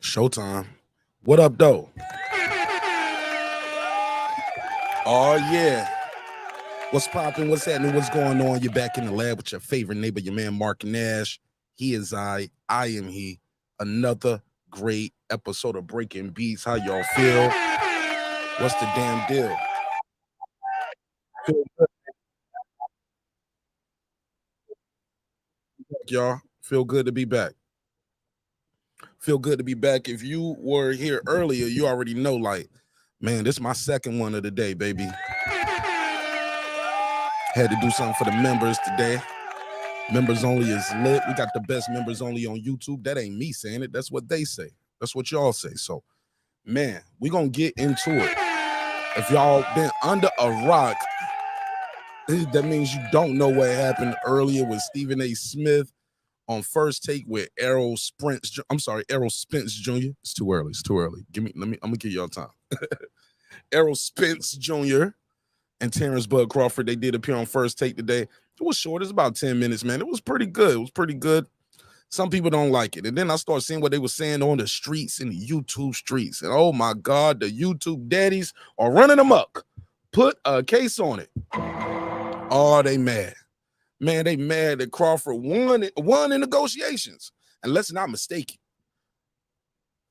Showtime. What up, though? Oh, yeah. What's popping? What's happening? What's going on? You're back in the lab with your favorite neighbor, your man, Mark Nash. He is I am he. Another great episode of Breaking Beats. How y'all feel? What's the damn deal? Feel good, y'all. Feel good to be back. Feel good to be back. If you were here earlier, you already know, like, man, this is my second one of the day, baby. Had to do something for the members today. Members only is lit. We got the best members only on YouTube. That ain't me saying it. That's what they say. That's what y'all say. So, man, we gonna get into it. If y'all been under a rock, that means you don't know what happened earlier with Stephen A. Smith on First Take with Errol Spence. I'm sorry, Errol Spence Jr. It's too early. It's too early. I'm gonna give y'all time. Errol Spence Jr. and Terence Crawford. They did appear on First Take today. It was short. It's about 10 minutes, man. It was pretty good. It was pretty good. Some people don't like it. And then I started seeing what they were saying on the streets, in the YouTube streets. And oh my God, the YouTube daddies are running amok. Put a case on it. Oh, they mad. Man, they mad that Crawford won in negotiations. And let's not mistake it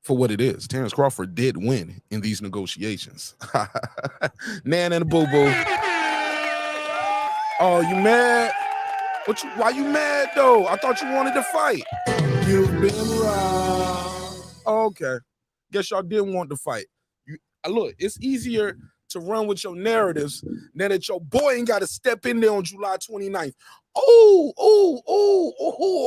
for what it is. Terence Crawford did win in these negotiations. Nan and a boo-boo. Oh, you mad? Why you mad, though? I thought you wanted to fight. You've been robbed. Okay. Guess y'all didn't want to fight. Look, it's easier to run with your narratives than that your boy ain't got to step in there on July 29th. Oh,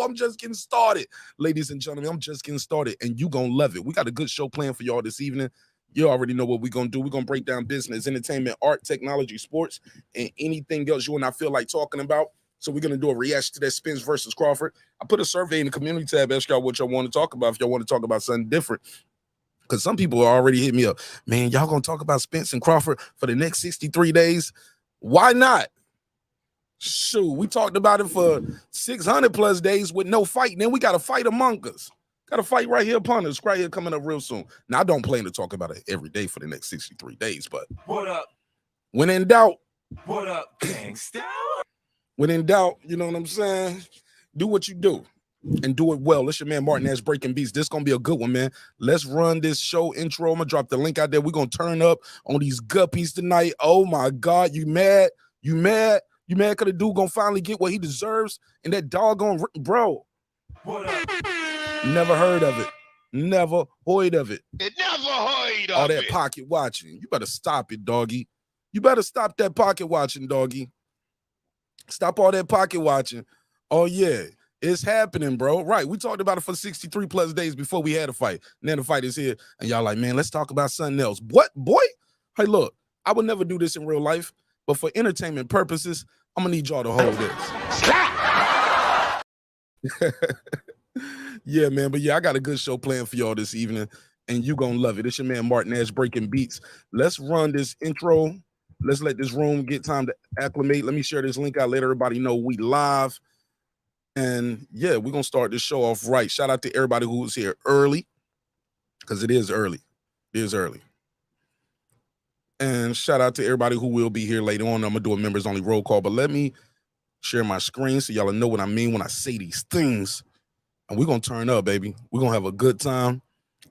I'm just getting started. Ladies and gentlemen, I'm just getting started, and you gonna love it. We got a good show planned for y'all this evening. You already know what we're going to do. We're going to break down business, entertainment, art, technology, sports, and anything else you and I feel like talking about. So we're going to do a reaction to that Spence versus Crawford. I put a survey in the community tab, ask y'all what y'all want to talk about if y'all want to talk about something different. Because some people already hit me up. Man, y'all going to talk about Spence and Crawford for the next 63 days? Why not? Shoot, we talked about it for 600 plus days with no fight. Then we got a fight among us. Got a fight right here upon us, right here coming up real soon. Now, I don't plan to talk about it every day for the next 63 days, but what up? When in doubt, what up, gangsta? When in doubt, you know what I'm saying? Do what you do and do it well. It's your man Martin Nash Breaking Beats. This gonna be a good one, man. Let's run this show intro. I'm gonna drop the link out there. We're gonna turn up on these guppies tonight. Oh my God, you mad? You mad? You mad? Cause the dude gonna finally get what he deserves and that doggone bro. What up? Never heard of it. Never heard of it. Never heard of all that it. Pocket watching. You better stop it, doggy. You better stop that pocket watching, doggy. Stop all that pocket watching. Oh, yeah. It's happening, bro. Right. We talked about it for 63 plus days before we had a fight. And then the fight is here. And y'all like, man, let's talk about something else. What, boy? Hey, look, I would never do this in real life. But for entertainment purposes, I'm going to need y'all to hold this. Yeah, man. But yeah, I got a good show planned for y'all this evening, and you gonna love it. It's your man Martin Nash Breaking Beats. Let's run this intro. Let's let this room get time to acclimate. Let me share this link out. Let everybody know we live. And yeah, we're gonna start this show off right. Shout out to everybody who was here early, because it is early. It is early. And shout out to everybody who will be here later on. I'm gonna do a members only roll call, but let me share my screen so y'all know what I mean when I say these things. And we're going to turn up, baby. We're going to have a good time.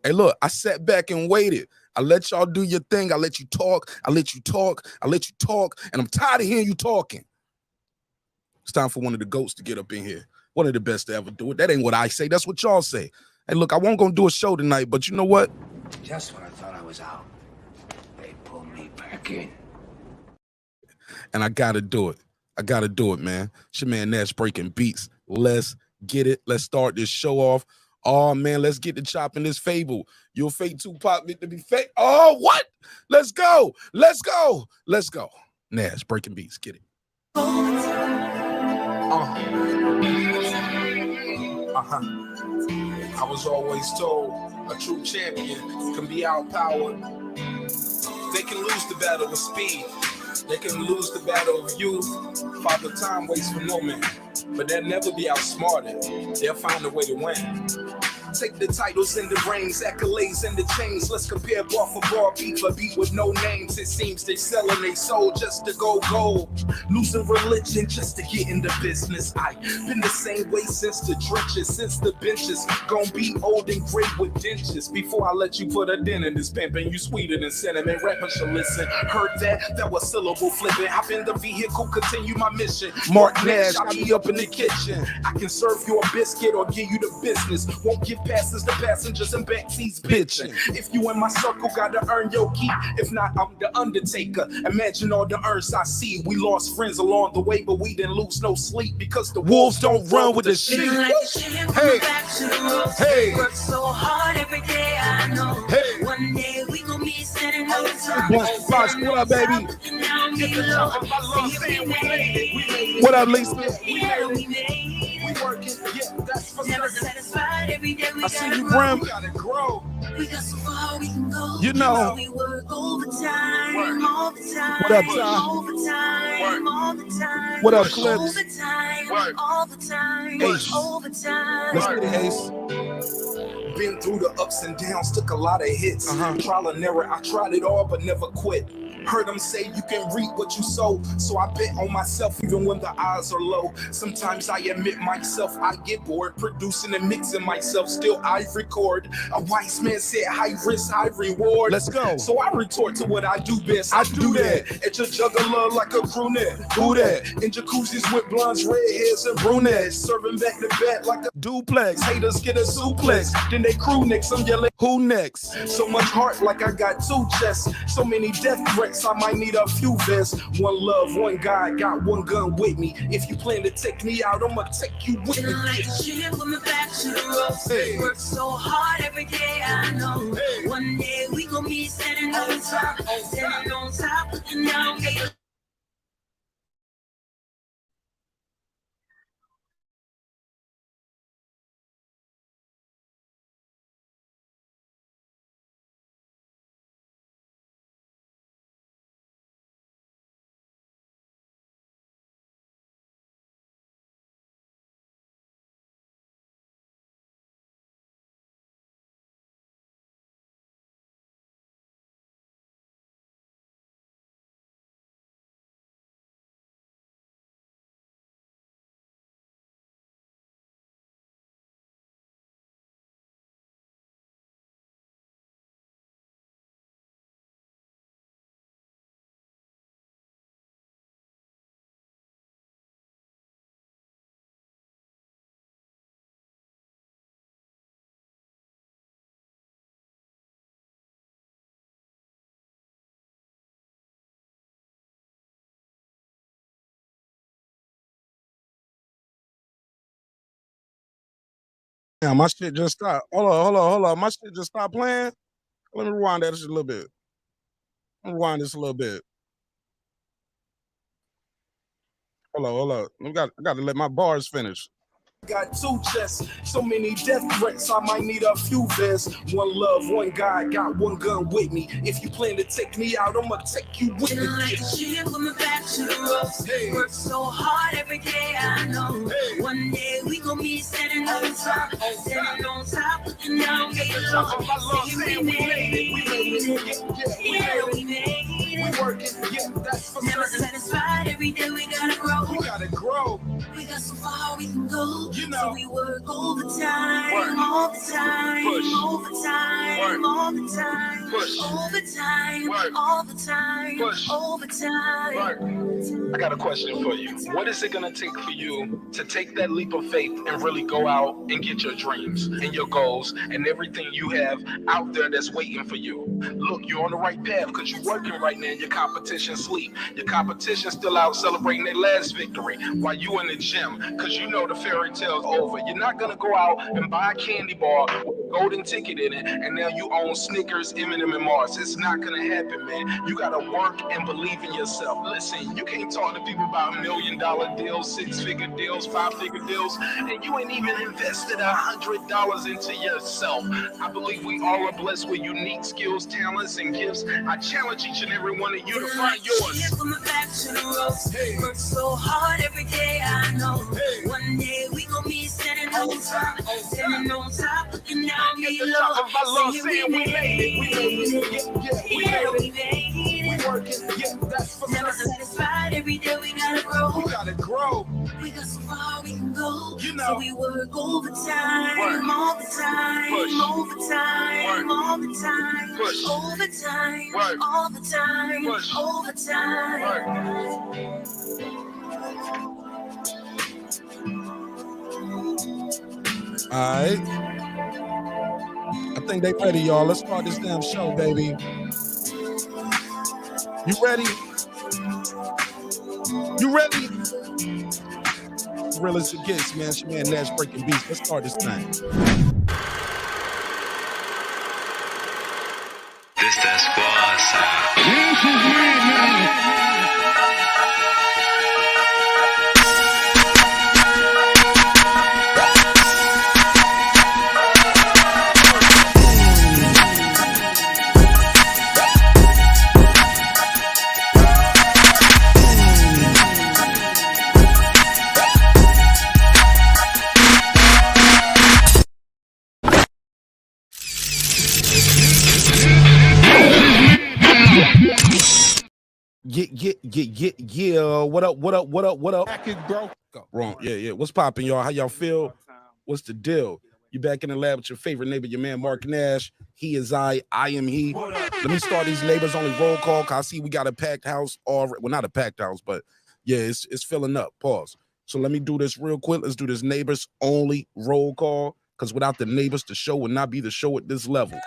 Hey, look, I sat back and waited. I let y'all do your thing. I let you talk. I let you talk. I let you talk. And I'm tired of hearing you talking. It's time for one of the GOATs to get up in here. One of the best to ever do it. That ain't what I say. That's what y'all say. Hey, look, I won't going to do a show tonight, but you know what? Just when I thought I was out, they pulled me back in. And I got to do it. I got to do it, man. It's your man Nash Breaking Beats. Let's get it. Let's start this show off. Oh, man, let's get the chopping this fable. You'll fake Tupac meant to be fake. Oh, what? Let's go. Let's go. Let's go. Nash Breaking Beats. Get it. I was always told a true champion can be outpowered. They can lose the battle with speed. They can lose the battle of youth. Father time waits for no man, but they'll never be outsmarted. They'll find a way to win. Take the titles and the rings, accolades and the chains. Let's compare bar for bar, beat for beat with no names. It seems they selling their soul just to go gold. Losing religion just to get in the business. I been the same way since the trenches, since the benches. Gonna be old and gray with dentures. Before I let you put a dent in this pimpin', you sweeter than cinnamon. Rappers should listen. Heard that? That was syllable flipping. Hop in the vehicle, continue my mission. Mark Nash, I'll be up in the kitchen. I can serve you a biscuit or give you the business. Won't give passes to passengers and backseats bitching. If you in my circle, gotta earn your keep. If not, I'm the Undertaker. Imagine all the urns I see. We lost friends along the way, but we didn't lose no sleep because the wolves don't run with the sheep. Hey, hey, work so hard every day. I know. Hey, one day we gon' be standing on top. Boss, what up, baby? What up, Lisa? Yeah, we made it. We working, yeah, that's for Never certain. satisfied every day. We I see gotta you, grow. Brim. We gotta grow. We got so far we can go. You know. We work overtime, Work. all the time. What up, Ty? Overtime, Work. all the time. What up, Clips? Overtime, Work. all the time. Ace. Overtime. Let's get it, Ace. Been through the ups and downs, took a lot of hits. Uh-huh. Trial and error, I tried it all but never quit. Heard them say you can reap what you sow, so I bet on myself even when the odds are low. Sometimes I admit myself, I get bored producing and mixing myself, still I record. A wise man said high risk, high reward. Let's go. So I retort to what I do best. I do that. At your juggler like a brunette. Do that. In jacuzzis with blondes, redheads, and brunettes. Serving back to back like a Duplex. haters get a suplex. Then they crew next, I'm yelling. Who next? So much heart like I got two chests. So many death threats, I might need a few vests. One love, one God, got one gun with me. If you plan to take me out, I'ma take you with me. Feeling like a shit with my back to the ropes. Hey. Work so hard every day, I know. Hey. One day we gon' be standing on top. Standing on top, looking down, yeah. Yeah, my shit just stopped. Hold on. My shit just stopped playing. Let me rewind that just a little bit. Let me rewind this a little bit. Hold on. I got to let my bars finish. Got two chests, so many death threats, I might need a few vests. One love, one God, got one gun with me. If you plan to take me out, I'ma take you with me. Feeling like a shit with my back to the ropes. Hey. Work so hard every day, I know. Hey. One day we gon' be standing on top. Standing on top, looking down, yeah. Saying we made it. Yeah, we made it. We working, yeah, that's for Never certain. satisfied every day, we gotta grow. We gotta grow. We got so far we can go. You know. So we work overtime, Work. all the time, Push. overtime, Work. all the time, Push. overtime, Work. all the time, Push. overtime. Mark, I got a question for you. What is it gonna take for you to take that leap of faith and really go out and get your dreams and your goals and everything you have out there that's waiting for you? Look, you're on the right path because you're working right now and your competition sleep. Your competition's still out celebrating their last victory while you in the gym because you know the fairy tale's over. You're not gonna go out and buy a candy bar with a golden ticket in it and now you own Snickers, M&M, and Mars. It's not gonna happen, man. You gotta work and believe in yourself. Listen, you can't talk to people about $1 million deals, 6-figure deals, 5-figure deals, and you ain't even invested $100 into yourself. I believe we all are blessed with unique skills, talents, and gifts. I challenge each and every one of you to find yours. Shit with my back to the ropes. Hey. Work so hard every day, I know. Hey. One day we gon' be standing on top, standing on top, looking lay low, singing we made it. Never satisfied, every day we gotta grow. We got so far we can go, so we work overtime, all the time, overtime, all the time, overtime, all the time, overtime. All right. I think they ready, y'all. Let's start this damn show, baby. You ready? You ready? Real as it gets, man. It's your man Nash Breaking Beats. Let's start this thing. This that squad sound. Yeah. What up? Back it, bro. Wrong. Yeah. What's popping, y'all? How y'all feel? What's the deal? You back in the lab with your favorite neighbor, your man Mark Nash. He is I am he. Let me start these neighbors only roll call. Cause I see we got a packed house already. Well, not a packed house, but yeah, it's filling up. Pause. So let me do this real quick. Let's do this neighbors only roll call. Because without the neighbors, the show would not be the show at this level.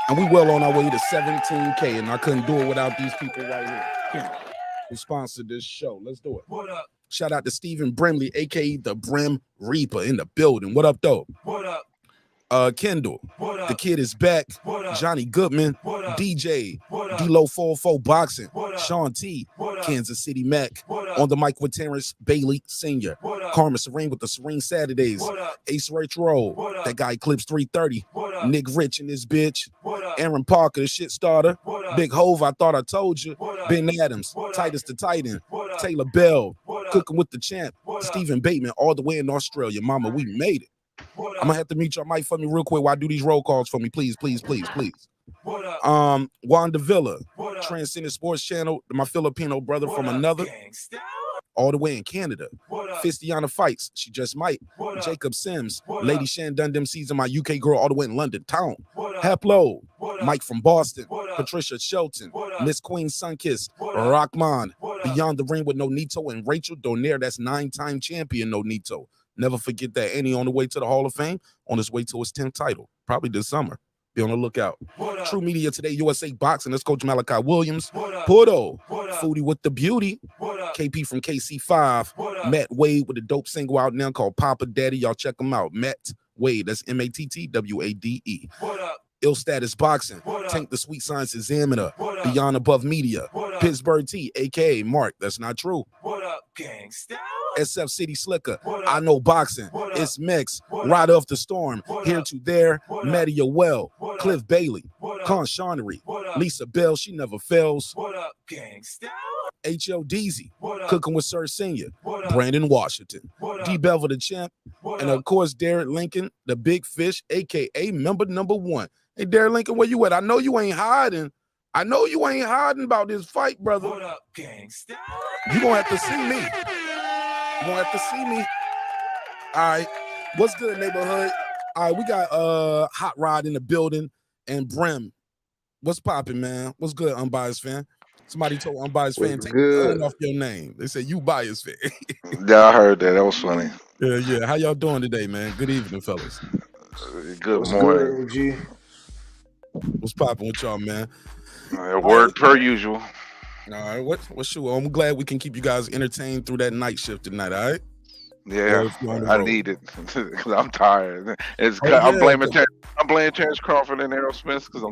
And we well on our way to 17K, and I couldn't do it without these people right here who sponsored this show. Let's do it. What up? Shout out to Stephen Brimley, aka the Brim Reaper, in the building. What up, though? What up? Kendall, What up? the kid is back. What up? Johnny Goodman, What up? DJ, What up? D-Lo 44 Boxing, What up? Sean T, What up? Kansas City Mac, What up? on the mic with Terrence Bailey Sr., What up? Karma Serene with the Serene Saturdays, What up? Ace Retro, What up? that guy Eclipse 330, What up? Nick Rich and this bitch, What up? Aaron Parker, the shit starter, What up? Big Hove, I thought I told you, What up? Ben Adams, What up? Titus the Titan, What up? Taylor Bell, What up? Cooking with the Champ, What up? Stephen Bateman, all the way in Australia. Mama, we made it. What I'm gonna have to mute your mic for me real quick while I do these roll calls for me, please. What up? Wanda Villa, What up? Transcendent Sports Channel, my Filipino brother What from up, another, gangsta? all the way in Canada. What up? Fistiana Fights, she just might. What up? Jacob Sims, What Lady up? Shan Dundam season, my UK girl, all the way in London town. What up? Heplo, What up? Mike from Boston, What up? Patricia Shelton, What up? Miss Queen Sunkiss, What up? Rockman, What up? Beyond the Ring with Nonito, and Rachel Donaire, that's 9-time champion Nonito. Never forget that. Annie on the way to the Hall of Fame, on his way to his 10th title, probably this summer. Be on the lookout. What up? True Media Today, USA Boxing, that's Coach Malachi Williams. What up? Pudo, What up? Foodie with the Beauty, What up? KP from KC5, What up? Matt Wade with a dope single out now called Papa Daddy. Y'all check him out. Matt Wade, that's MATTWADE. What up? Ill Status Boxing, What up? Tank the Sweet Science Examiner, What up? Beyond Above Media, What up? Pittsburgh T, aka Mark, that's not true. What up, gangsta? SF City Slicker, What I up? Know Boxing, What up? It's Mix, What Rider of the Storm, What Here up? to There, What up? Maddie Well, What up? Cliff Bailey, What up? Con Shawnery, What up? Lisa Bell, she never fails, What up, gangsta? H.L. Deezy, What up? Cooking with Sir Senior, What up? Brandon Washington, What up? D. Bevel the Champ, What and up? of course Derek Lincoln, the Big Fish, aka member number 1. Hey, Derek Lincoln, where you at? I know you ain't hiding. About this fight, brother. What up, gangsta? You gonna have to see me. All right. What's good, neighborhood? All right, we got Hot Rod in the building and Brim. What's popping, man? What's good, unbiased fan? Somebody told unbiased fan, What's take good? the off your name. They said you biased fan. Yeah, I heard that. That was funny. Yeah. How y'all doing today, man? Good evening, fellas. Good What's morning. good, OG? What's popping with y'all, man? Word per usual. All right, what's your? I'm glad we can keep you guys entertained through that night shift tonight. All right. Yeah, if you're on the I road. need it because I'm tired. I'm yeah, blaming Terence Crawford and Errol Spence because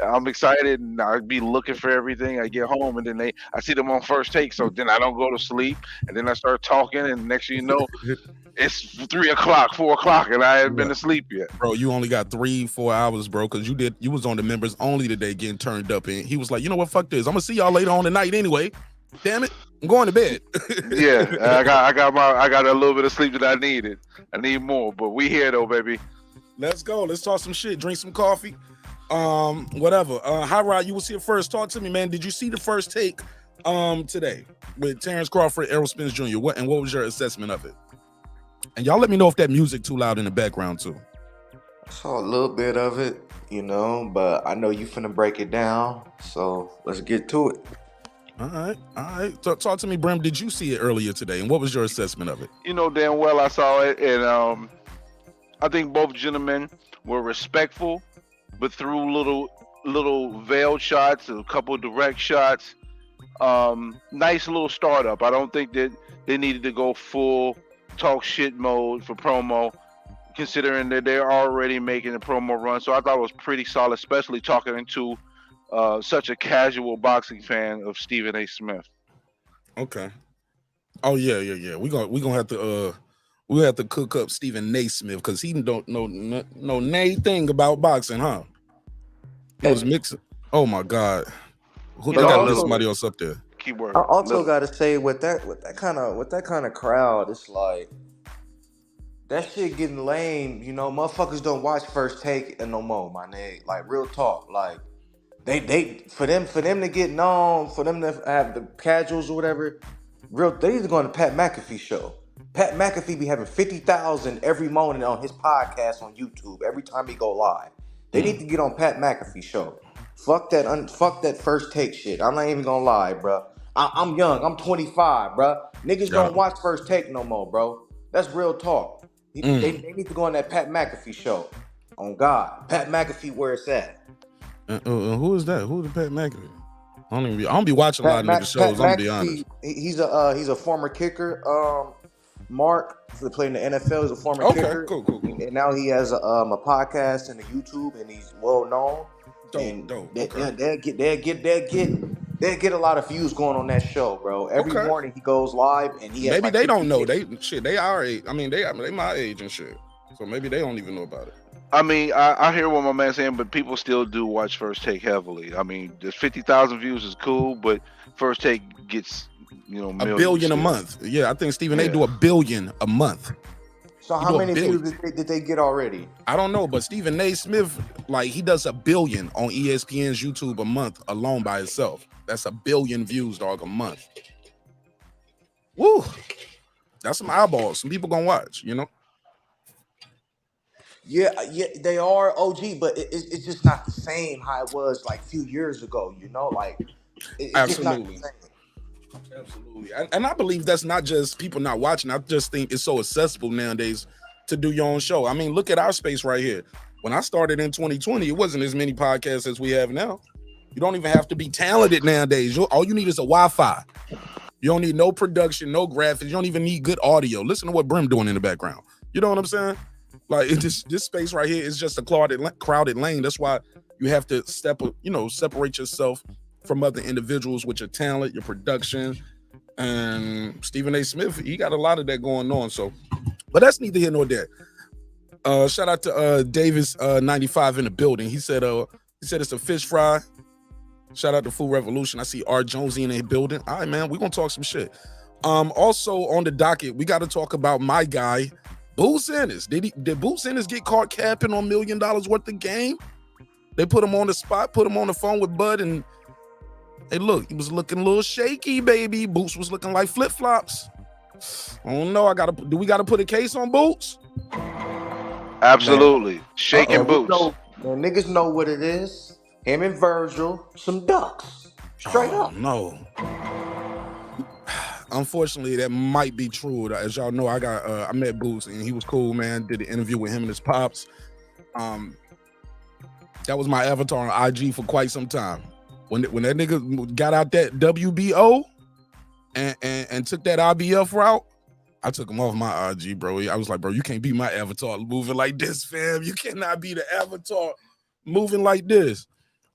I'm excited and I be looking for everything. I get home and then I see them on first take, so then I don't go to sleep and then I start talking and next thing you know, it's 3 o'clock, 4 o'clock, and I haven't been to sleep yet. Bro, you only got 3-4 hours, bro, because you was on the members only today getting turned up, and he was like, you know what, fuck this, I'm gonna see y'all later on tonight anyway. Damn it, I'm going to bed. Yeah, I got a little bit of sleep that I needed. I need more, but we here though, baby. Let's go. Let's talk some shit. Drink some coffee. Whatever. Hi Rod, you was here first. Talk to me, man. Did you see the first take today with Terence Crawford, Errol Spence Jr.? What was your assessment of it? And y'all let me know if that music too loud in the background too. I saw a little bit of it, you know, but I know you finna break it down, so let's get to it. All right. Talk to me, Brim. Did you see it earlier today, and what was your assessment of it? You know damn well I saw it, and I think both gentlemen were respectful, but through little veiled shots, a couple direct shots. Nice little startup. I don't think that they needed to go full talk shit mode for promo, considering that they're already making a promo run. So I thought it was pretty solid, especially talking into such a casual boxing fan of Stephen A. Smith. Okay. Oh yeah. We gonna have to cook up Stephen Naismith because he don't know anything about boxing, huh? He was mixing. Oh my God. Who they got somebody else up there? Keyword. I also gotta say with that kind of crowd, it's like that shit getting lame. You know, motherfuckers don't watch First Take no more, my nigga. Like real talk. Like they for them to get known, for them to have the casuals or whatever. They need to go on the Pat McAfee show. Pat McAfee be having 50,000 every morning on his podcast on YouTube every time he go live. They need to get on Pat McAfee show. Fuck that First Take shit. I'm not even gonna lie, bro. I'm young. I'm 25, bro. Niggas don't watch First Take no more, bro. That's real talk. They need to go on that Pat McAfee show. On God, Pat McAfee, where it's at. Who is that? Who's the Pat McAfee? I don't be watching a lot of nigga shows. I'm gonna be honest. He's a former kicker. Mark, who played in the NFL, he's a former kicker. Cool. And now he has a podcast and a YouTube, and he's well known. Dope. They'll get a lot of views going on that show, bro. Every morning he goes live, and he has maybe they don't know. They our age. I mean, they my age and shit. So maybe they don't even know about it. I mean, I hear what my man's saying, but people still do watch First Take heavily. I mean, there's 50,000 views is cool, but First Take gets, a billion a month. Yeah, I think Stephen A. do $1 billion a month. So how many views did they get already? I don't know, but Stephen A. Smith, like he does $1 billion on ESPN's YouTube a month alone by itself. That's 1 billion views, dog, a month. Woo! That's some eyeballs. Some people gonna watch, Yeah, they are OG, but it's just not the same how it was like a few years ago. Like it's Absolutely. Just not the same. Absolutely. And I believe that's not just people not watching. I just think it's so accessible nowadays to do your own show. I mean, look at our space right here. When I started in 2020, it wasn't as many podcasts as we have now. You don't even have to be talented nowadays. All you need is a Wi-Fi. You don't need no production, no graphics. You don't even need good audio. Listen to what Brim doing in the background. You know what I'm saying? Like this space right here is just a crowded lane. That's why you have to separate yourself from other individuals with your talent, your production. And Stephen A. Smith, he got a lot of that going on. So, but that's neither here nor there. Shout out to Davis 95 in the building. He said it's a fish fry. Shout out to Food Revolution. I see R. Jonesy in the building. All right, man, we're gonna talk some shit. Also on the docket, we got to talk about my guy, Boo Sanders. Did Boo Sanders get caught capping on $1 million worth of game? They put him on the spot, put him on the phone with Bud, and hey, look, he was looking a little shaky, baby. Boots was looking like flip-flops. I don't know. Do we gotta put a case on Boots? Absolutely. Shaking Boots. Niggas know what it is. Him and Virgil, some ducks. Straight up. No. Unfortunately, that might be true. As y'all know, I met Boots and he was cool, man. Did an interview with him and his pops. That was my avatar on IG for quite some time. When that nigga got out that WBO and took that IBF route, I took him off my IG, bro. I was like, bro, you can't be my avatar moving like this, fam. You cannot be the avatar moving like this.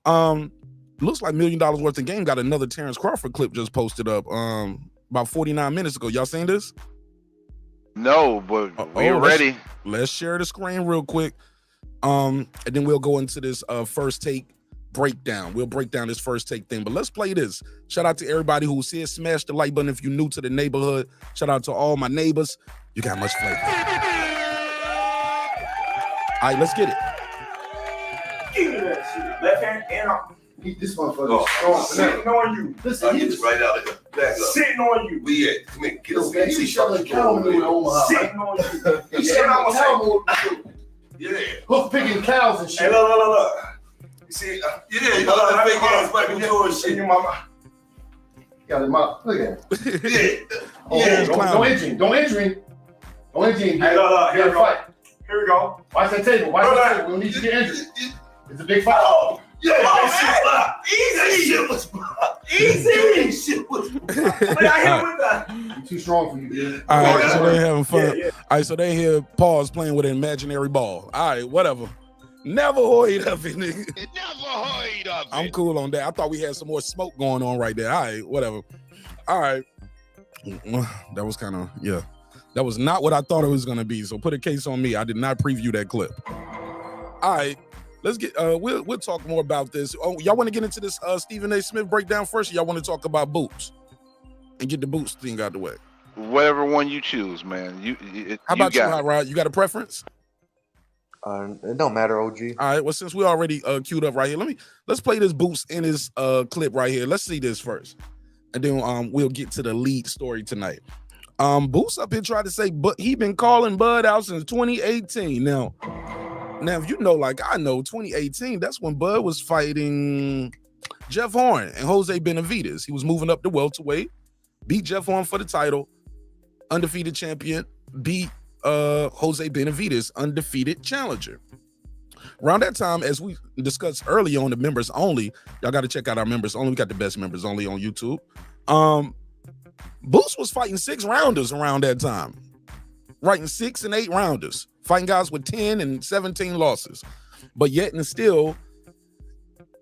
Looks like $1 million worth of game. Got another Terence Crawford clip just posted up about 49 minutes ago. Y'all seen this? No, but we're ready. Let's share the screen real quick. And then we'll go into this first take breakdown. We'll break down this first take thing, but let's play this. Shout out to everybody who's here. Smash the like button if you're new to the neighborhood. Shout out to all my neighbors. You got much flavor. All right, let's get it. Give me that shit. Left hand and on. This motherfucker Sitting on you. Listen, he's right out of here. Back up. Sitting on you. We at. Come here. Get us. He's shoving cow in Omaha. Sitting on you. He's shoving cow. Yeah. Hoof picking cows and shit. Hey, look. You see? Yeah, you know that fake ass Michael Jordan shit. Your mama. Got him up. Look at him. Yeah. Don't injure him. Don't injure him. Hey, look. Here we go. Here we go. Watch that table. Watch that table. We don't need you to get injured. It's a big fight. Oh, yeah, that shit was pop. Easy. That shit was pop. But I hit with that. I'm too strong for you, dude. All right, so they having fun. Yeah. All right, so they hear Paul's playing with an imaginary ball. All right, whatever. Never heard of it, nigga. Never heard of it. I'm cool on that. I thought we had some more smoke going on right there. All right, whatever. All right. That was kind of, yeah. That was not what I thought it was going to be. So put a case on me. I did not preview that clip. All right. Let's get, we'll talk more about this. Oh, y'all want to get into this Stephen A. Smith breakdown first, or y'all want to talk about Boots and get the Boots thing out the way? Whatever one you choose, man. How about you, Hot Rod? You got a preference? It don't matter, OG. All right. Well, since we already queued up right here, let's play this Boots in his clip right here. Let's see this first, and then we'll get to the lead story tonight. Boots up here tried to say, but he been calling Bud out since 2018. Now, if you know, like I know, 2018, that's when Bud was fighting Jeff Horn and Jose Benavidez. He was moving up the welterweight, beat Jeff Horn for the title, undefeated champion, beat Jose Benavidez, undefeated challenger. Around that time, as we discussed earlier on the members only, y'all got to check out our members only. We got the best members only on YouTube. Boots was fighting 6-rounders around that time, writing 6 and 8 rounders, fighting guys with 10 and 17 losses. But yet and still,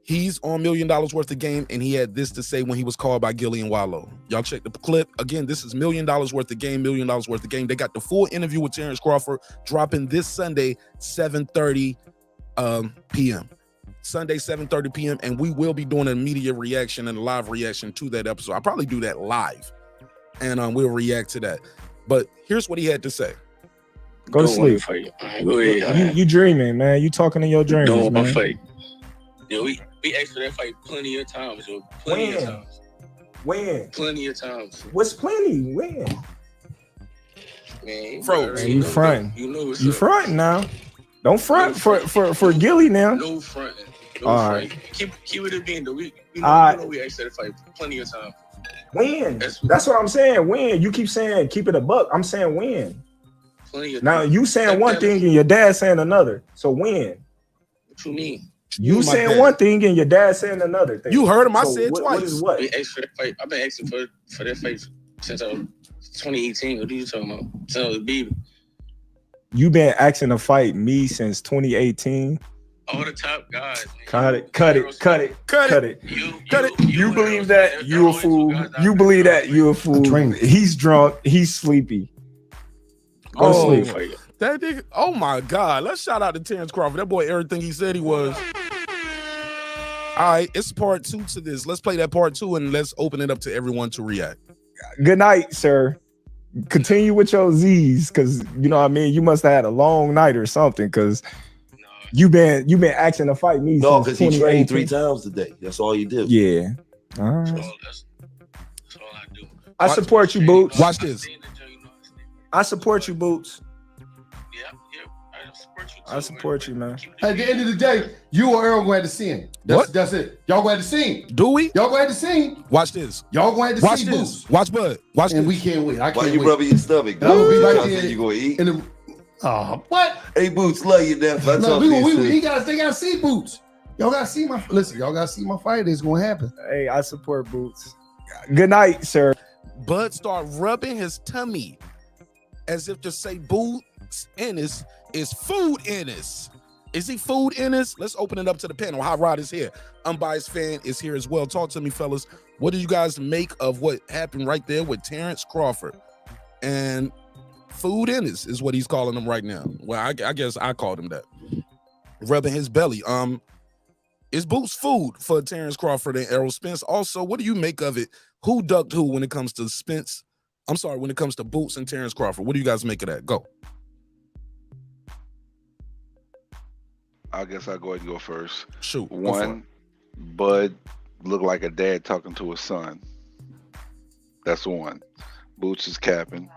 he's on $1 million worth of game, and he had this to say when he was called by Gillian Wallow. Y'all check the clip. Again, this is $1 million worth of game, $1 million worth of game. They got the full interview with Terence Crawford dropping this Sunday, 7:30 p.m. Sunday, 7:30 p.m., and we will be doing a media reaction and a live reaction to that episode. I'll probably do that live, and we'll react to that. But here's what he had to say. Go to sleep. Go ahead. You dreaming, man. You talking in your dreams, man. Don't fight. Yeah, we asked for that fight plenty of times, yo. Plenty of times. When? Plenty of times. What's plenty? When? Man, you fronting. You fronting now. Don't front for Gilly now. No fronting. All right. Keep it a being though. We know we asked that fight plenty of times. When? That's what I'm saying. When? You keep saying keep it a buck. I'm saying when. Plenty of now you saying one thing and your dad saying another. So when? What you mean? You saying one thing and your dad saying another thing. You heard him. I said twice. What is what? We asked for that fight. I've been asking for that fight since 2018. What are you talking about? Since I was a baby. You been asking to fight me since 2018. All the top guys. Man. Cut it. You believe that? You a fool. You believe that? You a fool. He's drunk. He's sleepy. Go to sleep. That nigga, oh my God. Let's shout out to Terence Crawford. That boy, everything he said he was. All right, it's part 2 to this. Let's play that part 2 and let's open it up to everyone to react. Good night, sir. Continue with your Z's, because you know what I mean. You must have had a long night or something, because you been asking to fight me. No, because he trained 3 times today. That's all you did. Yeah. All right. That's all I do. I support you, Boots. Watch this. I support you, Boots. Yeah, I support you too, I support you, man. At the end of the day, you or Errol going to see him. That's it. Y'all going to see him. Do we? Y'all going to see him. Watch this. Y'all going to see Boots. Watch Bud. Watch and this. we can't wait. I can't Why you wait. rubbing your stomach? That will be right there. there. You gonna eat? What? Hey, Boots, love you, Def. No, they gotta see Boots. Y'all gotta see my y'all gotta see my fight. It's gonna happen. Hey, I support Boots. Good night, sir. Bud start rubbing his tummy as if to say Boots Ennis is food Ennis. Is he food Ennis? Let's open it up to the panel. Hot Rod is here. Unbiased Fan is here as well. Talk to me, fellas. What do you guys make of what happened right there with Terence Crawford? And food Ennis is what he's calling him right now. Well, I guess I called him that. Rubbing his belly. Is Boots food for Terence Crawford and Errol Spence? Also, what do you make of it? Who ducked who when it comes to Spence? I'm sorry, when it comes to Boots and Terence Crawford. What do you guys make of that? Go. I guess I'll go ahead and go first. Shoot. One, Bud looked like a dad talking to his son. That's one. Boots is capping.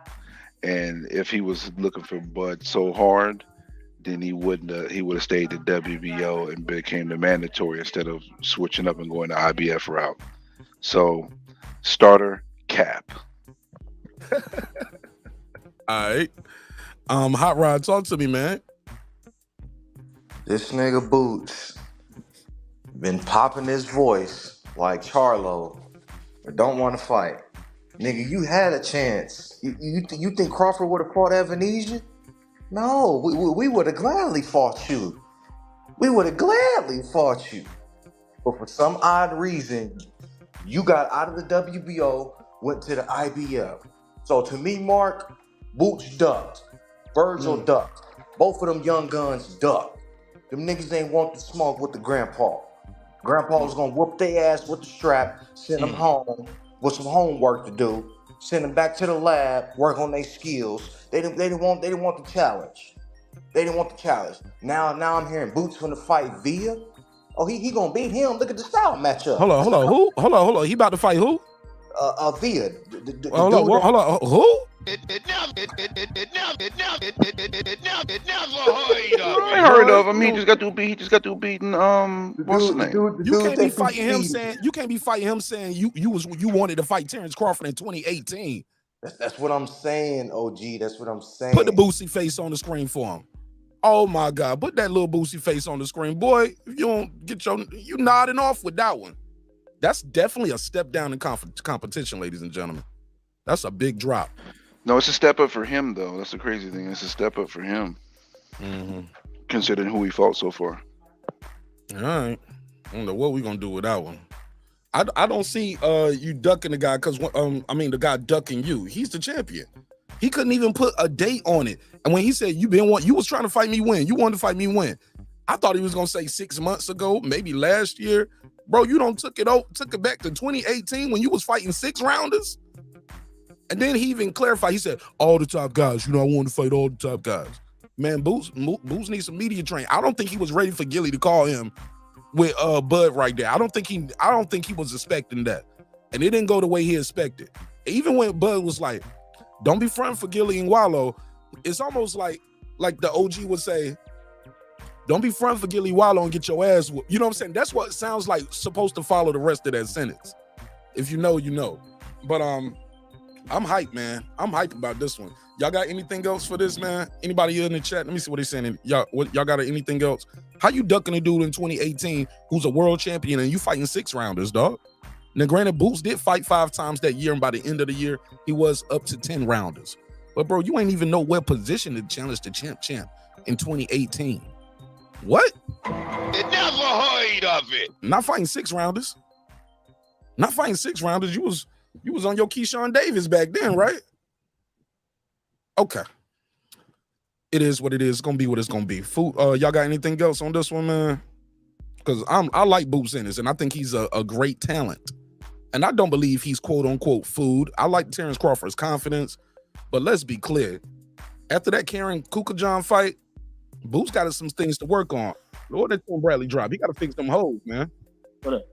And if he was looking for Bud so hard, then he would have stayed at WBO and became the mandatory instead of switching up and going the IBF route. So, starter, cap. All right. Hot Rod, talk to me, man. This nigga Boots been popping his voice like Charlo, but don't want to fight. Nigga, you had a chance. You think Crawford would have fought Evanesia? No, we would have gladly fought you. We would have gladly fought you. But for some odd reason, you got out of the WBO, went to the IBF. So to me, Mark, Boots ducked. Virgil ducked. Both of them young guns ducked. Them niggas ain't want to smoke with the grandpa. Grandpa was gonna whoop their ass with the strap, send them home with some homework to do, send them back to the lab, work on their skills. They didn't want the challenge. They didn't want the challenge. Now I'm hearing Boots from the fight Via. Oh, he gonna beat him. Look at the style matchup. Hold on. Who? Hold on. He about to fight who? Via. Hold on. Who? I ain't heard of him. He just got through beating what's his name? You can't be fighting him saying you wanted to fight Terence Crawford in 2018. That's what I'm saying, OG. That's what I'm saying. Put the Boosie face on the screen for him. Oh my God, put that little Boosie face on the screen. Boy, if you don't get you nodding off with that one. That's definitely a step down in competition, ladies and gentlemen. That's a big drop. No, it's a step up for him, though. That's the crazy thing. It's a step up for him, considering who he fought so far. All right. I don't know what we're going to do with that one. I don't see you ducking the guy because, the guy ducking you. He's the champion. He couldn't even put a date on it. And when he said, you was trying to fight me when? You wanted to fight me when? I thought he was going to say 6 months ago, maybe last year. Bro, you took it back to 2018 when you was fighting 6-rounders. And then he even clarified. He said, all the top guys. I want to fight all the top guys. Man, Boots needs some media training. I don't think he was ready for Gilly to call him with Bud right there. I don't think he was expecting that. And it didn't go the way he expected. Even when Bud was like, don't be fronting for Gilly and Wallow, it's almost like the OG would say, don't be fronting for Gilly Wallow and get your ass whooped. You know what I'm saying? That's what it sounds like supposed to follow the rest of that sentence. If you know, you know. But I'm hyped, man. I'm hyped about this one. Y'all got anything else for this, man? Anybody here in the chat? Let me see what they're saying. Y'all got anything else? How you ducking a dude in 2018 who's a world champion and you fighting 6-rounders, dog? Now, granted, Boots did fight 5 times that year, and by the end of the year, he was up to 10-rounders. But, bro, you ain't even know what position to challenge the champ in 2018. What? I never heard of it. Not fighting 6-rounders. Not fighting 6-rounders. You was on your Keyshawn Davis back then, right? Okay. It is what it is. It's gonna be what it's gonna be. Food. Y'all got anything else on this one, man? Because I like Boots Ennis, and I think he's a great talent. And I don't believe he's quote unquote food. I like Terence Crawford's confidence, but let's be clear. After that Karen Kukajan fight, Boots got some things to work on. Lord, that Tim Bradley drop. He got to fix them hoes, man. What up?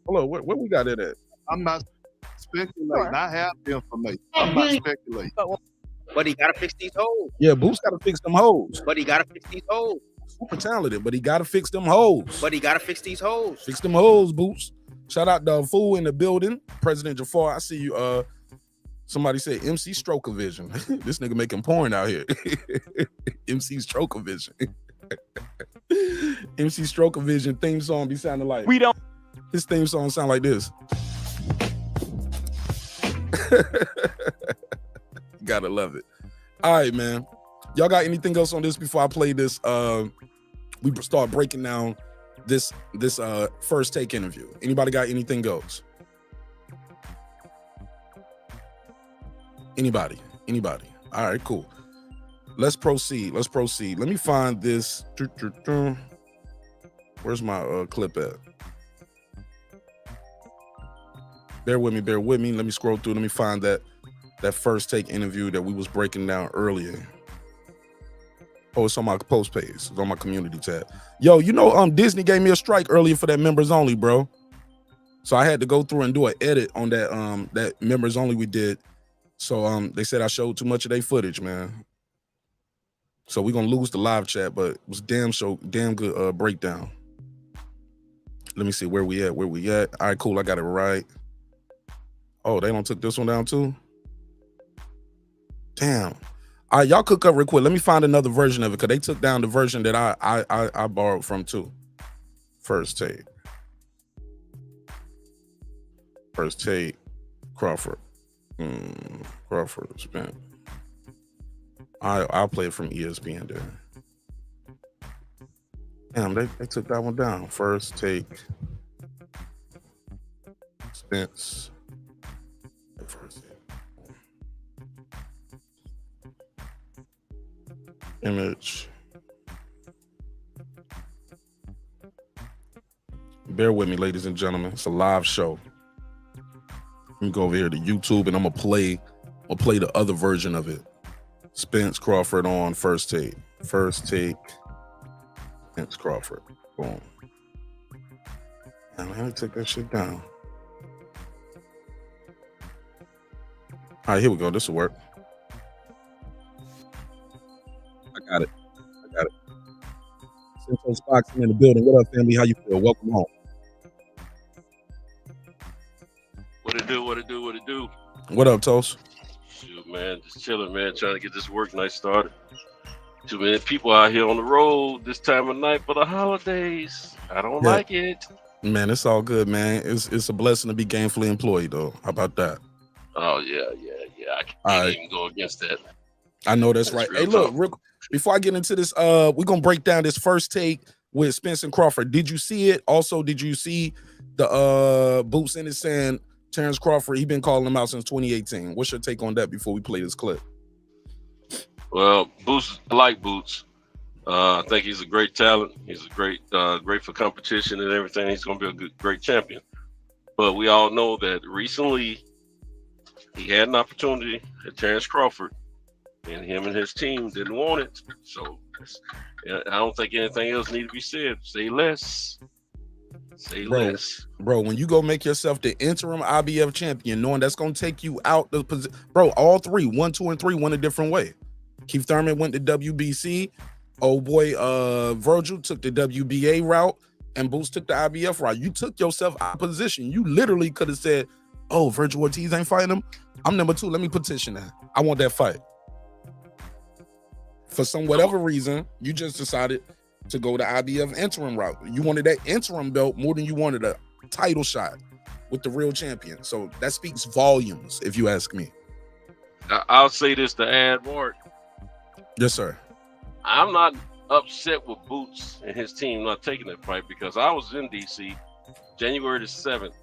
Hello, where we got it at? I'm not speculating. I have the information. I'm not speculating. But he gotta fix these holes. Yeah, Boots gotta fix them hoes. But he gotta fix these holes. Super talented, but he gotta fix them hoes. But he gotta fix these holes. Fix them hoes, Boots. Shout out the fool in the building, President Jafar. I see you. Somebody said MC Stroke-O-Vision. This nigga making porn out here. MC Stroke-O-Vision. MC Stroke-O-Vision theme song be sounding like. We don't. His theme song sound like this. Gotta love it. All right, man. Y'all got anything else on this before I play this? We start breaking down this first take interview. Anybody got anything else? Anybody? All right, cool. Let's proceed. Let me find this. Where's my clip at? Bear with me. Let me scroll through. Let me find that first take interview that we was breaking down earlier. Oh, it's on my post page. It's on my community tab. Yo, you know, Disney gave me a strike earlier for that members only, bro. So I had to go through and do an edit on that members only we did. So they said I showed too much of their footage, man. So we're gonna lose the live chat, but it was damn good breakdown. Let me see where we at. All right, cool. I got it right. Oh, they don't took this one down too? Damn. All right, y'all cook up real quick. Let me find another version of it because they took down the version that I borrowed from too. First take, Crawford. Crawford, Spence. I'll play it from ESPN there. Damn, they took that one down. First take, Spence. First take. Image. Bear with me, ladies and gentlemen. It's a live show. Let me go over here to YouTube and I'm gonna play the other version of it. Spence Crawford on first take. First take. Terence Crawford. Boom. And let me take that shit down. All right, here we go. This will work. I got it. Central Boxing in the building. What up, family? How you feel? Welcome home. What it do? What up, Toast? Shoot, man, just chilling, man. Trying to get this work night started. Too many people out here on the road this time of night for the holidays. I don't like it. Man, it's all good, man. It's a blessing to be gainfully employed, though. How about that? Oh, yeah. I can't even go against that. I know that's right. Hey, look, before I get into this, we're going to break down this first take with Spence and Crawford. Did you see it? Also, did you see the Boots in it saying Terence Crawford, he been calling him out since 2018. What's your take on that before we play this clip? Well, Boots, I like Boots. I think he's a great talent. He's a great for competition and everything. He's going to be a great champion. But we all know that recently he had an opportunity at Terence Crawford, and him and his team didn't want it. So I don't think anything else needs to be said. Say less. Say less. Bro, when you go make yourself the interim IBF champion, knowing that's going to take you out the position. Bro, all three, 1, 2, and 3 went a different way. Keith Thurman went to WBC. Old boy Virgil took the WBA route, and Boots took the IBF route. You took yourself out of position. You literally could have said, oh, Virgil Ortiz ain't fighting him. I'm number 2. Let me petition that. I want that fight. For some whatever reason, you just decided to go the IBF interim route. You wanted that interim belt more than you wanted a title shot with the real champion. So that speaks volumes, if you ask me. I'll say this to add more. Yes, sir. I'm not upset with Boots and his team not taking that fight because I was in DC January the 7th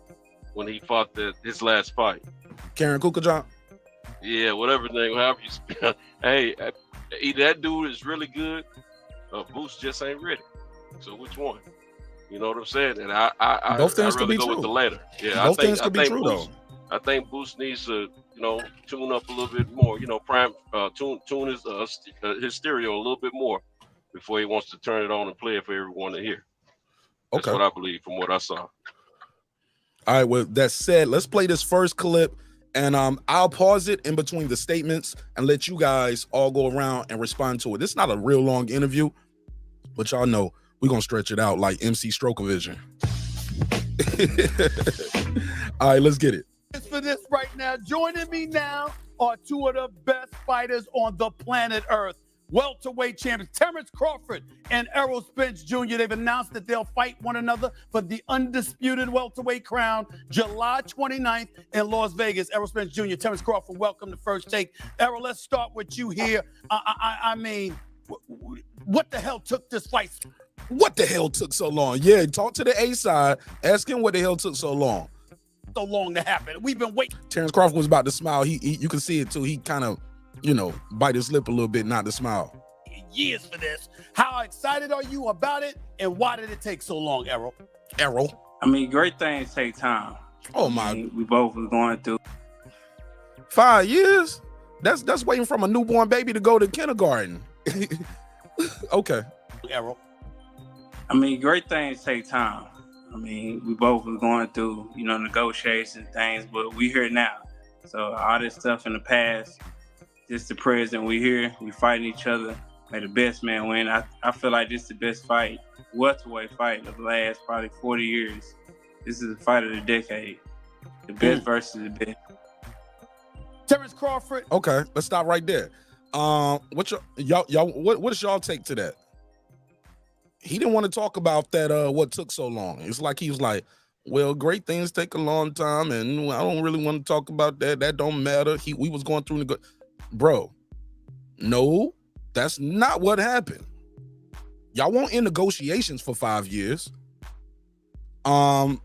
when he fought his last fight. Karen Kukajan? Yeah, whatever name, however you spell. Hey, either that dude is really good or Boots just ain't ready. So which one? You know what I'm saying? And I both things really could be go true. with the latter. Yeah, both things could be true, Boots, though. I think Boots needs to, tune up a little bit more. Tune his stereo a little bit more before he wants to turn it on and play it for everyone to hear. That's what I believe from what I saw. All right, well, that said, let's play this first clip, and I'll pause it in between the statements and let you guys all go around and respond to it. This is not a real long interview, but y'all know we're going to stretch it out like MC Strokevision. All right, let's get it. For this right now, joining me now are two of the best fighters on the planet Earth. Welterweight champions Terence Crawford and Errol Spence Jr. They've announced that they'll fight one another for the undisputed welterweight crown July 29th in Las Vegas. Errol Spence Jr., Terence Crawford, welcome to First Take. Errol, let's start with you here. I mean, what the hell took this fight? What the hell took so long? Yeah, talk to the A side. Ask him what the hell took so long. So long to happen. We've been waiting. Terence Crawford was about to smile. He you can see it too. He kind of, bite his lip a little bit, not to smile. years for this. How excited are you about it, and why did it take so long, Errol? Errol. I mean, great things take time. Oh my! I mean, we both was going through 5 years. That's waiting from a newborn baby to go to kindergarten. Okay. Errol. I mean, great things take time. I mean, we both was going through, negotiations and things, but we here now. So all this stuff in the past, just the present, we here, we fighting each other. May the best man win. I feel like this is the best fight, welterweight fight of the last probably 40 years. This is the fight of the decade. The best versus the best. Terence Crawford. Okay, let's stop right there. What is y'all take to that? He didn't want to talk about that. What took so long? It's like he was like, "Well, great things take a long time, and I don't really want to talk about that. That don't matter." We was going through bro. No, that's not what happened. Y'all weren't in negotiations for 5 years. Hot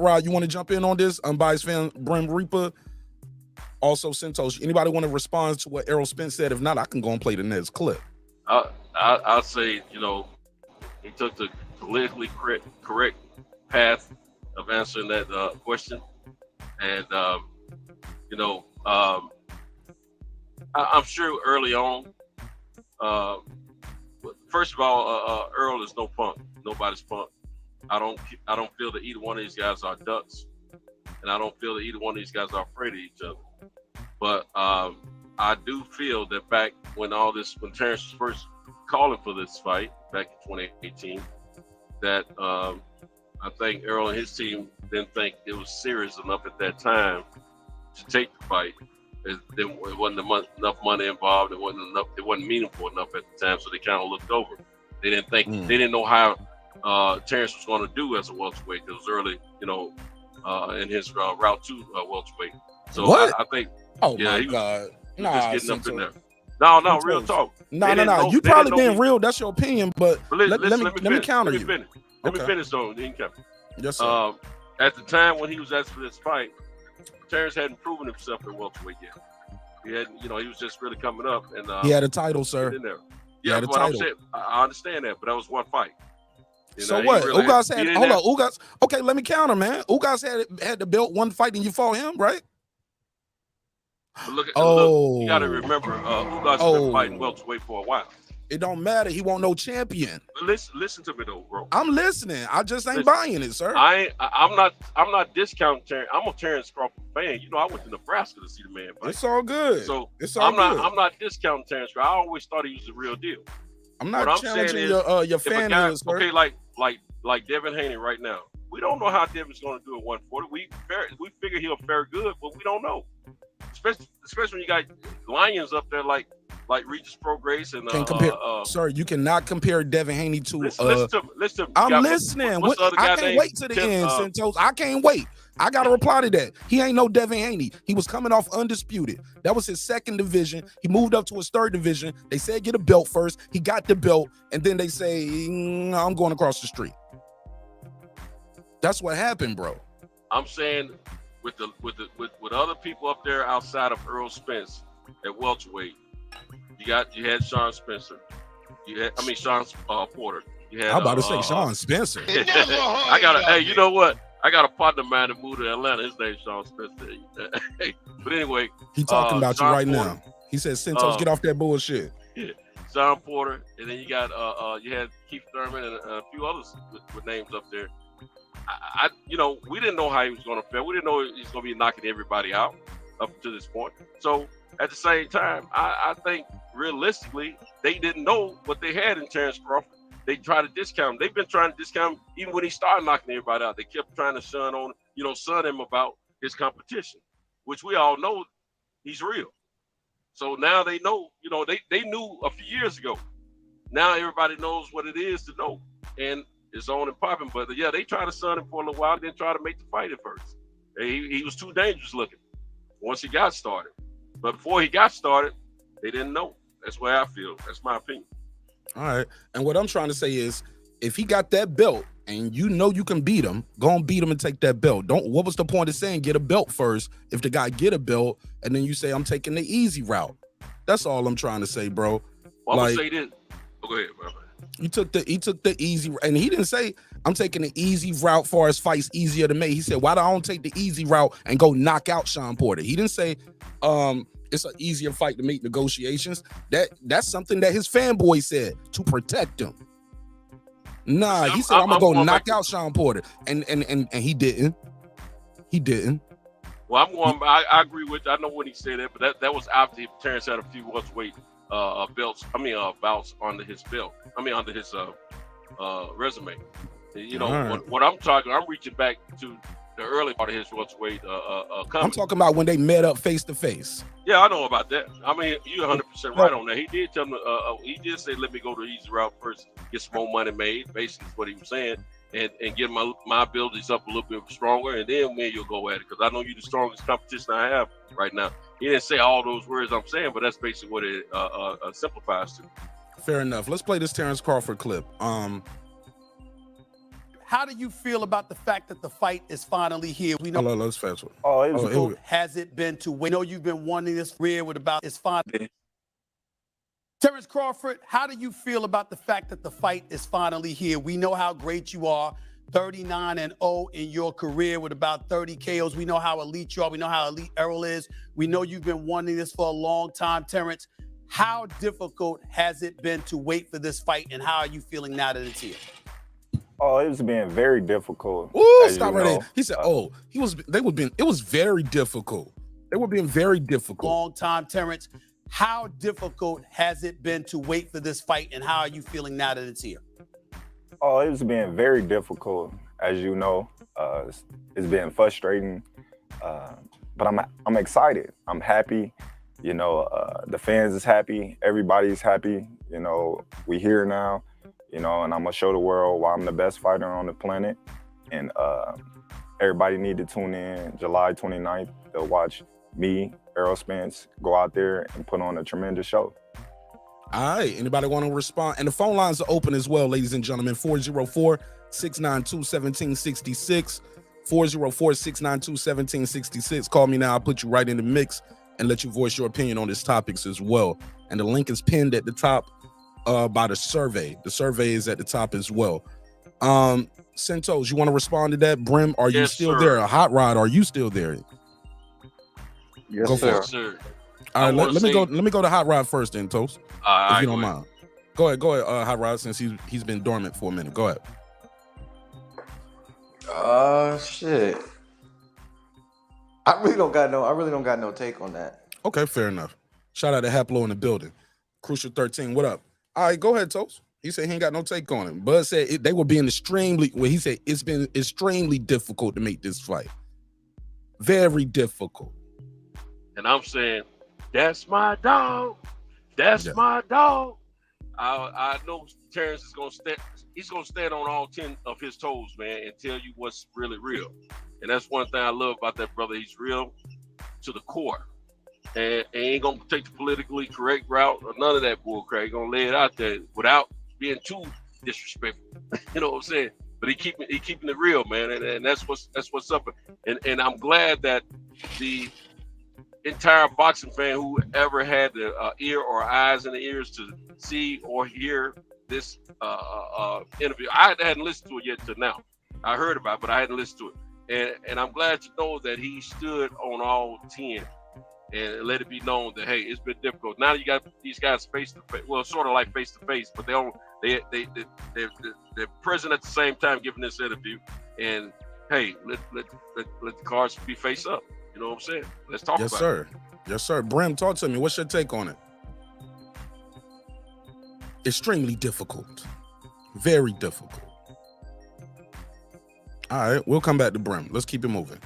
Rod, you want to jump in on this? Unbiased fan, Brim Reaper. Also, Centos, anybody want to respond to what Errol Spence said? If not, I can go and play the next clip. I'll say, he took the politically correct path of answering that question. And, I'm sure early on, first of all, Earl is no punk. Nobody's punk. I don't feel that either one of these guys are ducks. And I don't feel that either one of these guys are afraid of each other. But I do feel that back when Terence was first calling for this fight back in 2018, that I think Errol and his team didn't think it was serious enough at that time to take the fight. There wasn't enough money involved. It wasn't meaningful enough at the time, so they kind of looked over. They didn't think they didn't know how Terence was going to do as a welterweight. It was early, in his route to welterweight. So what? I think. Oh my God! Nah, just getting up in there. No, real talk. No. You probably being real. That's your opinion, but let me counter you. Let me finish though. Then yes, sir. At the time when he was asked for this fight, Terence hadn't proven himself at welterweight yet. He hadn't, he was just really coming up, and he had a title, sir. In there. He Yeah, had a but I'm title. saying, I understand that, but that was one fight. So what? Ugas had hold on. Ugas. Okay, let me counter, man. Ugas had the belt, one fight, and you fought him, right? But look, you got to remember, Ugas has been fighting welterweight for a while. It don't matter. He won't no champion. But listen to me though, bro. I'm listening. I just ain't buying it, sir. I'm not discounting Terence. I'm a Terence Crawford fan. I went to Nebraska to see the man fight. It's all good. So I'm not discounting Terence Crawford. I always thought he was the real deal. I'm not challenging your fan is, sir. Okay, like Devin Haney right now. We don't know how Devin's going to do at 140. We figure he'll fare good, but we don't know. Especially when you got lions up there like Regis Prograis and Can't compare, sir. You cannot compare Devin Haney to. Listen to me. I'm listening. I can't wait to the end, Santos. I can't wait. I got to reply to that. He ain't no Devin Haney. He was coming off undisputed. That was his second division. He moved up to his third division. They said get a belt first. He got the belt, and then they say I'm going across the street. That's what happened, bro. I'm saying with other people up there outside of Errol Spence at welterweight, you had Sean Spencer. Sean Porter. I'm about to say Sean Spencer. Hey, you know what? I got a partner of mine that moved to Atlanta. His name's Sean Spencer. But anyway, he talking about Sean you right Porter. now. He said, "Santos, get off that bullshit." Yeah, Sean Porter, and then you got you had Keith Thurman and a few others with names up there. We didn't know how he was going to fare. We didn't know he was going to be knocking everybody out up to this point. So at the same time, I think realistically they didn't know what they had in Terence Crawford. They tried to discount him. They've been trying to discount him even when he started knocking everybody out. They kept trying to sun him about his competition, which we all know he's real. So now they know, they knew a few years ago. Now everybody knows what it is to know. And it's on and popping. But yeah, they tried to sun him for a little while, then try to make the fight at first. He was too dangerous looking once he got started. But before he got started, they didn't know. That's where I feel. That's my opinion. All right. And what I'm trying to say is, if he got that belt and you can beat him, go and beat him and take that belt. What was the point of saying get a belt first if the guy get a belt and then you say I'm taking the easy route? That's all I'm trying to say, bro. Well, I'm gonna say this. Go ahead, bro. He took the easy, and he didn't say I'm taking the easy route far as fights easier to make. He said, why don't take the easy route and go knock out Sean Porter? He didn't say it's an easier fight to make negotiations. That's something that his fanboy said to protect him. Nah, he said I'm gonna go knock out Sean Porter, and he didn't. He didn't. Well, I'm going. I agree with you. I know when he said that, but that was after Terence had a few welterweight bouts under his belt. Under his resume. You know, Right. what I'm talking, I'm reaching back to the early part of his welterweight I'm talking about when they met up face to face. Yeah, I know about that. I mean, you're 100% right on that. He did tell me, he did say, let me go the easy route first, get some more money made, basically is what he was saying, and get my abilities up a little bit stronger, and then when you'll go at it, because I know you're the strongest competition I have right now. He didn't say all those words I'm saying, but that's basically what it simplifies to. Fair enough. Let's play this Terence Crawford clip. How do you feel about the fact that the fight is finally here? We know. Let's fast forward. Oh, it was cool. Has it been to win? I know you've been wanting this career with about it's finally. Terence Crawford, how do you feel about the fact that the fight is finally here? We know how great you are, 39-0 in your career with about 30 KOs. We know how elite you are. We know how elite Errol is. We know you've been wanting this for a long time, Terence. How difficult has it been to wait for this fight, and how are you feeling now that it's here? Oh, it was being very difficult. Ooh, stop right there. He said, it was very difficult. They were being very difficult. Long time, Terence. How difficult has it been to wait for this fight, and how are you feeling now that it's here? Oh, it was being very difficult, as you know. It's been frustrating, but I'm excited. I'm happy. You know, the fans is happy. Everybody's happy. You know, we here now. You know, and I'm gonna show the world why I'm the best fighter on the planet. And everybody need to tune in July 29th to watch me, Errol Spence, go out there and put on a tremendous show. All right. Anybody want to respond? And the phone lines are open as well, ladies and gentlemen. 404-692-1766. 404-692-1766. Call me now. I'll put you right in the mix and let you voice your opinion on these topics as well. And the link is pinned at the top by the survey. The survey is at the top as well. Centos, you want to respond to that? Brim, are you still there? Hot Rod, are you still there? Yes, go for sir. it. All right, let me go to Hot Rod first then, Toast. If you don't mind. Go ahead, Hot Rod, since he's been dormant for a minute. Go ahead. Shit. I really don't got no take on that. Okay, fair enough. Shout out to Haplo in the building. Crucial 13, what up? All right, go ahead, Toast. He said he ain't got no take on it. Bud said they were being he said it's been extremely difficult to make this fight. Very difficult. And I'm saying, that's my dog. That's my dog. I know Terence is gonna stand. He's gonna stand on all 10 of his toes, man, and tell you what's really real. And that's one thing I love about that brother. He's real to the core. And he ain't gonna take the politically correct route or none of that bullcrap. He's gonna lay it out there without being too disrespectful. You know what I'm saying? But he keeping it real, man. And that's what's up. And I'm glad that the entire boxing fan who ever had the ear or eyes in the ears to see or hear this interview. I hadn't listened to it yet till now. I heard about it, but I hadn't listened to it. And I'm glad to know that he stood on all 10 and let it be known that, hey, it's been difficult. Now you got these guys face to face, well, sort of like face to face, but they're present at the same time giving this interview. And hey, let the cards be face up. You know what I'm saying? Let's talk about it. Yes, sir. Brim, talk to me. What's your take on it? Extremely difficult. Very difficult. All right, we'll come back to Brim. Let's keep it moving.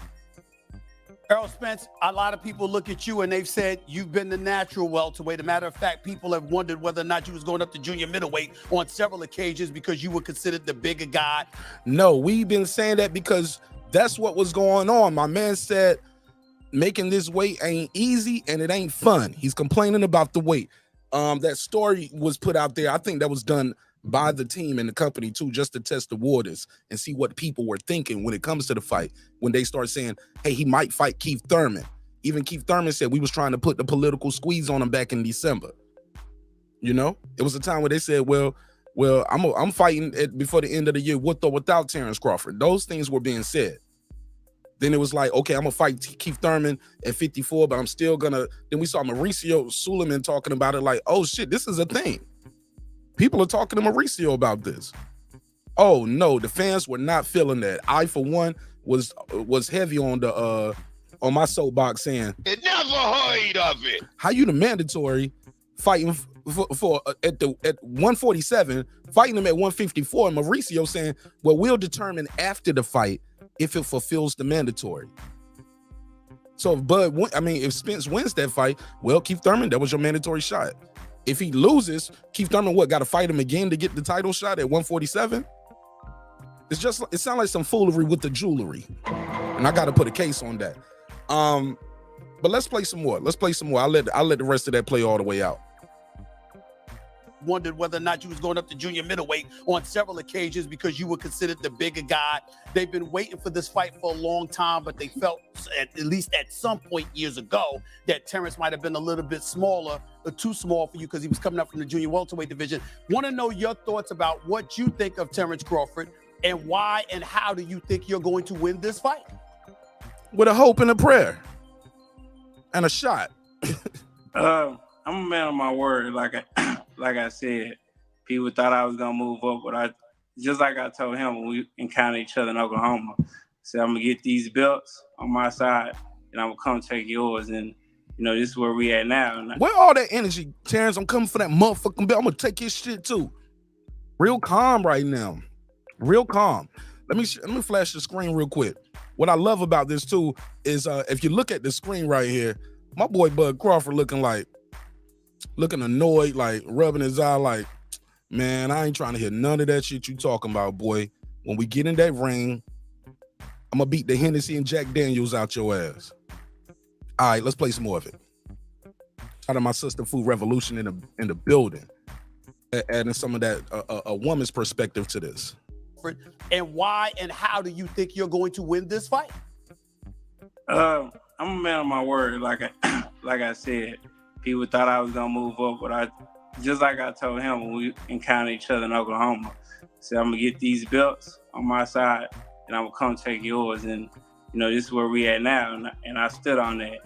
Errol Spence, a lot of people look at you and they've said you've been the natural welterweight. As a matter of fact, people have wondered whether or not you was going up to junior middleweight on several occasions because you were considered the bigger guy. No, we've been saying that because that's what was going on. My man said making this weight ain't easy and it ain't fun. He's complaining about the weight. That story was put out there. I think that was done by the team and the company too, just to test the waters and see what people were thinking when it comes to the fight. When they start saying, hey, he might fight Keith Thurman. Even Keith Thurman said we was trying to put the political squeeze on him back in December. You know, it was a time where they said, well, I'm fighting before the end of the year with or without Terence Crawford. Those things were being said. Then it was like, okay, I'm gonna fight Keith Thurman at 54, but I'm still gonna. Then we saw Mauricio Suleiman talking about it like, oh shit, this is a thing. People are talking to Mauricio about this. Oh no, the fans were not feeling that. I, for one, was heavy on the on my soapbox saying, it never heard of it. How you the mandatory fighting for at 147, fighting him at 154, and Mauricio saying, well, we'll determine after the fight if it fulfills the mandatory. So if Spence wins that fight, well, Keith Thurman, that was your mandatory shot. If he loses, Keith Thurman got to fight him again to get the title shot at 147? It sounds like some foolery with the jewelry. And I got to put a case on that. But let's play some more. I'll let the rest of that play all the way out. Wondered whether or not you was going up to junior middleweight on several occasions because you were considered the bigger guy. They've been waiting for this fight for a long time, but they felt, at least at some point years ago, that Terence might have been a little bit smaller or too small for you because he was coming up from the junior welterweight division. Want to know your thoughts about what you think of Terence Crawford and why and how do you think you're going to win this fight? With a hope and a prayer and a shot. I'm a man of my word. Like I said, people thought I was gonna move up, but just like I told him when we encountered each other in Oklahoma, I said I'm gonna get these belts on my side and I'm gonna come take yours. And this is where we at now. Where all that energy, Terence? I'm coming for that motherfucking belt. I'm gonna take his shit too. Real calm right now. Real calm. Let me flash the screen real quick. What I love about this too is if you look at the screen right here, my boy Bud Crawford looking annoyed, like rubbing his eye like, man, I ain't trying to hear none of that shit you talking about, boy. When we get in that ring, I'm gonna beat the Hennessy and Jack Daniels out your ass. All right, let's play some more of it. Out of my sister Food Revolution in the building, adding some of that a woman's perspective to this. And why and how do you think you're going to win this fight? I'm a man of my word. Like I said, people thought I was gonna move up, but just like I told him when we encountered each other in Oklahoma, I said I'm gonna get these belts on my side and I'm gonna come take yours. And this is where we at now, and I stood on that.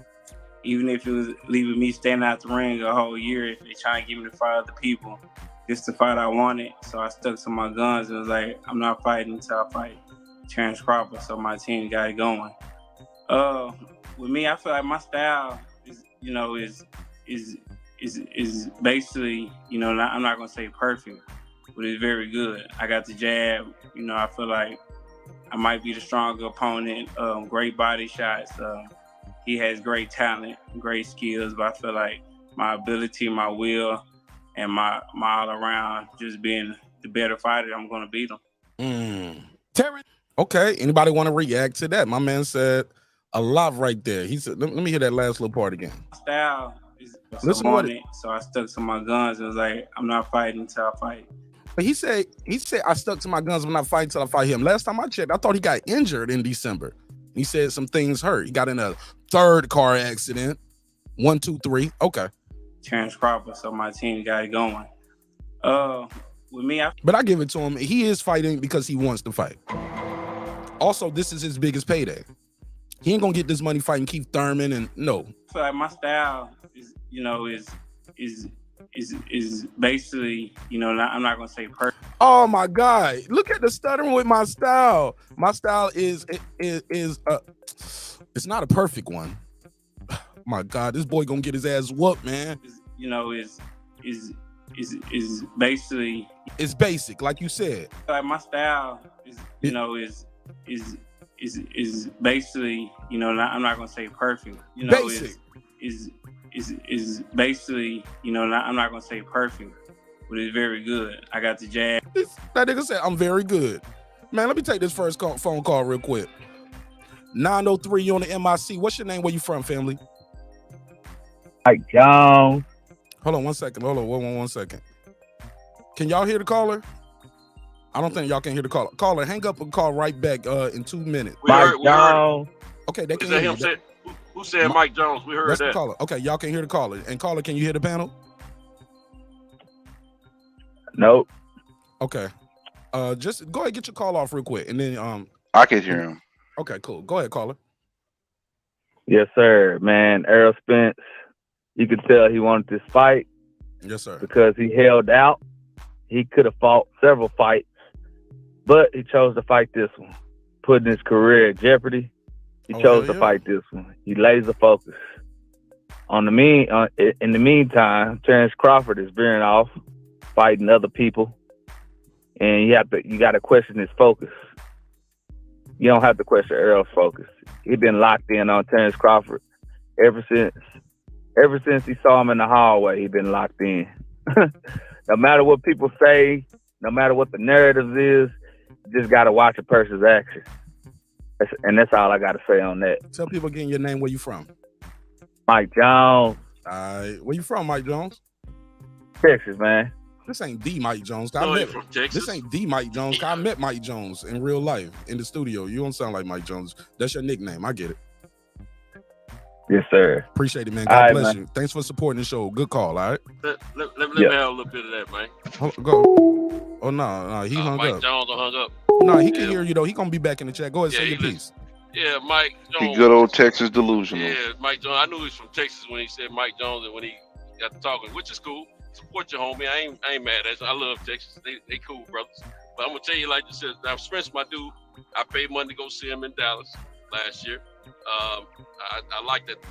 Even if it was leaving me standing out the ring a whole year, if they trying to get me to fight other people, it's the fight I wanted. So I stuck to my guns and was like, I'm not fighting until I fight Terence Crawford. So my team got it going. With me, I feel like my style is basically, I'm not gonna say perfect, but it's very good. I got the jab. I feel like I might be the stronger opponent. Great body shots. He has great talent, great skills, but I feel like my ability, my will, and my all around just being the better fighter, I'm gonna beat him. Terence. Okay, anybody want to react to that? My man said a lot right there. He said, let me hear that last little part again. Style is Listen to it. So I stuck to my guns and was like, I'm not fighting until I fight. But he said I stuck to my guns. I'm not fighting until I fight him. Last time I checked, I thought he got injured in December. He said some things hurt. He got in a third car accident. 1, 2, 3. Okay. Terence Crawford, so my team got it going. With me, but I give it to him. He is fighting because he wants to fight. Also, this is his biggest payday. He ain't gonna get this money fighting Keith Thurman, and no. I feel like my style is basically, I'm not gonna say perfect. Oh my God! Look at the stuttering with my style. My style is it's not a perfect one. My God, this boy gonna get his ass whooped, man. Is basically, it's basic, like you said. Like my style is basically, I'm not gonna say perfect. Basic. Is basically, I'm not gonna say perfect, but it's very good. I got the jab. That nigga said I'm very good. Man, let me take this first phone call real quick. 903, you on the MIC. What's your name? Where you from, family? Mike Jones. Hold on 1 second. Hold on one second. Can y'all hear the caller? I don't think y'all can hear the caller. Caller, hang up and call right back in 2 minutes. We heard Jones. Okay, they can hear hear him. you. Who said Mike Jones? We heard That's that. the caller. Okay, y'all can hear the caller. And caller, can you hear the panel? Nope. Okay. Just go ahead, get your call off real quick, and then I can hear him. Okay, cool. Go ahead, caller. Yes, sir. Man, Errol Spence, you could tell he wanted this fight. Yes, sir. Because he held out. He could have fought several fights, but he chose to fight this one, putting his career at jeopardy. He chose to fight this one. He laser focused. In the meantime, Terence Crawford is veering off, fighting other people, and you got to question his focus. You don't have to question Errol's focus. He's been locked in on Terence Crawford ever since he saw him in the hallway. He's been locked in. No matter what people say, no matter what the narrative is, you just got to watch a person's action. And that's all I got to say on that. Tell people again your name, where you from. Mike Jones. Where you from, Mike Jones? Texas, man. This ain't the Mike Jones. This ain't the Mike Jones. I met Mike Jones in real life in the studio. You don't sound like Mike Jones. That's your nickname. I get it. Yes, sir. Appreciate it, man. God bless you. Thanks for supporting the show. Good call, all right? Let me have a little bit of that, man. Go. Oh, no, he hung Mike up. Jones hung up. No, he can hear you, though. He going to be back in the chat. Go ahead, say your piece. Yeah, Mike Jones. He good old Texas delusional. Yeah, Mike Jones. I knew he was from Texas when he said Mike Jones and when he got to talking, which is cool. Support your homie. I ain't mad at you. I love Texas. They cool brothers. But I'm gonna tell you, like you said, now Spence, my dude, I paid money to go see him in Dallas last year. I like that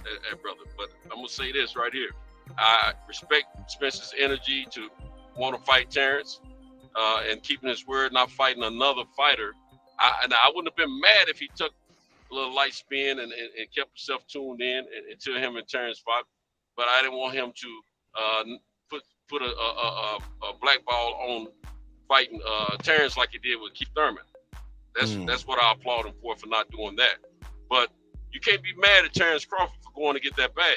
brother. But I'm gonna say this right here. I respect Spence's energy to want to fight Terence and keeping his word, not fighting another fighter. I wouldn't have been mad if he took a little light spin and kept himself tuned in until him and Terence fought. But I didn't want him to put a black ball on fighting Terence like he did with Keith Thurman. That's what I applaud him for not doing that. But you can't be mad at Terence Crawford for going to get that bag.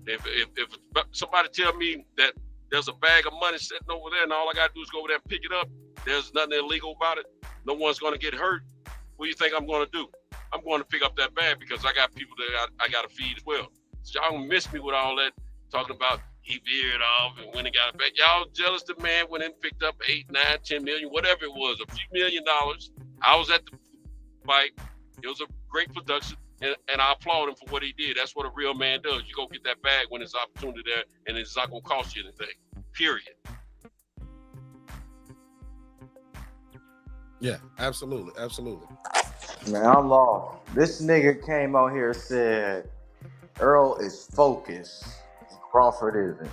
If somebody tell me that there's a bag of money sitting over there and all I gotta do is go over there and pick it up, there's nothing illegal about it, no one's gonna get hurt, what do you think I'm gonna do? I'm going to pick up that bag because I got people that I gotta feed as well. So y'all don't miss me with all that talking about he veered off and when he got it back. Y'all jealous the man went and picked up 8, 9, 10 million, whatever it was, a few $1 million. I was at the fight. It was a great production, and I applaud him for what he did. That's what a real man does. You go get that bag when there's opportunity there, and it's not gonna cost you anything. Period. Yeah, absolutely. Man, I'm lost. This nigga came out here and said Earl is focused. Crawford isn't.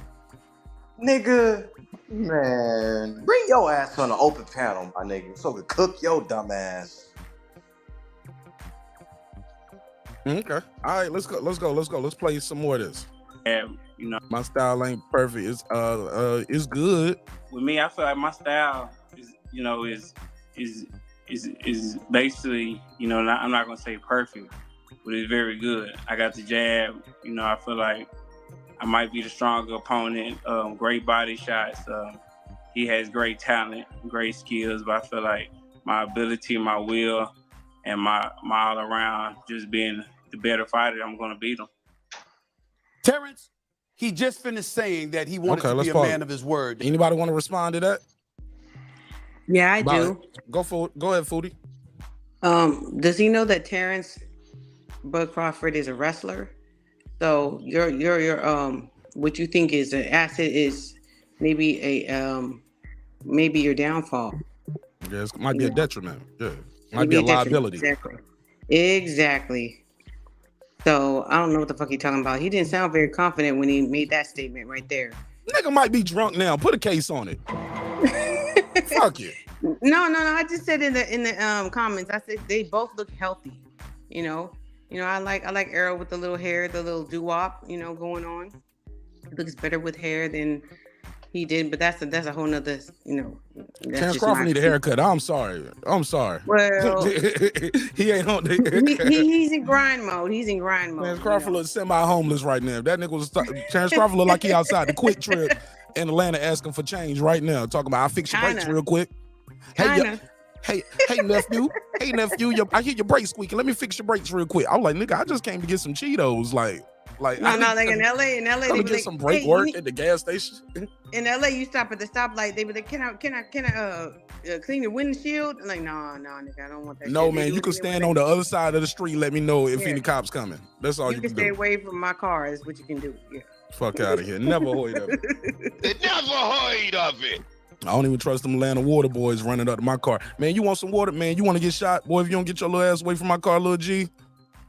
Nigga, man, bring your ass on the open panel, my nigga, so we can cook your dumb ass. Okay. All right, let's go. Let's play some more of this. Yeah, you know, my style ain't perfect. It's good. With me, I feel like my style is basically, I'm not gonna say perfect, but it's very good. I got the jab. I feel like I might be the stronger opponent. Great body shots. He has great talent, great skills, but I feel like my ability, my will, and my all around just being the better fighter, I'm gonna beat him. Terence, he just finished saying that he wanted to be a man of his word. Anybody want to respond to that? Yeah, I do. Go ahead, Foodie. Does he know that Terence Bud Crawford is a wrestler? So your what you think is an asset is maybe maybe your downfall. Yeah, it might be a detriment. Yeah, might be a liability. Exactly. So I don't know what the fuck he's talking about. He didn't sound very confident when he made that statement right there. Nigga might be drunk now. Put a case on it. Fuck it. No. I just said in the comments. I said they both look healthy. I like Errol with the little hair, the little doo-wop, going on. It looks better with hair than he did, but that's a whole nother, Terence Crawford need a haircut. I'm sorry. Well, he ain't on the he's in grind mode. Terence Crawford looks semi-homeless right now. That nigga was Terence Crawford look like he outside the Quick Trip in Atlanta asking for change right now. Talking about I'll fix your brakes real quick. Hey nephew. I hear your brakes squeaking. Let me fix your brakes real quick. I'm like, nigga, I just came to get some Cheetos. Like, Like, No, like in LA, they come be and get like, some break hey, work at the gas station. in LA, you stop at the stoplight, they be like, can I clean your windshield? I'm like, no, nigga, I don't want that. No, shit. man, you can stand on the other side of the street. Let me know if Yeah. any cops coming. That's all You you can can stay do. away from my car. Is what you can do. Yeah. Fuck out of here. Never heard of it. Never heard of it. I don't even trust them Atlanta water boys running up to my car. Man, you want some water? Man, you want to get shot? Boy, if you don't get your little ass away from my car, little G.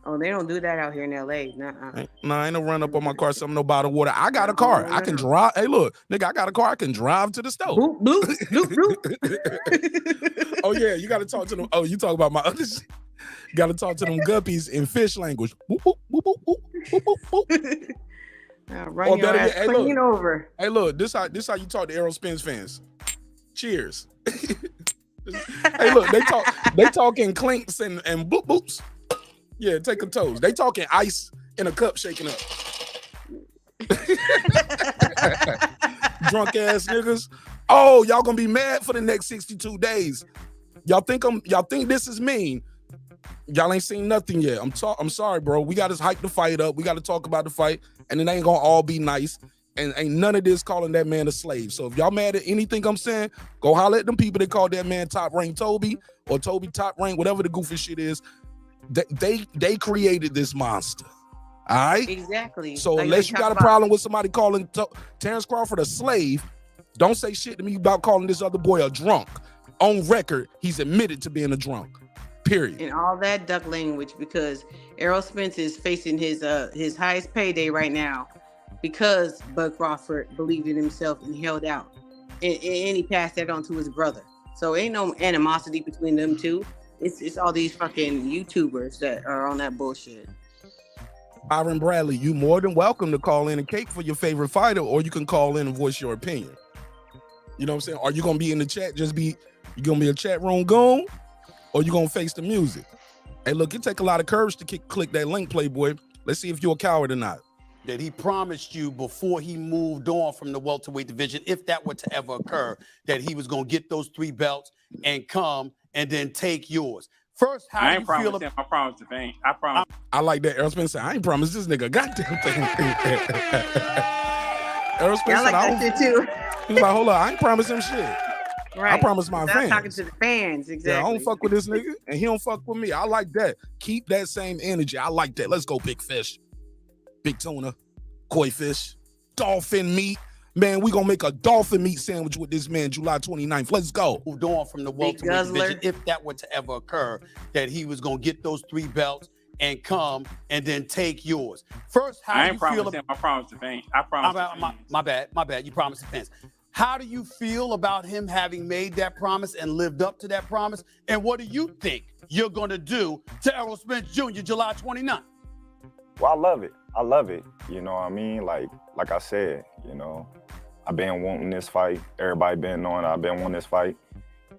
Oh, they don't do that out here in LA. Nuh-uh. Nah, ain't no run up on my car, something no bottle of water. I got a car. I can drive. Hey, look, nigga, I got a car. I can drive to the store. Bloop, bloop, bloop, bloop. Oh, yeah, you got to talk to them. Oh, you talk about my other shit. You got to talk to them guppies in fish language. Boop, boop, boop, boop, boop, boop, boop, boop. Run your better ass yet, clean over. Hey, look, this how you talk to Errol Spence fans. Cheers. Hey, look, they talking clinks and boop boops. Yeah, take a toast. They talking ice in a cup shaking up. Drunk ass niggas. Oh, y'all gonna be mad for the next 62 days. Y'all think this is mean. Y'all ain't seen nothing yet. I'm sorry, bro. We gotta hype the fight up. We gotta talk about the fight, and it ain't gonna all be nice. And ain't none of this calling that man a slave. So if y'all mad at anything I'm saying, go holler at them people that call that man Top Rank Toby or Toby Top Rank, whatever the goofy shit is. They created this monster. All right? Exactly. So Like unless they you talk got a about- problem with somebody calling Terence Crawford a slave, don't say shit to me about calling this other boy a drunk. On record, he's admitted to being a drunk. Period. And all that duck language because Errol Spence is facing his highest payday right now because Bud Crawford believed in himself and held out. And he passed that on to his brother. So ain't no animosity between them two. It's all these fucking YouTubers that are on that bullshit. Byron Bradley, you more than welcome to call in and cake for your favorite fighter, or you can call in and voice your opinion. You know what I'm saying? Are you gonna be in the chat? You gonna be a chat room goon, or you gonna face the music? Hey, look, it take a lot of courage to click that link, Playboy. Let's see if you're a coward or not. That he promised you before he moved on from the welterweight division, if that were to ever occur, that he was gonna get those 3 belts and come and then take yours. First, how I do ain't you feel promised him. I promised the thing. I promised. I like that. Errol Spence said, I ain't promised this nigga a goddamn thing. Errol Spence I like that shit too. He's like, hold up, I ain't promised him shit. Right. I promised my I'm fans. talking to the fans, exactly. Yeah, I don't fuck with this nigga, and he don't fuck with me. I like that. Keep that same energy. I like that. Let's go, big fish, big tuna, koi fish, dolphin meat. Man, we gonna make a dolphin meat sandwich with this man July 29th. Let's go. Moved on from the welterweight division, if that were to ever occur, that he was gonna get those 3 belts and come and then take yours. First, how I do ain't you feel promised him. I promised the thing. I promised. my bad. You promised the fans. How do you feel about him having made that promise and lived up to that promise? And what do you think you're gonna do to Errol Spence Jr. July 29th? Well, I love it. I love it. You know what I mean? Like I said, you know, I've been wanting this fight. Everybody been knowing I've been wanting this fight.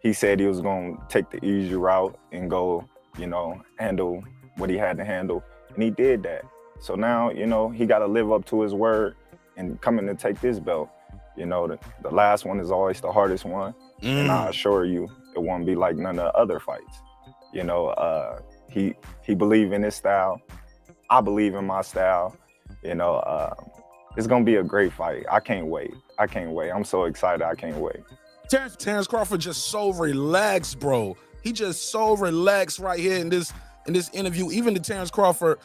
He said he was gonna take the easy route and go, you know, handle what he had to handle. And he did that. So now, you know, he gotta live up to his word and coming to take this belt. You know, the last one is always the hardest one. And I assure you, it won't be like none of the other fights. You know, he believe in his style. I believe in my style. You know, it's gonna be a great fight. I can't wait. I'm so excited. I can't wait. Terence Crawford just so relaxed, bro. He just so relaxed right here in this interview. Even the Terence Crawford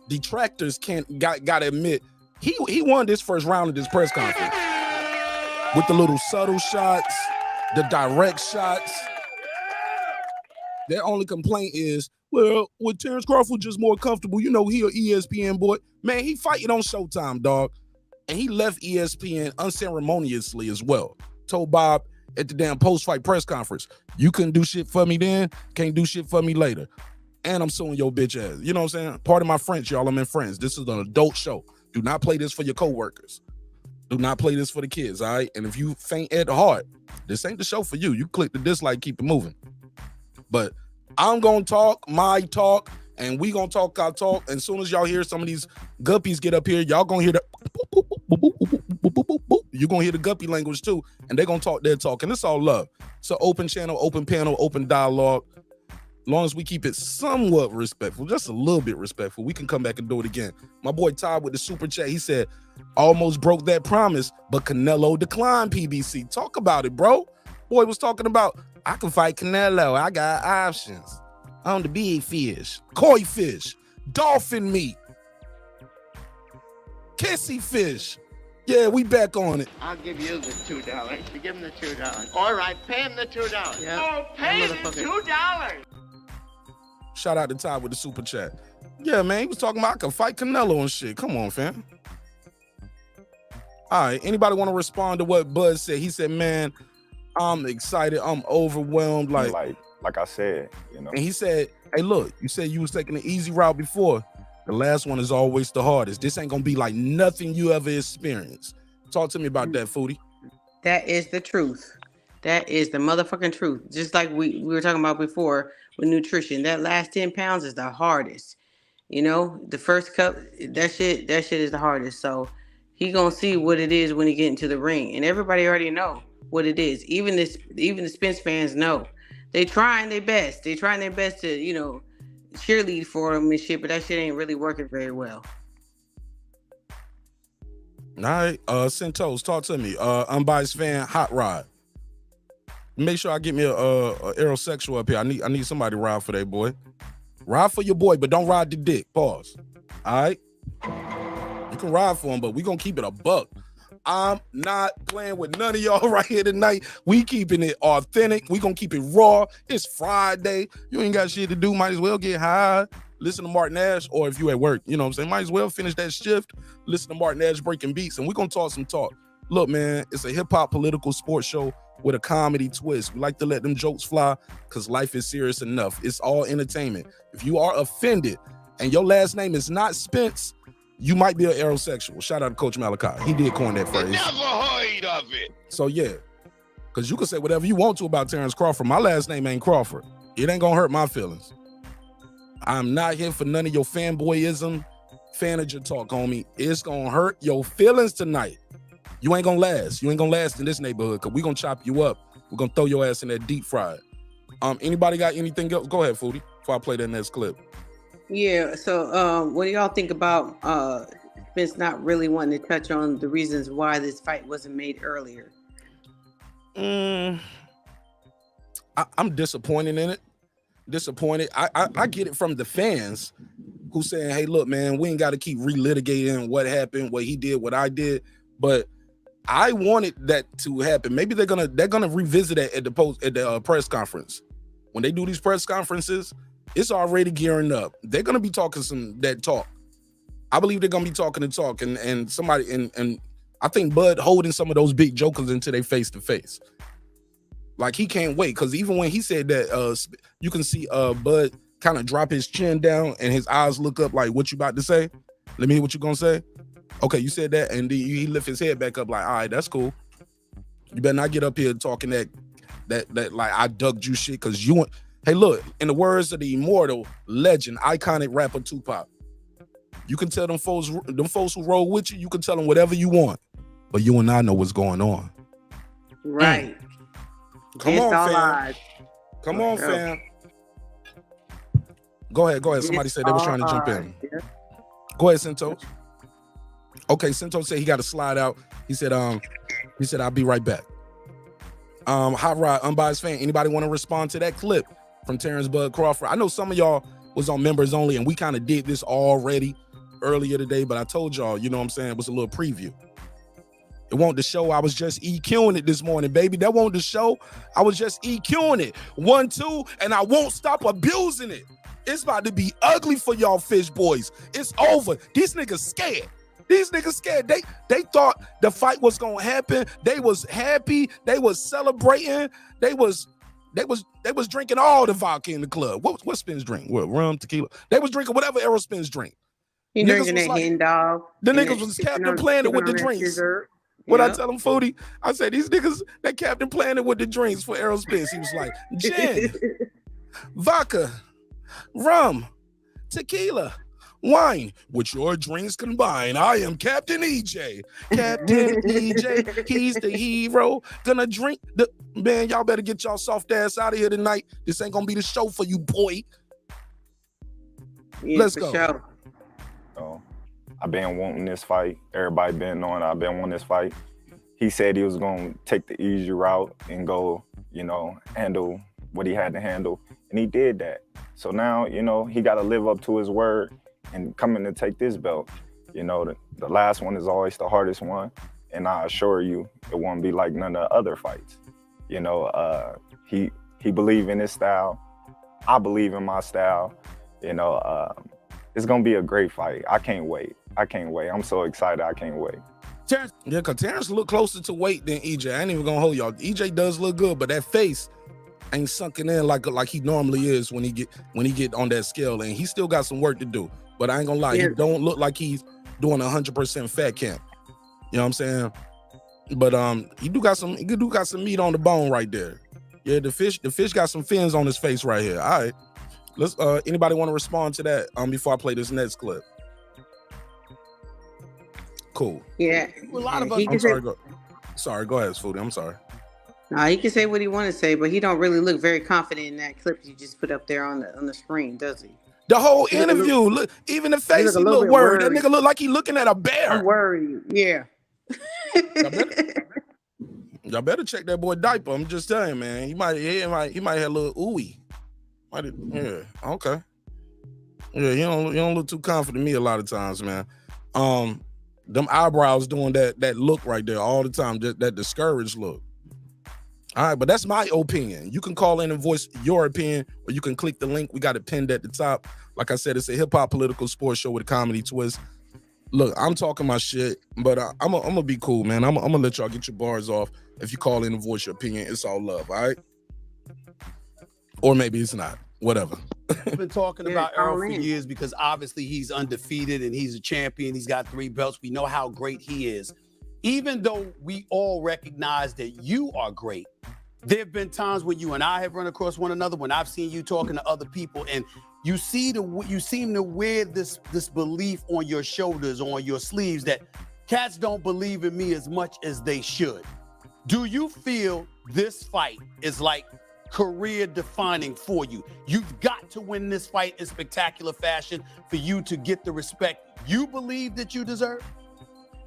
detractors gotta admit he won this first round of this press conference with the little subtle shots, the direct shots. Their only complaint is, well, with Terence Crawford just more comfortable. You know, he an ESPN boy. Man, he fighting on Showtime, dog. And he left ESPN unceremoniously as well. Told Bob at the damn post-fight press conference, you couldn't do shit for me then, can't do shit for me later. And I'm suing your bitch ass. You know what I'm saying? Pardon my French, y'all. I'm in Friends. This is an adult show. Do not play this for your coworkers. Do not play this for the kids, all right? And if you faint at the heart, this ain't the show for you. You click the dislike, keep it moving. But I'm going to talk my talk, and we going to talk our talk. And as soon as y'all hear some of these guppies get up here, y'all going to hear the you're going to hear the guppy language too, and they're going to talk their talk. And it's all love. It's an open channel, open panel, open dialogue. As long as we keep it somewhat respectful, just a little bit respectful, we can come back and do it again. My boy Todd with the super chat, he said, almost broke that promise, but Canelo declined PBC. Talk about it, bro. Boy was talking about, I can fight Canelo. I got options. On the big fish, koi fish, dolphin meat, kissy fish. Yeah, we back on it. I'll give you the $2. You give him the $2. All right, pay him the $2. Yeah. Oh, pay him $2. Shout out to Todd with the super chat. Yeah, man, he was talking about I can fight Canelo and shit. Come on, fam. All right, anybody want to respond to what Bud said? He said, man, I'm excited. I'm overwhelmed. Like I said, you know. And he said, hey, look, you said you was taking the easy route before. The last one is always the hardest. This ain't gonna be like nothing you ever experienced. Talk to me about that, Foodie. That is the truth. That is the motherfucking truth. Just like we were talking about before with nutrition. That last 10 pounds is the hardest. You know, the first cup, that shit is the hardest. So he gonna see what it is when he get into the ring. And everybody already know what it is. Even the Spence fans know. They trying their best. They trying their best to, you know, cheerlead for him and shit, but that shit ain't really working very well. All right, Centos, talk to me. Unbiased fan, Hot Rod. Make sure I get me a aerosexual up here. I need somebody to ride for that boy. Ride for your boy, but don't ride the dick. Pause. All right? You can ride for him, but we gonna keep it a buck. I'm not playing with none of y'all right here tonight. We keeping it authentic. We gonna keep it raw. It's Friday. You ain't got shit to do. Might as well get high. Listen to Martin Nash, or if you at work, you know what I'm saying? Might as well finish that shift. Listen to Martin Nash breaking beats, and we gonna talk some talk. Look, man, it's a hip-hop political sports show with a comedy twist. We like to let them jokes fly because life is serious enough. It's all entertainment. If you are offended and your last name is not Spence, you might be an aerosexual. Shout out to Coach Malachi. He did coin that phrase. Never heard of it. So, yeah, because you can say whatever you want to about Terence Crawford. My last name ain't Crawford. It ain't going to hurt my feelings. I'm not here for none of your fanboyism, fanager talk, homie. It's going to hurt your feelings tonight. You ain't going to last. You ain't going to last in this neighborhood because we going to chop you up. We're going to throw your ass in that deep fried. Anybody got anything else? Go ahead, Foodie, before I play that next clip. Yeah, so what do y'all think about Spence not really wanting to touch on the reasons why this fight wasn't made earlier? I'm disappointed in it. Disappointed. I get it from the fans who saying, hey, look, man, we ain't got to keep relitigating what happened, what he did, what I did. But I wanted that to happen. Maybe they're gonna revisit it at the press conference. When they do these press conferences, it's already gearing up. They're gonna be talking that talk. I believe they're gonna be talking the talk, and somebody and I think Bud holding some of those big jokers into their face to face. Like he can't wait, because even when he said that, you can see Bud kind of drop his chin down and his eyes look up like, what you about to say? Let me hear what you gonna say. Okay, you said that, and he lift his head back up like, all right, that's cool. You better not get up here talking that like I ducked you shit, because you want. Hey, look, in the words of the immortal legend, iconic rapper Tupac, you can tell them folks who roll with you, you can tell them whatever you want, but you and I know what's going on. Right. Come on, fam. Come on, fam. Go ahead. Somebody said they was trying to jump in. Go ahead, Cinto. Okay, Cinto said he got to slide out. He said, I'll be right back. Hot Rod, unbiased fan. Anybody want to respond to that clip from Terence Bud Crawford? I know some of y'all was on members only, and we kind of did this already earlier today, but I told y'all, you know what I'm saying, it was a little preview. It wasn't the show. I was just EQing it this morning, baby. That wasn't the show. I was just EQing it. 1, 2, and I won't stop abusing it. It's about to be ugly for y'all fish boys. It's over. These niggas scared. They thought the fight was gonna happen. They was happy. They was celebrating. They was drinking all the vodka in the club. What Spence drink? What, rum, tequila? They was drinking whatever Errol Spence drink. You drinking that hen dog. The niggas was Captain Planet with the drinks. What I tell him, Foodie? I said, these niggas, that Captain Planet with the drinks for Errol Spence. He was like, gin, vodka, rum, tequila, wine. With your drinks combined, I am Captain EJ. Captain EJ, he's the hero. Gonna drink the man. Y'all better get y'all soft ass out of here tonight. This ain't gonna be the show for you, boy. Yeah, Let's for go. Sure. So, I've been wanting this fight. Everybody been knowing I've been wanting this fight. He said he was gonna take the easy route and go, handle what he had to handle, and he did that. So now, he got to live up to his word and come in to take this belt. The last one is always the hardest one, and I assure you, it won't be like none of the other fights. He believe in his style. I believe in my style. It's gonna be a great fight. I can't wait. I'm so excited. I can't wait. Terence, yeah, because Terence look closer to weight than EJ. I ain't even gonna hold y'all. EJ does look good, but that face ain't sunken in like he normally is when he get on that scale, and he still got some work to do. But I ain't gonna lie, he don't look like he's doing 100% fat camp. You know what I'm saying? But he do got some meat on the bone right there. Yeah, the fish got some fins on his face right here. All right, let's. Anybody want to respond to that before I play this next clip? Cool. Yeah. A lot of us. I'm sorry. Go ahead, Foodie. I'm sorry. No, he can say what he want to say, but he don't really look very confident in that clip you just put up there on the screen, does he? The whole interview, look, even the face, he look worried. That nigga look like he looking at a bear. I'm worried. Yeah. Y'all better check that boy diaper. I'm just telling you, man. He might have a little ooey. Yeah. Okay. Yeah. You don't look too confident to me a lot of times, man. Them eyebrows doing that look right there all the time. That discouraged look. All right, but that's my opinion. You can call in and voice your opinion, or you can click the link. We got it pinned at the top. Like I said, it's a hip-hop political sports show with a comedy twist. Look, I'm talking my shit, but I'm gonna be cool, man. I'm gonna let y'all get your bars off. If you call in and voice your opinion, it's all love, all right? Or maybe it's not. Whatever. We've been talking about Errol for years because obviously he's undefeated and he's a champion. He's got 3 belts. We know how great he is. Even though we all recognize that you are great, there have been times when you and I have run across one another, when I've seen you talking to other people, and you seem to wear this belief on your shoulders, on your sleeves, that cats don't believe in me as much as they should. Do you feel this fight is like career defining for you? You've got to win this fight in spectacular fashion for you to get the respect you believe that you deserve?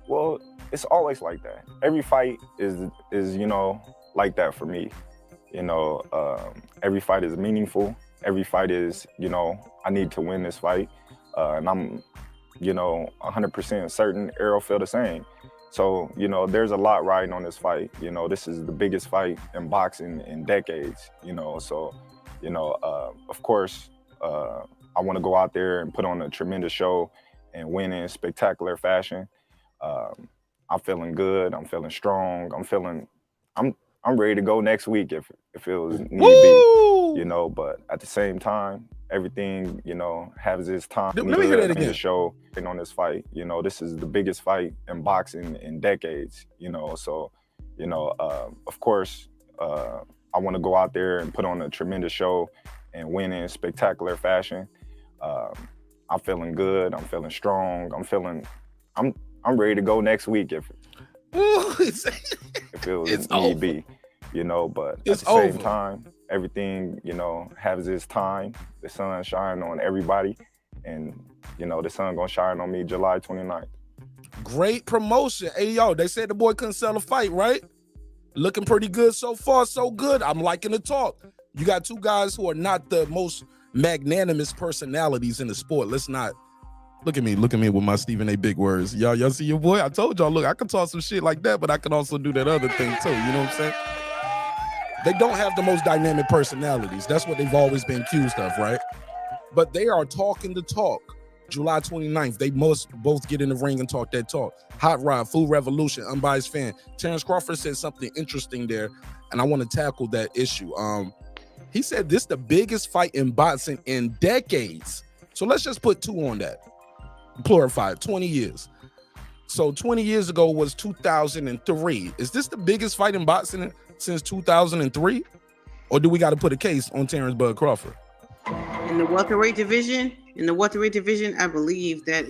Well, it's always like that. Every fight is like that for me. Every fight is meaningful. Every fight is, I need to win this fight. And I'm, 100% certain Errol feel the same. So, there's a lot riding on this fight. This is the biggest fight in boxing in decades, So, of course, I want to go out there and put on a tremendous show and win in spectacular fashion. I'm feeling good. I'm feeling strong. I'm ready to go next week if it was need be, but at the same time, everything, has its time. Let me hear that again. The show and on this fight, this is the biggest fight in boxing in decades, So, of course, I want to go out there and put on a tremendous show and win in spectacular fashion. I'm feeling good. I'm feeling strong. I'm ready to go next week if it was need be, but at the same time, everything, has its time. The sun shine on everybody, and, the sun gonna shine on me July 29th. Great promotion. Hey, yo, they said the boy couldn't sell a fight, right? Looking pretty good so far, so good. I'm liking the talk. You got 2 guys who are not the most magnanimous personalities in the sport. Let's not. Look at me with my Stephen A. big words. Y'all see your boy? I told y'all, look, I can talk some shit like that, but I can also do that other thing too. You know what I'm saying? They don't have the most dynamic personalities. That's what they've always been accused of, right? But they are talking the talk. July 29th, they must both get in the ring and talk that talk. Hot Rod, Food Revolution, Unbiased Fan. Terence Crawford said something interesting there, and I want to tackle that issue. He said this is the biggest fight in boxing in decades. So let's just put 2 on that. Glorified 20 years. So 20 years ago was 2003. Is this the biggest fight in boxing since 2003? Or do we got to put a case on Terence Bud Crawford? In in the welterweight division, I believe that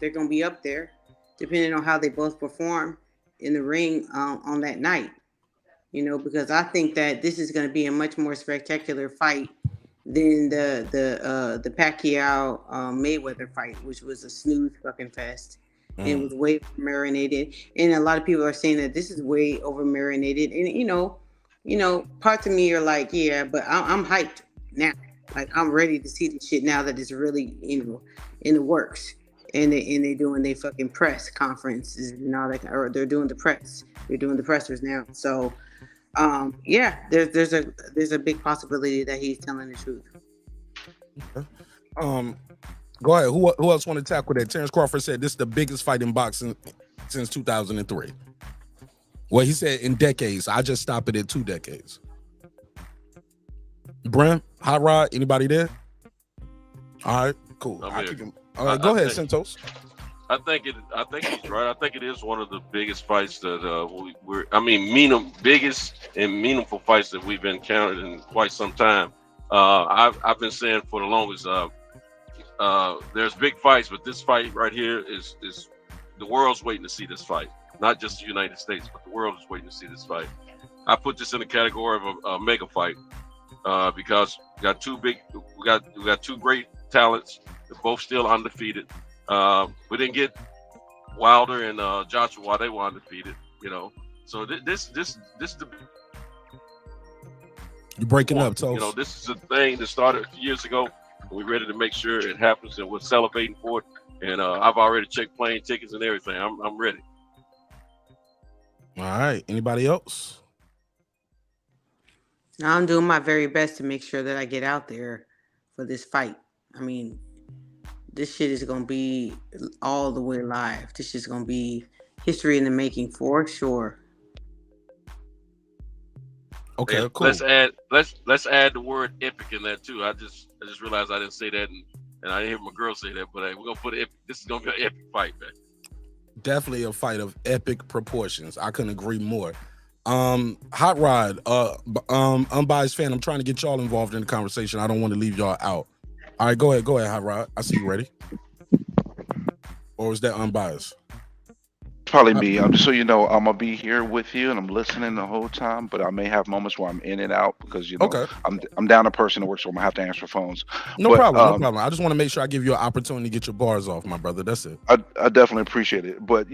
they're going to be up there, depending on how they both perform in the ring on that night. You know, because I think that this is going to be a much more spectacular fight than the Pacquiao Mayweather fight, which was a snooze fucking fest. And it was way marinated. And a lot of people are saying that this is way over marinated. And you know, parts of me are like, yeah, but I'm hyped now. Like I'm ready to see the shit now that it's really, you know, in the works. And they're doing their fucking press conferences and all that, or they're doing the press. They're doing the pressers now. So yeah, there's a big possibility that he's telling the truth. Go ahead. Who else want to tackle that? Terence Crawford said this is the biggest fight in boxing since 2003. Well, he said in decades. I just stopped it at 2 decades. Brent, Hot Rod, anybody there? All right, cool. All right, go ahead, Santos. I think he's right. I think it is one of the biggest fights that biggest and meaningful fights that we've encountered in quite some time. I've been saying for the longest, there's big fights, but this fight right here is the world's waiting to see this fight. Not just the United States, but the world is waiting to see this fight. I put this in the category of a mega fight because we got two great talents. They're both still undefeated. We didn't get Wilder and Joshua while they were undefeated, you know. So this You're breaking up, Toast. You know, this is a thing that started a few years ago. We're ready to make sure it happens, and we're celebrating for it. And I've already checked plane tickets and everything. I'm ready. All right. Anybody else? I'm doing my very best to make sure that I get out there for this fight. I mean, this shit is going to be all the way live. This is going to be history in the making for sure. Okay, and cool. Let's add the word epic in that too. I just realized I didn't say that, and I didn't hear my girl say that. But we're gonna put epic. This is gonna be an epic fight, man. Definitely a fight of epic proportions. I couldn't agree more. Hot Rod, unbiased fan. I'm trying to get y'all involved in the conversation. I don't want to leave y'all out. All right, go ahead, Hot Rod. I see you ready. Or is that unbiased? Probably me. Just so you know, I'm gonna be here with you, and I'm listening the whole time. But I may have moments where I'm in and out because I'm down a person to work, so I'm gonna have to answer phones. No problem. I just want to make sure I give you an opportunity to get your bars off, my brother. That's it. I definitely appreciate it. But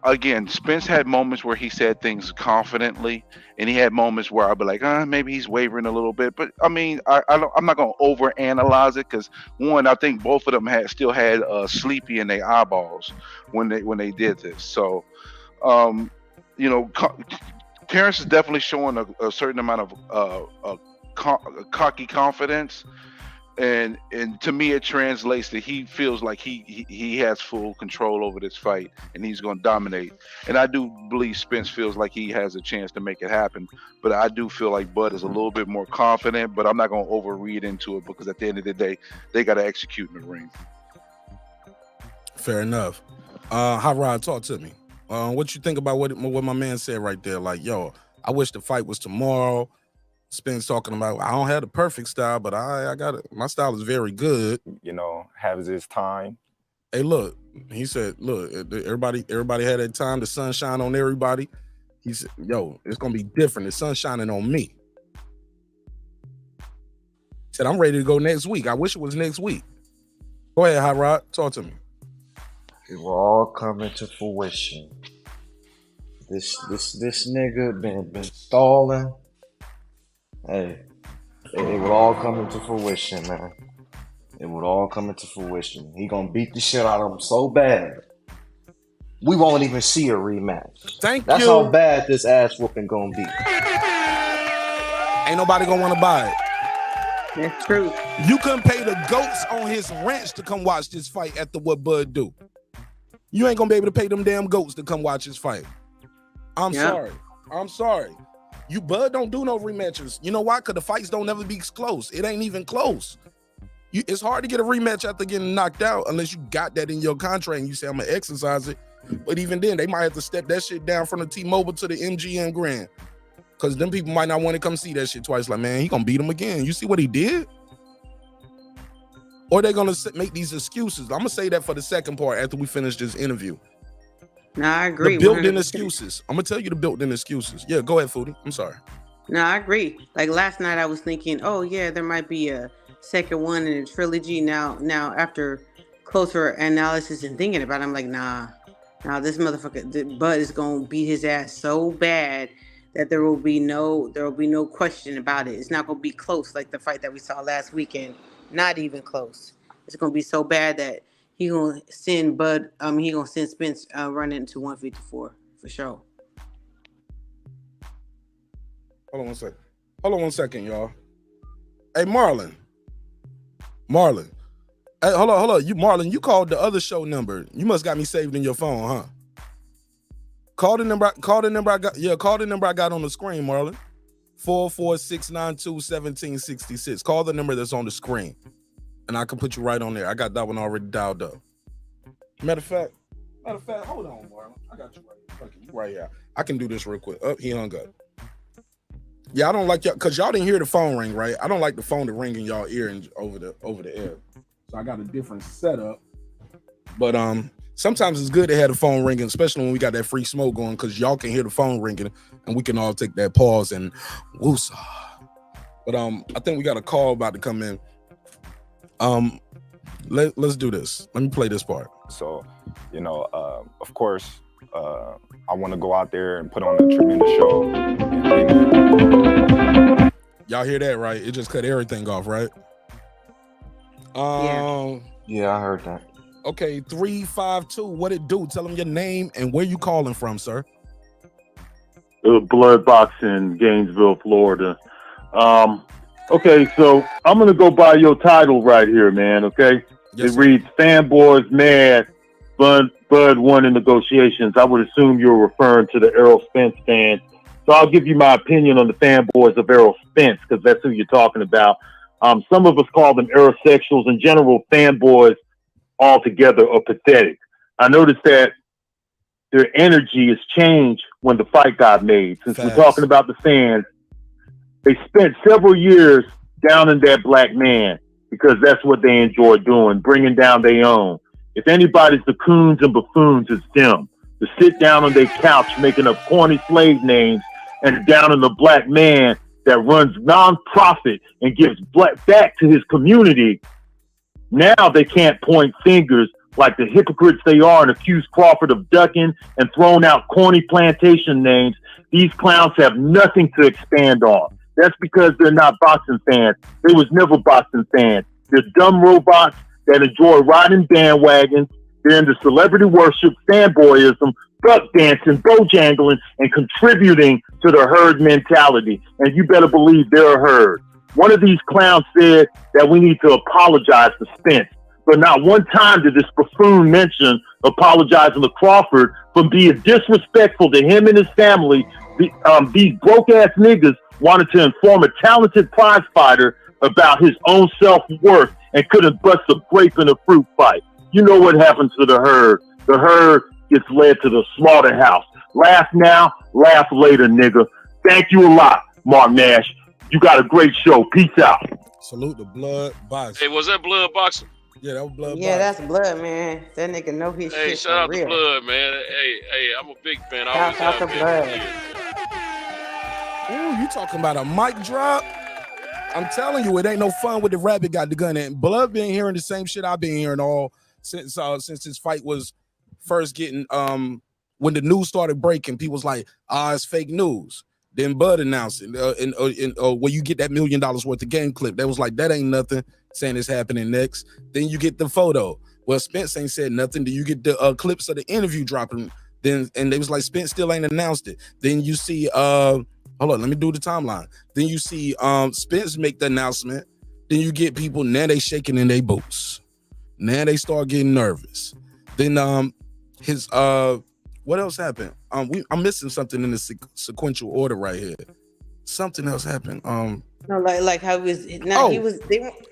again, Spence had moments where he said things confidently, and he had moments where I'd be like, maybe he's wavering a little bit. But I mean, I'm not gonna overanalyze it because one, I think both of them still had sleepy in their eyeballs when they did this. So. Terence is definitely showing a certain amount of cocky confidence, and to me it translates that he feels like he has full control over this fight and he's going to dominate. And I do believe Spence feels like he has a chance to make it happen, but I do feel like Bud is a little bit more confident. But I'm not going to overread into it because at the end of the day, they got to execute in the ring. Fair enough. Hot Rod, talk to me. What you think about what my man said right there? Like, yo, I wish the fight was tomorrow. Spence talking about, I don't have the perfect style, but I got it. My style is very good. Has his time. Hey, look, he said, look, everybody had that time. The sun shine on everybody. He said, yo, it's gonna be different. The sun shining on me. Said, I'm ready to go next week. I wish it was next week. Go ahead, Hot Rod, talk to me. It will all come into fruition. This nigga been stalling. Hey, it will all come into fruition, man. It would all come into fruition. He gonna beat the shit out of him so bad, we won't even see a rematch. That's how bad this ass whooping gonna be. Ain't nobody gonna want to buy it. That's true. You couldn't pay the goats on his ranch to come watch this fight after what Bud do. You ain't gonna be able to pay them damn goats to come watch this fight. I'm sorry. You Bud don't do no rematches. You know why? Because the fights don't ever be close. It ain't even close. It's hard to get a rematch after getting knocked out unless you got that in your contract and you say, I'm gonna exercise it. But even then, they might have to step that shit down from the T-Mobile to the MGM Grand. Because them people might not want to come see that shit twice. Like, man, he gonna beat him again. You see what he did? or they're gonna make these excuses. I'm gonna say that for the second part after we finish this interview. No, I agree. The built-in 100%. excuses. I'm gonna tell you the built-in excuses. Yeah, go ahead, Foodie. I'm sorry. No, I agree. Like last night, I was thinking, oh yeah, there might be a second one in a trilogy. Now after closer analysis and thinking about it, I'm like, nah, this motherfucker, Bud is gonna beat his ass so bad that there will be no question about it. It's not gonna be close like the fight that we saw last weekend. Not even close. It's gonna be so bad that he gonna send Spence running into 154 for sure. Hold on one second, y'all. Hey, Marlon. Hey, hold on. Marlon, you called the other show number. You must got me saved in your phone, huh? Call the number I got. Yeah, call the number I got on the screen, Marlon. 44692-1766. Call the number that's on the screen, and I can put you right on there. I got that one already dialed up. Matter of fact, hold on, Marlon. I got you right here. Okay, you right here. I can do this real quick. Oh, he hung up. Yeah, I don't like y'all because y'all didn't hear the phone ring, right? I don't like the phone to ring in y'all ear and over the air. So I got a different setup. But sometimes it's good to have the phone ringing, especially when we got that free smoke going, because y'all can hear the phone ringing and we can all take that pause and woosah. But I think we got a call about to come in. Let's do this. Let me play this part. So, of course, I want to go out there and put on a tremendous show. Y'all hear that, right? It just cut everything off, right? Yeah, I heard that. Okay, 352. What it do? Tell them your name and where you calling from, sir. Blood Boxing, Gainesville, Florida. Okay, so I'm gonna go by your title right here, man. Okay, it reads "Fanboys Mad, Bud won in negotiations." I would assume you're referring to the Errol Spence fans. So I'll give you my opinion on the fanboys of Errol Spence, because that's who you're talking about. Some of us call them aerosexuals. In general, fanboys altogether are pathetic. I noticed that their energy has changed when the fight got made. Since we're talking about the fans, they spent several years down in that black man because that's what they enjoy doing, bringing down their own. If anybody's the coons and buffoons, it's them. To sit down on their couch making up corny slave names and down in the black man that runs non-profit and gives back to his community. Now they can't point fingers like the hypocrites they are and accuse Crawford of ducking and throwing out corny plantation names. These clowns have nothing to expand on. That's because they're not boxing fans. They was never boxing fans. They're dumb robots that enjoy riding bandwagons. They're into celebrity worship, fanboyism, buck dancing, bojangling, and contributing to the herd mentality. And you better believe they're a herd. One of these clowns said that we need to apologize to Spence. But not one time did this buffoon mention apologizing to Crawford for being disrespectful to him and his family. These broke-ass niggas wanted to inform a talented prize fighter about his own self-worth and couldn't bust a grape in a fruit fight. You know what happens to the herd. The herd gets led to the slaughterhouse. Laugh now, laugh later, nigga. Thank you a lot, Mark Nash. You got a great show. Peace out. Salute the Blood Boxing. Hey, was that Blood Boxing? Yeah, that was Blood Yeah, Boxing. that's Blood, man. That nigga know his Hey, shit shout for out real. to Blood, man. Hey, I'm a big fan. I always Shout out have to been. Blood. Ooh, you talking about a mic drop? I'm telling you, it ain't no fun with the rabbit got the gun in. Blood been hearing the same shit I've been hearing all since his fight was first getting when the news started breaking. People was like, it's fake news. Then Bud announced it, where you get that $1 million worth of game clip. That was like, that ain't nothing, saying it's happening next. Then you get the photo. Well, Spence ain't said nothing. Then you get the clips of the interview dropping. Then and they was like, Spence still ain't announced it. Then you see, hold on, let me do the timeline. Then you see Spence make the announcement. Then you get people, now they shaking in their boots. Now they start getting nervous. Then his what else happened? I'm missing something in the sequential order right here. Something else happened. No, like how he was. Now he was.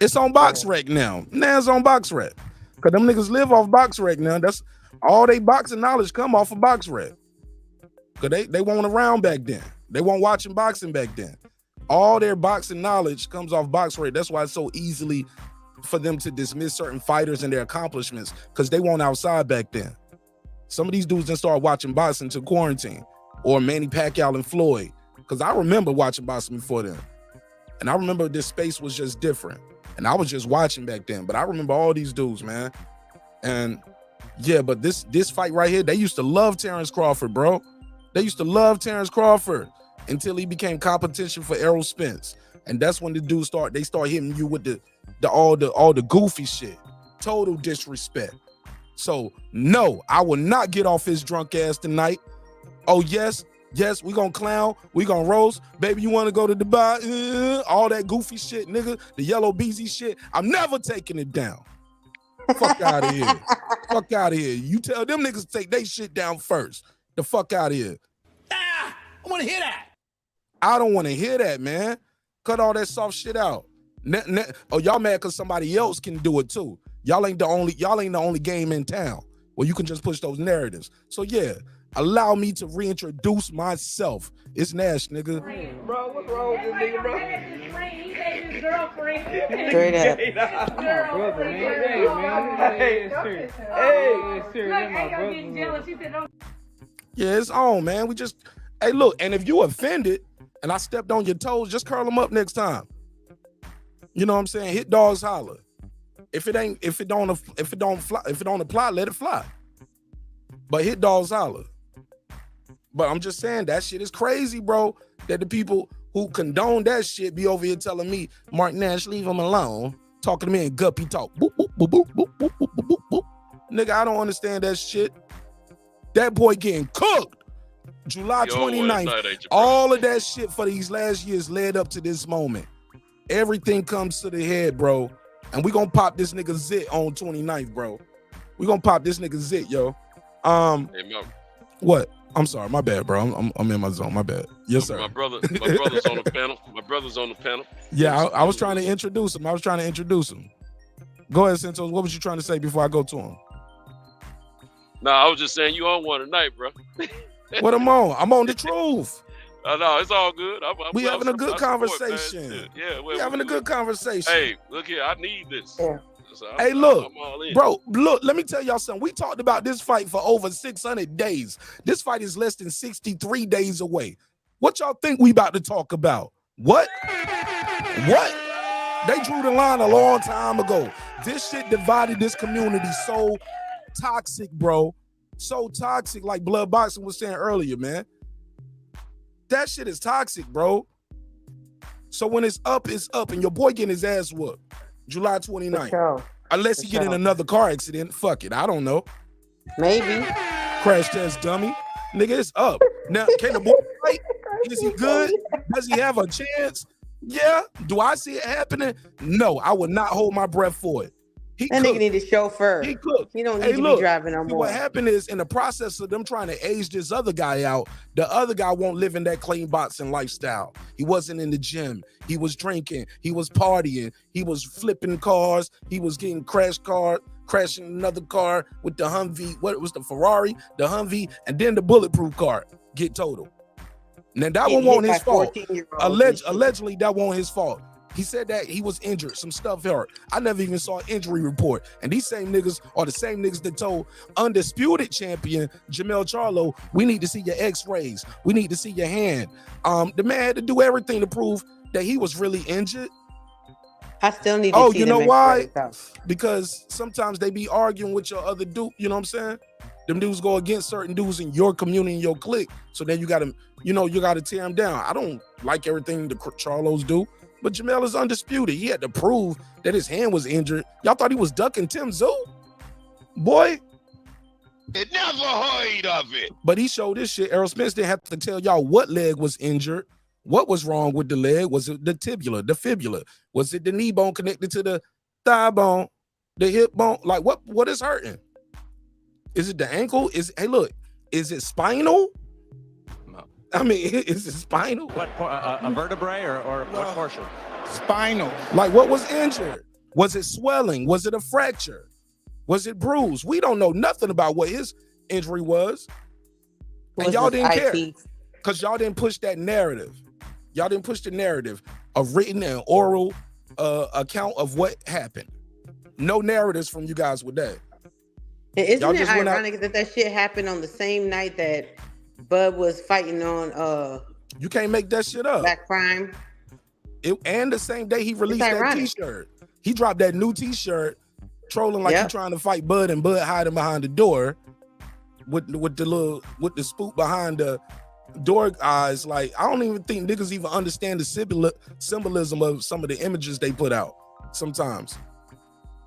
It's on BoxRec now. Now it's on BoxRec. Cause them niggas live off BoxRec now. That's all they boxing knowledge come off of BoxRec. Cause they weren't around back then. They weren't watching boxing back then. All their boxing knowledge comes off BoxRec. That's why it's so easily for them to dismiss certain fighters and their accomplishments because they weren't outside back then. Some of these dudes didn't start watching boxing to quarantine, or Manny Pacquiao and Floyd, because I remember watching boxing before then. And I remember this space was just different. And I was just watching back then. But I remember all these dudes, man. And yeah, but this fight right here, they used to love Terence Crawford, bro. They used to love Terence Crawford until he became competition for Errol Spence. And that's when the dudes start hitting you with all the goofy shit. Total disrespect. So no, I will not get off his drunk ass tonight. Oh yes, we gonna clown, we gonna roast. Baby, you wanna go to Dubai? All that goofy shit, nigga. The yellow beezy shit. I'm never taking it down. Fuck out of here. Fuck out of here. You tell them niggas to take their shit down first. The fuck out of here. I wanna hear that. I don't wanna hear that, man. Cut all that soft shit out. Oh, y'all mad because somebody else can do it too. Y'all ain't the only game in town where you can just push those narratives. So yeah, allow me to reintroduce myself. It's Nash, nigga. Bro, what's wrong with this nigga, bro? Straight up. My brother, man. Hey, man. Hey, Yeah, it's on, man. Hey, look, and if you offended and I stepped on your toes, just curl them up next time. You know what I'm saying? Hit dogs holler. If it don't apply, let it fly. But hit dogs holler. But I'm just saying that shit is crazy, bro. That the people who condone that shit be over here telling me, Mark Nash, leave him alone. Talking to me in guppy talk. Boop, boop, boop, boop, boop, boop, boop, boop, boop. Nigga, I don't understand that shit. That boy getting cooked. July 29th. All of that shit for these last years led up to this moment. Everything comes to the head, bro. And we gonna pop this nigga zit on 29th, bro. We gonna pop this nigga zit, yo. What? I'm sorry, my bad, bro. I'm in my zone, my bad. Yes, sir. My brother's on the panel. My brother's on the panel. Yeah, I was trying to introduce him. Go ahead, Santos. What was you trying to say before I go to him? Nah, I was just saying you on one tonight, bro. What I'm on? I'm on the truth. No, it's all good. We having a good conversation. We having a good conversation. Hey, look here, I need this. Yeah. So Hey, look, I'm all in. bro, look, let me tell y'all something. We talked about this fight for over 600 days. This fight is less than 63 days away. What y'all think we about to talk about? What? They drew the line a long time ago. This shit divided this community so toxic, bro. So toxic, like Blood Boxing was saying earlier, man. That shit is toxic, bro. So when it's up, and your boy getting his ass whooped. July 29th. Unless he get in another car accident. Fuck it. I don't know. Maybe. Crash test dummy. Nigga, it's up. Now, can the boy fight? Is he good? Does he have a chance? Yeah. Do I see it happening? No, I would not hold my breath for it. That nigga need a chauffeur. He cooked. He don't need to be driving no more. What happened is, in the process of them trying to age this other guy out, the other guy won't live in that clean boxing lifestyle. He wasn't in the gym. He was drinking. He was partying. He was flipping cars. He was getting crashing another car with the Humvee. What was the Ferrari, the Humvee, and then the bulletproof car get total. Now that one wasn't his fault. Allegedly, that wasn't his fault. He said that he was injured, some stuff hurt. I never even saw an injury report. And these same niggas are the same niggas that told undisputed champion Jamel Charlo, we need to see your x-rays. We need to see your hand. The man had to do everything to prove that he was really injured. I still need to see you know them why? x-rays. Because sometimes they be arguing with your other dude, you know what I'm saying? Them dudes go against certain dudes in your community, in your clique. So then you gotta tear them down. I don't like everything the Charlos do. But Jamel is undisputed. He had to prove that his hand was injured. Y'all thought he was ducking Tim Tszyu? Boy. It never heard of it. But he showed this shit. Errol Spence didn't have to tell y'all what leg was injured. What was wrong with the leg? Was it the tibula, the fibula? Was it the knee bone connected to the thigh bone, the hip bone? Like what is hurting? Is it the ankle? Is it spinal? I mean, is it spinal? What a vertebrae or what portion? Spinal. Like what was injured? Was it swelling? Was it a fracture? Was it bruised? We don't know nothing about what his injury was. And y'all didn't care because y'all didn't push that narrative. Y'all didn't push the narrative of written and oral account of what happened. No narratives from you guys with that. Isn't Y'all it just went out- ironic that shit happened on the same night that Bud was fighting on You can't make that shit up. Black Prime? And the same day he released that ironic. T-shirt. He dropped that new T-shirt, trolling like Yep. he trying to fight Bud, and Bud hiding behind the door with the spook behind the door eyes. Like, I don't even think niggas even understand the symbolism of some of the images they put out sometimes.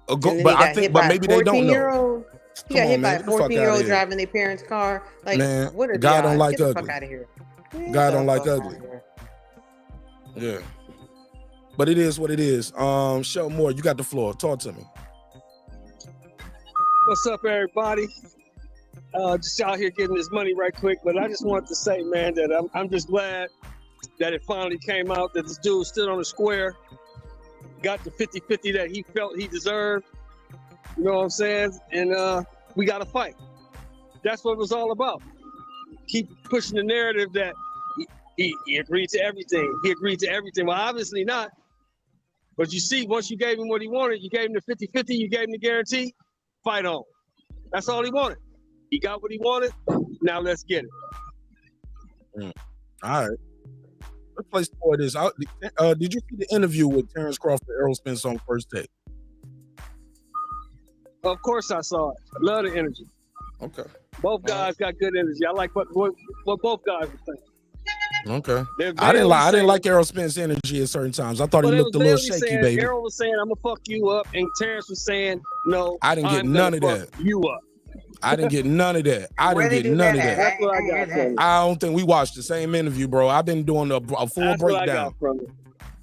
But I think, but maybe they don't know. He got Come hit on, by man. a Get the fuck outta 14-year-old here. driving their parents' car. Like, Man, what are God the don't odds? like Get the ugly. fuck out of here. God don't like ugly. Yeah. But it is what it is. Show more. You got the floor. Talk to me. What's up, everybody? Just out here getting this money right quick, but I just wanted to say, man, that I'm just glad that it finally came out that this dude stood on the square, got the 50-50 that he felt he deserved. You know what I'm saying? And we got to fight. That's what it was all about. Keep pushing the narrative that he agreed to everything. He agreed to everything. Well, obviously not. But you see, once you gave him what he wanted, you gave him the 50-50, you gave him the guarantee, fight on. That's all he wanted. He got what he wanted. Now let's get it. All right. Let's play for this. Did you see the interview with Terence Crawford and Errol Spence on First Take? Of course I saw it. I love the energy. Okay. Both guys got good energy. I like what both guys were saying. Okay. They're I didn't saying- like Errol Spence energy at certain times. I thought Well, he they looked a was little barely shaky, saying, baby. Errol was saying, "I'm gonna fuck you up," and Terrence was saying, "No, I didn't get I'm none gonna of fuck that. You up." I didn't get none of that. I Where didn't they get do none that of at? that. That's what I got from it. I don't think we watched the same interview, bro. I've been doing a full That's what I breakdown. got from it.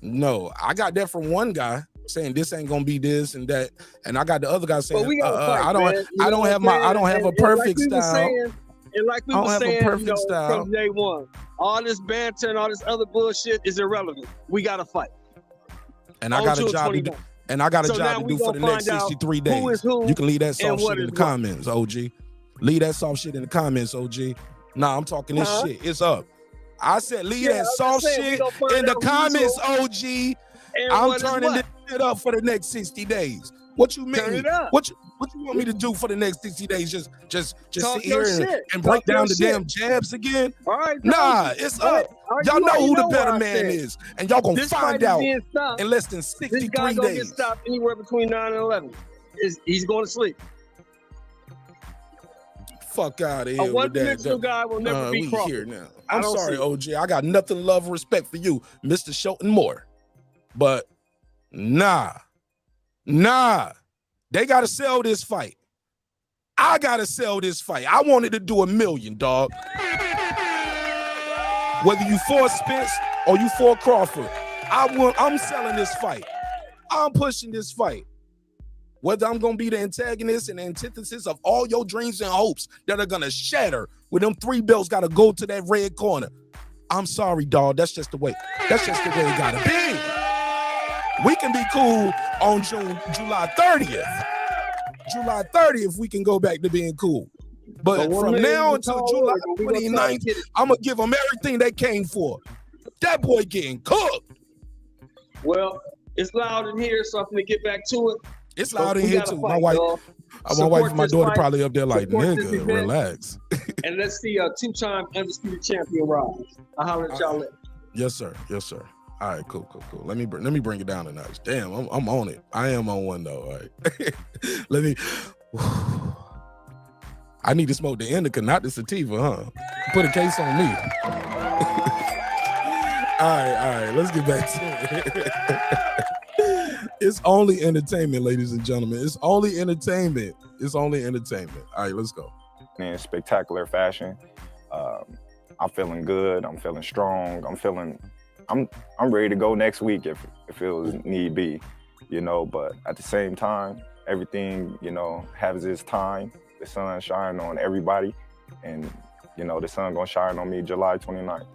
No, I got that from one guy saying this ain't gonna be this and that, and I got the other guy saying But we gotta fight, I don't man. You I know don't what have I'm my I saying? don't have a And perfect like we was style. saying, and like we I don't were have a saying, perfect style. from day one, all this banter and all this other bullshit is irrelevant. We gotta fight. And I On got a June job to do. 29th. And I got a So now job to we do for the gonna next find out 63 who days. is who You can leave that and soft what shit in the is what. comments, OG. Leave that soft shit in the comments, OG. Nah, I'm talking this Huh? shit. It's up. I said leave Yeah, that I'm just soft saying, we shit gonna find in the out who's comments, who OG. and I'm what is turning what. this shit up for the next 60 days. What you mean? Turn it up. What you want me to do for the next 60 days? Just Talk sit your here shit. and break Talk your down the shit. damn jabs again? All right, Nah, told you. it's All right, up. all right, Y'all you know already who the know better what I man said. is. And y'all gonna This find fight is out being stopped. in less than This 63 guy gonna get days. stopped anywhere between 9 and 11. He's going to sleep. Fuck out of A here with that. one-dimensional guy will never be we Crawford. here now. I I'm don't sorry, see it. OG. I got nothing love or respect for you, Mr. Shelton Moore. But nah. They gotta sell this fight. I gotta sell this fight. I wanted to do $1 million, dog. Whether you for Spence or you for Crawford, I'm selling this fight. I'm pushing this fight. Whether I'm gonna be the antagonist and the antithesis of all your dreams and hopes that are gonna shatter when them 3 belts gotta go to that red corner. I'm sorry, dog. That's just the way. That's just the way it gotta be. We can be cool on July 30th. July 30th, we can go back to being cool. But from now until July 29th, I'm gonna give them everything they came for. That boy getting cooked. Well, it's loud in here, so I'm gonna get back to it. It's But loud in we here gotta too. fight, My wife dog. and Support my this daughter fight. probably up there like, Support this nigga, event. relax. And let's see a 2-time undisputed champion rise. I'll holler at y'all later. Yes, sir. Yes, sir. All right, cool. Let me bring it down a notch. Damn, I'm on it. I am on one though. All right. Let me. I need to smoke the indica, not the sativa, huh? Put a case on me. All right. Let's get back to it. It's only entertainment, ladies and gentlemen. It's only entertainment. All right, let's go. In spectacular fashion. I'm feeling good. I'm feeling strong. I'm ready to go next week if it was need be, but at the same time, everything, has its time. The sun shine on everybody, and the sun gonna shine on me July 29th.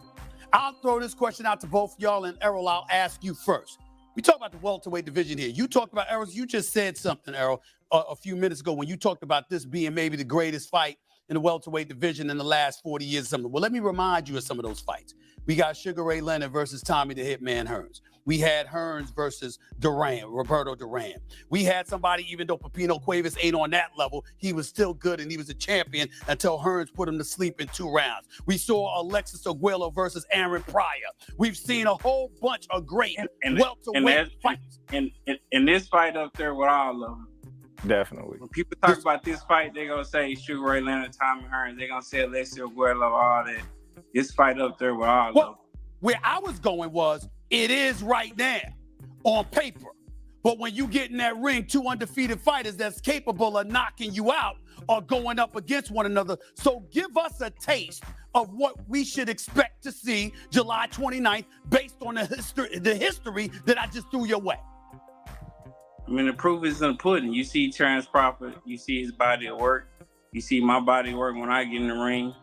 I'll throw this question out to both y'all, and Errol, I'll ask you first. We talk about the welterweight division here. You talked about, Errol, you just said something, Errol, a few minutes ago when you talked about this being maybe the greatest fight in the welterweight division in the last 40 years. Well, let me remind you of some of those fights. We got Sugar Ray Leonard versus Tommy the Hitman Hearns. We had Hearns versus Roberto Duran. We had somebody, even though Pepino Cuevas ain't on that level, he was still good and he was a champion until Hearns put him to sleep in 2 rounds. We saw Alexis Aguero versus Aaron Pryor. We've seen a whole bunch of great welterweight fights. And this fight up there with all of them. Definitely. When people talk about this fight, they're going to say Sugar Ray Leonard, Tommy Hearns. They're going to say Alexis Aguero, all that. This fight up there with all of them. Where I was going was, it is right now on paper. But when you get in that ring, 2 undefeated fighters that's capable of knocking you out are going up against one another. So give us a taste of what we should expect to see July 29th based on the history that I just threw your way. I mean, the proof is in the pudding. You see Terence Crawford, you see his body of work. You see my body of work when I get in the ring.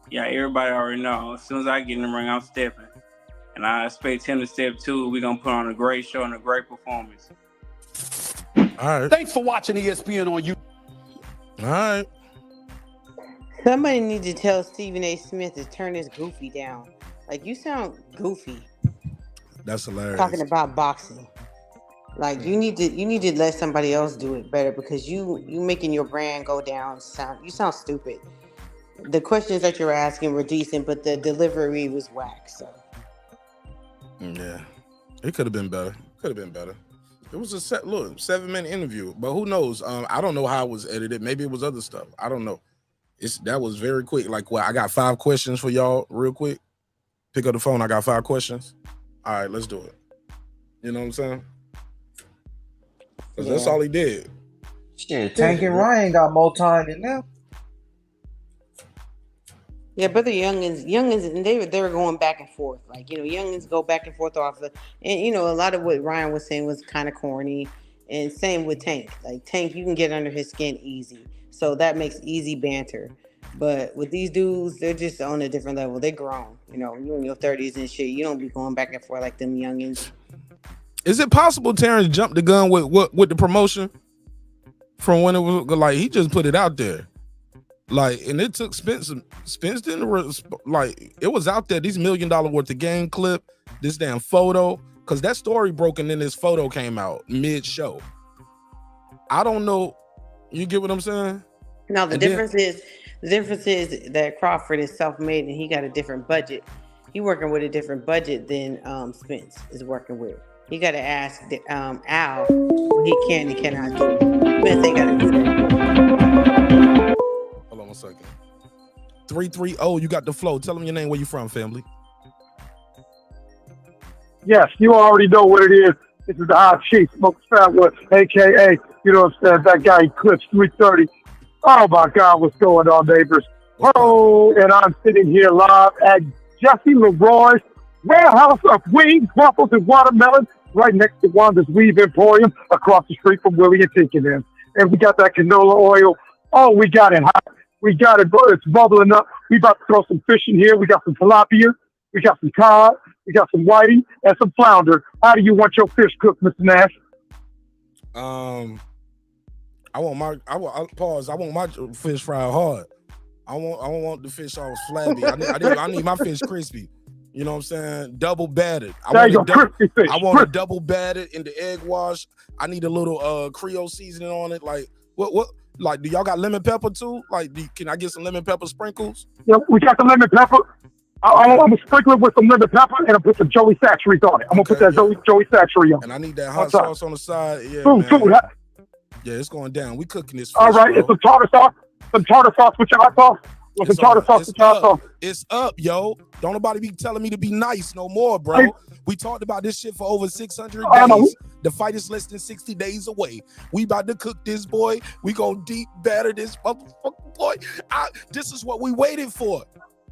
Yeah, everybody already know. As soon as I get in the ring, I'm stepping. And I expect him to step too. We're going to put on a great show and a great performance. All right. Thanks for watching ESPN on YouTube. All right. Somebody needs to tell Stephen A. Smith to turn his goofy down. Like, you sound goofy That's hilarious. talking about boxing. Like, you need to let somebody else do it better, because you making your brand go down. You sound stupid. The questions that you're asking were decent, but the delivery was whack. So yeah, it could have been better. It was a 7-minute interview, but who knows? I don't know how it was edited. Maybe it was other stuff. I don't know. That was very quick. Like, well, I got 5 questions for y'all real quick. Pick up the phone. I got 5 questions. All right, let's do it. You know what I'm saying? 'Cause that's all he did. Shit, Tank and Ryan got more time than them. yeah, but the youngins, and they were going back and forth. Like, youngins go back and forth off and a lot of what Ryan was saying was kind of corny. And same with Tank. Like, Tank, you can get under his skin easy, so that makes easy banter. But with these dudes, they're just on a different level. They grown. You in your 30s and shit. You don't be going back and forth like them youngins. Is it possible Terrence jumped the gun with the promotion from when it was like he just put it out there? Like, and it took Spence didn't like, it was out there, these $1 million worth of game clip, this damn photo, because that story broke and then this photo came out mid-show. I don't know. You get what I'm saying? No, the difference is that Crawford is self-made and he got a different budget. He working with a different budget than Spence is working with. You got to ask Al what he can and cannot do. Spence ain't got to do that. Hold on 1 second. 330, you got the flow. Tell them your name, where you from, family. Yes, you already know what it is. This is the Hot Chief, Smoke Fatwood, a.k.a., that guy Eclipse 330. Oh, my God, what's going on, neighbors? Oh, and I'm sitting here live at Jesse Leroy's warehouse of wings, waffles, and watermelon right next to Wanda's Weave Emporium across the street from Willie and Tinkin'. And we got that canola oil. Oh, we got it hot. We got it. It's bubbling up. We about to throw some fish in here. We got some tilapia. We got some cod. We got some whiting and some flounder. How do you want your fish cooked, Mr. Nash? I want my fish fried hard. I don't want the fish all flabby. I need my fish crispy. You know what I'm saying? Double battered. I want it double battered in the egg wash. I need a little Creole seasoning on it. Like what? Like, do y'all got lemon pepper too? Like, can I get some lemon pepper sprinkles? Yeah, we got the lemon pepper. I'm gonna sprinkle it with some lemon pepper and I'll put some Joey Sachery on it. I'm gonna put that Joey Sachery on. And I need that hot sauce on the side. Yeah, yeah, it's going down. We cooking this fish, all right, it's some tartar sauce. Some tartar sauce with your hot sauce. Some tartar sauce with your hot sauce. It's up, yo. Don't nobody be telling me to be nice no more, bro. We talked about this shit for over 600 days. The fight is less than 60 days away. We about to cook this boy. We gonna deep batter this motherfucking boy. This is what we waited for.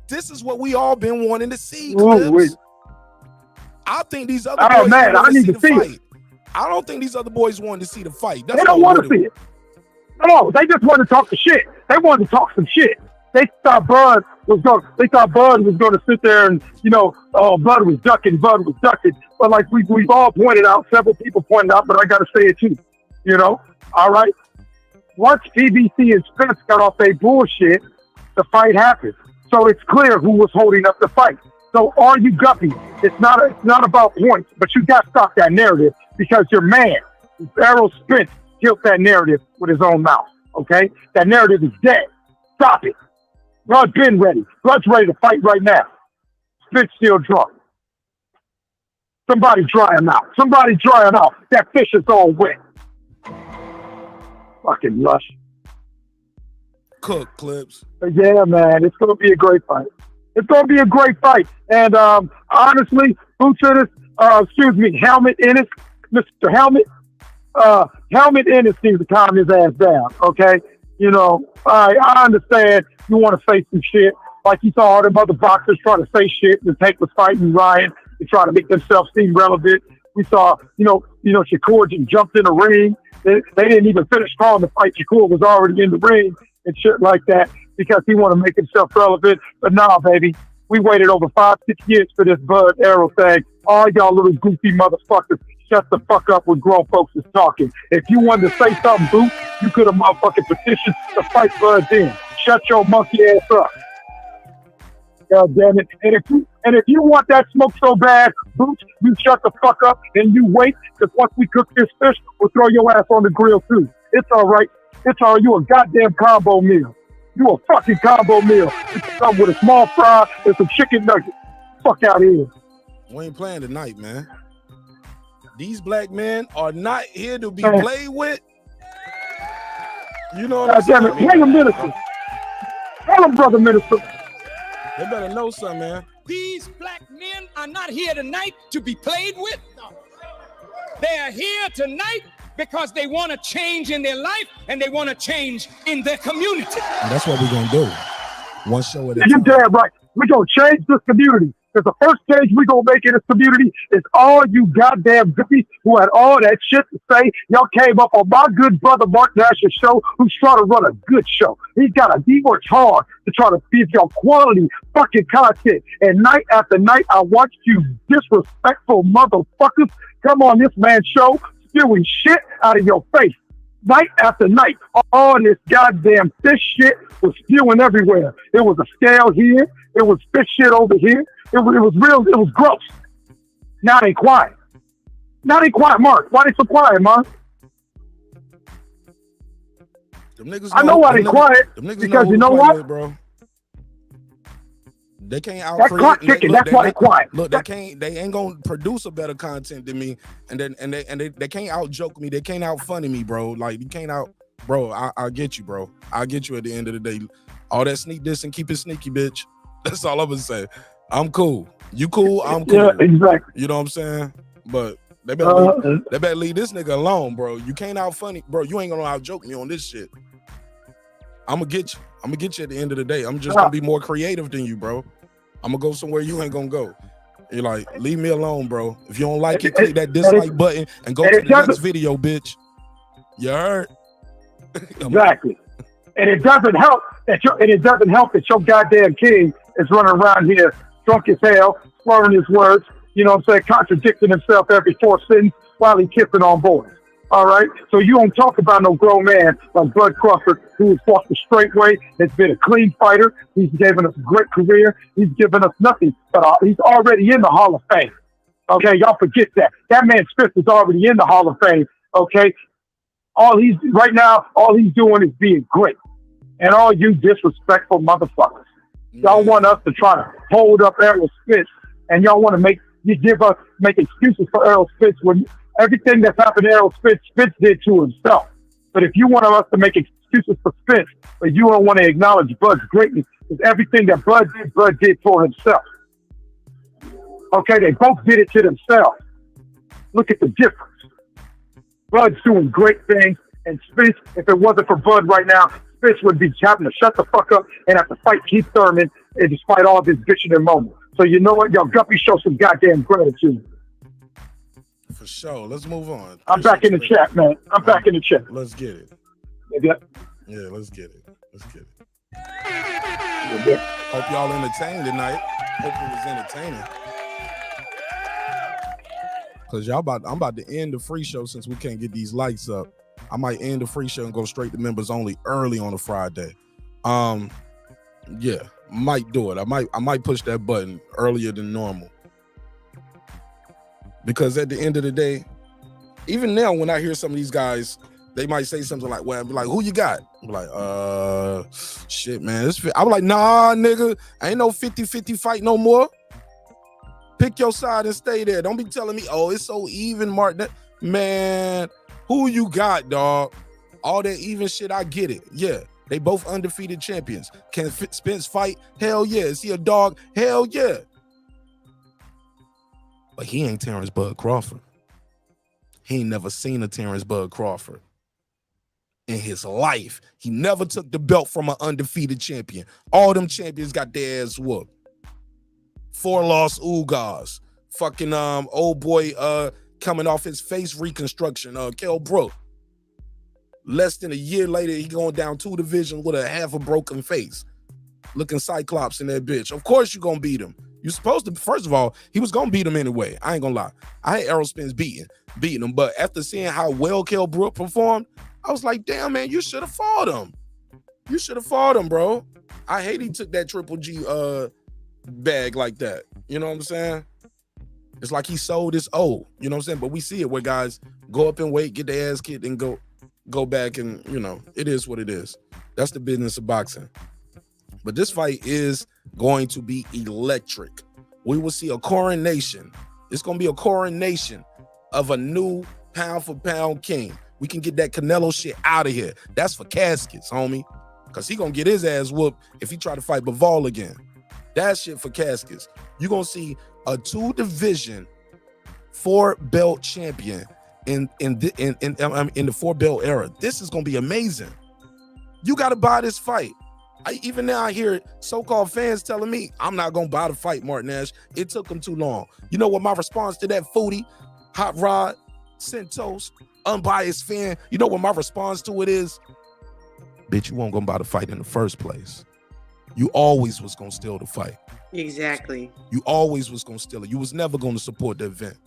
This is what we all been wanting to see, Clips. I think these other boys I need to see it. I don't think these other boys wanted to see the fight. They don't want to see it. No, they just want to talk the shit. They wanted to talk some shit. They thought Bud was going to sit there and, Bud was ducking. But like we've all pointed out, several people pointed out, but I got to say it too. All right. Once PBC and Spence got off their bullshit, the fight happened. So it's clear who was holding up the fight. So are you guppy? It's not about points, but you got to stop that narrative because your man, Errol Spence, killed that narrative with his own mouth. Okay? That narrative is dead. Stop it. Blood's been ready. Blood's ready to fight right now. Spence still drunk. Somebody dry him out. Somebody dry him out. That fish is all wet. Fucking lush. Cook clips. But yeah, man, it's gonna be a great fight. It's gonna be a great fight. And honestly, Helmet Ennis, Mr. Helmet, Helmet Ennis needs to calm his ass down. Okay, I understand you want to say some shit, like you saw all them other boxers trying to say shit. The Tank was fighting Ryan to try to make themselves seem relevant. We saw, Shakur just jumped in the ring. They didn't even finish calling the fight. Shakur was already in the ring and shit like that because he want to make himself relevant. But nah, baby, we waited over 5-6 years for this Bud Errol thing. All y'all little goofy motherfuckers, shut the fuck up when grown folks is talking. If you wanted to say something, Boots, you could have motherfucking petitioned to fight Bud then. Shut your monkey ass up. God damn it. And if you want that smoke so bad, Boots, you shut the fuck up and you wait, because once we cook this fish, we'll throw your ass on the grill too. It's all right. It's all right. You a goddamn combo meal. You a fucking combo meal. You come with a small fry and some chicken nuggets. Fuck out of here. We ain't playing tonight, man. These black men are not here to be played with. You know what I'm saying? Damn it. Play him, Minister. Tell him, brother Minister. They better know something, man. These black men are not here tonight to be played with. They are here tonight because they want to change in their life and they want to change in their community. And that's what we're going to do. One show at a time. You're damn right. We're going to change this community. Because the first change we're going to make in this community is all you goddamn goofies who had all that shit to say. Y'all came up on my good brother Mark Nash's show, who's trying to run a good show. He works hard to try to feed y'all quality fucking content. And night after night, I watched you disrespectful motherfuckers come on this man's show spewing shit out of your face. Night after night, all this goddamn fish shit was spewing everywhere. It was a scale here. It was fish shit over here. It was real. It was gross. Now they quiet. Mark. Why they so quiet, Mark? I know why they quiet. Because you know what? Bro. They can't out. That clock ticking. That's why they quiet. Look, they ain't gonna produce a better content than me, and they can't out joke me. They can't out funny me, bro. Like you can't out, bro. I'll get you, bro. I'll get you at the end of the day. All that sneak this and keep it sneaky, bitch. That's all I'm gonna say. I'm cool. You cool? I'm cool. Yeah, exactly. You know what I'm saying? But they better leave this nigga alone, bro. You can't out funny, bro. You ain't gonna out joke me on this shit. I'm gonna get you. I'm gonna get you at the end of the day. I'm just gonna be more creative than you, bro. I'm gonna go somewhere you ain't gonna go. You're like, leave me alone, bro. If you don't like it, click that dislike button and go to the next video, bitch. You heard? Exactly. And it doesn't help that your goddamn king is running around here drunk as hell, slurring his words, you know what I'm saying, contradicting himself every 4 sentence while he kissing on boys. All right? So you don't talk about no grown man like Bud Crawford, who has fought the straight way, has been a clean fighter. He's given us a great career. He's given us nothing, but he's already in the Hall of Fame. Okay? Y'all forget that. That man Smith is already in the Hall of Fame. Okay? All he's doing is being great. And all you disrespectful motherfuckers. Y'all want us to try to hold up Errol Spence, and y'all want to make excuses for Errol Spence when everything that's happened to Errol Spence did to himself. But if you want us to make excuses for Spence, but you don't want to acknowledge Bud's greatness, because everything that Bud did for himself. Okay, they both did it to themselves. Look at the difference. Bud's doing great things, and Spence, if it wasn't for Bud right now, Spence would be having to shut the fuck up and have to fight Keith Thurman, and despite all of his bitching and moaning. So you know what? Y'all guppy show some goddamn gratitude. For sure. Let's move on. I'm back in the chat, man. I'm back in the chat. Let's get it. Yeah, let's get it. Yeah. Hope y'all entertained tonight. Hope it was entertaining. Cause I'm about to end the free show since we can't get these lights up. I might end the free show and go straight to members only early on a Friday. Yeah, might do it. I might push that button earlier than normal. Because at the end of the day, even now when I hear some of these guys, they might say something like, well, I'll be like, who you got? I'm like, shit, man. I'm like, nah, nigga, ain't no 50-50 fight no more. Pick your side and stay there. Don't be telling me, oh, it's so even, Martin. Man, who you got, dog? All that even shit, I get it. Yeah, they both undefeated champions. Can Spence fight? Hell yeah. Is he a dog? Hell yeah. But he ain't Terence Bud Crawford. He ain't never seen a Terence Bud Crawford in his life. He never took the belt from an undefeated champion. All them champions got their ass whooped. 4 lost Ugas. Fucking old boy coming off his face reconstruction, Kell Brook. Less than a year later, he going down 2 divisions with a half a broken face. Looking Cyclops in that bitch. Of course you're gonna beat him. You're supposed to, first of all, he was gonna beat him anyway. I ain't gonna lie. I had Errol Spence beating him, but after seeing how well Kell Brook performed, I was like, damn, man, you should have fought him. You should have fought him, bro. I hate he took that Triple G bag like that. You know what I'm saying? It's like he sold his O. You know what I'm saying? But we see it where guys go up and wait, get their ass kicked, and go back, and you know, it is what it is. That's the business of boxing. But this fight is going to be electric. We will see a coronation. It's going to be a coronation of a new pound for pound king. We can get that Canelo shit out of here. That's for caskets, homie. Because he going to get his ass whooped if he try to fight Bivol again. That shit for caskets. You're going to see a 2-division 4-belt champion in the 4-belt era. This is going to be amazing. You got to buy this fight. Even now I hear so-called fans telling me, I'm not going to buy the fight, Martin Ash. It took them too long. You know what my response to that foodie, Hot Rod, Centos, unbiased fan, you know what my response to it is? Bitch, you weren't going to buy the fight in the first place. You always was going to steal the fight. Exactly. You always was going to steal it. You was never going to support the event.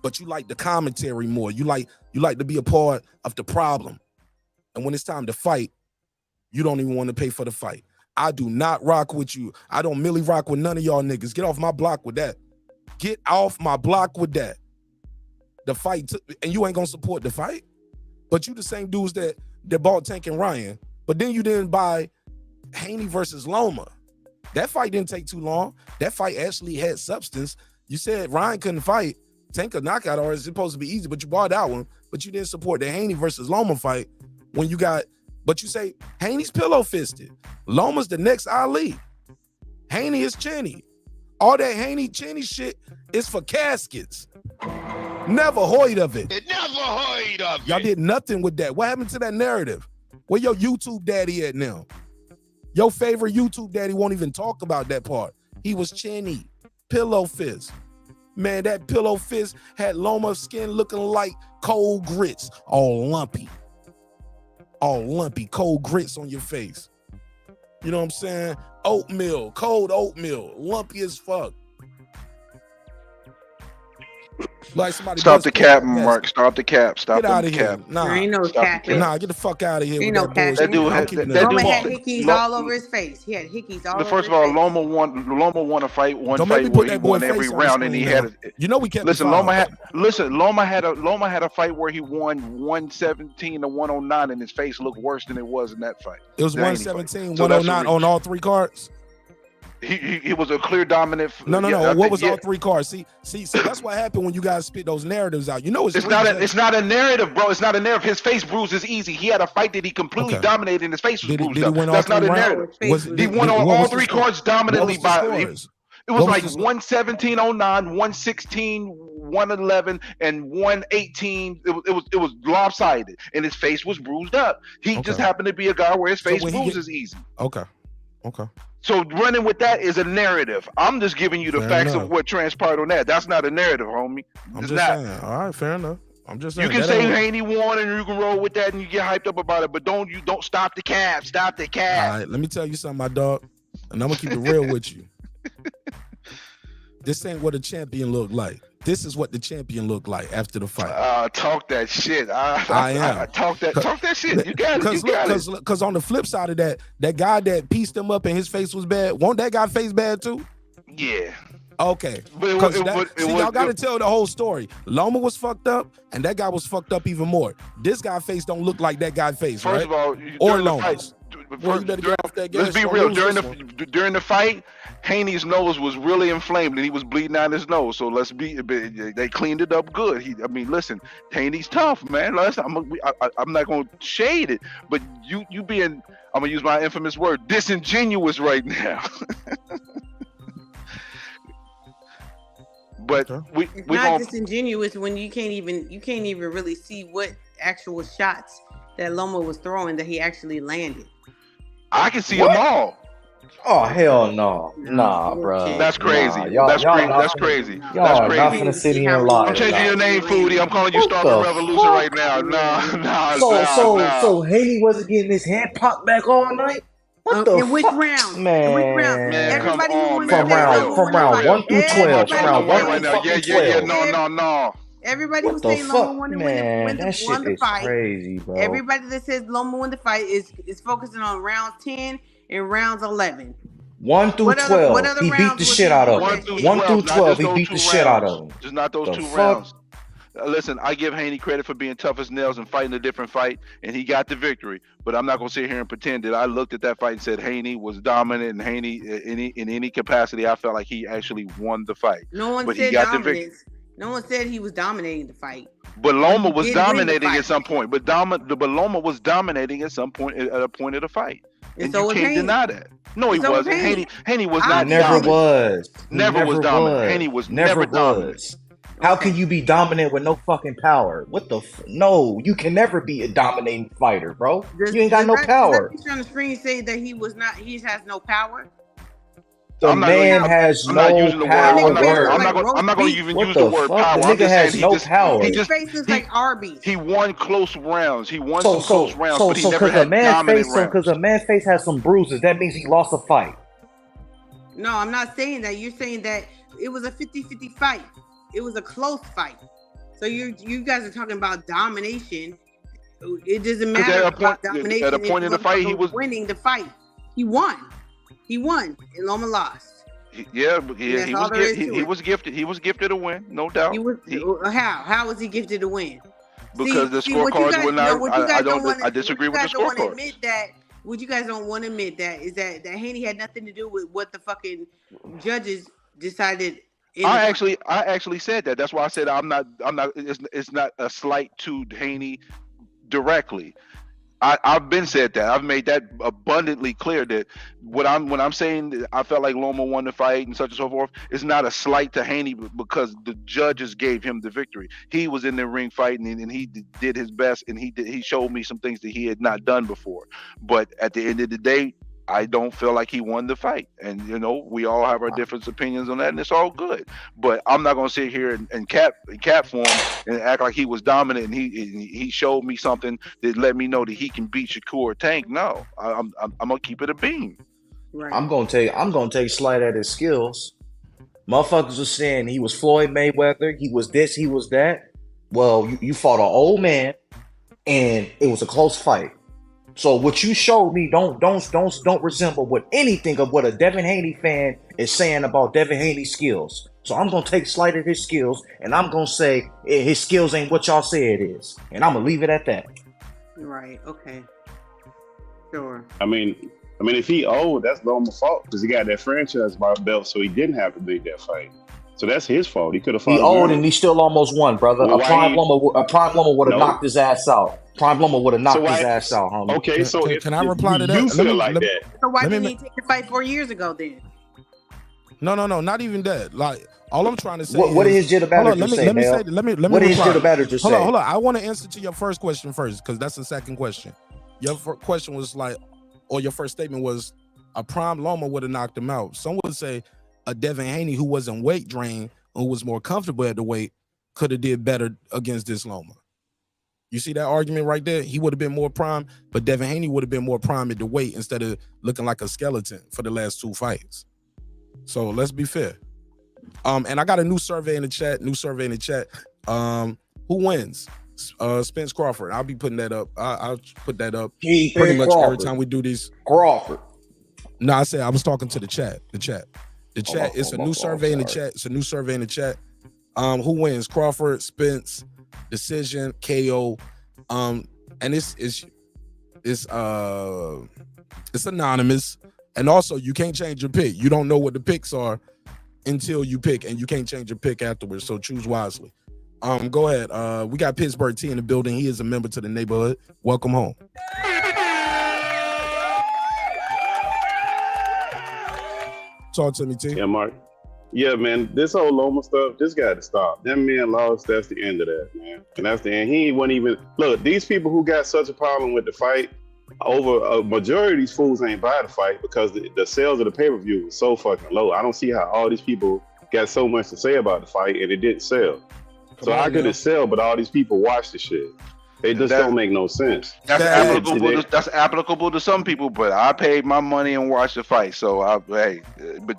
But you like the commentary more. You like to be a part of the problem. And when it's time to fight, you don't even want to pay for the fight. I do not rock with you. I don't merely rock with none of y'all niggas. Get off my block with that. Get off my block with that. The fight, and you ain't gonna support the fight. But you the same dudes that bought Tank and Ryan. But then you didn't buy Haney versus Loma. That fight didn't take too long. That fight actually had substance. You said Ryan couldn't fight. Tank a knockout, or it's supposed to be easy, but you bought that one. But you didn't support the Haney versus Loma fight when you got. But you say Haney's pillow fisted. Loma's the next Ali. Haney is Chinny. All that Haney Chinny shit is for caskets. Never heard of it. Never heard of it. Y'all did nothing with that. What happened to that narrative? Where your YouTube daddy at now? Your favorite YouTube daddy won't even talk about that part. He was Chinny. Pillow fist. Man, that pillow fist had Loma's skin looking like cold grits. All lumpy. All lumpy, cold grits on your face. You know what I'm saying? Oatmeal, cold oatmeal, lumpy as fuck. Like somebody Stop the cap, Mark. Stop the cap. Stop Get out of the here. cap. Nah, ain't no capping. Nah, get the fuck out of here. Ain't with no that capping. bullshit. Loma had hickeys all over his face. He had hickeys all over First his of all, face. Loma won a fight. Don't make me put Where he that boy won face every on the round, and he screen had. now. You know we kept Listen, the Loma file. had a fight where he won 117 to 109, and his face looked worse than it was in that fight. It was The Haney 117, fight. So that's 109 on all 3 cards. He was a clear dominant. No. I What think- was all 3 cards? See, that's what happened when you guys spit those narratives out. You know It's not a narrative, bro. It's not a narrative. His face bruise is easy. He had a fight that he completely dominated, and his face was bruised up. That's not a narrative. He won on all 3 cards dominantly by. It was like 117-09, 116, 111, and 118. It was lopsided, and his face was bruised up. He just happened to be a guy where his face bruise is easy. Okay. So running with that is a narrative. I'm just giving you the Fair facts enough. of what transpired on that. That's not a narrative, homie. I'm It's just not. saying. All right, fair enough. I'm just saying. You can that say ain't- Haney won and you can roll with that and you get hyped up about it, but don't stop the cap. Stop the cap. All right, let me tell you something, my dog, and I'm gonna keep it real with you. This ain't what a champion look like. This is what the champion looked like after the fight. Talk that shit. I am. Talk that shit. You got it. Because on the flip side of that guy that pieced him up and his face was bad, won't that guy face bad too? Yeah. Okay. Y'all got to tell the whole story. Loma was fucked up, and that guy was fucked up even more. This guy face don't look like that guy face, First right? of all, or Loma's. Well, you better get off that gas. Let's be real. During the fight, Haney's nose was really inflamed and he was bleeding out his nose. So they cleaned it up good. Listen, Haney's tough, man. I'm not gonna shade it, but you being, I'm gonna use my infamous word, disingenuous right now. But it's not disingenuous when you can't even really see what actual shots that Loma was throwing that he actually landed. I can see them all. Oh hell no, nah, bro. That's crazy. Nah, that's crazy. That's crazy. Y'all not finna sit here and lie. I'm changing your name, Foodie. I'm calling you Starving Revolution right now. Nah. So Haney wasn't getting his head popped back all night. What the in which round? Man, in which round? Everybody from round 1 through 12. From round 1 through 12. No. Everybody who's saying Loma won the fight. Crazy, bro. Everybody that says Loma won the fight is focusing on rounds 10 and rounds 11. 1 through 12. He beat the shit out of them. 1 through 12. He beat the shit out of them. Just not those two rounds. Listen, I give Haney credit for being tough as nails and fighting a different fight, and he got the victory. But I'm not gonna sit here and pretend that I looked at that fight and said Haney was dominant, and Haney in any capacity, I felt like he actually won the fight. No one said dominance. No one said he was dominating the fight. But Loma was dominating at some point. But Loma was dominating at some point at a point of the fight, and so you can't deny that. No, he wasn't. Haney was not. Never dominant. was. Never was dominant. Haney was never dominant. How can you be dominant with no fucking power? What the? No, you can never be a dominating fighter, bro. You ain't got no power. Does on the screen say that he was not? He has no power. The man has no power. I'm not going to even use the word power. The nigga has no power. His face is like Arby's. He won close rounds. He won some close rounds, but he never had dominant rounds. Because a man's face has some bruises, that means he lost a fight. No, I'm not saying that. You're saying that it was a 50-50 fight. It was a close fight. So you guys are talking about domination. It doesn't matter about domination. At a point in the fight, he was winning the fight. He won, and Loma lost. He was gifted. He was gifted a win, no doubt. How was he gifted a win? Because the scorecards were not. I disagree with the scorecards. What you guys don't want to admit is that Haney had nothing to do with what the fucking judges decided. I actually said that. That's why I said I'm not. It's not a slight to Haney directly. I've been said that. I've made that abundantly clear that when I'm saying I felt like Loma won the fight and such and so forth, it's not a slight to Haney because the judges gave him the victory. He was in the ring fighting and he did his best, and he showed me some things that he had not done before. But at the end of the day, I don't feel like he won the fight. And, we all have our different opinions on that, and it's all good. But I'm not going to sit here and cat form and act like he was dominant and he showed me something that let me know that he can beat Shakur Tank. No, I'm going to keep it a beam. Right. I'm going to take slight at his skills. Motherfuckers were saying he was Floyd Mayweather, he was this, he was that. Well, you fought an old man, and it was a close fight. So what you showed me don't resemble what anything of what a Devin Haney fan is saying about Devin Haney's skills. So I'm gonna take slight at his skills, and I'm gonna say his skills ain't what y'all say it is, and I'm gonna leave it at that. Right. Okay. Sure. I mean, if he owed, that's Loma's fault because he got that franchise belt, so he didn't have to beat that fight. So that's his fault. He could have fought. He owed, and he still almost won, brother. Well, a prime Loma would have knocked his ass out. Prime Loma would have knocked his ass out, homie. Okay, so can I reply to that? You feel like that. So why didn't he take the fight 4 years ago then? No, not even that. Like, all I'm trying to say what did his jitter batter just say, What did his jitter batter just say? Hold on. I want to answer to your first question first, because that's the second question. Your first question was your first statement was a prime Loma would have knocked him out. Some would say a Devin Haney who wasn't weight drained, who was more comfortable at the weight, could have did better against this Loma. You see that argument right there? He would have been more prime, but Devin Haney would have been more prime at the weight instead of looking like a skeleton for the last 2 fights. So let's be fair. And I got a new survey in the chat. Who wins? Spence Crawford. I'll be putting that up. I'll put that up pretty much every time we do these. Crawford. No, I said I was talking to the chat. The chat. It's a new survey in the chat. It's a new survey in the chat. Who wins? Crawford, Spence, decision, KO. And it's anonymous. And also you can't change your pick. You don't know what the picks are until you pick, and you can't change your pick afterwards. So choose wisely. Go ahead. We got Pittsburgh T in the building. He is a member to the neighborhood. Welcome home. Talk to me, T. Yeah, Mark. Yeah, man, this whole Loma stuff, this got to stop. That man lost, that's the end of that, man. And that's the end. He wasn't even, look, these people who got such a problem with the fight, over a majority of these fools ain't buy the fight because the sales of the pay-per-view was so fucking low. I don't see how all these people got so much to say about the fight and it didn't sell. So how could it sell, but all these people watch the shit? It just don't make no sense. That's applicable to some people, but I paid my money and watched the fight. So but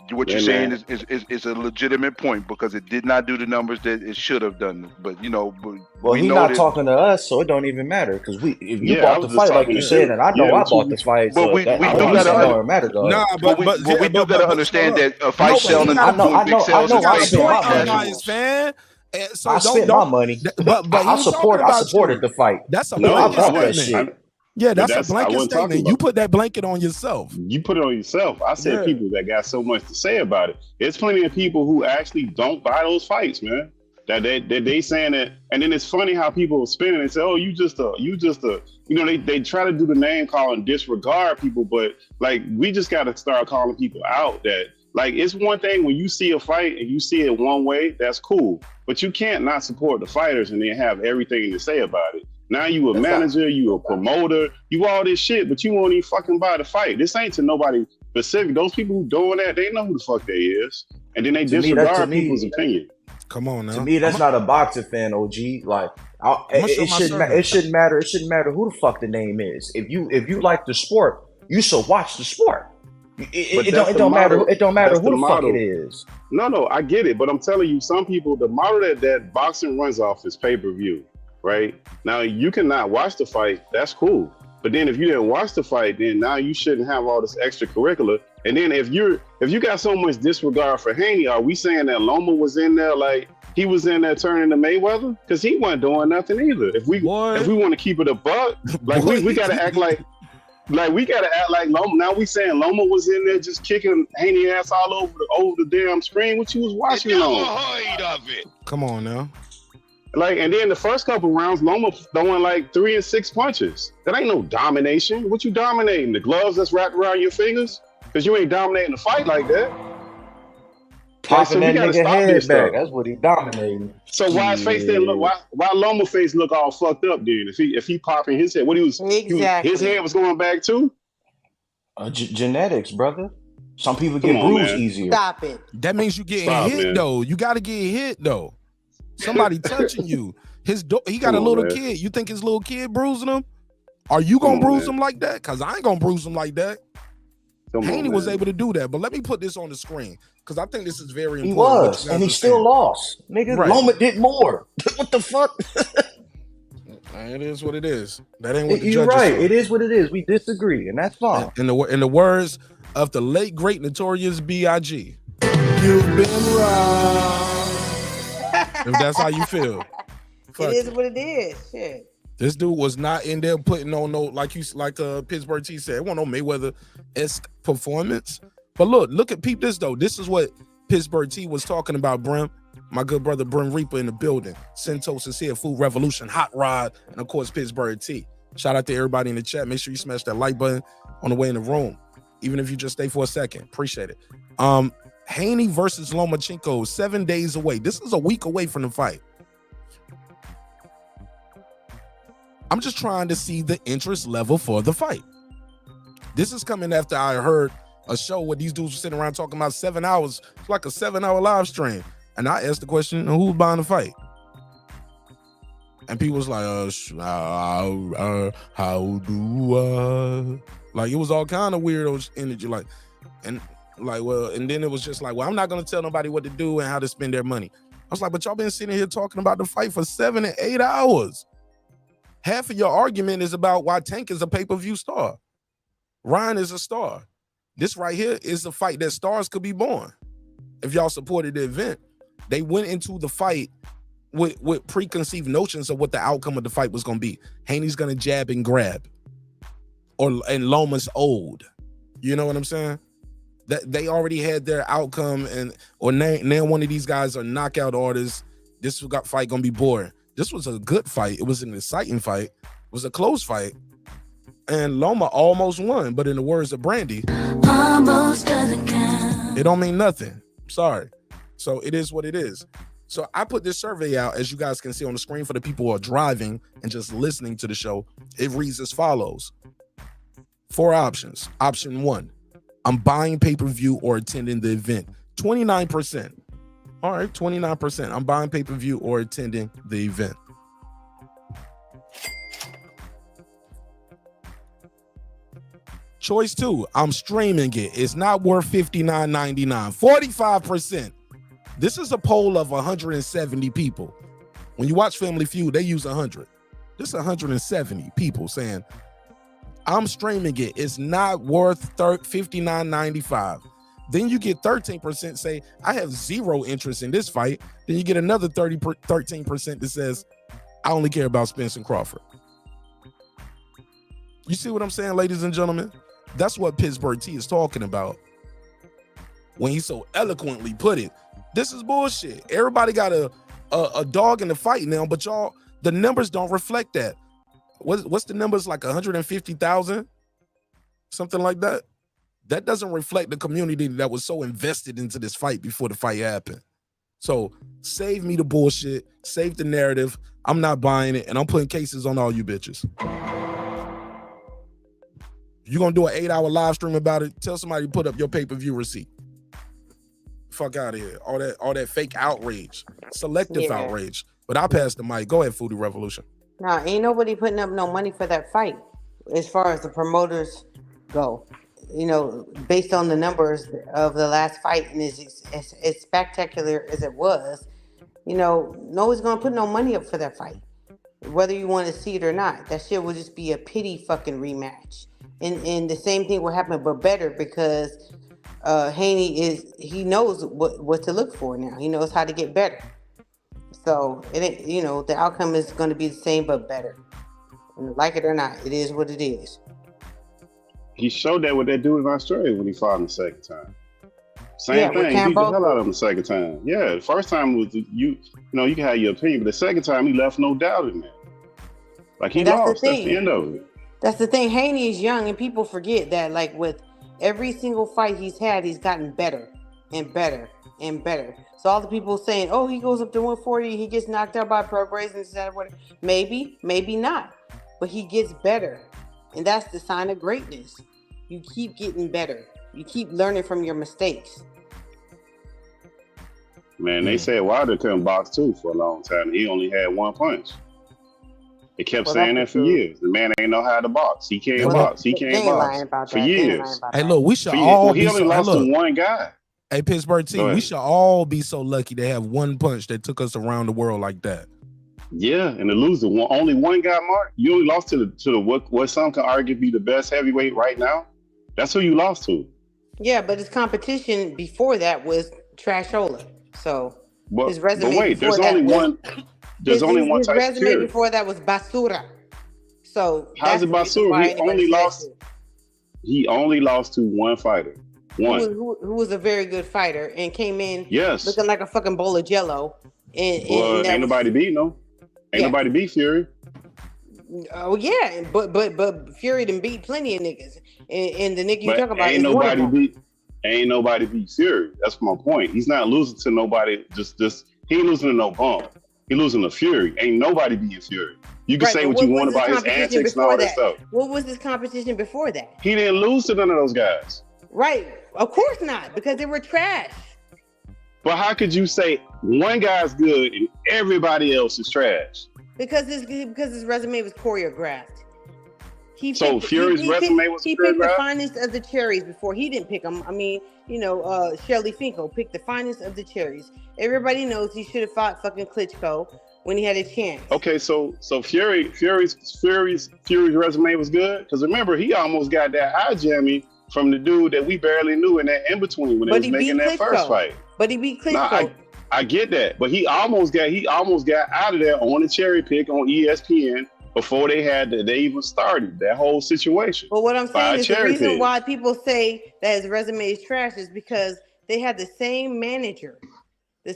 what you're saying is a legitimate point because it did not do the numbers that it should have done. But well, he's not talking to us, so it don't even matter because if you bought the fight like you said, and I know I bought the fight, but we do gotta understand that a fight selling. I spent my money, but I supported the fight. That's a blanket statement. Yeah, that's a blanket statement. You put that blanket on yourself. You put it on yourself. I said people that got so much to say about it. There's plenty of people who actually don't buy those fights, man. That they saying that, and then it's funny how people spin it and say, "Oh, you just a." They try to do the name call and disregard people, but like we just got to start calling people out that. Like, it's one thing when you see a fight and you see it one way, that's cool. But you can't not support the fighters and then have everything to say about it. Now you a manager, you a promoter, you all this shit, but you won't even fucking buy the fight. This ain't to nobody specific. Those people who doing that, they know who the fuck they is. And then they disregard people's opinion. Come on now. To me, that's not a boxing fan, OG. Like, it shouldn't matter. It shouldn't matter who the fuck the name is. If you like the sport, you should watch the sport. It don't matter who the fuck it is. No, I get it, but I'm telling you, some people, the model that boxing runs off is pay-per-view, right? Now you cannot watch the fight, that's cool. But then if you didn't watch the fight, then now you shouldn't have all this extracurricular. And then if you got so much disregard for Haney, are we saying that Loma was in there like he was in there turning to Mayweather? Because he wasn't doing nothing either. If we want to keep it a buck, like we gotta act like Loma. Now we saying Loma was in there just kicking Haney ass all over the damn screen, which you was watching on. Come on now. Like, and then the first couple rounds, Loma throwing like 3 and 6 punches. That ain't no domination. What you dominating? The gloves that's wrapped around your fingers? Because you ain't dominating the fight like that. Popping that nigga head back. That's what he dominating. So why his face didn't look? Why Loma face look all fucked up then? If he popping his head, his head was going back too? Genetics, brother. Some people get bruised easier. Stop it. That means you getting hit though. You got to get hit though. Somebody touching you. He got a little kid. You think his little kid bruising him? Are you gonna bruise him like that? Cause I ain't gonna bruise him like that. Haney was able to do that, but let me put this on the screen because I think this is very important. He was, and he still lost. Nigga, right. Loma did more. What the fuck? It is what it is. That ain't what the You're judges right. say. It is what it is. We disagree, and that's fine. In the words of the late great Notorious B.I.G., you've been wrong. If that's how you feel, it is what it is. Shit. This dude was not in there putting on no like Pittsburgh T said. It wasn't no Mayweather-esque performance. But look at peep this though. This is what Pittsburgh T was talking about. Brim, my good brother Brim Reaper in the building. Sento Sincere Food Revolution, Hot Rod, and of course Pittsburgh T. Shout out to everybody in the chat. Make sure you smash that like button on the way in the room, even if you just stay for a second. Appreciate it. Haney versus Lomachenko, 7 days away. This is a week away from the fight. I'm just trying to see the interest level for the fight. This is coming after I heard a show where these dudes were sitting around talking about 7 hours. It's like a 7-hour live stream. And I asked the question, who's buying the fight? And people was like, how do I? Like, it was all kind of weirdo energy. Like, and Like, well, and then it was just like, well, I'm not gonna tell nobody what to do and how to spend their money. I was like, but y'all been sitting here talking about the fight for 7 and 8 hours. Half of your argument is about why Tank is a pay-per-view star. Ryan is a star. This right here is a fight that stars could be born. If y'all supported the event, they went into the fight with preconceived notions of what the outcome of the fight was gonna be. Haney's gonna jab and grab, and Loma's old. You know what I'm saying? That they already had their outcome, or now one of these guys are knockout artists. This fight gonna be boring. This was a good fight. It was an exciting fight. It was a close fight, and Loma almost won. But in the words of Brandy, almost doesn't count. It don't mean nothing. Sorry. So it is what it is. So I put this survey out, as you guys can see on the screen, for the people who are driving and just listening to the show. It reads as follows: 4 options. Option 1, I'm buying pay-per-view or attending the event. 29%. All right, 29%. I'm buying pay-per-view or attending the event. Choice 2, I'm streaming it. It's not worth $59.99. 45%. This is a poll of 170 people. When you watch Family Feud, they use 100. This is 170 people saying, I'm streaming it. It's not worth $59.95. Then you get 13% say, I have zero interest in this fight. Then you get another 13% that says, I only care about Spence and Crawford. You see what I'm saying, ladies and gentlemen? That's what Pittsburgh T is talking about when he so eloquently put it. This is bullshit. Everybody got a dog in the fight now, but y'all, the numbers don't reflect that. What's the numbers, like 150,000? Something like that? That doesn't reflect the community that was so invested into this fight before the fight happened. So save me the bullshit, save the narrative. I'm not buying it, and I'm putting cases on all you bitches. You're gonna do an 8-hour live stream about it, tell somebody to put up your pay-per-view receipt. Fuck out of here. All that fake outrage, selective outrage. But I'll pass the mic. Go ahead, Foodie Revolution. Now, ain't nobody putting up no money for that fight as far as the promoters go. You know, based on the numbers of the last fight, and as spectacular as it was, you know, nobody's going to put no money up for that fight. Whether you want to see it or not, that shit will just be a pity fucking rematch. And the same thing will happen, but better, because Haney he knows what to look for now. He knows how to get better. So it ain't, you know, the outcome is going to be the same but better. And like it or not, it is what it is. He showed that with that dude in Australia when he fought him the second time. Same thing. He beat the hell out of him the second time. Yeah, the first time was you know, you can have your opinion, but the second time he left no doubt in there. Like he lost. That's the end of it. That's the thing. Haney is young, and people forget that. Like with every single fight he's had, he's gotten better and better and better. So all the people saying, "Oh, he goes up to 140, he gets knocked out by Prograis and stuff." Maybe, maybe not, but he gets better, and that's the sign of greatness. You keep getting better. You keep learning from your mistakes. Man, they said Wilder couldn't box too for a long time. He only had one punch. They kept saying that for years. The man ain't know how to box. He can't box. He can't box for years. Hey, look, we should all be he only lost to one guy. Hey, Pittsburgh team, we should all be so lucky to have one punch that took us around the world like that. Yeah, and to lose only one guy, Mark. You only lost to the what some can argue be the best heavyweight right now. That's who you lost to. Yeah, but his competition before that was Trashola. So his resume but wait, before there's only was, one. There's only one his type resume of before that was Basura. So how's it Basura? He only lost to one fighter. One who was a very good fighter and came in looking like a fucking bowl of jello. And ain't nobody beat no. Ain't nobody beat Fury. Oh yeah, but Fury done beat plenty of niggas. And the nigga you talking about is one of them. Ain't nobody beat Fury. That's my point. He's not losing to nobody. Just he ain't losing to no bum. He losing to Fury. Ain't nobody beating Fury. You can say what you want about his antics and all that stuff. What was his competition before that? He didn't lose to none of those guys. Right. Of course not, because they were trash. But how could you say one guy's good and everybody else is trash? Because his resume was choreographed. So Fury's resume was he good, picked the right? finest of the cherries before he didn't pick them. I mean, Shelly Finkel picked the finest of the cherries. Everybody knows he should have fought fucking Klitschko when he had a chance. Okay, so Fury's resume was good because remember he almost got that eye jammy from the dude that we barely knew in that in between when they was making that first fight. But he beat Klitschko. No, I get that, but he almost got out of there on a cherry pick on ESPN before they even started that whole situation. But what I'm saying is the reason why people say that his resume is trash is because they had the same manager. And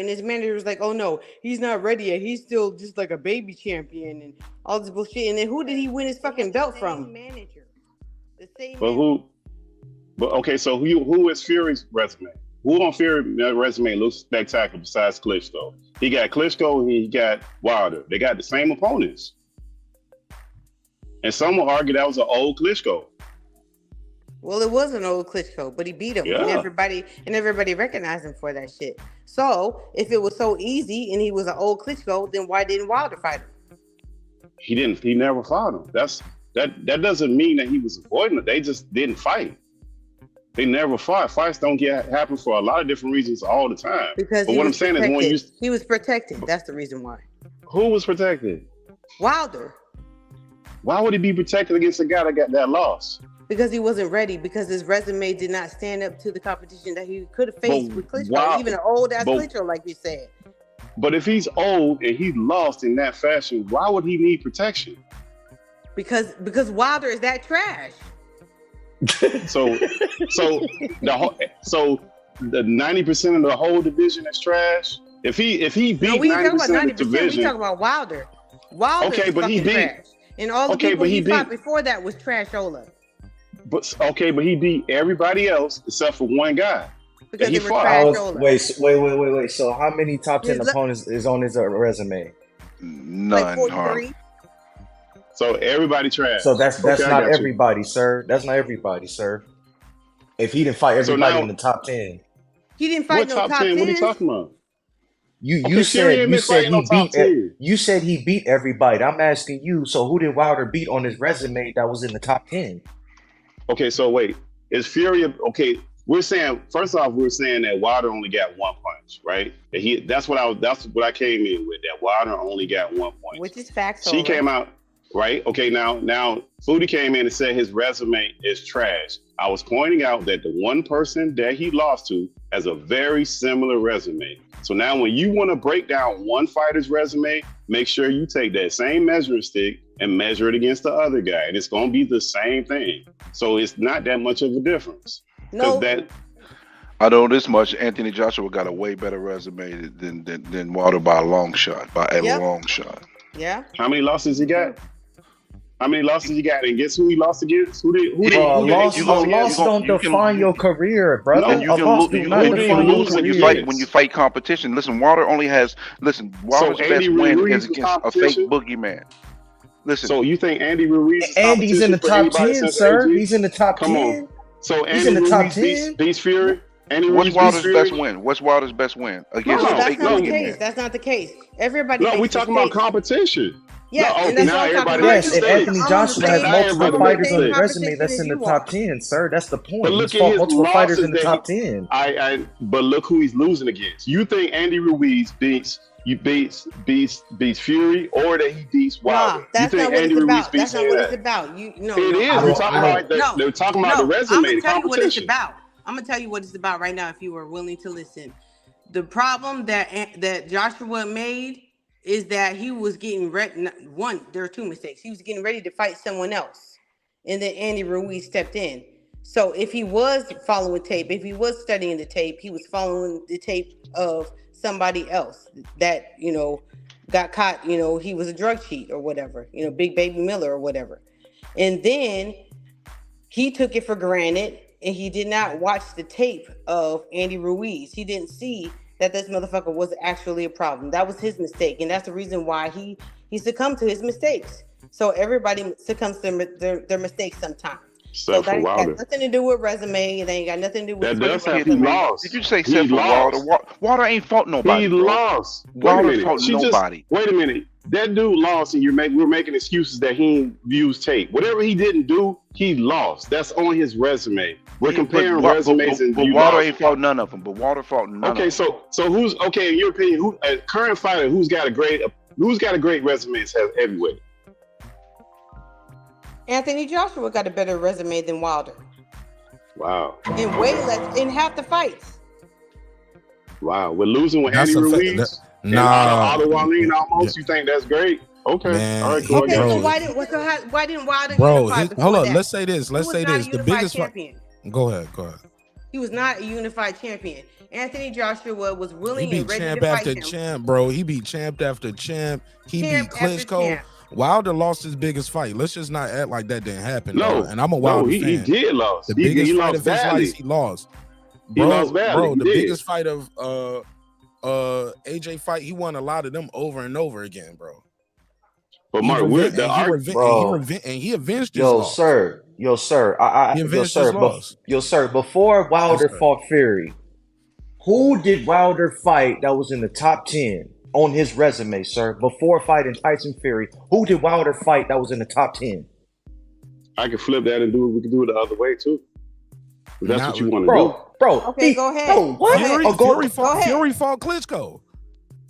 his manager was like, oh no, he's not ready yet. He's still just like a baby champion and all this bullshit. And then who did he win his fucking belt from? So who is Fury's resume? Who on Fury's resume looks spectacular besides Klitschko? He got Klitschko and he got Wilder. They got the same opponents. And some will argue that was an old Klitschko. Well, it was an old Klitschko, but he beat him, Yeah. and everybody recognized him for that shit. So if it was so easy and he was an old Klitschko, then why didn't Wilder fight him? He never fought him. That doesn't mean that he was avoiding it. They just didn't fight. They never fought. Fights don't happen for a lot of different reasons all the time. Because but what I'm saying is when he was protected. That's the reason why. Who was protected? Wilder. Why would he be protected against a guy that got that loss? Because he wasn't ready, because his resume did not stand up to the competition that he could have faced with Klitschko, even an old ass Klitschko, like you said. But if he's old and he lost in that fashion, why would he need protection? Because Wilder is that trash. So the 90% of the whole division is trash. If he beat 90% of the division, we talking about Wilder. Wilder okay, is but he fucking beat. trash. And all the people he fought before that was trashola. But he beat everybody else except for one guy. Because he they were fought. Wait. So how many top 10 opponents is on his resume? None. Like so everybody trash. So that's not everybody, sir. That's not everybody, sir. If he didn't fight everybody in the top 10. He didn't fight no top 10. What are you talking about? You said he beat everybody. I'm asking you, so who did Wilder beat on his resume that was in the top 10? Okay, so wait. Is Fury okay? We're saying that Wilder only got one punch, right? That's what I came in with, that Wilder only got 1 point. Which is facts. She came out, right? Okay, now Foodie came in and said his resume is trash. I was pointing out that the one person that he lost to has a very similar resume. So now when you want to break down one fighter's resume, make sure you take that same measuring stick and measure it against the other guy. And it's going to be the same thing. So it's not that much of a difference. No. I know this much. Anthony Joshua got a way better resume than Wilder by a long shot. Long shot. Yeah. How many losses he got? And guess who he lost against? Loss don't define your career, brother. No, you can lose when you fight competition. Listen, Wilder only has. Wilder's best win is against a fake boogeyman. Listen. So you think Andy Ruiz? Andy's in the top 10, sir. He's in the top 10. Come on. So Andy Ruiz beats Fury. What's Wilder's best win? What's Wilder's best win against a fake boogeyman? That's not the case. Everybody. No, we talking about competition. Yeah, and Anthony Joshua has multiple fighters on his resume that's in the top 10, sir. That's the point. But look He's fought at multiple fighters in the top 10. But look who he's losing against. You think Andy Ruiz beats Fury, or that he beats Wilder? Nah, that's you think not what Andy it's Ruiz about. beats That's not what it's about. It is. We're talking about they're talking about the resume, the competition. I'm gonna tell you what it's about. I'm gonna tell you what it's about right now. If you were willing to listen, the problem that Joshua made is that he was getting ready. There are two mistakes. He was getting ready to fight someone else, and then Andy Ruiz stepped in. So if he was following tape, if he was studying the tape, he was following the tape of somebody else that got caught. He was a drug cheat or whatever. Big Baby Miller or whatever, and then he took it for granted, and he did not watch the tape of Andy Ruiz. He didn't see that this motherfucker was actually a problem. That was his mistake, and that's the reason why he succumbed to his mistakes. So everybody succumbs to their mistakes sometimes. So that ain't got nothing to do with resume. It ain't got nothing to do with. That does have he lost. Did you say except for Wilder? Wilder ain't fought nobody. He lost. Wilder fought nobody. Wait a minute. that dude lost, and we're making excuses that he views tape. Whatever he didn't do, he lost. That's on his resume. We're comparing resumes, and but Wilder ain't fought none of them. But Wilder fought none. Okay, of them. so who's okay in your opinion? Who a current fighter who's got a great resume has heavyweight? Anthony Joshua got a better resume than Wilder. Wow. In way less, in half the fights. Wow, we're losing with That's Andy a fact. Ruiz. Nah. Otto Wallin almost. Yeah. You think that's great? Okay. Man, All right, cool. Okay, bro. so why didn't Wilder Bro, unify before hold on. that? Let's say this. Let's say this. The biggest champion. Go ahead. Go ahead. He was not a unified champion. Anthony Joshua was He willing beat and ready champ to fight after him. champ, bro. He beat champ after champ. He Champ beat after Klitschko. champ. Wilder lost his biggest fight. Let's just not act like that didn't happen. No, dog. And I'm a Wilder fan. he did lose. The He biggest fight lost of his badly. life, he lost. He lost badly. Bro, He the did. biggest fight of AJ fight, he won a lot of them over and over again, bro. But He Mark, revenged- we're and he revenged- Bro. and he avenged his Yo, loss. sir. Yo, sir. He avenged his loss. Yo, sir. Before Wilder fought Fury, who did Wilder fight that was in the top 10 on his resume, sir? Before fighting Tyson Fury, who did Wilder fight that was in the top 10? I can flip that and do it. We can do it the other way too. If that's what you want to do. Bro. Okay, go ahead. Bro, what? Fury, Oh, Fury fought Klitschko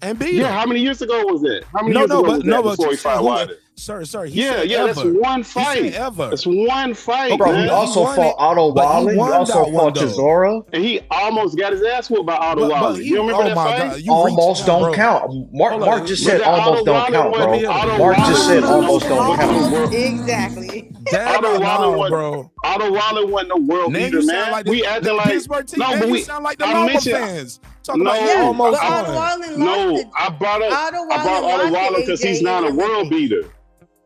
and beat him. Yeah, how many years ago was that? How many years ago was that before he fought Wilder? Sir, Yeah, that's one fight. That's one fight, Bro, man. he also fought Otto Wallin. He also fought Chisora. And he almost got his ass whooped by Otto Wallin. You remember that fight? Almost don't count. Mark just said almost don't count, bro. Mark just said almost don't count. Exactly. Otto Wallin, bro. Otto Wallin wasn't no world Now beater, you sound man. like We the acting like Pittsburgh team. no, Now but you we. sound like the I Loma mentioned. fans. Talking No, about you almost I- Otto Wallin no, lost it. I brought up Otto Otto Wallin Wallin because he's not a world beater.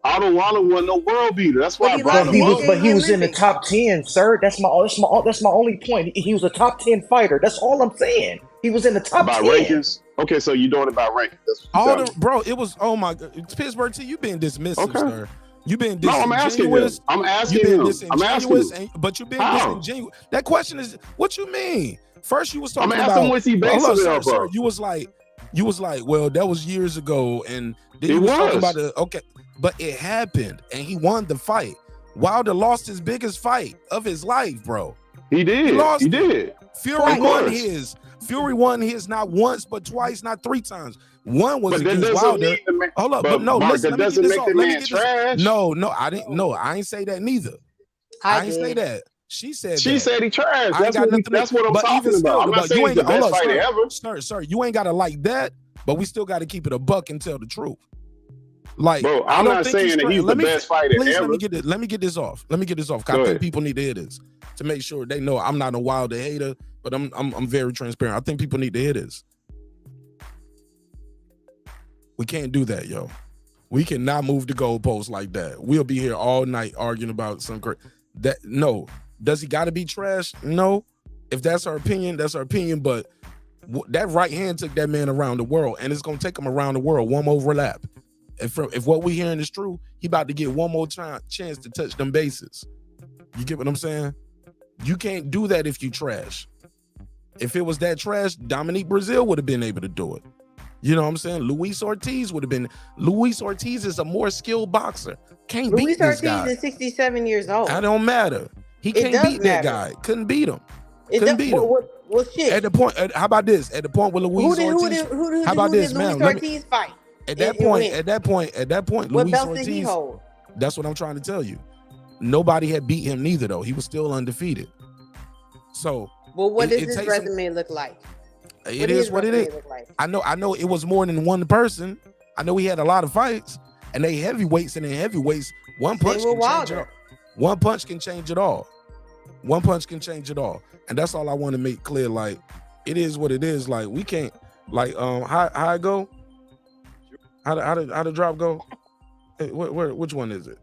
Otto Wallin wasn't no world beater. That's why I brought him up. But he was in the top 10, sir. That's my only point. He was a top 10 fighter. That's all I'm saying. He was in the top By 10. rankings? Okay, so you're doing it by rankings. That's what you're telling me. bro, it was it's Pittsburgh team. You've been dismissive, sir. You've been No, I'm asking him. disingenuous. I'm asking You've been him. I'm disingenuous, asking him. but you've been How? disingenuous. That question is, what you mean? First, you was talking I'm about. asking what's he basing Hold on, it sir, off sir. of. You was like, well, that was years ago, and then It you was talking was. about okay, but it happened, and he won the fight. Wilder lost his biggest fight of his life, bro. He did. He lost. He did. Fury Of won course. his. Fury won his not once, but twice, not three times. One was But that against doesn't Wilder. mean the man. Hold up, but but no, Mark, listen. that Let me doesn't get this make off. the Let me man get this. trash. No, I didn't. No, I ain't say that neither. I ain't say that. She said. She that. said he trash. I ain't That's got what, nothing to- that's what I'm but talking even still, about. I'm not but saying you he's the ain't- hold best up, fighter sir. ever. Sir, you ain't gotta like that, but we still got to keep it a buck and tell the truth. Like, Bro, I I'm don't not think saying that trash. he's the best fighter please, ever. Let me get this off. 'Cause Go I think ahead. people need to hear this to make sure they know I'm not a Wilder hater, but I'm very transparent. I think people need to hear this. We can't do that, yo. We cannot move the goalposts like that. We'll be here all night arguing about some no. Does he got to be trash? No. If that's our opinion, that's our opinion. But that right hand took that man around the world, and it's gonna take him around the world. One overlap. If what we hearing is true, he about to get one more chance to touch them bases. You get what I'm saying? You can't do that if you trash. If it was that trash, Dominique Brazil would have been able to do it. You know what I'm saying? Luis Ortiz is a more skilled boxer. Can't Luis beat this Ortiz guy. is 67 years old. That don't matter. He It can't does beat that matter. guy. Couldn't beat him. It Couldn't does- beat him. Well, shit. At the point, how about this? At the point with Luis Ortiz. How about this, did man? Luis Let me- Ortiz fight? At that point, What Luis belt did he Ortiz. hold? That's what I'm trying to tell you. Nobody had beat him neither, though. He was still undefeated. So, Well, what does it his takes him- resume look like? it is what it is. Look like? I know it was more than one person. I know he had a lot of fights, and they heavyweights, and in heavyweights, one punch Same can with change it all. Wilder. One punch can change it all. One punch can change it all. And that's all I want to make clear. Like, it is what it is. Like, we can't, like, how it go? How the drop go? Hey, which one is it?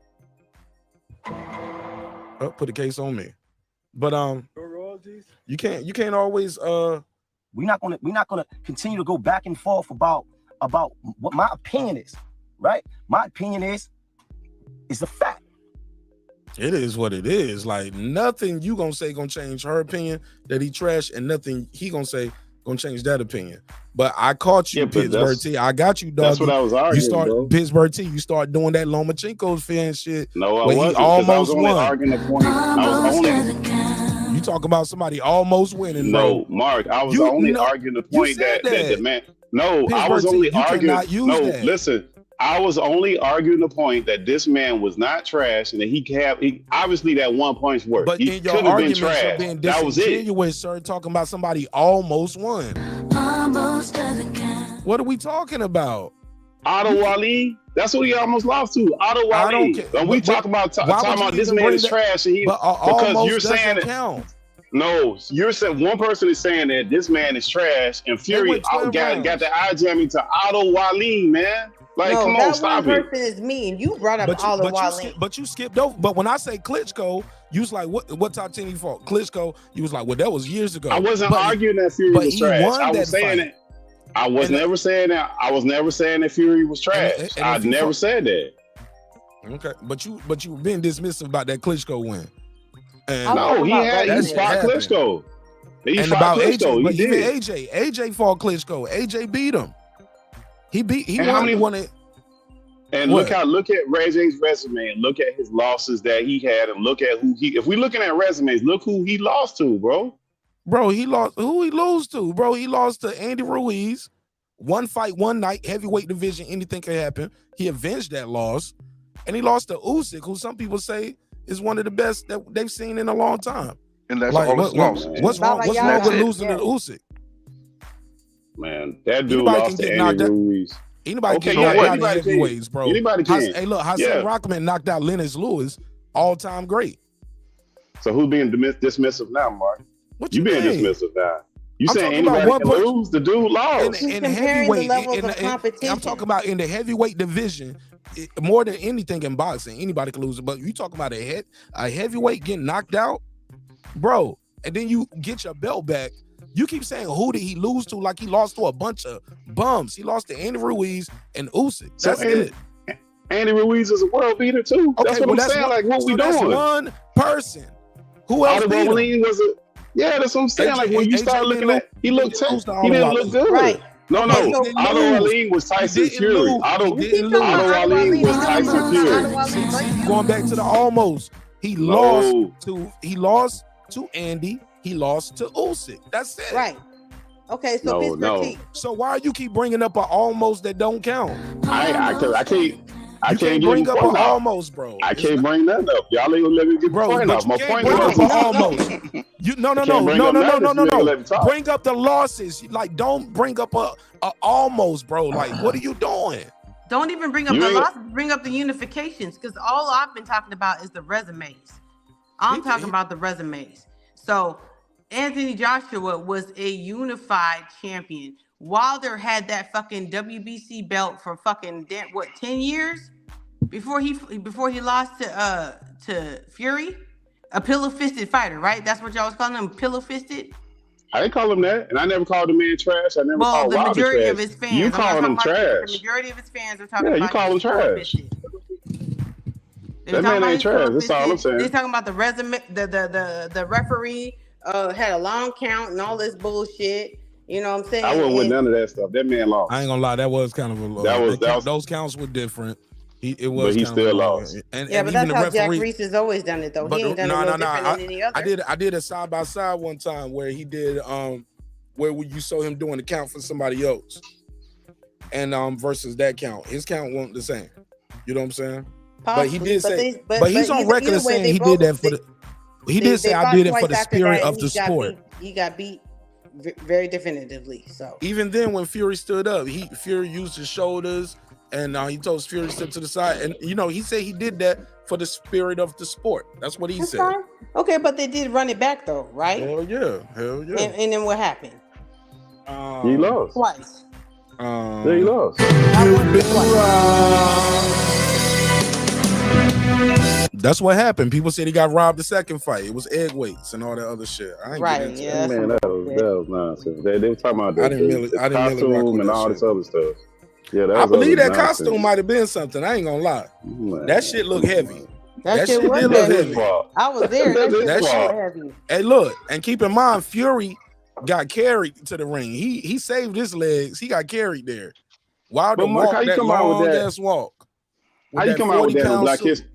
Oh, put the case on me. But you can't always We're not gonna continue to go back and forth about what my opinion is, right? My opinion is a fact. It is what it is. Like, nothing you gonna say gonna change her opinion that he trash, and nothing he gonna say gonna change that opinion. But I caught you, Yeah, but Pittsburgh that's- T. I got you, dog. that's what I was arguing, You start bro. Pittsburgh T. You start doing that Lomachenko's fan shit. No, I where wasn't. he 'Cause I was almost only won. arguing the point. I was only. You talk about somebody almost winning, bro. No, Mark. I was only arguing the you point said that the man. No, I Pittsburgh was T, only you arguing. cannot use No, that. listen. I was only arguing the point that this man was not trash and that he obviously that one punch worked. But He in your could have been arguments, you're trash. being That was it. disingenuous, sir. Talking about somebody almost won. What are we talking about? Otto Wally, that's what he almost lost to. Otto I don't Wally. care. When we But- talk about why would talking you about this even man bring is that- trash, and he But because almost you're saying doesn't it. count. No, you're saying one person is saying that this man is trash, and Fury went 12 got the eye jamming to Otto Wally, man. Like, no, come on, that stop one it. person is me, and you brought up But all you, of but, you Wale. but you skipped over. But when I say Klitschko, you was like, what top 10 he fought? Klitschko, you was like, well, that was years ago. I wasn't But- arguing that Fury but was he trash. won I that was saying fight. that. I was never saying that. I was never saying that Fury was trash. and I if you never fought- said that. Okay, but you been dismissive about that Klitschko win. And No, he That's fought happened. Klitschko. He And fought about Klitschko. AJ, but He even did. AJ fought Klitschko. AJ beat him. He And how many- won it. And What? look at Ray J's resume and look at his losses that he had and look at if we're looking at resumes, look who he lost to, bro. Bro, he lost. Who he lose to? Bro, he lost to Andy Ruiz. One fight, one night, heavyweight division. Anything can happen. He avenged that loss, and he lost to Usyk, who some people say is one of the best that they've seen in a long time. And that's Like, all his losses. what's wrong? What's wrong with losing to Usyk? Man, that dude Anybody lost can to get Andy knocked out. Ruiz. Anybody Okay, can yeah, knock out in anybody can. heavyweights, bro. Anybody can. Hey, look, Hassan Yeah. Rockman knocked out Lennox Lewis, all-time great. So who's being dismissive now, Mark? What you you being mean? dismissive now? You I'm saying talking about anybody one can person- lose? The dude lost. In comparing heavyweight, the levels of I'm competition. talking about in the heavyweight division, more than anything in boxing, anybody can lose it. But you talking about a heavyweight getting knocked out, bro, and then you get your belt back. You keep saying who did he lose to? Like he lost to a bunch of bums. He lost to Andy Ruiz and Usyk. So That's it. Andy Ruiz is a world beater too. That's what I'm saying. one- Like, what we so doing? That's one person. Who else Otto beat him? Wally was a. Yeah, that's what I'm saying. Like when you start AJ looking didn't at, he looked. lose to He didn't Otto look Wally. good. Right. No, But no. he didn't Otto lose. Wally was Tyson He didn't Fury. lose. Otto He didn't Wally lose. was Tyson Fury. Going back to the almost, he lost to Andy. He lost to Usyk. That's it. Right. Okay, so No, Pittsburgh no. T. So why you keep bringing up an almost that don't count? I You can't bring get up one an out. almost, bro. I can't bring nothing up. Y'all ain't gonna let me get Bro, the point but out. you My can't point bring up was an almost. You no. Can't bring up nothing if you ain't gonna let me talk. Bring up the losses. Like, don't bring up a almost, bro. Like, what are you doing? Don't even bring up You the ain't- losses, bring up the unifications, because all I've been talking about is the resumes. I'm talking about the resumes. So Anthony Joshua was a unified champion. Wilder had that fucking WBC belt for fucking 10 years before he lost to Fury, a pillow-fisted fighter, right? That's what y'all was calling him, pillow-fisted. I didn't call him that, and I never called the man trash. I never Well, called the Wilder majority trash. of his fans. You I'm not calling him talking about the trash? majority of his fans are talking Yeah, about. you call him his trash. That man ain't trash. That's all I'm saying. They're talking about the resume. The referee had a long count and all this bullshit. You know what I'm saying? I wasn't with none of that stuff. That man lost. I ain't gonna lie, that was kind of a That was- those counts were different. It But was, he kind still of a- lost. And, Yeah, and but even that's the how referee. Jack Reese has always done it, though. He ain't done it no different than any other. I did a side by side one time where he did where you saw him doing the count for somebody else, and versus that count, his count wasn't the same. You know what I'm saying? But he did say, but he's on record as saying he did that for the. He did say I did it for the spirit of the sport. He got beat very definitively. So Even then, when Fury stood up, Fury used his shoulders, and he told Fury to step to the side, and he said he did that for the spirit of the sport. That's what he that's said. fine. Okay, but they did run it back though, right? Hell yeah. And then what happened? He lost. Twice. Yeah, he lost. That's what happened. People said he got robbed the second fight. It was egg weights and all that other shit. I ain't Right, get into yeah. that. Man, that was nonsense. They were talking about I the didn't really rock costume with and that all shit. this other stuff. Yeah, that I was believe other that nonsense. costume might have been something. I ain't gonna lie. Man. That shit looked heavy. That shit shit was did look heavy. heavy. I was there. That shit That was shit- heavy. Hey, look, and keep in mind, Fury got carried to the ring. He saved his legs. He got carried there. Wilder But Mark, how walked you that come out with long that? ass walk. How you come out with that when Black suit. History?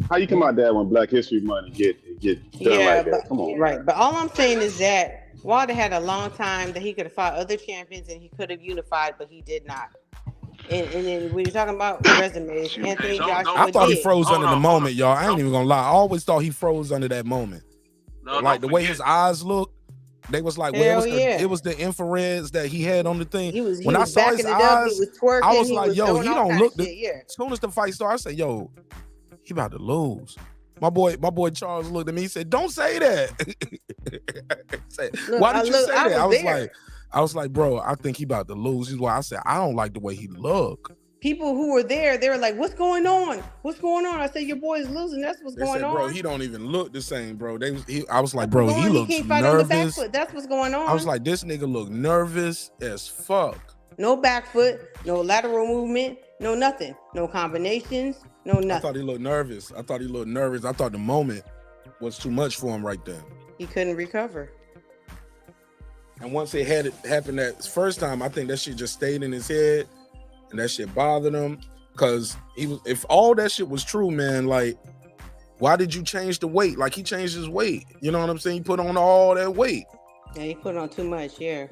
How you come out that when Black History Month get done like that? Come on, right. But all I'm saying is that Wilder had a long time that he could have fought other champions and he could have unified, but he did not. And then when you're talking about resumes, Anthony Joshua I thought he did. froze under the moment, y'all. I ain't even gonna lie. I always thought he froze under that moment. Like the way his eyes looked, they was like, well, it was the infrareds that he had on the thing. When I saw his eyes, I was like, yo, he don't look. As soon as the fight started, I said, yo, he about to lose. My boy Charles looked at me. He said, "Don't say that." Why did you say that? I was like, bro, I think he about to lose. He's why I said I don't like the way he look. People who were there, they were like, "What's going on? What's going on?" I said, "Your boy is losing. That's what's going on." Bro, he don't even look the same, bro. I was like, bro, he looks can't fight on the back nervous. foot. That's what's going on. I was like, this nigga look nervous as fuck. No back foot, no lateral movement, no nothing, no combinations, no nothing. I thought he looked nervous. I thought the moment was too much for him right then. He couldn't recover. And once it had it happen that first time, I think that shit just stayed in his head, and that shit bothered him. Cause if all that shit was true, man, like, why did you change the weight? Like, he changed his weight. You know what I'm saying? He put on all that weight. Yeah, he put on too much. Yeah.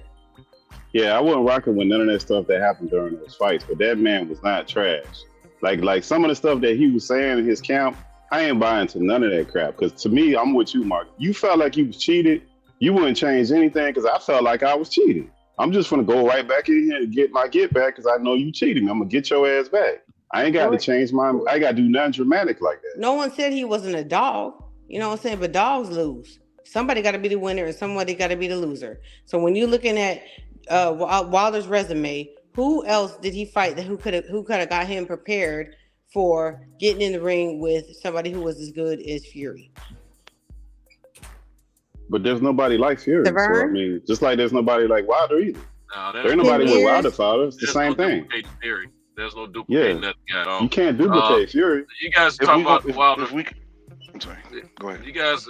Yeah, I wasn't rocking with none of that stuff that happened during those fights, but that man was not trash. Like some of the stuff that he was saying in his camp, I ain't buying to none of that crap. Because to me, I'm with you, Mark. You felt like you was cheated. You wouldn't change anything because I felt like I was cheated. I'm just gonna go right back in here and get my get back because I know you cheated me. I'm gonna get your ass back. I ain't got to change my. I got to do nothing dramatic like that. No one said he wasn't a dog. You know what I'm saying? But dogs lose. Somebody got to be the winner and somebody got to be the loser. So when you're looking at Wilder's resume, who else did he fight that who could have got him prepared for getting in the ring with somebody who was as good as Fury? But there's nobody like Fury. So, I mean, just like there's nobody like Wilder either. There ain't nobody with Wilder fought. It's the same thing. Fury. There's no duplicating that guy. You can't duplicate Fury. You guys talking about Wilder. I'm sorry. Go ahead. You guys,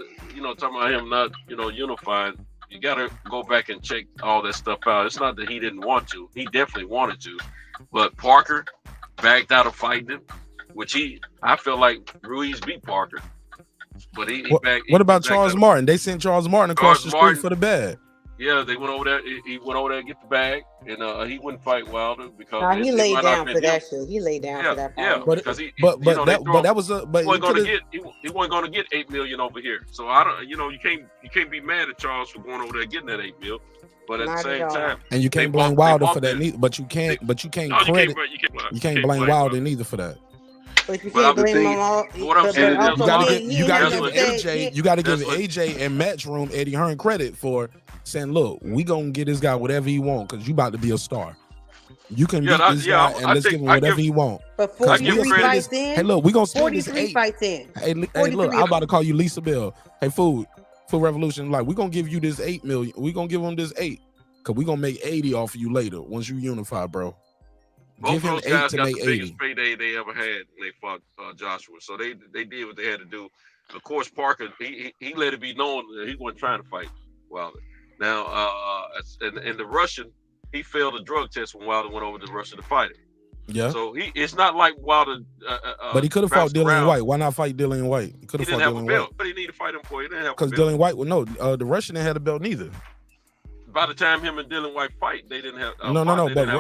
talking about him not, unified. You got to go back and check all that stuff out. It's not that he didn't want to. He definitely wanted to. But Parker backed out of fighting him, which I feel like Ruiz beat Parker. But what about Charles Martin? They sent Charles Martin across the street for the bag. Yeah, they went over there. He went over there to get the bag, and he wouldn't fight Wilder because he laid down for that shit. He laid down for that. Yeah, because he wasn't going to get $8 million over here. So I don't, you can't be mad at Charles for going over there getting that $8 million. But at the same time, and you can't blame Wilder for that neither. But you can't credit. You can't blame Wilder neither for that. But you can't blame him all. What I'm saying is, you got to give AJ and Matchroom Eddie Hearn credit for saying, look, we gonna get this guy whatever he want because you about to be a star. You can beat this guy and let's give him whatever he want. But 43 fights in. Hey, look, we gonna spend this 43 fights in. Hey, look, I'm about to call you Lisa Bell. Hey, Food Revolution, like, we gonna give you this $8 million. We gonna give him this 8 because we gonna make 80 off of you later once you unify, bro. Both give him of those guys 8 to got make the 80. biggest payday they ever had when they fought Joshua. So they did what they had to do. Of course, Parker, he let it be known that he wasn't trying to fight Wilder. Now, and the Russian, he failed a drug test when Wilder went over to Russia to fight him. Yeah. So it's not like Wilder. But he could have fought Dillian White. Why not fight Dillian White? He could have fought Dillian White. But he needed to fight him for it. He didn't have a because belt. Dillian White, the Russian didn't have a belt neither. By the time him and Dylan White fight, they didn't have. No.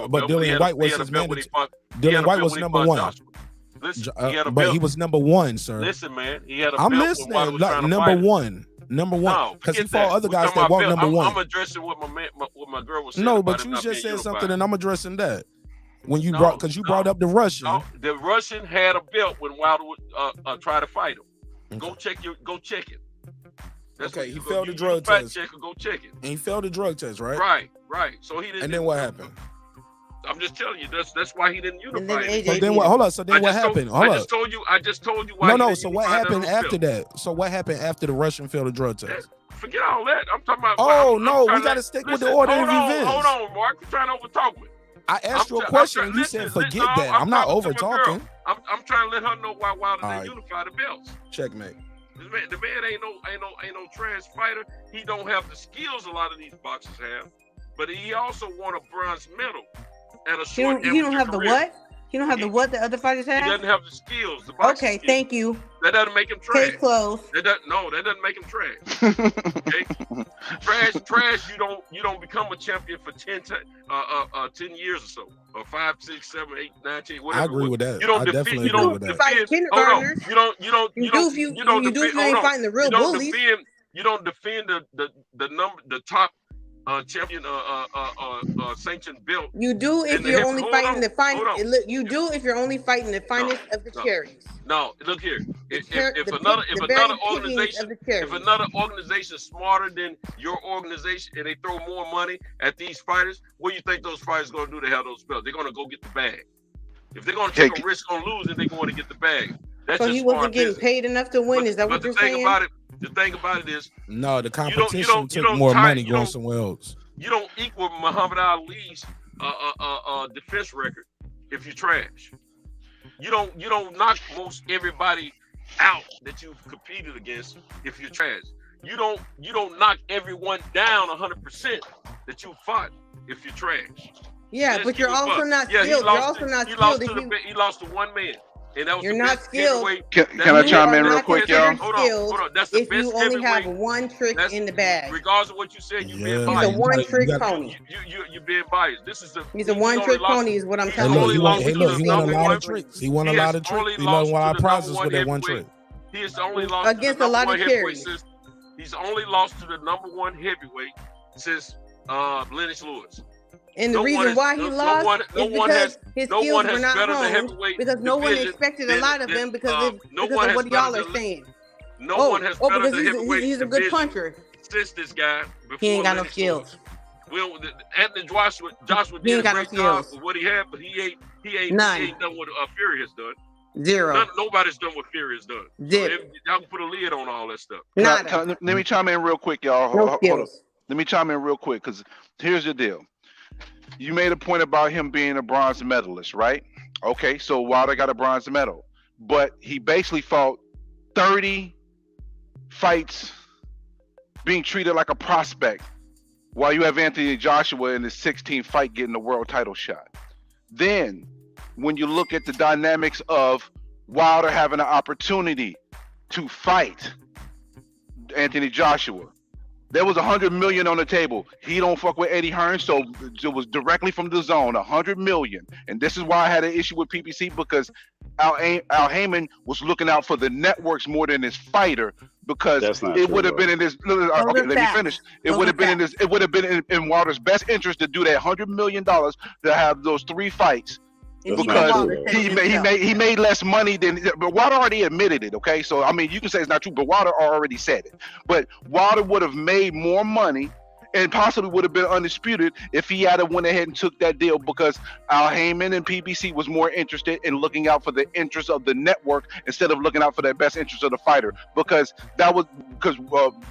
But Dillian White was his man. Dylan White was number one. Listen, he had a but belt. he was number one, sir. Listen, man, he had a I'm belt. listening. When Wilder was trying to Number fight him. one. Number one, because he fought other guys talking that weren't about number one. I'm addressing what my girl was saying. No, about but him you not just being said something, unified. and I'm addressing that. When you brought up the Russian. No, the Russian had a belt when Wilder would try to fight him. Okay. Go check it. That's okay, he failed the drug test. Check or go check it. And he failed the drug test, right? Right. So he didn't. And then what happened? I'm just telling you, that's why he didn't unify. So then what? Hold on. So then what happened? Hold on. I just told you why. No. So what happened after that? So what happened after the Russian failed the drug test? Forget all that. I'm talking about. Oh no, we got to stick with the order of events. Hold on, Mark. You're trying to overtalk me. I asked you a question and you said forget that. I'm not over talking. I'm trying to let her know why Wilder didn't unify the belts. Checkmate. The man ain't no trash fighter. He don't have the skills a lot of these boxers have, but he also won a bronze medal at a short. He don't have the what? He don't have the what the other fighters have? He doesn't have the skills. The boxing Okay, skills. thank you. That doesn't make him trash. Case closed. That doesn't make him trash. Okay? Trash. You don't become a champion for 10 years or so, or 5, 6, 7, 8, 9, 10, whatever. I agree with that. You don't I defend. definitely You don't agree with that. Fight kindergartners. You don't defend. You ain't fighting the real bullies. You don't defend the top champion sanctioned belt. You do if you're only fighting the finest. You do if you're only fighting the finest of the cherries. No, look here. If another organization is smarter than your organization and they throw more money at these fighters, what do you think those fighters going to do to have those belts? They're going to go get the bag. If they're going to take a risk on losing, they're going to get the bag. That's so he wasn't getting paid enough to win. Is that what you're saying? The thing about it is, no, the competition took more money going somewhere else. You don't equal Muhammad Ali's defense record if you trash. You don't knock most everybody out that you've competed against if you're trash. You don't knock everyone down 100% that you fought if you're trash. Yeah, but you're also not skilled. You're also not skilled. He lost to one man. And that was you're not skilled. Can I chime in real quick, y'all? Hold on. That's the if you only have one trick in the bag. Regardless of what you said, you're being biased. He's a one-trick pony. You're being biased. He's a one-trick pony, is what I'm telling you. He won a lot of tricks. He won a lot of tricks. He won a lot of prizes with that one trick. He has only lost against a lot of carries. He's only lost to the number one heavyweight since Lennox Lewis. And the reason why he lost is because his skills were not honed, because no one expected a lot of him because of what y'all are saying. No one has better than heavyweight. He's a good puncher. Since this guy, he ain't got no skills. Anthony Joshua did a great job with what he had, but he ain't done what Fury has done. Zero. Nobody's done what Fury has done. So y'all can put a lid on all that stuff. Let me chime in real quick, y'all. Hold on. Let me chime in real quick, because here's the deal. You made a point about him being a bronze medalist, right? Okay, so Wilder got a bronze medal, but he basically fought 30 fights being treated like a prospect, while you have Anthony Joshua in his 16th fight getting the world title shot. Then, when you look at the dynamics of Wilder having an opportunity to fight Anthony Joshua, there was $100 million on the table. He don't fuck with Eddie Hearn, so it was directly from the zone, $100 million. And this is why I had an issue with PPC, because Al Heyman was looking out for the networks more than his fighter, because it would have been in his. Okay, let me finish. It would have been in this. It would have been in Wilder's best interest to do that $100 million to have those 3 fights. Because he made less money than, but Wilder already admitted it. Okay, so I mean, you can say it's not true, but Wilder already said it. But Wilder would have made more money and possibly would have been undisputed if he had went ahead and took that deal, because Al Heyman and PBC was more interested in looking out for the interests of the network instead of looking out for the best interest of the fighter. Because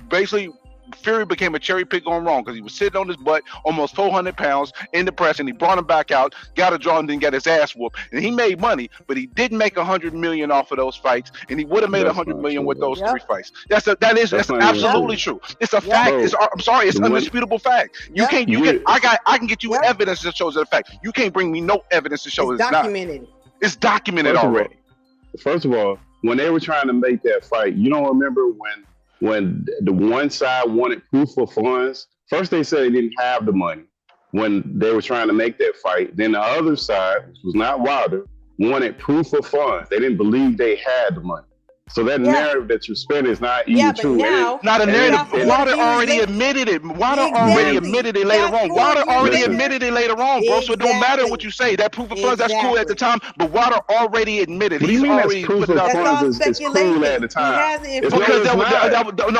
basically Fury became a cherry pick going wrong, because he was sitting on his butt almost 400 pounds in the press, and he brought him back out, got a draw, and then got his ass whooped. And he made money, but he didn't make $100 million off of those fights, and he would have made $100 million with those 3 fights. That's absolutely true. It's a fact. I'm sorry, it's undisputable fact. I can get you evidence that shows it a fact. You can't bring me no evidence to show it's documented. Not. It's documented already. First of all, when they were trying to make that fight, you don't remember when the one side wanted proof of funds? First they said they didn't have the money when they were trying to make that fight. Then the other side, which was not Wilder, wanted proof of funds. They didn't believe they had the money. So that narrative that you're spinning is not even true. Not a narrative. Wilder already admitted it. Wilder already admitted it later on. Wilder already admitted it later on, bro. So it don't matter what you say. That proof of funds, that's cool at the time. But Wilder already admitted it. He's already proof of funds is cool at the time.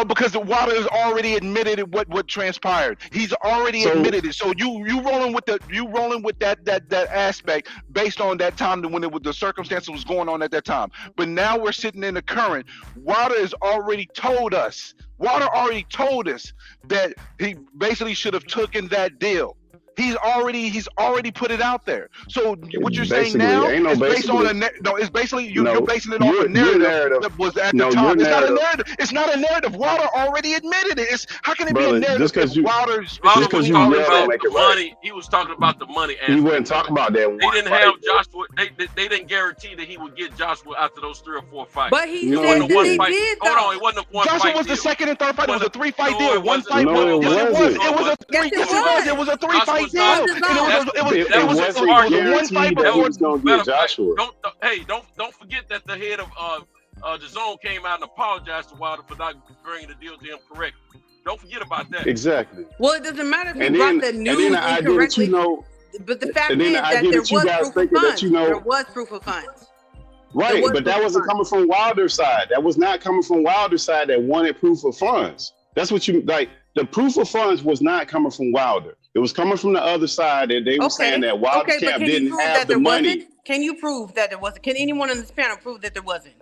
Because Wilder has already admitted what transpired. He's already admitted it. So you rolling with that aspect based on that time when the circumstances was going on at that time. But now we're sitting in the current. Wilder has already told us. Wilder already told us that he basically should have taken that deal. He's already put it out there. So what you're saying Basically, now ain't no is based on basically. it's basically No, you're basing it off your a narrative narrative. that was at No, the your time. It's not a narrative, narrative. It's not a narrative. Wilder already admitted it. How can it be a brother. narrative Just because if you Wilder Wilder specifically was you talking already yell don't said about it? make the it right. money. He was talking about the money He aspect wasn't of talking it. about that They one didn't fight. have Joshua. They didn't guarantee that he would get Joshua after those 3 or 4 fights. But he It No, said wasn't he a that one they didn't. fight. did Hold though. on, it wasn't a one Joshua fight was the deal. second and third fight. It was a 3-fight No, deal. it One wasn't. fight. No, it Yes, it was. wasn't. No, It it was a wasn't. Yes, three. it Yes, it was. It was. was a Joshua 3-fight was not. On deal, the and zone. It it wasn't was a guaranteed one-fight. that he But was gonna Matter get of fact, Joshua. don't forget that the head of the zone came out and apologized to Wilder for not bringing the deal to him correctly. Don't forget about that. Exactly. Well, it doesn't matter if he And brought then the and then news the idea that you incorrectly. know, But the fact and then is the that idea there that you was guys proof of thinking that funds. you There know. was proof of funds. There Right, was but proof that of wasn't funds. coming from Wilder's side. That was not coming from Wilder's side that wanted proof of funds. That's what you like. The proof of funds was not coming from Wilder. It was coming from the other side that they were saying Okay. that Wilder's Okay, but camp can you didn't prove have that the there money. wasn't? Can you prove that there wasn't? Can anyone on this panel prove that there wasn't?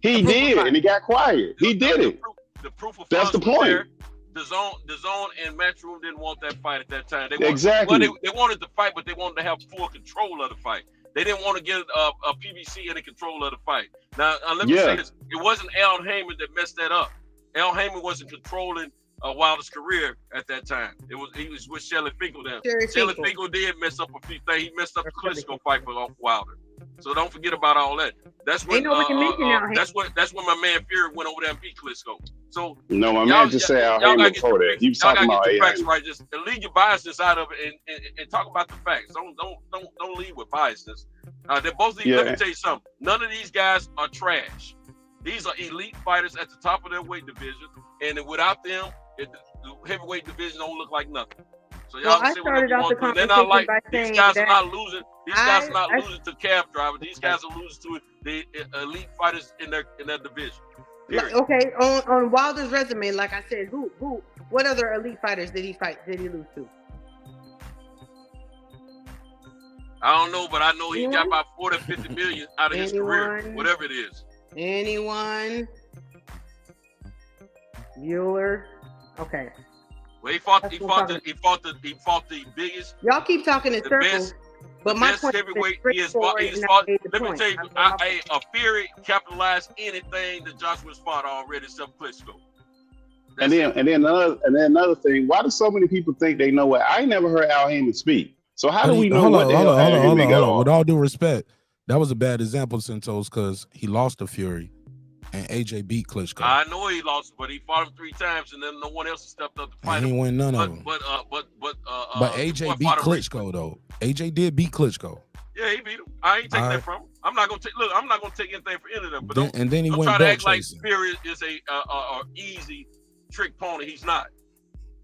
He A proof of did, and funds. he got quiet. He did it. The proof of That's funds the was point. there. The zone and Matchroom didn't want that fight at that time. Exactly. They wanted the fight, but they wanted to have full control of the fight. They didn't want to get a PBC in the control of the fight. Now, let me say this. It wasn't Al Heyman that messed that up. Al Heyman wasn't controlling Wilder's career at that time. He was with Shelly Finkel then. Shelly Finkel did mess up a few things. He messed up the Klitschko fight for Wilder. So don't forget about all that. That's when that's when my man Fury went over there and beat Klitschko. So No, my man just said Al Heyman before that. He was talking about the Al facts Heyman. right. Just leave your biasness out of it and talk about the facts. Don't leave with biasness. They're both. Let me tell you something. None of these guys are trash. These are elite fighters at the top of their weight division, and without them, the heavyweight division don't look like nothing. So y'all can say whatever you want to. They're not like these guys are not losing. These guys are not losing to cab drivers. These guys are losing to the elite fighters in their division. Period. Okay, on Wilder's resume, like I said, what other elite fighters did he fight? Did he lose to? I don't know, but I know he got about 40 to 50 million out of his career, whatever it is. Anyone? Bueller. Okay. Well, he fought the biggest. Y'all keep talking in circles, but my point heavyweight is fought. Let me tell you, a Fury capitalized anything that Joshua's fought already, except Klitschko. And then another thing. Why do so many people think they know what? I ain't never heard Al Heyman speak. So how do we know what the hell Al Heyman got on? With all due respect, that was a bad example, Santos, because he lost to Fury, and AJ beat Klitschko. I know he lost, but he fought him 3 times, and then no one else stepped up to fight and he him. win none of them. But AJ beat Klitschko though. AJ did beat Klitschko. Yeah, he beat him. I ain't taking that from him. I'm not gonna take. Look, I'm not gonna take anything for any of them. But then he don't went try to belt act like chasing. Fury is a easy trick pony. He's not.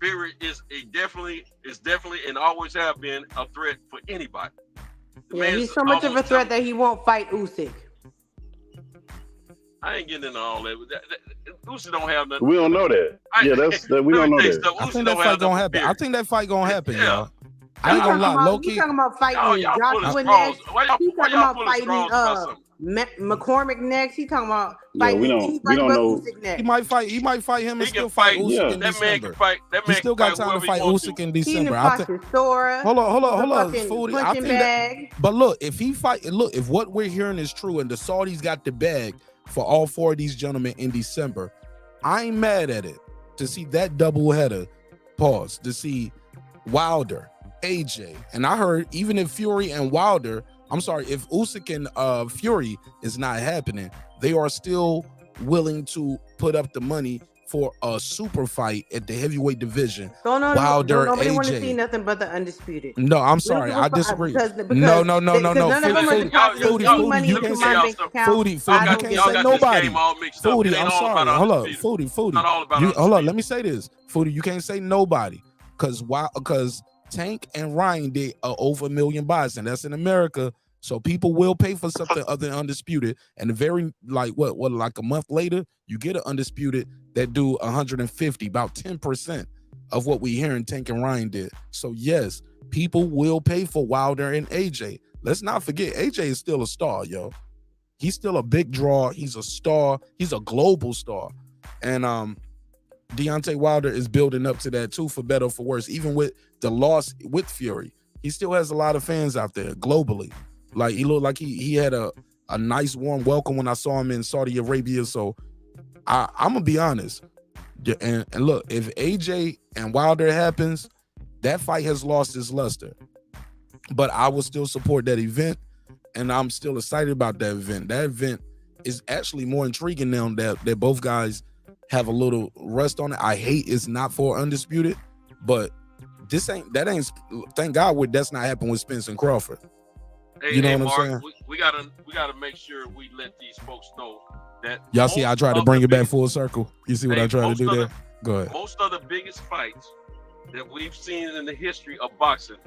Fury is definitely and always have been a threat for anybody. Yeah, he's so much of a threat that he won't fight Usyk. I ain't getting into all that. Usyk don't have nothing. We don't know that. We don't know that. I think that fight gonna happen. I think that fight gonna happen, y'all. I ain't gonna lie, low key. You talking about fighting Joshua next? He talking about fighting McCormick next. He talking about fighting we don't know. Usyk next. He might fight him and still fight Usyk in December. He still got time to fight Usyk in December. Hold on, Foodie. I think that, but look, if what we're hearing is true and the Saudis got the bag for all 4 of these gentlemen in December, I ain't mad at it to see that doubleheader. Pause to see Wilder, AJ, and I heard even if Fury and Wilder, I'm sorry, if Usyk and Fury is not happening, they are still willing to put up the money for a super fight at the heavyweight division. Wilder, nobody AJ. want to see nothing but the undisputed. No, I'm sorry, I disagree. No. Foodie, you can't say nobody. Foodie, I'm sorry. Hold up, Foodie. Hold up, let me say this. Foodie, you can't say nobody because Tank and Ryan did over 1 million buys, and that's in America. So people will pay for something other than undisputed. And very like a month later, you get an undisputed that do 150, about 10% of what we hearing Tank and Ryan did. So yes, people will pay for Wilder and AJ. Let's not forget, AJ is still a star, yo. He's still a big draw. He's a star. He's a global star. And Deontay Wilder is building up to that too, for better or for worse. Even with the loss with Fury, he still has a lot of fans out there globally. Like he looked like he had a nice warm welcome when I saw him in Saudi Arabia. So I'm gonna be honest. And look, if AJ and Wilder happens, that fight has lost its luster. But I will still support that event, and I'm still excited about that event. That event is actually more intriguing now that both guys have a little rust on it. I hate it's not for Undisputed, but thank God that's not happening with Spence and Crawford. Hey, you know what Mark, I'm saying? we gotta make sure we let these folks know that Y'all see, I tried to bring it back full circle. You see what I tried to do there? Go ahead. Most of the biggest fights that we've seen in the history of boxing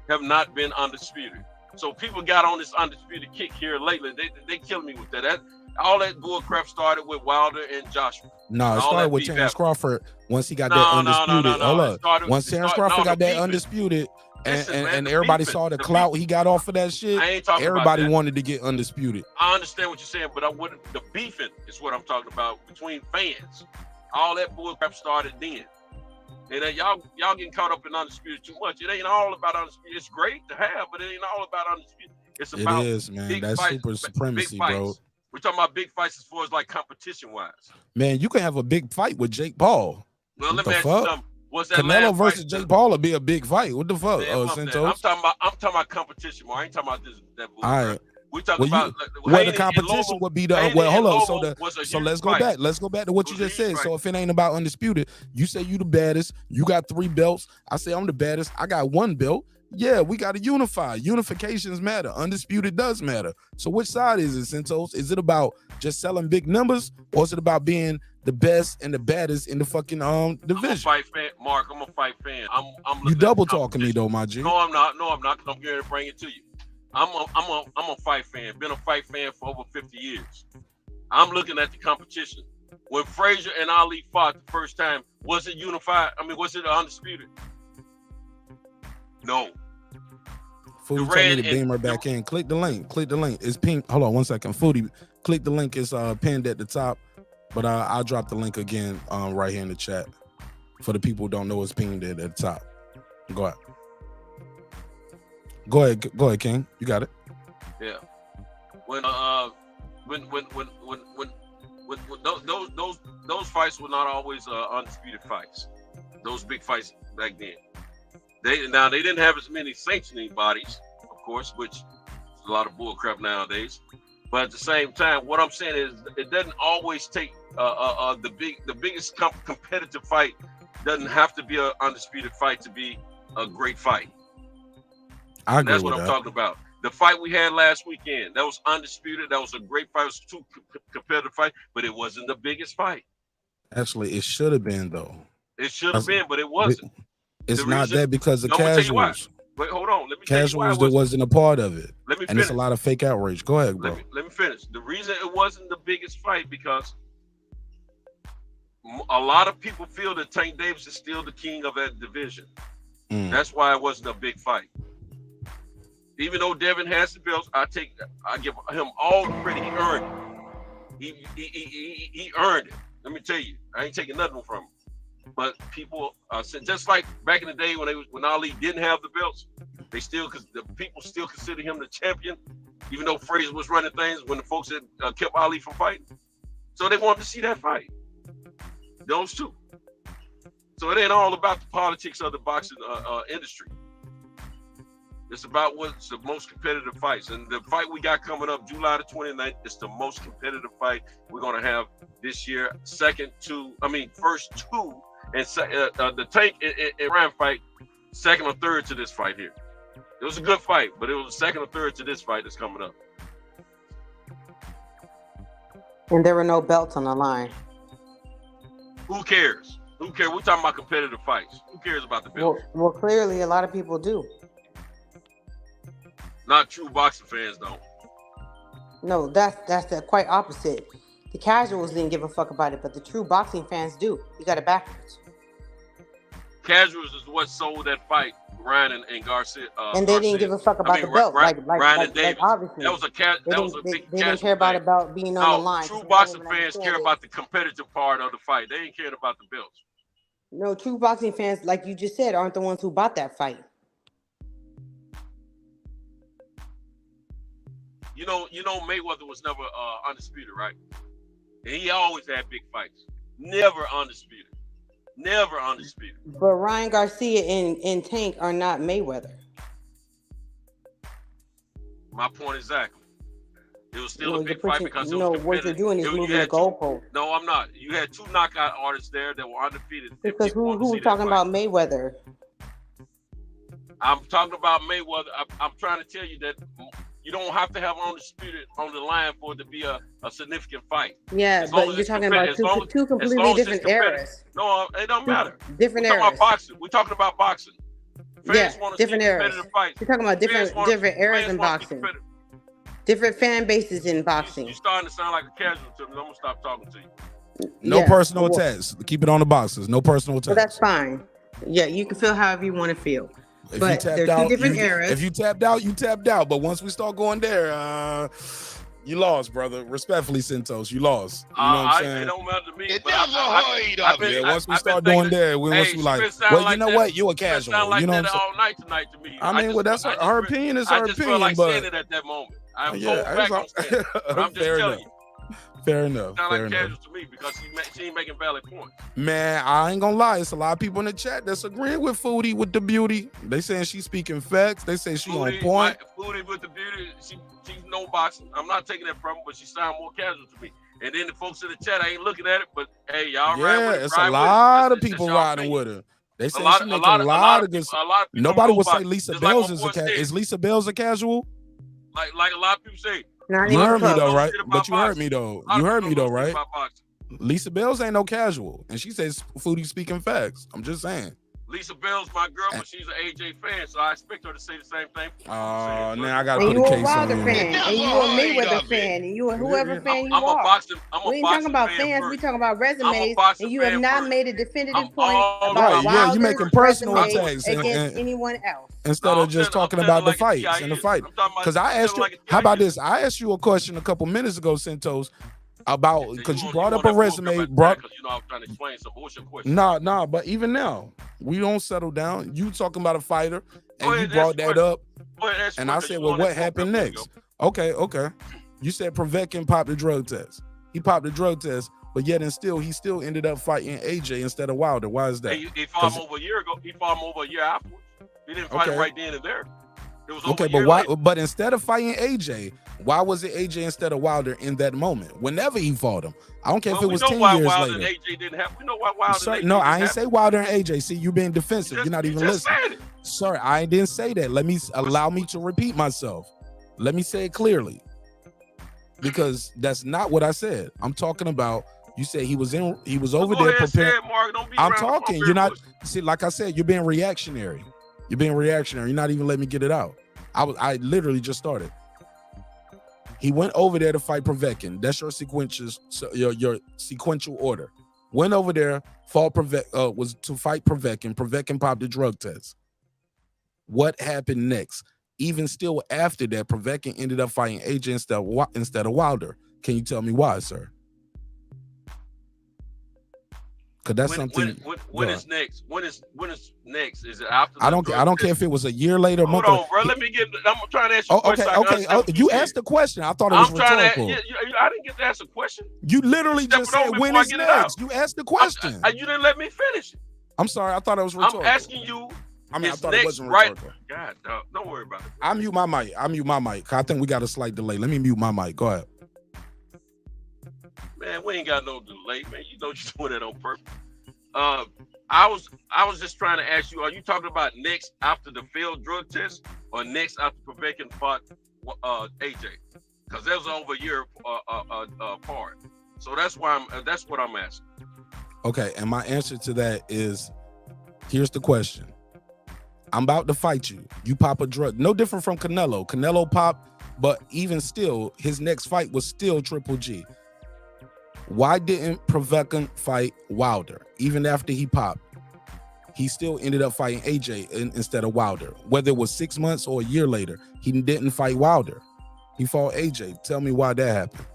have not been undisputed. So people got on this undisputed kick here lately. They killing me with that. All that bull crap started with Wilder and Joshua. No, it started with Terence Crawford once he got that undisputed. Hold up. Once Terence Crawford got that undisputed, and everybody saw the clout he got off of that shit, everybody wanted to get undisputed. I understand what you're saying, but the beefing is what I'm talking about between fans. All that bull crap started then. And y'all getting caught up in undisputed too much. It ain't all about undisputed. It's great to have, but it ain't all about undisputed. It's about it is, man. That's super supremacy, bro. We're talking about big fights as far as like competition wise. Man, you can have a big fight with Jake Paul. Well, let me ask you something. What's that Canelo versus Jake Paul would be a big fight. What the fuck? I'm talking about competition, more. I ain't talking about this. That bull all right. We talking about the competition would be the hold on. So let's go back. Let's go back to what you just said. So if it ain't about undisputed, you say you the baddest. You got 3 belts. I say I'm the baddest. I got 1 belt. Yeah, we got to unify. Unifications matter. Undisputed does matter. So which side is it, Santos? Is it about just selling big numbers, or is it about being the best and the baddest in the fucking division? I'm a fight fan, Mark. I'm a fight fan. I'm you double talking me though, my G. No, I'm not. Because I'm here to bring it to you. I'm a fight fan. Been a fight fan for over 50 years. I'm looking at the competition. When Frazier and Ali fought the first time, was it unified? I mean, was it undisputed? No. Foodie told me to beam her back in. Click the link. It's pink. Hold on 1 second. Foodie, click the link. It's pinned at the top. But I'll drop the link again right here in the chat. For the people who don't know, it's pinned at the top. Go ahead. Go ahead, King. You got it. Yeah. When those fights were not always undisputed fights. Those big fights back then. They didn't have as many sanctioning bodies, of course, which is a lot of bull crap nowadays. But at the same time, what I'm saying is it doesn't always take the biggest competitive fight doesn't have to be an undisputed fight to be a great fight. I agree That's with what I'm that. talking about. The fight we had last weekend, that was undisputed. That was a great fight. It was two competitive fight, but it wasn't the biggest fight. Actually, it should have been though. It should have been, but it wasn't. It's not that because of casuals. Wait, hold on. Let me Casuals that wasn't a part of it. Let me and it's finish. a lot of fake outrage. Go ahead, bro. Let me finish. The reason it wasn't the biggest fight because a lot of people feel that Tank Davis is still the king of that division. That's why it wasn't a big fight. Even though Devin has the belts, I give him all the credit. He earned it. He earned it. Let me tell you, I ain't taking nothing from him. But people said just like back in the day when Ali didn't have the belts, the people still consider him the champion, even though Frazier was running things when the folks that kept Ali from fighting. So they wanted to see that fight. Those two. So it ain't all about the politics of the boxing industry. It's about what's the most competitive fights. And the fight we got coming up July the 29th is the most competitive fight we're going to have this year. First two, and the Tank and Ryan fight, second or third to this fight here. It was a good fight, but it was the second or third to this fight that's coming up. And there were no belts on the line. Who cares? Who cares? We're talking about competitive fights. Who cares about the belts? Well, clearly a lot of people do. Not true boxing fans, though. No, that's the quite opposite. The casuals didn't give a fuck about it, but the true boxing fans do. You got it backwards. Casuals is what sold that fight, Ryan and Garcia. And they didn't give a fuck about the belt. Ryan and Davis. Obviously. That was a big They didn't care about being on the line. True boxing fans care about the competitive part of the fight. They ain't caring about the belts. No, true boxing fans, like you just said, aren't the ones who bought that fight. You know, Mayweather was never undisputed, right? And he always had big fights. Never undisputed. Never undisputed. But Ryan Garcia and Tank are not Mayweather. My point exactly. It was still No, a big fight because it was no, competitive. what you're doing is moving the had goalpost. No, I'm not. You had two knockout artists there that were undefeated. Because who was talking about Mayweather? I'm talking about Mayweather. I'm trying to tell you that you don't have to have undisputed on the line for it to be a significant fight. Yeah, but you're talking about two completely different eras. No, it don't matter. Different We're eras. talking about boxing. We're talking about boxing. Fans Yeah, want to see different eras. competitive fights. You're talking about different eras in boxing. Different fan bases in boxing. You're starting to sound like a casual to me. I'm gonna stop talking to you. No personal attacks. Keep it on the boxers. No personal attacks. Well, that's fine. Yeah, you can feel however you want to feel. If But you tapped they're two out, different eras. If you tapped out, you tapped out. But once we start going there, you lost, brother. Respectfully, Santos, you lost. You know what I'm saying? It don't matter to me. It never heard of it. Once we start doing there, once we like, well, you know what? You a casual. Like You know what that I'm saying? all night tonight to me. I mean, well, that's her opinion. Is her I just opinion, felt like but saying it at that moment. I'm yeah, going back on saying it. But I'm just fair telling enough. you. Fair enough. Sound Fair like enough. casual to me because she ain't making valid points. Man, I ain't gonna lie. It's a lot of people in the chat that's agreeing with Foodie with the beauty. They saying she's speaking facts. They say she on point. Foodie with the beauty, she's no boxing. I'm not taking that from her, but she sound more casual to me. And then the folks in the chat, I ain't looking at it, but hey, y'all ride Yeah, with it. it's ride a with it. lot of That's people y'all riding opinion. with her. They say lot- she a making lot a of- lot of good. a lot of people Nobody don't would know say about it. Lisa Just like Bells my is boy a casual. said. Is Lisa Bells a casual? Like a lot of people say. Not You even heard me close. though, right? Shit about But you heard boxing. me though. A lot You of heard people me don't though, know shit right? about boxing. Lisa Bells ain't no casual, and she says Foodie speaking facts. I'm just saying. Lisa Bell's my girl, but she's an AJ fan, so I expect her to say the same thing. Oh, now I gotta And put you a a case Wilder on. fan, and you a Mayweather fan, and you a whoever fan you I'm a are. boxing. We ain't talking about fans. We talking about resumes, boxing and you have fan not first. made a definitive I'm point all about Right, yeah, Wilder's you making personal resume attacks and- against and- anyone else. Instead of just talking about the fights and the fight. Because I asked you, how about this? I asked you a question a couple minutes ago, Santos, about because you brought up a resume. Brought Because you know I was trying to explain something. What's your question? nah, but even now, we don't settle down. You talking about a fighter, and you brought that up, and I said, well, what happened next? Okay. You said Povetkin popped the drug test. He popped the drug test, but yet and still, he still ended up fighting AJ instead of Wilder. Why is that? He fought him over a year ago. He fought him over a year afterwards. He didn't fight him Okay. right then and there. It was over Okay, a but year why? later. But instead of fighting AJ, why was it AJ instead of Wilder in that moment? Whenever he fought him, I don't care if Well, it was we know 10 why years Wilder later. and AJ didn't have. We know why Wilder Sir, and AJ no, didn't I ain't have. say Wilder and AJ. See, you being defensive. You're not even just listening. said it. Sir, I didn't say that. Let me allow me to repeat myself. Let me say it clearly, because that's not what I said. I'm talking about. You said he was over Go there ahead and say preparing. it, Mark. Don't be I'm around the talking. phone You're not. bush. See, like I said, you're being reactionary. You're being reactionary. You're not even letting me get it out. I literally just started. He went over there to fight Povetkin. That's your sequential order. Went over there, fought was to fight Povetkin. Povetkin popped the drug test. What happened next? Even still after that, Povetkin ended up fighting AJ instead of Wilder. Can you tell me why, sir? Because that's something. When is next? When is next? Is it after? I don't care if it was a year later. Hold on, bro. Let me get. I'm trying to ask you a question. You asked the question. I thought it was rhetorical. I didn't get to ask a question. You literally just said when is next. You asked the question. You didn't let me finish it. I'm sorry. I thought it was rhetorical. I'm asking you. I thought next, it wasn't right? rhetorical. God, don't worry about it. I mute my mic. I think we got a slight delay. Let me mute my mic. Go ahead. Man, we ain't got no delay, man. You know you're doing it on purpose. I was just trying to ask you, are you talking about next after the failed drug test or next after Povetkin fought AJ? Because that was over a year apart. So that's what I'm asking. Okay, and my answer to that is, here's the question. I'm about to fight you. You pop a drug. No different from Canelo. Canelo popped, but even still, his next fight was still Triple G. Why didn't Povetkin fight Wilder? Even after he popped, he still ended up fighting AJ instead of Wilder. Whether it was 6 months or a year later, he didn't fight Wilder. He fought AJ. Tell me why that happened.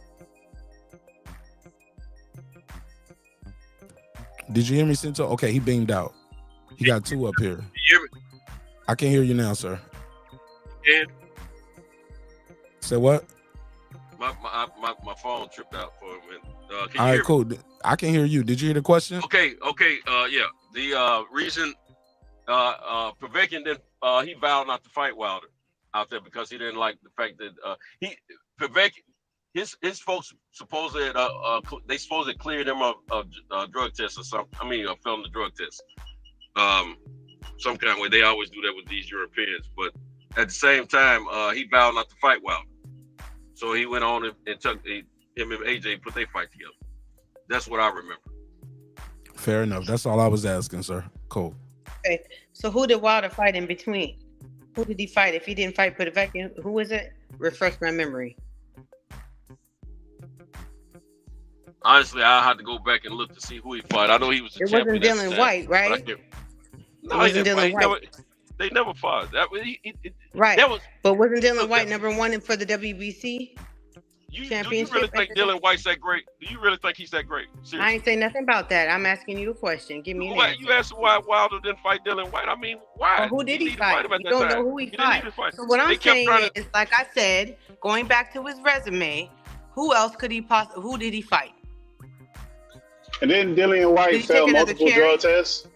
Did you hear me, Cinto? Okay, he beamed out. He got 2 up here. You hear me? I can hear you now, sir. And Say what? my phone tripped out for a minute. Can you All hear right, me? cool. I can hear you. Did you hear the question? Okay. Yeah. The reason Povetkin didn't he vowed not to fight Wilder out there because he didn't like the fact that Povetkin his folks supposedly they supposedly cleared him of drug tests or something. I mean, filmed the drug test. Some kind of way. They always do that with these Europeans, but at the same time, he vowed not to fight Wilder. So he went on and took him and AJ put their fight together. That's what I remember. Fair enough. That's all I was asking, sir. Cool. Okay. So who did Wilder fight in between? Who did he fight? If he didn't fight Povetkin, who was it? Refresh my memory. Honestly, I had to go back and look to see who he fought. I know he was the It champion. wasn't Dylan White, right? No, he didn't fight. They never fought. Right. That was, but wasn't Dylan White number 1 for the WBC championship? Do you really think Dylan White's that great? Do you really think he's that great? Seriously. I ain't say nothing about that. I'm asking you a question. Give me an answer. You asked why Wilder didn't fight Dylan White. I mean, why? Well, who did he fight? You don't know who he fought. fought. So what I'm saying is, like I said, going back to his resume, who else could he possibly? Who did he fight? And then Dillian White failed multiple drug tests.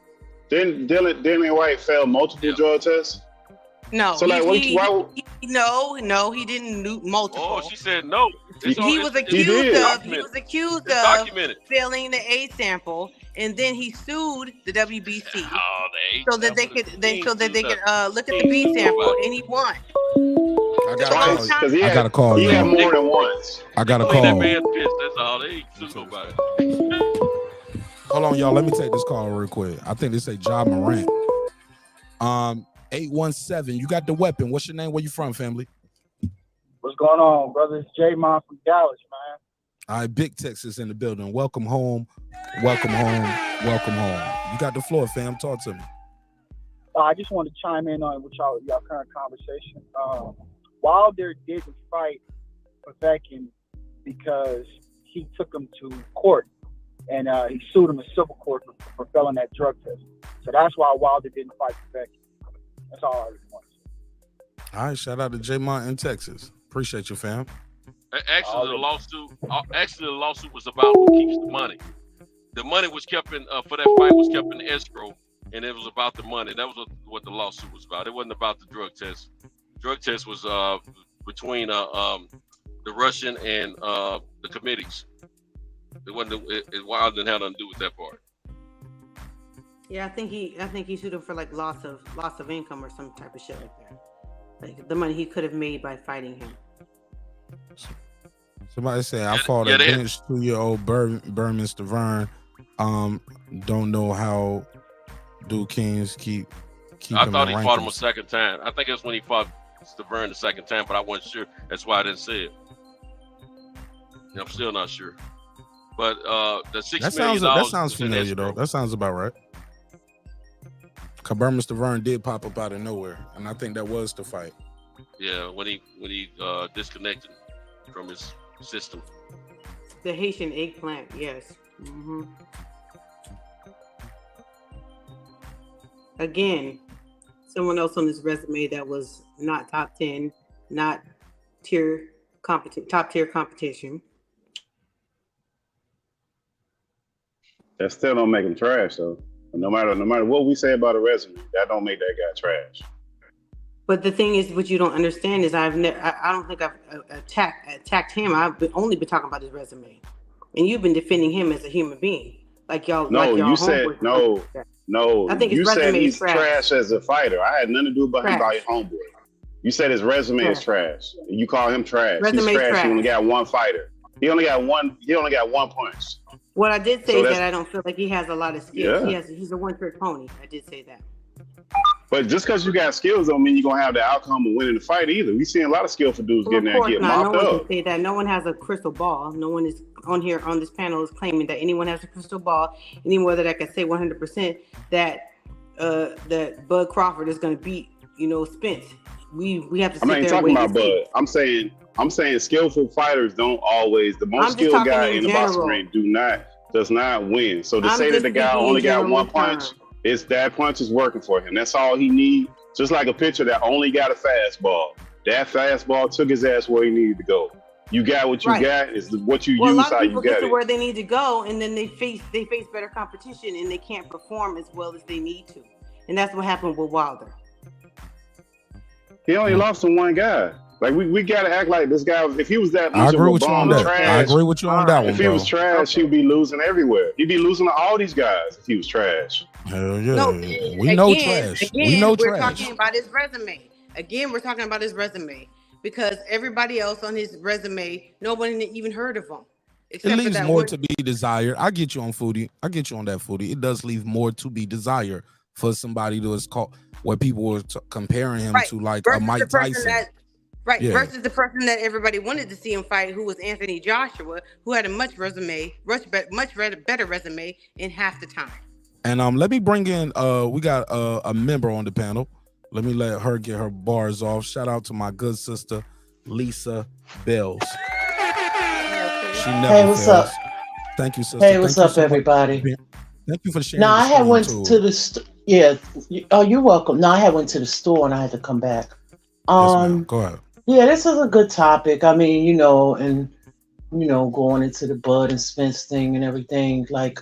Then Dillian White failed multiple drug tests. No. So like, no, he didn't do multiple. Oh, she said no. He was accused of failing the A sample, and then he sued the WBC so that they could look at the B sample, and he won. I got a call. He had more than once. I got a That call. man pissed. That's all. They ain't sue nobody. Hold on, y'all. Let me take this call real quick. I think they say Ja Morant. 817. You got the weapon. What's your name? Where you from, family? What's going on, brother? It's J-Mon from Dallas, man. All right, Big Texas in the building. Welcome home. Welcome home. Welcome home. You got the floor, fam. Talk to me. I just want to chime in on with y'all current conversation. Wilder didn't fight Povetkin because he took him to court and he sued him in civil court for failing that drug test. So that's why Wilder didn't fight Povetkin. That's all I really want to say. All right, shout out to J-Mon in Texas. Appreciate you, fam. Actually, the lawsuit was about who keeps the money. The money was kept in for that fight was kept in escrow, and it was about the money. That was what the lawsuit was about. It wasn't about the drug test. Drug test was between the Russian and the committees. It wasn't. Wilder didn't have nothing to do with that part. Yeah, I think he sued him for like loss of income or some type of shit like that. Like the money he could have made by fighting him. Somebody said I fought a bench 2-year-old Burmester Vern. Don't know how do Kings keep I him thought he in fought him a rankings. second time. I think it's when he fought Stavern the second time, but I wasn't sure. That's why I didn't say it. I'm still not sure. But the $6 million. That sounds familiar though. That sounds about right. Burmester Vern did pop up out of nowhere, and I think that was the fight. Yeah, when he disconnected from his system. The Haitian eggplant, yes. Again, someone else on his resume that was not top 10, not top tier competition. That still don't make him trash though. No matter what we say about a resume, that don't make that guy trash. But the thing is, what you don't understand is I don't think I've attacked him. I've only been talking about his resume, and you've been defending him as a human being, like y'all. No, like you said no. I think his you said resume he's is trash as a fighter. I had nothing to do about him by his homeboy. You said his resume is trash. You call him trash. Resume's He's trash. trash. He only got one fighter. He only got one punch. What I did say So is that's- that I don't feel like he has a lot of skills. Yeah. He's a one-trick pony. I did say that. But just because you got skills don't mean you're gonna have the outcome of winning the fight either. We seen a lot of skillful dudes Well, getting of there and course get not. mopped No one up. can say that. No one has a crystal ball. No one is on this panel is claiming that anyone has a crystal ball any more that I can say 100% that that Bud Crawford is going to beat Spence. We have to. I'm not even sit there and talking wait about and see. Bud. I'm saying skillful fighters don't always. The I'm most just skilled talking guy in in the boxing general. ring do not does not win. So to I'm say that just the guy speaking in only got general one punch, terms. it's that punch is working for him. That's all he needs. Just like a pitcher that only got a fastball. That fastball took his ass where he needed to go. You got what you Right. got. Is what you Well, a use lot of how you people get got to it. where they need to go, and then they face better competition, and they can't perform as well as they need to. And that's what happened with Wilder. He only lost to one guy. Like we gotta act like this guy. If he was that I much of agree a with you on bomb that. trash, I agree with you on that one, if he was bro. trash, he'd be losing everywhere. He'd be losing to all these guys if he was trash. Hell yeah. No, We know trash. We know we're trash. talking about his resume. Again, we're talking about his resume because everybody else on his resume, nobody even heard of him. It Except for leaves that more one. to be desired. I get you on Foodie. I get you on that Foodie. It does leave more to be desired for somebody that is called what people were comparing him Right. to, like a Versus Mike the person Tyson. Right, Yeah. versus the person that everybody wanted to see him fight, who was Anthony Joshua, who had a much better resume in half the time. And let me bring in we got a member on the panel. Let me let her get her bars off. Shout out to my good sister Lisa Bells. She never Hey, what's fails. up? Thank you, sister. Hey, what's Thank you up, so much. everybody? Thank you for sharing. No, the I had stream, went too. to the yeah. Oh, you're welcome. No, I had went to the store and I had to come back. Yes, ma'am. Go ahead. Yeah, this is a good topic. I mean, going into the Bud and Spence thing and everything, like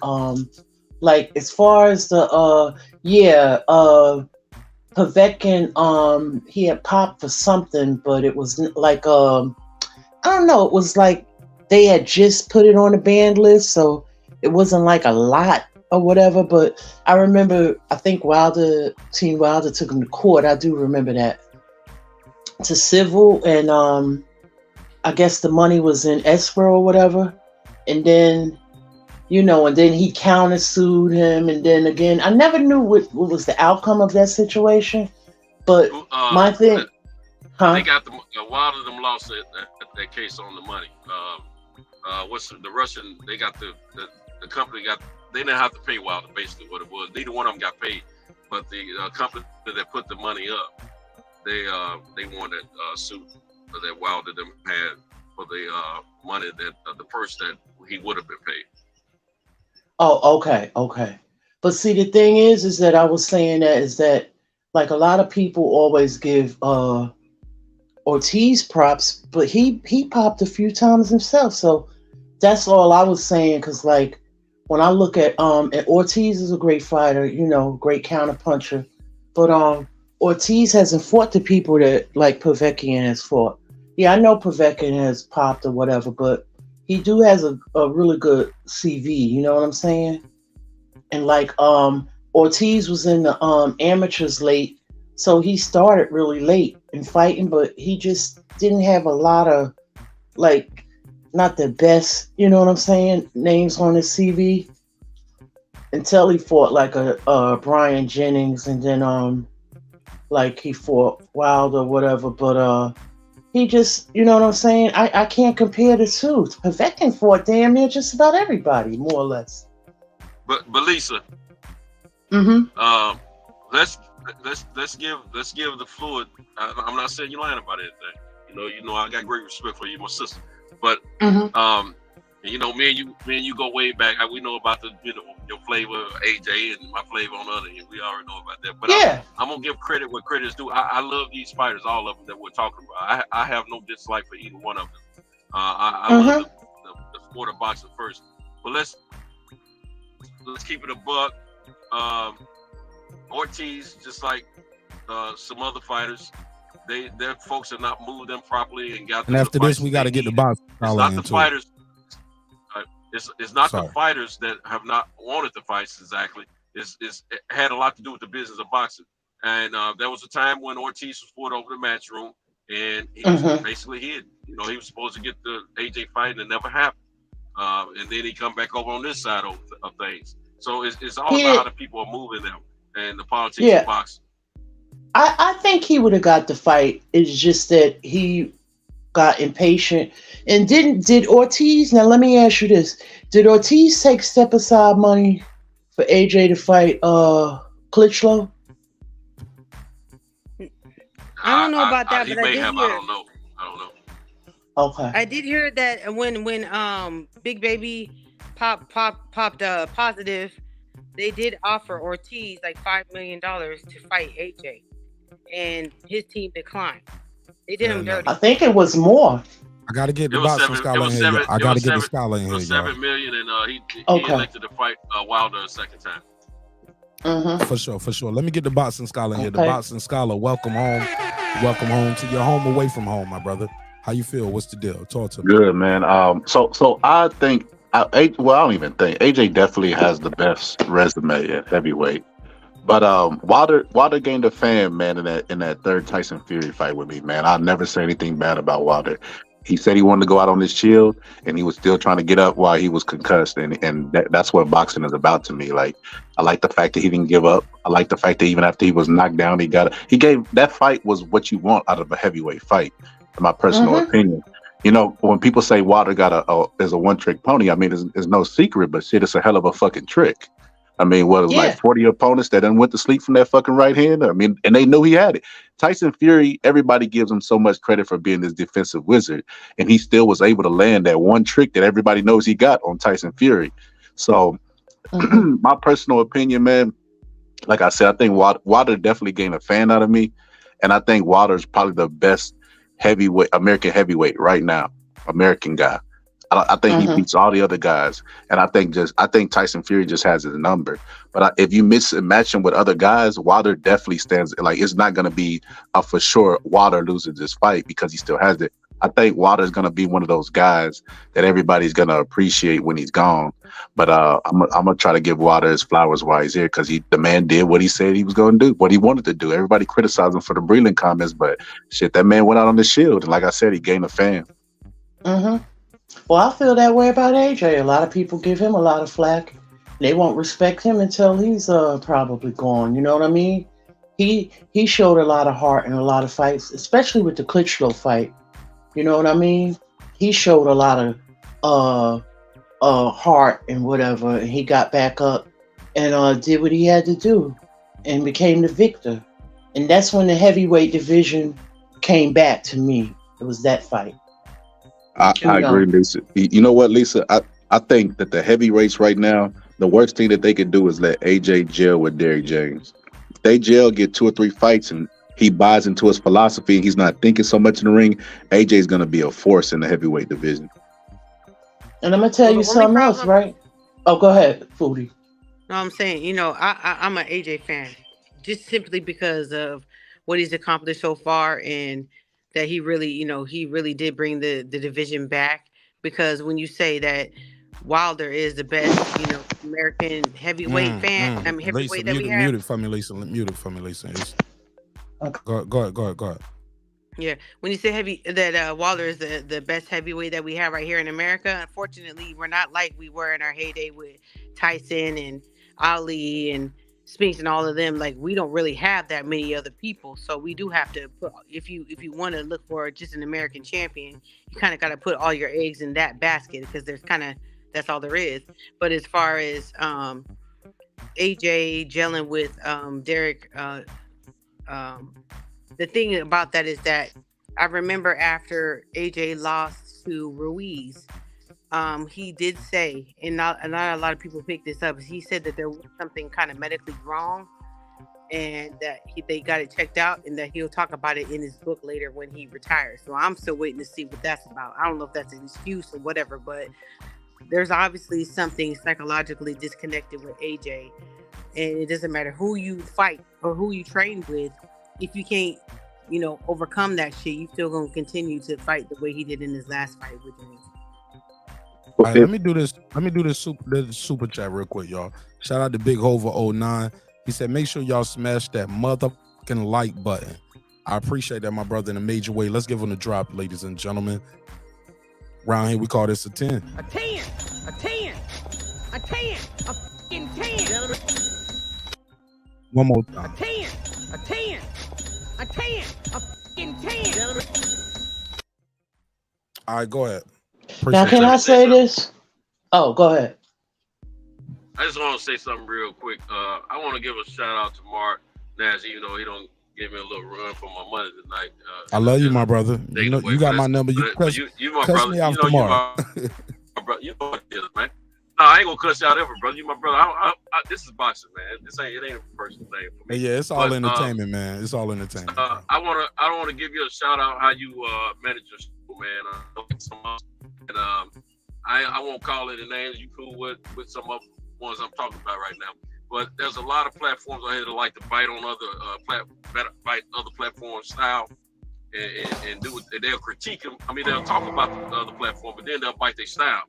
as far as the Povetkin, he had popped for something, but it was like I don't know, it was like they had just put it on the banned list, so it wasn't like a lot or whatever. But I remember, I think Team Wilder took him to court. I do remember that, to civil, and I guess the money was in escrow or whatever, and then and then he countersued him, and then again, I never knew what was the outcome of that situation. But my thing, They got the Wilder them lost that case on the money. What's the Russian? They got the company got. They didn't have to pay Wilder. Basically, what it was. Neither one of them got paid, but the company that put the money up, they won that suit that Wilder them had for the money that the purse that he would have been paid. oh, okay. But see, the thing is that I was saying that like a lot of people always give Ortiz props, but he popped a few times himself. So that's all I was saying. Because like when I look at and Ortiz is a great fighter, great counter puncher, but Ortiz hasn't fought the people that like Povetkin has fought. Yeah, I know Povetkin has popped or whatever, but he has a really good CV. You know what I'm saying? And like Ortiz was in the amateurs late, so he started really late in fighting, but he just didn't have a lot of like not the best, you know what I'm saying, names on his CV until he fought like a Brian Jennings, and then like he fought Wilder or whatever, but he just, you know what I'm saying? I can't compare the two. Povetkin fought damn near just about everybody, more or less. But Lisa, Mm-hmm. let's give the fluid. I'm not saying you're lying about anything. You know I got great respect for you, my sister. But me and you go way back. We know about your flavor, AJ, and my flavor on the other end. We already know about that. But yeah, I'm gonna give credit where credit's due. I love these fighters, all of them that we're talking about. I have no dislike for either one of them. I love the sport of boxing first. But let's keep it a buck. Ortiz, just like some other fighters, their folks have not moved them properly and got them. And after this, we got to get the box. It's not the fighters. It's not the fighters that have not wanted to fight exactly. It had a lot to do with the business of boxing. And there was a time when Ortiz was fought over the matchroom, and he was basically hid. He was supposed to get the AJ fight, and it never happened. And then he come back over on this side of things. So it's all about how the people are moving them and the politics of boxing. I think he would have got the fight. It's just that he got impatient. And did Ortiz, now let me ask you this. Did Ortiz take step aside money for AJ to fight Klitschko? I don't know about that, He but I may did have. hear. I don't know. Okay. I did hear that when Big Baby popped positive. They did offer Ortiz like $5 million to fight AJ, and his team declined. They did him dirty. I think it was more. I gotta get the It was boxing seven. It scholar in was here. seven. Y'all. I It gotta was get the seven. scholar in It here, was y'all. $7 million, and he Okay. elected to fight Wilder a second time. For sure. Let me get the boxing scholar in here. The Okay. boxing scholar, welcome home. Welcome home to your home away from home, my brother. How you feel? What's the deal? Talk to me. Good, man. So I think, I don't even think AJ definitely has the best resume at heavyweight. But Wilder gained a fan, man, in that third Tyson Fury fight with me, man. I'll never say anything bad about Wilder. He said he wanted to go out on his shield, and he was still trying to get up while he was concussed, and that's what boxing is about to me. Like, I like the fact that he didn't give up. I like the fact that even after he was knocked down, he gave that fight was what you want out of a heavyweight fight, in my personal opinion. You know, when people say Wilder is a one-trick pony, I mean, it's no secret, but shit, it's a hell of a fucking trick. I mean, what it was like 40 opponents that done went to sleep from that fucking right hand. I mean, and they knew he had it. Tyson Fury, everybody gives him so much credit for being this defensive wizard, and he still was able to land that one trick that everybody knows he got on Tyson Fury. So, my personal opinion, man, like I said, I think Wilder definitely gained a fan out of me, and I think Wilder's probably the best American heavyweight right now, American guy. I think he beats all the other guys, and I think Tyson Fury just has his number. But if you match him with other guys, Wilder definitely stands. Like, it's not going to be a for sure Wilder loses this fight because he still has it. I think Wilder's going to be one of those guys that everybody's going to appreciate when he's gone. But I'm gonna try to give Wilder his flowers while he's here, because the man did what he said he was going to do, what he wanted to do. Everybody criticized him for the Breland comments, but shit, that man went out on the shield, and like I said, he gained a fan. Well, I feel that way about AJ. A lot of people give him a lot of flack. They won't respect him until he's probably gone. You know what I mean? He showed a lot of heart in a lot of fights, especially with the Klitschko fight. You know what I mean? He showed a lot of heart and whatever, and he got back up and did what he had to do and became the victor. And that's when the heavyweight division came back to me. It was that fight. I agree, Lisa. You know what, Lisa? I think that the heavyweights right now, the worst thing that they could do is let AJ gel with Derrick James. If they gel, get 2 or 3 fights, and he buys into his philosophy, and he's not thinking so much in the ring, AJ's going to be a force in the heavyweight division. And I'm going to tell you something else, right? Oh, go ahead, Foodie. No, I'm saying, you know, I'm an AJ fan just simply because of what he's accomplished so far, and that he really did bring the division back. Because when you say that Wilder is the best, American heavyweight fan, I mean heavyweight Lisa, that we have. Mute it for me, Lisa. Go ahead. Yeah, when you say Wilder is the best heavyweight that we have right here in America, unfortunately, we're not like we were in our heyday with Tyson and Ali and Spinks and all of them. Like, we don't really have that many other people, so we do have to put, if you want to look for just an American champion, you kind of got to put all your eggs in that basket, because that's all there is. But as far as AJ gelling with Derrick, the thing about that is that I remember after AJ lost to Ruiz, he did say, and not a lot of people picked this up, he said that there was something kind of medically wrong, and that they got it checked out, and that he'll talk about it in his book later when he retires. So I'm still waiting to see what that's about. I don't know if that's an excuse or whatever, but there's obviously something psychologically disconnected with AJ, and it doesn't matter who you fight or who you train with. If you can't, overcome that shit, you still gonna continue to fight the way he did in his last fight with me. All right, let me do this super chat real quick, y'all. Shout out to Big Hover 09. He said, make sure y'all smash that motherfucking like button. I appreciate that, my brother, in a major way. Let's give him a drop, ladies and gentlemen. Around here, we call this a 10. A 10, a 10, a 10, a fucking 10. One more time. A 10, a 10, a 10, a fucking 10. All right, go ahead. Now, can I say this? Oh, go ahead. I just want to say something real quick. I want to give a shout out to Mark Nash, even though he don't give me a little run for my money tonight. I love you, my brother. You got my number. You my cuss brother. me out tomorrow. My brother, you know what it is, man. No, I ain't gonna cuss you out ever, brother. You my brother. This is boxing, man. It ain't a personal thing for me. Yeah, it's all entertainment, man. It's all entertainment. I don't wanna give you a shout out how you manage your show, man. I won't call it the names. You cool with some of the ones I'm talking about right now. But there's a lot of platforms out here that like to bite on other platform style and do it. They'll critique them. I mean, they'll talk about the other platform, but then they'll bite their style.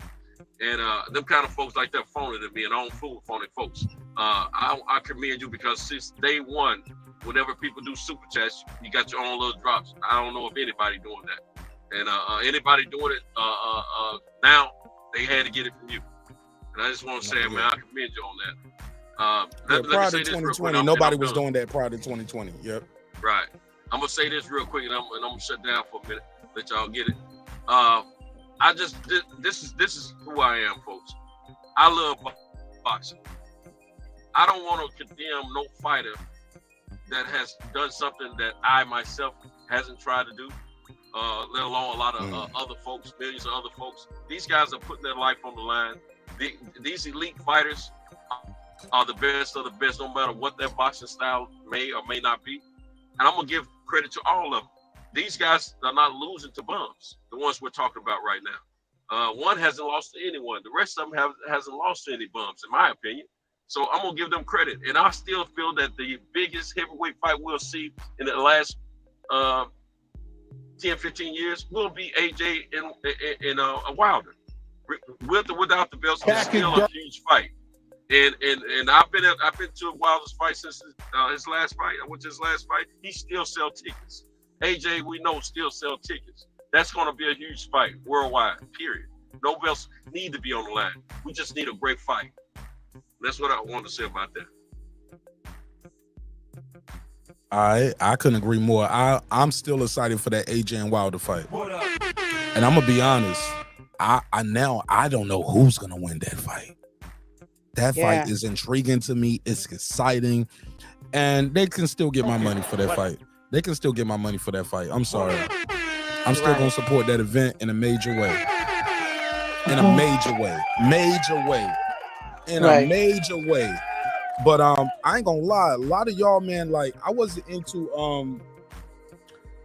And them kind of folks like that phony to me, and I don't fool with phony folks. I commend you because since day one, whenever people do super chats, you got your own little drops. I don't know if anybody doing that. And anybody doing it now, they had to get it from you. And I just want to say, man, I commend you on that. Prior to 2020, nobody was doing that prior to 2020. Yep. Right. I'm gonna say this real quick, and I'm gonna shut down for a minute. Let y'all get it. This is who I am, folks. I love boxing. I don't want to condemn no fighter that has done something that I myself hasn't tried to do. Let alone a lot of other folks, millions of other folks. These guys are putting their life on the line. These elite fighters are the best of the best, no matter what their boxing style may or may not be. And I'm gonna give credit to all of them. These guys are not losing to bums, the ones we're talking about right now. One hasn't lost to anyone. The rest of them hasn't lost to any bums, in my opinion. So I'm gonna give them credit. And I still feel that the biggest heavyweight fight we'll see in the last 10, 15 years will be AJ and Wilder. With or without the belts, it's still a huge fight. And I've been to Wilder's fight since his last fight. I went to his last fight. He still sell tickets. AJ, we know, still sell tickets. That's going to be a huge fight worldwide. Period. No belts need to be on the line. We just need a great fight. That's what I want to say about that. I couldn't agree more. I'm still excited for that AJ and Wilder fight. And I'm gonna be honest. I don't know who's gonna win that fight. That fight is intriguing to me. It's exciting, and they can still get my money for that fight. They can still get my money for that fight. I'm sorry. I'm still gonna support that event in a major way. In a major way. In a major way. But I ain't gonna lie, a lot of y'all, man, like I wasn't into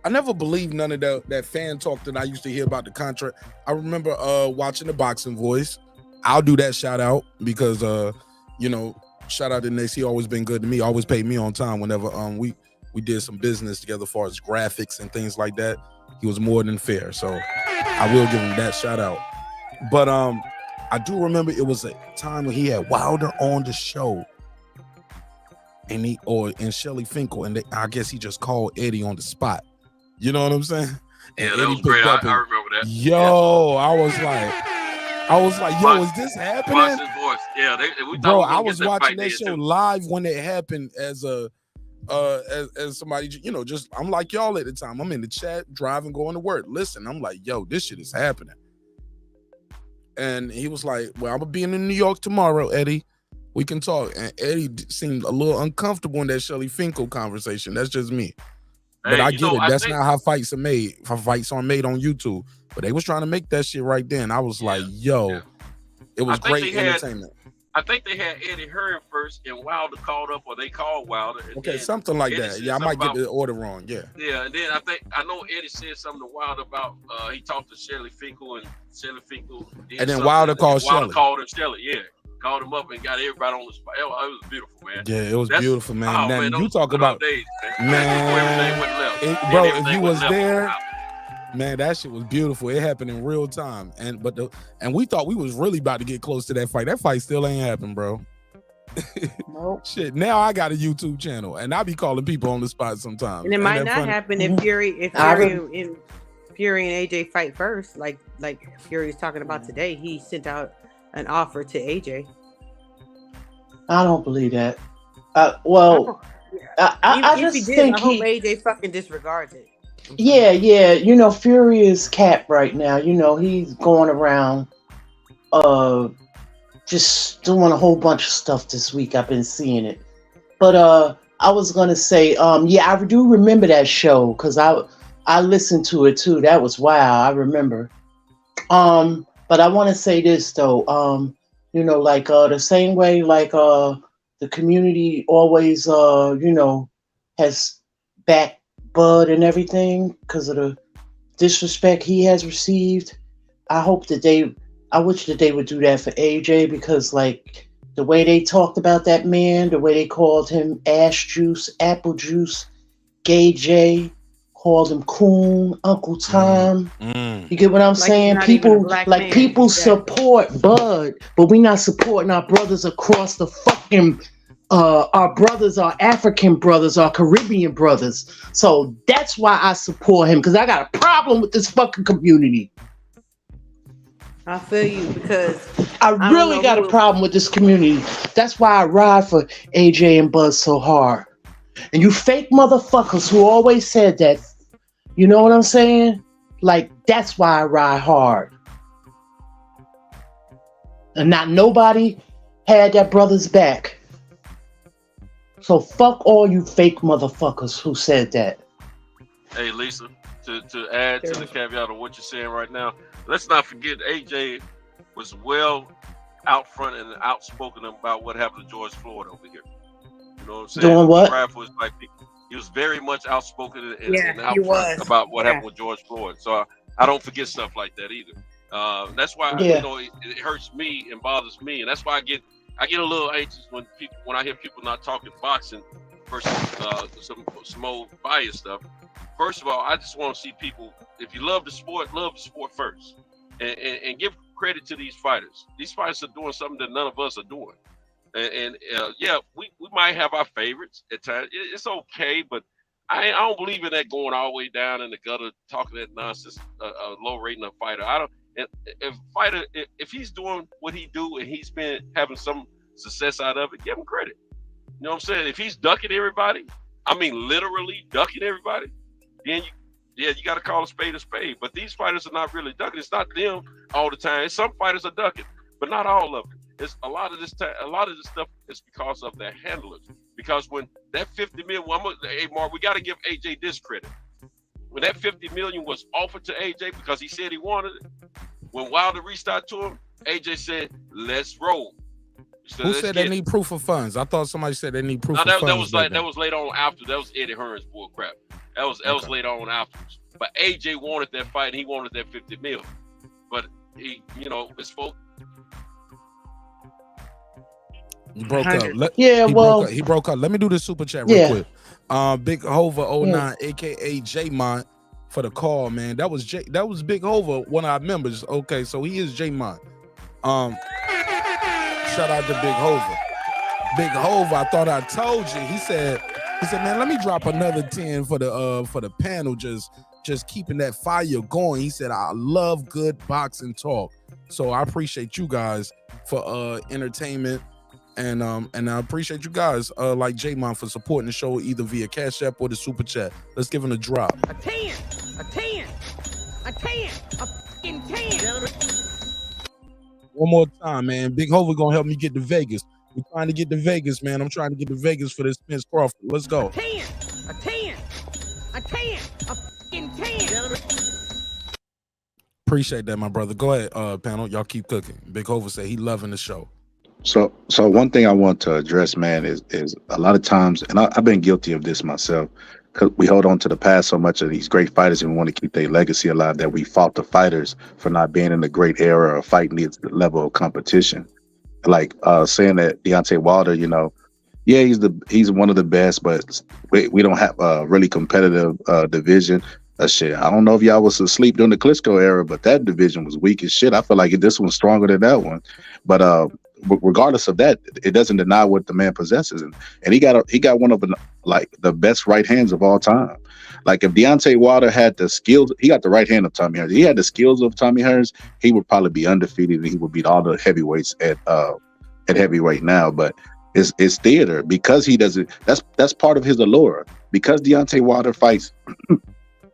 I never believed none of that fan talk that I used to hear about the contract. I remember watching the Boxing Voice. I'll do that shout out because shout out to Nick. He always been good to me, always paid me on time whenever we did some business together as far as graphics and things like that. He was more than fair. So I will give him that shout out. But I do remember it was a time when he had Wilder on the show. And Shelly Finkel, and I guess he just called Eddie on the spot. You know what I'm saying? Yeah, and that Eddie was great. I remember that. Yo, I was like, yo, is this happening? Boxing Voice. Yeah, we bro, thought I was watching that show live when it happened as somebody, just I'm like y'all at the time. I'm in the chat, driving, going to work. Listen, I'm like, yo, this shit is happening. And he was like, well, I'm gonna be in New York tomorrow, Eddie. We can talk. And Eddie seemed a little uncomfortable in that Shelly Finkel conversation. That's just me. But I get it. That's not how fights are made. Fights aren't made on YouTube. But they was trying to make that shit right then. I was like, yo, it was great entertainment. I think they had Eddie Hearn first, and Wilder called up, or they called Wilder. Okay, something like that. Yeah, I might get the order wrong. Yeah. Yeah, and then I know Eddie said something to Wilder about he talked to Shelly Finkel, and Shelly Finkel. And then Wilder called Shelly. Wilder called him Shelly. Yeah. Called him up and got everybody on the spot. It was beautiful, man. Yeah, it was beautiful, man. Now, you talk about days, man, bro. If you was there, man, that shit was beautiful. It happened in real time, and we thought we was really about to get close to that fight. That fight still ain't happened, bro. Nope. Shit. Now I got a YouTube channel, and I be calling people on the spot sometimes. And it might not happen if Fury and AJ fight first, like Fury is talking about today. He sent out an offer to AJ. I don't believe that. I just think I hope AJ fucking disregards it. Yeah. Fury is capped right now. He's going around just doing a whole bunch of stuff this week. I've been seeing it. But I was gonna say, I do remember that show because I listened to it too. That was wild. I remember. But I want to say this though. You know, like the same way like the community always has backed Bud and everything because of the disrespect he has received. I wish that they would do that for AJ because like the way they talked about that man, the way they called him ash juice, apple juice, Gay J, called him Coon, Uncle Tom. You get what I'm saying? People support Bud, but we not supporting our brothers across the fucking our brothers, our African brothers, our Caribbean brothers. So that's why I support him, because I got a problem with this fucking community. I feel you because I really got a problem with this community. That's why I ride for AJ and Buzz so hard. And you fake motherfuckers who always said that, you know what I'm saying? Like, that's why I ride hard. And not nobody had that brother's back. So fuck all you fake motherfuckers who said that. Hey, Lisa, to add to the caveat of what you're saying right now, let's not forget AJ was well out front and outspoken about what happened to George Floyd over here. You know what I'm saying? Doing what? Was like, he was very much outspoken and out front about what happened with George Floyd. So I don't forget stuff like that either. That's why it hurts me and bothers me, and that's why I get a little anxious when I hear people not talking boxing versus some old bias stuff. First of all, I just want to see people, if you love the sport first, and give credit to these fighters. These fighters are doing something that none of us are doing. And we might have our favorites at times. It's okay, but I don't believe in that going all the way down in the gutter, talking that nonsense, low rating a fighter. If he's doing what he do and he's been having some success out of it, give him credit. You know what I'm saying? If he's ducking everybody, I mean literally ducking everybody, then you got to call a spade a spade. But these fighters are not really ducking. It's not them all the time. Some fighters are ducking, but not all of them. It's a lot of this stuff is because of their handlers. Because when that 50 million, hey Mark, we got to give AJ this credit. When that 50 million was offered to AJ because he said he wanted it, when Wilder reached out to him, AJ said, "Let's roll." Who said they need proof of funds? I thought somebody said they need proof of funds. That was later on after. That was Eddie Hearn's bull crap. That was later on afterwards. But AJ wanted that fight and he wanted that 50 mil. But he, it's folks. He broke up. He broke up. Let me do this super chat real quick. Big Hova 09, aka J-Mon, for the call, man. That was Big Hova, one of our members. Okay, so he is J-Mon. Shout out to Big Hova. Big Hova, I thought I told you. He said, man, let me drop another 10 for the panel, just keeping that fire going. He said, I love good boxing talk. So I appreciate you guys for entertainment. And I appreciate you guys like J-Mon for supporting the show either via Cash App or the Super Chat. Let's give him a drop. A 10, a fucking 10. One more time, man. Big Hova gonna help me get to Vegas. We're trying to get to Vegas, man. I'm trying to get to Vegas for this Terence Crawford. Let's go. A 10, a fucking 10. Appreciate that, my brother. Go ahead, panel. Y'all keep cooking. Big Hova said he loving the show. So one thing I want to address, man, is a lot of times, and I've been guilty of this myself, because we hold on to the past so much of these great fighters and we want to keep their legacy alive that we fault the fighters for not being in the great era or fighting this level of competition. Like saying that Deontay Wilder, he's one of the best, but we don't have a really competitive division. Shit, I don't know if y'all was asleep during the Klitschko era, but that division was weak as shit. I feel like this one's stronger than that one. But regardless of that, it doesn't deny what the man possesses, and he got one of the best right hands of all time. Like if Deontay Wilder had the skills, he got the right hand of Tommy Hearns. He had the skills of Tommy Hearns, he would probably be undefeated and he would beat all the heavyweights at heavyweight now. But it's theater because he doesn't. That's part of his allure. Because Deontay Wilder fights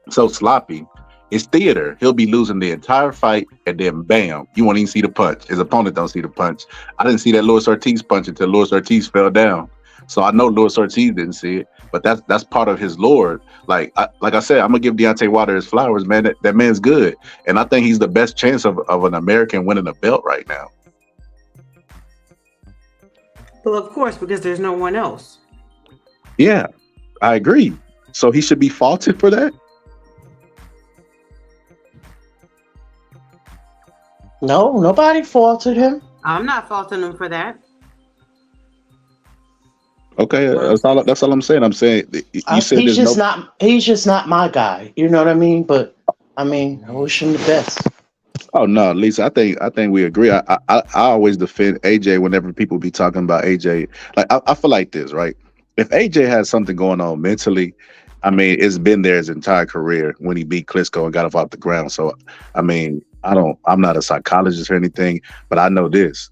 so sloppy, it's theater. He'll be losing the entire fight, and then bam, you won't even see the punch. His opponent don't see the punch. I didn't see that Luis Ortiz punch until Luis Ortiz fell down. So I know Luis Ortiz didn't see it, but that's part of his lore. Like I said, I'm gonna give Deontay Wilder his flowers, man. That man's good, and I think he's the best chance of an American winning a belt right now. Well, of course, because there's no one else. Yeah, I agree. So he should be faulted for that? No, nobody faulted him. I'm not faulting him for that. Okay, that's all I'm saying. I'm saying you said He's there's no. just not my guy. You know what I mean? But I mean, I wish him the best. Oh no, Lisa. I think we agree. I always defend AJ whenever people be talking about AJ. Like I feel like this, right? If AJ has something going on mentally, I mean, it's been there his entire career when he beat Klitschko and got him off the ground. So I mean, I'm not a psychologist or anything, but I know this.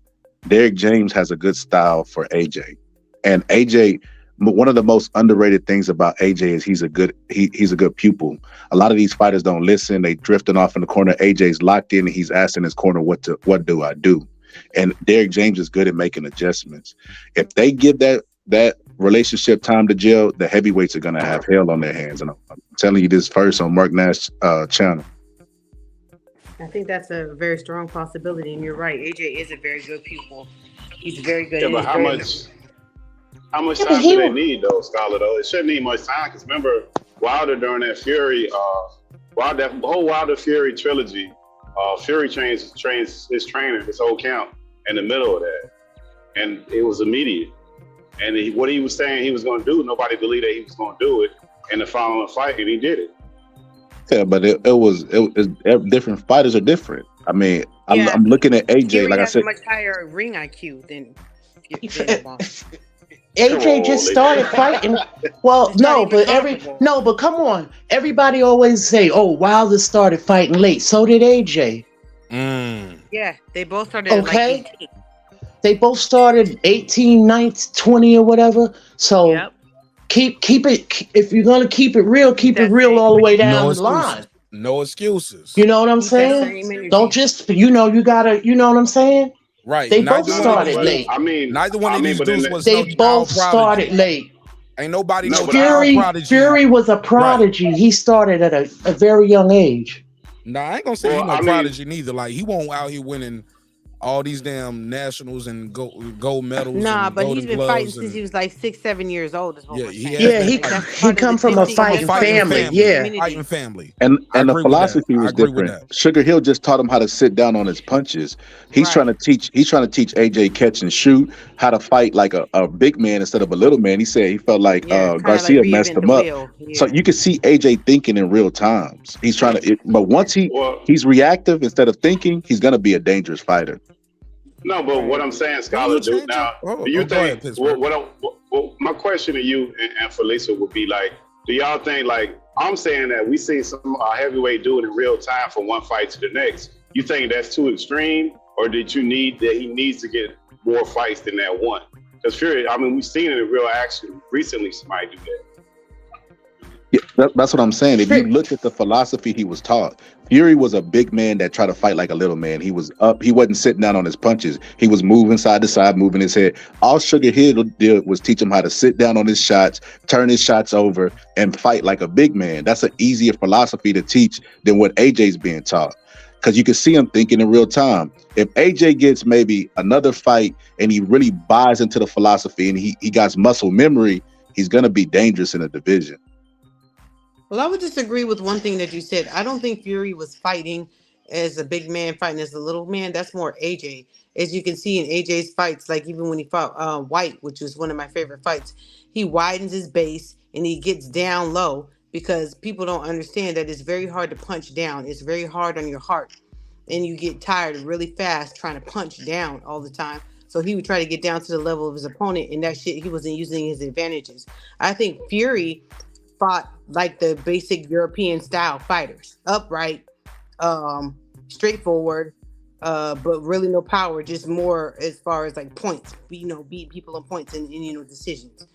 Derrick James has a good style for AJ, and AJ. One of the most underrated things about AJ is he's a good pupil. A lot of these fighters don't listen; they drifting off in the corner. AJ's locked in, and he's asking his corner, "What do I do?" And Derrick James is good at making adjustments. If they give that relationship time to gel, the heavyweights are gonna have hell on their hands. And I'm telling you this first on Mark Nash channel. I think that's a very strong possibility, and you're right. AJ is a very good pupil. He's very good. Yeah, but how much time do they need, though, Scholar? Though it shouldn't need much time because remember Wilder during that Fury, that whole Wilder Fury trilogy, Fury trains his trainer, his whole camp in the middle of that, and it was immediate. And what he was saying he was going to do, nobody believed that he was going to do it in the following fight, and he did it. Yeah, but it was different. Fighters are different. I mean, Yeah. I'm looking at AJ, Fury like I has said. a much higher ring IQ than AJ just started fighting. Well, no, but come on. Everybody always say, "Oh, Wilder started fighting late." So did AJ. Yeah, they both started at Okay. like 18. They both started 18, 19, 20 or whatever. So keep it. If you're gonna keep it real all the way down the line. No excuses. You know what I'm saying? Don't just you gotta. You know what I'm saying? Right. They both started late. Neither one of these dudes was They no both child started prodigy. late. Ain't nobody no child prodigy. Fury was a prodigy. He started at a very young age. Nah, I ain't gonna say he's no prodigy neither. Like he won't out here winning all these damn nationals and gold medals. Nah, and but golden he's been gloves fighting and- since he was like 6, 7 years old. Is what we're saying. Yeah, he come from a fighting family. Yeah. Fighting family. And I the agree with that. philosophy was I agree with different. Sugar Hill just taught him how to sit down on his punches. He's trying to teach AJ catch and shoot, how to fight like a big man instead of a little man. He said he felt like Garcia messed him up. So you can see AJ thinking in real times. He's trying to, but once he's reactive instead of thinking, he's gonna be a dangerous fighter. No, but what I'm saying, Scholar, do now, do you think, my question to you and for Lisa would be like, do y'all think, like, I'm saying that we see some heavyweight do it in real time from one fight to the next. You think that's too extreme, or did you need that he needs to get more fights than that one? Because Fury, I mean, we've seen it in real action recently, somebody do that. Yeah, that's what I'm saying. If you look at the philosophy he was taught, Fury was a big man that tried to fight like a little man. He was up. He wasn't sitting down on his punches. He was moving side to side, moving his head. All Sugar Hill did was teach him how to sit down on his shots, turn his shots over, and fight like a big man. That's an easier philosophy to teach than what AJ's being taught. Because you can see him thinking in real time. If AJ gets maybe another fight and he really buys into the philosophy and he got muscle memory, he's going to be dangerous in the division. Well, I would disagree with one thing that you said. I don't think Fury was fighting as a big man fighting as a little man. That's more AJ. As you can see in AJ's fights, like even when he fought White, which was one of my favorite fights, he widens his base and he gets down low because people don't understand that it's very hard to punch down. It's very hard on your heart. And you get tired really fast trying to punch down all the time. So he would try to get down to the level of his opponent, and that shit, he wasn't using his advantages. I think Fury fought like the basic European style fighters, upright, straightforward, but really no power, just more as far as like points, beat people on points and decisions.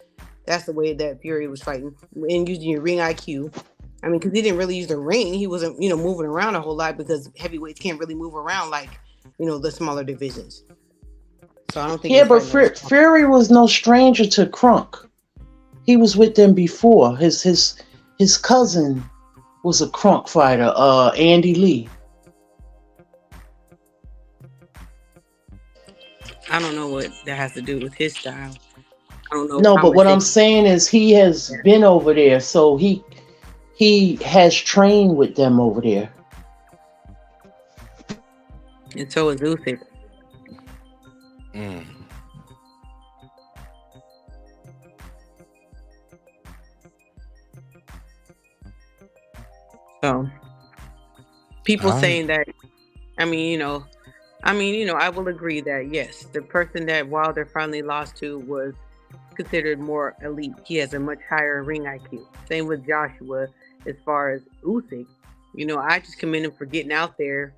That's the way that Fury was fighting and using your ring IQ. I mean, because he didn't really use the ring. He wasn't, moving around a whole lot because heavyweights can't really move around like, the smaller divisions. So I don't think. Yeah, but Fury was no stranger to Crunk. He was with them before. His cousin was a Crunk fighter, Andy Lee. I don't know what that has to do with his style. I don't know No, how but much what they. I'm saying is he has been over there, so he has trained with them over there. And so is Usyk. So people All right. saying that, I mean, I will agree that yes, the person that Wilder finally lost to was considered more elite. He has a much higher ring IQ. Same with Joshua as far as Usyk. I just commend him for getting out there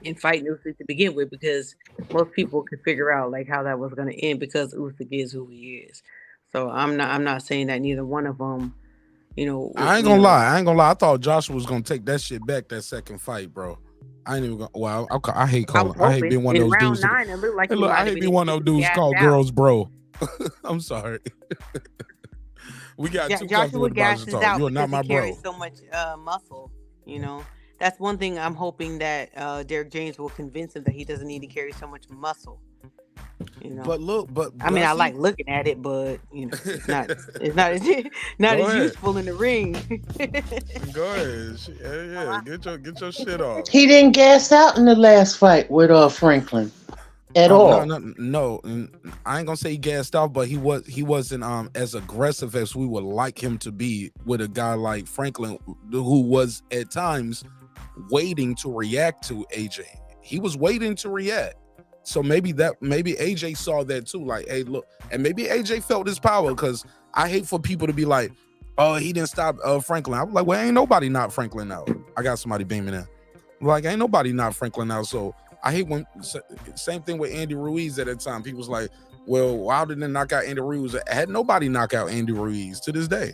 and fighting Usyk to begin with, because most people could figure out like how that was going to end, because Usyk is who he is. So I'm not saying that neither one of them, I ain't gonna lie. I thought Joshua was gonna take that shit back that second fight, bro. I ain't even gonna. Well, I hate calling. I hate being one of in those round dudes. 9, it looked like Hey, he look, might I have hate been being one of those dudes gassed called out. girls, bro. I'm sorry. We got too Joshua comfortable about gasses this talk. out You are not because my he bro. carries so much muscle. That's one thing I'm hoping that Derek James will convince him that he doesn't need to carry so much muscle. But look, I mean, I like looking at it, but it's not Go as ahead. useful in the ring. Go ahead. Yeah. Get your shit off. He didn't gas out in the last fight with Franklin at all. No. I ain't gonna say he gassed off, but he wasn't as aggressive as we would like him to be with a guy like Franklin, who was at times waiting to react to AJ. He was waiting to react. So maybe AJ saw that too. Like, hey, look, and maybe AJ felt his power, because I hate for people to be like, oh, he didn't stop Franklin. I'm like, well, ain't nobody knocked Franklin out. I got somebody beaming in. Like, ain't nobody knocked Franklin out. So I hate when, same thing with Andy Ruiz at that time. People was like, well, Wilder didn't knock out Andy Ruiz. Had nobody knock out Andy Ruiz to this day.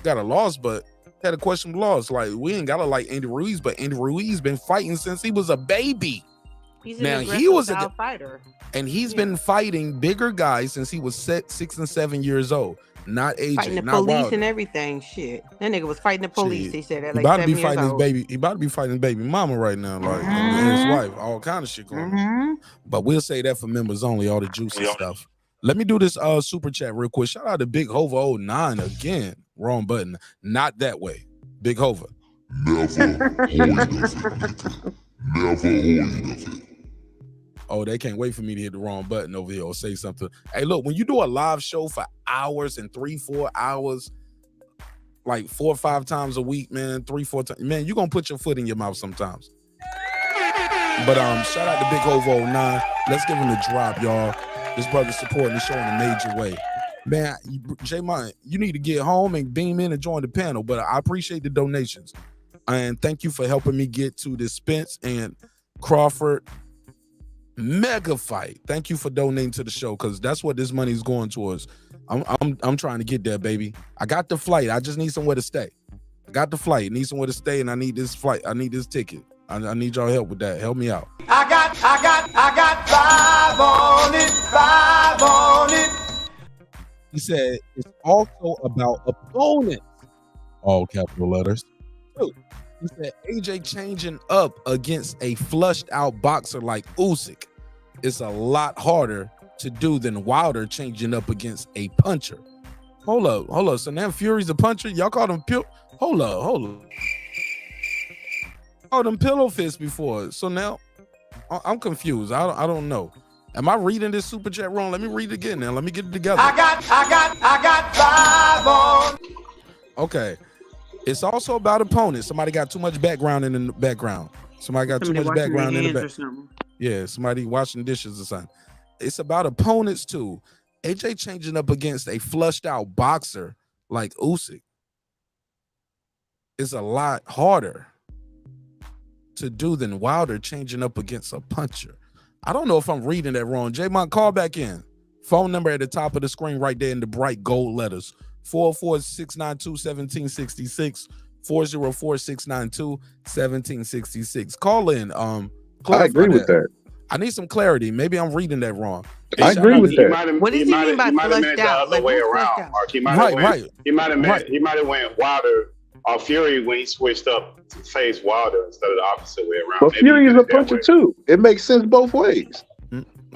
Got a loss, but had a questionable loss. Like, we ain't gotta like Andy Ruiz, but Andy Ruiz been fighting since he was a baby. He's Now, an he aggressive was style fighter. And he's been fighting bigger guys since he was 6 and 7 years old. Not AJ, Fighting the not police Wilder. and everything. Shit, that nigga was fighting the police. He said at He like about to 7 be years fighting his old. baby. He about to be fighting his baby mama right now, like and his wife. All kind of shit going on. But we'll say that for members only, all the juicy stuff. Let me do this super chat real quick. Shout out to Big Hova 09 again. Wrong button. Not that way. Big Hova. Oh, they can't wait for me to hit the wrong button over here or say something. Hey, look, when you do a live show for hours and 3-4 hours, like 4 or 5 times a week, man, 3-4 times, man, you're gonna put your foot in your mouth sometimes. But shout out to Big Hova 09. Let's give him a drop, y'all. This brother's supporting the show in a major way. Man, J-Mon, you need to get home and beam in and join the panel, but I appreciate the donations. And thank you for helping me get to the Spence and Crawford mega fight. Thank you for donating to the show, because that's what this money is going towards. I'm trying to get there, baby. I got the flight. I just need somewhere to stay. I got the flight. Need somewhere to stay, and I need this flight. I need this ticket. I need y'all help with that. Help me out. I got 5 on it. He said it's also about opponents. All capital letters. He said AJ changing up against a flushed out boxer like Usyk is a lot harder to do than Wilder changing up against a puncher. Hold up. So now Fury's a puncher? Y'all called him Hold up. Called him pillow fist before. So now I'm confused. I don't know. Am I reading this super chat wrong? Let me read it again now. Let me get it together. I got 5 on. Okay. It's also about opponents. Somebody got too much background in the background. Somebody got too much background in the back. Yeah, somebody washing dishes or something. It's about opponents too. AJ changing up against a flushed out boxer like Usyk is a lot harder to do than Wilder changing up against a puncher. I don't know if I'm reading that wrong. J-Mon, call back in. Phone number at the top of the screen right there in the bright gold letters. 404-692-1766. 404-692-1766. Call in. I agree with that. I need some clarity. Maybe I'm reading that wrong. I agree with that. What does he mean by flushed out? The other way around, Mark. He might have went Wilder or Fury when he switched up to face Wilder instead of the opposite way around. But Fury is a puncher too. It makes sense both ways.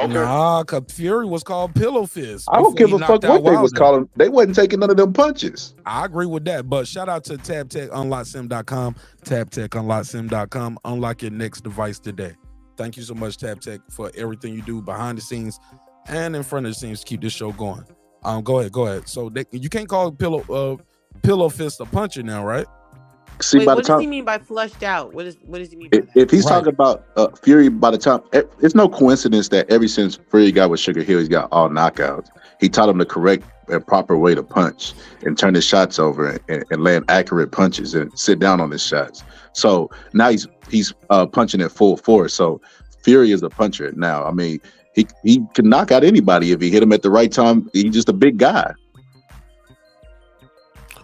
Okay. Nah, cause Fury was called Pillow Fist. I don't before give he a fuck knocked out what they was Wilder. calling. They wasn't taking none of them punches. I agree with that, but shout out to TabTechUnlockSim.com, TabTechUnlockSim.com. Unlock your next device today. Thank you so much, TabTech, for everything you do behind the scenes and in front of the scenes to keep this show going. Go ahead. So you can't call Pillow Fist a puncher now, right? See, Wait, by the what does time he mean by flushed out? What does he mean by that? if he's Right. talking about Fury, by the time it's no coincidence that ever since Fury got with Sugar Hill, he's got all knockouts. He taught him the correct and proper way to punch and turn his shots over and land accurate punches and sit down on his shots. So now he's punching at full force. So Fury is a puncher now. I mean, he can knock out anybody if he hit him at the right time. He's just a big guy.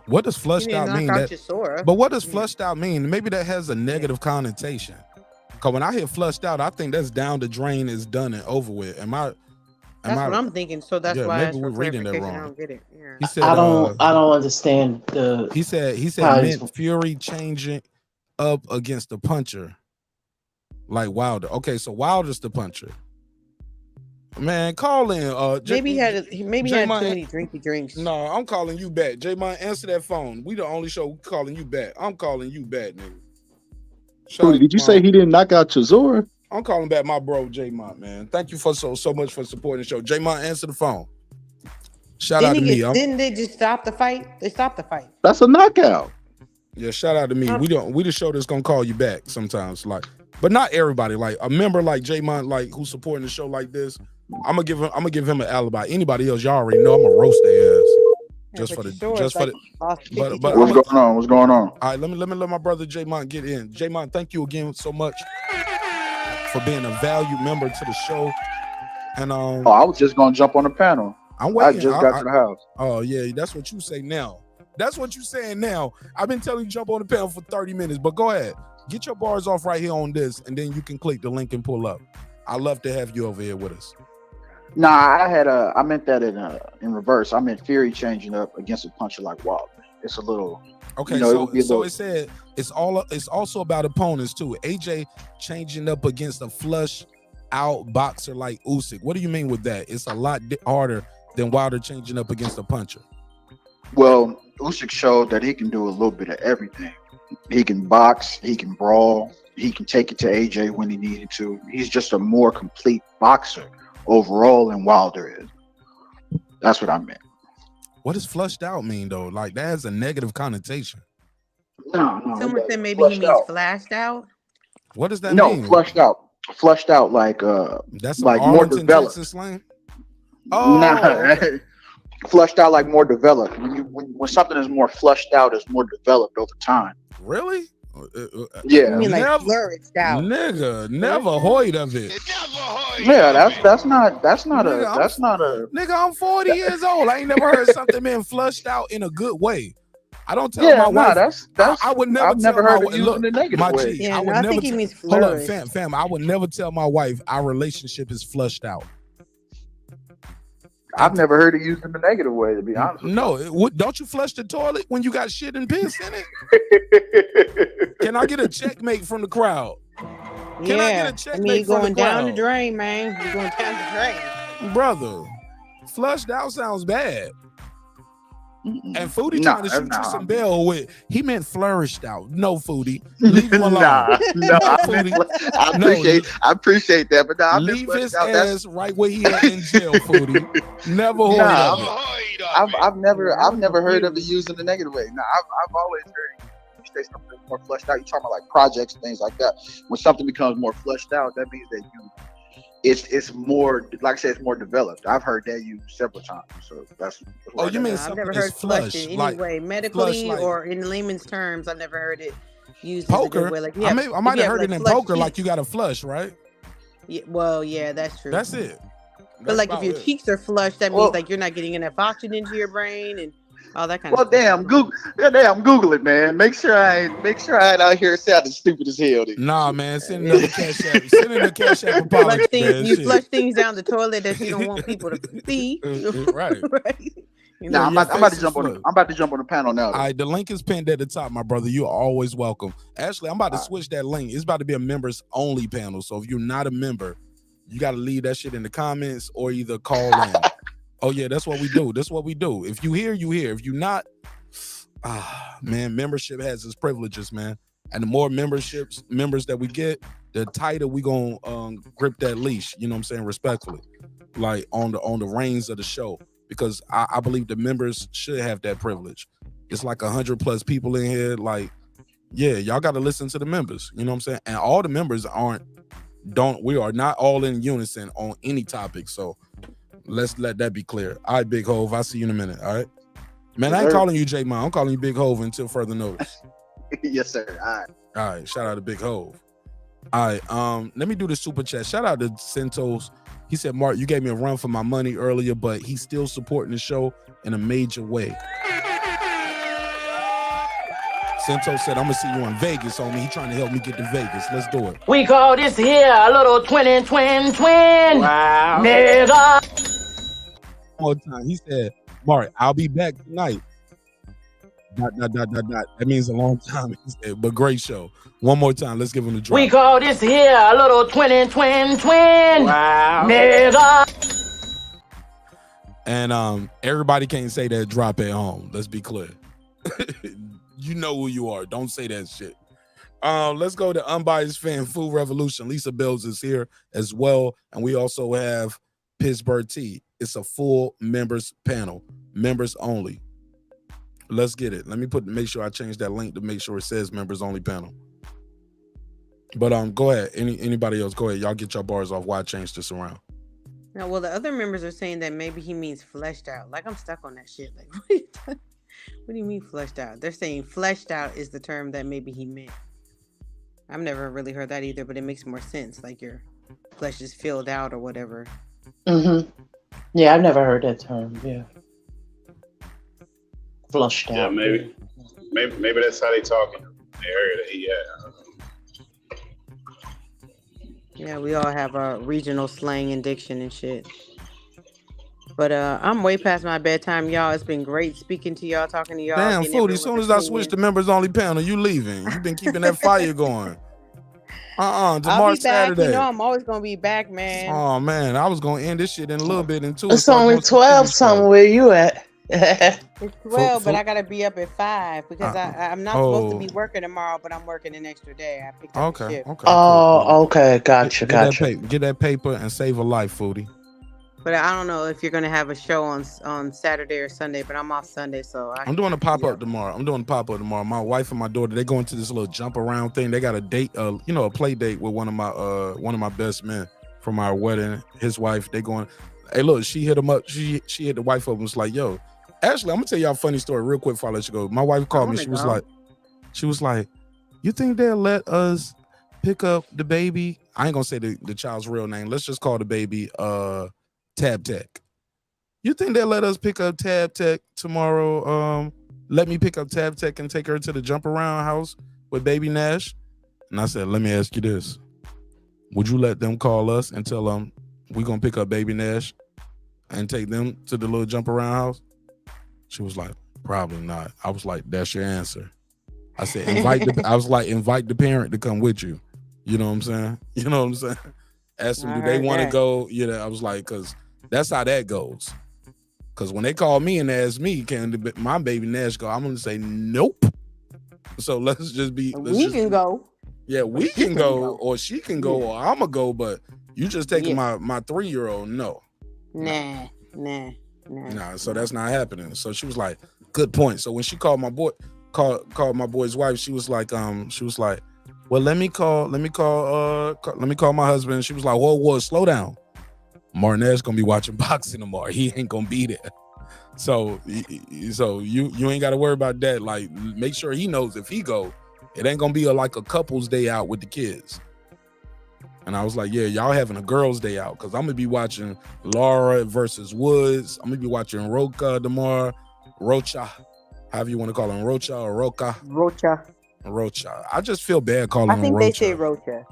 What does flushed You out didn't mean? knock out Chisora. But what does flushed out mean? Maybe that has a negative connotation. Because when I hear flushed out, I think that's down the drain, is done and over with. That's what I'm thinking. So that's why I maybe asked for we're reading that clarification. I wrong. don't get it. Yeah. He said, I don't understand the. He said how he's- meant Fury changing up against the puncher, like Wilder. Okay, so Wilder's the puncher. Man, call in. Maybe he had too J-Mon, many drinky drinks. No, I'm calling you back. J-Mon, answer that phone. We the only show calling you back. I'm calling you back, nigga. Cody, did you say he didn't knock out Chisora? I'm calling back my bro J-Mon, man. Thank you for so much for supporting the show. J-Mon, answer the phone. Shout out to me. Didn't they just stop the fight? They stopped the fight. That's a knockout. Yeah, shout out to me. We the show that's gonna call you back sometimes, like, but not everybody. Like a member like J-Mon, like who's supporting the show like this. I'm gonna give him an alibi. Anybody else, y'all already know I'm gonna roast their ass. Just for the. But What's going on? What's going on? All right, let me let my brother J-Mon get in. J-Mon, thank you again so much for being a valued member to the show. And Oh, I was just gonna jump on the panel. I'm waiting. I just got to the house. Oh yeah, that's what you say now. That's what you saying now. I've been telling you jump on the panel for 30 minutes, but go ahead. Get your bars off right here on this, and then you can click the link and pull up. I'd love to have you over here with us. Nah, I meant that in reverse. I meant Fury changing up against a puncher like Wilder. It's a little Okay, so it said it's also about opponents too. AJ changing up against a flush out boxer like Usyk. What do you mean with that? It's a lot harder than Wilder changing up against a puncher. Well, Usyk showed that he can do a little bit of everything. He can box, he can brawl, he can take it to AJ when he needed to. He's just a more complete boxer overall than Wilder is. That's what I meant. What does flushed out mean though? Like that has a negative connotation. No. Someone said maybe he means flashed out. What does that No, mean? flushed out like That's like some more Arlington, developed. Texas slang. Nah, flushed out like more developed. When something is more flushed out, it's more developed over time. Really? Yeah. I mean, like Never- flourished out. Nigga, never heard of it. Yeah, that's not a Nigga, I'm 40 years old. I ain't never heard something being flushed out in a good way. I don't tell my wife. That's I would never. I've never tell heard my it wife, used look, in a negative my way. G, Yeah, I would I never. think he means Hold up, flourished. fam. I would never tell my wife our relationship is flushed out. I've never heard it used in a negative way, to be honest. No, don't you flush the toilet when you got shit and piss in it? Can I get a checkmate from the crowd? Can I get a I checkmate mean, you're from going the down the crowd? drain, man. You're going down the drain. Brother, flushed out sounds bad. And Foodie Nah, trying to shoot nah. you some bell with, he meant flourished out. No, Foodie. Leave him alone. No, Foodie. I appreciate that, but nah, Leave his ass right where he at in jail, Foodie. Never heard Nah, of it. I've never heard of it used in a negative way. Nah, I've always heard you say something more flushed out. You're talking about like projects and things like that. When something becomes more flushed out, that means that it's more, like I said, it's more developed. I've heard that used several times. So that's Oh, you mean I've something never is heard flushed flush, in like any way, flush, medically like or in layman's terms. I've never heard it used as a poker. good way. Like, I might have heard it in flushed poker, like cheeks. you got to flush, right? Yeah, well, yeah, that's true. That's it. But like, if your it. cheeks are flushed, that means Well- like you're not getting enough oxygen into your brain and all that kind Well, of stuff. Google it, man. Make sure I ain't out here sounding stupid as hell. Then. Nah, man, send another cash app. Send in a cash app apology, man. You Shit. flush things down the toilet that you don't want people to see. Right. You Nah, know, I'm about to jump on. I'm about to jump on the panel now. All right, the link is pinned at the top, my brother. You're always welcome. Actually, I'm about to switch that link. It's about to be a members only panel. So if you're not a member, you got to leave that shit in the comments or either call in. Oh yeah, that's what we do. That's what we do. If you hear, you hear. If you not, man, membership has its privileges, man. And the more members that we get, the tighter we gonna grip that leash. You know what I'm saying? Respectfully, like on the reins of the show, because I believe the members should have that privilege. It's like 100+ people in here. Like, yeah, y'all got to listen to the members. You know what I'm saying? And all the members we are not all in unison on any topic. So let's let that be clear. All right, Big Hove, I'll see you in a minute. All right, man. I ain't calling you J Mon. I'm calling you Big Hove until further notice. Yes, sir. All right. Shout out to Big Hove. All right. Let me do the super chat. Shout out to Centos. He said, Mark, you gave me a run for my money earlier, but he's still supporting the show in a major way. Centos said, I'm gonna see you in Vegas, homie. He trying to help me get to Vegas. Let's do it. We call this here a little twin. Wow. Nigga. One more time. He said, Mark, I'll be back tonight. ... That means a long time. He said, but great show. One more time. Let's give him the drop. We call this here a little twin. Wow. Nigga. And everybody can't say that drop at home. Let's be clear. You know who you are. Don't say that shit. Let's go to Unbiased Fan Food Revolution. Lisa Bills is here as well. And we also have Pittsburgh Tea. It's a full members panel. Members only. Let's get it. Let me make sure I change that link to make sure it says members only panel. But go ahead. Anybody else? Go ahead. Y'all get your bars off. Why I changed this around? No, well, the other members are saying that maybe he means fleshed out. Like, I'm stuck on that shit. Like, what do you mean fleshed out? They're saying fleshed out is the term that maybe he meant. I've never really heard that either, but it makes more sense. Like your flesh is filled out or whatever. Mm-hmm. Yeah, I've never heard that term. Yeah. Flushed out. Yeah, maybe that's how they talk in the area that he at. Yeah, we all have our regional slang and diction and shit. But I'm way past my bedtime, y'all. It's been great speaking to y'all, talking to y'all. Damn, Foodie, as soon as I switch to members only panel, you leaving. You've been keeping that fire going. I'll tomorrow's be back. Saturday. You know I'm always gonna be back, man. Oh man, I was gonna end this shit in a little bit in 2. It's only 12 something where you at. It's 12, but I gotta be up at 5 because I'm not supposed to be working tomorrow, but I'm working an extra day. I picked up a shift. Okay. Gotcha. Get that paper and save a life, Foodie. But I don't know if you're gonna have a show on Saturday or Sunday, but I'm off Sunday, so I'm doing a pop-up tomorrow. My wife and my daughter, they go into this little jump around thing. They got a date, a play date with one of my best men from our wedding. His wife, they going, hey, look, she hit him up. She hit the wife up and was like, yo, actually, I'm gonna tell y'all a funny story real quick before I let you go. My wife called me. She was like, you think they'll let us pick up the baby? I ain't gonna say the child's real name. Let's just call the baby Tab Tech. You think they'll let us pick up Tab Tech tomorrow? Let me pick up Tab Tech and take her to the jump around house with baby Nash? And I said, let me ask you this. Would you let them call us and tell them we're gonna pick up baby Nash and take them to the little jump around house? She was like, probably not. I was like, that's your answer. I said, invite the parent to come with you. You know what I'm saying? Ask them, do they want to go? I was like, because that's how that goes. Because when they call me and ask me, can my baby Nash go? I'm going to say, nope. So let's just be. We can go. Yeah, we can go, or she can go, or I'm going to go, but you just taking my 3-year-old, no. Nah. Nah, so that's not happening. So she was like, good point. So when she called my boy's wife, she was like, well, let me call my husband. She was like, whoa, slow down. Martinez gonna be watching boxing tomorrow. He ain't gonna be there. So you ain't gotta worry about that. Like, make sure he knows if he go, it ain't gonna be like a couple's day out with the kids. And I was like, yeah, y'all having a girls' day out, because I'm gonna be watching Laura versus Woods. I'm gonna be watching Rocha tomorrow. Rocha, however you want to call him, Rocha or Roca. Rocha. I just feel bad calling him Rocha. I think they say Rocha.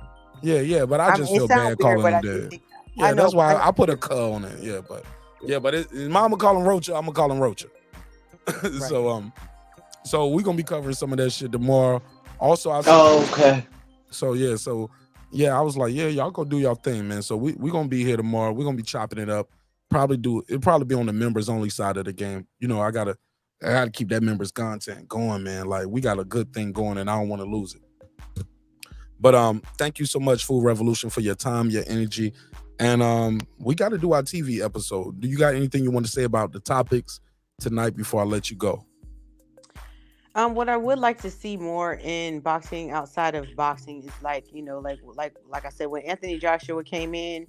Yeah, but I just feel bad calling him that. Yeah, that's why I put a "k" on it. Yeah, but his mama call him Rocha. I'm gonna call him Rocha. Right. So we're gonna be covering some of that shit tomorrow. Also, okay. So yeah, I was like, yeah, y'all go do y'all thing, man. So we gonna be here tomorrow. We're gonna be chopping it up. It'll probably be on the members only side of the game. You know, I gotta keep that members content going, man. Like we got a good thing going, and I don't want to lose it. But thank you so much, Food Revolution, for your time, your energy, and we got to do our TV episode. Do you got anything you want to say about the topics tonight before I let you go? What I would like to see more in boxing outside of boxing is like, like I said, when Anthony Joshua came in,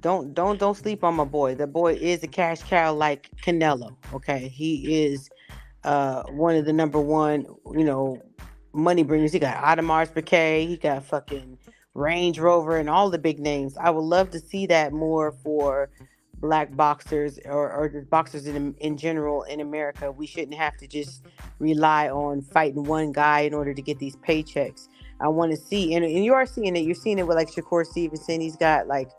don't sleep on my boy. The boy is a cash cow like Canelo. Okay, he is one of the number one, money bringers. He got Audemars Piguet, he got fucking Range Rover, and all the big names. I would love to see that more for black boxers or just boxers in general in America. We shouldn't have to just rely on fighting one guy in order to get these paychecks. I want to see, and you are seeing it. You're seeing it with like Shakur Stevenson. He's got like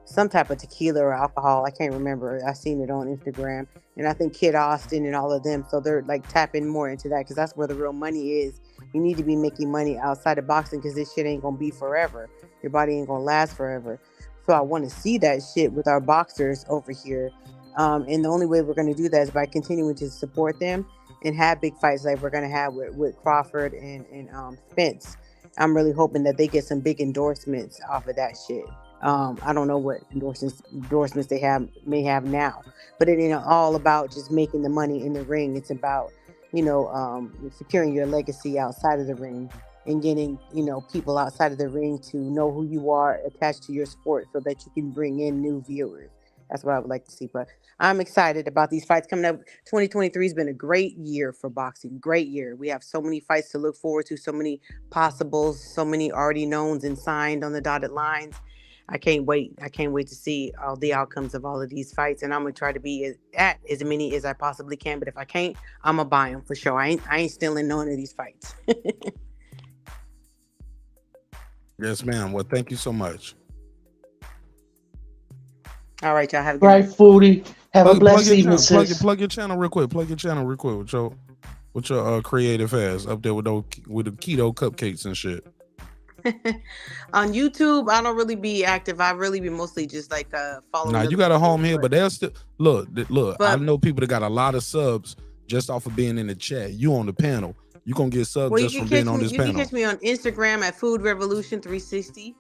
some type of tequila or alcohol. I can't remember. I seen it on Instagram, and I think Kid Austin and all of them. So they're like tapping more into that because that's where the real money is. You need to be making money outside of boxing because this shit ain't gonna be forever. Your body ain't gonna last forever. So I want to see that shit with our boxers over here. And the only way we're going to do that is by continuing to support them and have big fights like we're going to have with Crawford and Spence. I'm really hoping that they get some big endorsements off of that shit. I don't know what endorsements they may have now, but it ain't all about just making the money in the ring. It's about, securing your legacy outside of the ring. And getting, people outside of the ring to know who you are attached to your sport so that you can bring in new viewers. That's what I would like to see. But I'm excited about these fights coming up. 2023 has been a great year for boxing. Great year. We have so many fights to look forward to, so many possibles, so many already knowns and signed on the dotted lines. I can't wait. I can't wait to see all the outcomes of all of these fights. And I'm going to try to be at as many as I possibly can. But if I can't, I'm going to buy them for sure. I ain't stealing none of these fights. Yes, ma'am. Well, thank you so much. All right, y'all have a good night. Foodie. Have a blessed evening, sis. Plug your channel real quick. Plug your channel real quick with your creative ass up there with the keto cupcakes and shit. On YouTube, I don't really be active. I really be mostly just like following. Nah, you got a home here, but they'll still look. I know people that got a lot of subs just off of being in the chat. You on the panel. You gonna get subs just from being on this panel. You can catch me on Instagram at Food Revolution 360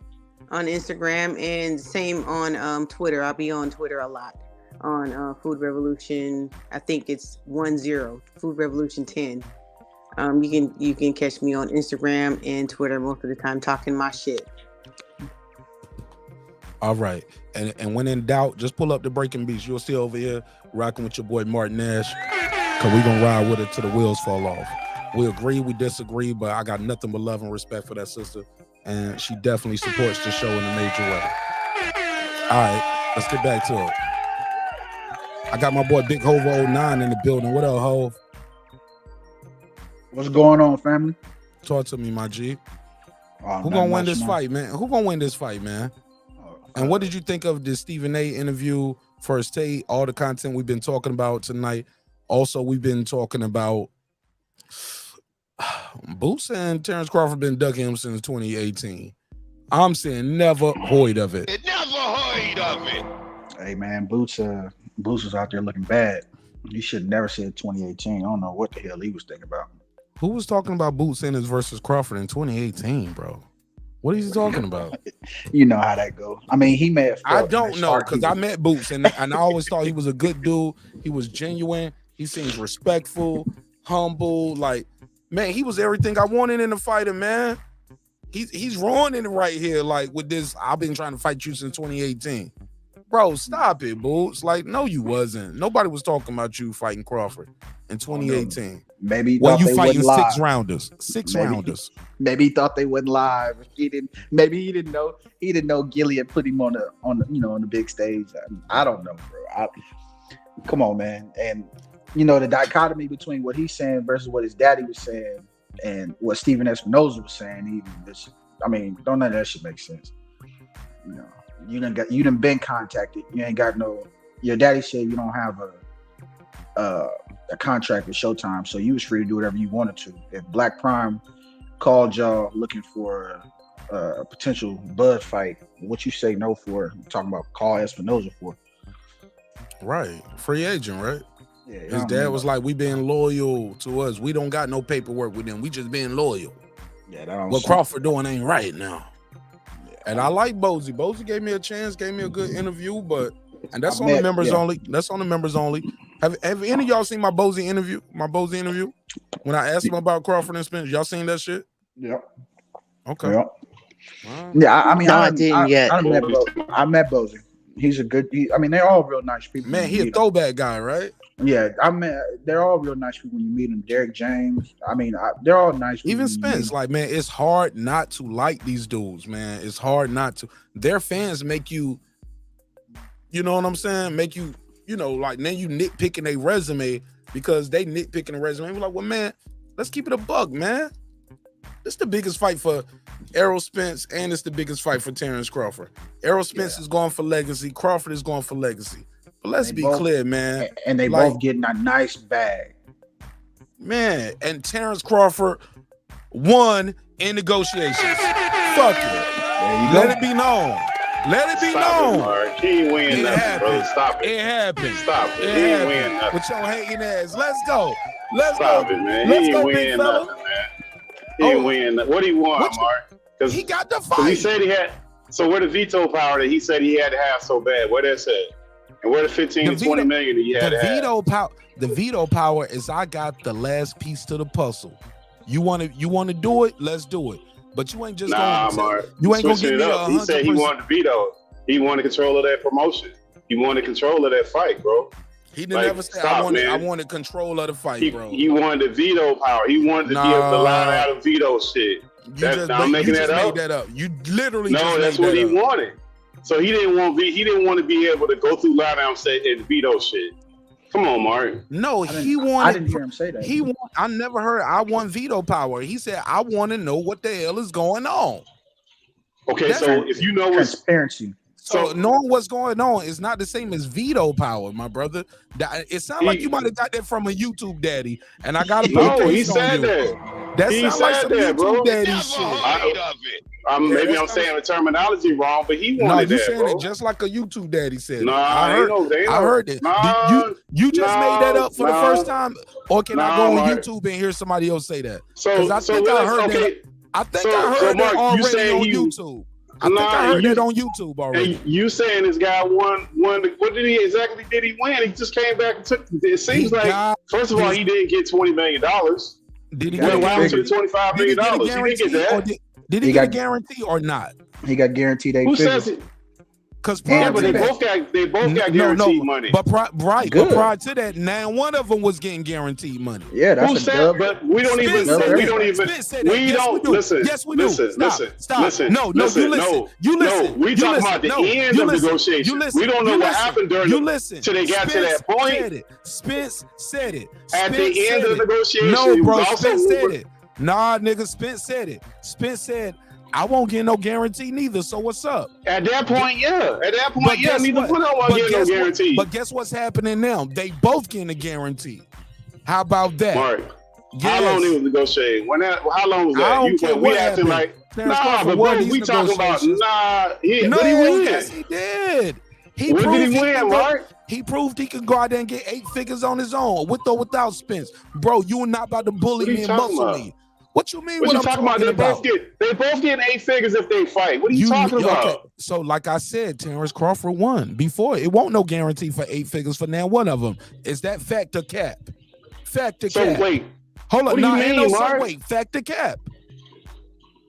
on Instagram, and same on Twitter. I'll be on Twitter a lot on Food Revolution. I think it's 10 Food Revolution 10. You can catch me on Instagram and Twitter most of the time talking my shit. All right, and when in doubt, just pull up the Breaking Beats. You'll see over here rocking with your boy Martin Nash, cause we gonna ride with it till the wheels fall off. We agree, we disagree, but I got nothing but love and respect for that sister, and she definitely supports the show in a major way. All right, let's get back to it. I got my boy Big Hove 09 in the building. What up, Hove? What's going on, family? Talk to me, my G. Who gonna win this fight, man? Who gonna win this fight, man? And what did you think of the Stephen A interview, First Take, all the content we've been talking about tonight? Also, we've been talking about Boots and Terence Crawford been ducking him since 2018. I'm saying never heard of it. Never heard of it. Hey man, Boots was out there looking bad. You should never said 2018. I don't know what the hell he was thinking about. Who was talking about Boots Sanders versus Crawford in 2018, bro? What is he talking about? You know how that goes. I mean, he may have. I don't know, because I met Boots and I always thought he was a good dude. He was genuine. He seems respectful, humble. Like, man, he was everything I wanted in a fighter, man. He's ruining it right here. Like with this, I've been trying to fight you since 2018. Bro, stop it, Boots. Like, no, you wasn't. Nobody was talking about you fighting Crawford in 2018. Maybe he when thought you fighting live. six rounders. Maybe he thought they wasn't live. Maybe he didn't know. He didn't know Gillian put him on the big stage. I don't know, bro. Come on, man. And the dichotomy between what he's saying versus what his daddy was saying and what Stephen Espinoza was saying, don't none of that shit make sense. You done been contacted. You ain't got no. Your daddy said you don't have a contract with Showtime, so you was free to do whatever you wanted to. If Black Prime called y'all looking for potential Bud fight, what you say no for? I'm talking about Carl Espinoza for. Right, free agent, right? Yeah, His dad was like, "We being loyal to us. We don't got no paperwork with them. We just being loyal." Yeah, that don't What sound- Crawford doing ain't right now. And I like Bozy. Bozy gave me a chance, gave me a good interview, but and that's I on the met- members yeah. only. That's on the members only. Have any of y'all seen my Bozy interview? My Bozy interview when I asked him about Crawford and Spence. Y'all seen that shit? Yep. Okay. Yep. Wow. Yeah, I mean, No, I I didn't yet. I met Bozy. He's a good. I mean, they're all real nice people. Man, when he you a meet 'em. throwback guy, right? Yeah, I mean, they're all real nice people when you meet them. Derek James. I mean, they're all nice people. Even when you meet Spence, 'em. like, man, it's hard not to like these dudes, man. It's hard not to. Their fans make you, you know what I'm saying? Make you, like, then you nitpicking their resume because they nitpicking the resume. We're like, well, man, let's keep it a buck, man. This the biggest fight for Errol Spence, and it's the biggest fight for Terence Crawford. Errol Spence is going for legacy. Crawford is going for legacy. But let's be clear, man. And they Like, both getting a nice bag. man, and Terence Crawford won in negotiations. Fuck it. Let it be known. Let it be known. Mark. He ain't winning It nothing, happened. brother. Stop it. It happened. Stop it. It He ain't happened. winning nothing. With your hating ass. Let's go. Let's Stop go. it, man. Let's He go, ain't big winning fella. nothing, man. He ain't winning nothing. What do you want, Mark? He got the He fight. said he had. So where the veto power that he said he had to have so bad? Where that said? And where the 15 to 20 million that he had The to have? veto power is I got the last piece to the puzzle. You want to do it? Let's do it. But you ain't just Nah, gonna Mark. you ain't gonna Switching give me it up. He said he 100%. wanted to veto. He wanted control of that promotion. He wanted control of that fight, bro. He didn't ever say I wanted control of the fight, bro. He wanted the veto power. He wanted to be able to line out and veto shit. I'm making that up. Made that up. You literally No, just that's made what that he up. wanted. So he didn't want to be able to go through line out and veto shit. Come on, Mark. No, he wanted. I didn't hear him say that. I never heard I want veto power. He said I want to know what the hell is going on. Okay, so if you know what's transparency. So knowing what's going on is not the same as veto power, my brother. It sounds like you might have got that from a YouTube daddy, and I gotta put a No, he case on said you. that. That He sounds like said some that, YouTube bro. daddy shit. Maybe I'm saying the terminology wrong, but he No, wanted you that, saying bro. it just like a YouTube daddy said. Nah, I heard. I heard it. You just made that up for the first time, or can I go on Mark. YouTube and hear somebody else say that? So Because I think I heard okay. that. I think So- I so heard Mark, that you already saying on he- YouTube. I think I heard that on YouTube already. And you saying this guy won? What did he exactly? Did he win? He just came back and took. It seems like first of all, he didn't get $20 million. Did he What get a happened to the guarantee? $25 Did he million? get a He didn't get guarantee, or that. did he get a guarantee or not? He got guaranteed Who $8 says figures. it? Because Yeah, but they both got guaranteed money. But but Good. prior to that, now one of them was getting guaranteed money. Yeah, that's Who a said? dub. But we don't even. Spence said We that. don't even. Spence said that. We Yes, don't we do. listen. Yes, we do. Listen. Stop. Listen. Stop. Listen. No, you listen. No, You listen. No, we You talking listen. about the No, end you of listen. negotiations. You listen. We don't know You what listen. happened during. You listen. Till they got to Spence that point. Said it. Spence said it. At the Spence end said of the it. negotiation, No, he bro. was also Spence said moving- it. Nah, nigga. Spence said it. Spence said, I won't get no guarantee neither. So what's up? At that point, yeah. At that point, yeah. guess Neither what? one of them But get no guess what? guarantee. But guess what's happening now? They both getting a guarantee. How about that? Mark, how long they was negotiating? How long was that? I don't care we what acting happened. like Terence nah, Crawford but won bro, these we talking about negotiations. but he No, win. yes, he did. He What did proved he win, could go- Mark? He proved he could go out there and get 8 figures on his own, with or without Spence. Bro, you are not about to bully What are you me and talking muscle about? me. What you mean? What What you I'm talking about? They both get 8 figures if they fight. What are you talking about? Okay, so like I said, Terence Crawford won before. It won't no guarantee for 8 figures for now one of them. Is that fact or cap? Fact or So cap? wait, Hold what on. do you No, ain't no mean, so Mark? wait. Fact or cap?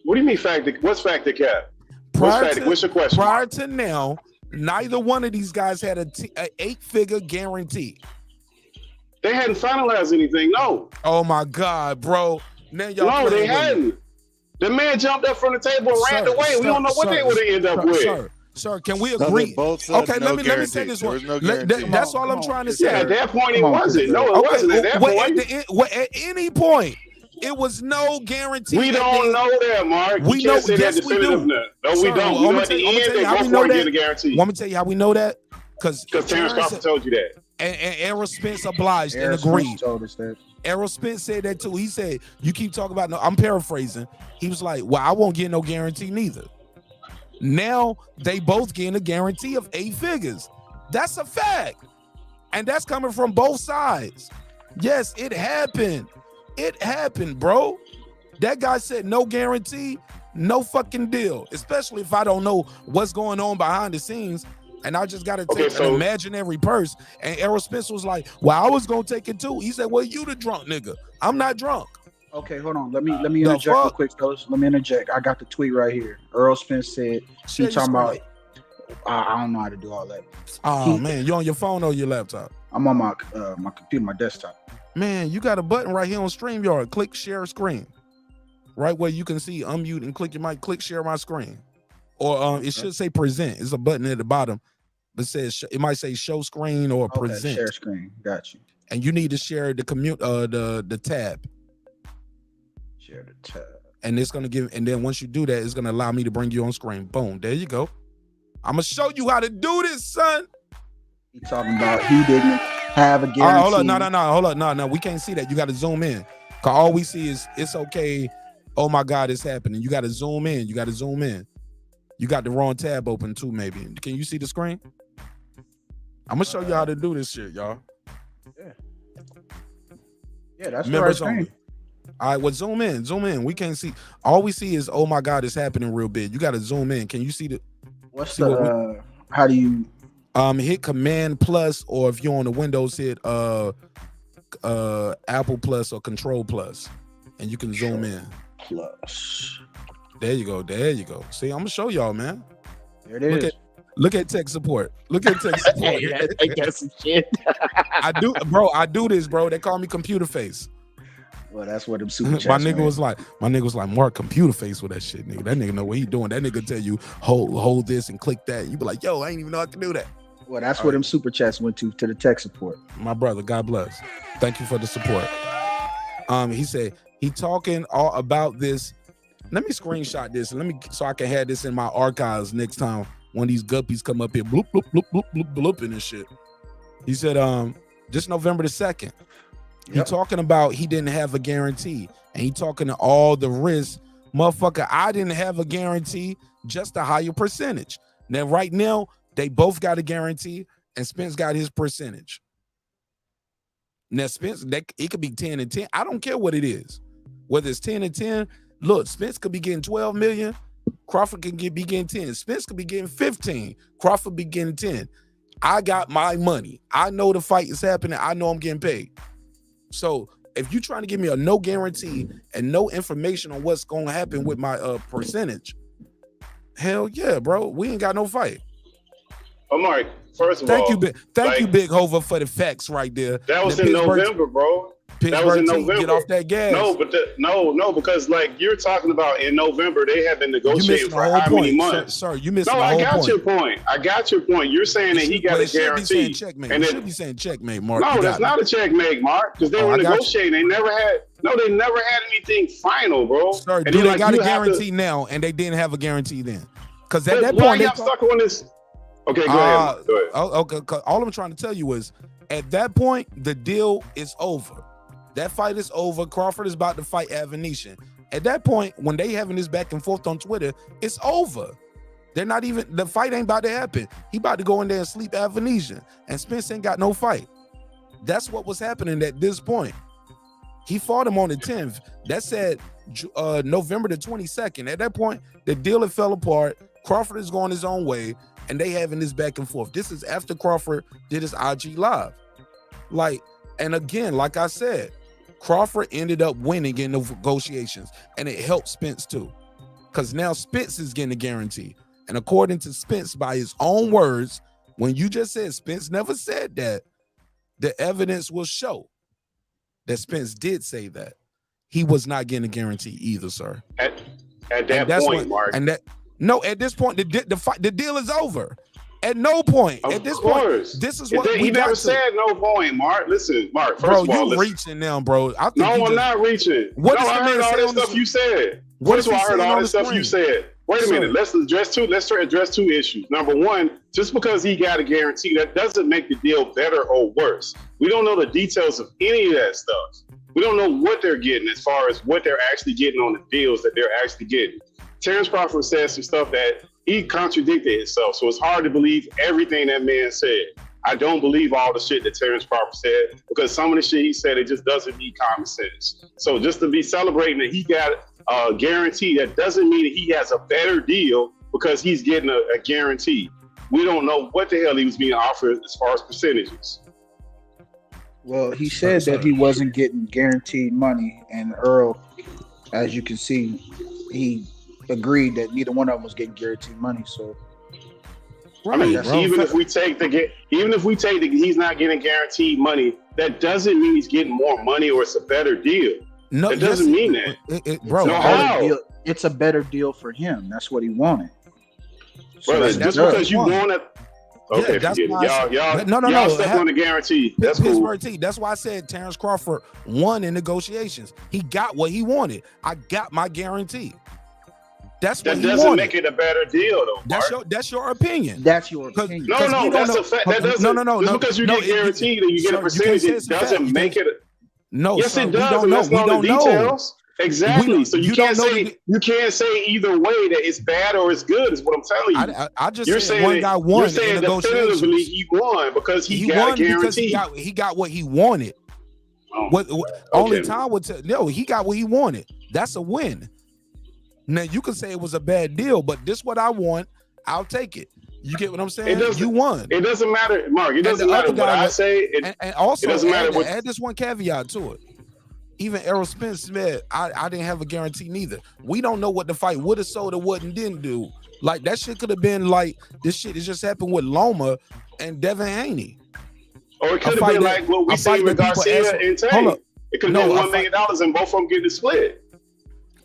What do you mean factor? What's factor cap? What's your question? Prior to now, neither one of these guys had a 8-figure guarantee. They hadn't finalized anything. No. Oh my God, bro. Now y'all No, they playing with me. hadn't. The man jumped up from the table and ran away. We don't know what they would have ended up with. Sir, can we No, they agree? both said Okay, no let me say this guarantee. one. There was no guarantee. That's all I'm trying to say. Yeah, at that point it wasn't. No, it wasn't at that point. At any point, it was no guarantee. We don't know that, Mark. We You know. can't say that Yes, we do. definitively. No, we Sir, don't. well, We I'm know gonna at tell the you end they how we both know want to that. get a guarantee. Want me to tell you how we know that? Because Terence Crawford told you that. and Errol Spence obliged and Errol agreed. Spence told us that. Errol Spence said that too. He said, you keep talking about, no, I'm paraphrasing. He was like, well, I won't get no guarantee neither. Now they both getting a guarantee of 8 figures. That's a fact. And that's coming from both sides. Yes, it happened. It happened, bro. That guy said no guarantee, no fucking deal. Especially if I don't know what's going on behind the scenes. And I just got to take an imaginary purse. And Errol Spence was like, well, I was going to take it too. He said, well, you the drunk nigga. I'm not drunk. Okay, hold on. Let me interject real quick, fellas. Let me interject. I got the tweet right here. Errol Spence said, he talking about, I don't know how to do all that. Oh, man, you on your phone or your laptop? I'm on my computer, my desktop. Man, you got a button right here on StreamYard. Click share screen. Right where you can see unmute and click your mic. Click share my screen. Or it should say present. It's a button at the bottom that says it might say show screen or present. Share screen. Got you. And you need to share the the tab. Share the tab. And it's gonna give. And then once you do that, it's gonna allow me to bring you on screen. Boom. There you go. I'm gonna show you how to do this, son. He talking about he didn't have a guarantee. Hold on. Hold on. No. We can't see that. You got to zoom in. Cause all we see is it's okay. Oh my God, it's happening. You got to zoom in. You got the wrong tab open too, maybe. Can you see the screen? I'm gonna show you how to do this shit, y'all. Yeah, that's members the right only. screen. All right, well, zoom in. We can't see. All we see is, oh my God, it's happening real big. You got to zoom in. Can you see the? What's the? How do you? Hit Command Plus, or if you're on the Windows, hit Apple Plus or Control Plus, and you can zoom in. Plus. There you go. See, I'm gonna show y'all, man. There it is. Look at tech support. Look at tech support. I got some shit. I do this, bro. They call me computer face. Well, that's what them super chats. My nigga was like, Mark, computer face with that shit, nigga. That nigga know what he doing. That nigga tell you hold this and click that. You be like, yo, I ain't even know I can do that. Well, that's where them super chats went to the tech support. My brother, God bless. Thank you for the support. He said he talking all about this. Let me screenshot this and so I can have this in my archives next time when these guppies come up here bloop bloop bloop bloop bloop blooping and shit. He said just November the 2nd. He talking about he didn't have a guarantee, and he talking to all the risks. Motherfucker, I didn't have a guarantee, just a higher percentage. Now right now they both got a guarantee, and Spence got his percentage. Now Spence, it could be 10 and 10. I don't care what it is, whether it's 10 and 10. Look, Spence could be getting 12 million. Crawford can be getting 10. Spence could be getting 15. Crawford be getting 10. I got my money. I know the fight is happening. I know I'm getting paid. So if you're trying to give me a no guarantee and no information on what's going to happen with my percentage, hell yeah, bro. We ain't got no fight. Oh, Mark, first of thank all. Thank you, Big Hova, for the facts right there. That was in November, bro. That was in November. Get off that gas. No, but no, because like you're talking about in November, they have been negotiating for how many months? Sir, you missed the whole point. I got your point. You're saying that he got a guarantee. You should be saying checkmate, Mark. No, that's not a checkmate, Mark, because they were negotiating. They never had anything final, bro. Sir, do they got a guarantee now, and they didn't have a guarantee then? Because at that point, y'all stuck on this. Okay, go ahead. Okay, all I'm trying to tell you is, at that point, the deal is over. That fight is over. Crawford is about to fight Avenetian. At that point, when they having this back and forth on Twitter, it's over. They're not even, the fight ain't about to happen. He about to go in there and sleep Avenetian, and Spence ain't got no fight. That's what was happening at this point. He fought him on the 10th. That said November the 22nd. At that point, the deal had fell apart. Crawford is going his own way, and they having this back and forth. This is after Crawford did his IG live. And again, like I said, Crawford ended up winning in the negotiations, and it helped Spence too, because now Spence is getting a guarantee. And according to Spence, by his own words, when you just said Spence never said that, the evidence will show that Spence did say that. He was not getting a guarantee either, sir. At that point, Mark. At this point, the deal is over. At no point. At this point, this is what he never said. No point, Mark. Listen, Mark. First of all, you reaching now, bro. I'm not reaching. I heard all this stuff you said. First of all, I heard all this stuff you said. Wait a minute. Let's address two issues. Number one, just because he got a guarantee, that doesn't make the deal better or worse. We don't know the details of any of that stuff. We don't know what they're getting as far as what they're actually getting on the deals that they're actually getting. Terence Crawford said some stuff that he contradicted himself, so it's hard to believe everything that man said. I don't believe all the shit that Terence Crawford said because some of the shit he said, it just doesn't need common sense. So just to be celebrating that he got a guarantee, that doesn't mean that he has a better deal because he's getting a guarantee. We don't know what the hell he was being offered as far as percentages. Well, he said that he wasn't getting guaranteed money, and Earl, as you can see, he agreed that neither one of them was getting guaranteed money. So, I mean, even if we take the he's not getting guaranteed money, that doesn't mean he's getting more money or it's a better deal. No, it doesn't mean that, bro. It's a better deal for him. That's what he wanted. So just because you want it. Okay, yeah, that's forget why it. Y'all step on the guarantee. That's cool. That's why I said Terence Crawford won in negotiations. He got what he wanted. I got my guarantee. That's what that he doesn't wanted. make it a better deal, though. That's your opinion. That's your opinion. No, that's a fact. That doesn't. No. Just because you get guaranteed and you get a percentage, it doesn't make it. No, yes, sir, it does. And that's not the details. Exactly. So you can't say either way that it's bad or it's good. Is what I'm telling you. I just said one guy won. You're saying definitively he won because he got a guarantee. He got what he wanted. Only time would tell. No, he got what he wanted. That's a win. Now you can say it was a bad deal, but this what I want. I'll take it. You get what I'm saying? You won. It doesn't matter, Mark. It doesn't matter what I say. And also, it doesn't matter what. Add this one caveat to it. Even Errol Spence said, I didn't have a guarantee neither. We don't know what the fight would have sold or what and didn't do. Like, that shit could have been like, this shit has just happened with Loma and Devin Haney. Or it could have been like what we see with Garcia and Tay. It could have been $1 million and both of them getting split.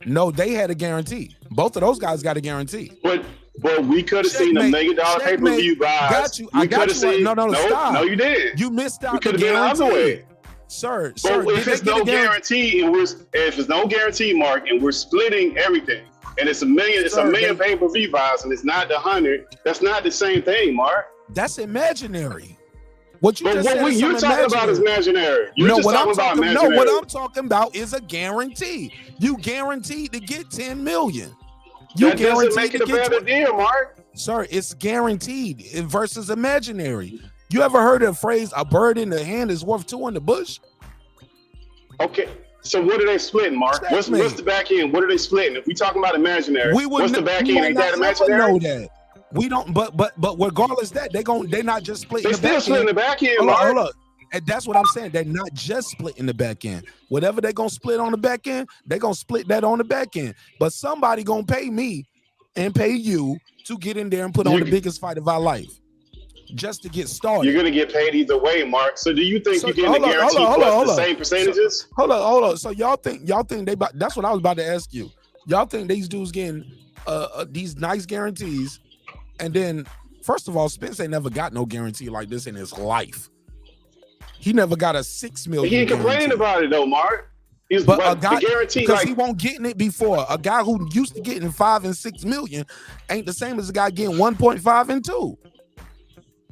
No, they had a guarantee. Both of those guys got a guarantee. But we could have seen $1 million pay-per-view buys. Got you. I got you. No, stop. No, you did. You missed out. We could have been the other way. Sir, if it's no guarantee and if it's no guarantee, Mark, and we're splitting everything, and it's $1 million, it's $1 million pay-per-view buys, and it's not the 100. That's not the same thing, Mark. That's imaginary. What you but just what said you're talking about is imaginary. You're just talking about imaginary. No, what I'm talking about is a guarantee. You guaranteed to get $10 million. That doesn't make it a better deal, Mark. Sir, it's guaranteed versus imaginary. You ever heard of the phrase, a bird in the hand is worth two in the bush? Okay, so what are they splitting, Mark? What's the back end? What are they splitting? If we talking about imaginary, what's the back end? Ain't that imaginary? Know that. We don't, but regardless of that, they're not just splitting the back end. They still splitting the back end, Mark. Hold up. And that's what I'm saying. They're not just splitting the back end. Whatever they're gonna split on the back end, they're gonna split that on the back end. But somebody gonna pay me and pay you to get in there and put on the biggest fight of our life. Just to get started. You're gonna get paid either way, Mark. So do you think you're getting a guarantee plus the same percentages? Hold on. So y'all think they? That's what I was about to ask you. Y'all think these dudes getting these nice guarantees, and then first of all, Spence ain't never got no guarantee like this in his life. He never got a $6 million. He ain't complaining about it though, Mark. But a guy, the guarantee, because he won't getting it before. A guy who used to getting 5 and 6 million ain't the same as a guy getting 1.5 and 2.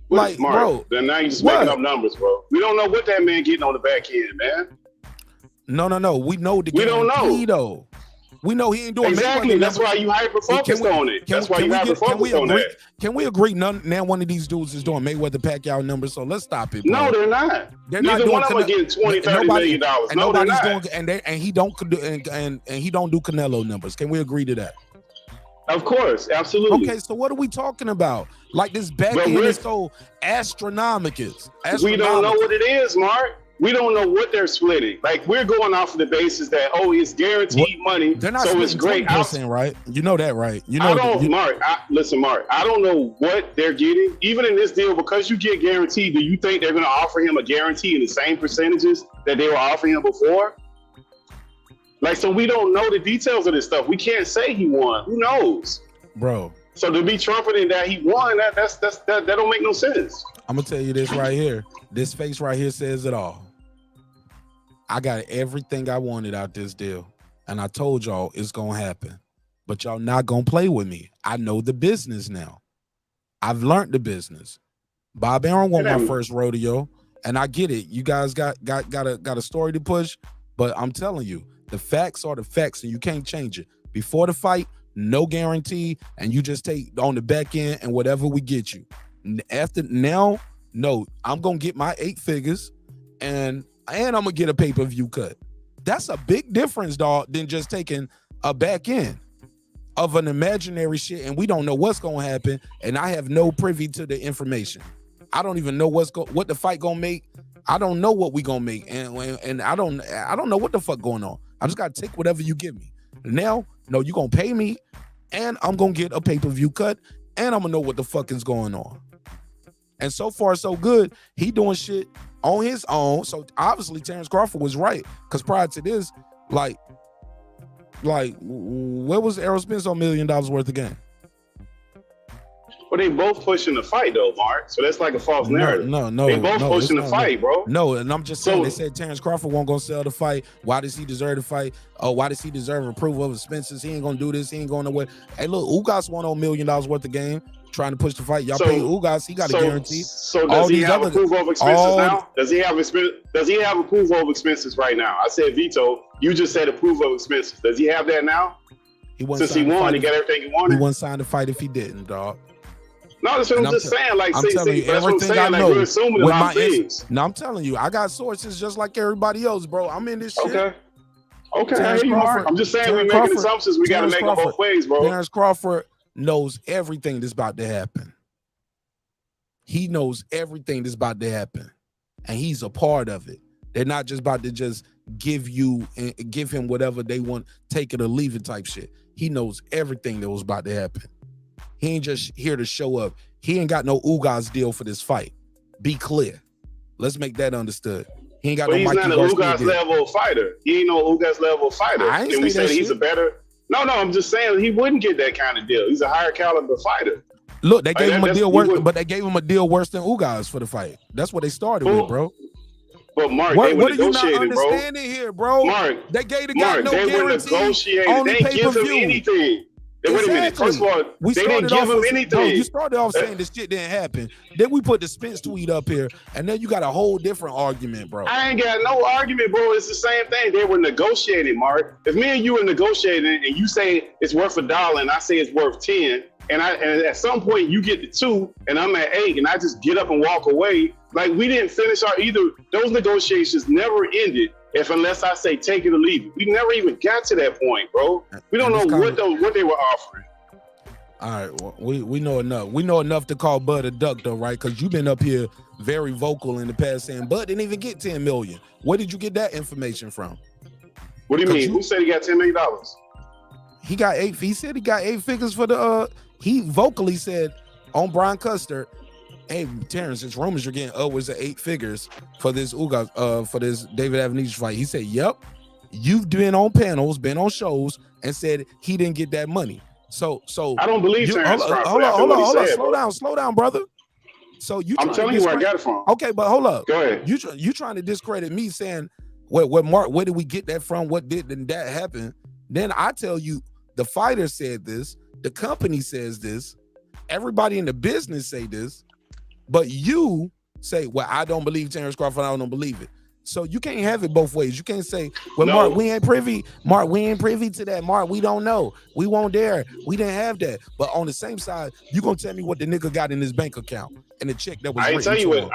Like, Mark, bro, then now you just making up numbers, bro. We don't know what that man getting on the back end, man. No. We know the we don't know. Though. We know he ain't doing exactly. That's why you hyper focused on it. That's why you hyper focused on that. Can we agree? Now one of these dudes is doing Mayweather Pacquiao numbers. So let's stop it. Bro. No, they're not. They're Neither not one of them are getting $20-30 million. No, they're not. And he don't do Canelo numbers. Can we agree to that? Of course, absolutely. Okay, so what are we talking about? Like this back end is so astronomical. We don't know what it is, Mark. We don't know what they're splitting. Like, we're going off of the basis that it's guaranteed money, they're not so it's great. Right? You know that, right? You know. Listen, Mark. I don't know what they're getting. Even in this deal, because you get guaranteed, do you think they're going to offer him a guarantee in the same percentages that they were offering him before? Like, so we don't know the details of this stuff. We can't say he won. Who knows, bro? So to be trumpeting that he won, that don't make no sense. I'm gonna tell you this right here. This face right here says it all. I got everything I wanted out this deal, and I told y'all it's gonna happen. But y'all not gonna play with me. I know the business now. I've learned the business. Bob Arum won my first rodeo, and I get it. You guys got a story to push. But I'm telling you, the facts are the facts, and you can't change it. Before the fight, no guarantee, and you just take on the back end and whatever we get you. After now, no, I'm gonna get my 8 figures, and I'm gonna get a pay-per-view cut. That's a big difference, dog, than just taking a back end of an imaginary shit, and we don't know what's gonna happen, and I have no privy to the information. I don't even know what the fight gonna make. I don't know what we gonna make, and I don't know what the fuck going on. I just gotta take whatever you give me. Now, no, you gonna pay me, and I'm gonna get a pay-per-view cut, and I'm gonna know what the fuck is going on. And so far, so good. He doing shit on his own. So obviously, Terence Crawford was right. Because prior to this, like, where was Errol Spence on $1 million worth of game? Well, they both pushing the fight though, Mark. So that's like a false narrative. No. They both pushing the fight, bro. No, and I'm just saying, they said Terence Crawford won't go sell the fight. Why does he deserve the fight? Oh, why does he deserve approval of Spence's? He ain't gonna do this. He ain't going nowhere. Hey, look, Ugas won on $1 million worth of game trying to push the fight. Y'all pay Ugas. He got a guarantee. So does he have approval of expenses now? Does he have approval of expenses right now? I said veto. You just said approval of expenses. Does he have that now? Since he won, he got everything he wanted. He wouldn't sign the fight if he didn't, dog. No, that's what I'm just saying. Like, I'm telling you, that's what I'm everything saying. I Like, know. we're assuming a lot of things. No, I'm telling you, I got sources just like everybody else, bro. I'm in this shit. Okay, I hear you, Mark. I'm just saying we're making assumptions. We got to make them both ways, bro. Terence Crawford knows everything that's about to happen. He knows everything that's about to happen, and he's a part of it. They're not just about to just give him whatever they want, take it or leave it type shit. He knows everything that was about to happen. He ain't just here to show up. He ain't got no Ugas deal for this fight. Be clear. Let's make that understood. He ain't got no Mikey Garcia deal. He's not an Ugas level fighter. He ain't no Ugas level fighter. I ain't Can we say say he's a better? No, I'm just saying he wouldn't get that kind of deal. He's a higher caliber fighter. Look, they gave him a deal worse, but they gave him a deal worse than Ugas for the fight. That's what they started with, bro. But Mark, what they were are you not negotiating, bro. understanding here, bro? Mark, they gave the guy no they were guarantee negotiating. on the They didn't give him pay-per-view. anything. Wait a minute. First of all, they didn't give him anything. No, you started off saying this shit didn't happen. Then we put the Spence tweet up here, and then you got a whole different argument, bro. I ain't got no argument, bro. It's the same thing. They were negotiating, Mark. If me and you were negotiating, and you say it's worth $1, and I say it's worth 10, and at some point you get to 2, and I'm at 8, and I just get up and walk away. Like, we didn't finish those negotiations never ended unless I say take it or leave it. We never even got to that point, bro. We don't know what they were offering. All right, well, we know enough. We know enough to call Bud a duck, though, right? Because you've been up here very vocal in the past saying Bud didn't even get 10 million. Where did you get that information from? What do you mean? Who said he got $10 million? He got 8. He said he got 8 figures for the. He vocally said on Brian Custer, "Hey, Terrence, it's rumors you're getting upwards of 8 figures for this Ugas, for this David Avenige fight." He said, "Yep, you've been on panels, been on shows, and said he didn't get that money." So I don't believe Terrence Crawford. Hold on, slow down, brother. So I'm telling you where I got it from. Okay, but hold up. Go ahead. You trying to discredit me saying what Mark? Where did we get that from? What did that happen? Then I tell you, the fighter said this. The company says this. Everybody in the business say this. But you say, well, I don't believe Terence Crawford. I don't believe it. So you can't have it both ways. You can't say, well, no. Mark, we ain't privy. Mark, we ain't privy to that. Mark, we don't know. We won't dare. We didn't have that. But on the same side, you gonna tell me what the nigga got in his bank account and the check that was. I didn't tell you what.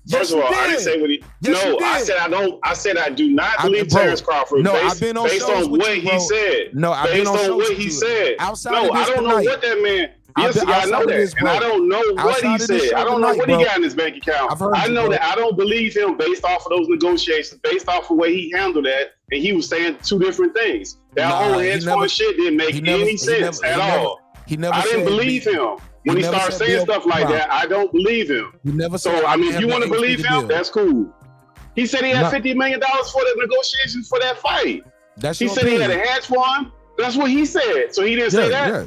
First of all, I didn't say what he. Yes, no, I said I don't. I said I do not believe Terence Crawford. No, based, I've been on based shows on with what you, he said. No, I've been on shows shows what with he you. said. Outside no, of this I don't tonight. know what that man. Yes, I know that, and I don't know what he said. I don't know what he got in his bank account. I know that I don't believe him based off of those negotiations, based off of the way he handled that, and he was saying 2 different things. That whole hedge fund shit didn't make any sense at all. I didn't believe him when he started saying stuff like that. I don't believe him. So I mean, if you want to believe him, that's cool. He said he had $50 million for the negotiations for that fight. He said he had a hedge fund. That's what he said. So he didn't say that. Yeah.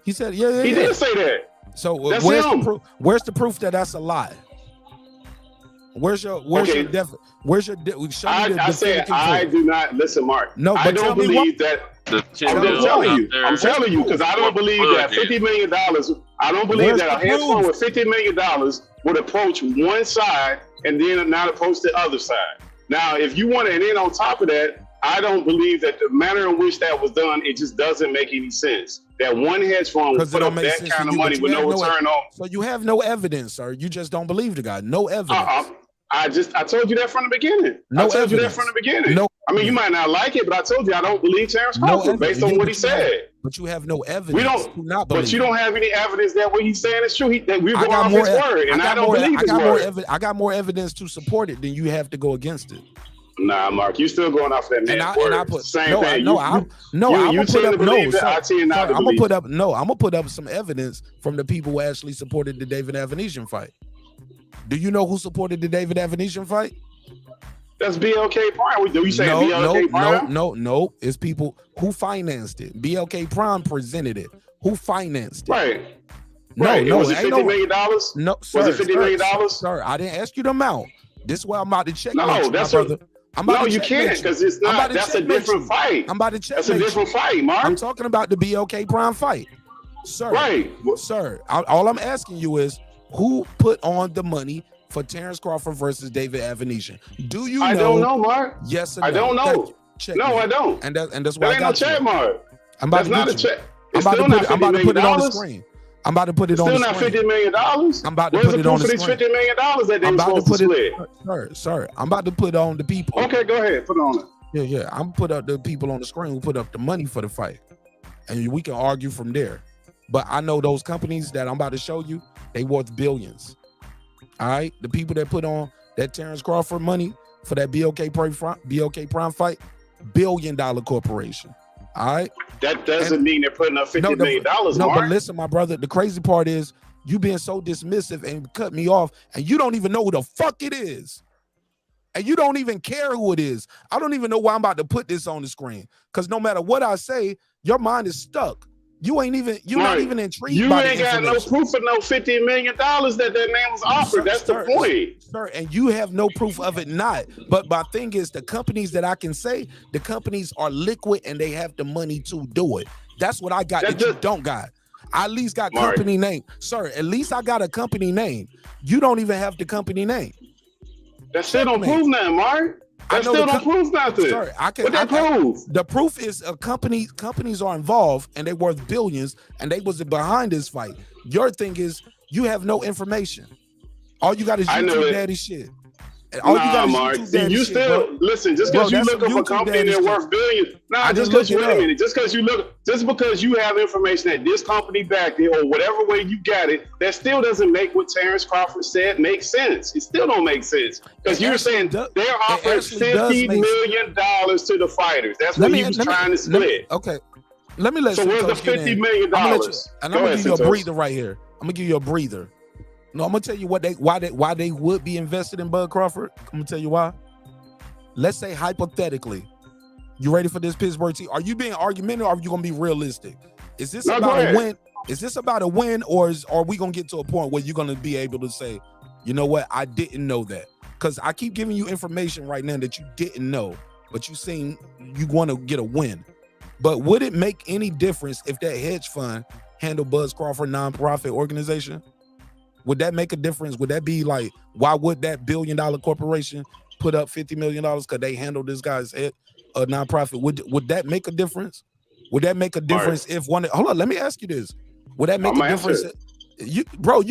He said, yeah. He didn't say that. So that's where's him. the proof? Where's the proof that that's a lie? Where's your I said I do not listen, Mark. No, I don't believe that. I'm telling you, because I don't believe that $50 million. I don't believe that a hedge fund with $50 million would approach one side and then not approach the other side. Now, if you want to, and then on top of that, I don't believe that the manner in which that was done, it just doesn't make any sense. That one hedge fund would put up that kind of money with no return on. So you have no evidence, sir. You just don't believe the guy. No evidence. I told you that from the beginning. No I told evidence. you that from the beginning. No. I mean, you might not like it, but I told you I don't believe Terence Crawford based on what he said. But you have no evidence. We don't. to not believe But you don't have any evidence that what he's saying is true. That we're going off his word, and I don't believe his word. I got more evidence to support it than you have to go against it. Nah, Mark, you still going off that man's word. I put, Same no, thing. I'm gonna put up I'm gonna put up some evidence from the people who actually supported the David Avanesian fight. Do you know who supported the David Avanesian fight? That's BLK Prime. Do you say BLK Prime? No. It's people who financed it. BLK Prime presented it. Who financed it? Right. No. Was it $50 million? No, Was sir, it $50 million? Sir, I didn't ask you the amount. This is where I'm about to check. No, that's brother. No, you can't because it's not. That's a different fight. I'm about to check. That's a different fight, Mark. I'm talking about the BLK Prime fight, sir. Right, sir. All I'm asking you is who put on the money for Terence Crawford versus David Avanesian? Do you know? I don't know, Mark. Yes or no? I don't know. No, I don't. And that's why I got you. Ain't no check, Mark. I'm about that's to not a check. It's still not I'm about to put it on the $50 screen. I'm about to put it on the screen. Still not $50 million. I'm about to put it on the screen. Where's the proof of these $50 million that they were supposed to split? Sir, I'm about to put on the people. Okay, go ahead. Put it on it. Yeah. I'm put up the people on the screen who put up the money for the fight. And we can argue from there. But I know those companies that I'm about to show you, they worth billions. All right? The people that put on that Terence Crawford money for that BLK Prime fight, $1 billion corporation. All right? That doesn't mean they're putting up $50 million, No, Mark. but listen, my brother, the crazy part is you being so dismissive and cut me off, and you don't even know who the fuck it is. And you don't even care who it is. I don't even know why I'm about to put this on the screen. Because no matter what I say, your mind is stuck. You're not even intrigued by the You ain't got no proof of no $50 million that man was offered. That's the point. Sir, and you have no proof of it not. But my thing is the companies that I can say, the companies are liquid and they have the money to do it. That's what I got that you don't got. I at least got company name. Sir, at least I got a company name. You don't even have the company name. That still don't prove nothing, Mark. That still don't prove nothing. Sorry, what that prove? The proof is companies are involved and they worth billions and they was behind this fight. Your thing is you have no information. All you got is YouTube daddy shit. Mark. See, you still listen. Just because you looking for a company that's worth billions. Nah, just because just because you have information that this company backed it or whatever way you got it, that still doesn't make what Terence Crawford said make sense. It still don't make sense because you're saying they're offering $50 million to the fighters. That's what he was trying to split. Okay, let me let. So where's the $50 million? And I'm gonna give you a breather right here. I'm gonna give you a breather. No, I'm gonna tell you why they would be invested in Bud Crawford. I'm gonna tell you why. Let's say hypothetically, you ready for this Pittsburgh team? Are you being argumentative or are you gonna be realistic? Is this about a win? Is this about a win, or are we gonna get to a point where you're gonna be able to say, you know what, I didn't know that? Because I keep giving you information right now that you didn't know, but you seem you want to get a win. But would it make any difference if that hedge fund handled Bud Crawford nonprofit organization? Would that make a difference? Would that be like, why would that $1 billion corporation put up $50 million because they handled this guy's head, a nonprofit? Would that make a difference? Would that make a difference if one? Hold on, let me ask you this. Would that make a difference? You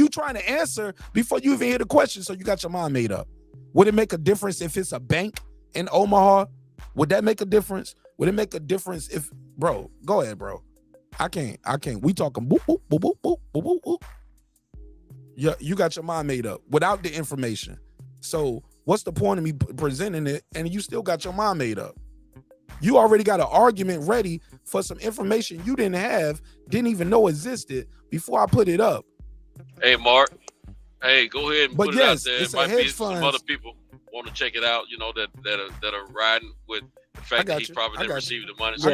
trying to answer before you even hear the question, so you got your mind made up. Would it make a difference if it's a bank in Omaha? Would that make a difference? Would it make a difference if, bro? Go ahead, bro. I can't. We talking boop boop boop boop boop boop boop boop. You got your mind made up without the information. So what's the point of me presenting it and you still got your mind made up? You already got an argument ready for some information you didn't have, didn't even know existed before I put it up. Hey, Mark. Hey, go ahead and put it out there. It might be some other people want to check it out, you know, that are riding with the fact that he probably didn't receive the money. So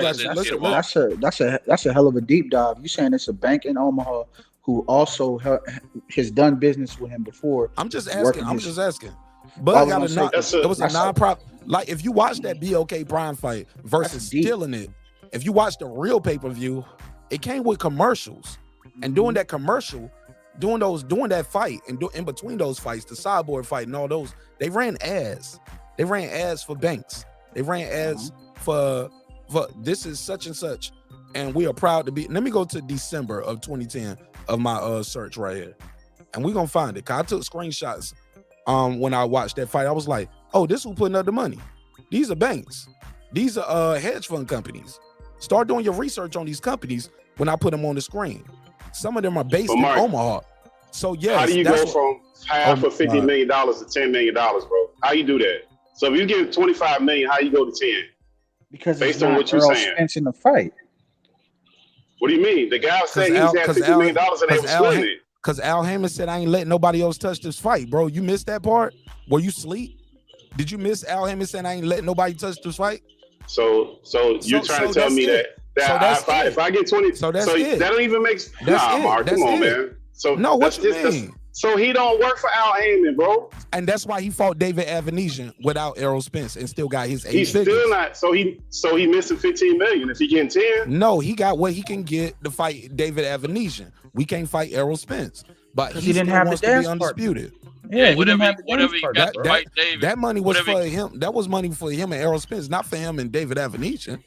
that's a hell of a deep dive. You saying it's a bank in Omaha who also has done business with him before. I'm just asking. But it was a nonprofit. Like if you watch that BLK Prime fight versus stealing it, if you watch the real pay-per-view, it came with commercials. And doing that commercial, doing that fight, and in between those fights, the sideboard fight and all those, they ran ads. They ran ads for banks. They ran ads for this is such and such, and we are proud to be. Let me go to December of 2010 of my search right here, and we're gonna find it. Cause I took screenshots when I watched that fight. I was like, oh, this who putting up the money. These are banks. These are hedge fund companies. Start doing your research on these companies when I put them on the screen. Some of them are based in Omaha. So yes, how do you go from half of $50 million to $10 million, bro? How you do that? So if you give 25 million, how you go to 10? Because based it's on not what you're Errol saying. Spence in the fight. What do you mean? The guy said he's had $50 million and they were splitting it. Because Al Heyman said, I ain't letting nobody else touch this fight, bro. You missed that part? Were you asleep? Did you miss Al Heyman saying I ain't letting nobody touch this fight? So you're trying to tell me that if I get 20, so that don't even make sense. Nah, Mark, come on, man. So no, what you mean? So he don't work for Al Heyman, bro. And that's why he fought David Avenesian without Errol Spence and still got his 8 He's figures. still not. So he missing 15 million. If he getting 10, no, he got what he can get to fight David Avenesian. We can't fight Errol Spence, but he didn't have wants to be undisputed. Yeah, whatever he got to fight David. That money was for him. That was money for him and Errol Spence, not for him and David Avenesian.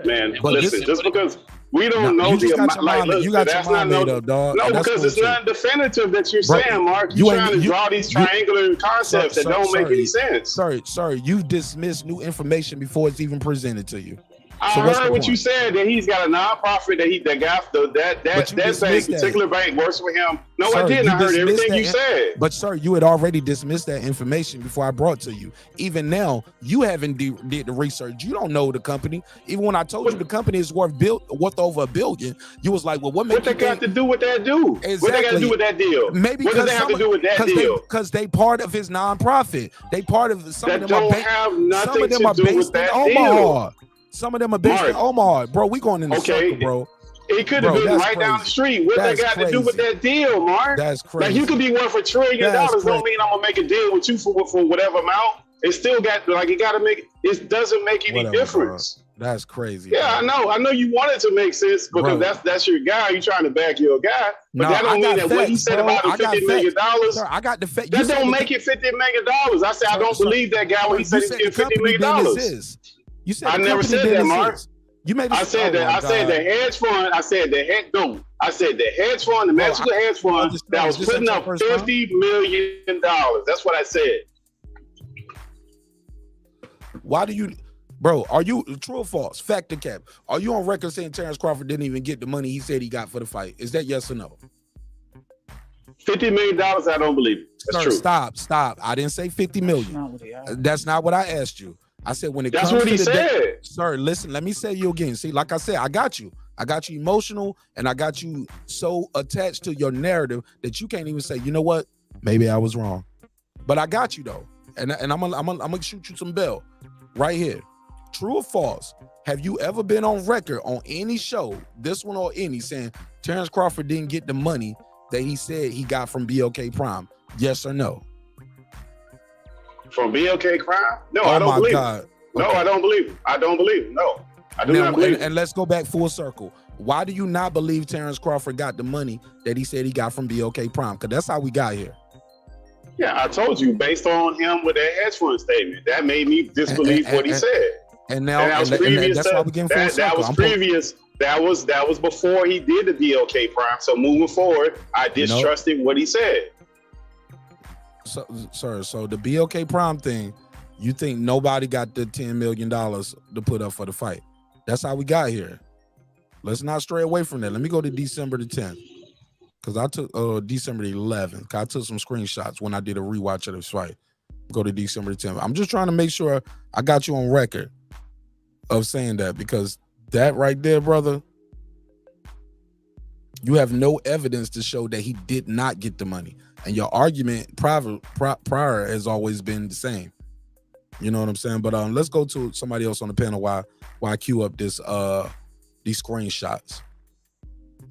Man, but listen, just because we don't know the amount, like, look, you got that's your mind not made up, dog. No, because it's not definitive that you're saying, Mark. You're trying to draw these triangular concepts that don't make any sense. Sorry, you dismissed new information before it's even presented to you. I heard what you said, that he's got a nonprofit that particular bank works for him. No, I didn't. I heard everything you said. But sir, you had already dismissed that information before I brought to you. Even now, you haven't did the research. You don't know the company. Even when I told you the company is worth over $1 billion, you was like, well, what they got to do with that dude? Exactly. What they got to do with that deal? Maybe what does they have to do with that deal? Because they part of his nonprofit. They part of some that of them don't have nothing to do with that deal. Some of them are based in Omaha, bro. We going in the circle, bro. It could have been right down the street. What they got to do with that deal, Mark? That's crazy. Like, you could be worth $1 trillion. Don't mean I'm gonna make a deal with you for whatever amount. It still got it got to make. It doesn't make any difference. Bro. That's crazy. Yeah, bro. I know. You want it to make sense because that's your guy. You trying to back your guy, but that don't mean that what he said about him $50 million. I got the fact. That don't make it $50 million. I said I don't believe that guy when he said he's getting $50 million. You said I never said that, Mark. You made. I said that. I said the hedge fund. I said the hedge fund, the Mexican hedge fund that was putting up $50 million. That's what I said. Why do you, bro? Are you true or false? Fact or cap? Are you on record saying Terence Crawford didn't even get the money he said he got for the fight? Is that yes or no? $50 million. I don't believe it. That's true. Stop. I didn't say 50 million. That's not what I asked you. I said when it That's comes what to he the said. Sir, listen, let me say you again. See, like I said, I got you emotional, and I got you so attached to your narrative that you can't even say, you know what? Maybe I was wrong. But I got you though. And I'm gonna shoot you some bell right here. True or false? Have you ever been on record on any show, this one or any, saying Terence Crawford didn't get the money that he said he got from BLK Prime? Yes or no? From BLK Crime? No, I don't believe it. No, I don't believe it. I don't believe it. No, I do not believe it. And let's go back full circle. Why do you not believe Terence Crawford got the money that he said he got from BLK Prime? Because that's how we got here. Yeah, I told you, based on him with that hedge fund statement, that made me disbelieve what he said. And now that's why we getting full circle. That was previous. That was before he did the BLK Prime. So moving forward, I distrusted what he said. So the BLK Prime thing, you think nobody got the $10 million to put up for the fight? That's how we got here. Let's not stray away from that. Let me go to December the 10th. Because I took December the 11th. I took some screenshots when I did a rewatch of this fight. Go to December the 10th. I'm just trying to make sure I got you on record of saying that, because that right there, brother, you have no evidence to show that he did not get the money. And your argument prior has always been the same. You know what I'm saying? But let's go to somebody else on the panel while I queue up these screenshots.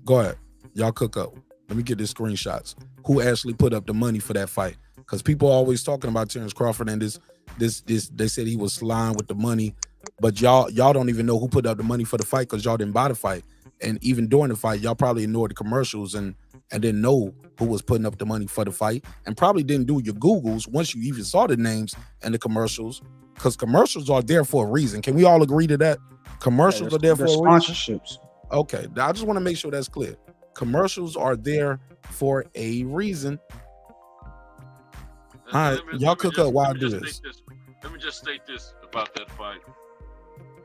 Go ahead. Y'all cook up. Let me get these screenshots. Who actually put up the money for that fight? Because people are always talking about Terence Crawford and this they said he was lying with the money. But y'all don't even know who put up the money for the fight because y'all didn't buy the fight. And even during the fight, y'all probably ignored the commercials and didn't know who was putting up the money for the fight, and probably didn't do your Googles once you even saw the names and the commercials Because commercials are there for a reason. Can we all agree to that? Commercials are there for a reason. Sponsorships. Okay, I just want to make sure that's clear. Commercials are there for a reason. All right, y'all cook up while I do this. Let me just state this about that fight.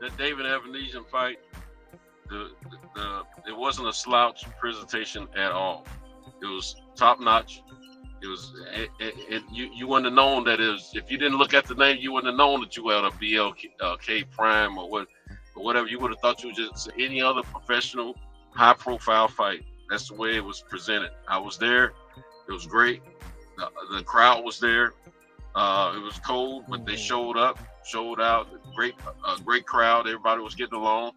That David Evanesian fight, it wasn't a slouch presentation at all. It was top notch. It was you wouldn't have known that it was, if you didn't look at the name, you wouldn't have known that you had a BLK Prime or whatever. You would have thought you were just any other professional, high profile fight. That's the way it was presented. I was there. It was great. The crowd was there. It was cold, but they showed up, showed out. Great crowd. Everybody was getting along.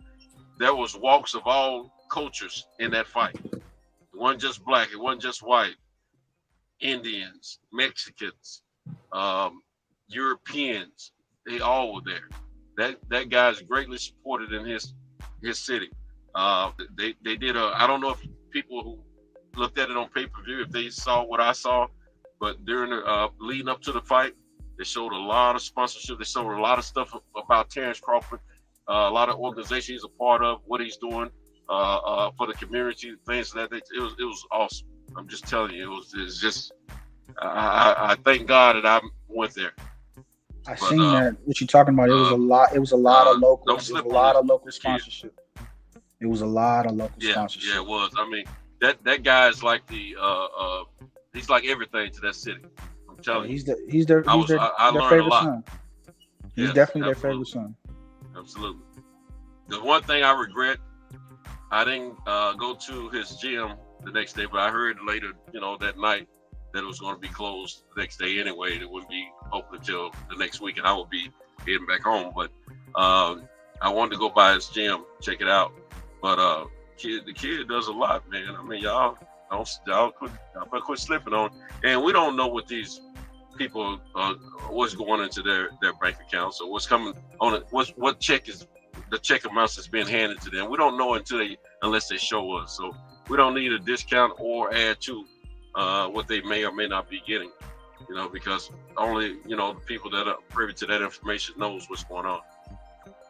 There was walks of all cultures in that fight. It wasn't just black. It wasn't just white. Indians, Mexicans, Europeans. They all were there. That guy's greatly supported in his city. They did I don't know if people who looked at it on pay-per-view, if they saw what I saw, but during the leading up to the fight, they showed a lot of sponsorship. They showed a lot of stuff about Terence Crawford, a lot of organizations he's a part of, what he's doing for the community, things that it was awesome. I'm just telling you, it's just I thank God that I went there. Seen that. What you talking about? It was a lot. It was a lot of local. It was a lot of local sponsorship. It was a lot of local sponsorship. Yeah, it was. I mean, that guy is like he's like everything to that city. I'm telling you. He's their favorite son. He's definitely their favorite son. Absolutely. The one thing I regret, I didn't go to his gym the next day, but I heard later, that night that it was going to be closed the next day anyway. It wouldn't be open until the next week, and I would be heading back home. But I wanted to go by his gym, check it out. But the kid does a lot, man. I mean, y'all quit slipping on. And we don't know what these people what's going into their bank accounts or what's coming on it. What check is the check amounts that's being handed to them. We don't know unless they show us. So we don't need a discount or add to what they may or may not be getting, because only, the people that are privy to that information knows what's going on.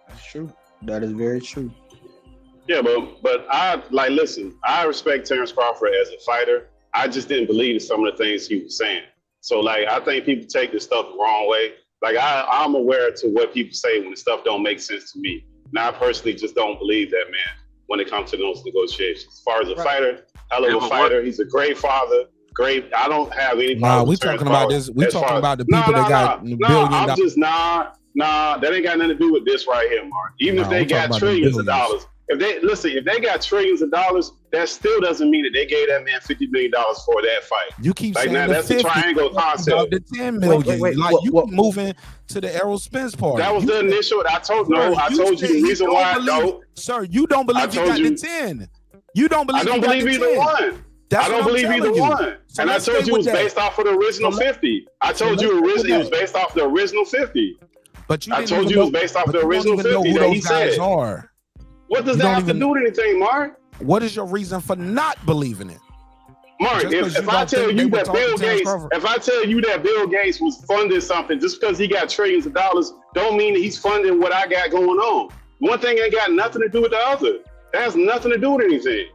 That's true. That is very true. Yeah, but listen, I respect Terence Crawford as a fighter. I just didn't believe in some of the things he was saying. So, I think people take this stuff the wrong way. I'm aware to what people say when the stuff don't make sense to me. Now, I personally just don't believe that, man, when it comes to those negotiations. As far as a fighter, hell of a fighter. He's a great father. Great. I don't have any problem with Terence about this. We talking about the people that got billion. I'm just that ain't got nothing to do with this right here, Mark. Even if they got trillions of dollars. If they got trillions of dollars, that still doesn't mean that they gave that man $50 million for that fight. You keep saying that's a triangle concept. The 10 million. You keep moving to the Errol Spence part. That was the initial. I told you the reason why I don't. Sir, you don't believe he got the 10. You don't believe. I don't believe either one. I don't believe either one. And I told you it was based off of the original 50. I told you it was based off the original 50. But I told you it was based off the original 50 that he said. What does that have to do with anything, Mark? What is your reason for not believing it? Mark, if I tell you that Bill Gates was funding something just because he got trillions of dollars, don't mean that he's funding what I got going on. One thing ain't got nothing to do with the other. That has nothing to do with anything.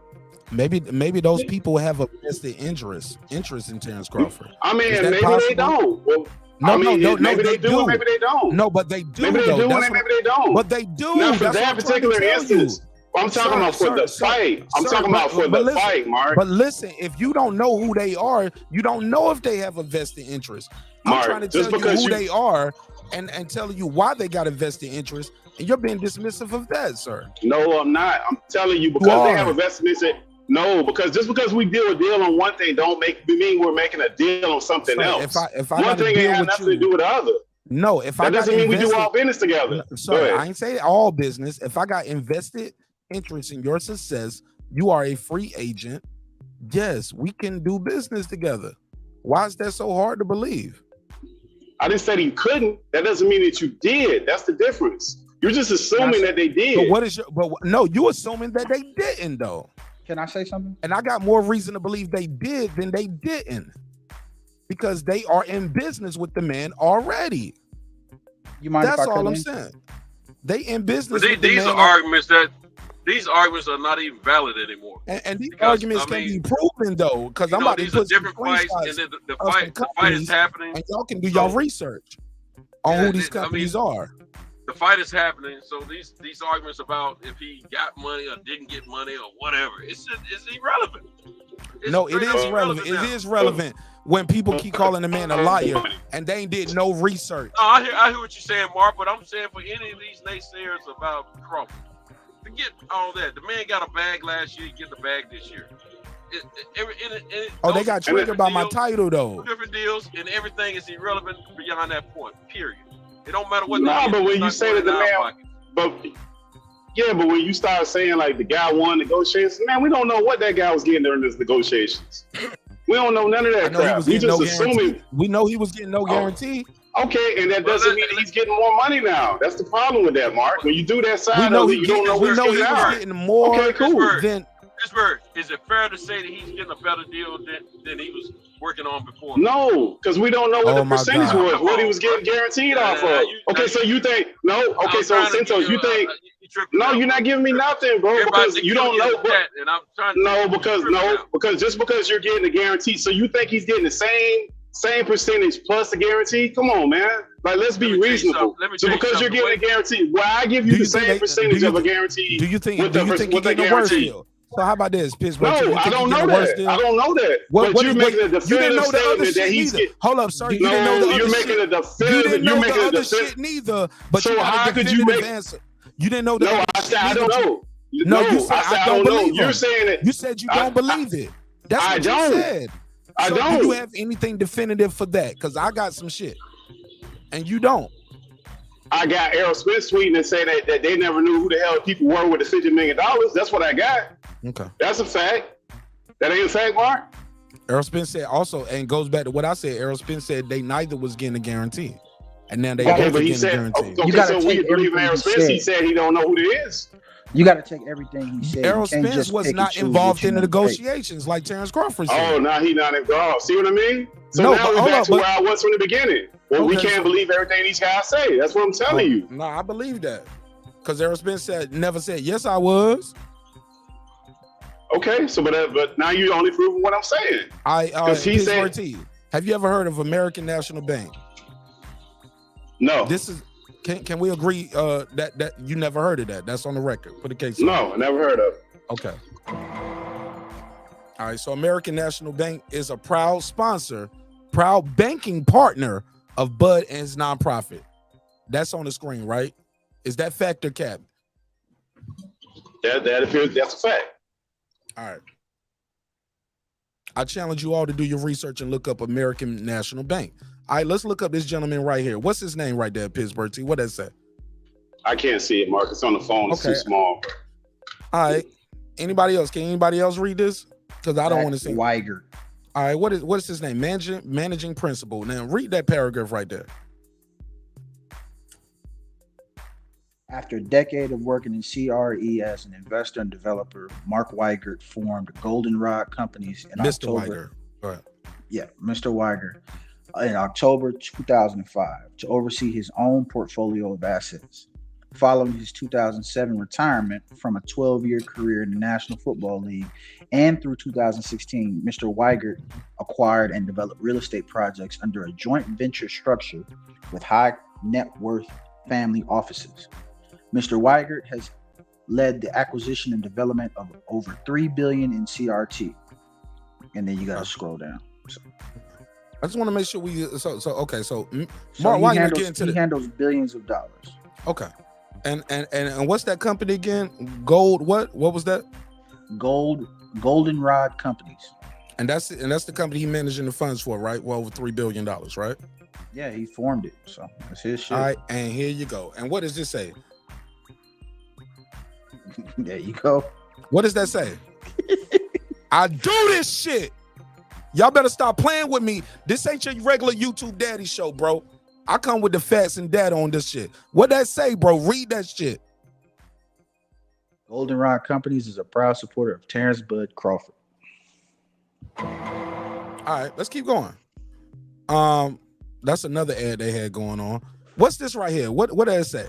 Maybe those people have a vested interest in Terence Crawford. I mean, maybe they don't. Well, maybe they do, maybe they don't. No, but they do. Maybe they do, and maybe they don't. But they do. Now, for that particular instance, I'm talking about for the fight. I'm talking about for the fight, Mark. But listen, if you don't know who they are, you don't know if they have a vested interest. I'm trying to tell you who they are and telling you why they got a vested interest, and you're being dismissive of that, sir. No, I'm not. I'm telling you because they have a vested interest. No, because just because we do a deal on one thing don't mean we're making a deal on something else. If I one thing ain't have nothing to do with the other. No, that doesn't mean we do all business together. Sorry, I ain't say all business. If I got invested interest in your success, you are a free agent. Yes, we can do business together. Why is that so hard to believe? I didn't say you couldn't. That doesn't mean that you did. That's the difference. You're just assuming that they did. No, you assuming that they didn't though. Can I say something? And I got more reason to believe they did than they didn't, because they are in business with the man already. You mind if That's I all cut I'm in? saying. They in But business with the these are man, arguments are not even valid anymore. and these Because arguments I can mean, be proven though, because you I'm know, about to these are put some different fights, and screenshots then the of some fight is companies, happening. and y'all can do y'all So research on yeah, who these I mean, companies are. the fight is happening. So these arguments about if he got money or didn't get money or whatever, it's irrelevant. It's No, it straight up is relevant. It irrelevant now. is relevant when people keep calling the man a liar and they did no research. No, I hear what you're saying, Mark, but I'm saying for any of these naysayers about Crawford, forget all that. The man got a bag last year, he get the bag this year. Oh, they got triggered by my title though. Different deals, and everything is irrelevant beyond that point. Period. It don't matter what they No, get. but It's when you not say going that the in our man, pocket. but when you start saying like the guy won negotiations, man, we don't know what that guy was getting during those negotiations. We don't know none of that I know he crap. was We getting just no assuming. guarantee. We know he was getting no guarantee. Okay, and that doesn't mean that he's getting more money now. That's the problem with that, Mark. When you do that We side know of he it, you don't know we what know he's he getting was out. getting more Okay, cool. than. Pittsburgh, is it fair to say that he's getting a better deal than he was working on before? No, because we don't know what Oh the my percentage God. was, Come what he on, was getting guaranteed off now of. Okay, so you think no? Okay, so Santos, you think no? You're not giving me nothing, bro, because you don't know. And I'm trying to because just because you're getting a guarantee, so you think he's getting the same percentage plus a guarantee? Come on, man. Like, let's be reasonable. So because you're getting a guarantee, well, I give you the same percentage of a guarantee. Do you think with he getting a worse deal? So how about this, Pittsburgh? No, I don't know that. I don't know that. But you're making a definitive statement that he's getting. Hold up, sir. You No, didn't know the you're other making shit. a definitive. You didn't You're know making the a other definitive. shit neither. But So you got how a could you definitive make? answer. You didn't know the No, other I shit said I neither. don't know. No, you said I said I don't know. believe You're him. saying it. You said you don't believe it. That's I what don't. you said. I So don't. do you have anything definitive for that? Because I got some shit, and you don't. I got Errol Spence tweeting and saying that they never knew who the hell people were with the $50 million. That's what I got. Okay. That's a fact. That ain't a fact, Mark? Errol Spence said also, and goes back to what I said. Errol Spence said they neither was getting a guarantee, and now they Okay, both but are he getting a said, guarantee. okay, so we believe in Errol Spence. He said he don't know who it is. You got to take everything he said. Errol You can't Spence just was pick and not choose involved what you in the wanna take. negotiations like Terence Crawford said. Oh, now he not involved. See what I mean? So No, now but we're hold back up, to but- where I was from the beginning. Well, we Okay, can't so- believe everything these guys say. That's what I'm telling you. No, I believe that because Errol Spence never said yes. I was. Okay, so but now you only proving what I'm saying. Because he Pittsburgh said T. Have you ever heard of American National Bank? no. This is. Can we agree that you never heard of that? That's on the record. Put a case. No, I never heard of it. Okay. All right. So American National Bank is a proud sponsor, proud banking partner of Bud and his nonprofit. That's on the screen, right? Is that fact or cap? That appears that's a fact. All right. I challenge you all to do your research and look up American National Bank. All right, let's look up this gentleman right here. What's his name right there, Pittsburgh T? What does that say? I can't see it, Mark. It's on the phone. It's Okay. too small. All right. Anybody else? Can anybody else read this? Because I don't Zach want to see. Weiger. All right. What is his name? Managing principal. Now read that paragraph right there. After a decade of working in CRE as an investor and developer, Mark Weigert formed Goldenrod Companies in Mr. October. Weiger. Go ahead. Yeah, Mr. Weiger, in October 2005 to oversee his own portfolio of assets. Following his 2007 retirement from a 12-year career in the National Football League and through 2016, Mr. Weigert acquired and developed real estate projects under a joint venture structure with high net worth family offices. Mr. Weigert has led the acquisition and development of over $3 billion in CRT. And then you got to scroll down. I just want to make sure we. Okay. So So Mark, he why you handles, get into he the? handles billions of dollars. Okay. And what's that company again? Gold. What was that? Goldenrod Companies. And that's the company he managing the funds for, right? Well, over $3 billion, right? Yeah, he formed it. So that's his shit. All right, and here you go. And what does this say? There you go. What does that say? I do this shit. Y'all better stop playing with me. This ain't your regular YouTube daddy show, bro. I come with the facts and data on this shit. What that say, bro? Read that shit. Goldenrod Companies is a proud supporter of Terence Bud Crawford. All right, let's keep going. That's another ad they had going on. What's this right here? What does it say?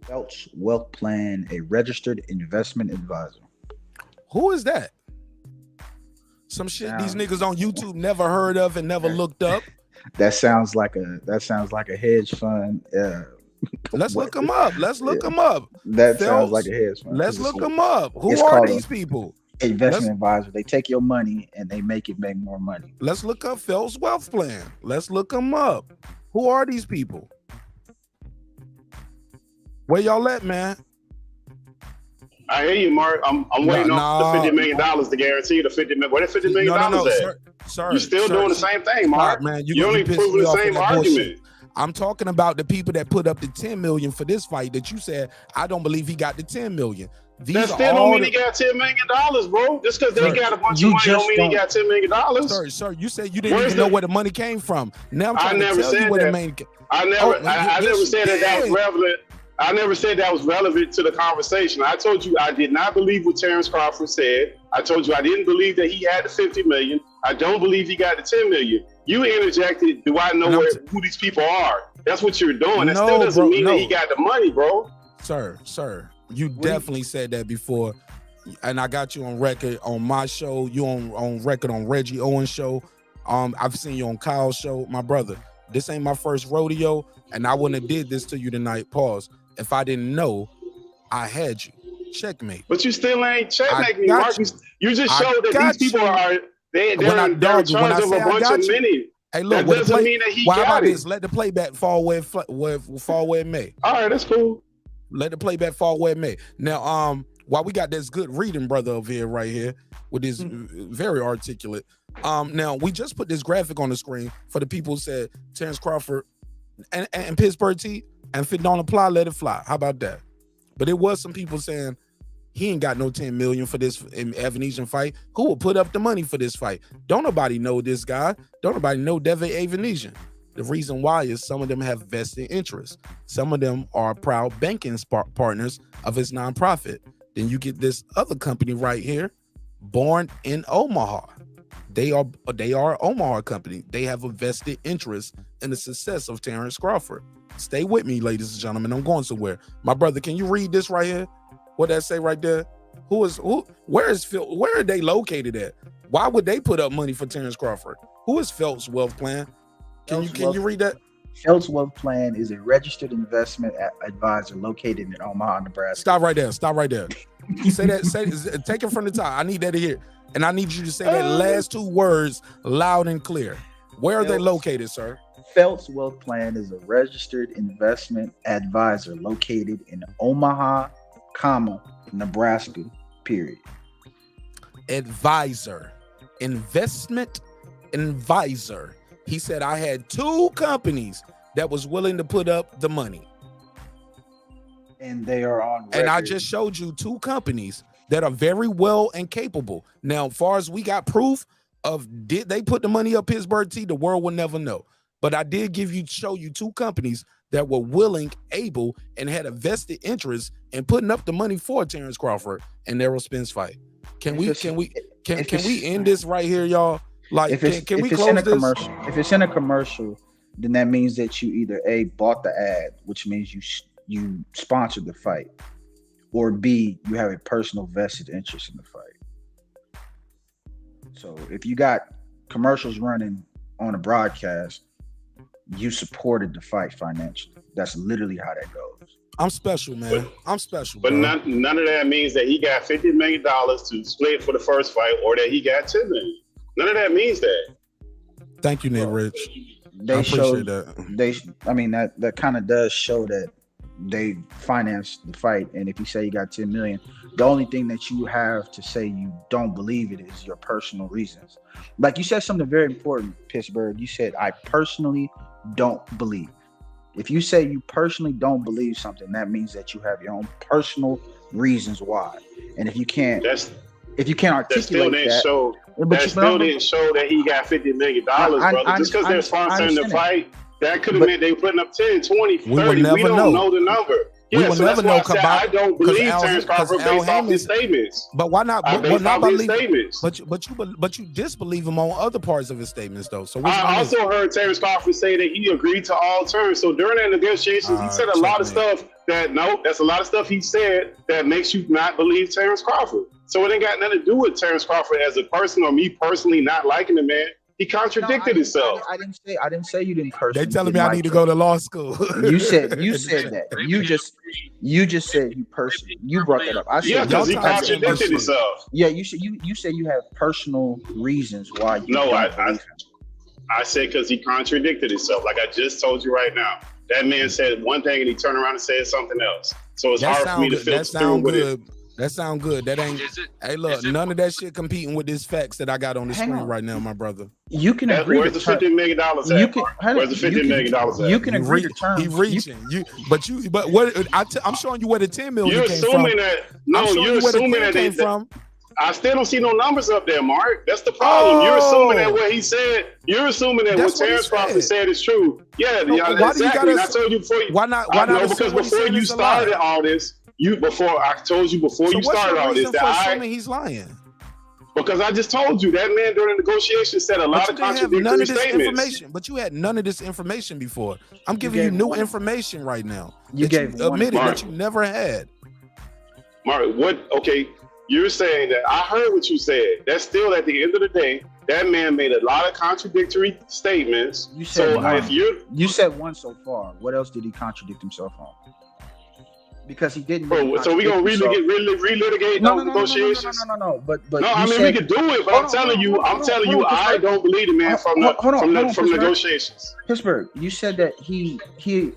Phelps Wealth Plan, a registered investment advisor. Who is that? Some shit these niggas on YouTube never heard of and never looked up. That sounds like a hedge fund. Let's look them up. Let's look them up. That Phelps, sounds like a hedge fund. Let's look them up. Who are these people? Investment advisor. They take your money and they make it make more money. Let's look up Phelps Wealth Plan. Let's look them up. Who are these people? Where y'all at, man? I hear you, Mark. I'm waiting on the $50 million to guarantee the $50 million. Where the $50 million at? Sir, you're still doing the same thing, Mark. Man, you're only proving the same argument. I'm talking about the people that put up the 10 million for this fight that you said, I don't believe he got the 10 million. That still don't mean he got $10 million, bro. Just because they got a bunch of money don't mean he got $10 million. Sir, you said you didn't even know where the money came from. Now I'm trying to tell you where the money came. I never said that was relevant. I never said that was relevant to the conversation. I told you I did not believe what Terence Crawford said. I told you I didn't believe that he had the 50 million. I don't believe he got the 10 million. You interjected, do I know who these people are? That's what you're doing. That still doesn't mean that he got the money, bro. Sir, you definitely said that before. And I got you on record on my show. You on record on Reggie Owens' show. I've seen you on Kyle's show. My brother, this ain't my first rodeo, and I wouldn't have did this to you tonight. Pause. If I didn't know, I had you. Checkmate. But you still ain't checkmate me, Mark. You just showed that these people they're in charge of a bunch of many. Hey, look, that doesn't mean that he got about it. This? Let the playback fall where it may. All right, that's cool. Let the playback fall where it may. Now, while we got this good reading brother over here right here with this very articulate. Now we just put this graphic on the screen for the people who said Terence Crawford and Pittsburgh T and if it don't apply, let it fly. How about that? But it was some people saying he ain't got no 10 million for this Evanesian fight. Who will put up the money for this fight? Don't nobody know this guy. Don't nobody know Devin Evanesian. The reason why is some of them have vested interests. Some of them are proud banking partners of his nonprofit. Then you get this other company right here, born in Omaha. They are an Omaha company. They have a vested interest in the success of Terence Crawford. Stay with me, ladies and gentlemen. I'm going somewhere. My brother, can you read this right here? What that say right there? Where is Phil? Where are they located at? Why would they put up money for Terence Crawford? Who is Phelps Wealth Plan? Can you read that? Phelps Wealth Plan is a registered investment advisor located in Omaha, Nebraska. Stop right there. Say that. Take it from the top. I need that to hear. And I need you to say that last two words loud and clear. Where are they located, sir? Phelps Wealth Plan is a registered investment advisor located in Omaha, Nebraska, period. Advisor. Investment advisor. He said, I had two companies that was willing to put up the money. And they are on record. And I just showed you two companies that are very well and capable. Now, as far as we got proof of did they put the money up Pittsburgh T, the world will never know. But I did show you two companies that were willing, able, and had a vested interest in putting up the money for Terence Crawford and Errol Spence fight. Can we end this right here, y'all? Like, can we close this? If it's in a commercial, then that means that you either A, bought the ad, which means you sponsored the fight, or B, you have a personal vested interest in the fight. So if you got commercials running on a broadcast, you supported the fight financially. That's literally how that goes. I'm special, man. I'm special. But none of that means that he got $50 million to split for the first fight or that he got $10 million. None of that means that. Thank you, Nick Rich. I appreciate that. That kind of does show that they financed the fight. And if you say you got 10 million, the only thing that you have to say you don't believe it is your personal reasons. Like you said something very important, Pittsburgh. You said, I personally don't believe. If you say you personally don't believe something, that means that you have your own personal reasons why. And if you can't articulate that still didn't show that he got $50 million, brother. Just because they're sponsoring the fight, that could have meant they were putting up 10, 20, 30. We don't know the number. We Yeah, will so never that's why know I said I don't believe Terence Crawford Al based off his Hammond. statements. But why not? I But based not off his believe. statements. But you disbelieve him on other parts of his statements though. So which one I is it? also heard Terence Crawford say that he agreed to all terms. So during that negotiations, he said a lot of stuff that's a lot of stuff he said that makes you not believe Terence Crawford. So it ain't got nothing to do with Terence Crawford as a person or me personally not liking the man. He contradicted himself. I didn't say you didn't personally. They telling me I need to go to law school. You said that. You just said you personally. You brought that up. I said because he contradicted himself. Yeah, you said you have personal reasons why. I said because he contradicted himself. Like I just told you right now. That man said one thing and he turned around and said something else. So it's hard for me to filter through with it. That sound good. That ain't. Hey, look, none of that shit competing with these facts that I got on the screen right now, my brother. You can agree. Where's the $50 million at? Where's the $50 million at? You can agree to terms. He reaching. But what? I'm showing you where the $10 million You're came assuming from. that. No, you're assuming that came from. I still don't see no numbers up there, Mark. That's the problem. You're assuming that what he said. You're assuming that what Terence Crawford said is true. Yeah, exactly. And I told you before. Why not? Because before you started all this. I told you before you started all this that he's lying. Because I just told you that man during the negotiation said a lot of contradictory statements. But you had none of this information before. I'm giving you new information right now. You admitted that you never had. Mark, what? Okay, you're saying that I heard what you said. That's still at the end of the day. That man made a lot of contradictory statements. You said one. You said one so far. What else did he contradict himself on? Because he didn't. So we gonna relitigate those negotiations? No. But no, I mean we could do it, but I'm telling you, I don't believe the man from negotiations. Pittsburgh, you said that he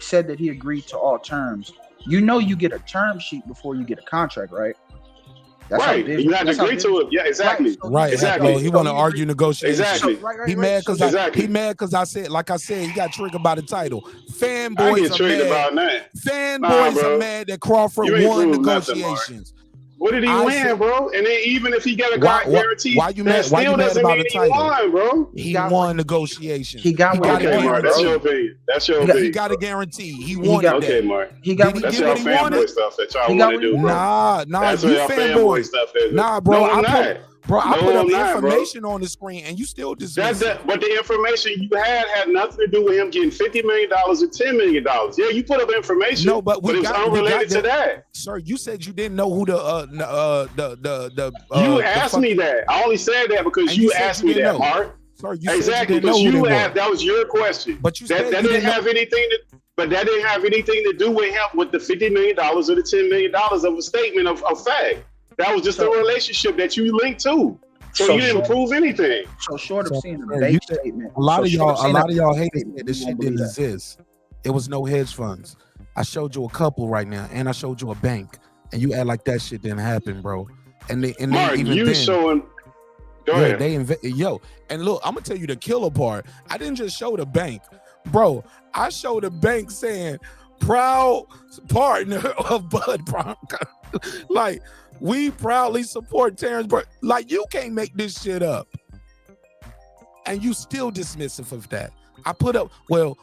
said that he agreed to all terms. You know, you get a term sheet before you get a contract, right? That's right. You have to agree to it. Yeah, exactly. Right. Exactly. He want to argue negotiations. Exactly. He mad because I said, like I said, he got triggered by the title. Fanboys are mad. Fanboys are mad that Crawford won negotiations. What did he win, bro? And then even if he got a guarantee, why you mad about the title? Won, bro. He won negotiations. He got a guarantee. That's your opinion. That's your opinion. He got a guarantee. He won it. Okay, Mark. That's your fanboy stuff that y'all want to do, bro. Nah, that's you fanboy stuff. Nah, bro. I put up information bro. On the screen, and you still dismiss it. But the information you had nothing to do with him getting $50 million or $10 million. Yeah, you put up information. No, but it was unrelated to that. Sir, you said you didn't know who the you asked me that. I only said that because you asked me that, Mark. Sorry, you exactly because you asked. That was your question. But you said that didn't have anything to. But that didn't have anything to do with him with the $50 million or the $10 million of a statement of fact. That was just a relationship that you linked to. So you didn't prove anything. So short of seeing the bank statement. A lot of y'all hated that this shit didn't exist. It was no hedge funds. I showed you a couple right now, and I showed you a bank, and you act like that shit didn't happen, bro. Mark, you showing. Go ahead. And look, I'm gonna tell you the killer part. I didn't just show the bank, bro. I showed the bank saying proud partner of Bud Bronco. Like, we proudly support Terence, but like, you can't make this shit up. And you still dismissive of that. I put up,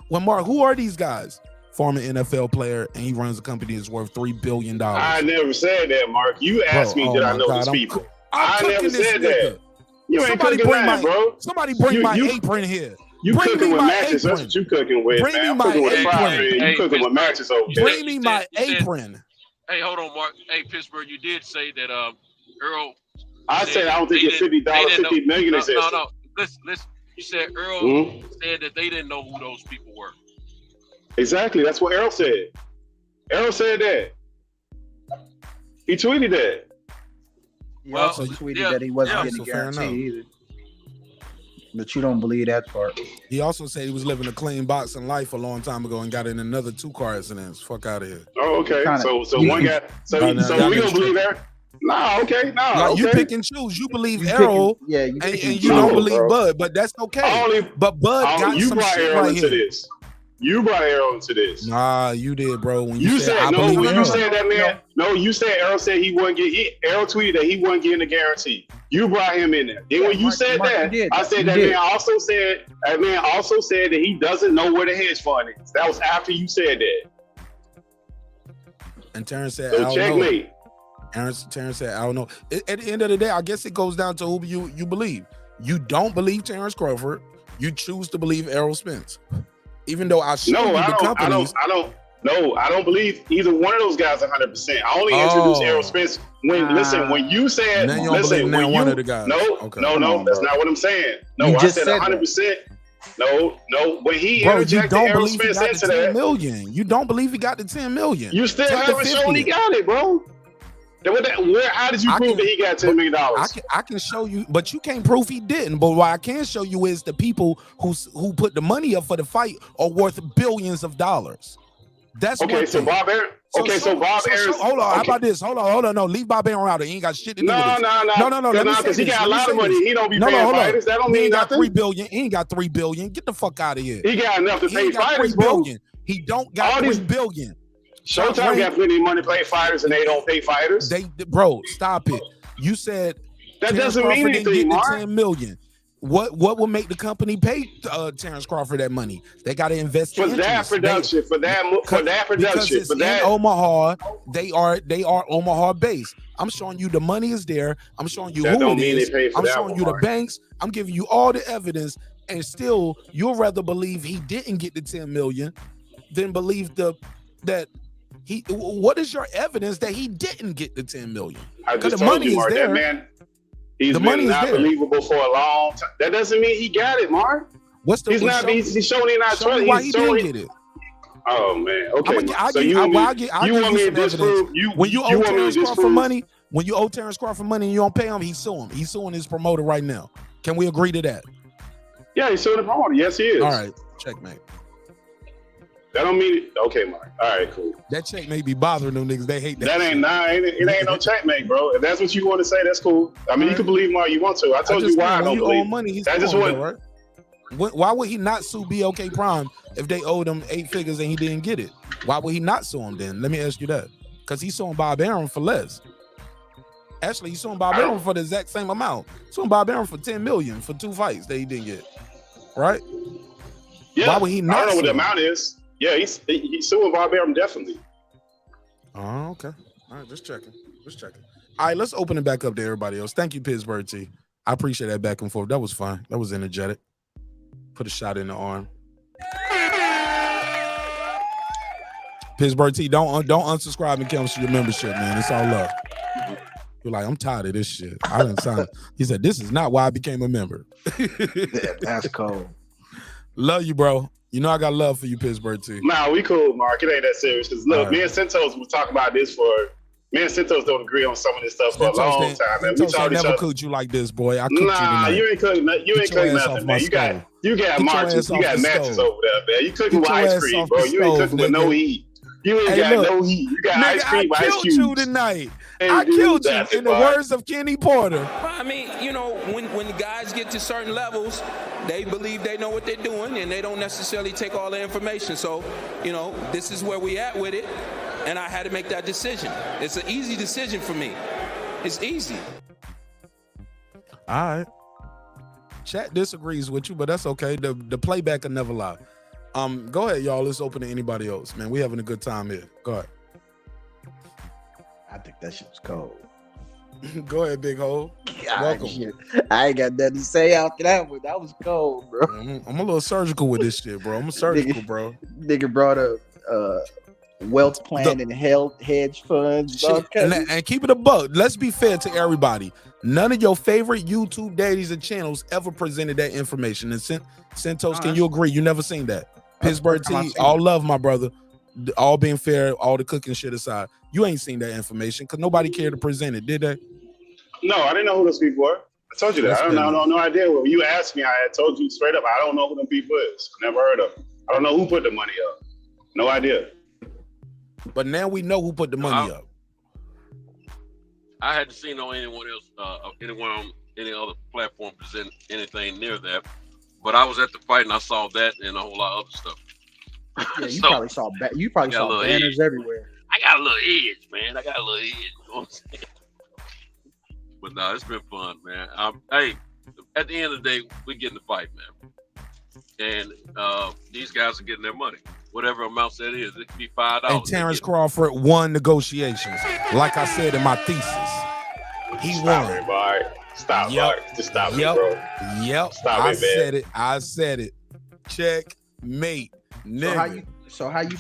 Mark, who are these guys? Former NFL player, and he runs a company that's worth $3 billion. I never said that, Mark. You asked me, did I know these people? I never said that. You ain't cooking that, bro. Somebody bring my apron here. You cooking with matches. That's what you cooking with, man. I'm cooking with a fire, man. You cooking with matches over there. Bring me my apron. Hey, hold on, Mark. Hey, Pittsburgh, you did say that Earl. I said I don't think it's $50 million exists. No. Listen. You said Earl said that they didn't know who those people were. Exactly. That's what Errol said. Errol said that. He tweeted that. He also tweeted that he wasn't getting a guarantee either. But you don't believe that part. He also said he was living a clean boxing life a long time ago and got in another 2 car accidents. Fuck out of here. Oh, okay. So one guy. So we gonna believe that. Nah, okay. Nah, okay. You pick and choose. You believe Errol, and you don't believe Bud, but that's okay. But Bud got some shit right here. You brought Errol into this. Nah, you did, bro. When you said no, when you said that, man. No, you said Errol said he wasn't getting. Errol tweeted that he wasn't getting a guarantee. You brought him in there. Then when you said that, I said that man also said that he doesn't know where the hedge fund is. That was after you said that. And Terrence said, So I don't know. checkmate. Terrence said, I don't know. At the end of the day, I guess it goes down to who you believe. You don't believe Terence Crawford. You choose to believe Errol Spence. Even though I show you the companies. I don't believe either one of those guys 100%. I only introduced Errol Spence when you said, now you don't believe now one of the guys. No, that's not what I'm saying. No, I said 100%. No, when he interjected Errol Spence into that. Million. You don't believe he got the 10 million. You still haven't shown he got it, bro. How did you prove that he got $10 million? I can show you, but you can't prove he didn't. But what I can show you is the people who put the money up for the fight are worth billions of dollars. That's okay. So Bob Aaron. Bob Aaron. Hold on. How about this? Hold on. No, leave Bob Aaron out. He ain't got shit to do with this. No. Because he got a lot of money. He don't be paying fighters. That don't mean nothing. He ain't got $3 billion. Get the fuck out of here. He got enough to pay fighters, bro. He don't got $3 billion. Showtime got plenty of money to pay fighters, and they don't pay fighters. Bro, stop it. You said that doesn't mean anything, Mark. $10 million. What will make the company pay Terence Crawford that money? They got to invest for that production. Because in Omaha, they are Omaha based. I'm showing you the money is there. I'm showing you who it is. I'm showing you the banks. I'm giving you all the evidence, and still you'll rather believe he didn't get the 10 million than believe that he. What is your evidence that he didn't get the 10 million? Because the money is there, man. He's been not believable for a long time. That doesn't mean he got it, Mark. He's showing he not trusting. Why he didn't get it? Oh man. Okay. So you want me to disprove? When you owe Terence Crawford money, and you don't pay him, he's suing. He's suing his promoter right now. Can we agree to that? Yeah, he's suing the promoter. Yes, he is. All right, checkmate. That don't mean it. Okay, Mark. All right, cool. That check may be bothering them niggas. They hate that. It ain't no checkmate, bro. If that's what you want to say, that's cool. I mean, you can believe him all you want to. I told you why I don't believe. Money, that just wasn't. Right? Why would he not sue BOK Prime if they owed him 8 figures and he didn't get it? Why would he not sue him then? Let me ask you that. Because he's suing Bob Aaron for less. Actually, he's suing Bob Aaron for the exact same amount. Suing Bob Aaron for 10 million for 2 fights that he didn't get. Right? Yeah. Why would he not? I don't know what the amount is. Yeah, he's suing Bob Aaron definitely. Oh, okay. All right, just checking. All right, let's open it back up to everybody else. Thank you, Pittsburgh T. I appreciate that back and forth. That was fun. That was energetic. Put a shot in the arm. Pittsburgh T, don't unsubscribe and cancel your membership, man. It's all love. You're like, I'm tired of this shit. I didn't sign. He said, this is not why I became a member. That's cold. Love you, bro. You know I got love for you, Pittsburgh T. Nah, we cool, Mark. It ain't that serious. Because look, me and Santos was talking about this me and Santos don't agree on some of this stuff for a long time. Man. We talked never cooked you like this, boy. I cooked you tonight. You ain't cooking nothing, man. You got matches over there, man. You cooking with ice cream, bro. You ain't cooking with no heat. You ain't got no heat. You got ice cream with ice cubes. I killed you tonight. I killed you, in the words of Kenny Porter. I mean, you know, when the guys get to certain levels, they believe they know what they're doing, and they don't necessarily take all the information. So, you know, this is where we at with it, and I had to make that decision. It's an easy decision for me. It's easy. All right. Chat disagrees with you, but that's okay. The playback will never lie. Go ahead, y'all. Let's open to anybody else, man. We having a good time here. Go ahead. I think that shit was cold. Go ahead, Big Hole. Welcome. I ain't got nothing to say after that one. That was cold, bro. I'm a little surgical with this shit, bro. Bro. Nigga brought up wealth plan and hedge funds. And keep it a buck. Let's be fair to everybody. None of your favorite YouTube daddies and channels ever presented that information. And Santos, can you agree? You never seen that? Pittsburgh T, all love, my brother. All being fair, all the cooking shit aside. You ain't seen that information because nobody cared to present it, did they? No, I didn't know who those people were. I told you that. I don't know, no idea. When you asked me, I had told you straight up, I don't know who them people is. Never heard of them. I don't know who put the money up. No idea. But now we know who put the money up. I hadn't seen anyone else, anyone on any other platform present anything near that. But I was at the fight and I saw that and a whole lot of other stuff. Yeah, you probably saw banners everywhere. I got a little edge, man. You know what I'm saying? But no, it's been fun, man. Hey, at the end of the day, we getting the fight, man. And these guys are getting their money. whatever amounts that is. It could be $5. And Terence Crawford won negotiations. Like I said in my thesis, he Stop won. it, Bart. Stop, Bart. Just stop it, bro. Yep. Stop I it, man. said it. I said it. Checkmate, nigga. So how you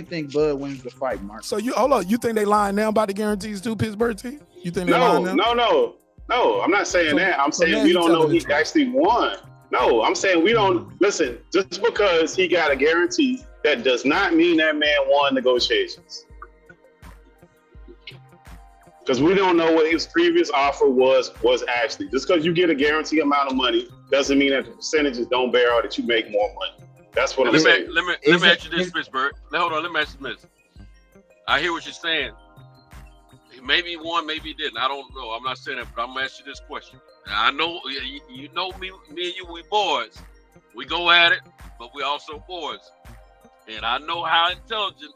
think Bud wins the fight, Mark? So you hold on. You think they lying now about the guarantees too, Pittsburgh team? You think they lying now? No. I'm not saying that. I'm saying now we you don't know telling he the truth. actually won. No, I'm saying we don't listen. Just because he got a guarantee, that does not mean that man won negotiations. Because we don't know what his previous offer was actually. Just because you get a guarantee amount of money doesn't mean that the percentages don't bear out that you make more money. That's what I'm saying. Let me ask you this, Pittsburgh. Hold on, let me ask you this. I hear what you're saying. Maybe he won, maybe he didn't. I don't know. I'm not saying that, but I'm gonna ask you this question. Now, I know you know me and you, we boys. We go at it, but we also boys. And I know how intelligent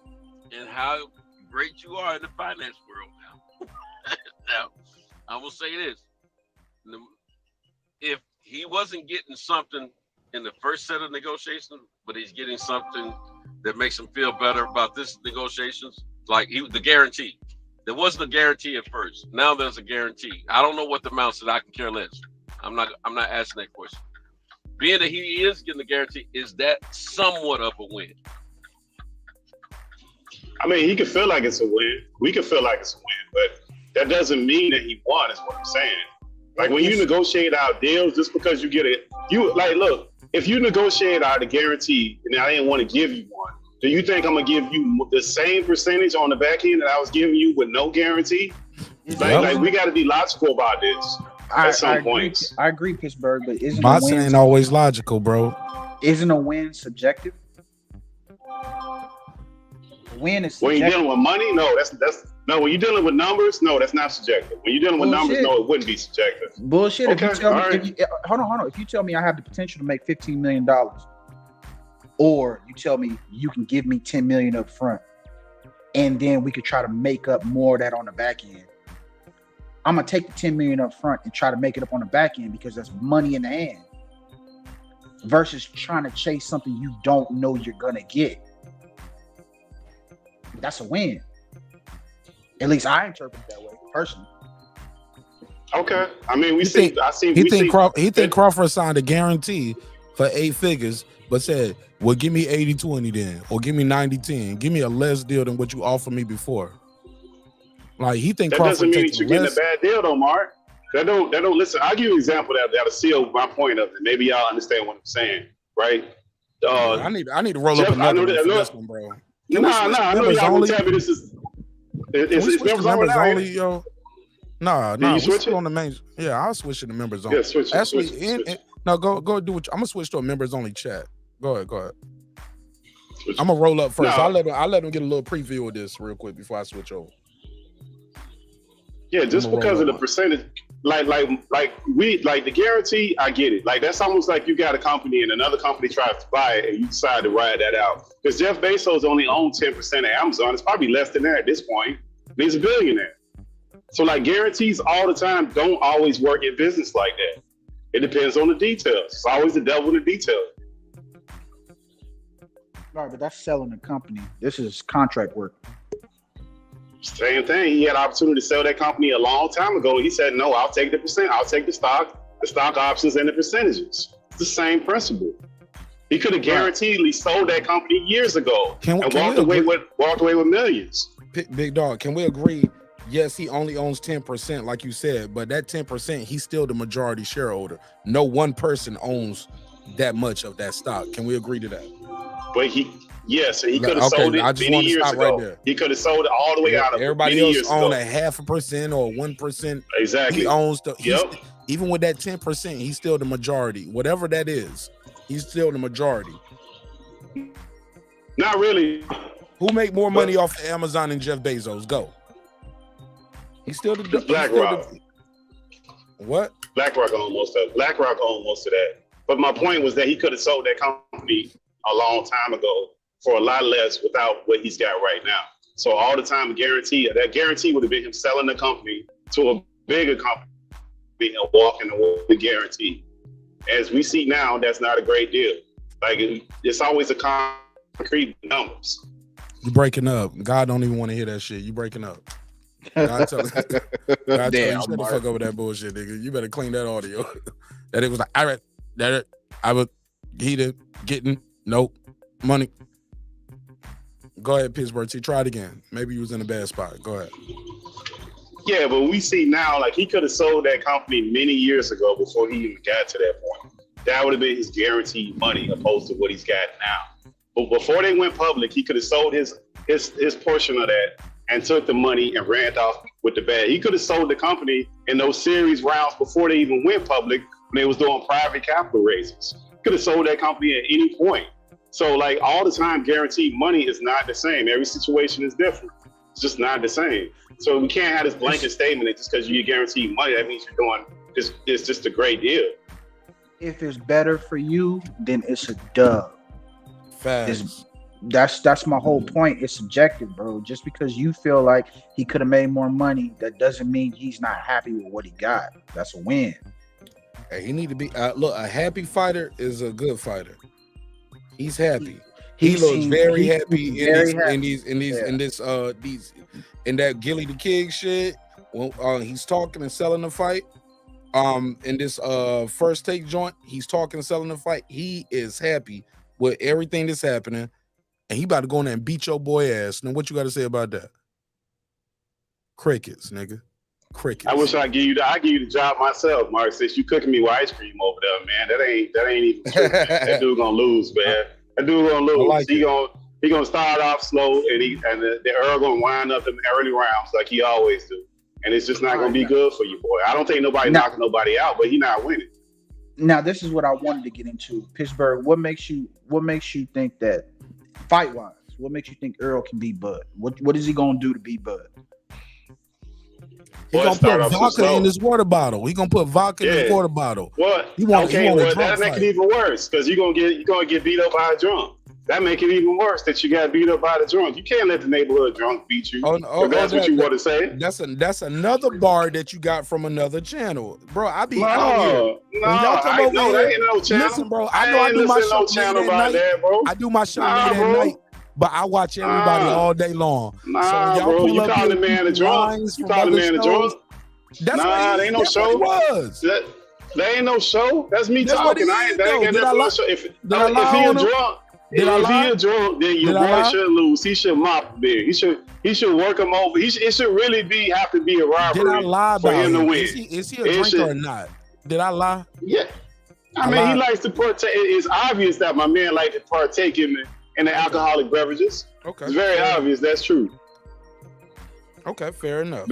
and how great you are in the finance world now. Now, I'm gonna say this. If he wasn't getting something in the first set of negotiations, but he's getting something that makes him feel better about this negotiations, like the guarantee. There wasn't a guarantee at first. Now there's a guarantee. I don't know what the amounts that I can care less. I'm not asking that question. Being that he is getting the guarantee, is that somewhat of a win? I mean, he could feel like it's a win. We could feel like it's a win, but that doesn't mean that he won, is what I'm saying. Like when you negotiate out deals, just because you get it, look, if you negotiate out a guarantee and I didn't want to give you one, do you think I'm gonna give you the same percentage on the back end that I was giving you with no guarantee? Like we got to be logical about this at some points. I agree, Pittsburgh, but isn't Bots ain't always logical, bro. Isn't a win subjective? Win is subjective. When you're dealing with money, no, that's no. When you're dealing with numbers, no, that's not subjective. When you're dealing with numbers, no, it wouldn't be subjective. Bullshit. Okay, If you tell me, right. hold on. If you tell me I have the potential to make $15 million, or you tell me you can give me $10 million up front, and then we could try to make up more of that on the back end, I'm gonna take the $10 million up front and try to make it up on the back end because that's money in the hand. Versus trying to chase something you don't know you're gonna get. That's a win. At least I interpret it that way, personally. Okay. I mean, He think Crawford signed a guarantee for 8 figures, but said, well, give me 80-20 then, or give me 90-10. Give me a less deal than what you offered me before. Like he think that Crawford doesn't mean takes that you're less. getting a bad deal though, Mark. That don't listen. I'll give you an example that'll seal my point of it. Maybe y'all understand what I'm saying, right? I need to roll up another one for this one, bro. I know y'all gonna tell me this is. It's members only, only, yo. Nah, you we switch still it? on the main. Yeah, I'll switch to the members only. Yeah, switch it, Actually, switch it. no, go do what I'm gonna switch to a members only chat. Go ahead. I'm gonna roll up first. No. I'll let them get a little preview of this real quick before I switch over. Yeah, just because of the percentage, like the guarantee, I get it. Like that's almost like you got a company and another company tries to buy it and you decide to ride that out. Because Jeff Bezos only owns 10% of Amazon. It's probably less than that at this point. And he's a billionaire. So like guarantees all the time don't always work in business like that. It depends on the details. It's always the devil in the details. All right, but that's selling a company. This is contract work. Same thing. He had an opportunity to sell that company a long time ago. He said, no, I'll take the percent. I'll take the stock options and the percentages. It's the same principle. He could have guaranteedly sold that company years ago and walked away with millions. Big dog, can we agree? Yes, he only owns 10%, like you said, but that 10%, he's still the majority shareholder. No one person owns that much of that stock. Can we agree to that? But yes, and he could have sold it many years ago. Right, he could have sold it all the way out of everybody else own 0.5% or 1%. Exactly. He owns even with that 10%, he's still the majority. Whatever that is, he's still the majority. Not really. Who make more money off of Amazon than Jeff Bezos? Go. He's still the BlackRock. What? BlackRock owns most of it. BlackRock owns most of that. But my point was that he could have sold that company a long time ago for a lot less without what he's got right now. So all the time that guarantee would have been him selling the company to a bigger company and walking away with the guarantee. As we see now, that's not a great deal. Like it's always a concrete numbers. You breaking up. God don't even want to hear that shit. You breaking up. God tell you, shut the fuck over that bullshit, nigga. You better clean that audio. That it was like, I was heated, getting, nope, money. Go ahead, Pittsburgh T. Try it again. Maybe you was in a bad spot. Go ahead. Yeah, but we see now, like he could have sold that company many years ago before he even got to that point. That would have been his guaranteed money opposed to what he's got now. But before they went public, he could have sold his portion of that and took the money and ran off with the bag. He could have sold the company in those series rounds before they even went public when they was doing private capital raises. Could have sold that company at any point. So like all the time, guaranteed money is not the same. Every situation is different. It's just not the same. So we can't have this blanket statement that just because you get guaranteed money, that means you're doing this. It's just a great deal. If it's better for you, then it's a dub. Facts. That's my whole point. It's subjective, bro. Just because you feel like he could have made more money, that doesn't mean he's not happy with what he got. That's a win. Hey, he need to be look. A happy fighter is a good fighter. He's happy. He looks seems very happy very happy. in that Gilly the King shit. When he's talking and selling the fight. In this first take joint, he's talking and selling the fight. He is happy with everything that's happening. And he about to go in there and beat your boy ass. Now, what you got to say about that? Crickets, nigga. Crickets. I wish I give you the job myself, Mark. Since you cooking me with ice cream over there, man. That ain't even true. That dude gonna lose, man. That dude gonna lose. Like he gonna start off slow, and the Earl gonna wind up in the early rounds like he always do. And it's just not gonna be good for you, boy. I don't think nobody knocking nobody out, but he not winning. Now, this is what I wanted to get into. Pittsburgh, what makes you think that fight wise? What makes you think Earl can beat Bud? What is he gonna do to beat Bud? He gonna put vodka in his water bottle. He gonna put vodka in his water bottle. What? That make it even worse because you're gonna get beat up by a drunk. That make it even worse that you got beat up by the drunk. You can't let the neighborhood drunk beat you. If that's what you want to say. That's another bar that you got from another channel, bro. I be out here. That ain't no channel. Listen, bro. I know I do my show channel about that, bro. I do my show late at night, but I watch everybody all day long. Nah, bro. You call the man a drunk? You call the man a drunk? That ain't no show. That ain't no show. That's me talking. That ain't got nothing to show. If he a drunk. If he a drunk, then your boy should lose. He should mop there. He should work him over. It should really have to be a robbery Did I lie for him to win. Is he a drinker or not? Did I lie? Yeah. I mean, he likes to partake. It's obvious that my man likes to partake in the alcoholic beverages. Okay. It's very obvious. That's true. Okay, fair enough.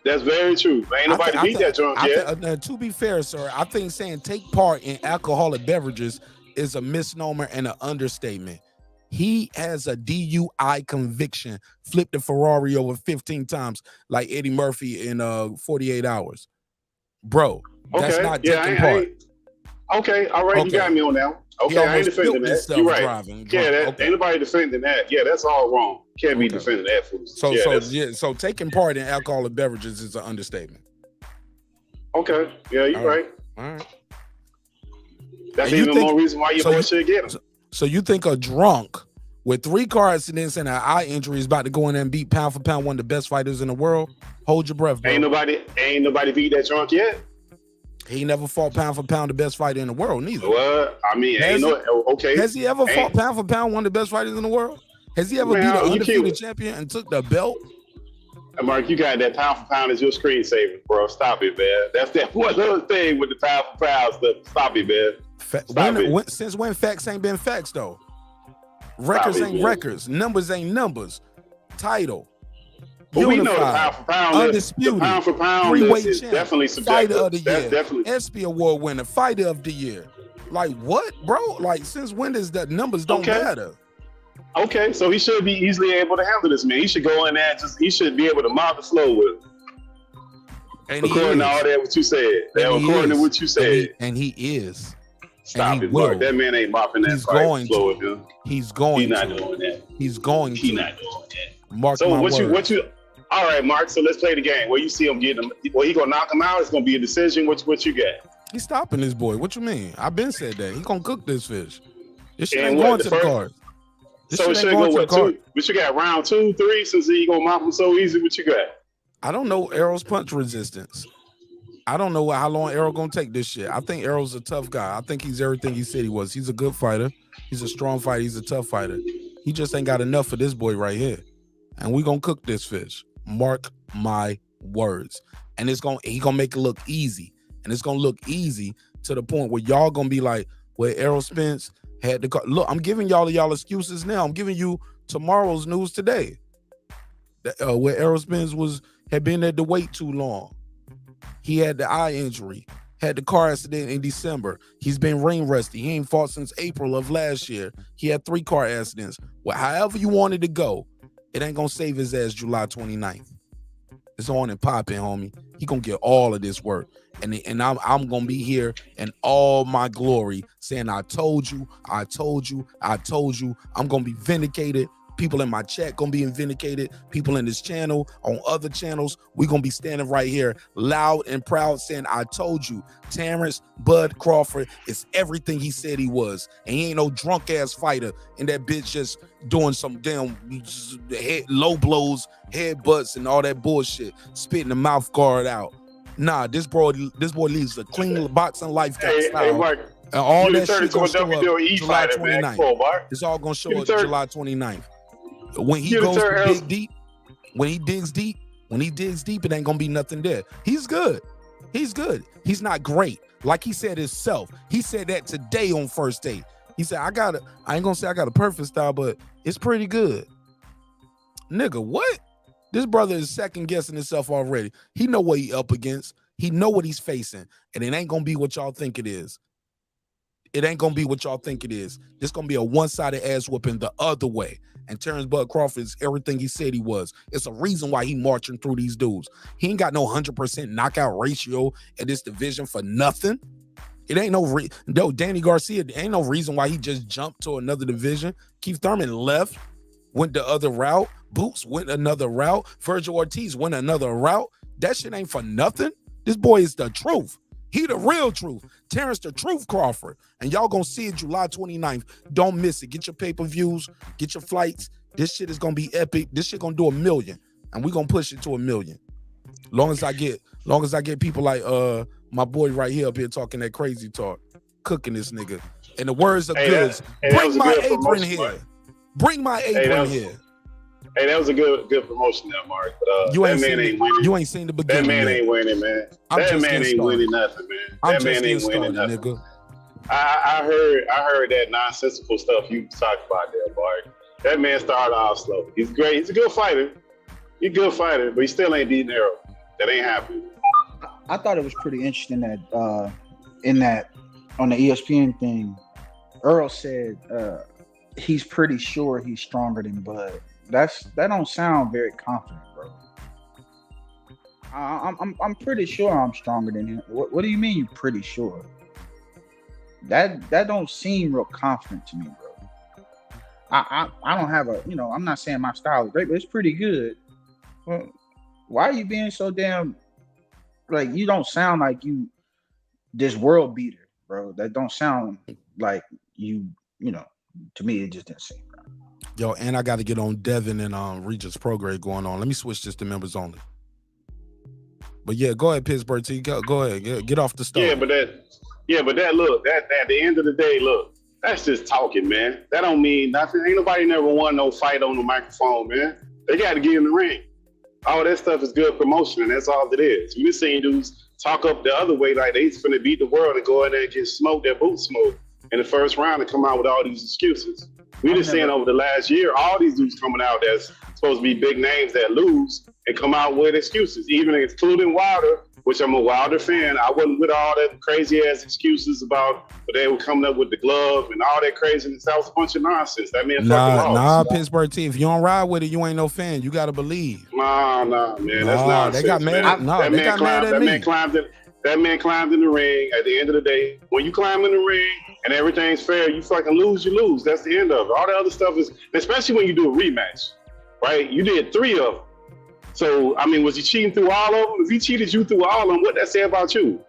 That's very true. Ain't nobody beat that drunk yet. To be fair, sir, I think saying take part in alcoholic beverages is a misnomer and an understatement. He has a DUI conviction, flipped a Ferrari over 15 times like Eddie Murphy in 48 hours. Bro, that's not taking part. Okay, all right, you got me on that. Okay, I ain't defending that. You're right. Ain't nobody defending that. Yeah, that's all wrong. Can't be defending that fool. So taking part in alcoholic beverages is an understatement. Okay, yeah, you're right. All right. That's even more reason why your boy should get him. So you think a drunk with 3 car accidents and an eye injury is about to go in there and beat pound for pound one of the best fighters in the world? Hold your breath, bro. Ain't nobody beat that drunk yet. He never fought pound for pound the best fighter in the world, neither. Well, I mean, okay. Has he ever fought pound for pound one of the best fighters in the world? Has he ever beat an undefeated champion and took the belt? Mark, you got that pound for pound as your screensaver, bro. Stop it, man. That's that one other thing with the pound for pound stuff. Stop it, man. Since when facts ain't been facts, though? Records ain't records. Numbers ain't numbers. Title. But we know the pound for pound undisputed. The pound for pound is definitely subjective. Fighter of the year. That's definitely ESPY award winner. Fighter of the year. Like what, bro? Like since when does that numbers don't matter? Okay, so he should be easily able to handle this, man. He should go in there he should be able to mop the floor with him. According to all that what you said. According to what you said. And he is. Stop it, Mark. That man ain't mopping that floor with him. He's going He's not doing that. He's going He's not doing that. Mark so my what you all right, Mark. So let's play the game. Where you see him getting him, he gonna knock him out? It's gonna be a decision. What you got? He's stopping this boy. What you mean? I've been said that. He gonna cook this fish. This shit And ain't what, going the to the first- card. This So it shit ain't should going go to the what card. two? But you got round 2, 3 since he gonna mop him so easy. What you got? I don't know Errol's punch resistance. I don't know how long Errol gonna take this shit. I think Errol's a tough guy. I think he's everything he said he was. He's a good fighter. He's a strong fighter. He's a tough fighter. He just ain't got enough for this boy right here. And we gonna cook this fish. Mark my words. And he gonna make it look easy. And it's gonna look easy to the point where y'all gonna be like, well, Errol Spence had to look. I'm giving y'all excuses now. I'm giving you tomorrow's news today. Where Errol Spence had been at the wait too long. He had the eye injury, had the car accident in December. He's been ring rusty. He ain't fought since April of last year. He had 3 car accidents. Well, however you wanted to go, it ain't gonna save his ass July 29th. It's on and popping, homie. He gonna get all of this work. And I'm gonna be here in all my glory saying, I told you. I'm gonna be vindicated. People in my chat gonna be vindicated. People in this channel, on other channels, we gonna be standing right here loud and proud saying, I told you, Terence Bud Crawford is everything he said he was. And he ain't no drunk ass fighter. And that bitch just doing some damn low blows, headbutts, and all that bullshit, spitting the mouth guard out. Nah, this boy leaves a clean boxing life style. Hey, Mark, and all you that turned shit gonna into a show up WWE July fighter, man. 29th. Come on, Mark. It's all gonna show You up turned- July 29th. When he You goes turned to Errol- dig deep, when he digs deep, it ain't gonna be nothing there. He's good. He's not great. Like he said himself. He said that today on First Date. He said, I ain't gonna say I got a perfect style, but it's pretty good. Nigga, what? This brother is second guessing himself already. He know what he up against. He know what he's facing. And it ain't gonna be what y'all think it is. This gonna be a one-sided ass whooping the other way. And Terence Bud Crawford is everything he said he was. It's a reason why he marching through these dudes. He ain't got no 100% knockout ratio in this division for nothing. It ain't no Danny Garcia, there ain't no reason why he just jumped to another division. Keith Thurman left, went the other route. Boots went another route. Virgil Ortiz went another route. That shit ain't for nothing. This boy is the truth. He the real truth. Terence the Truth Crawford. And y'all gonna see it July 29th. Don't miss it. Get your pay-per-views. Get your flights. This shit is gonna be epic. This shit gonna do 1 million. And we gonna push it to 1 million. Long as I get people like my boy right here up here talking that crazy talk. Cooking this nigga. And the words are goods. Bring my apron here. Bring my apron here. Hey, that was a good promotion there, Mark. But You that man ain't winning. You ain't seen the beginning. That man yet. ain't winning, man. That man ain't winning nothing, man. That man ain't winning nothing. Nigga. I heard that nonsensical stuff you talked about there, Mark. That man started off slow. He's great. He's a good fighter. He's a good fighter, but he still ain't beating Errol. That ain't happening. I thought it was pretty interesting that in that on the ESPN thing, Earl said he's pretty sure he's stronger than Bud. That don't sound very confident, bro. I'm pretty sure I'm stronger than him. What do you mean you're pretty sure? That don't seem real confident to me, bro. I don't have I'm not saying my style is great, but it's pretty good. Well, why are you being so damn like you don't sound like you this world beater, bro? That don't sound like you to me it just didn't seem right. Yo, and I got to get on Devin and Regis Prograde going on. Let me switch this to members only. But yeah, go ahead, Pittsburgh T. Go ahead, get off the stove. Yeah, but that look, that at the end of the day, look, that's just talking, man. That don't mean nothing. Ain't nobody never won no fight on the microphone, man. They got to get in the ring. All that stuff is good promotion, and that's all it is. We seen dudes talk up the other way like they finna beat the world and go in there and get smoked, their boot smoked in the first round and come out with all these excuses. We just saying over the last year, all these dudes coming out that's supposed to be big names that lose and come out with excuses, even including Wilder, which I'm a Wilder fan. I wasn't with all that crazy ass excuses about but they were coming up with the glove and all that craziness. That was a bunch of nonsense. That man fucking lost. Pittsburgh T. If you don't ride with it, you ain't no fan. You gotta believe. Nah, man. That's nonsense. They got mad. That man climbed in the ring. At the end of the day, when you climb in the ring and everything's fair, you fucking lose, you lose. That's the end of it. All the other stuff is, especially when you do a rematch, right? You did 3 of them. So, I mean, was he cheating through all of them? If he cheated you through all of them, what'd that say about you?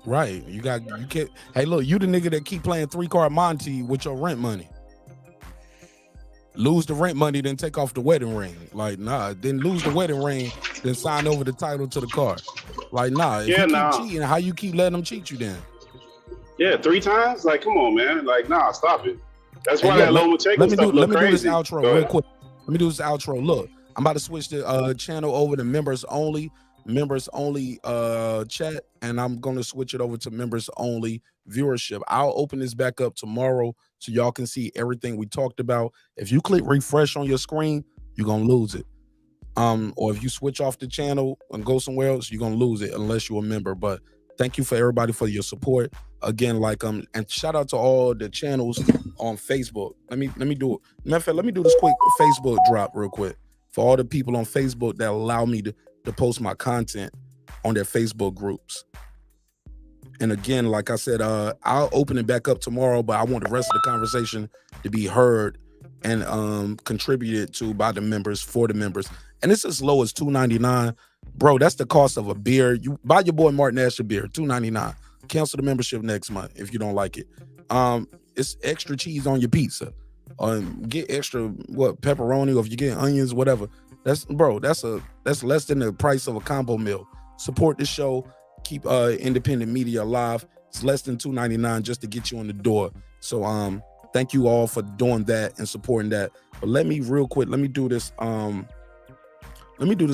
Right. You can't. Hey, look, you the nigga that keep playing 3-card Monty with your rent money. Lose the rent money, then take off the wedding ring. Like, nah. Then lose the wedding ring, then sign over the title to the car. Like, nah. If you keep cheating, how you keep letting them cheat you then? Yeah, 3 times? Like, come on, man. Like, nah, stop it. That's why that Lomachenko stuff look crazy. Let me do this outro real quick. Let me do this outro. Look, I'm about to switch the channel over to members only chat, and I'm gonna switch it over to members only viewership. I'll open this back up tomorrow so y'all can see everything we talked about. If you click refresh on your screen, you're gonna lose it. Or if you switch off the channel and go somewhere else, you're gonna lose it unless you're a member. But thank you for everybody for your support. Again, and shout out to all the channels on Facebook. Let me do it. Matter of fact, let me do this quick Facebook drop real quick for all the people on Facebook that allow me to post my content on their Facebook groups. And again, like I said, I'll open it back up tomorrow, but I want the rest of the conversation to be heard and contributed to by the members, for the members. And it's as low as $2.99. Bro, that's the cost of a beer. You buy your boy Martin Asher beer, $2.99. Cancel the membership next month if you don't like it. It's extra cheese on your pizza. Get extra pepperoni, or if you get onions, whatever. That's less than the price of a combo meal. Support the show. Keep independent media alive. It's less than $2.99 just to get you in the door. So thank you all for doing that and supporting that. But let me do this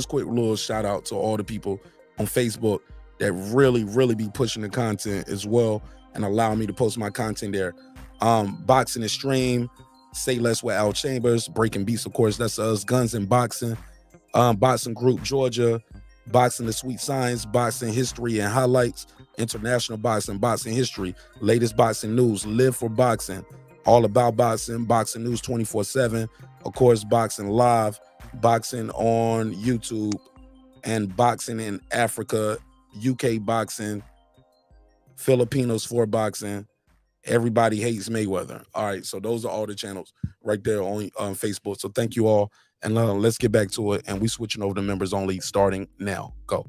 quick little shout out to all the people on Facebook that really be pushing the content as well and allow me to post my content there. Boxing Extreme, Say Less with Al Chambers, Breaking Beats, of course, that's us, Guns and Boxing, Boxing Group Georgia, Boxing the Sweet Science, Boxing History and Highlights, International Boxing, Boxing History, Latest Boxing News, Live for Boxing, All About Boxing, Boxing News 24/7, of course, Boxing Live, Boxing on YouTube, and Boxing in Africa, UK Boxing, Filipinos for Boxing, Everybody Hates Mayweather. All right, so those are all the channels right there on Facebook. So thank you all, and let's get back to it. And we switching over to members only starting now. Go.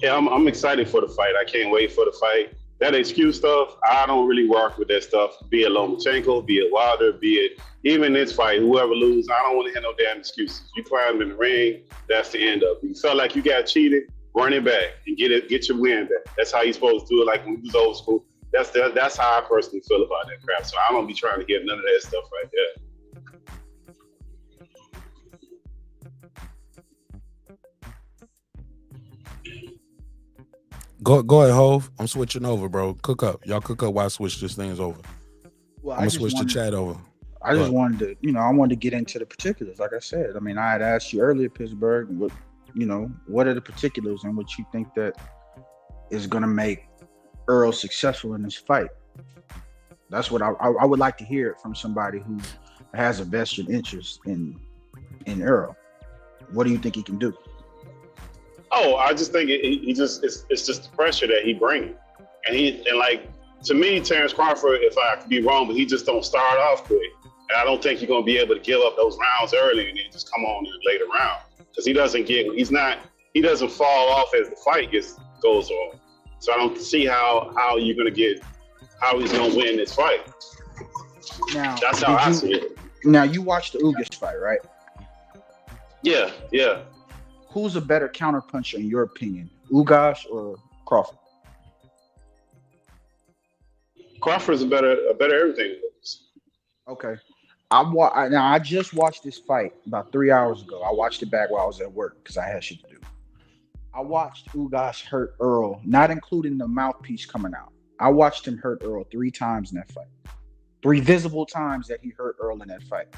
Yeah, I'm excited for the fight. I can't wait for the fight. That excuse stuff, I don't really work with that stuff. Be it Lomachenko, be it Wilder, be it even this fight, whoever loses, I don't want to hear no damn excuses. You climb in the ring, that's the end of it. You felt like you got cheated, run it back and get your win back. That's how you're supposed to do it. Like when we was old school. That's how I personally feel about that crap. So I don't be trying to hear none of that stuff right there. Go ahead, Hov. I'm switching over, bro. Cook up. Y'all cook up while I switch this thing's over. Well, I'm gonna switch the chat over. I just wanted to, I wanted to get into the particulars. Like I said, I mean, I had asked you earlier, Pittsburgh, what are the particulars and what you think that is going to make Errol successful in this fight? That's what I would like to hear it from somebody who has a vested interest in Errol. What do you think he can do? Oh, I just think it's just the pressure that he brings, and like to me, Terence Crawford, if I could be wrong, but he just don't start off quick, and I don't think you're gonna be able to give up those rounds early and then just come on in the later round because he doesn't fall off as the fight goes on. So I don't see how he's gonna win this fight. Now that's how I see it. Now you watched the Ugas fight, right? Yeah. Who's a better counterpuncher in your opinion, Ugas or Crawford? Crawford's a better everything. Okay. I just watched this fight about 3 hours ago. I watched it back while I was at work because I had shit to do. I watched Ugas hurt Errol, not including the mouthpiece coming out. I watched him hurt Errol 3 times in that fight. 3 visible times that he hurt Errol in that fight.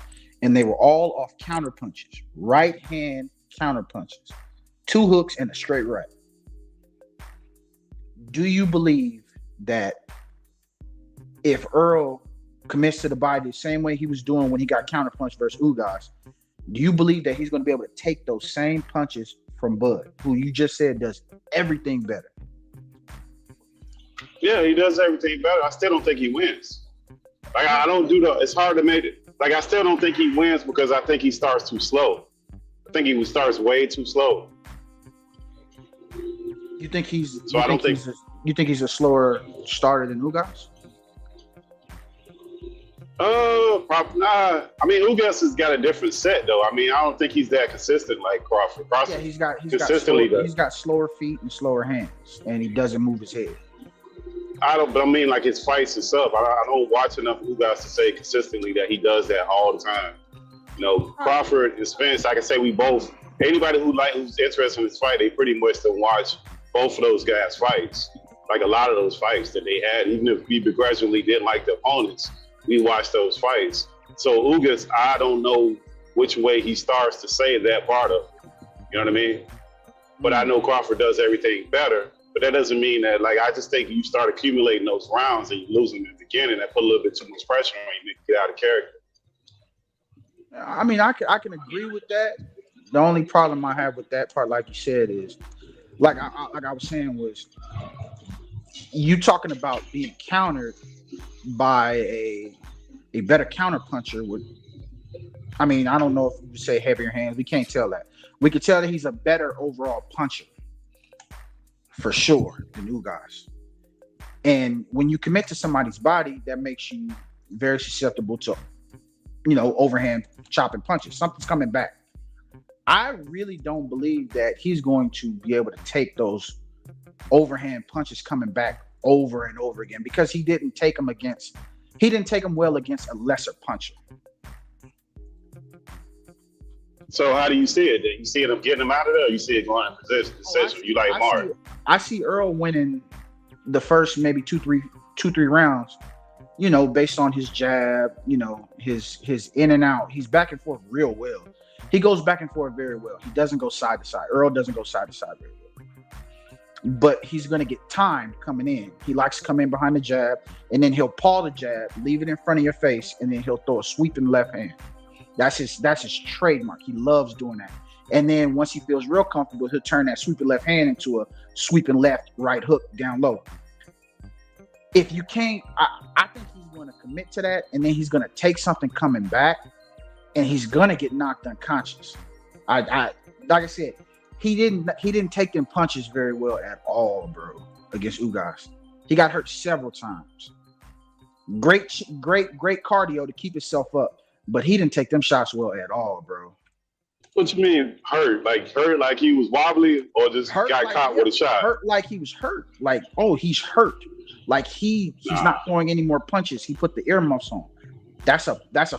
And they were all off counter punches, right hand counter punches, 2 hooks and a straight right. Do you believe that if Errol commits to the body the same way he was doing when he got counterpunched versus Ugas, do you believe that he's going to be able to take those same punches from Bud, who you just said does everything better? Yeah, he does everything better. I still don't think he wins. Like it's hard to make it. Like I still don't think he wins because I think he starts too slow. I think he starts way too slow. You think he's? So I don't think. You think he's a slower starter than Ugas? I mean, Ugas has got a different set though. I mean, I don't think he's that consistent like Crawford. Yeah, he's got slower feet and slower hands, and he doesn't move his head. But I mean, like his fights and stuff. I don't watch enough Ugas to say consistently that he does that all the time. You know, Crawford and Spence. I can say we both. Anybody who's interested in this fight, they pretty much can watch both of those guys' fights. Like a lot of those fights that they had, even if we begrudgingly didn't like the opponents, we watched those fights. So Ugas, I don't know which way he starts to say that part of it. You know what I mean? But I know Crawford does everything better. But that doesn't mean that, like, I just think you start accumulating those rounds and you lose them in the beginning. That put a little bit too much pressure on you to get out of character. I mean, I can agree with that. The only problem I have with that part, like you said, is like I was saying, was you talking about being countered by a better counter puncher would. I mean, I don't know if you say heavier hands. We can't tell that. We could tell that he's a better overall puncher for sure than Ugas. And when you commit to somebody's body, that makes you very susceptible to, overhand chopping punches. Something's coming back. I really don't believe that he's going to be able to take those overhand punches coming back over and over again, because he didn't take them well against a lesser puncher. So how do you see it? You see him getting him out of there, or you see it going in decision? You like Mark? I see Earl winning the first maybe two, three rounds, based on his jab, his in and out. He's back and forth real well. He goes back and forth very well. He doesn't go side to side. Earl doesn't go side to side very well. But he's going to get time coming in. He likes to come in behind the jab, and then he'll paw the jab, leave it in front of your face, and then he'll throw a sweeping left hand. That's his trademark. He loves doing that. And then once he feels real comfortable, he'll turn that sweeping left hand into a sweeping left right hook down low. If you can't, I think he's going to commit to that, and then he's going to take something coming back, and he's going to get knocked unconscious. Like I said, he didn't take them punches very well at all, bro, against Ugas. He got hurt several times. Great cardio to keep himself up, but he didn't take them shots well at all, bro. What you mean hurt? Like he was wobbly, or just got caught with a shot? Hurt like he was hurt. Like, oh, he's hurt. Like he's not throwing any more punches. He put the earmuffs on. That's a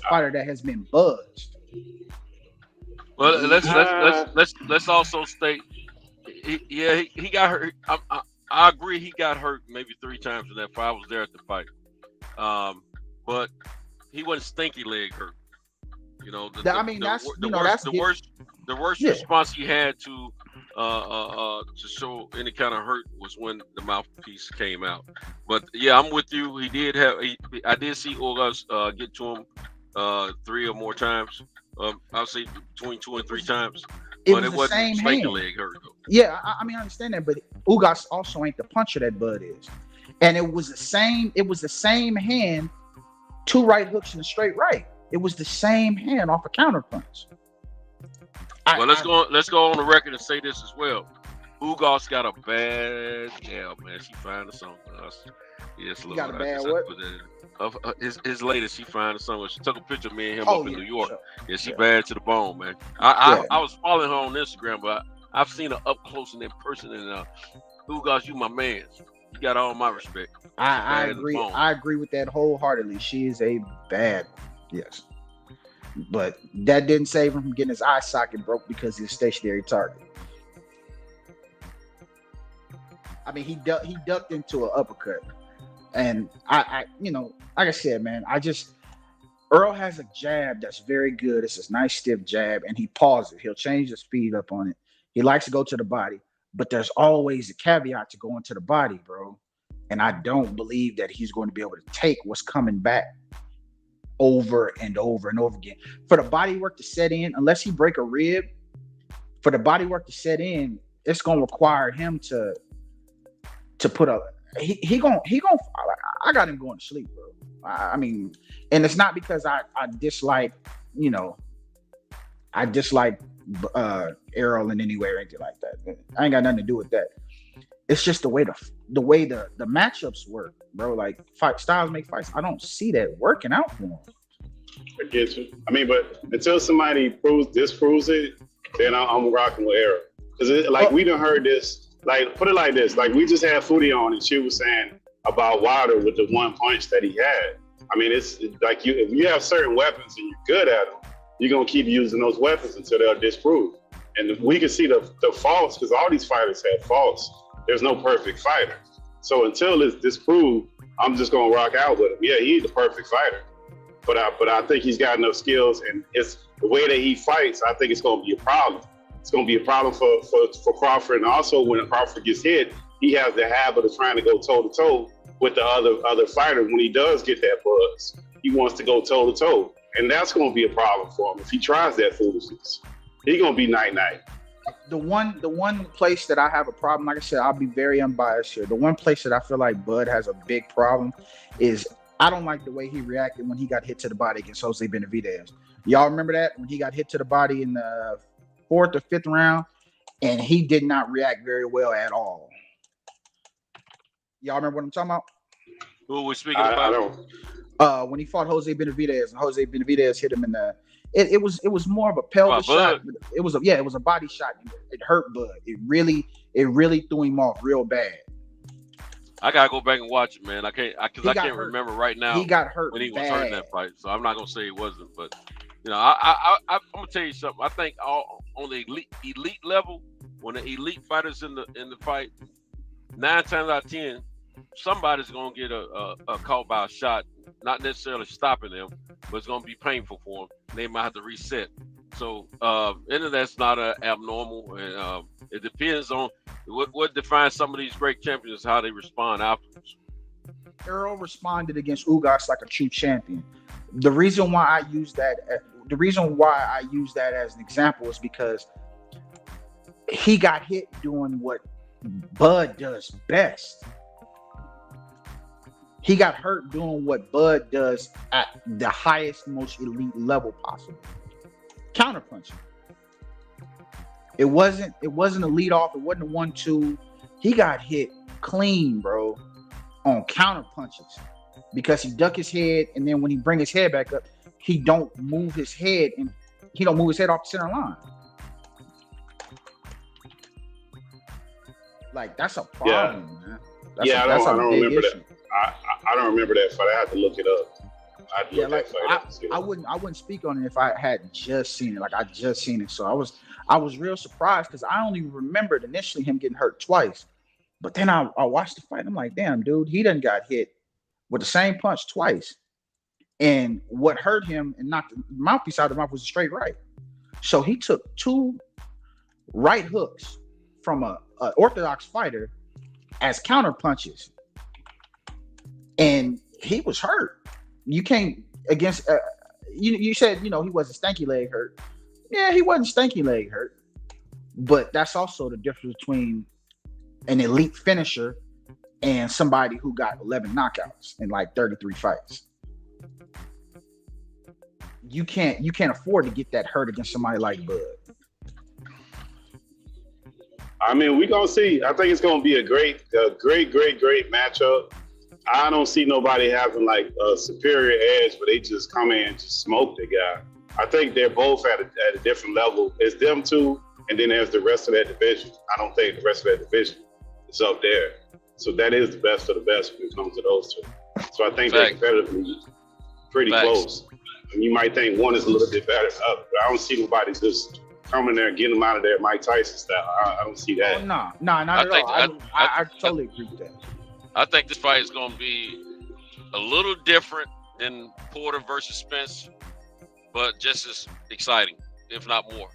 fighter that has been buzzed. Well, let's also state, he got hurt. I agree, he got hurt maybe 3 times in that fight. I was there at the fight, but he wasn't stinky leg hurt. The worst response he had to show any kind of hurt was when the mouthpiece came out. But yeah, I'm with you. I did see Ugas get to him 3 or more times. I'll say between 2 and 3 times. But it wasn't stinky leg hurt though. Yeah, I mean I understand that, but Ugas also ain't the puncher that Bud is. And it was the same hand, 2 right hooks and a straight right. It was the same hand off a counter punch. Well, let's go on the record and say this as well. Ugas got a bad gal, man. She fine as something. Yes, got a bad what? His latest, she fine as something. She took a picture of me and him up in New York. Sure. Yeah, she bad to the bone, man. I was following her on Instagram, but I've seen her up close and in person. And Ugas, you my man. You got all my respect. I agree. I agree with that wholeheartedly. She is a bad one. Yes. But that didn't save him from getting his eye socket broke because he's a stationary target. I mean, he ducked into an uppercut. And I like I said, man, Earl has a jab that's very good. It's a nice stiff jab, and he pauses it. He'll change the speed up on it. He likes to go to the body, but there's always a caveat to going to the body, bro. And I don't believe that he's going to be able to take what's coming back over and over and over again. For the body work to set in, unless he break a rib, for the body work to set in, it's going to require him to put a he gonna I got him going to sleep, bro. I mean, and it's not because I dislike Errol in any way or anything like that. I ain't got nothing to do with that. It's just the way the matchups work, bro. Like fight styles make fights. I don't see that working out for him. I get you. I mean, but until somebody disproves it, then I'm rocking with Errol. Because like we done heard this. Like put it like this. Like we just had Foodie on, and she was saying about Wilder with the one punch that he had. I mean, it's like if you have certain weapons and you're good at them, you're gonna keep using those weapons until they're disproved. And we can see the faults, because all these fighters have faults. There's no perfect fighter. So until it's disproved, I'm just gonna rock out with him. Yeah, he's the perfect fighter. But I think he's got enough skills, and it's the way that he fights. I think it's gonna be a problem. It's gonna be a problem for Crawford. And also when Crawford gets hit, he has the habit of trying to go toe to toe with the other fighter. When he does get that buzz, he wants to go toe to toe, and that's gonna be a problem for him if he tries that foolishness. He's gonna be night. The one place that I have a problem, like I said, I'll be very unbiased here. The one place that I feel like Bud has a big problem is I don't like the way he reacted when he got hit to the body against Jose Benavidez. Y'all remember that when he got hit to the body in the 4th or 5th round, and he did not react very well at all. Y'all remember what I'm talking about? Who are we speaking about? I don't. When he fought Jose Benavidez, and Jose Benavidez hit him in the. It was more of a pelvis shot. It was a body shot. It hurt Bud. It really threw him off real bad. I gotta go back and watch it, man. I can't remember right now. He got hurt when he was bad. hurt in that fight, so I'm not gonna say he wasn't. But I'm gonna tell you something. I think on the elite level, when the elite fighters in the fight, 9 times out of 10, somebody's gonna get a caught by a shot, not necessarily stopping them, but it's gonna be painful for them. They might have to reset. So, and that's not abnormal, and it depends on what defines some of these great champions, how they respond afterwards. Errol responded against Ugas like a true champion. The reason why I use that as an example is because he got hit doing what Bud does best. He got hurt doing what Bud does at the highest, most elite level possible. Counterpunching. It wasn't a lead off. It wasn't a 1-2. He got hit clean, bro, on counter punches because he duck his head, and then when he bring his head back up, he don't move his head off the center line. Like that's a problem, man. I don't remember that. I don't remember that fight. I had to look it up. I wouldn't speak on it if I had just seen it. Like I just seen it, so I was real surprised because I only remembered initially him getting hurt twice, but then I watched the fight. I'm like, damn, dude, he done got hit with the same punch twice, and what hurt him and knocked the mouthpiece out of the mouth was a straight right. So he took 2 right hooks from a orthodox fighter as counter punches, and he was hurt. You can't against you said he wasn't stanky leg hurt. Yeah, he wasn't stanky leg hurt, but that's also the difference between an elite finisher and somebody who got 11 knockouts in like 33 fights. You can't afford to get that hurt against somebody like Bud. I mean, we're gonna see. I think it's gonna be a great matchup. I don't see nobody having like a superior edge, but they just come in and just smoke the guy. I think they're both at a different level. It's them two, and then there's the rest of that division. I don't think the rest of that division is up there. So that is the best of the best when it comes to those two. So I think they're competitively pretty close. And you might think one is a little bit better than the other, but I don't see nobody just coming there and getting them out of there Mike Tyson style. I don't see that. Oh, no, not at all. I totally agree with that. I think this fight is going to be a little different than Porter versus Spence, but just as exciting, if not more.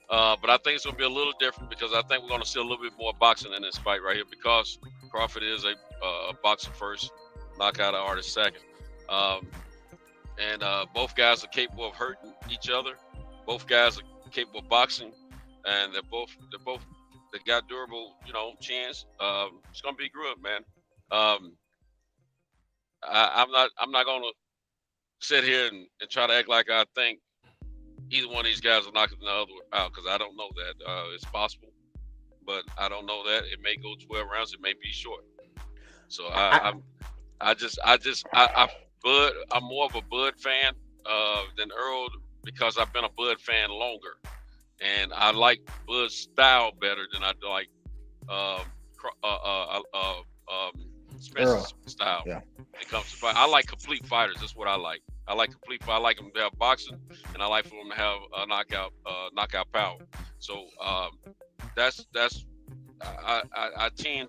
But I think it's going to be a little different because I think we're going to see a little bit more boxing in this fight right here because Crawford is a boxer first, knockout artist second. And both guys are capable of hurting each other. Both guys are capable of boxing, and they got durable, chins. It's going to be good, man. I'm not gonna sit here and try to act like I think either one of these guys will knock the other out because I don't know that. It's possible, but I don't know that. It may go 12 rounds. It may be short. So Bud. I'm more of a Bud fan than Earl because I've been a Bud fan longer, and I like Bud's style better than I like Spence's style. Yeah. It comes to fight. I like complete fighters. That's what I like. I like complete. I like them to have boxing, and I like for them to have knockout power. So that's I tend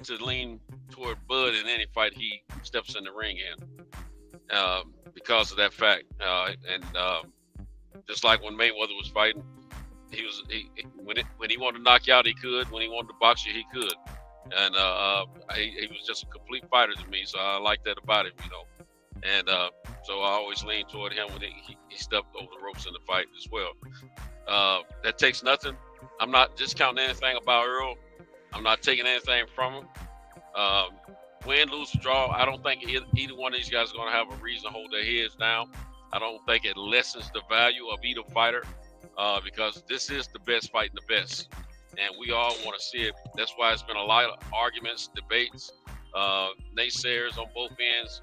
to lean toward Bud in any fight he steps in the ring in, because of that fact. Just like when Mayweather was fighting, when he wanted to knock you out, he could. When he wanted to box you, he could. And he was just a complete fighter to me, so I like that about him, And so I always lean toward him when he stepped over the ropes in the fight as well. That takes nothing. I'm not discounting anything about Earl. I'm not taking anything from him. Win, lose, or draw, I don't think either one of these guys are going to have a reason to hold their heads down. I don't think it lessens the value of either fighter because this is the best fighting the best. And we all want to see it. That's why it's been a lot of arguments, debates, naysayers on both ends,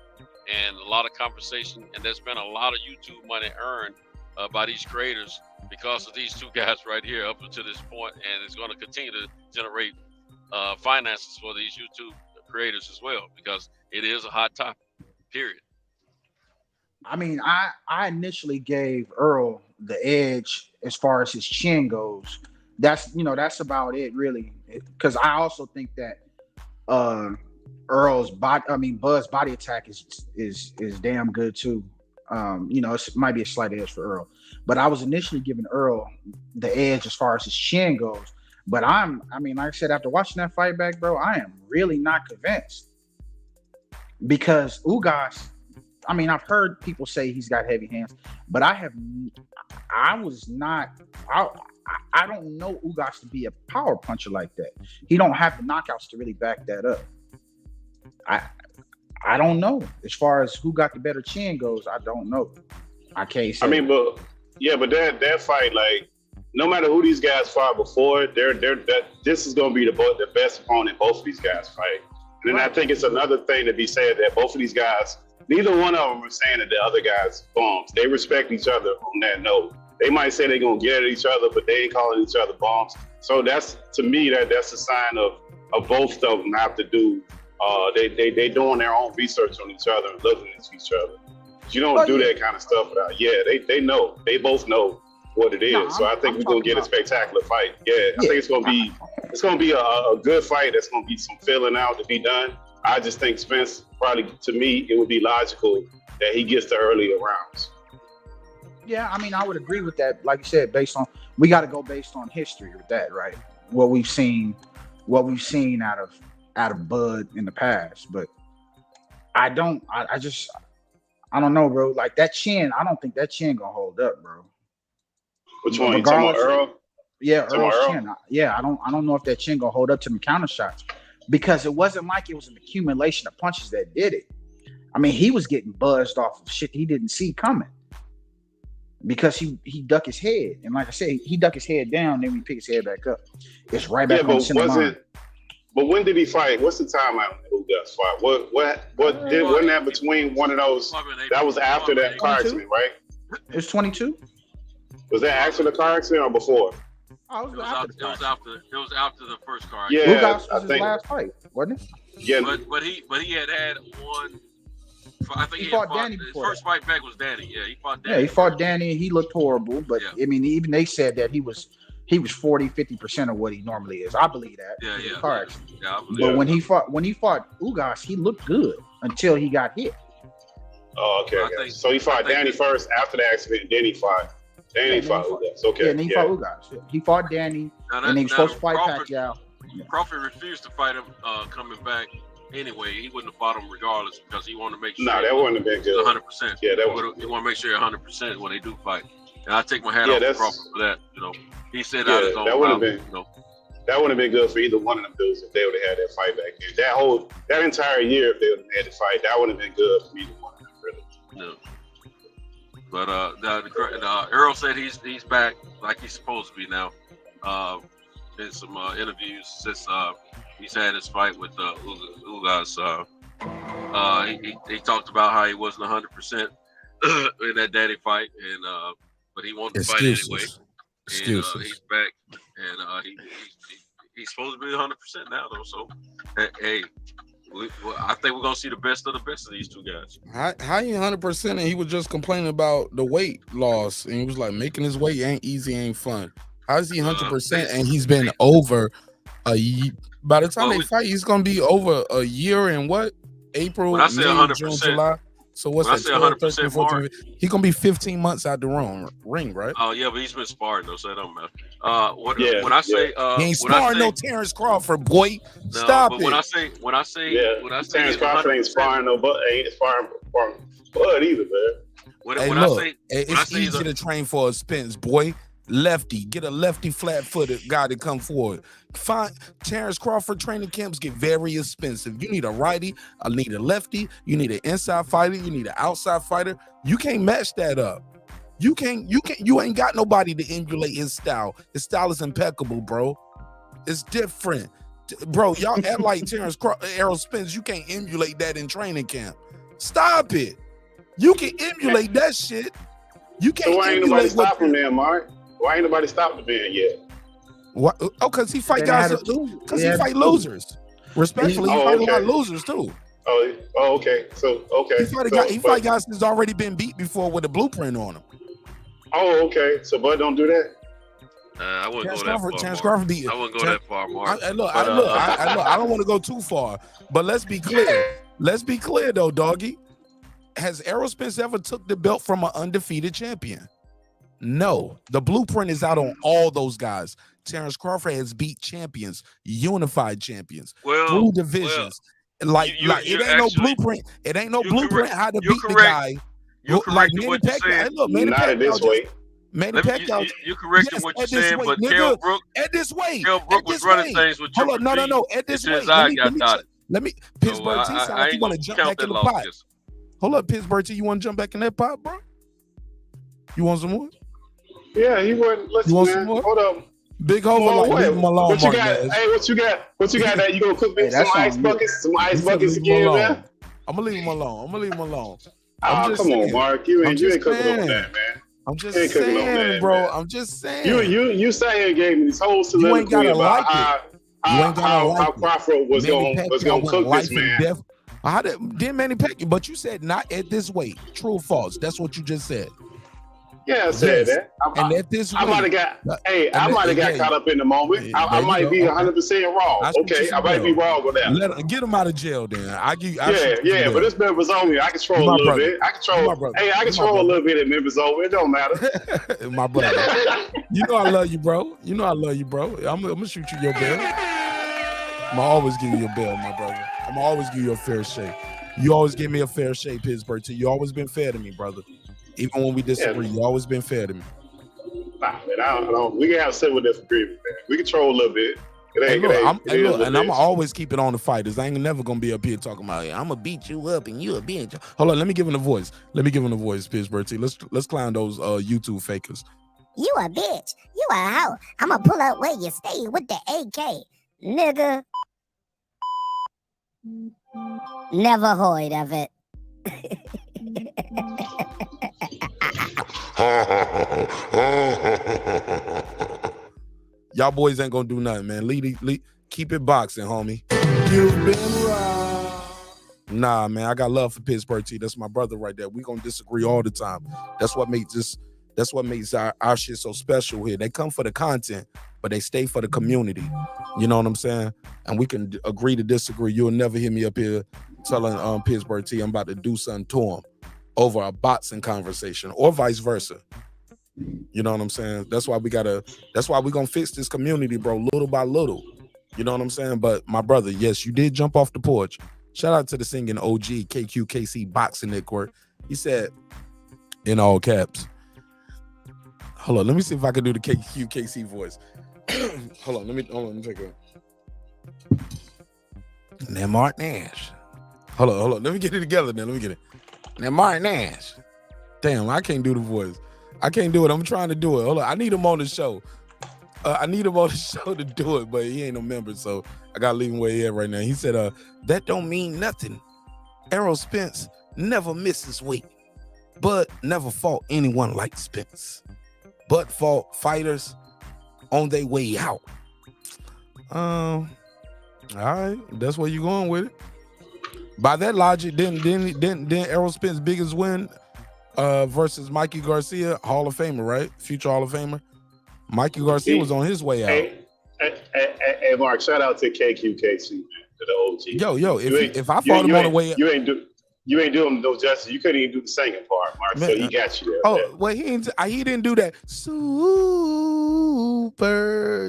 and a lot of conversation. And there's been a lot of YouTube money earned by these creators because of these two guys right here up until this point, and it's going to continue to generate finances for these YouTube creators as well because it is a hot topic. Period. I mean, I initially gave Earl the edge as far as his chin goes. That's about it really, because I also think that Bud's body attack is damn good too. It might be a slight edge for Earl, but I was initially giving Earl the edge as far as his chin goes. But like I said, after watching that fight back, bro, I am really not convinced because Ugas. I've heard people say he's got heavy hands, but I don't know Ugas to be a power puncher like that. He don't have the knockouts to really back that up. I don't know. As far as who got the better chin goes, I don't know. I can't say. But that fight, like, no matter who these guys fought before, this is gonna be the best opponent both of these guys fight. And then I think it's another thing to be said that both of these guys, neither one of them are saying that the other guys bums. They respect each other on that note. They might say they're gonna get at each other, but they ain't calling each other bums. So that's, to me, that's a sign of both of them have to do. They doing their own research on each other and looking at each other. You don't do that kind of stuff without. Yeah, they know. They both know what it is. No, so I think we're gonna get a spectacular fight. Yeah, I think it's gonna be a good fight. That's gonna be some filling out to be done. I just think Spence, probably to me, it would be logical that he gets the earlier rounds. Yeah, I would agree with that. Like you said, we got to go based on history with that, right? What we've seen out of Bud in the past. But I don't know, bro. Like that chin, I don't think that chin gonna hold up, bro. Which one? You talking about Earl? Yeah, Earl's chin. Yeah, I don't know if that chin gonna hold up to them counter shots because it wasn't like it was an accumulation of punches that did it. He was getting buzzed off of shit he didn't see coming because he ducked his head, and like I said, he ducked his head down. Then when he pick his head back up, it's right back on the center line. But when did he fight? What's the timeline when Ugas fought? Wasn't that between one of those? That was after that car accident, right? It was 22. Was that after the car accident or before? Oh, it was after the first car. Yeah, Ugas was his last fight, wasn't it? Yeah, but he had one. I think he fought Danny before. His first fight back was Danny. Yeah, he fought Danny. Yeah, he fought Danny. He looked horrible, but even they said that he was 40-50% of what he normally is. I believe that. Yeah. Car accident. But when he fought Ugas, he looked good until he got hit. Oh, okay. So he fought Danny first after the accident, and then he fought. Danny fought Ugas. Okay. Yeah, and he fought Ugas. Yeah. He fought Danny, and he was supposed to fight Pacquiao. Crawford refused to fight him coming back. Anyway, he wouldn't have fought him regardless because he wanted to make sure. No, that wouldn't have been good. 100%. Yeah, he want to make sure 100% when they do fight. And I take my hat off to Crawford for that. He said out his own that would have mouth, been. That wouldn't have been good for either one of them dudes if they would have had that fight back then. That entire year, if they would have had the fight, that wouldn't have been good for either one of them, really. No. But Errol said he's back like he's supposed to be now. in some interviews since he's had his fight with Ugas. He talked about how he wasn't 100% in that daddy fight, and but he wanted to fight anyway. Excuses. And he's back, and he's supposed to be 100% now, though. So, hey, I think we're gonna see the best of these two guys. How he 100% and he was just complaining about the weight loss, and he was like, making his weight ain't easy, ain't fun. How is he 100% and he's been over a year? By the time they fight, he's gonna be over a year and what? April, When I say May, 100%, June, July. So what's when that? I say 12, 13, 14, he gonna be 15 months out the ring, right? Oh yeah, but he's been sparring though, so it don't matter. When I say he ain't sparring no Terence Crawford, boy. No, Stop but it. when I say Terence Crawford ain't sparring no Bud, ain't sparring Bud either, man. It's easy to train for a Spence, boy. Lefty, get a lefty flat-footed guy to come forward. Fine, Terence Crawford training camps get very expensive. You need a righty, I need a lefty, you need an inside fighter, you need an outside fighter. You can't match that up. You ain't got nobody to emulate his style. His style is impeccable, bro. It's different. Bro, y'all act like Errol Spence. You can't emulate that in training camp. Stop it. You can emulate that shit. You can't. So why ain't nobody stopping there, Mark? Why ain't nobody stopping there yet? What? Oh, because he fight guys. Because he fight losers. Respectfully, he fight a lot of losers too. Oh, okay. So okay. He fight guys that's already been beat before with a blueprint on him. Oh, okay. So Bud don't do that. I wouldn't go that far. Terence Crawford beat. I wouldn't go that far, Mark. I don't want to go too far, but let's be clear. Let's be clear though, doggy. Has Errol Spence ever took the belt from an undefeated champion? No. The blueprint is out on all those guys. Terence Crawford has beat champions, unified champions, through divisions. It ain't no blueprint. It ain't no blueprint how to beat the guy. Like Manny Pacquiao. Manny Pacquiao. Manny Pacquiao. You corrected what you're saying, but Kell Brook at this weight. Kell Brook was running things with Hold on, no. At this weight. Let me Pittsburgh T sound like you want to jump back in the pot. Hold up, Pittsburgh T. You want to jump back in that pot, bro? You want some more? Yeah, he wouldn't. Listen, man. Hold up. Big Hova, like, leave him alone. What you got? Hey, what you got? What you got? That you gonna cook me some ice buckets? Some ice buckets again, man. I'm gonna leave him alone. Come on, Mark. You ain't cooking on that, man. I'm just saying, bro. I'm just saying. You sat here and gave me this whole soliloquy about how Crawford was gonna cook this man. Didn't Manny Pacquiao? But you said not at this weight. True or false? That's what you just said. Yeah, I said that. And at this I might have got caught up in the moment. I might be 100% wrong. Okay, I might be wrong on that. Get him out of jail then. But this Memphis only, I control a little bit. I control a little bit at Memphis only. It don't matter. My brother. You know I love you, bro. I'm gonna shoot you your bail. I'm gonna always give you your bail, my brother. I'm gonna always give you a fair shake. You always give me a fair shake, Pittsburgh T. You always been fair to me, brother. Even when we disagree, you always been fair to me. Nah, man, I don't. We can have civil disagreement, man. We control a little bit. I'm always keep it on the fighters. I ain't never gonna be up here talking about I'm gonna beat you up and you a bitch. Hold on, let me give him the voice. Pittsburgh T. Let's clown those YouTube fakers. You a bitch. You a hoe. I'ma pull up where you stay with the AK, nigga. Never heard of it. Y'all boys ain't gonna do nothing, man. Keep it boxing, homie. You've been robbed. Nah, man, I got love for Pittsburgh T. That's my brother right there. We gonna disagree all the time. That's what makes our shit so special here. They come for the content, but they stay for the community. You know what I'm saying? And we can agree to disagree. You'll never hear me up here telling Pittsburgh T I'm about to do something to him over a boxing conversation or vice versa. You know what I'm saying? That's why we gonna fix this community, bro, little by little. You know what I'm saying? But my brother, yes, you did jump off the porch. Shout out to the singing OG KQKC Boxing Network. He said, in all caps. Hold on, let me see if I can do the KQKC voice. Hold on, let me take a. Now Martin Nash. Hold on. Let me get it together then. Now Martin Nash. Damn, I can't do the voice. I can't do it. I'm trying to do it. Hold on. I need him on the show. I need him on the show to do it, but he ain't no member, so I gotta leave him where he at right now. He said, that don't mean nothing. Errol Spence never misses weight, but never fought anyone like Spence, but fought fighters on their way out. All right, that's where you going with it. By that logic, didn't Errol Spence biggest win versus Mikey Garcia, Hall of Famer, right? Future Hall of Famer. Mikey Garcia was on his way out. Hey, Mark, shout out to KQKC, man, to the OG. Yo, if I fought him on the way out, you ain't doing no justice. You couldn't even do the singing part, Mark. Man, so he got you there. Oh, man. well, he didn't do that super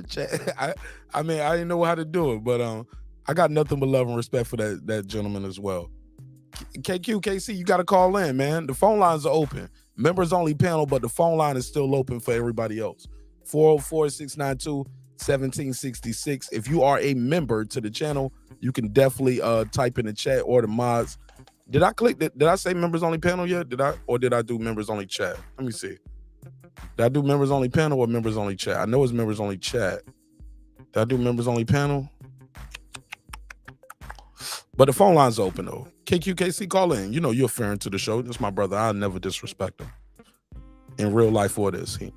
chat. I mean, I didn't know how to do it, but I got nothing but love and respect for that gentleman as well. KC, you got to call in, man. The phone lines are open. Members only panel, but the phone line is still open for everybody else. 404-692-1766. If you are a member to the channel, you can definitely type in the chat or the mods. Did I click that? Did I say members only panel yet? Did I do members only chat? Let me see. Did I do members only panel or members only chat? I know it's members only chat. Did I do members only panel? But the phone line's open though. KQKC, call in. You know you're fair to the show. That's my brother. I'll never disrespect him. In real life for this. He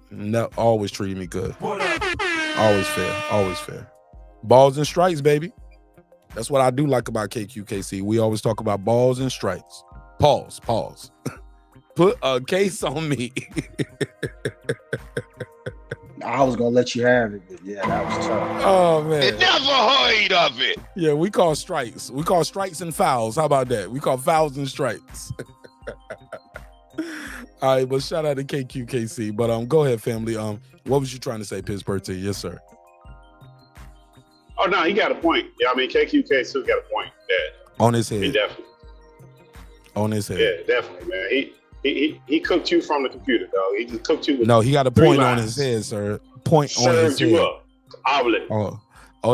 always treated me good. Always fair. Always fair. Balls and strikes, baby. That's what I do like about KQKC. We always talk about balls and strikes. Pause. Put a case on me. I was gonna let you have it, but yeah, that was tough. Oh man. Never heard of it. Yeah, we call strikes. We call strikes and fouls. How about that? We call fouls and strikes. All right, but shout out to KQKC. But go ahead, family. What was you trying to say, Pittsburgh T? Yes, sir. Oh no, he got a point. Yeah, I mean KQKC got a point. Yeah. On his head. He definitely. On his head. Yeah, definitely, man. He cooked you from the computer, dog. He just cooked you with No, he got a point on his head, sir. Point on his head. Served you up. Omelet. Oh,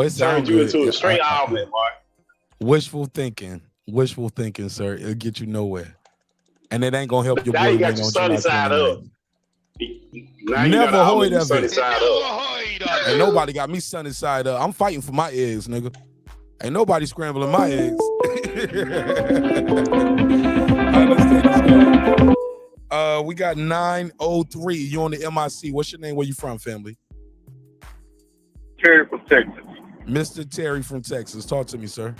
it Turned sounds you good. into a straight omelet, Mark. Wishful thinking, sir. It'll get you nowhere, and it ain't gonna help your Now boy. you got your sunny side up. Now you Never got heard of sunny it. side up. Ain't nobody got me sunny side up. I'm fighting for my eggs, nigga. Ain't nobody scrambling my eggs. We got 903. You on the MIC. What's your name? Where you from, family? Terry from Texas. Mr. Terry from Texas. Talk to me, sir.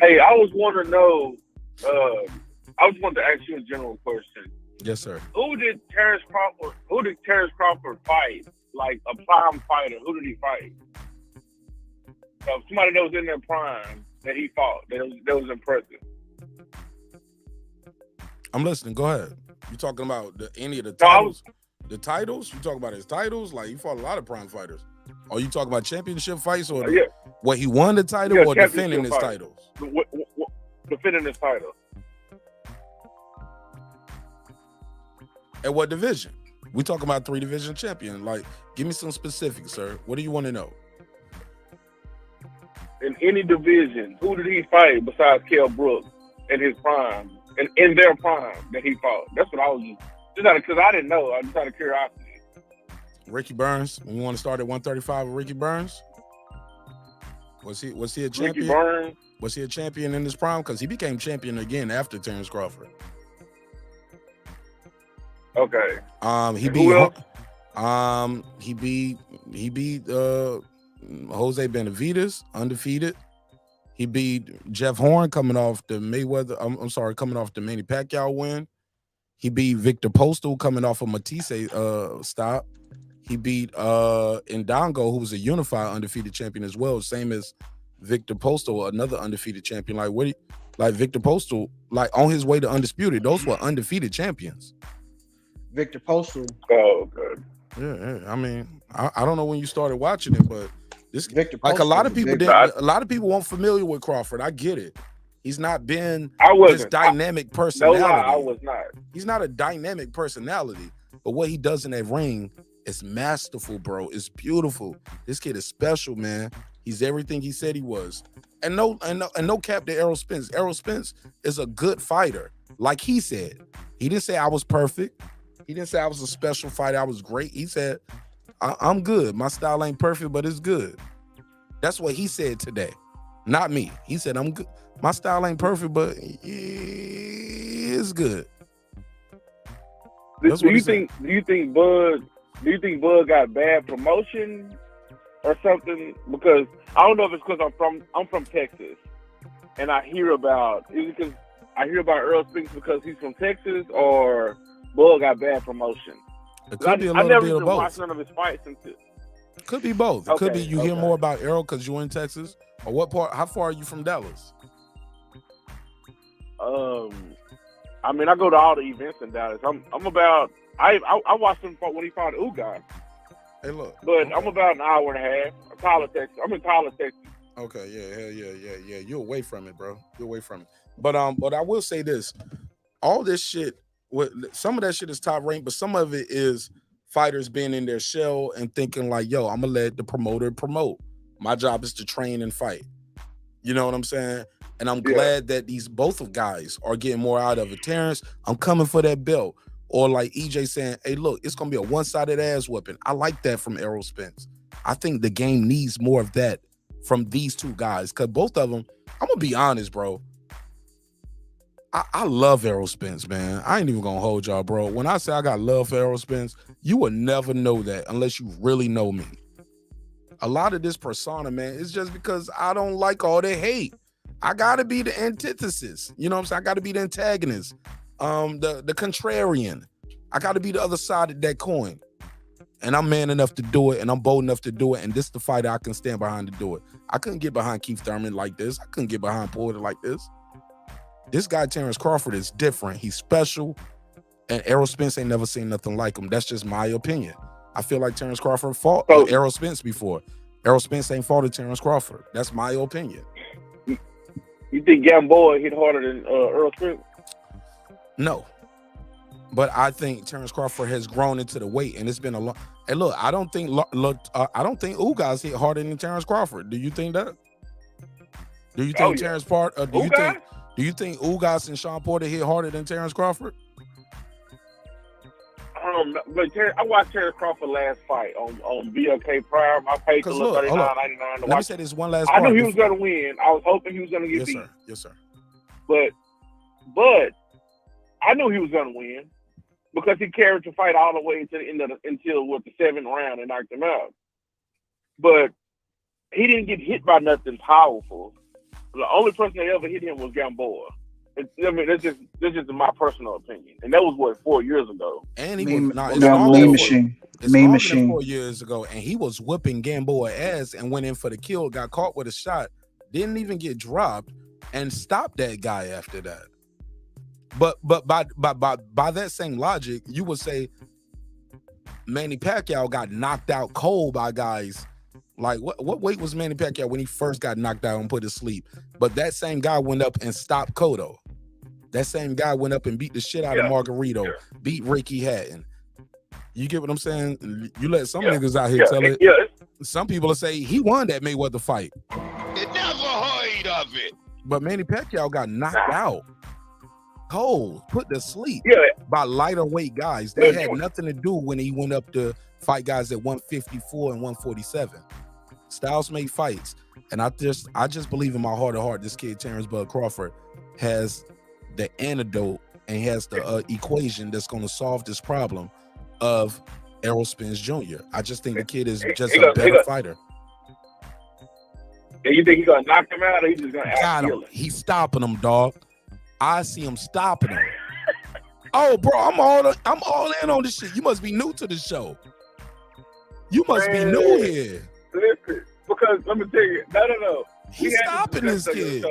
Hey, I was wanting to know, I just wanted to ask you a general question. Yes, sir. Who did Terence Crawford fight? Like a prime fighter. Who did he fight? Somebody that was in their prime that he fought. That was impressive. I'm listening. Go ahead. You talking about any of the titles? The titles? You talking about his titles? Like, he fought a lot of prime fighters. Or you talking about championship fights or what he won the title or defending his titles? Defending his title. At what division? We talking about 3-division champion. Like, give me some specifics, sir. What do you want to know? In any division, who did he fight besides Kell Brooks in his prime? And in their prime that he fought. That's what I was just out of, because I didn't know. I just out of curiosity. Ricky Burns. We want to start at 135 with Ricky Burns. Was he a champion? Ricky Burns. Was he a champion in his prime? Because he became champion again after Terence Crawford. Okay. He beat Jose Benavidez, undefeated. He beat Jeff Horn coming off the coming off the Manny Pacquiao win. He beat Victor Postal coming off a Matisse stop. He beat Indongo, who was a unified undefeated champion as well, same as Victor Postal, another undefeated champion. Like Victor Postal, like on his way to undisputed. Those were undefeated champions. Victor Postal. Oh, good. Yeah. I mean, I don't know when you started watching it, but this Victor like Postal a lot of people didn't. A lot of people weren't familiar with Crawford. I get it. He's not been this dynamic personality. No lie, I was not. He's not a dynamic personality, but what he does in that ring is masterful, bro. It's beautiful. This kid is special, man. He's everything he said he was. And no cap to Errol Spence. Errol Spence is a good fighter. Like he said, he didn't say I was perfect. He didn't say I was a special fighter. I was great. He said I'm good. My style ain't perfect, but it's good. That's what he said today, not me. He said I'm good. My style ain't perfect, but it's good. Do you think Bud got bad promotion or something? Because I don't know if it's because I'm from Texas, and I hear about Errol Spence because he's from Texas, or Bud got bad promotion. It could be a I little never bit of even both. watched none of his fights until. Could be both. It could be you hear okay. more about Errol because you're in Texas, or what part? How far are you from Dallas? I mean, I go to all the events in Dallas. I watched him when he fought Ugas. Hey, look. But I'm about an hour and a half. I'm in Tyler, Texas. Okay, yeah. You're away from it, bro. You're away from it. But I will say this: all this shit, some of that shit is top ranked, but some of it is fighters being in their shell and thinking like, "Yo, I'm gonna let the promoter promote. My job is to train and fight." You know what I'm saying? And I'm glad that these both of guys are getting more out of it. Terence, I'm coming for that belt. Or like EJ saying, hey, look, it's going to be a one-sided ass whooping. I like that from Errol Spence. I think the game needs more of that from these two guys. Because both of them, I'm going to be honest, bro. I love Errol Spence, man. I ain't even going to hold y'all, bro. When I say I got love for Errol Spence, you will never know that unless you really know me. A lot of this persona, man, is just because I don't like all the hate. I gotta be the antithesis. You know what I'm saying? I gotta be the antagonist, the contrarian. I gotta be the other side of that coin. And I'm man enough to do it, and I'm bold enough to do it, and this is the fighter I can stand behind to do it. I couldn't get behind Keith Thurman like this. I couldn't get behind Porter like this. This guy, Terence Crawford, is different. He's special, and Errol Spence ain't never seen nothing like him. That's just my opinion. I feel like Terence Crawford fought Errol Spence before. Errol Spence ain't fought Terence Crawford. That's my opinion. You think Gamboa hit harder than Errol Spence? No. But I think Terence Crawford has grown into the weight, and it's been a long. Hey, look, I don't think Ugas hit harder than Terence Crawford. Do you think that? Do you think Terence Part? Do you think Ugas and Sean Porter hit harder than Terence Crawford? But I watched Terence Crawford last fight on BLK Prime. I paid to look $39.99 to watch. Let me say this one last I part. knew he was going to win. I was hoping he was going to get beat. Yes, sir. But I knew he was going to win because he carried the fight all the way until the 7th round and knocked him out. But he didn't get hit by nothing powerful. The only person that ever hit him was Gamboa. I mean, that's just my personal opinion, and that was 4 years ago. And he was Mean Machine. Mean Machine. 4 years ago, and he was whipping Gamboa ass and went in for the kill. Got caught with a shot, didn't even get dropped, and stopped that guy after that. But by that same logic, you would say Manny Pacquiao got knocked out cold by guys. Like what weight was Manny Pacquiao when he first got knocked out and put to sleep? But that same guy went up and stopped Cotto. That same guy went up and beat the shit out of Margarito, beat Ricky Hatton. You get what I'm saying? You let some niggas out here tell it. Some people will say he won that Mayweather fight. You never heard of it. But Manny Pacquiao got knocked out cold, put to sleep by lighter weight guys. That had nothing to do when he went up to fight guys at 154 and 147. Styles made fights. And I just believe in my heart of heart, this kid, Terence Bud Crawford, has the antidote and has the equation that's going to solve this problem of Errol Spence Jr. I just think the kid is just a better fighter. And you think he's going to knock him out, or he's just going to kill him? He's stopping him, dog. I see him stopping him. Oh, bro, I'm all in on this shit. You must be new to the show. You must be new here. Listen, because let me tell you, no. He's stopping this kid.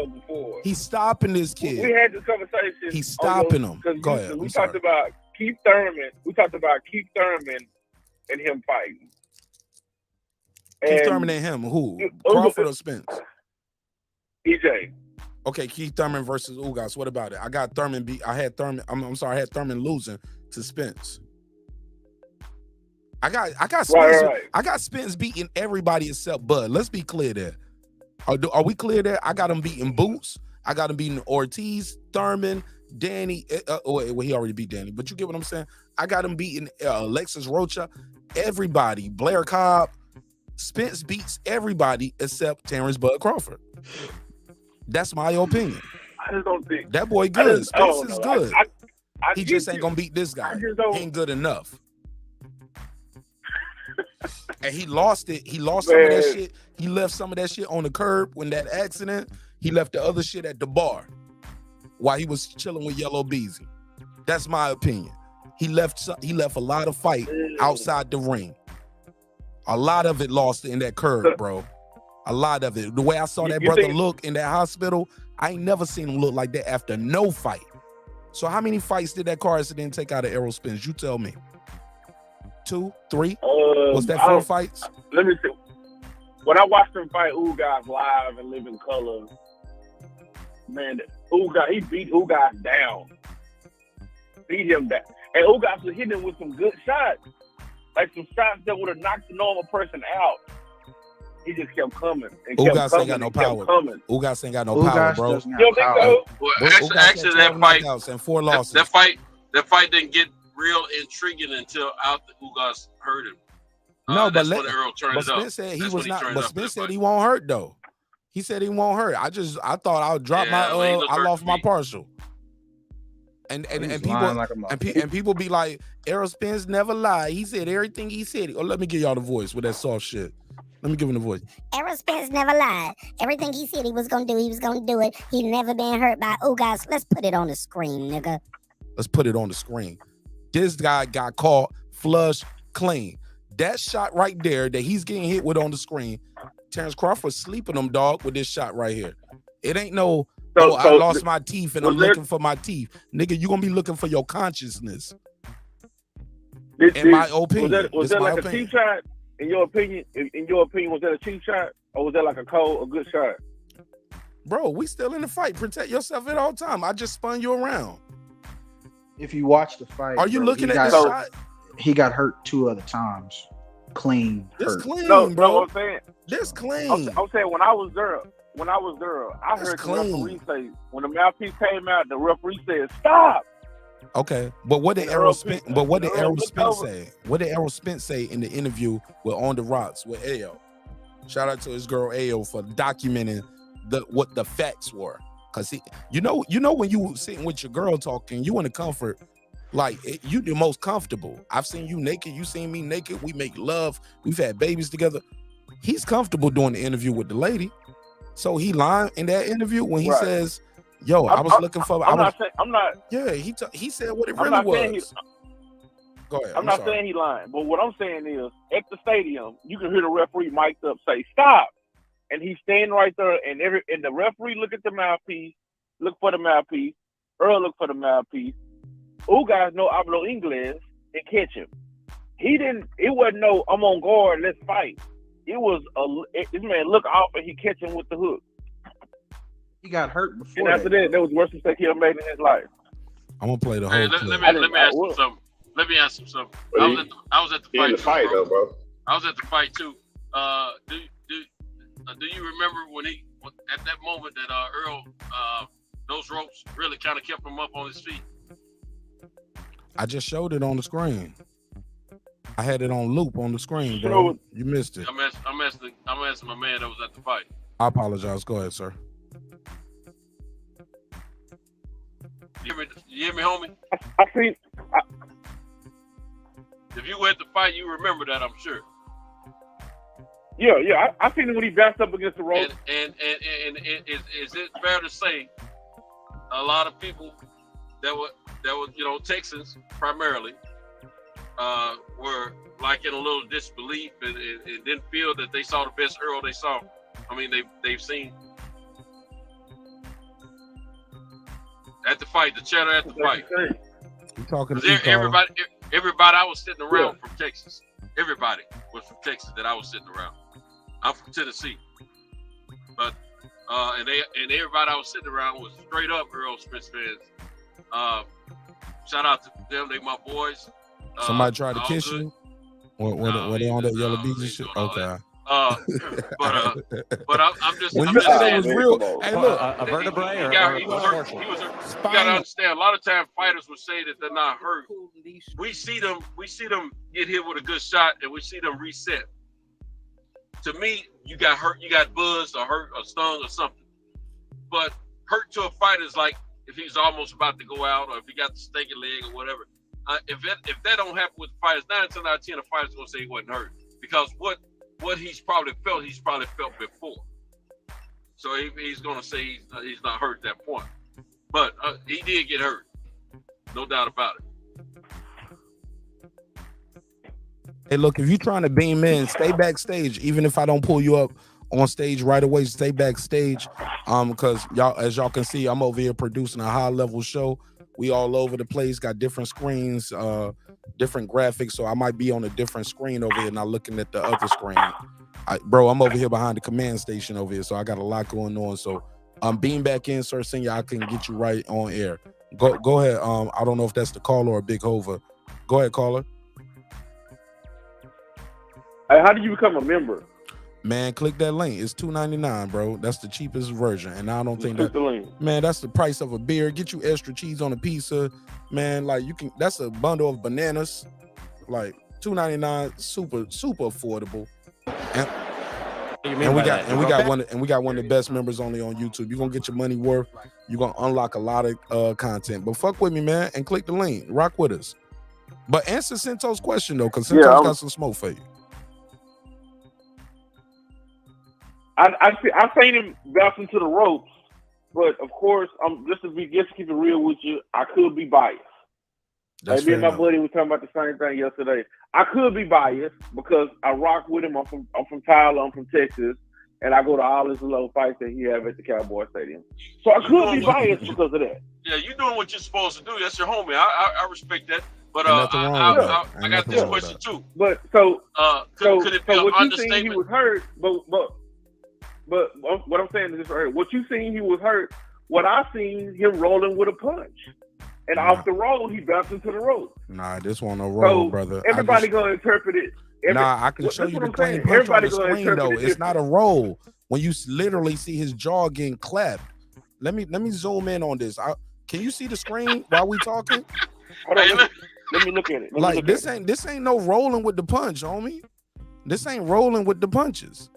He's stopping this kid. We had this conversation. He's stopping him. Go ahead. We talked about Keith Thurman. We talked about Keith Thurman and him fighting. Keith Thurman and him. Who? Crawford or Spence? EJ. Okay, Keith Thurman versus Ugas. What about it? I got Thurman beat. I had Thurman. I'm sorry. I had Thurman losing to Spence. I got Spence. Right. I got Spence beating everybody except Bud. Let's be clear there. Are we clear there? I got him beating Boots. I got him beating Ortiz, Thurman, Danny. Well, he already beat Danny, but you get what I'm saying. I got him beating Alexis Rocha, everybody. Blair Cobb, Spence beats everybody except Terence Bud Crawford. That's my opinion. I just don't think that boy good. Spence is good. He just ain't gonna beat this guy. He ain't good enough. And he lost it. He lost some of that shit. He left some of that shit on the curb when that accident. He left the other shit at the bar while he was chilling with Yellow Beezy. That's my opinion. He left a lot of fight outside the ring. A lot of it lost in that curb, bro. A lot of it. The way I saw that brother look in that hospital, I ain't never seen him look like that after no fight. So how many fights did that car accident take out of Errol Spence? You tell me. 2, 3? Was that 4 fights? Let me see. When I watched him fight Ugas live and live in color, man, Ugas, he beat Ugas down. Beat him down. And Ugas was hitting him with some good shots. Like some shots that would have knocked the normal person out. He just kept coming. Ugas ain't got no power. Ugas ain't got no power, bro. You don't think so? Well, actually, that fight and 4 losses. That fight didn't get real intriguing until after Ugas hurt him. No, that's when Errol turned it up. Spence said he was not. But Spence said he won't hurt though. He said he won't hurt. I thought I would drop my. I lost my partial. And people be like, Errol Spence never lied. He said everything he said. Oh, let me give y'all the voice with that soft shit. Let me give him the voice. Errol Spence never lied. Everything he said he was gonna do, he was gonna do it. He never been hurt by Ugas. Let's put it on the screen, nigga. Let's put it on the screen. This guy got caught flush clean. That shot right there that he's getting hit with on the screen, Terence Crawford sleeping him, dog, with this shot right here. It ain't no, I lost my teeth and I'm looking for my teeth. Nigga, you gonna be looking for your consciousness. In my opinion. Was that like a cheap shot? In your opinion, was that a cheap shot? Or was that like a good shot? Bro, we still in the fight. Protect yourself at all time. I just spun you around. If you watch the fight, are you looking at this shot? He got hurt 2 other times. Clean. This hurt. clean, no, bro. No, I'm saying, this clean. I'm saying when I was there, I heard the referee say, when the mouthpiece came out, the referee said, "Stop." Okay, but what did Errol Spence? But what did Errol Spence say? What did Errol Spence say in the interview with On the Rocks with Ayo? Shout out to his girl Ayo for documenting what the facts were. Cause you know when you sitting with your girl talking, you in the comfort, like you the most comfortable. I've seen you naked, you seen me naked. We make love. We've had babies together. He's comfortable doing the interview with the lady. So he lied in that interview when he says, "Yo, I was looking for." I'm not. Yeah, he said what it really was. Go ahead. I'm not saying he lying, but what I'm saying is, at the stadium, you can hear the referee mic'd up say, "Stop," and he's standing right there, and the referee look at the mouthpiece, look for the mouthpiece. Earl look for the mouthpiece. Ugas no hablo inglés and catch him. He didn't. It wasn't no, "I'm on guard, let's fight." It was this man look off and he catch him with the hook. He got hurt before. And after that was the worst mistake he ever made in his life. I'm gonna play the whole clip. Let me ask him something. Let me ask him something. I was at the fight. Bro. I was at the fight too. Do you remember when at that moment that Earl those ropes really kind of kept him up on his feet? I just showed it on the screen. I had it on loop on the screen, bro. You missed it. I'm asking my man that was at the fight. I apologize. Go ahead, sir. You hear me, homie? I see. If you were at the fight, you remember that, I'm sure. Yeah. I seen him when he bounced up against the rope. And is it fair to say a lot of people that were Texans primarily were like in a little disbelief and didn't feel that they saw the best Earl they saw. I mean, they've seen at the fight, the chatter at the fight. You talking to everybody I was sitting around from Texas. Everybody was from Texas that I was sitting around. I'm from Tennessee, but and everybody I was sitting around was straight up Errol Spence fans. Shout out to them, they my boys. Somebody tried to kiss you? Were they on that Yellow Beezy shit? Okay. But I'm just. When I'm you just said saying. it was real, hey, look, A vertebrae He or was hurt. You gotta understand. A lot of times fighters will say that they're not hurt. We see them get hit with a good shot, and we see them reset. To me, you got hurt, you got buzzed or hurt or stung or something. But hurt to a fighter is like if he's almost about to go out or if he got the stinky leg or whatever. If that don't happen with fighters, 9 times out of 10, a fighter's gonna say he wasn't hurt because what he's probably felt before. So he's gonna say he's not hurt at that point. But he did get hurt, no doubt about it. Hey, look, if you're trying to beam in, stay backstage. Even if I don't pull you up on stage right away, stay backstage. Because y'all, as y'all can see, I'm over here producing a high-level show. We all over the place, got different screens, different graphics. So I might be on a different screen over here, not looking at the other screen. Bro, I'm over here behind the command station over here, so I got a lot going on. So beam back in, Sir Senior. I can get you right on air. Go ahead. I don't know if that's the caller or Big Hova. Go ahead, caller. Hey, how do you become a member? Man, click that link. It's $2.99, bro. That's the cheapest version, and I don't think Click that. the link. Man, that's the price of a beer. Get you extra cheese on a pizza, man. Like you can. That's a bundle of bananas. Like $2.99, super affordable. And we got one of the best members only on YouTube. You're gonna get your money worth. You're gonna unlock a lot of content. But fuck with me, man, and click the link. Rock with us. But answer Sento's question though, because Sento's got some smoke for you. I seen him bouncing to the ropes, but of course, just to keep it real with you, I could be biased. That's me and my fair buddy were talking about the same thing yesterday. I could be biased because I rock with him. I'm from Tyler. I'm from Texas, and I go to all his little fights that he have at the Cowboy Stadium. So I could be biased because of that. Yeah, you're doing what you're supposed to do. That's your homie. I respect that. But Ain't nothing wrong with that. I got this question too. But could it be an what you understatement? seen he was hurt, but what I'm saying is this right here. What you seen he was hurt. What I seen him rolling with a punch, and off the roll he bounced into the rope. Nah, this one no roll, brother. Everybody gonna interpret it. I can show you the clean punch on the screen though. It's not a roll. When you literally see his jaw getting clapped. Let me zoom in on this. Can you see the screen while we talking? Hold on, let me look at it. This ain't no rolling with the punch, homie. This ain't rolling with the punches.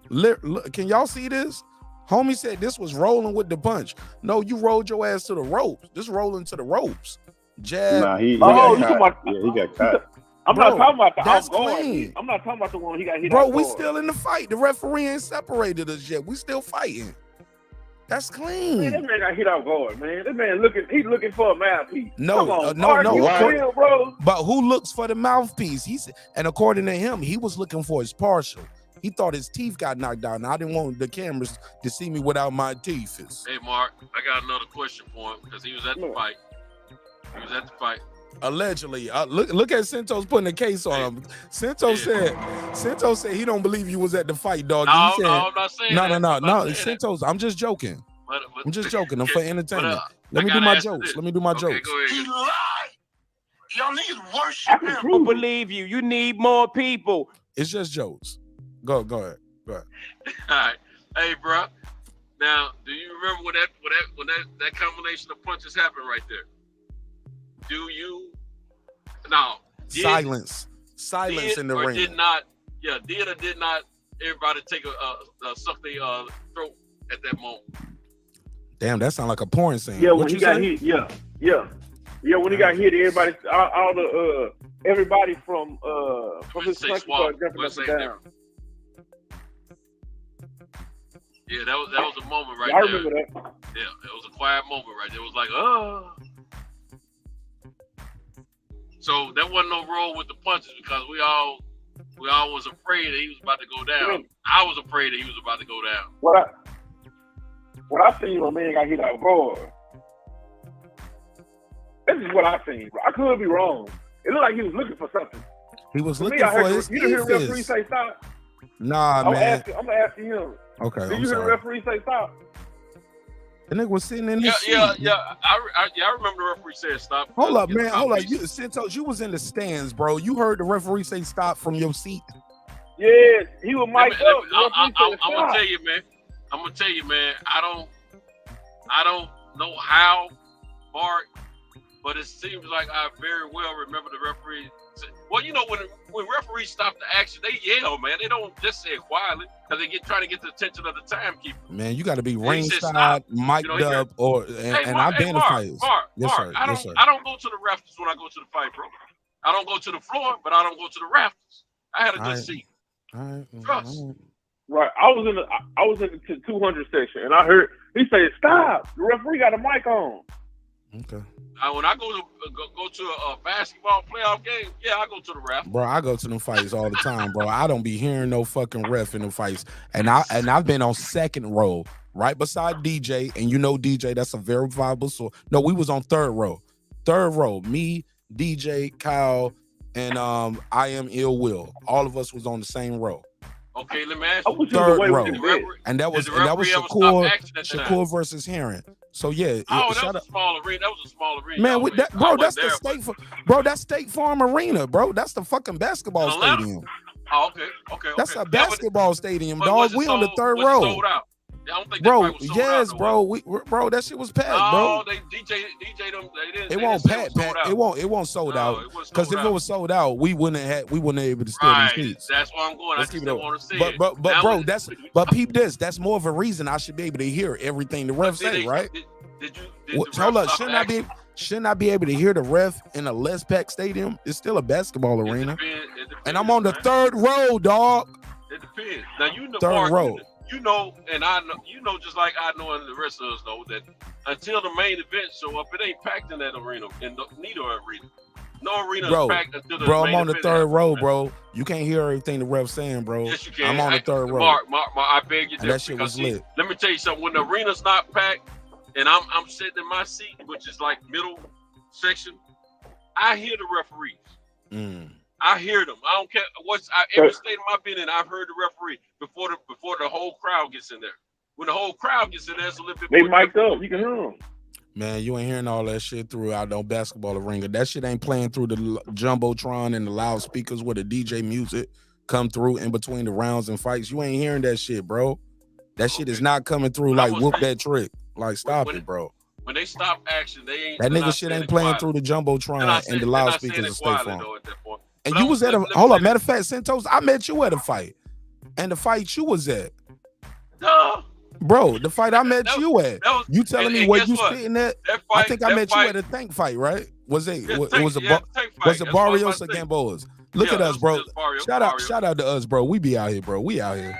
Look, can y'all see this? Homie said this was rolling with the punch. No, you rolled your ass to the ropes. This rolling to the ropes. Jab. Nah, he got caught. I'm not talking about the that's off guard. clean. I'm not talking about the one he got hit. Bro, off we guard. still in the fight. The referee ain't separated us yet. We still fighting. That's clean. Man, that man got hit off guard, man. That man he's looking for a mouthpiece. No, Real, bro. But who looks for the mouthpiece? And according to him, he was looking for his partial. He thought his teeth got knocked out, and I didn't want the cameras to see me without my teeth. Hey, Mark, I got another question for him because he was at the fight. Allegedly, look at Sento's putting a case on him. Sento said he don't believe you was at the fight, dog. No, I'm not saying that. No. Sento's. I'm just joking. I'm just joking. I'm for entertainment. Let me do my jokes. Go ahead. He lied. Y'all niggas worship him. People believe you. You need more people. It's just jokes. Go ahead. All right. Hey, bro. Now, do you remember when that combination of punches happened right there? Do you? No. Silence in the ring. Did or did not everybody take a suck their throat at that moment? Damn, that sounds like a porn scene. Yeah, when he got hit. Yeah. When he got hit, everybody, everybody from his country started jumping up and down. Yeah, that was a moment right I there. remember that. Yeah, it was a quiet moment right there. It was like, oh. So that wasn't no roll with the punches because we all was afraid that he was about to go down. I was afraid that he was about to go down. What I seen, my man got hit out guard. This is what I seen. I could be wrong. It looked like he was looking for something. He was looking for his You didn't hear the referee say stop? Nah, man. I'm asking him. Okay, Did you hear the referee say stop? The nigga was sitting in his seat. Yeah. I remember the referee said stop. Hold up, man. Hold up. Sentos, you was in the stands, bro. You heard the referee say stop from your seat. Yes, he was mic'd up. I'm gonna tell you, man. I'm gonna tell you, man. I don't know how, Mark, but it seems like I very well remember the referee. Well, you know, when referees stop the action, they yell, man. They don't just say it quietly because they trying to get the attention of the timekeeper. Man, you got to be And he said, ringside, "Stop." mic'd up, I've been in fights. Yes, sir. I Yes, sir. don't go to the rafters when I go to the fight, bro. I don't go to the floor, but I don't go to the rafters. I had a good seat. All right. Trust. Right. I was in the 200 section, and I heard he say, "Stop! The referee got a mic on." Okay. When I go to a basketball playoff game, yeah, I go to the ref. Bro, I go to them fights all the time, bro. I don't be hearing no fucking ref in the fights. And I've been on second row, right beside DJ, and you know DJ, that's a verifiable source. No, we was on third row. Third row, me, DJ, Kyle, and I am Ill Will. All of us was on the same row. Okay, let me ask you. Third row. And that was Shakur versus Heron. So yeah, that was a small arena. That was a small arena. Man, that's the that's State Farm Arena, bro. That's the fucking basketball stadium. Oh, okay. That's a basketball stadium, dog. We on the third row. Sold out? I don't think bro, that fight was sold yes, out, bro. Bro, that shit was packed, bro. They DJ them. They didn't. It won't pack. It won't sold out. Because if it was sold out, we wouldn't have able to steal them seats. That's why I'm going. Let's I keep just it want to see but, it. but bro, but peep this. That's more of a reason I should be able to hear everything the ref say, right? Hold up, shouldn't I be able to hear the ref in a less packed stadium? It's still a basketball arena. And I'm on the third row, dog. It depends. Now you know, third Mark, row. You know, and I know, you know, just like I know, and the rest of us know that until the main event show up, it ain't packed in that arena, in neither arena. No arena is packed until the bro, main I'm on the event third happens, row, man. bro. You can't hear everything the ref's saying, bro. Yes, you can. I'm on the third row. Mark, I beg you, And that shit was lit. Let me tell you something. When the arena's not packed, and I'm sitting in my seat, which is like middle section, I hear the referees. I hear them. I don't care every stadium I've been in. I've heard the referee before the whole crowd gets in there. When the whole crowd gets in there, it's a little bit. They mic'd up. You can hear them. Man, you ain't hearing all that shit throughout no basketball arena. That shit ain't playing through the jumbotron and the loudspeakers where the DJ music come through in between the rounds and fights. You ain't hearing that shit, bro. That shit is not coming through like whoop that trick. Like stop it, bro. When they stop action, they ain't. That nigga shit ain't playing through the jumbotron and the loudspeakers of State Farm. And But you was at a hold up. Matter of fact, Santos, I met you at a fight, and the fight you was at, bro. The fight I met you at. You telling me where you sitting at? I think I met you at a tank fight, right? Was it? It was a was it Barrios or Gamboas? Look at us, bro. Shout out to us, bro. We be out here, bro. We out here.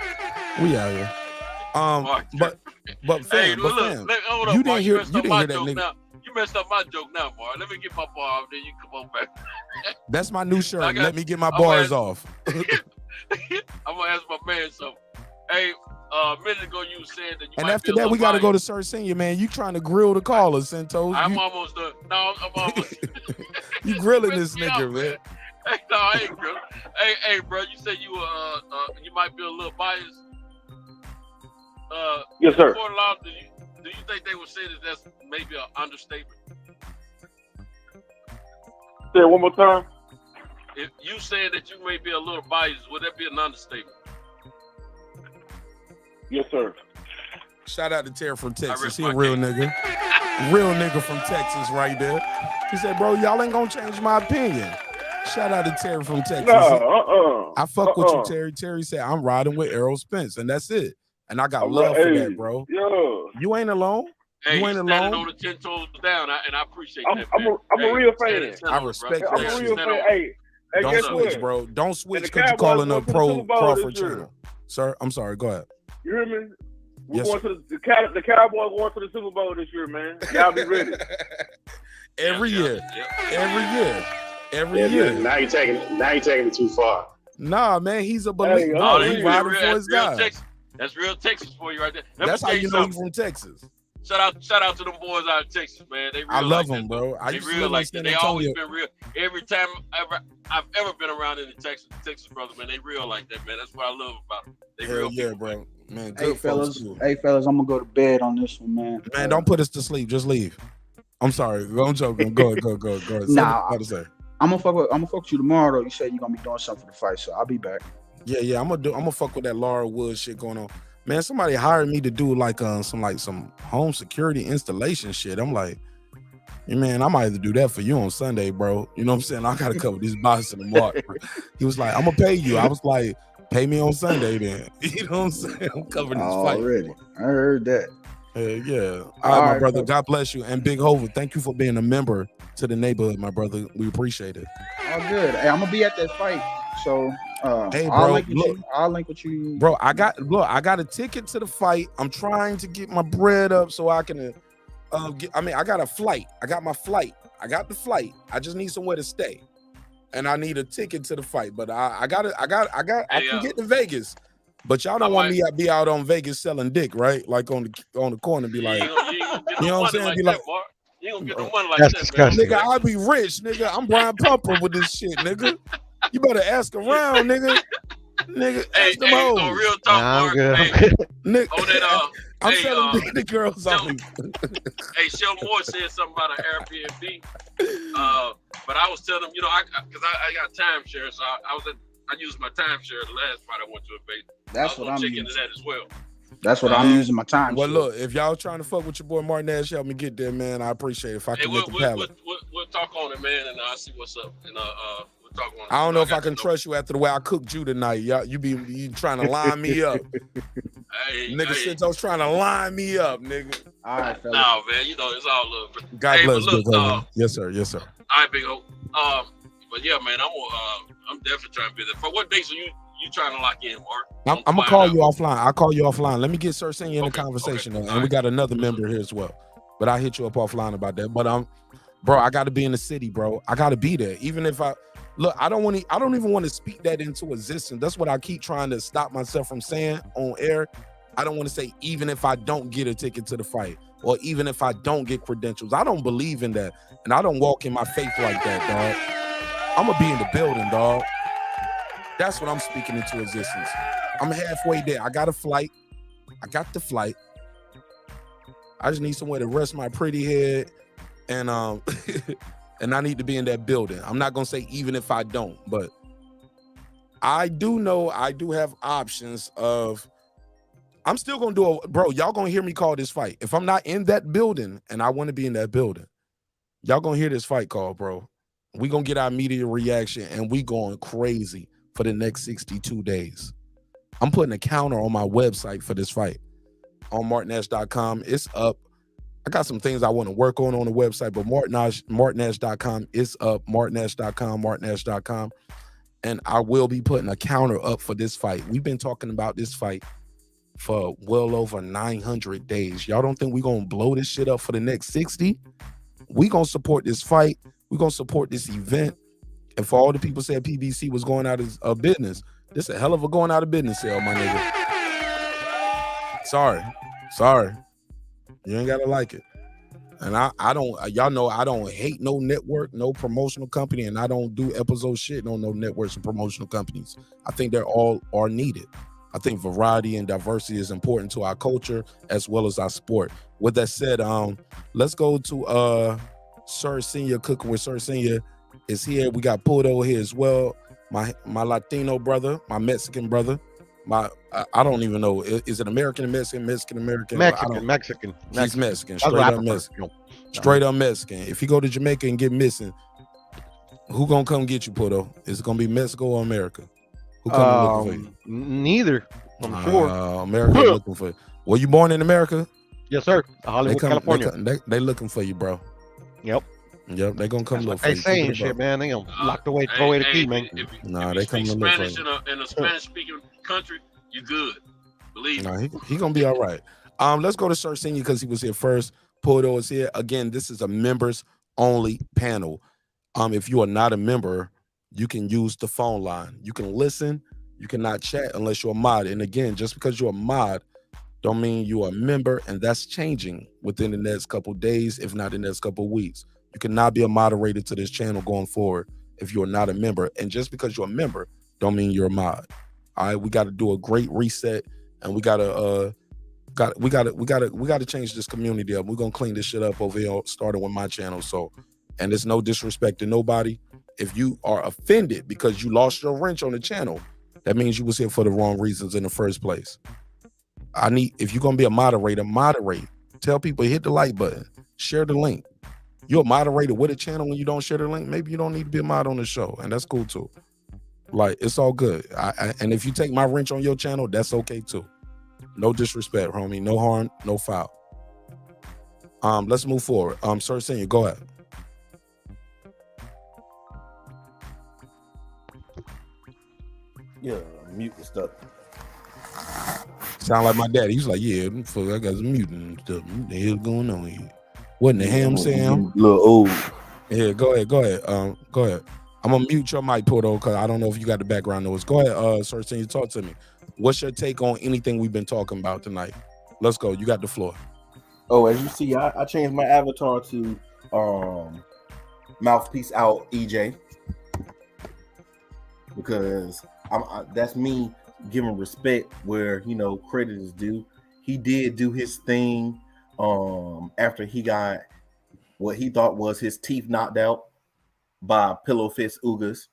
But fam, you didn't hear that nigga. Now. You messed up my joke now, Mark. Let me get my bar off, then you come on back. That's my new shirt. Let me get my bars off. I'm gonna ask my man something. Hey, a minute ago you said that you and might after be a that, little we got to biased. go to Sir Senior, man. You trying to grill the caller, Santos. I'm almost done. No, I'm almost. You grilling this nigga, man. Hey, no, I ain't grilling. Hey, bro, you said you you might be a little biased. Yes, sir. Do you think they would say that that's maybe an understatement? Say it one more time. If you said that you may be a little biased, would that be an understatement? Yes, sir. Shout out to Terry from Texas. He a real nigga. Real nigga from Texas right there. He said, bro, y'all ain't gonna change my opinion. Shout out to Terry from Texas. No, I fuck with you, Terry. Terry said, I'm riding with Errol Spence, and that's it. And I got love for that, bro. Yeah. You ain't alone. Hey, you ain't standing alone. on the 10 toes down, and I appreciate that. I'm a real fan. I respect I'm that a shit. real fan. Hey, Don't guess switch, what? bro. Don't switch And the because you're Cowboys calling a going to the pro Super Bowl Crawford this year. channel. Sir, I'm sorry. Go ahead. You hear me? We're Yes, going to the Cowboys going to the Super Bowl this year, man. Y'all be ready. Every year. Every Yeah, year. Now you're taking it too far. Nah, man, he's a believer. Hey, No, that's he's riding for his real guy. Texas. That's real Texas for you right there. Let That's me how tell you know he's something. from Texas. Shout out to them boys out of Texas, man. They real I love like them, that, bro. I They used to real live in like San that. They always Antonio. been real. Every time I've ever been around in the Texas brother, man, they real like that, man. That's what I love about them. They Hell real yeah, people, bro. Man, Hey good fellas, folks, too. I'm gonna go to bed on this one, man. Man, don't put us to sleep. Just leave. I'm sorry. I'm joking. Go ahead. Say Nah, what you gotta say. I'm gonna fuck with you tomorrow though. You said you're gonna be doing something for the fight, so I'll be back. Yeah. I'm gonna fuck with that Laura Wood shit going on. Man, somebody hired me to do like some home security installation shit. I'm like, hey, man, I might have to do that for you on Sunday, bro. You know what I'm saying? I gotta cover these boxes in the market. He was like, I'm gonna pay you. I was like, pay me on Sunday then. You know what I'm saying? I'm covering this fight. Already. I heard that. Yeah. All right, my brother. God bless you. And Big Hover, thank you for being a member to the neighborhood, my brother. We appreciate it. All good. Hey, I'm gonna be at that fight. So hey, I'll bro, link with you. I'll link with you. Bro, I got a ticket to the fight. I'm trying to get my bread up so I can I got a flight. I got my flight. I got the flight. I just need somewhere to stay. And I need a ticket to the fight. But I can get to Vegas. But y'all don't want me to be out on Vegas selling dick, right? Like on the corner, be like, you know what I'm saying? Be like, you don't get no money like that's that, disgusting. man. Nigga, I'll be rich, nigga. I'm Brian Pumper with this shit, nigga. You better ask around, nigga. Nigga, ask them hoes. On real talk, Mark. Nigga, On that, I'm selling dick to girls only. Hey, Shel Moore said something about an Airbnb. But I was telling him, you know, because I got timeshare, so I used my timeshare the last fight I went to a base. That's what I'm check using. into that as well. That's what I'm using my time. Well, look, if y'all trying to fuck with your boy Martin Ash, help me get there, man. I appreciate it. If I can get the pallet. We'll talk on it, man, and I'll see what's up. And we'll talk on it. I don't know if I can trust you after the way I cooked you tonight. Y'all, you trying to line me up. Nigga, since I was trying to line me up, nigga. All right, fella. No, man, you know, it's all love. God bless, but look, Big Hope. Yes, sir. Yes, sir. All right, Big Hope. But yeah, man, I'm definitely trying to be there. For what dates are you trying to lock in, Mark? I'm gonna call you offline. I'll call you offline. Let me get Sir Senior in the conversation, though. And we got another member here as well. But I'll hit you up offline about that. But bro, I gotta be in the city, bro. I gotta be there. Even if I don't even want to speak that into existence. That's what I keep trying to stop myself from saying on air. I don't want to say even if I don't get a ticket to the fight, or even if I don't get credentials. I don't believe in that. And I don't walk in my faith like that, dog. I'm gonna be in the building, dog. That's what I'm speaking into existence. I'm halfway there. I got a flight. I got the flight. I just need somewhere to rest my pretty head, and and I need to be in that building. I'm not gonna say even if I don't, but I do know I do have options of. I'm still gonna do bro. Y'all gonna hear me call this fight. If I'm not in that building and I want to be in that building, y'all gonna hear this fight call, bro. We gonna get our media reaction, and we going crazy for the next 62 days. I'm putting a counter on my website for this fight on martinash.com. It's up. I got some things I want to work on the website, but martinash.com is up. martinash.com. And I will be putting a counter up for this fight. We've been talking about this fight for well over 900 days. Y'all don't think we're going to blow this shit up for the next 60? We're going to support this fight. We're going to support this event. And for all the people said PBC was going out of business, this is a hell of a going out of business sale, my nigga. Sorry. You ain't got to like it. And I don't, y'all know I don't hate no network, no promotional company, and I don't do episode shit on no networks and promotional companies. I think they're all are needed. I think variety and diversity is important to our culture as well as our sport. With that said, let's go to Sir Senior. Cooking with Sir Senior is here. We got Pudo here as well. My Latino brother, my Mexican brother. I don't even know. Is it American and Mexican? Mexican. Mexican. He's Mexican. Straight up Mexican. If you go to Jamaica and get missing, who gonna come get you, Pudo? Is it gonna be Mexico or America? Who coming looking for you? Neither. I'm sure. America looking for you. Were you born in America? Yes, sir. Hollywood, California. They looking for you, bro. Yep. They gonna come look for they you. saying shit, man. They gonna lock away, throw away the key, man. They come to look for Spanish you. in a Spanish-speaking country, you good. Believe me. He gonna be all right. Let's go to Sir Senior because he was here first. Pudo is here. Again, this is a members only panel. If you are not a member, you can use the phone line. You can listen. You cannot chat unless you're a mod. And again, just because you're a mod don't mean you're a member, and that's changing within the next couple days, if not the next couple weeks. You cannot be a moderator to this channel going forward if you're not a member. And just because you're a member don't mean you're a mod. All right, we got to do a great reset, and we gotta change this community up. We're gonna clean this shit up over here, starting with my channel. So, and there's no disrespect to nobody. If you are offended because you lost your wrench on the channel, that means you was here for the wrong reasons in the first place. If you're gonna be a moderator, moderate. Tell people, hit the like button, share the link. You're a moderator with a channel when you don't share the link. Maybe you don't need to be a mod on the show, and that's cool too. Like, it's all good. And if you take my wrench on your channel, that's okay too. No disrespect, homie. No harm, no foul. Let's move forward. Sir Senior, go ahead. Yeah, mute and stuff. Sound like my daddy. He's like, yeah, I got some muting and stuff. What the hell going on here? Wasn't the ham Sam? Little old. Yeah, go ahead. Go ahead. I'm gonna mute your mic, Porto, because I don't know if you got the background noise. Go ahead, Sir Senior, talk to me. What's your take on anything we've been talking about tonight? Let's go. You got the floor. Oh, as you see, I changed my avatar to Mouthpiece Out EJ because that's me giving respect where credit is due. He did do his thing after he got what he thought was his teeth knocked out by Pillow Fist Ugas.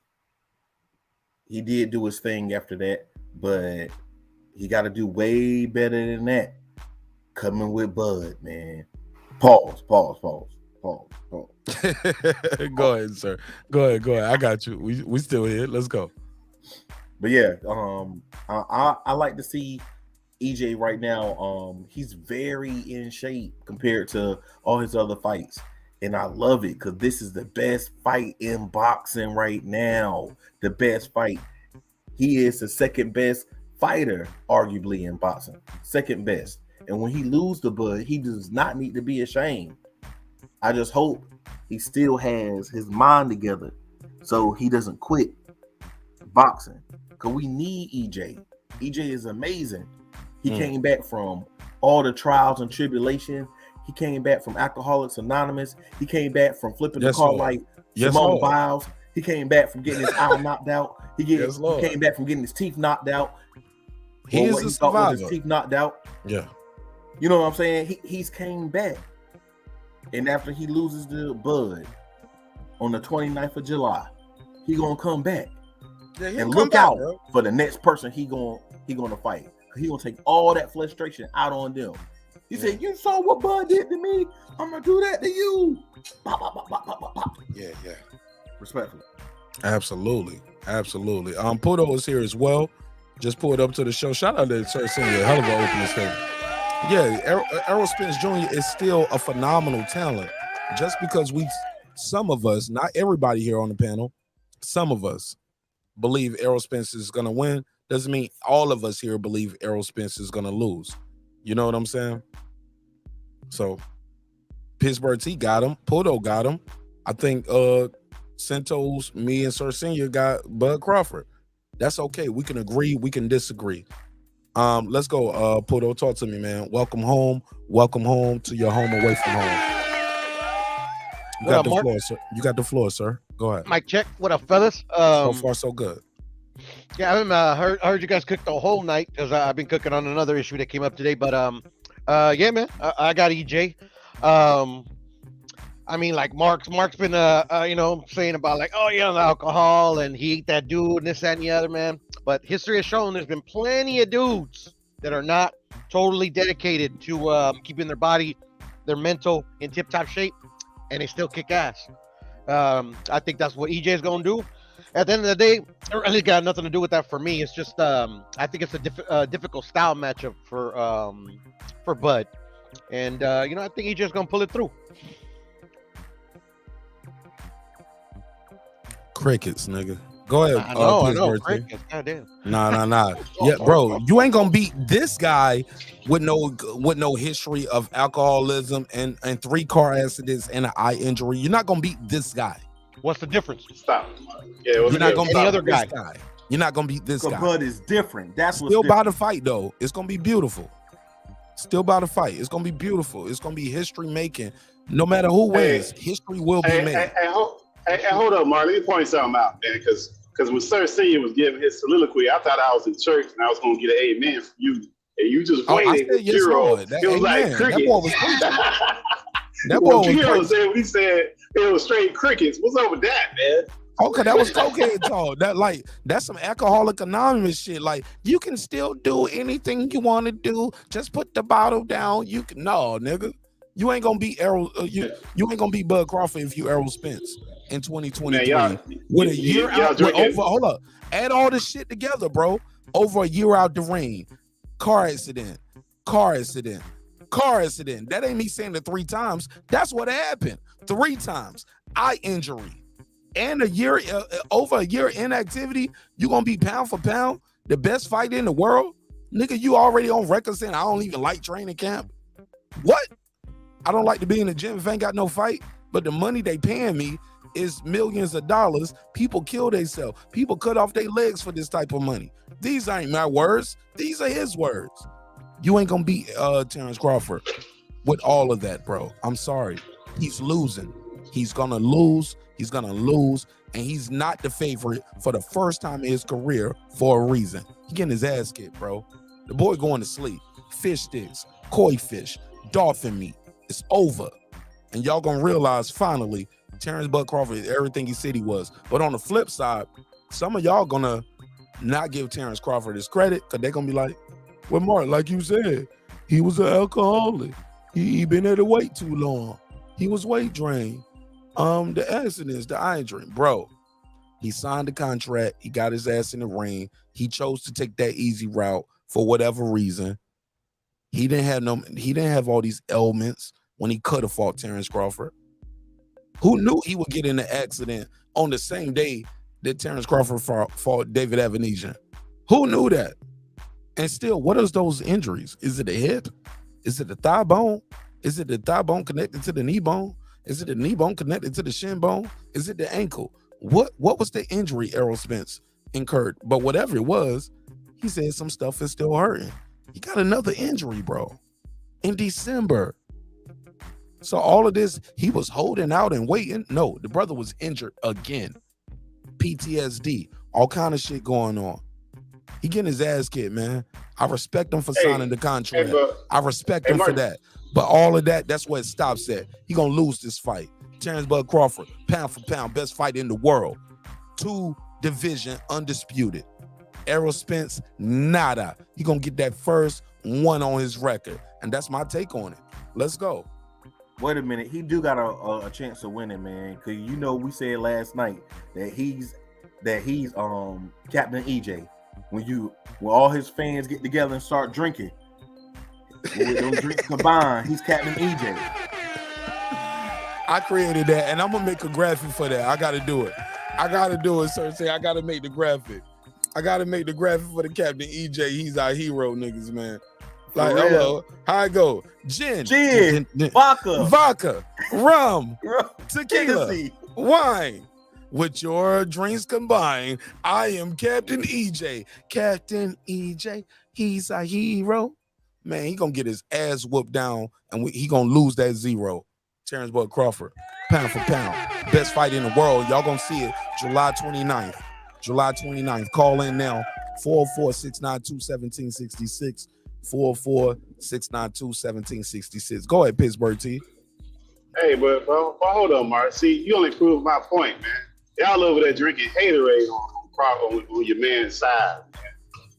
He did do his thing after that, but he got to do way better than that. Coming with Bud, man. Pause. Go ahead, sir. Go ahead. I got you. We still here. Let's go. But yeah, I like to see EJ right now. He's very in shape compared to all his other fights. And I love it because this is the best fight in boxing right now. The best fight. He is the second best fighter, arguably, in boxing. Second best. And when he loses the Bud, he does not need to be ashamed. I just hope he still has his mind together so he doesn't quit boxing. Because we need EJ. EJ is amazing. He came back from all the trials and tribulations. He came back from Alcoholics Anonymous. He came back from flipping the car like Simone Biles. He came back from getting his eye knocked out. He came back from getting his teeth knocked out. He is a survivor. His teeth knocked out. Yeah. You know what I'm saying? He's came back. And after he loses the Bud on the 29th of July, he gonna come back. Yeah, and look out for the next person he gonna fight. He gonna take all that frustration out on them. He said, "You saw what Bud did to me. I'm gonna do that to you." Pop, pop, pop, pop, pop, pop. Yeah. Respectfully. Absolutely. Pudo is here as well. Just pulled up to the show. Shout out to Sir Senior. Hell of an opening statement. Yeah, Errol Spence Jr. is still a phenomenal talent. Just because some of us, not everybody here on the panel, some of us believe Errol Spence is going to win, doesn't mean all of us here believe Errol Spence is going to lose. You know what I'm saying? So, Pittsburgh T got him. Pudo got him. I think Santos, me, and Sir Senior got Bud Crawford. That's okay. We can agree. We can disagree. Let's go, Pudo. Talk to me, man. Welcome home. Welcome home to your home away from home. You got the floor, sir. You got the floor, sir. Go ahead. Mic check. What up, fellas? So far, so good. Yeah, I haven't heard you guys cook the whole night because I've been cooking on another issue that came up today. But yeah, man, I got EJ. I mean, like Mark's been saying about like, oh yeah, the alcohol and he ate that dude and this, that, and the other, man. But history has shown there's been plenty of dudes that are not totally dedicated to keeping their body, their mental in tip-top shape, and they still kick ass. I think that's what EJ is gonna do. At the end of the day, it really got nothing to do with that for me. It's just I think it's a difficult style matchup for Bud, and I think EJ is gonna pull it through. Crickets, nigga. Go ahead. I know. Crickets. Goddamn. Nah. Yeah, bro, you ain't gonna beat this guy with no history of alcoholism and 3 car accidents and an eye injury. You're not gonna beat this guy. What's the difference? Stop. Yeah, you're not gonna beat any other guy. You're not gonna beat this guy. Bud is different. That's what's still different. by the fight though. It's gonna be beautiful. Still by the fight. It's gonna be beautiful. It's gonna be history making. No matter who wins, history will be made. Hey, hold up, Mark. Let me point something out, man. Because when Sir Senior was giving his soliloquy, I thought I was in church and I was going to get an amen from you. And you just waited. I said, yes, Lord. It was like crickets. That boy was preaching. That boy was preaching. Said when he said it was straight crickets. What's up with that, man? Okay, that was cokehead talk. That's some Alcoholic Anonymous shit. Like, you can still do anything you want to do. Just put the bottle down. You can nigga. You ain't gonna beat Errol. You ain't gonna beat Bud Crawford if you Errol Spence in 2023 with a year out. Hold up. Add all this shit together, bro. Over a year out the ring, car accident. That ain't me saying it 3 times. That's what happened. 3 times. Eye injury. And over a year inactivity, you gonna be pound for pound the best fighter in the world? Nigga, you already on record saying I don't even like training camp. What? I don't like to be in the gym if I ain't got no fight, but the money they paying me is millions of dollars. People kill themselves. People cut off their legs for this type of money. These ain't my words. These are his words. You ain't gonna beat Terence Crawford with all of that, bro. I'm sorry. He's losing. He's gonna lose. And he's not the favorite for the first time in his career for a reason. He getting his ass kicked, bro. The boy going to sleep. Fish sticks, koi fish, dolphin meat. It's over. And y'all gonna realize finally Terence Bud Crawford is everything he said he was. But on the flip side, some of y'all gonna not give Terence Crawford his credit because they're gonna be like, well, Mark, like you said, he was an alcoholic. He been at the weight too long. He was weight drained. The accidents, the eye injury, bro. He signed the contract. He got his ass in the ring. He chose to take that easy route for whatever reason. He didn't have all these ailments when he could have fought Terence Crawford. Who knew he would get in an accident on the same day that Terence Crawford fought David Avenesian? Who knew that? And still, what is those injuries? Is it a hip? Is it the thigh bone? Is it the thigh bone connected to the knee bone? Is it the knee bone connected to the shin bone? Is it the ankle? What was the injury Errol Spence incurred? But whatever it was, he said some stuff is still hurting. He got another injury, bro, in December. So all of this, he was holding out and waiting. No, the brother was injured again. PTSD, all kind of shit going on. He getting his ass kicked, man. I respect him for signing the contract. I respect him for that. But all of that, that's where it stops at. He gonna lose this fight. Terence Bud Crawford, pound for pound, best fight in the world. 2 division undisputed. Errol Spence, nada. He gonna get that first one on his record. And that's my take on it. Let's go. Wait a minute. He do got a chance of winning, man. Cause we said last night that he's Captain EJ. When all his fans get together and start drinking, with those drinks combined, he's Captain EJ. I created that, and I'm gonna make a graphic for that. I gotta do it, sir. Say I gotta make the graphic. I gotta make the graphic for the Captain EJ. He's our hero, niggas, man. Like, hello, how I go? Gin, vodka, rum, tequila, wine. With your drinks combined, I am Captain EJ. Captain EJ, he's a hero. Man, he gonna get his ass whooped down, and he gonna lose that 0. Terence Bud Crawford, pound for pound, best fight in the world. Y'all gonna see it July 29th. July 29th. Call in now, 404-692-1766. 404-692-1766. Go ahead, Pittsburgh T. Hey, but hold on, Mark. See, you only proved my point, man. Y'all over there drinking haterade on your man's side, man.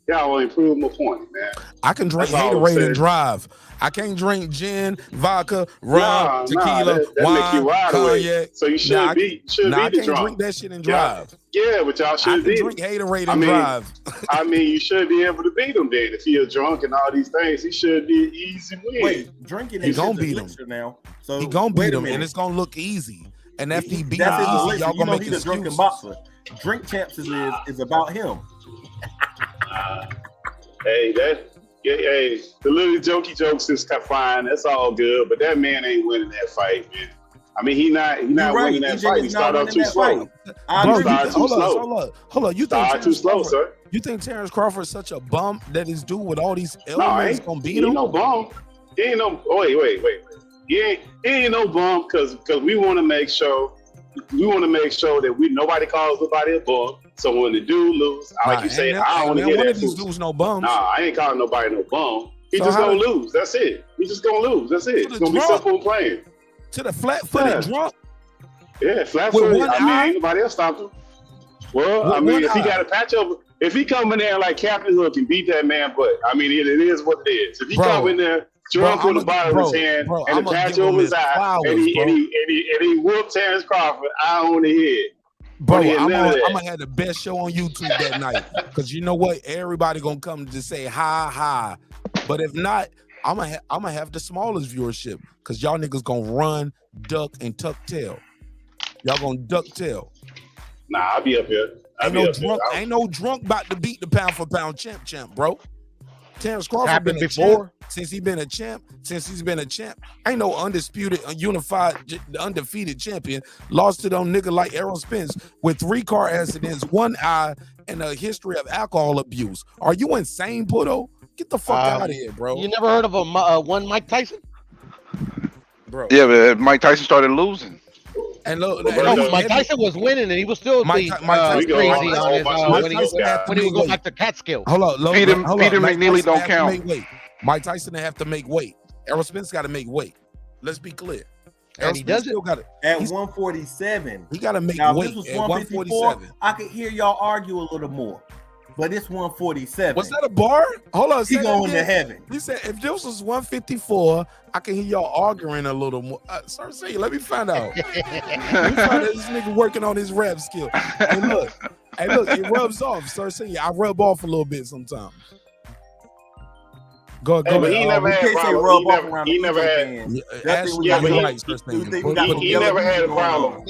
Y'all only proved my point, man. I can drink haterade and drive. I can't drink gin, vodka, rum, tequila, that wine, make you ride away. cognac. So you should be the I can't drunk. drink that shit and drive. Yeah, but y'all should I can drink haterade and drive. I mean, you should be able to beat him then. If you're drunk and all these things, he should be an easy win. Wait, drinking He gonna beat him now. So he gonna beat him, and it's gonna look easy. And after he beat him, That's his easy, elixir. y'all gonna make he's a drunken excuses. boxer. Drink Champs is about him. Hey, the little jokey jokes is fine. That's all good, but that man ain't winning that fight, man. I mean, he not winning that fight. He started off too slow. Hold on. You think too slow, sir? You think Terence Crawford is such a bum that his dude with all these elements gonna beat him? He ain't no bum. He ain't no. Wait. He ain't no bum because we want to make sure. We want to make sure that nobody calls nobody a bum. So when the dude lose, like you say, I don't want to hear that. These dudes no bums. Nah, I ain't calling nobody no bum. He just gonna lose. That's it. He's just gonna lose. That's it. It's gonna be simple and plain. To the flat-footed drunk. Yeah, flat-footed. I mean, ain't nobody else stopped him. Well, I mean, if he got a patch over, if he come in there like Captain Hook and beat that man butt, I mean, it is what it is. If he come in there, Jordan put the bottom of his hand and the patch over his eye, and he whooped Terence Crawford eye on the head. Bro, I'm gonna have the best show on YouTube that night, because you know what? Everybody gonna come to say hi. But if not, I'm gonna have the smallest viewership, because y'all niggas gonna run, duck, and tuck tail. Y'all gonna duck tail. Nah, I'll be up here. Ain't no drunk about to beat the pound for pound champ, bro. Terence Crawford Happened been a before. champ since he's been a champ. Ain't no undisputed, unified, undefeated champion. Lost to them nigga like Errol Spence with 3 car accidents, 1 eye, and a history of alcohol abuse. Are you insane, Puto? Get the fuck out of here, bro. You never heard of one Mike Tyson? Bro. Yeah, but Mike Tyson started losing. And look, Mike Tyson was winning, and he was still crazy on his when he would go back to Catskill. Hold on, Peter McNeely don't count. Mike Tyson have to make weight. Errol Spence got to make weight. Let's be clear. And he does it at 147. He got to make now, weight this was at 147. I could hear y'all argue a little more, but it's 147. Was that a bar? Hold on. He going to heaven. He said, if this was 154, I can hear y'all arguing a little more. Sir, say, let me find out. Let me find out this nigga working on his rap skill. Hey, look, it rubs off. Sir, say, I rub off a little bit sometimes. Go He never had a He never had a problem.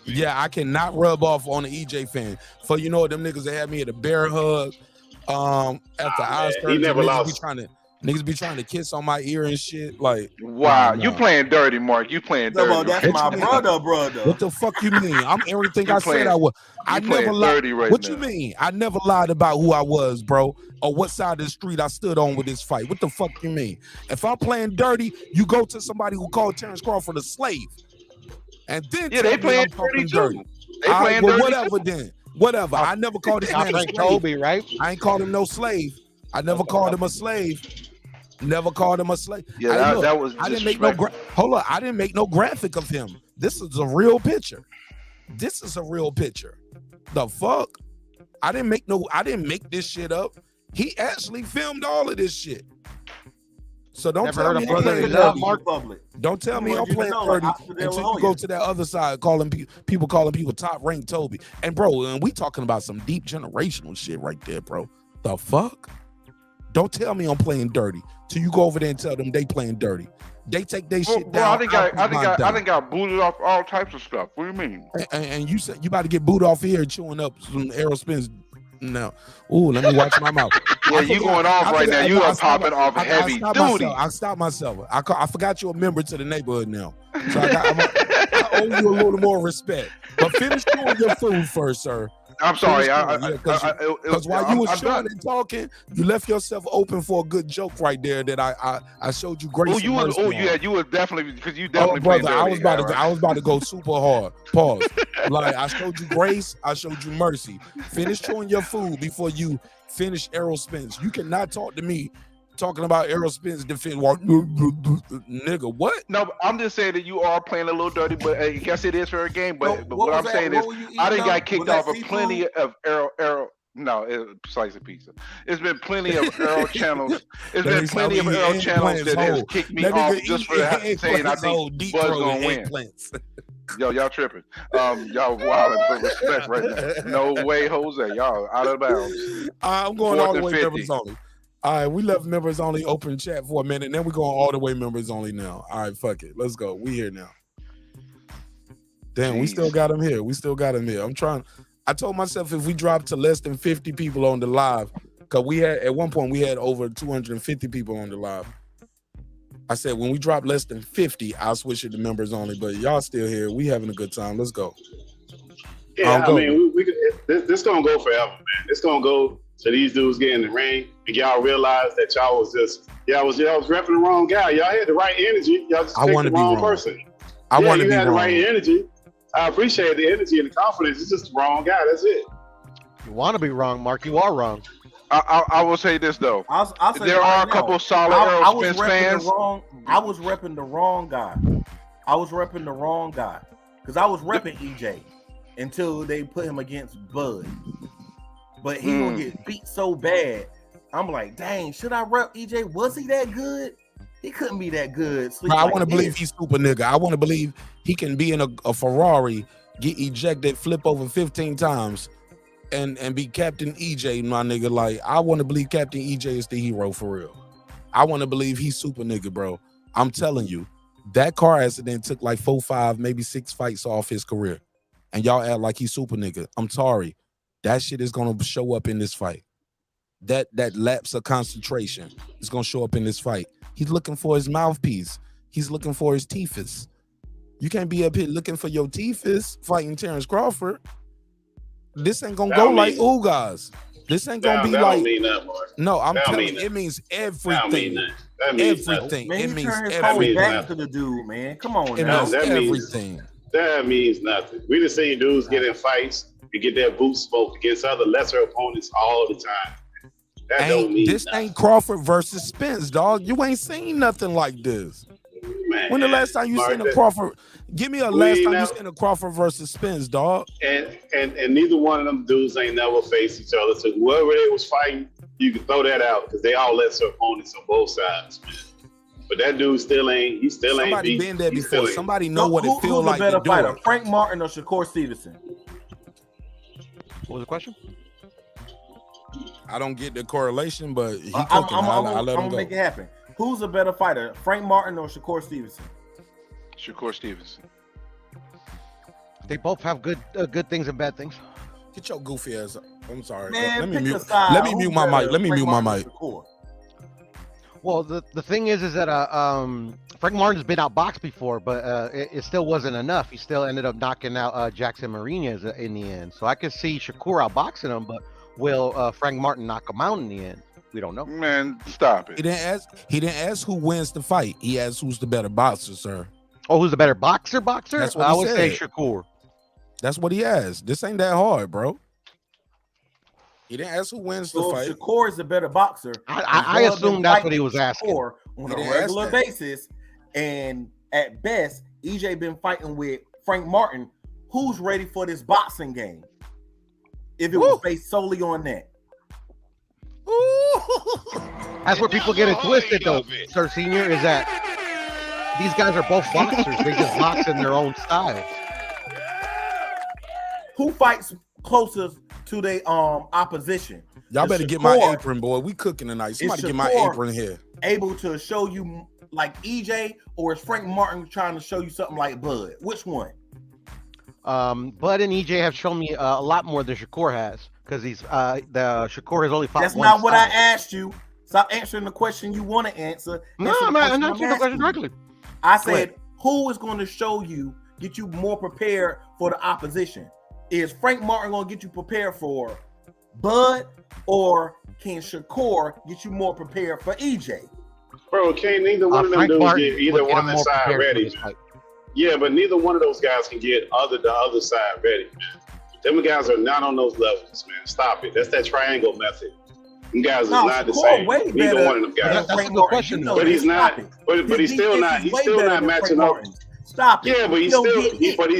Yeah, I cannot rub off on an EJ fan. For you know them niggas that had me at a bear hug. After Oscar, niggas be trying to kiss on my ear and shit. Like, wow, you playing dirty, Mark. You playing dirty. No, that's my brother. What the fuck you mean? I'm everything I said I was. I never lied. What you mean? I never lied about who I was, bro, or what side of the street I stood on with this fight. What the fuck you mean? If I'm playing dirty, you go to somebody who called Terence Crawford a slave, and then they playing dirty. They playing dirty. Whatever then. Whatever. I never called this man a slave. Toby, right? I ain't called him no slave. I never called him a slave. Never called him a slave. Yeah, that was. I didn't make no. Hold on. I didn't make no graphic of him. This is a real picture. This is a real picture. The fuck? I didn't make this shit up. He actually filmed all of this shit. So don't tell me I'm playing dirty. Don't tell me I'm playing dirty until you go to that other side, calling people top ranked Toby. And bro, and we talking about some deep generational shit right there, bro. The fuck? Don't tell me I'm playing dirty till you go over there and tell them they playing dirty. They take their shit down. I think got booted off all types of stuff. What do you mean? And you said you about to get booed off here chewing up some Errol Spence. No. Ooh, let me watch my mouth. Yeah, you going off right now. You are popping off heavy duty. I stopped myself. I forgot you're a member to the neighborhood now. So I owe you a little more respect. But finish doing your food first, sir. I'm sorry. Because while you was showing and talking, you left yourself open for a good joke right there that I showed you grace. You were definitely because you definitely brother. I was about to go super hard. Pause. Like I showed you grace, I showed you mercy. Finish chewing your food before you finish Errol Spence. You cannot talk to me talking about Errol Spence defense. Nigga, what? No, I'm just saying that you are playing a little dirty, but I guess it is for a game. But what I'm saying is, I didn't got kicked off of plenty of Errol. No, it's slice of pizza. It's been plenty of Errol channels. It's been plenty of Errol channels that has kicked me off just for saying I think Buzz gonna win. Yo, y'all tripping. Y'all wilding for respect right now. No way, Jose. Y'all out of bounds. I'm going all the way members only. All right, we left members only open chat for a minute, and then we're going all the way members only now. All right, fuck it. Let's go. We here now. Damn, we still got him here. I told myself if we drop to less than 50 people on the live, because at one point we had over 250 people on the live. I said when we drop less than 50, I'll switch it to members only. But y'all still here. We having a good time. Let's go. Yeah, I mean, this gonna go forever, man. It's gonna go till these dudes get in the ring and y'all realize that y'all was repping the wrong guy. Y'all had the right energy. Y'all just picked the wrong person. I want to be wrong. You had the right energy. I appreciate the energy and the confidence. It's just the wrong guy. That's it. You want to be wrong, Mark. You are wrong. I will say this though. I'll say there are a couple solid Errol Spence fans. I was repping the wrong guy. Because I was repping EJ. until they put him against Bud. But he gonna get beat so bad. I'm like, dang, should I rep EJ? Was he that good? He couldn't be that good. Bro, I want to believe he's super nigga. I want to believe he can be in a Ferrari, get ejected, flip over 15 times, and be Captain EJ, my nigga. Like, I want to believe Captain EJ is the hero for real. I want to believe he's super nigga, bro. I'm telling you, that car accident took like 4, 5, maybe 6 fights off his career. And y'all act like he's super nigga. I'm sorry. That shit is gonna show up in this fight. That lapse of concentration is gonna show up in this fight. He's looking for his mouthpiece. He's looking for his teethus. You can't be up here looking for your teethus fighting Terence Crawford. This ain't gonna go like Ugas. This ain't gonna be like. Mean that, Mark. No, I'm That telling mean you, that. it means everything. That means Everything. Man, It he means turned his whole everything. back to the dude, man. Come on, It now. means everything. That means nothing. We just seen dudes get in fights and get their boots smoked against other lesser opponents all the time. That don't mean This nothing. ain't Crawford versus Spence, dog. You ain't seen nothing like this. Man, When the last time you Mark, seen a that- Crawford? Give me a We last ain't time you never- seen a Crawford versus Spence, dog. And neither one of them dudes ain't never faced each other. So whoever they was fighting, you can throw that out because they all lesser opponents on both sides, man. But that dude still ain't. He still ain't Somebody beat. been there he still before. ain't. Somebody know what it Who's feel a like better to do fighter, it. Frank Martin or Shakur Stevenson? What was the question? I don't get the correlation, but he I'm cooking. I let him gonna go. make it happen. Who's a better fighter, Frank Martin or Shakur Stevenson? Shakur Stevenson. They both have good things and bad things. Get your goofy ass up. I'm sorry. Man, let me pick a mute. side. Let me Who's mute my better, mic. Let me Frank mute my Martin mic. or Shakur? Well, the thing is that Frank Martin's been outboxed before, but it still wasn't enough. He still ended up knocking out Jackson Marinez in the end. So I could see Shakur outboxing him, but will Frank Martin knock him out in the end? We don't know. Man, stop it. He didn't ask who wins the fight. He asked who's the better boxer, sir. Oh, who's the better boxer? That's what I he would say said. Shakur. That's what he asked. This ain't that hard, bro. He didn't ask who wins the So fight. if Shakur is a better boxer, I Bud assume been that's fighting what he was asking. Shakur on He a didn't ask regular that. basis, and at best, EJ been fighting with Frank Martin. Who's ready for this boxing game? If it was based solely on that. That's where people get it twisted, though, Sir Senior, is that these guys are both boxers. They just box in their own style. Who fights closest to their opposition? Y'all Is better get my Shakur- apron, boy. We cooking tonight. is Somebody get my Shakur apron here. able to show you like EJ, or is Frank Martin trying to show you something like Bud? Which one? Bud and EJ have shown me a lot more than Shakur has, because the Shakur has only fought That's one not what I style. asked you. Stop answering the question you want to answer. No, Answer the I'm question answering the question asking you. directly. I Go ahead. said, who is going to show you, get you more prepared for the opposition? Is Frank Martin going to get you prepared for Bud, or can Shakur get you more prepared for EJ? Bro, can't neither one of them Frank dudes Martin get either would get one him more side prepared for ready. this fight. Yeah, but neither one of those guys can get the other side ready, man. Them guys are not on those levels, man. Stop it. That's that triangle method. Them guys No, is not the Shakur same. way Neither better one of them than guys. That's a Frank good Martin. question, You though. know But he's that. not. Stop it. But he's His still defense not. is He's way still better not than Frank matching up. Martin's. Stop it. Yeah, but He don't get hit.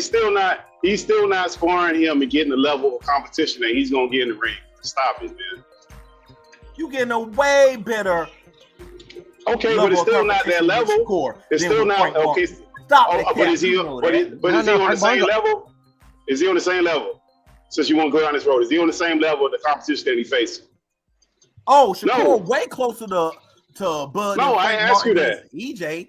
he's still not sparring him and getting the level of competition that he's gonna get in the ring. Stop it, man. You getting a way better. Okay, level but it's of still not that competition level. with Shakur It's than still with not Frank okay. Martin. Stop Oh, that but cap. is he? You know But that. is he on the Frank same Martin- level? Is he on the same level? Since you want to go down this road, is he on the same level of the competition that he faced? Oh, Shakur No. way closer to Bud No, than I Frank asked you Martin that. is EJ.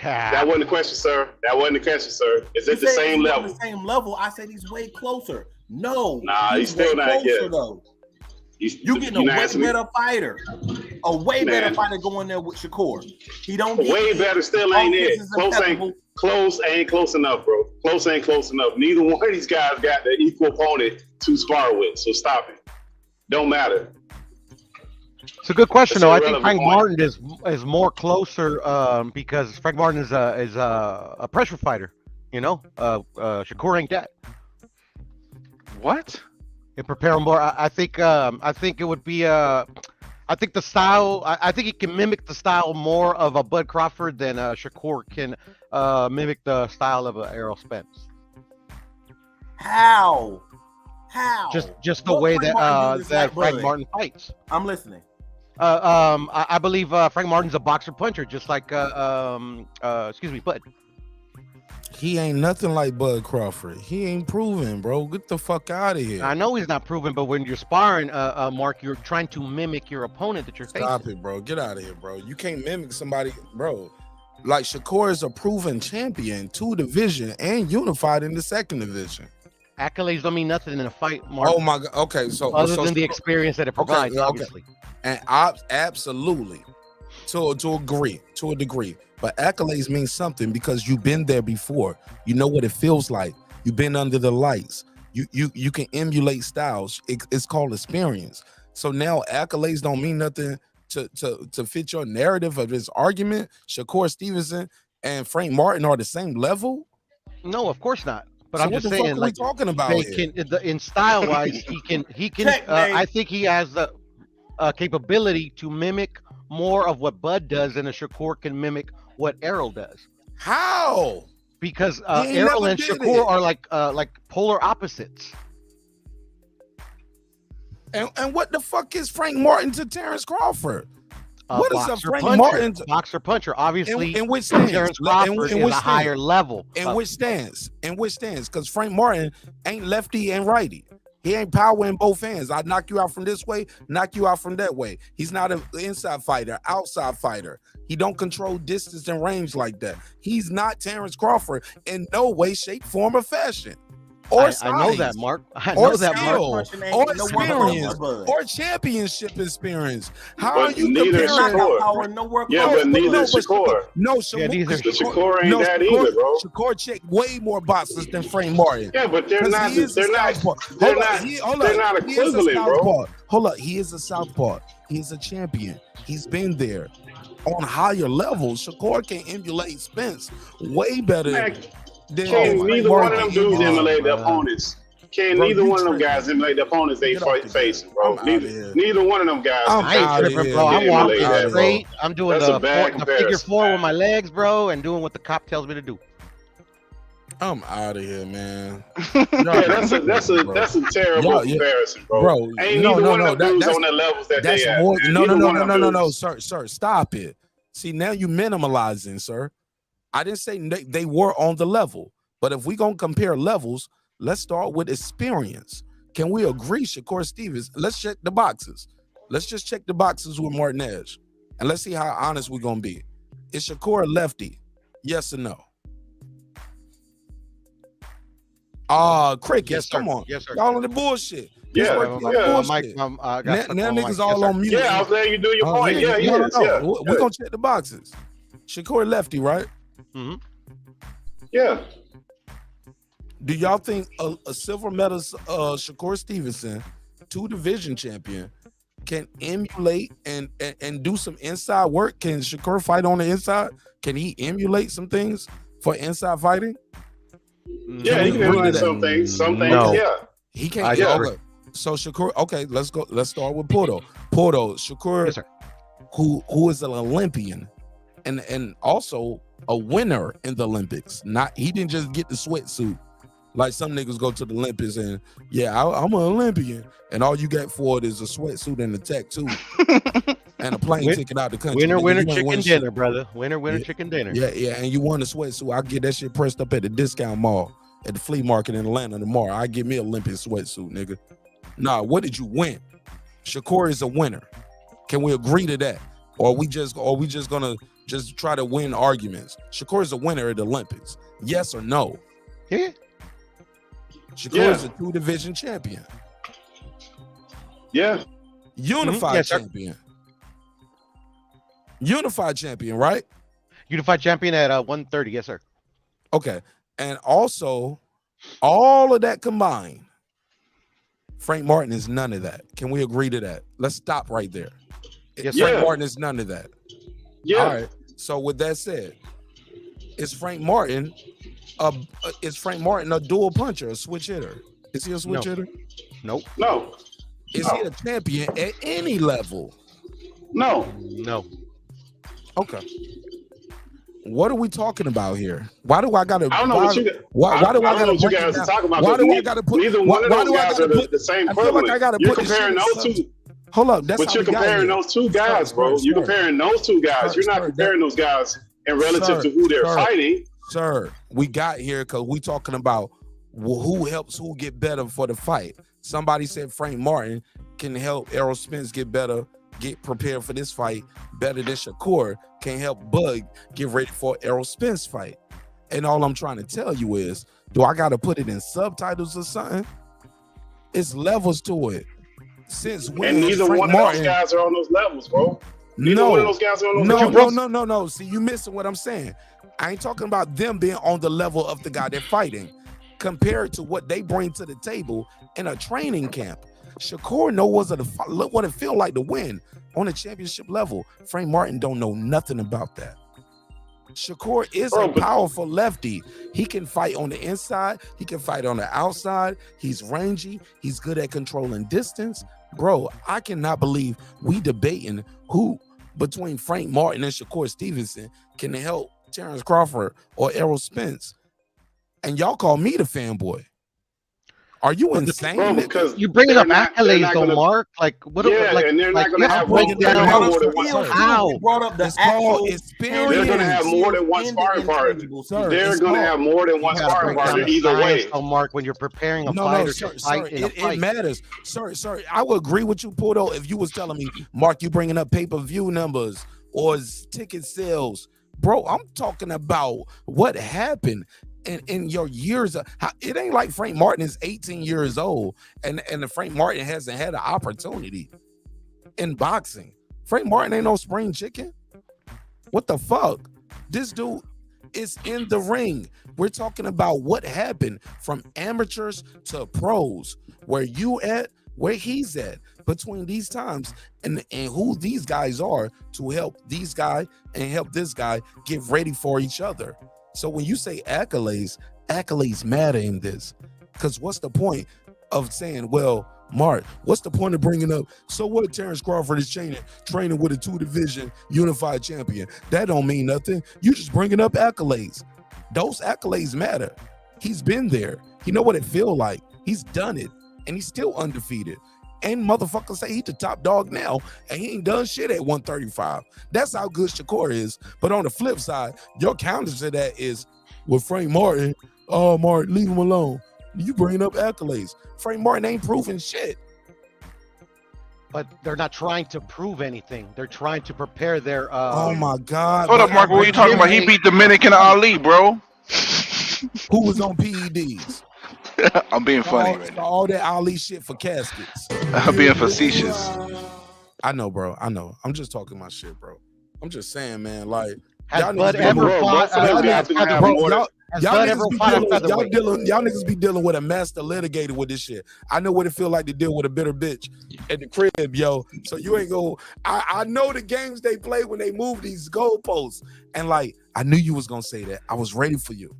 That wasn't the question, sir. That wasn't the question, sir. Is You it the said same he's on level? the same level. I said he's way closer. No, Nah, he's still way not closer yet. though. You You're getting a not way answering me. better fighter, a way better Man. fighter going there with Shakur. He don't get Way hit. better still ain't Offense it. is Close ain't close enough, bro. Close ain't close enough. Neither one of these guys got the equal opponent to spar with. So stop it. Don't matter. It's a good question, That's though. an I think irrelevant Frank point. Martin is more closer because Frank Martin is a pressure fighter. You know, Shakur ain't that. What? It prepare him more. I think it would be I think the style. I think he can mimic the style more of a Bud Crawford than Shakur can mimic the style of a Errol Spence. How? Just the What way Frank that Martin do this that like Frank Bud? Martin fights. I'm listening. I believe Frank Martin's a boxer puncher, just like excuse me, Bud. He ain't nothing like Bud Crawford. He ain't proven, bro. Get the fuck out of here. I know he's not proven, but when you're sparring, Mark, you're trying to mimic your opponent that you're Stop facing. it, bro. Get out of here, bro. You can't mimic somebody, bro. Like Shakur is a proven champion, 2 division and unified in the 2nd division. Accolades don't mean nothing in a fight, Mark. Oh my god. Okay, so other so than the experience that it provides, obviously. And absolutely, to agree to a degree. But accolades mean something because you've been there before. You know what it feels like. You've been under the lights. You can emulate styles. It's called experience. So now accolades don't mean nothing to fit your narrative of this argument. Shakur Stevenson and Frank Martin are the same level. No, of course not. But So I'm what just the saying, fuck are like, we talking about they here? can, in style wise, he can. I think he has the capability to mimic more of what Bud does than a Shakur can mimic what Errol does. How? Because He ain't Errol never and did Shakur it. are like polar opposites. And what the fuck is Frank Martin to Terence Crawford? What is a Boxer Frank puncher. Martin? Boxer puncher. Obviously, In which stance? Terence In Crawford is which a stance? higher level. In which stance? In which stance? Because Frank Martin ain't lefty and righty. He ain't power in both hands. I knock you out from this way, knock you out from that way. He's not an inside fighter, outside fighter. He don't control distance and range like that. He's not Terence Crawford in no way, shape, form, or fashion. Or I know that, size, Mark. I or know that, skill, Mark. or experience, or championship experience. How are But you neither is comparing? Shakur. Yeah, but neither is Shakur. No, Shakur ain't that either, bro. Shakur checked way more boxes than Frank Martin. Yeah, but they're 'Cause not. he is a They're not. southpaw. They're Hold not. up, hold They're up. not He is a equivalent, bro. southpaw. Hold up, he is a southpaw. He's a champion. He's been there on higher levels. Shakur can emulate Spence way better Man, than Can Frank neither one of Martin them can dudes emulate. emulate the opponents? Can Bro, neither you one of them tripping. guys emulate the opponents they Get off the facing, bro? I'm outta here. Neither one of them guys. I ain't outta tripping, here. bro. I'm Can emulate walking that, bro. straight. I'm doing That's a bad the figure comparison. 4 with my legs, bro, and doing what the cop tells me to do. I'm out of here, man. Yeah, that's a terrible comparison, bro. Ain't neither one of them dudes on the levels that that's they at. more. man. No, Neither one of them no, dudes. sir, stop it. See, now you minimalizing, sir. I didn't say they were on the level, but if we gonna compare levels, let's start with experience. Can we agree, Shakur Stevens? Let's check the boxes. Let's just check the boxes with Martin Edge, and let's see how honest we're gonna be. Is Shakur a lefty? Yes or no? Crickets, Yes, sir. come on. Yes, sir. Y'all on the bullshit. Yeah, Bullshit. I got Now stuck on niggas mic. all Yes, sir. on mute. Yeah, I was letting you do your point. Yeah, he is. Yeah, We're gonna check the boxes. Shakur lefty, right? Mm-hmm. Yeah. Do y'all think a silver medal Shakur Stevenson, 2 division champion, can emulate and do some inside work? Can Shakur fight on the inside? Can he emulate some things for inside fighting? Yeah, he can emulate some things. Some things, No. yeah. He can't. Okay. So Shakur, okay, let's go. Let's start with Porto. Shakur, yes, sir. who is an Olympian and also a winner in the Olympics. He didn't just get the sweatsuit. Like some niggas go to the Olympics and I'm an Olympian, and all you got for it is a sweatsuit and a tattoo and a plane ticket out the country. Winner, Nigga, winner, you ain't chicken win dinner, shit. brother. Winner, chicken dinner. Yeah, and you won a sweatsuit. I get that shit pressed up at the discount mall at the flea market in Atlanta tomorrow. I get me an Olympic sweatsuit, nigga. Nah, what did you win? Shakur is a winner. Can we agree to that? Or are we just gonna just try to win arguments? Shakur is a winner at the Olympics. Yes or no? Yeah. Shakur is a 2 division champion. Yeah. Unified Yes, sir. champion. Unified champion, right? Unified champion at 130. Yes, sir. Okay. And also, all of that combined, Frank Martin is none of that. Can we agree to that? Let's stop right there. Yes, Frank sir. Martin is none of that. Yeah. All right. So with that said, is Frank Martin a dual puncher, a switch hitter? Is he a switch hitter? Nope. No. Is he a champion at any level? No. No. Okay. What are we talking about here? Why do I gotta? I don't know what you. Why do I I don't know gotta what you break it guys are down? talking about. Why do I Neither, gotta put? neither Why, one of why those do I guys gotta are put? the same I feel like equivalent. I gotta You're put this shit comparing in those substance. two. Hold up, that's But how you're we got comparing here. those two guys, bro. You're comparing those two guys. You're not comparing those guys in relative to who they're fighting. Sir, we got here because we talking about who helps who get better for the fight. Somebody said Frank Martin can help Errol Spence get better, get prepared for this fight better than Shakur can help Bud get ready for Errol Spence fight. And all I'm trying to tell you is, do I got to put it in subtitles or something? It's levels to it. Since when And neither Frank one Martin, of those guys are on those levels, bro. Neither one of those guys are on those levels. No. See, you missing what I'm saying. I ain't talking about them being on the level of the guy they're fighting compared to what they bring to the table in a training camp. Shakur knows what it feel like to win on a championship level. Frank Martin don't know nothing about that. Shakur is a powerful lefty. He can fight on the inside. He can fight on the outside. He's rangy. He's good at controlling distance. Bro, I cannot believe we debating who between Frank Martin and Shakur Stevenson can help Terence Crawford or Errol Spence. And y'all call me the fanboy. Are you insane? Bro, because you bringing up accolades, though, Mark. Like, what? Yeah, like, and they're not going to have more than how. Brought up the it's called They're going to have more than one sparring partner. They're going to have more than one sparring partner either way. So, Mark, when you're preparing a fighter to fight in a fight, it matters. Sir, I would agree with you, Puto, if you was telling me, Mark, you bringing up pay-per-view numbers or ticket sales. Bro, I'm talking about what happened in your years. It ain't like Frank Martin is 18 years old and Frank Martin hasn't had an opportunity in boxing. Frank Martin ain't no spring chicken. What the fuck? This dude is in the ring. We're talking about what happened from amateurs to pros. Where you at, where he's at between these times and who these guys are to help these guys and help this guy get ready for each other. So when you say accolades matter in this, because what's the point of saying, well, Mark, what's the point of bringing up, so what Terence Crawford is training with a 2-division unified champion? That don't mean nothing. You just bringing up accolades. Those accolades matter. He's been there. He know what it feel like. He's done it, and he's still undefeated. And motherfuckers say he's the top dog now, and he ain't done shit at 135. That's how good Shakur is. But on the flip side, your counter to that is with Frank Martin. Oh, Mark, leave him alone. You bring up accolades. Frank Martin ain't proving shit. but they're not trying to prove anything. They're trying to prepare their. Oh my God! Hold up, Mark. What are you talking about? He beat Dominican Ali, bro. Who was on PEDs? I'm being funny right now. All that Ali shit for caskets. I'm being facetious. I know, bro. I know. I'm just talking my shit, bro. I'm just saying, man. Like, has Bud ever fought? Y'all niggas be dealing with a master litigator with this shit. I know what it feel like to deal with a bitter bitch at the crib, yo. So you ain't go. I know the games they play when they move these goalposts, and like I knew you was gonna say that. I was ready for you.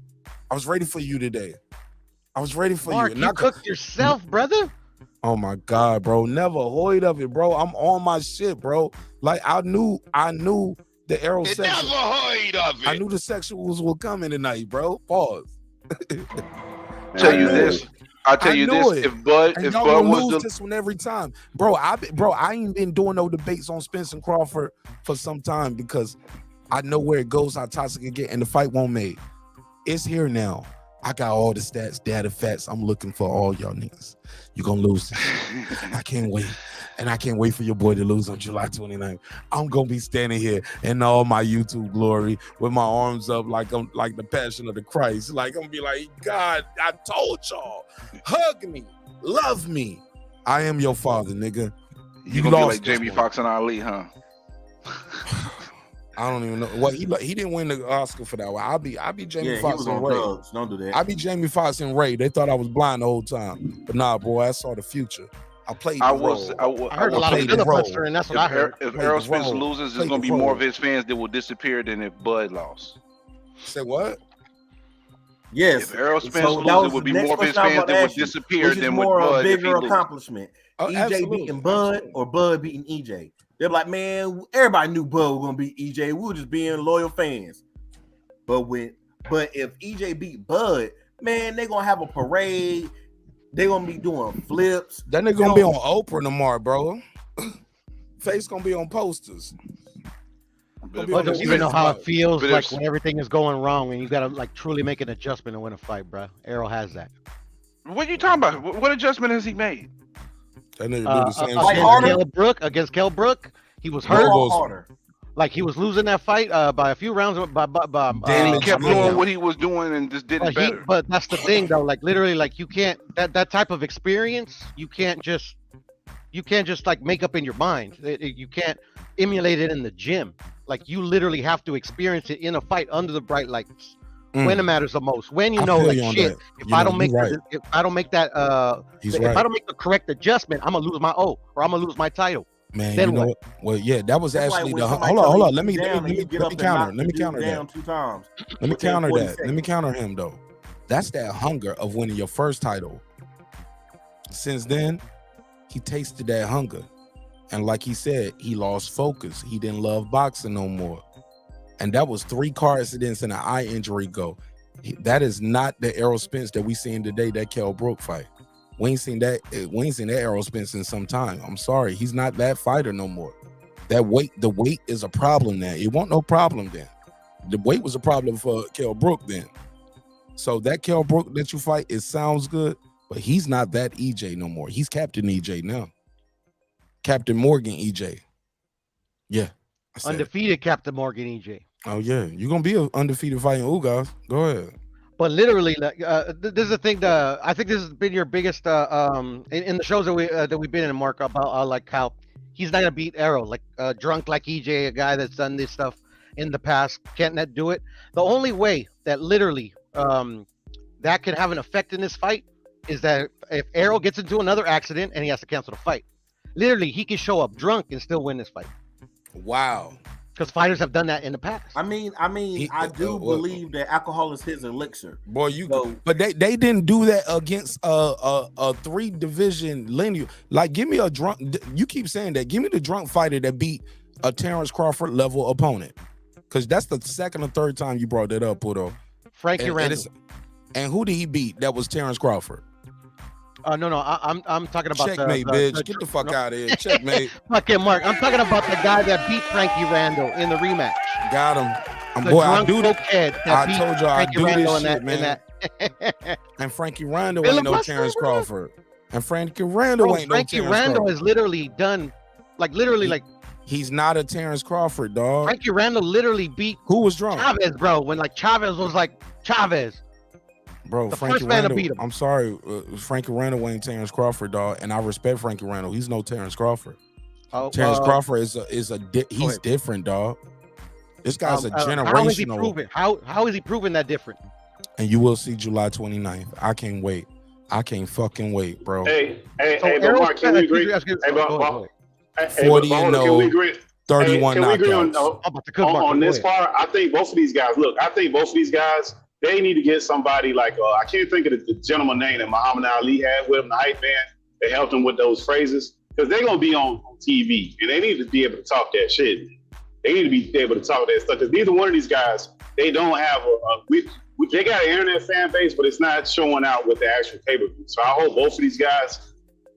I was ready for you today. I was ready for Mark, you. You cooked yourself, brother. Oh my God, bro. Never hoid of it, bro. I'm on my shit, bro. Like I knew the Errol section. Never heard of it. I knew the sexuals were coming tonight, bro. Pause. I'll tell you this. If Bud was lose this one every time, bro. I ain't been doing no debates on Spence and Crawford for some time because I know where it goes, how toxic it get, and the fight won't make. It's here now. I got all the stats, data, facts. I'm looking for all y'all niggas. You gonna lose this. I can't wait. And I can't wait for your boy to lose on July 29th. I'm gonna be standing here in all my YouTube glory with my arms up like I'm like the Passion of the Christ. Like I'm gonna be like, God, I told y'all, hug me, love me. I am your father, nigga. You gonna be like Jamie Foxx and Ali, huh? I don't even know. Well, he didn't win the Oscar for that one. I'll be Jamie Foxx and Ray. Drugs. Don't do that. I'll be Jamie Foxx and Ray. They thought I was blind the whole time, but nah, boy, I saw the future. I played the role. I heard a lot of filibuster, and that's what I heard. If Errol Spence loses, there's gonna be more of his fans that will disappear than if Bud lost. Say what? Yes. If Errol Spence loses, it would be more of his fans that would disappear than with Bud. Which is more a bigger accomplishment? EJ beating Bud or Bud beating EJ? They're like, man, everybody knew Bud was gonna beat EJ. We were just being loyal fans. But if EJ beat Bud, man, they gonna have a parade. They gonna be doing flips. That nigga gonna be on Oprah tomorrow, bro. Face gonna be on posters. I don't even know how it feels like when everything is going wrong and you gotta like truly make an adjustment and win a fight, bro. Errol has that. What are you talking about? What adjustment has he made? That nigga do the same Against Caleb Brook, he was hurt. Harder. Like he was losing that fight by a few rounds. And he kept doing what he was doing and just did it better. But that's the thing, though. Like literally, like you can't that type of experience. You can't just like make up in your mind. You can't emulate it in the gym. Like you literally have to experience it in a fight under the bright lights when it matters the most. When you know, like shit, if I don't make if I don't make that if I don't make the correct adjustment, I'm gonna lose my or I'm gonna lose my title. Man, then you know what? Well, yeah, that was That's actually like the when hold on. somebody Let me down and he get up and counter. knock Let me the dude counter down that. 2 times. Let me within counter 40 that. Let me seconds. counter him though. That's that hunger of winning your first title. Since then, he tasted that hunger. And like he said, he lost focus. He didn't love boxing no more. And that was 3 car accidents and an eye injury go. That is not the Errol Spence that we seen today, that Kell Brook fight. We ain't seen that Errol Spence in some time. I'm sorry. He's not that fighter no more. The weight is a problem now. It wasn't no problem then. The weight was a problem for Kell Brook then. So that Kell Brook that you fight, it sounds good, but he's not that EJ no more. He's Captain EJ now. Captain Morgan EJ. Yeah. Undefeated Captain Morgan EJ. Oh yeah, you're gonna be an undefeated fighting Ugas. Go ahead. But literally, this is the thing. I think this has been your biggest in the shows that we've been in, Mark, about like how he's not gonna beat Errol, like drunk like EJ, a guy that's done this stuff in the past, can't that do it? The only way that literally that could have an effect in this fight is that if Errol gets into another accident and he has to cancel the fight, literally he can show up drunk and still win this fight. Wow. Because fighters have done that in the past. I mean, I do believe that alcohol is his elixir. Boy, but they didn't do that against a 3-division linear. Like, give me a drunk. You keep saying that. Give me the drunk fighter that beat a Terence Crawford level opponent, because that's the second or third time you brought that up, Puto. Frankie Randall. And who did he beat? That was Terence Crawford. No, I'm talking about checkmate, bitch. Get the fuck out of here. Checkmate. Okay, Mark. I'm talking about the guy that beat Frankie Randall in the rematch. Got him. The Boy, I drunk do this. cokehead that I beat told you I Frankie do Randall this in shit, that- man. And Frankie Randall ain't no Filibuster, Terence bro. Crawford. And Frankie Randall Bro, ain't no Frankie Terence Randall Crawford. has literally done, like, He's not a Terence Crawford, dog. Frankie Randall literally beat Who was drunk? Chavez, bro. When like Chavez was like Chavez. Bro, The Frankie first man to Randall. beat him. I'm sorry, Frankie Randall ain't Terence Crawford, dog. And I respect Frankie Randall. He's no Terence Crawford. Terence Crawford he's different, dog. This guy's a generational. How is he proven that different? And you will see July 29th. I can't wait. I can't fucking wait, bro. Hey, So but Errol Mark, can we agree? Spence- Hey, but 40 and can we 0, agree? 31 can we agree on, knockouts. on this part? I think both of these guys. Look, I think both of these guys. They need to get somebody like I can't think of the gentleman name that Muhammad Ali had with him, the hype man, that helped him with those phrases, because they're gonna be on TV and they need to be able to talk that shit. They need to be able to talk that stuff, because neither one of these guys, they don't have they got an internet fan base, but it's not showing out with the actual pay-per-view. So I hope both of these guys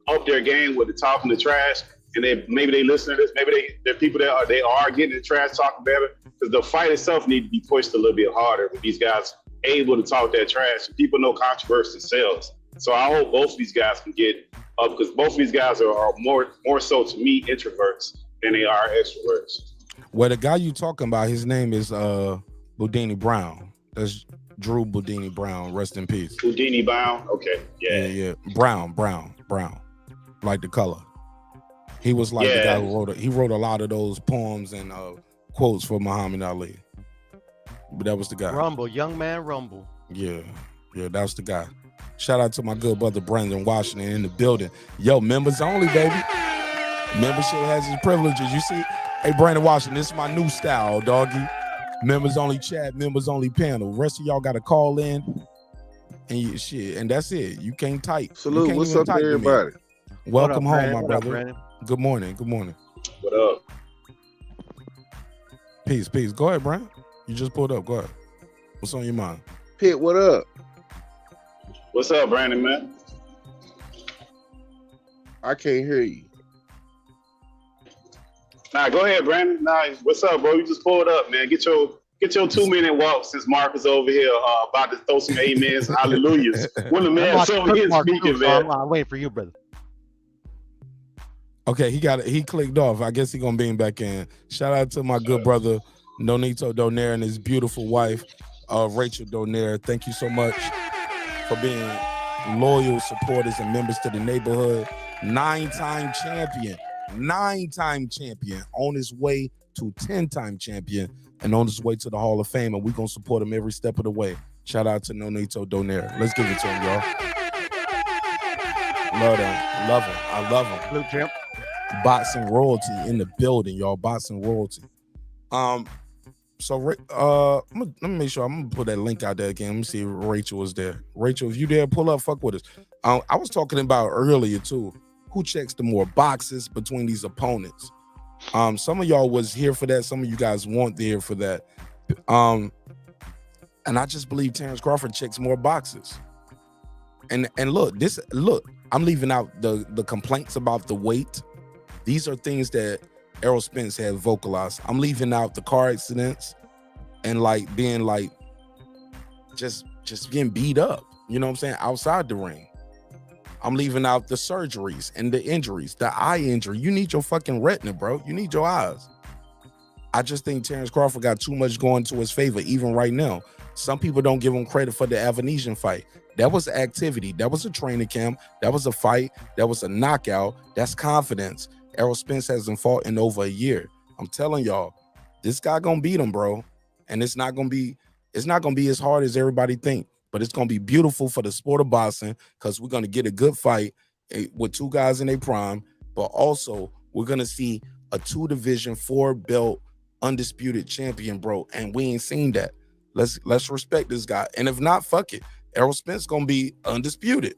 up their game with the talking the trash, and maybe they listen to this. Maybe they're people that are getting the trash talking better, because the fight itself need to be pushed a little bit harder with these guys able to talk that trash. People know controversy sells. So I hope both of these guys can get up, because both of these guys are more so to me introverts than they are extroverts. Well, the guy you talking about, his name is Boudini Brown. That's Drew Boudini Brown. Rest in peace. Boudini Brown. Okay. Yeah. Brown. Like the color. He was like the guy who wrote a lot of those poems and quotes for Muhammad Ali. But that was the guy. Rumble, young man, rumble. Yeah, that's the guy. Shout out to my good brother Brandon Washington in the building. Yo, members only, baby. Membership has its privileges. You see, hey, Brandon Washington, this is my new style, doggy. Members only chat, members only panel. Rest of y'all got to call in and that's it. You can't type. Salute. Can't What's even up to type me. everybody? Welcome home, Brandon? my What up, brother. Brandon? Good morning. What up? Peace. Go ahead, Brian. You just pulled up. Go ahead. What's on your mind? Pitt, what up? What's up, Brandon, man? I can't hear you. Nah, go ahead, Brandon. Nah, what's up, bro? You just pulled up, man. Get your 2-minute walk since Marcus over here about to throw some amens, hallelujahs. When the man's over here speaking, man. I'm waiting for you, brother. Okay, he clicked off. I guess he gonna be back in. Shout out to my good brother Nonito Donaire and his beautiful wife, Rachel Donaire. Thank you so much for being loyal supporters and members to the neighborhood. 9-time champion, on his way to 10-time champion and on his way to the Hall of Fame. And we're gonna support him every step of the way. Shout out to Nonito Donaire. Let's give it to him, y'all. Love him. I love him. Blue champ. Boxing royalty in the building, y'all. Boxing royalty. So let me make sure. I'm gonna put that link out there again. Let me see if Rachel is there. Rachel, if you there, pull up. Fuck with us. I was talking about earlier too. Who checks the more boxes between these opponents? Some of y'all was here for that. Some of you guys weren't there for that. And I just believe Terence Crawford checks more boxes. And look, I'm leaving out the complaints about the weight. These are things that Errol Spence had vocalized. I'm leaving out the car accidents and like being like just getting beat up. You know what I'm saying? Outside the ring. I'm leaving out the surgeries and the injuries, the eye injury. You need your fucking retina, bro. You need your eyes. I just think Terence Crawford got too much going to his favor, even right now. Some people don't give him credit for the Avanesian fight. That was activity. That was a training camp. That was a fight. That was a knockout. That's confidence. Errol Spence hasn't fought in over a year. I'm telling y'all, this guy gonna beat him, bro. And it's not gonna be as hard as everybody think. But it's going to be beautiful for the sport of boxing because we're going to get a good fight with two guys in their prime. But also, we're going to see a 2-division, 4-belt, undisputed champion, bro. And we ain't seen that. Let's respect this guy. And if not, fuck it. Errol Spence going to be undisputed.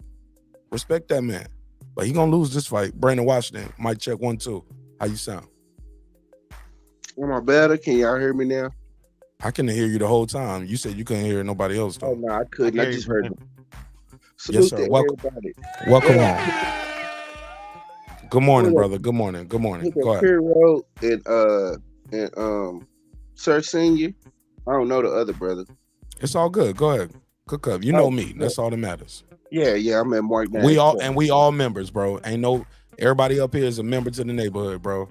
Respect that man. But he going to lose this fight. Brandon Washington, mic check 1, 2. How you sound? Am I better? Can y'all hear me now? I couldn't hear you the whole time. You said you couldn't hear nobody else, though. Oh, no, I couldn't. I just heard them. Yes, sir. Welcome on. Good morning, brother. Good morning. Go ahead. Road and Sir Senior. I don't know the other brother. It's all good. Go ahead. Cook up. You know me. That's all that matters. Yeah. I'm at Mark Nash. We all members, bro. Everybody up here is a member to the neighborhood, bro.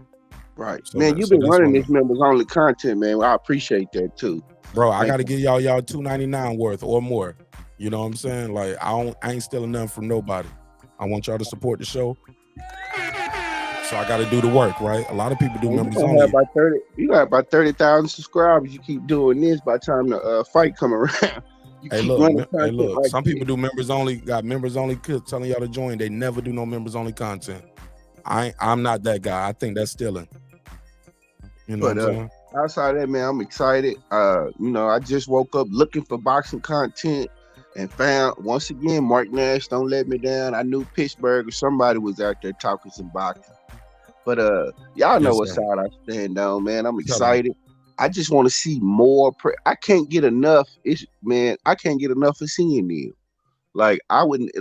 Right. So man, you've been running this members only content, man. I appreciate that too. Bro, I gotta give y'all $2.99 worth or more. You know what I'm saying? Like I ain't stealing nothing from nobody. I want y'all to support the show. So I gotta do the work, right? A lot of people do members only. You got about 30,000 subscribers. You keep doing this by the time the fight come around. Hey, look. Some people do members only, got members only telling y'all to join. They never do no members only content. I'm not that guy. I think that's stealing. You know what I'm saying? Outside of that, man, I'm excited. I just woke up looking for boxing content and found once again Mark Nash don't let me down. I knew Pittsburgh or somebody was out there talking some boxing. But y'all know what side I stand on, man. I'm excited. I just want to see more. I can't get enough. I can't get enough of seeing them. Like I wouldn't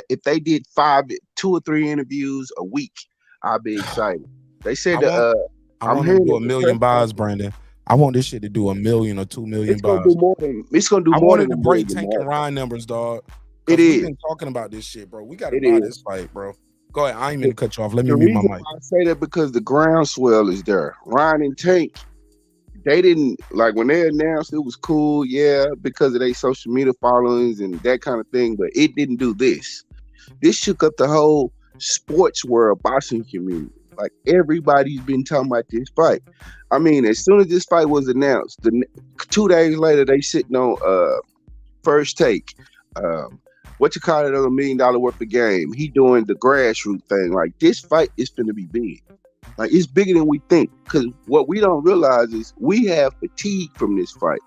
if they did 2 or 3 interviews a week, I'd be excited. They said I want to do 1 million buys, Brandon. I want this shit to do 1 million or 2 million buys. It's gonna do I more wanted than to break Tank and Ryan numbers, dog. It is. We've been talking about this shit, bro. We gotta buy this fight, bro. Go ahead. I ain't mean to cut you off. Let me mute my mic. I say that because the groundswell is there. Ryan and Tank, they didn't like when they announced it was cool, yeah, because of their social media followings and that kind of thing, but it didn't do this. This shook up the whole sports world boxing community. Like everybody's been talking about this fight. I mean, as soon as this fight was announced, 2 days later they sitting on First Take. What you call it on $1 million worth of game? He doing the grassroots thing. Like this fight is finna be big. Like it's bigger than we think. Cause what we don't realize is we have fatigue from this fight.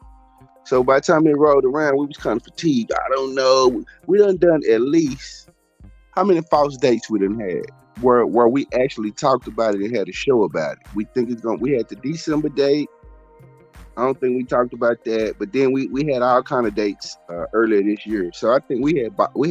So by the time they rolled around, we was kind of fatigued. I don't know. We done at least how many false dates we done had where we actually talked about it and had a show about it. We think we had the December date. I don't think we talked about that. But then we had all kind of dates earlier this year. So I think we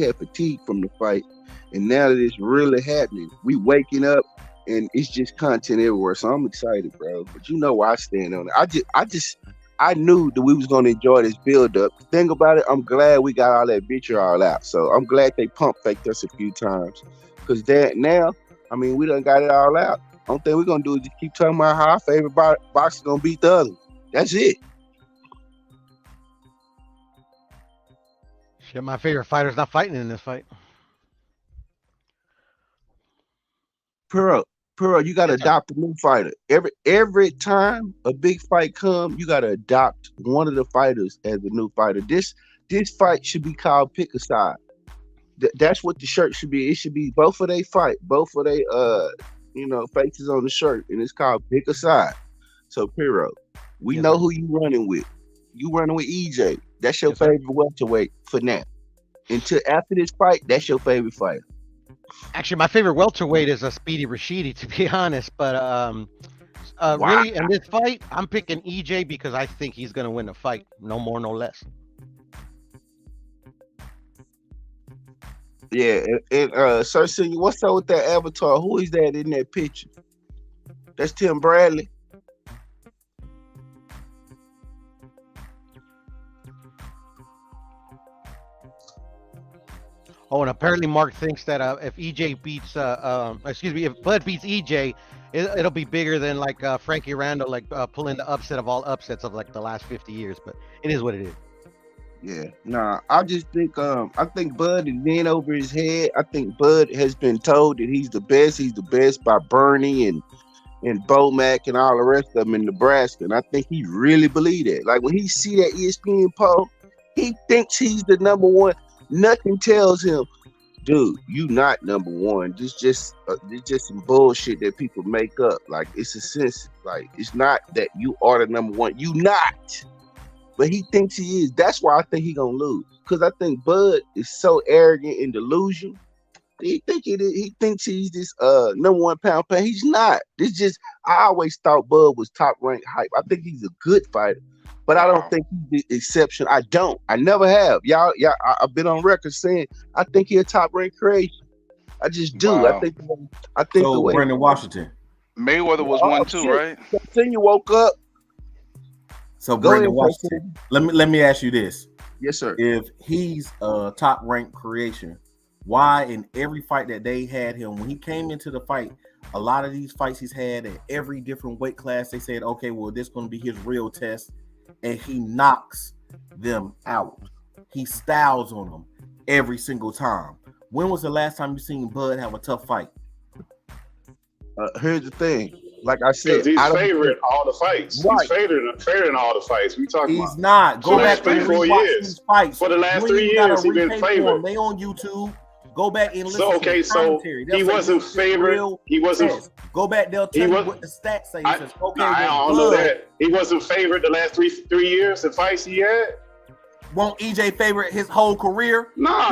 had fatigue from the fight, and now that it's really happening, we waking up and it's just content everywhere. So I'm excited, bro. But you know where I stand on it. I knew that we was gonna enjoy this build up. The thing about it, I'm glad we got all that vitriol out. So I'm glad they pump faked us a few times, because that now, I mean, we done got it all out. Only thing we're gonna do is just keep talking about how our favorite boxer gonna beat the other. That's it. Shit, my favorite fighter's not fighting in this fight. Pearl, you gotta adopt a new fighter. Every time a big fight come, you gotta adopt one of the fighters as a new fighter. This fight should be called Pick a Side. That's what the shirt should be. It should be both of they fight, both of they faces on the shirt, and it's called Pick a Side. So Pero, we know who you running with. You running with EJ. That's your favorite welterweight for now. Until after this fight, that's your favorite fighter. Actually, my favorite welterweight is a Speedy Rashidi, to be honest. But really, in this fight, I'm picking EJ because I think he's gonna win the fight. No more, no less. Yeah, and Sir Senior, what's up with that avatar? Who is that in that picture? That's Tim Bradley. Oh, and apparently Mark thinks that if EJ beats, if Bud beats EJ, it'll be bigger than like Frankie Randall, like pulling the upset of all upsets of like the last 50 years. But it is what it is. Yeah, nah, I just think I think Bud is in over his head. I think Bud has been told that he's the best. He's the best by Bernie and Bomac and all the rest of them in Nebraska. And I think he really believe that. Like when he see that ESPN poll, he thinks he's the number one. Nothing tells him, dude, you not number one. It's just some bullshit that people make up. Like it's a sense, like it's not that you are the number one. You not. But he thinks he is. That's why I think he gonna lose. Because I think Bud is so arrogant and delusional. He thinks he's this number one pound. He's not. This just I always thought Bud was top ranked hype. I think he's a good fighter, but I don't think he's the exception. I don't. I never have. Y'all. I've been on record saying I think he's a top ranked creation. I just do. Wow. I think so the way Brandon Washington. Mayweather was 1-2, right? Then you woke up. So Go Brandon ahead, Washington. Let me ask you this. Yes, sir. If he's a top ranked creation, why in every fight that they had him, when he came into the fight, a lot of these fights he's had at every different weight class, they said, okay, well, this is going to be his real test. And he knocks them out. He styles on them every single time. When was the last time you seen Bud have a tough fight? Here's the thing. Like I said, he's favored all the fights. Right. He's favored in all the fights. We talking about. He's not. Go back and rewatch these fights. For the last 3 years, he's been favored. They on YouTube. Go back and listen So to the commentary. he wasn't favored. He wasn't. Test. Go back. They'll tell you what the stats say. It says, okay, I don't know that. He wasn't favored the last three years in fights he had. Won't EJ favorite his whole career? No,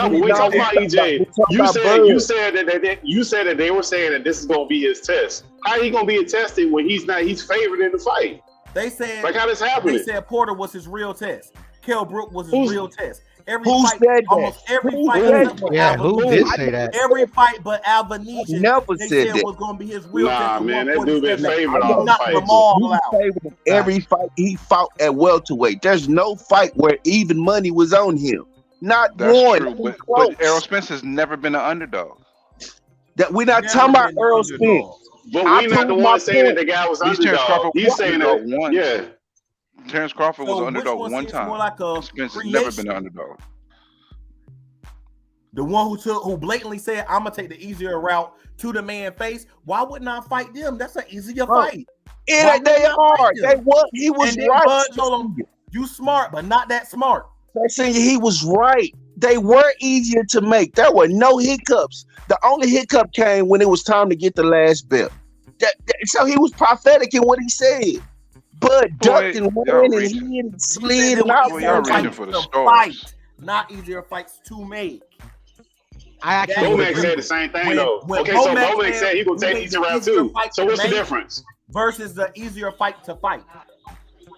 we talking about EJ. You said that they were saying that this is gonna be his test. How he gonna be tested when he's not? He's favored in the fight. They said like how this happening? They said Porter was his real test. Kell Brook was his real test. Who said that? Almost every fight. Who did say that? Every fight, but Albanese never said that. Was going to be his real test. Nah, man, that dude been favored all the fights. Every fight he fought at welterweight. There's no fight where even money was on him. Not one. True, but Errol Spence has never been an underdog. That we're not talking about Errol Spence. But we're not the one saying that the guy was underdog. He's saying that once. Yeah. Terence Crawford was an underdog one time. Like Spence has never been an underdog. The one who blatantly said, "I'm gonna take the easier route to the man face." Why wouldn't I fight them? That's an easier fight. Yeah, they are. They what? He was right. Bud told him, "You smart, but not that smart." They're saying he was right. They were easier to make. There were no hiccups. The only hiccup came when it was time to get the last belt. So he was prophetic in what he said. Bud ducked and ran and hid and slid and out. Y'all reaching for the stars. Not easier fights to make. I actually Bomac said the same thing though. Okay, so Bomac said he gonna take easy round too. So what's the difference? Versus the easier fight to fight.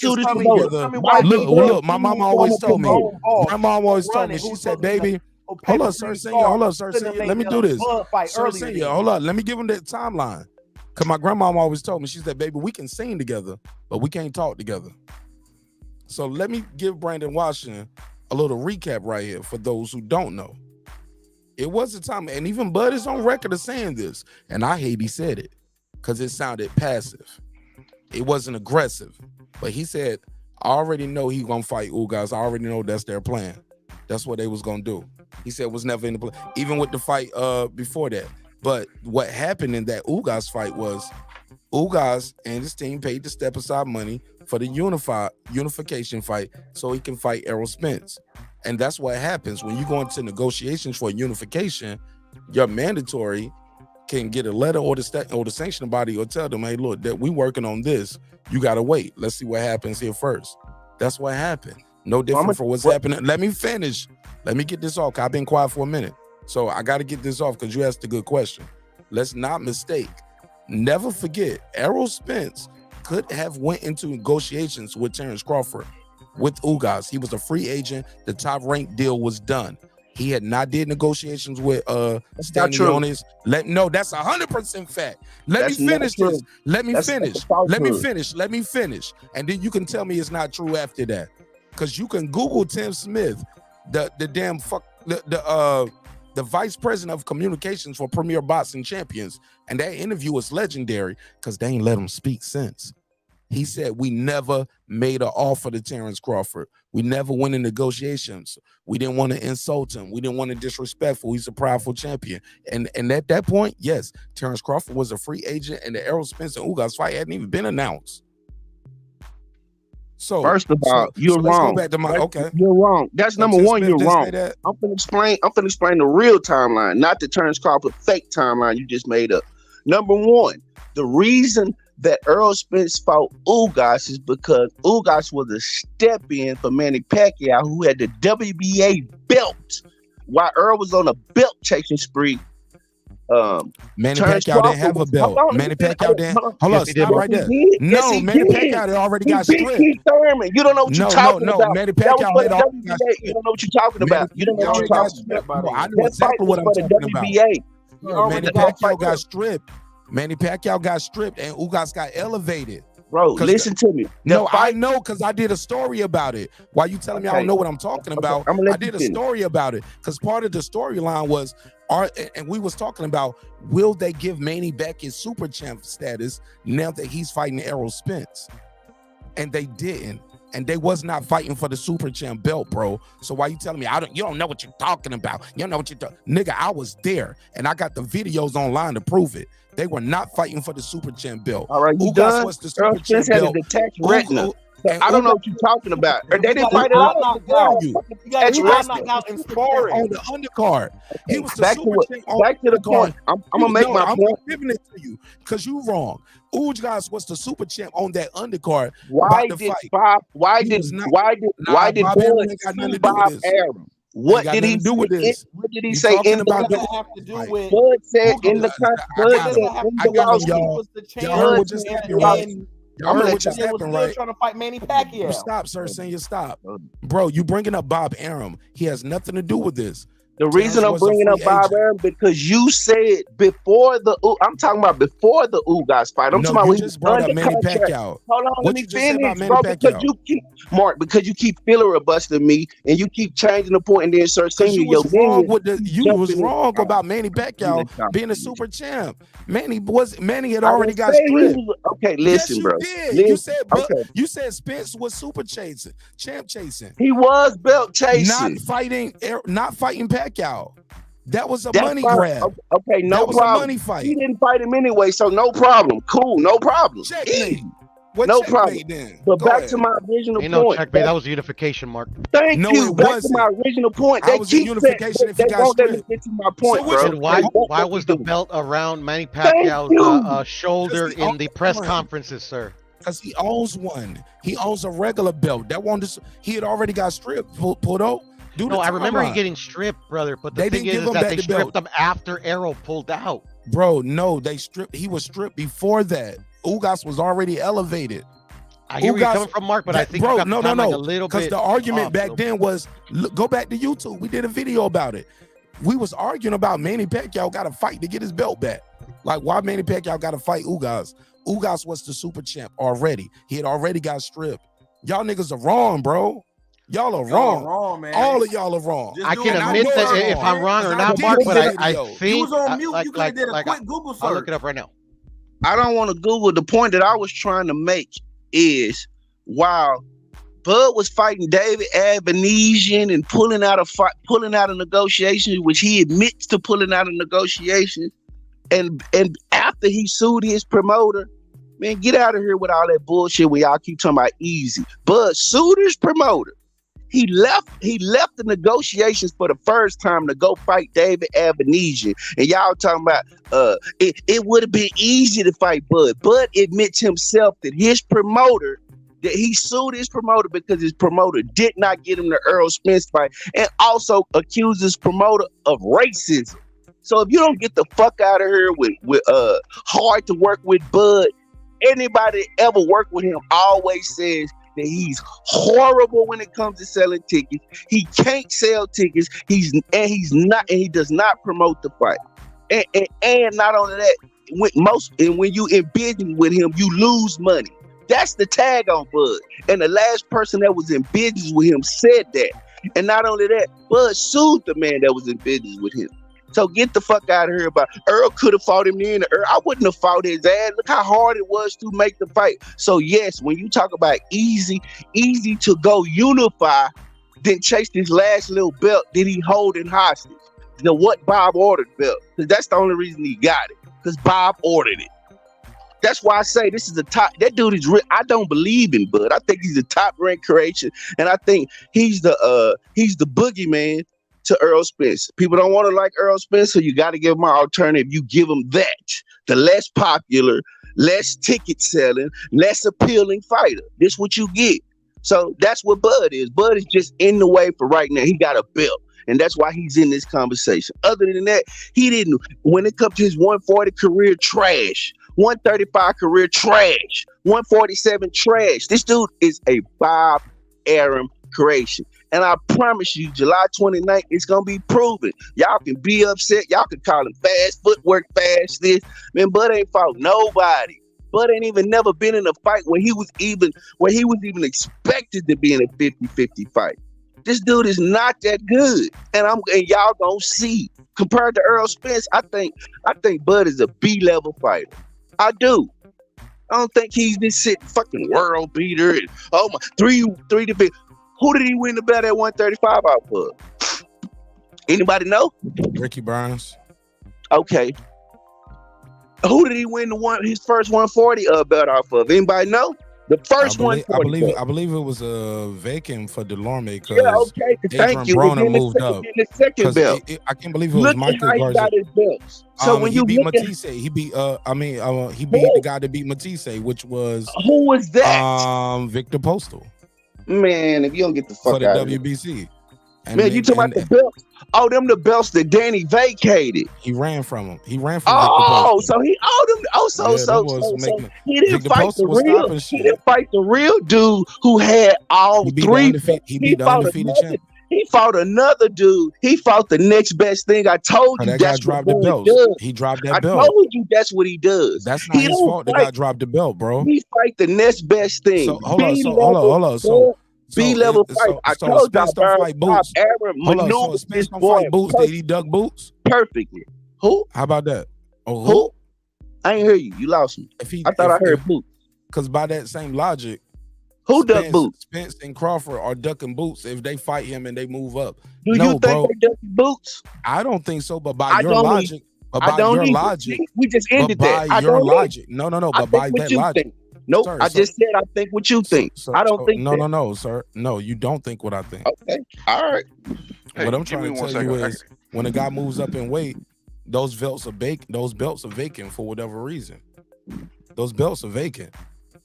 can shooters sing for both. together. My Look, my mama always told me. Grandma always told me. She said, "Baby, hold up, sir, senior. Hold up, sir, senior. Let me do this, sir, senior. Hold up, let me give him that timeline." Cause my grandmama always told me. She said, "Baby, we can sing together, but we can't talk together." So let me give Brandon Washington a little recap right here for those who don't know. It was a time, and even Bud is on record of saying this, and I hate he said it because it sounded passive. It wasn't aggressive, but he said, "I already know he's gonna fight Ugas. I already know that's their plan. That's what they was gonna do." He said it was never in the plan, even with the fight before that. But what happened in that Ugas fight was Ugas and his team paid to step aside money for the unification fight so he can fight Errol Spence. And that's what happens when you go into negotiations for unification. Your mandatory can get a letter or the sanctioning body or tell them, hey, look, that we working on this. You got to wait. Let's see what happens here first. That's what happened. No different for what's happening. Let me finish. Let me get this off. I've been quiet for a minute. So I got to get this off because you asked a good question. Let's not mistake. Never forget, Errol Spence could have went into negotiations with Terence Crawford, with Ugas. He was a free agent. The top ranked deal was done. He had not did negotiations with Stanionis. No, that's 100% fact. Let me finish this. Let me finish. And then you can tell me it's not true after that. Because you can Google Tim Smith, the vice president of communications for Premier Boxing Champions, and that interview was legendary because they ain't let him speak since. He said, we never made an offer to Terence Crawford. We never went in negotiations. We didn't want to insult him. We didn't want to disrespectful. He's a prideful champion. And at that point, yes, Terence Crawford was a free agent, and the Errol Spence and Ugas fight hadn't even been announced. So first of all, you're wrong. You're wrong. That's number one. You're wrong. I'm gonna explain the real timeline, not the Terence Crawford fake timeline you just made up. Number one, the reason that Errol Spence fought Ugas is because Ugas was a step-in for Manny Pacquiao, who had the WBA belt, while Earl was on a belt-chasing spree. Manny Pacquiao didn't have a belt. Manny Pacquiao didn't. Hold on, stop right there. No, Manny Pacquiao already got stripped. You don't know what you're talking about. No, Manny Pacquiao had already got stripped. You don't know what you're talking about. You don't know what you're talking about. I know exactly what I'm talking about. Manny Pacquiao got stripped. Manny Pacquiao got stripped and Ugas got elevated. Bro, listen to me. I know because I did a story about it. Why you telling me I don't know what I'm talking about? I did a story about it because part of the storyline was, and we was talking about, will they give Manny back his super champ status now that he's fighting Errol Spence? And they didn't. And they was not fighting for the super champ belt, bro. So why you telling me you don't know what you're talking about? You don't know what you're talking. Nigga, I was there and I got the videos online to prove it. They were not fighting for the super champ belt. All right, you done? Was the super champ had a detached retina. I don't know what you're talking about. They didn't fight it out. That's knocked out in sparring on the undercard. He was the super champ on the undercard. I'm gonna make my point. I'm giving it to you because you wrong. Ugas was the super champ on that undercard. Why did Bob Arum? What did he do with this? What did he say in the Bud said in the lawsuit? Y'all heard what just happened, right? Y'all heard what just happened, right? Trying to fight Manny Pacquiao. You stop, sir. Saying you stop, bro. You bringing up Bob Arum? He has nothing to do with this. The reason I'm bringing up Bob Arum because you said before I'm talking about before the Ugas fight. I'm talking about when you just brought up Manny Pacquiao. Hold on, let me finish, bro. Because you keep filler busting me and you keep changing the point and then start saying you was wrong about Manny Pacquiao being a super champ. Manny had already got stripped. Okay, listen, bro. You said Spence was super chasing, champ chasing. He was belt chasing, not fighting Pacquiao. That was a money grab. Okay, no problem. Was a money fight. He didn't fight him anyway, so no problem. Cool, no problem. No problem. Then? But back to my original point. Checkmate. That was unification, Mark. Thank you. Back to my original point. They keep unification if you won't let me get to my point, bro. Why was the belt around Manny Pacquiao's shoulder in the press conferences, sir? Because he owns one. He owns a regular belt. That one, he had already got stripped. Pulled out. No, I remember he getting stripped, brother. But the thing is that they stripped him after Errol pulled out. Bro, no, they stripped. He was stripped before that. Ugas was already elevated. I hear where you're coming from, Mark, but I think no. Like a little bit. Because the argument back then was, go back to YouTube. We did a video about it. We was arguing about Manny Pacquiao got to fight to get his belt back. Like, why Manny Pacquiao got to fight Ugas? Ugas was the super champ already. He had already got stripped. Y'all niggas are wrong, bro. Y'all are Y'all wrong. wrong, man. All of y'all are wrong. Just I do can it. admit know that I'm if wrong, I'm wrong or because I not, did Mark, the but I video. You think was on mute. You could have did a like quick Google I'll look search. it up right now. I don't want to Google. The point that I was trying to make is while Bud was fighting David Avenesian and pulling out a negotiation, which he admits to pulling out a negotiation, and after he sued his promoter, man, get out of here with all that bullshit where y'all keep talking about easy. Bud sued his promoter. He left the negotiations for the first time to go fight David Avenesian. And y'all talking about it would have been easy to fight Bud. Bud admits himself that that he sued his promoter because his promoter did not get him the Errol Spence fight, and also accused his promoter of racism. So if you don't get the fuck out of here with hard to work with Bud, anybody that ever worked with him always says that he's horrible when it comes to selling tickets. He can't sell tickets. He does not promote the fight. And not only that, when you in business with him, you lose money. That's the tag on Bud. And the last person that was in business with him said that. And not only that, Bud sued the man that was in business with him. So get the fuck out of here about Earl could have fought him then. I wouldn't have fought his ass. Look how hard it was to make the fight. So yes, when you talk about easy to go unify, then chase this last little belt that he holding hostage. The what Bob ordered belt. Because that's the only reason he got it. Because Bob ordered it. That's why I say this is a top. That dude is real. I don't believe in Bud. I think he's a top ranked creation, and I think he's the boogeyman to Errol Spence. People don't want to like Errol Spence, so you got to give him an alternative. You give him that, the less popular, less ticket selling, less appealing fighter. This what you get. So that's what Bud is. Bud is just in the way for right now. He got a belt, and that's why he's in this conversation. Other than that, he didn't. When it comes to his 140 career, trash. 135 career, trash. 147, trash. This dude is a Bob Arum creation. And I promise you, July 29th, it's going to be proven. Y'all can be upset. Y'all can call him fast footwork, fast this. Man, Bud ain't fought nobody. Bud ain't even never been in a fight where he was even expected to be in a 50-50 fight. This dude is not that good. And y'all gonna see. Compared to Errol Spence, I think Bud is a B-level fighter. I do. I don't think he's this fucking world beater. And, oh my, three different. Who did he win the belt at 135 out of? Anybody know? Ricky Burns. Okay. Who did he win his first 140 belt off of? Anybody know? The first one. I believe it was vacant for Delorme. Yeah, okay. Thank you. Broner moved up. The second belt. I can't believe it was Michael Garza. Got his belts. So when he you beat look Matisse, he beat the guy that beat Matisse, which was who was that? Victor Postal. Man, if you don't get the fuck for the out WBC. And man, you talking about the belts? Oh, them the belts that Danny vacated. He ran from him. He ran from so he he didn't fight the real. He didn't fight the real dude who had all three. He fought undefeated champion. He fought another dude. He fought the next best thing. I told you that that's guy dropped what the belt. He dropped that belt. I told you that's what he does. That's not his fault. The guy dropped the belt, bro. He fight the next best thing. So hold on. So B-level fight. I told Spence don't fight Boots. So Spence don't fight Boots. Did he duck Boots? Perfectly. Who? How about that? Oh, who? I ain't hear you. You lost me. I thought I heard Boots. Because by that same logic, who duck Boots? Spence and Crawford are ducking Boots if they fight him and they move up. Do you think they ducking Boots? I don't think so, but by your logic, we just ended that. By your logic. No. But by that logic. Nope, I just said I think what you think. I don't think No, sir. No, you don't think what I think. Okay, all right. What I'm trying to tell you is when a guy moves up in weight, those belts are vacant for whatever reason. Those belts are vacant.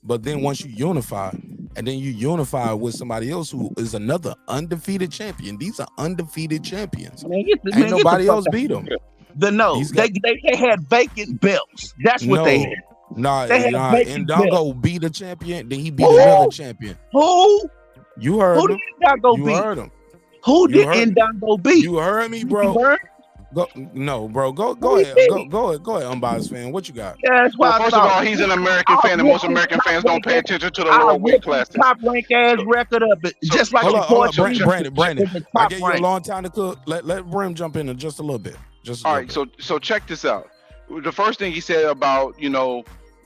But then once you unify, and then you unify with somebody else who is another undefeated champion. These are undefeated champions. Ain't nobody else beat them. They had vacant belts. That's what they had. Ndongo beat a champion, then he beat another champion. Who? You heard him. Who did Ndongo beat? You heard him. Who did Ndongo beat? You heard me, bro. Go, no, bro. Go ahead. Go ahead, unbiased fan. What you got? Yeah, that's why. Well, first of all, he's an American fan, and most American fans don't pay attention to the lower weight classes. Top rank ass record up, just like Hold on, Brandon. I top gave you a rank. long time to cook. Let Brim jump in just a little bit. All right, so check this out. The first thing he said about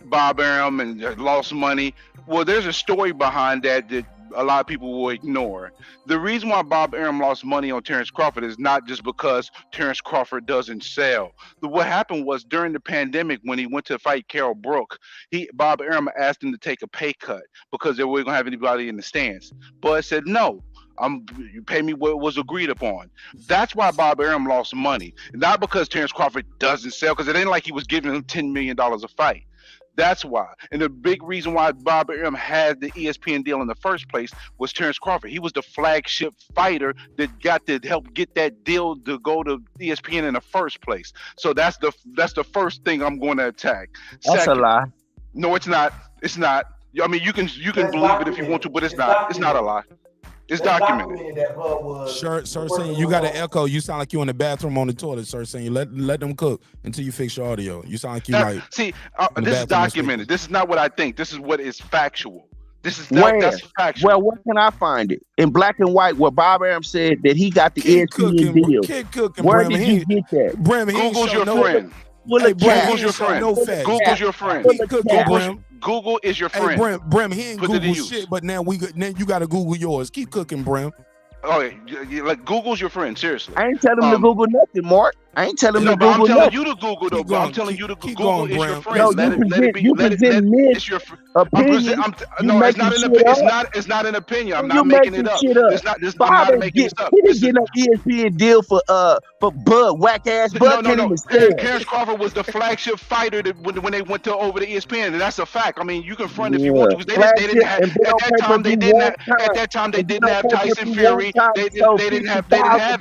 Bob Arum and lost money. Well, there's a story behind that a lot of people will ignore. The reason why Bob Arum lost money on Terence Crawford is not just because Terence Crawford doesn't sell. What happened was during the pandemic when he went to fight Carol Brook, Bob Arum asked him to take a pay cut because they weren't going to have anybody in the stands. Bud said no. You pay me what was agreed upon. That's why Bob Arum lost money, not because Terence Crawford doesn't sell, because it ain't like he was giving him $10 million a fight. That's why. And the big reason why Bob Arum had the ESPN deal in the first place was Terence Crawford. He was the flagship fighter that got to help get that deal to go to ESPN in the first place. So that's the first thing I'm going to attack. That's a lie. No, it's not. It's not. I mean, you can believe it if you want to, but it's not. It's not a lie. It's documented. Sir, saying you got an echo. You sound like you in the bathroom on the toilet, sir. Saying let them cook until you fix your audio. You sound like you this is documented. This is not what I think. This is what is factual. That's factual. Well, where can I find it? In black and white, where Bob Arum said that he got the ESPN deal. Kid cooking, where Brim, did you get that? Brim, Google's your friend. Google's your friend. Google's your friend. Google is your friend. Hey, Brim, he ain't Google shit, but now you got to Google yours. Keep cooking, Brim. Oh, like Google's your friend. Seriously, I ain't telling him to Google nothing, Mark. I ain't telling him to Google I'm telling nothing. you to Google though. I'm telling you to Google is your friend. No, you present me opinion. No, it's not an opinion. It's not an opinion. I'm not making it up. It's not. I'm not making this up. He didn't get no ESPN deal for Bud, whack ass Bud. No. Terence Crawford was the flagship fighter when they went over to ESPN, and that's a fact. I mean, you can front if you want to. They didn't have at that time. They didn't have Tyson Fury. They didn't have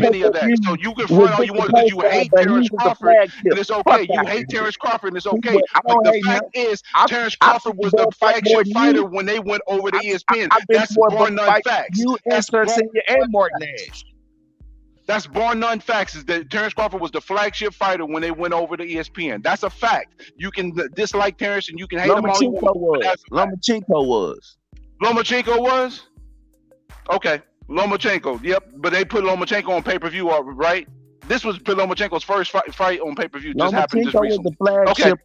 any of that. So you can front all you want because you hate Terence Crawford, and it's okay. You hate Terence Crawford, and it's okay. But the fact is, Terence Crawford was the flagship fighter when they went over to ESPN. That's bar none facts. You and Senior and Mark Nash. That's bar none facts. Is that Terence Crawford was the flagship fighter when they went over to ESPN. That's a fact. You can dislike Terence and you can hate him all you want. Lomachenko was. Okay. Lomachenko. Yep. But they put Lomachenko on pay-per-view, right? This was Lomachenko's first fight on pay-per-view. Just happened just recently. Was the flagship.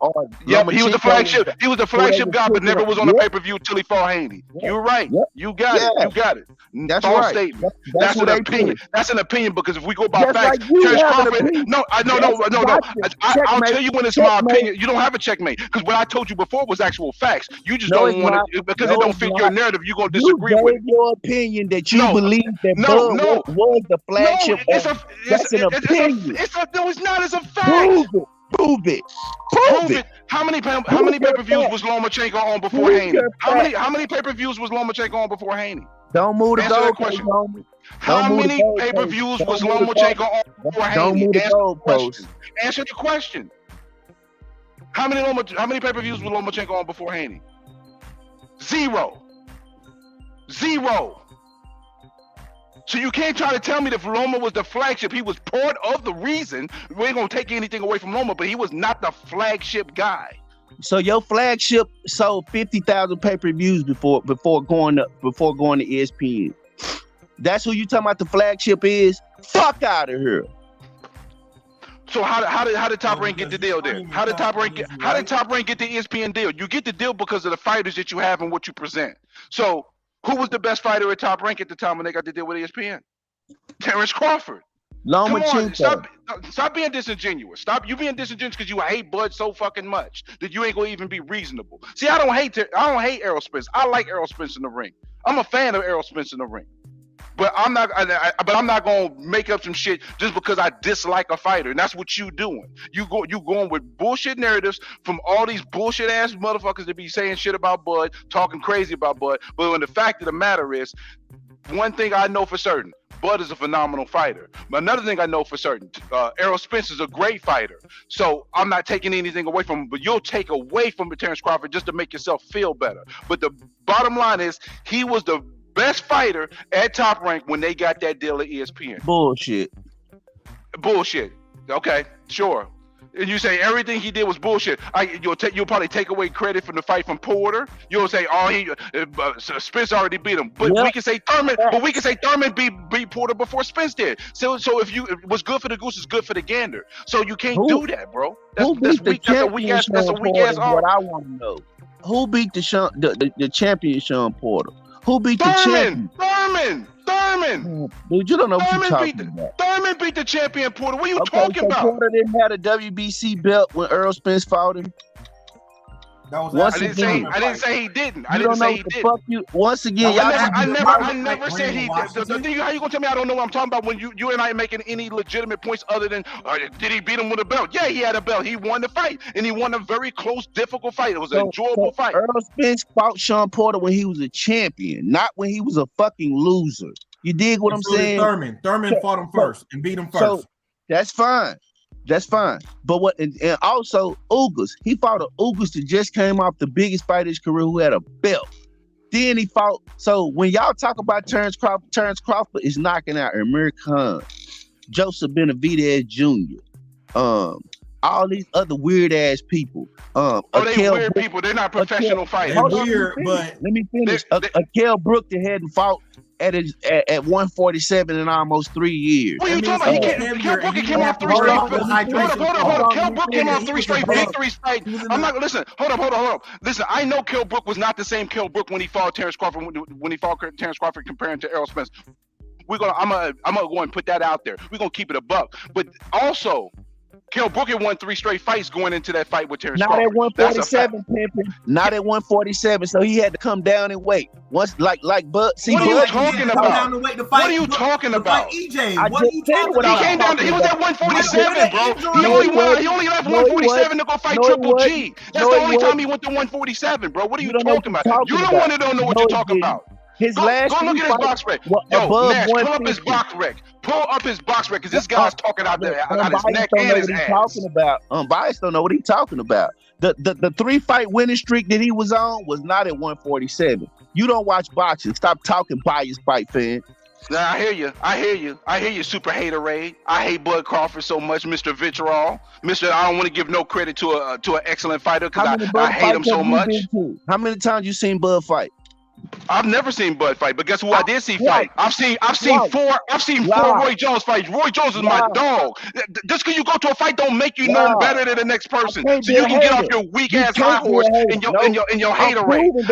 Yep, he was the flagship. He was the flagship guy, but never was on the pay-per-view till he fought Haney. You're right. You got it. You got it. That's False right. statement. That's an opinion. That's an opinion because if we go by Just facts, like you Terence have an Crawford. opinion. No. I'll tell you when it's my opinion. You don't have a checkmate because what I told you before was actual facts. You just don't want it because it don't fit your narrative. You're gonna disagree with it. Your opinion that you believe that Bud was the flagship. That's an opinion. No, it's not. It's a fact. Prove it. How many pay-per-views was Lomachenko on before Haney? How many pay-per-views was Lomachenko on before Haney? Don't move the goalpost. How many pay-per-views was Lomachenko on before Haney? Answer the question. How many pay-per-views was Lomachenko on before Haney? Zero. So you can't try to tell me that Loma was the flagship. He was part of the reason. We ain't gonna take anything away from Loma, but he was not the flagship guy. So your flagship sold 50,000 pay-per-views before going to ESPN. That's who you talking about the flagship is? Fuck out of here. So how did Top Rank get the deal then? How did Top Rank get the ESPN deal? You get the deal because of the fighters that you have and what you present. So who was the best fighter at Top Rank at the time when they got to deal with ESPN? Terence Crawford. Lomachenko. Stop being disingenuous. Stop you being disingenuous because you hate Bud so fucking much that you ain't gonna even be reasonable. See, I don't hate Errol Spence. I like Errol Spence in the ring. I'm a fan of Errol Spence in the ring. But I'm not gonna make up some shit just because I dislike a fighter, and that's what you doing. You going with bullshit narratives from all these bullshit ass motherfuckers that be saying shit about Bud, talking crazy about Bud. But when the fact of the matter is, one thing I know for certain, Bud is a phenomenal fighter. But another thing I know for certain, Errol Spence is a great fighter. So I'm not taking anything away from him, but you'll take away from Terence Crawford just to make yourself feel better. But the bottom line is, he was the best fighter at Top Rank when they got that deal at ESPN. Bullshit. Okay, sure. And you say everything he did was bullshit. You'll probably take away credit from the fight from Porter. You'll say, Spence already beat him. But we can say Thurman. But we can say Thurman beat Porter before Spence did. So if what's good for the goose is good for the gander. So you can't do that, bro. That's weak. That's a weak ass. That's a weak ass what I want to know. Who beat the champion Sean Porter? Who beat the champion? Thurman. Dude, you don't know what you're talking about. Thurman beat the champion Porter. What are you talking about? Porter didn't have a WBC belt when Errol Spence fought him. I didn't say he didn't. I didn't say he didn't. Once again, I never said he did. The thing, how you gonna tell me I don't know what I'm talking about when you and I are making any legitimate points other than did he beat him with a belt? Yeah, he had a belt. He won the fight, and he won a very close, difficult fight. It was an enjoyable fight. Errol Spence fought Sean Porter when he was a champion, not when he was a fucking loser. You dig what I'm saying? Thurman fought him first and beat him first. So that's fine. But what and also Ugas, he fought a Ugas that just came off the biggest fight of his career who had a belt. Then he fought. So when y'all talk about Terence Crawford is knocking out Amir Khan, Joseph Benavidez Jr., all these other weird ass people. They weird people. They're not professional fighters. Let me finish. Akel Brook that hadn't fought at 147 in almost 3 years. What are you talking about? Kell Brook came off 3 straight. Hold on. Kell Brook came off 3 straight victories. I'm not listen. Hold up. Listen, I know Kell Brook was not the same Kell Brook when he fought Terence Crawford. When he fought Terence Crawford comparing to Errol Spence. I'm gonna go and put that out there. We're gonna keep it a buck. But also, Kell Brook had won 3 straight fights going into that fight with Terence Crawford. Not at 147, pimping. Not at 147, so he had to come down and wait. Once, like Bud. See, what are you talking about? What are you talking about? EJ, what are you talking about? He came down. He was at 147, bro. He only left 147 to go fight Triple G. That's the only time he went to 147, bro. What are you talking about? You the one that don't know what you're talking about. His go last look at his box rec. Yo, Nash, pull up his box rec. Pull up his box rec, because this guy's talking out there out his neck and his ass. Talking about. Unbiased don't know what he's talking about. The 3-fight winning streak that he was on was not at 147. You don't watch boxing. Stop talking biased fight fan. Nah, I hear you, super haterade. I hate Bud Crawford so much, Mr. Vitriol. I don't want to give no credit to an excellent fighter because I hate him so much. How many times you seen Bud fight? I've never seen Bud fight, but guess who I did see fight? I've seen four Roy Jones fights. Roy Jones is my dog. Just because you go to a fight don't make you no better than the next person. So you can get off your weak ass high horse and your haterade.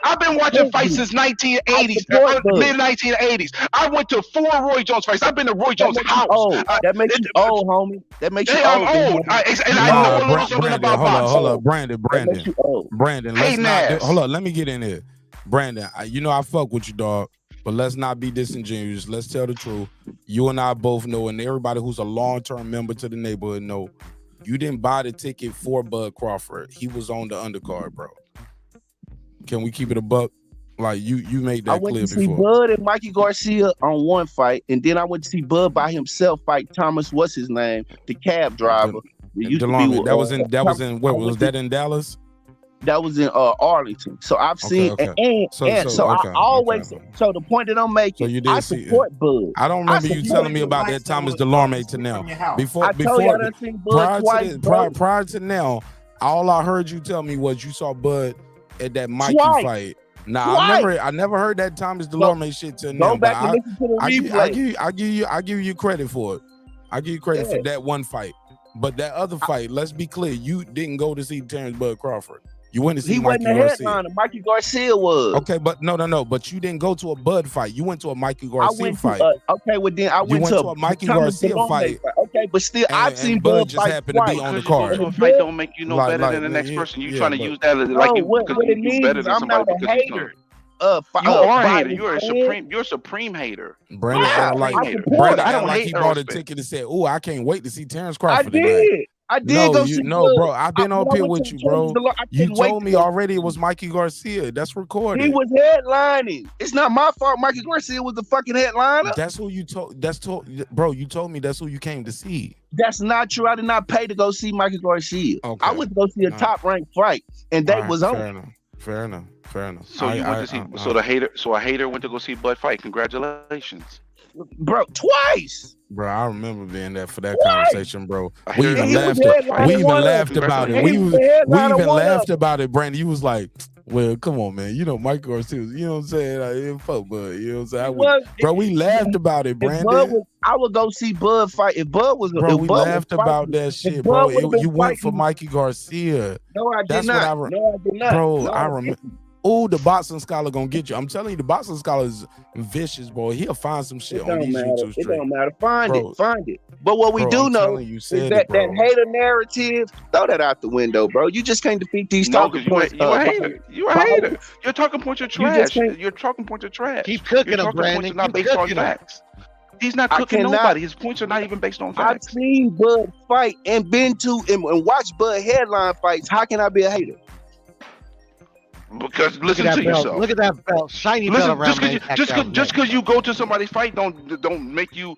I've been watching fights since 1980s, mid 1980s. I went to 4 Roy Jones fights. I've been to Roy Jones' house. That makes you old, homie. That makes you old. I'm old, and I know a little something about boxing. Hold up, Brandon. Hold up, let me get in here. Brandon, I fuck with you, dog, but let's not be disingenuous. Let's tell the truth. You and I both know, and everybody who's a long-term member to the neighborhood know, you didn't buy the ticket for Bud Crawford. He was on the undercard, bro. Can we keep it a buck? Like, you made that clear before. I went to see Bud and Mikey Garcia on one fight, and then I went to see Bud by himself fight Thomas, what's his name, the cab driver. That was in where was that in Dallas? That was in Arlington. So I've seen So the point that I'm making, I support Bud. I don't remember you telling me about that Thomas Delarme to now. Prior to now, all I heard you tell me was you saw Bud at that Mikey fight. I never heard that Thomas Delarme shit till now. Go back and listen to the replay. I give you credit for it. I give you credit for that one fight. But that other fight, let's be clear, you didn't go to see Terence Bud Crawford. You went to see Mikey Garcia. He wasn't the headliner. Mikey Garcia was. Okay, but no. But you didn't go to a Bud fight. You went to a Mikey Garcia fight. I went to a Mikey Garcia fight. Okay, but still, I've seen Bud just happened to be on the card. A fight don't make you no better than the next person. You trying to use that like you because you better than somebody because you are a hater. You're a supreme hater. Brandon act like he bought a ticket and said, "Oh, I can't wait to see Terence Crawford." I did go see Bud. Bro. I've been up here with you, bro. You told me already it was Mikey Garcia. That's recorded. He was headlining. It's not my fault. Mikey Garcia was the fucking headliner. That's who you told. Bro. You told me that's who you came to see. That's not true. I did not pay to go see Mikey Garcia. Okay. I went to go see a top ranked fight, and they was on. Fair enough. So you went to see. So a hater went to go see Bud fight. Congratulations. bro, twice. Bro, I remember being there for that What? conversation, bro. We And even he was laughed. the headliner We even one of laughed them. about it. And We he was was, the we headliner even one of laughed them. about it, Brandon. You was like, "Well, come on, man. You know Mike Garcia. You know what I'm saying? Like, fuck Bud. You know what I'm saying? I would, Well, bro. We laughed about it, if Bud Brandon. was, I would go see Bud fight. If Bud was, Bro, if we Bud was laughed about fighting, that if shit, Bud bro. would have been You went for fighting, Mikey Garcia. no, I did That's not. what No, I did not. bro. No, I I remember. didn't. Oh, the boxing scholar gonna get you. I'm telling you, the boxing scholar is vicious, boy. He'll find some shit It on don't these matter. YouTube It streets, don't matter. Find bro. it. Find it. But what we Bro, do I'm know telling you, is said that it, bro. hater narrative, throw that out the window, bro. You just can't defeat these No, talking because points. you a hater. You a by- hater. Your talking points are You just trash. can't. Your talking points are trash. Keep cooking Your them, talking points Brandon. are not Keep based on cooking them. facts. He's not I cooking cannot. nobody. His points are not even based on I've facts. seen Bud fight and been to and watched Bud headline fights. How can I be a hater? Because Look listen at that to belt. yourself. Look at that belt. Shiny belt Listen, around man. just because you go to somebody's fight don't make you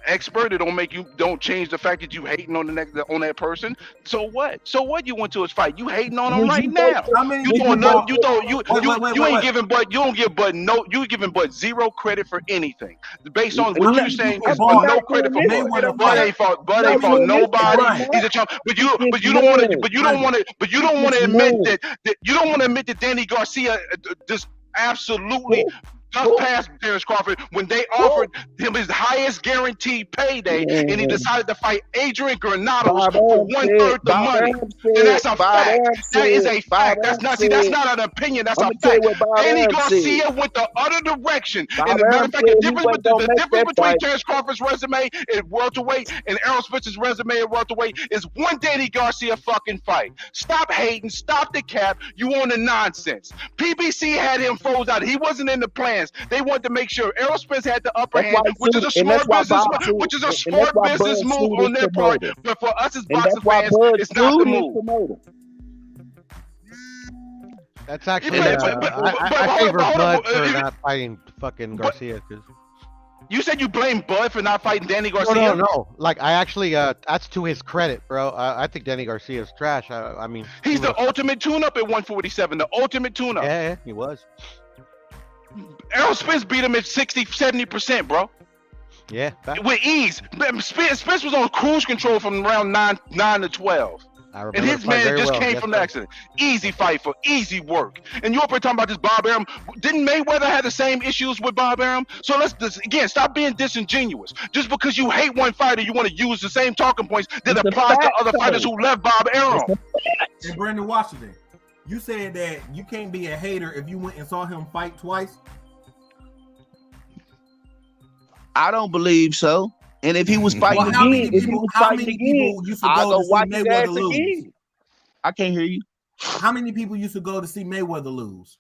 expert. It don't change the fact that you hating on that person. So what? So what? You went to his fight. You hating on him Would right you go now. to- How many You people throwing go? nothing. You ain't Wait. giving Bud. You don't give Bud no. You giving Bud zero credit for anything based on How what many you're saying people is bought no credit for Bud. Mayweather Bud fight? ain't fought. Bud How ain't many fought people nobody. Brian? He's a champ. But you It's don't want to. man. But you don't want to. But you don't want to It's admit man. that you don't want to admit that Danny Garcia just absolutely just past Terence Crawford when they offered him his highest guaranteed payday, and he decided to fight Adrian Granados Bob for Arum one said. third the Bob money. Arum And said. that's a Bob fact. Arum That is said. a Bob fact. That's Arum not that's said. not an opinion. That's I'm a gonna tell you fact. what Bob Danny Arum Garcia said. went the other direction. Bob And the matter Arum of fact, said the he difference, wasn't gonna make that between fight. Terence Crawford's resume at welterweight and Errol Spence's resume at welterweight is one Danny Garcia fucking fight. Stop hating. Stop the cap. You on the nonsense. PBC had him froze out. He wasn't in the plans. They wanted to make sure Errol Spence had the upper That's why hand, which is a and that's smart why business, Bob sued, which is a and that's smart why business Bud move sued on his their part. promoter. But for us as And boxing that's why fans, Bud it's not the sued his move. promoter. That's Yeah, actually. but I hold favor on, Bud for you- not fighting fucking Garcia. Cause You said you blame Bud for not fighting Danny Garcia? no. Like I actually, that's to his credit, bro. I think Danny Garcia is trash. I mean, He's he the was- ultimate tune-up at 147. The ultimate tune-up. Yeah, he was. Errol Spence beat him at 60, 70%, bro. Yeah. With ease. Spence was on cruise control from around 9 to 12. I remember And his the fight man very just well. came Yes, from the sir. accident. Easy fight for easy work. And you're up here talking about this Bob Arum. Didn't Mayweather have the same issues with Bob Arum? So let's again stop being disingenuous. Just because you hate one fighter, you want to use the same talking points that It's a applies to fact, other fighters though. who left Bob Arum. And Brandon Washington, you said that you can't be a hater if you went and saw him fight twice. I don't believe so. And if he was fighting Well, how many again, if he people- was how fighting many again, people used to I'll go go to see watch his Mayweather ass lose? again. I can't hear you. How many people used to go to see Mayweather lose?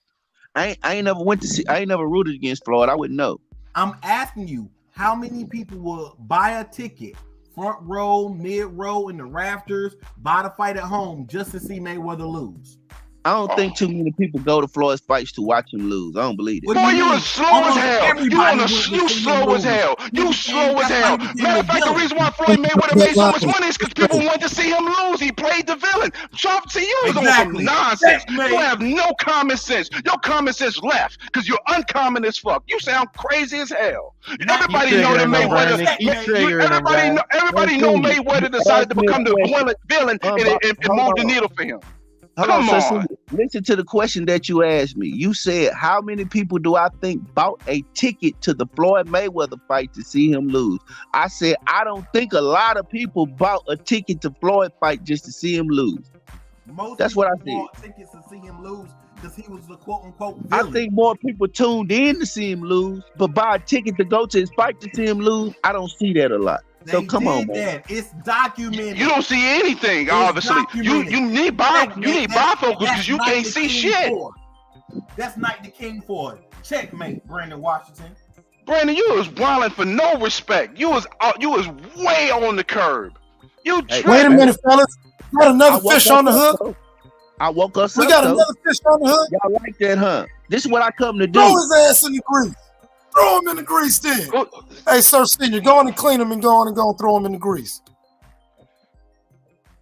I ain't never went to see. I ain't never rooted against Floyd. I wouldn't know. I'm asking you, how many people will buy a ticket, front row, mid row, in the rafters, buy the fight at home just to see Mayweather lose? I don't think too many people go to Floyd's fights to watch him lose. I don't believe it. What do Boy, you you mean? are slow as Almost hell. everybody You went to see him slow as lose. hell. You slow as hell. That's why he became Matter a of fact, the villain. reason why Floyd Mayweather made so much money is because people wanted to see him lose. He played the villain. See, you was on Exactly. some nonsense. Checkmate. You have no common sense. Your common sense left because you're uncommon as fuck. You sound crazy as hell. Everybody know that Mayweather. Everybody know Mayweather decided to become the villain and move the needle for him. Come on. Listen to the question that you asked me. You said, how many people do I think bought a ticket to the Floyd Mayweather fight to see him lose? I said, I don't think a lot of people bought a ticket to Floyd fight just to see him lose. That's what I said. bought tickets to see him lose because he was the quote unquote I villain. think more people tuned in to see him lose, but buy a ticket to go to his fight to see him lose. I don't see that a lot. So They come on, did man. that. It's documented. You don't see anything, It's obviously. documented. You need bifocals because you can't see shit. That's Night the King for it. Checkmate, Brandon Washington. Brandon, you was wilding for no respect. You was way on the curb. You Wait a minute, fellas. We got another fish on the hook. I woke us We up. got though. another fish on the hook. Y'all like that, huh? This is what I come to do. Throw his ass in the grease. Throw him in the grease then. Hey, Sir Senior, go on and clean him and go on and throw him in the grease.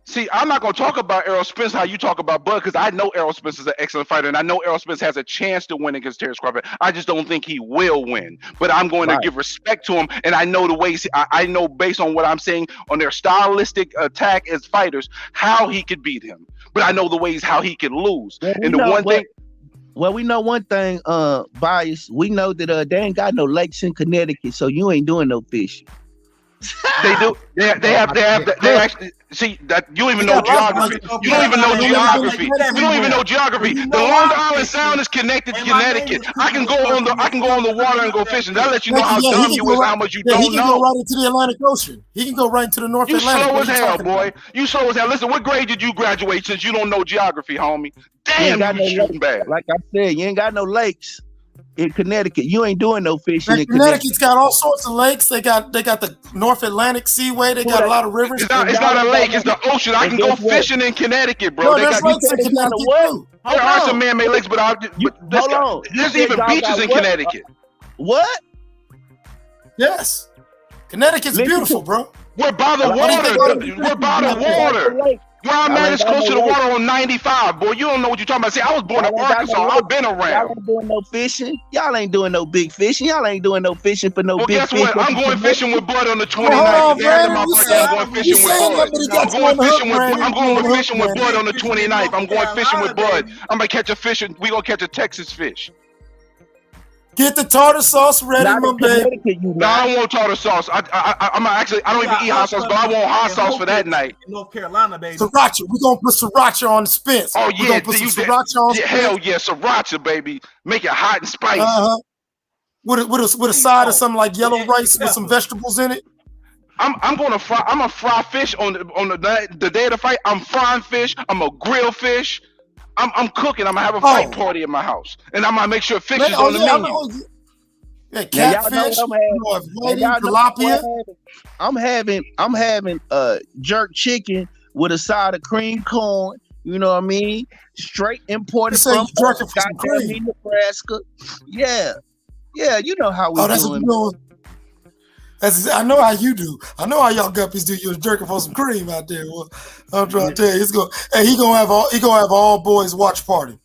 See, I'm not gonna talk about Errol Spence how you talk about Bud, because I know Errol Spence is an excellent fighter, and I know Errol Spence has a chance to win against Terence Crawford. I just don't think he will win. But I'm going to give respect to him, and I know the ways. I know based on what I'm saying on their stylistic attack as fighters, how he could beat him. But I know the ways how he could lose. And the one thing. Well, we know one thing, Bias. We know that they ain't got no lakes in Connecticut, so you ain't doing no fishing. They do. They actually see that you don't even know geography. You don't even know geography. You don't even know geography. The Long Island Sound is connected to Connecticut. I can go on the water and go fishing. That lets you know how dumb you is, how much you don't know. He can go right into the Atlantic Ocean. He can go right into the North Atlantic. You slow as hell, boy. You slow as hell. Listen, what grade did you graduate since you don't know geography, homie? Damn, you shooting bad. Like I said, you ain't got no lakes in Connecticut. You ain't doing no fishing in Connecticut's got all sorts of lakes. They got the North Atlantic Seaway. They got a lot of rivers. It's not a lake. It's the ocean. I can go fishing in Connecticut, bro. No, there's lakes in Connecticut too. There are some man-made lakes, but there's even beaches in Connecticut. What? Yes, Connecticut's beautiful, bro. We're by the water. We're by the water. Where I'm at is close to the water on 95, boy. You don't know what you're talking about. See, I was born in Arkansas. I've been around. Y'all ain't doing no fishing. Y'all ain't doing no big fishing. Y'all ain't doing no fishing for no big guess fish. what? I'm going fishing with Bud on the 29th. I'm going fishing with Bud on the 29th. I'm going fishing with Bud. I'm gonna catch a fish. We gonna catch a Texas fish. Get the tartar sauce ready, my baby. No, I don't want tartar sauce. I don't even eat hot sauce, but I want hot sauce for that night. North Carolina, baby. Sriracha. We're gonna put sriracha on the Spence. Oh yeah, we're gonna put some sriracha on Spence. Hell yeah, sriracha, baby. Make it hot and spicy. With a side of something like yellow rice with some vegetables in it. I'm gonna fry fish on the day of the fight. I'm frying fish. I'm gonna grill fish. I'm cooking. I'm gonna have a fight party in my house, and I'm gonna make sure fish is on the menu. Yeah, catfish, tilapia. I'm having jerk chicken with a side of cream corn. You know what I mean? Straight imported from Nebraska. Yeah, you know how we doing. I know how you do. I know how y'all guppies do. You're jerking for some cream out there. Well, I'm trying to tell you, he gonna have all boys watch party.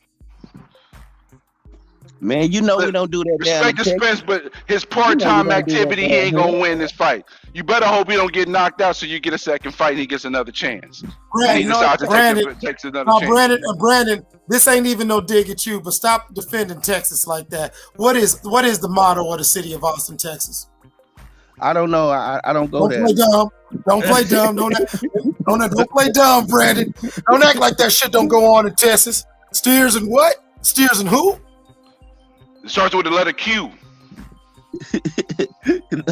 Man, you know we don't do that. Respect the Spence, but his part-time activity, he ain't gonna win this fight. You better hope he don't get knocked out, so you get a second fight and he gets another chance. Brandon, takes another chance. Brandon, this ain't even no dig at you, but stop defending Texas like that. What is the motto of the city of Austin, Texas? I don't know. I don't go there. Don't play dumb. Don't play dumb, Brandon. Don't act like that shit don't go on in Texas. Steers and what? Steers and who? It starts with the letter Q.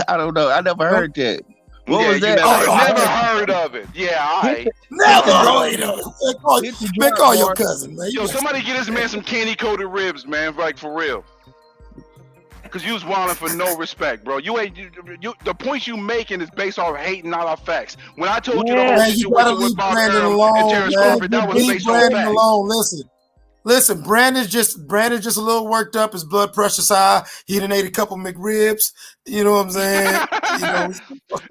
I don't know. I never heard that. What was that? Never heard of it. Yeah, all right. Never heard of it. Man, call your cousin, man. Yo, somebody get this man some candy-coated ribs, man, like for real. Because you was wilding for no respect, bro. You ain't the points you making is based off hating, not off facts. When I told you the whole situation with Bob Arum and Terence Crawford, that was based on facts. Alone. Listen, Brandon's just a little worked up. His blood pressure's high. He done ate a couple McRibs. You know what I'm saying?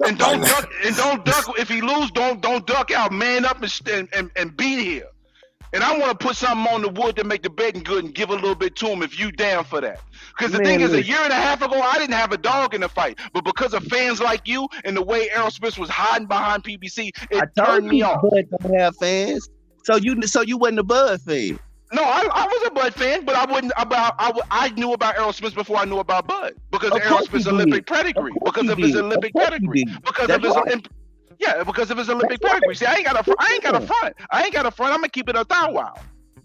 And don't duck. If he lose, don't duck out. Man up and be here. And I want to put something on the wood to make the betting good and give a little bit to him if you down for that. Because the thing is, a year and a half ago, I didn't have a dog in the fight. But because of fans like you and the way Errol Spence was hiding behind PBC, it turned me off. Bud don't have fans. So you wasn't a Bud fan. No, I was a Bud fan, but I knew about Errol Spence before I knew about Bud. Because of Errol Spence's Olympic pedigree. Because of his Olympic pedigree. Because of his Olympic pedigree. See, I ain't got a front. I'm gonna keep it a thou wow.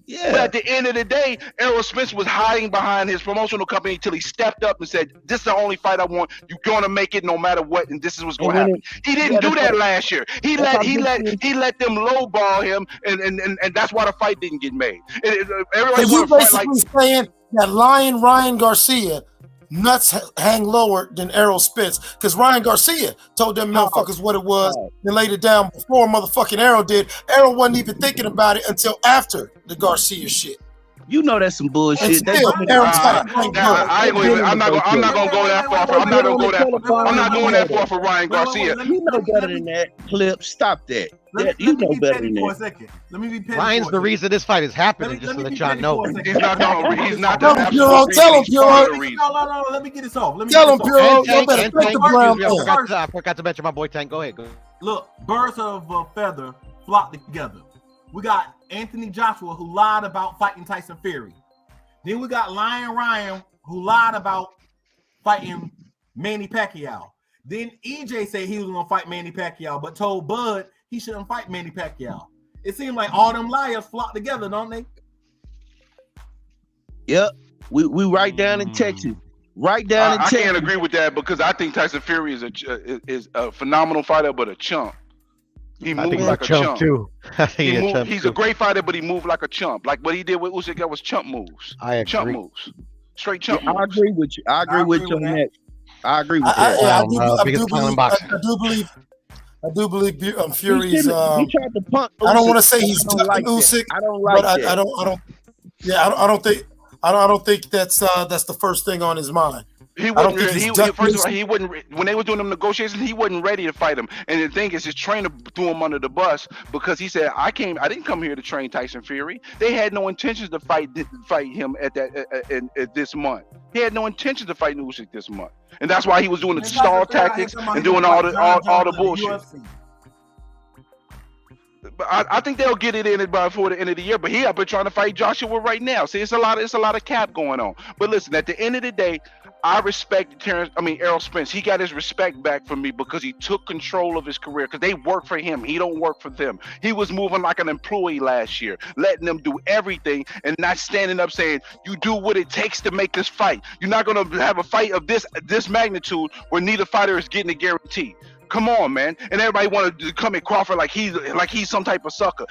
Yeah. But at the end of the day, Errol Spence was hiding behind his promotional company until he stepped up and said, "This is the only fight I want. You're gonna make it no matter what, and this is what's gonna happen." He didn't do that last year. He let them lowball him, and that's why the fight didn't get made. So you basically saying that Ryan Garcia nuts hang lower than Errol Spence, because Ryan Garcia told them motherfuckers what it was and laid it down before motherfucking Errol did. Errol wasn't even thinking about it until after the Garcia shit. You know that's some bullshit. And still, Errol Spence ain't good. I'm not gonna go that far. I'm not gonna go that far. I'm not going that far for Ryan Garcia. You know better than that. Clip, stop that. You know better than for a that. second. Let me be petty. Ryan's the reason this fight is happening, just so that y'all know. He's not the Tell him, Puro. Tell him, Puro. No. Let me get this off. Tell him, Puro. You better take the brown man. I forgot to mention my boy Tank. Go ahead. Look, birds of a feather flock together. We got Anthony Joshua, who lied about fighting Tyson Fury. Then we got Lion Ryan, who lied about fighting Manny Pacquiao. Then EJ said he was going to fight Manny Pacquiao, but told Bud he shouldn't fight Manny Pacquiao. It seems like all them liars flock together, don't they? Yep. We right down in Texas. Right down in Texas. I can't agree with that because I think Tyson Fury is a phenomenal fighter, but a chump. He moves like a chump too. He's a great fighter, but he moved like a chump. Like what he did with Usyk, that was chump moves. I agree. Chump moves. Straight chump moves. I agree with you. I agree with you on that. I agree with that. I do believe Fury's. He tried to punk I don't want to say he's like Usyk. I don't like but that. I don't think that's the first thing on his mind. He I don't wouldn't. think he's First of all, he wouldn't. When they were doing them negotiations, he wasn't ready to fight him. And the thing is, his trainer threw him under the bus because he said, I didn't come here to train Tyson Fury. They had no intentions to fight him at this month. He had no intention to fight Usyk this month, and that's why he was doing the stall tactics and doing all the bullshit. But I think they'll get it in before the end of the year. But he up been trying to fight Joshua right now. See, it's a lot of cap going on. But listen, at the end of the day, I respect Errol Spence. He got his respect back from me because he took control of his career because they work for him. He don't work for them. He was moving like an employee last year, letting them do everything and not standing up saying, you do what it takes to make this fight. You're not going to have a fight of this magnitude where neither fighter is getting a guarantee. Come on, man. And everybody wanted to come at Crawford like he's some type of sucker.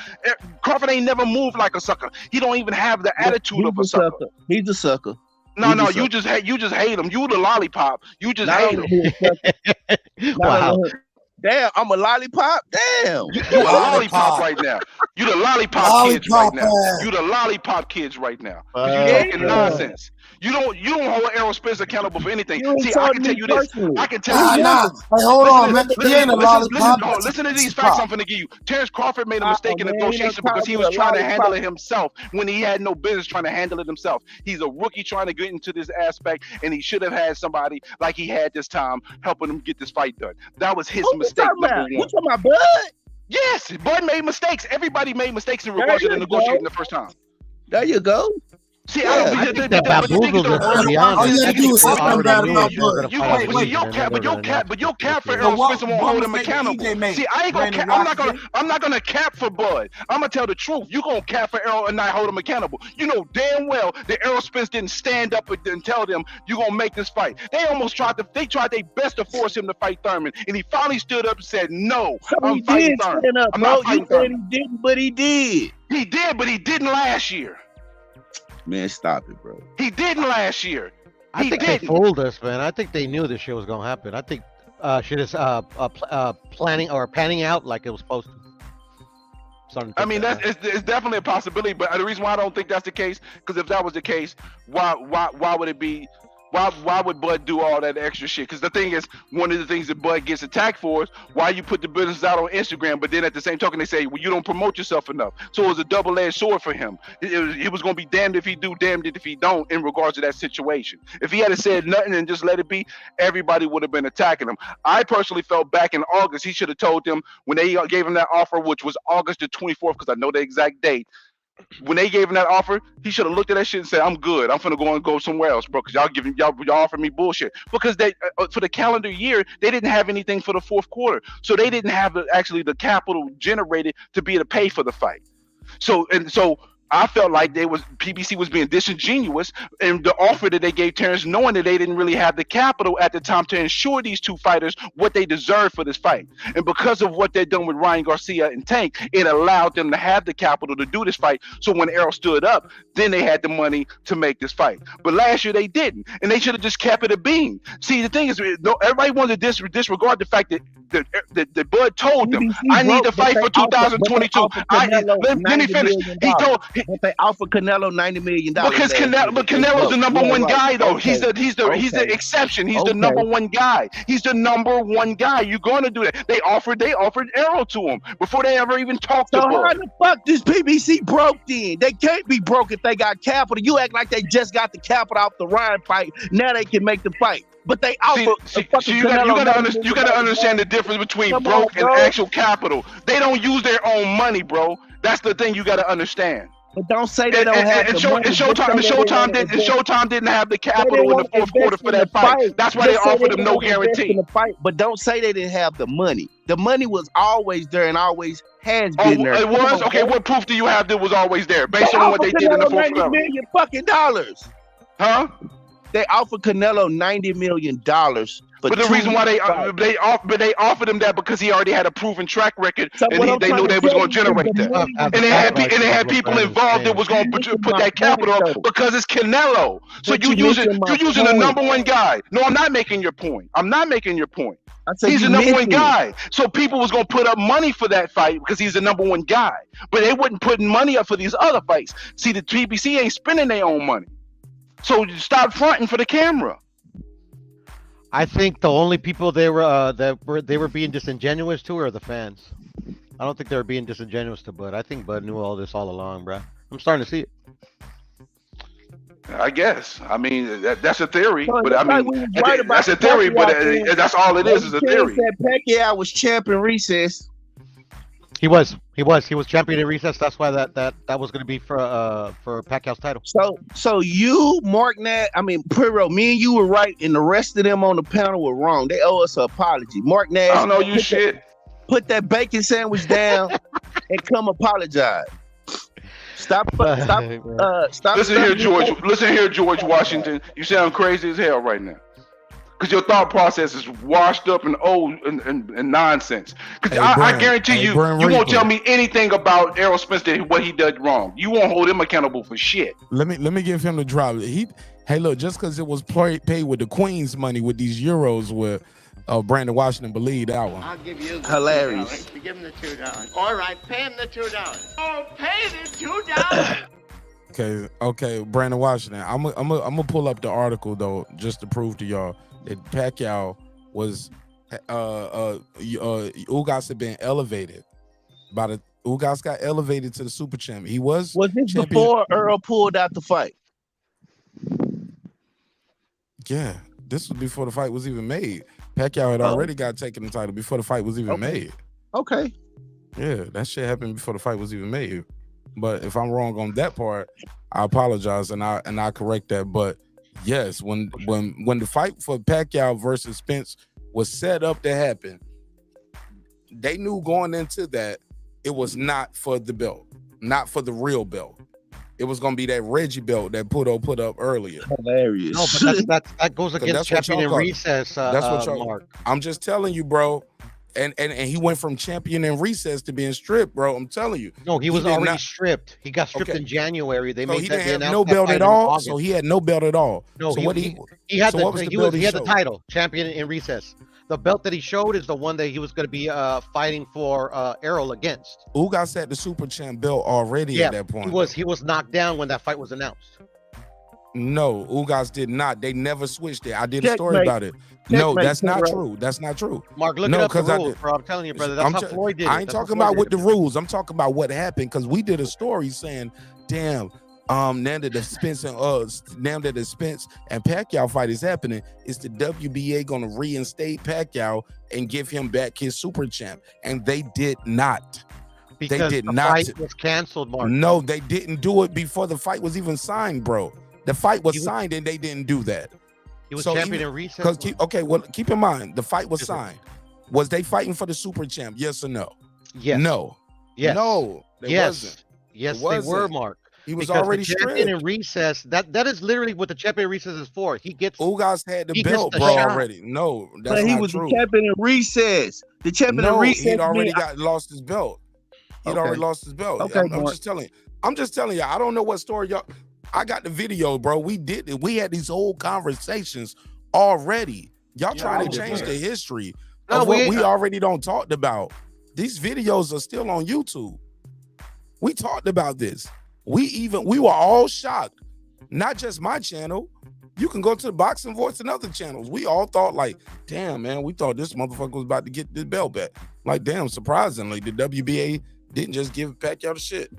Crawford ain't never moved like a sucker. He don't even have the attitude of a sucker. He's a sucker. No, you just hate him. You the lollipop. You just hate him. Wow. Damn, I'm a lollipop. Damn, you a lollipop right now. You the lollipop kids right now. You the lollipop kids right now. You talking nonsense. You don't hold Errol Spence accountable for anything. See, I can tell you this. I can tell you this. Hey, hold on, man. He ain't a lollipop. Listen to these facts I'm finna give you. Terence Crawford made a mistake in negotiation because he was trying to handle it himself when he had no business trying to handle it himself. He's a rookie trying to get into this aspect, and he should have had somebody like he had this time helping him get this fight done. That was his mistake. You talking about Bud? Yes, Bud made mistakes. Everybody made mistakes in regards to the negotiating the first time. There you go. See, I think that bamboozled us, to be honest. All you had to do was say something bad about Bud. But your cap for Errol Spence won't hold him accountable. See, I ain't gonna cap. I'm not gonna cap for Bud. I'm gonna tell the truth. You gonna cap for Errol and not hold him accountable. You know damn well that Errol Spence didn't stand up and tell them you gonna make this fight. They almost tried their best to force him to fight Thurman, and he finally stood up and said, "No, I'm fighting Thurman. I'm not fighting Thurman." He didn't, but he did. He did, but he didn't last year. Man, stop it, bro. He didn't last year. I think they fooled us, man. I think they knew this shit was gonna happen. I think shit is planning or panning out like it was supposed to. I mean, it's definitely a possibility, but the reason why I don't think that's the case, because if that was the case, why would it be? Why would Bud do all that extra shit? Because the thing is, one of the things that Bud gets attacked for is why you put the business out on Instagram, but then at the same token they say, well, you don't promote yourself enough. So it was a double-edged sword for him. It was going to be damned if he do, damned if he don't in regards to that situation. If he had said nothing and just let it be, everybody would have been attacking him. I personally felt back in August, he should have told them when they gave him that offer, which was August the 24th, because I know the exact date. When they gave him that offer, he should have looked at that shit and said, "I'm good. I'm finna go somewhere else, bro. Because y'all offering me bullshit." Because they for the calendar year they didn't have anything for the fourth quarter, so they didn't have the capital generated to be able to pay for the fight. So I felt like PBC was being disingenuous in the offer that they gave Terence, knowing that they didn't really have the capital at the time to ensure these two fighters what they deserve for this fight. And because of what they've done with Ryan Garcia and Tank, it allowed them to have the capital to do this fight. So when Errol stood up, then they had the money to make this fight. But last year they didn't, and they should have just kept it a beam. See, the thing is, everybody wanted to disregard the fact that Bud told them, "I need to fight for 2022." Let me finish. But they offered Canelo $90 million. Because Canelo's the number one guy, though. He's the exception. He's the number one guy. He's the number one guy. You're going to do that. They offered Errol to him before they ever even talked to him. So how the fuck this PBC broke then? They can't be broke if they got capital. You act like they just got the capital off the Ryan fight. Now they can make the fight. But they offer. You gotta understand the difference between broke and actual capital. They don't use their own money, bro. That's the thing you gotta understand. But don't say they don't have the money. Showtime didn't have the capital in the fourth quarter for that fight. That's why they offered them no guarantee. But don't say they didn't have the money. The money was always there and always has been there. It was? Okay, what proof do you have that was always there based on what they did in the fourth quarter? $90 million fucking dollars. Huh? They offered Canelo $90 million. But the reason why they offered him that because he already had a proven track record, and they knew they was going to generate that, and they had people involved that was going to put that capital up because it's Canelo. So you using the number one guy. No, I'm not making your point. He's the number one guy. So people was going to put up money for that fight because he's the number one guy. But they wasn't putting money up for these other fights. See, the PBC ain't spending their own money. So stop fronting for the camera. I think the only people they were being disingenuous to are the fans. I don't think they were being disingenuous to Bud. I think Bud knew all this all along, bro. I'm starting to see it. I guess. I mean, that's a theory, but I mean, that's a theory, but that's all it is a theory. Pacquiao was champion recess. He was champion in recess. That's why that was going to be for Pacquiao's title. So you, Mark Nash, Pre-Roll, me and you were right, and the rest of them on the panel were wrong. They owe us an apology. Mark Nash, I don't know you shit. Put that bacon sandwich down and come apologize. Stop. Listen here, George Washington. You sound crazy as hell right now. Because your thought process is washed up and old and nonsense. Because I guarantee you won't tell me anything about Errol Spence what he did wrong. You won't hold him accountable for shit. Let me give him the drop. Hey, look, just because it was paid with the Queen's money with these euros with Brandon Washington believed that one. I'll give you hilarious. $2. Give him the $2. All right, pay him the $2. Oh, pay the $2. Okay, Brandon Washington. I'm gonna pull up the article though, just to prove to y'all that Pacquiao was Ugas had been elevated Ugas got elevated to the super champion. He was this champion before Earl pulled out the fight? Yeah, this was before the fight was even made. Pacquiao had already got taken the title before the fight was even made. Okay. Yeah, that shit happened before the fight was even made. But if I'm wrong on that part, I apologize and I correct that. But yes, when the fight for Pacquiao versus Spence was set up to happen, they knew going into that it was not for the belt, not for the real belt. It was gonna be that Reggie belt that Puto put up earlier. Hilarious. No, but that goes against champion in recess. That's what y'all. Mark. I'm just telling you, bro. And he went from champion in recess to being stripped, bro. I'm telling you. No, he was already stripped. He got stripped in January. They made he that. didn't have no belt at all. So he had no belt at all. No, so he had the title, champion in recess. The belt that he showed is the one that he was going to be fighting for Errol against. Ugas had the super champ belt already at that point. He was knocked down when that fight was announced. No, Ugas did not. They never switched it. I did a story about it. No, that's not true. That's not true. Mark, look it up the rules, bro. I'm telling you, brother. That's how Floyd did it. I ain't talking about with the rules. I'm talking about what happened because we did a story saying, damn, now that the Spence and Pacquiao fight is happening, is the WBA gonna reinstate Pacquiao and give him back his super champ? And they did not. Because they did the not. Fight was canceled, Mark. No, they didn't do it before the fight was even signed, bro. The fight was signed and they didn't do that. He was champion in recess. Keep in mind the fight was signed. Was they fighting for the super champ? Yes or no? Yes. No. Yes. No. Yes. Yes, they were, Mark. He was because already the champion in recess. That is literally what the champion in recess is for. He gets. Ugas had the belt, bro, already. No, that's but he not was true. the champion in recess. The champion in recess. He'd already lost his belt. He'd already lost his belt. Okay, I'm just telling you. I'm just telling you. I don't know what story y'all. I got the video, bro. We did it. We had these whole conversations already. Y'all trying to change the history of what we already don't talked about. These videos are still on YouTube. We talked about this. We were all shocked. Not just my channel. You can go to the Boxing Voice and other channels. We all thought like, damn, man, we thought this motherfucker was about to get this belt back. Like, damn, surprisingly, the WBA didn't just give Pacquiao the shit.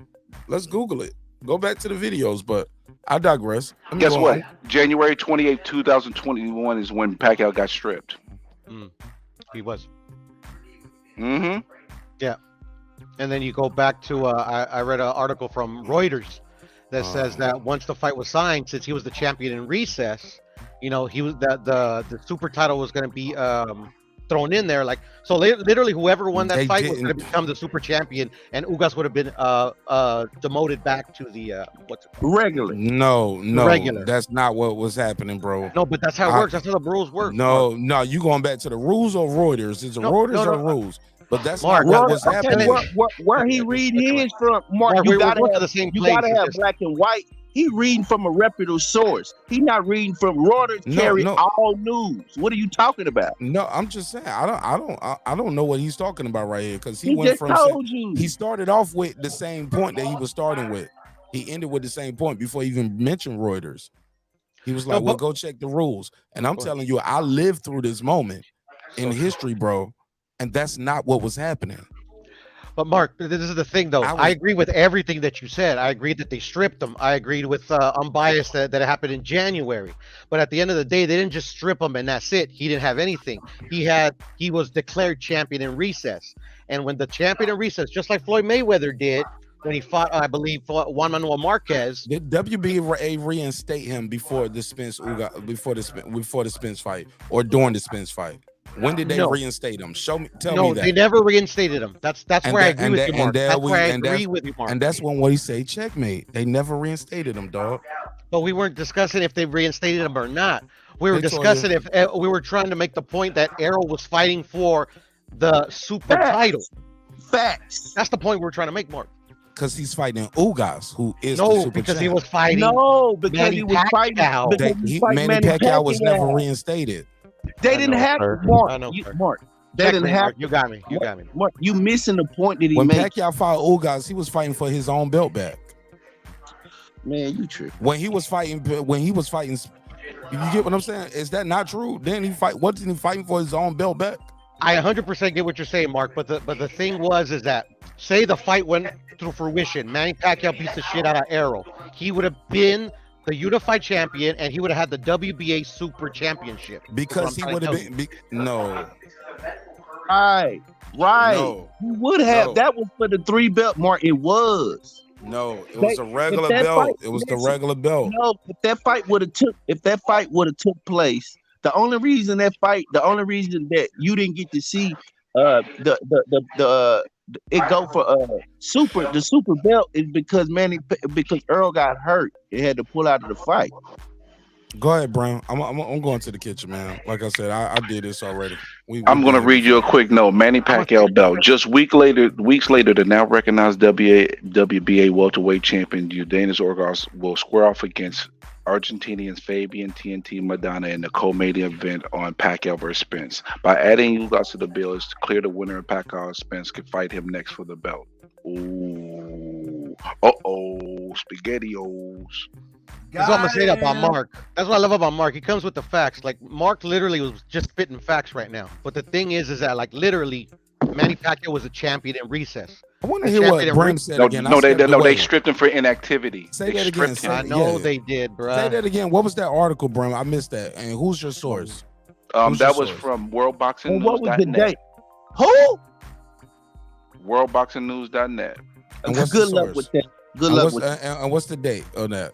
Let's Google it. Go back to the videos, but I digress. Guess what? January 28, 2021 is when Pacquiao got stripped. He was. Mm-hmm. Yeah. And then you go back to, I read an article from Reuters that says that once the fight was signed, since he was the champion in recess, he was the super title was going to be thrown in there. Like, so literally whoever won that fight was going to become the super champion, and Ugas would have been demoted back to the regular. No, Regular. That's not what was happening, bro. No, but that's how it works. That's how the rules work. No, you going back to the rules or Reuters? Is it Reuters or the rules? But that's Mark, not what was happening. Where he reading his from, Mark, you gotta have black and white. He reading from a reputable source. He not reading from Reuters. Carry all news. What are you talking about? No, I'm just saying I don't know what he's talking about right here, because he He went just from told you. he started off with the same point that he was starting with. He ended with the same point before he even mentioned Reuters. He was like, "Well, go check the rules." And I'm telling you, I lived through this moment in history, bro, and that's not what was happening. But Mark, this is the thing, though. I agree with everything that you said. I agreed that they stripped him. I agreed with unbiased that it happened in January. But at the end of the day, they didn't just strip him and that's it. He didn't have anything. He was declared champion in recess. And when the champion in recess, just like Floyd Mayweather did when he fought, I believe, Juan Manuel Marquez. Did WBA reinstate him before the Spence before the Spence fight or during the Spence fight? When did they reinstate him? Tell me that. No, they never reinstated him. That's where I agree with you, Mark. That's where I agree with you, Mark. And that's when we say checkmate. They never reinstated him, dog. But we weren't discussing if they reinstated him or not. We were discussing if we were trying to make the point that Errol was fighting for the super title. Facts. That's the point we're trying to make, Mark. Because he's fighting Ugas, who is the super because champ. he was fighting. No, because Manny he was fighting. Pacquiao. Because he was fighting Manny Pacquiao was never reinstated. They didn't have Mark. Mark. They didn't have. You got me. You got me. Mark, you missing the point that he When made. Pacquiao fought Ugas, he was fighting for his own belt back. Man, you tripping. When he was fighting, you get what I'm saying? Is that not true? Wasn't he fighting for his own belt back? I 100% get what you're saying, Mark. But the thing is that say the fight went through fruition, Manny Pacquiao beats the shit out of Errol. He would have been the unified champion, and he would have had the WBA Super Championship. Because he would have been. No. Right. No. He would have. That was for the 3 belt, Mark. It was. No, it was a regular belt. It was the regular belt. No, if that fight would have took place, the only reason that you didn't get to see it go for the super belt is because Earl got hurt. It had to pull out of the fight. Go ahead, Brown. I'm going to the kitchen, man. Like I said, I did this already. I'm going to read you a quick note. Manny Pacquiao belt. Just weeks later, the now recognized WBA welterweight champion Eugenio Orgas will square off against Argentinians Fabian TNT Madonna in the co-main event on Pacquiao vs. Spence. By adding Ugas to the bill, it's clear the winner of Pacquiao Spence could fight him next for the belt. Ooh. SpaghettiOs. That's what I'm gonna say about Mark. That's what I love about Mark. He comes with the facts. Like Mark literally was just spitting facts right now. But the thing is that like literally, Manny Pacquiao was a champion in recess. I want to hear what Brim said again. They stripped him for inactivity. Say that again. I know they did, bro. Say that again. What was that article, Brim? I missed that. And who's your source? That was from WorldBoxingNews.net. What was the date? Who? WorldBoxingNews.net. Good luck with that. Good luck with that. And what's the date on that?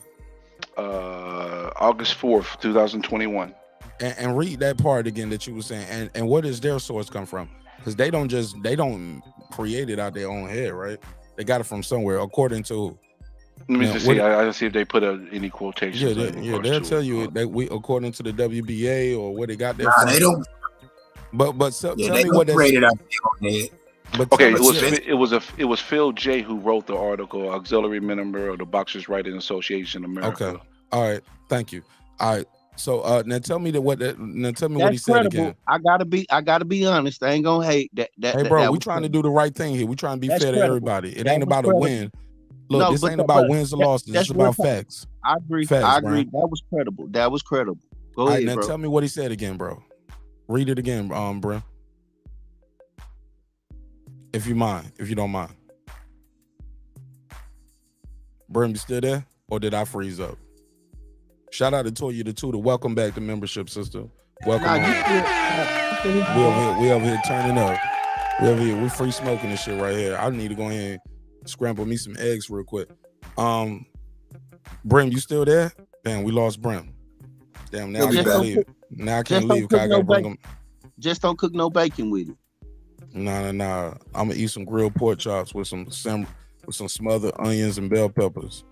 August 4th, 2021. And read that part again that you were saying. And where does their source come from? Because they don't create it out their own head, right? They got it from somewhere, according to. Let me just see. I see if they put any quotations. They'll tell you that we, according to the WBA or where they got that from. They don't. But tell me what that's. Created out their own head. Okay, it was Phil J who wrote the article, auxiliary member of the Boxers Writing Association America. Okay, all right, thank you. All right, so now tell me what he said credible. again. I gotta be honest. I ain't gonna hate that. Hey, bro, we trying to do the right thing here. We trying to be fair to everybody. It ain't about a win. Look, No, this but ain't about wins or that- losses. that's It's about real talk. facts. I agree. Facts, I agree. Brian. That was credible. That was credible. Go All right, ahead, now bro. tell me what he said again, bro. Read it again, bro. If you don't mind. Brim, you still there? Or did I freeze up? Shout out to Toya the Tutor. Welcome back to membership, sister. Welcome. Nah, We over here turning up. We free smoking this shit right here. I need to go ahead and scramble me some eggs real quick. Brim, you still there? Damn, we lost Brim. Damn, now I can't leave. Now I can't leave because I gotta bring him. Just don't cook no bacon with it. Nah. I'm gonna eat some grilled pork chops with some smothered onions and bell peppers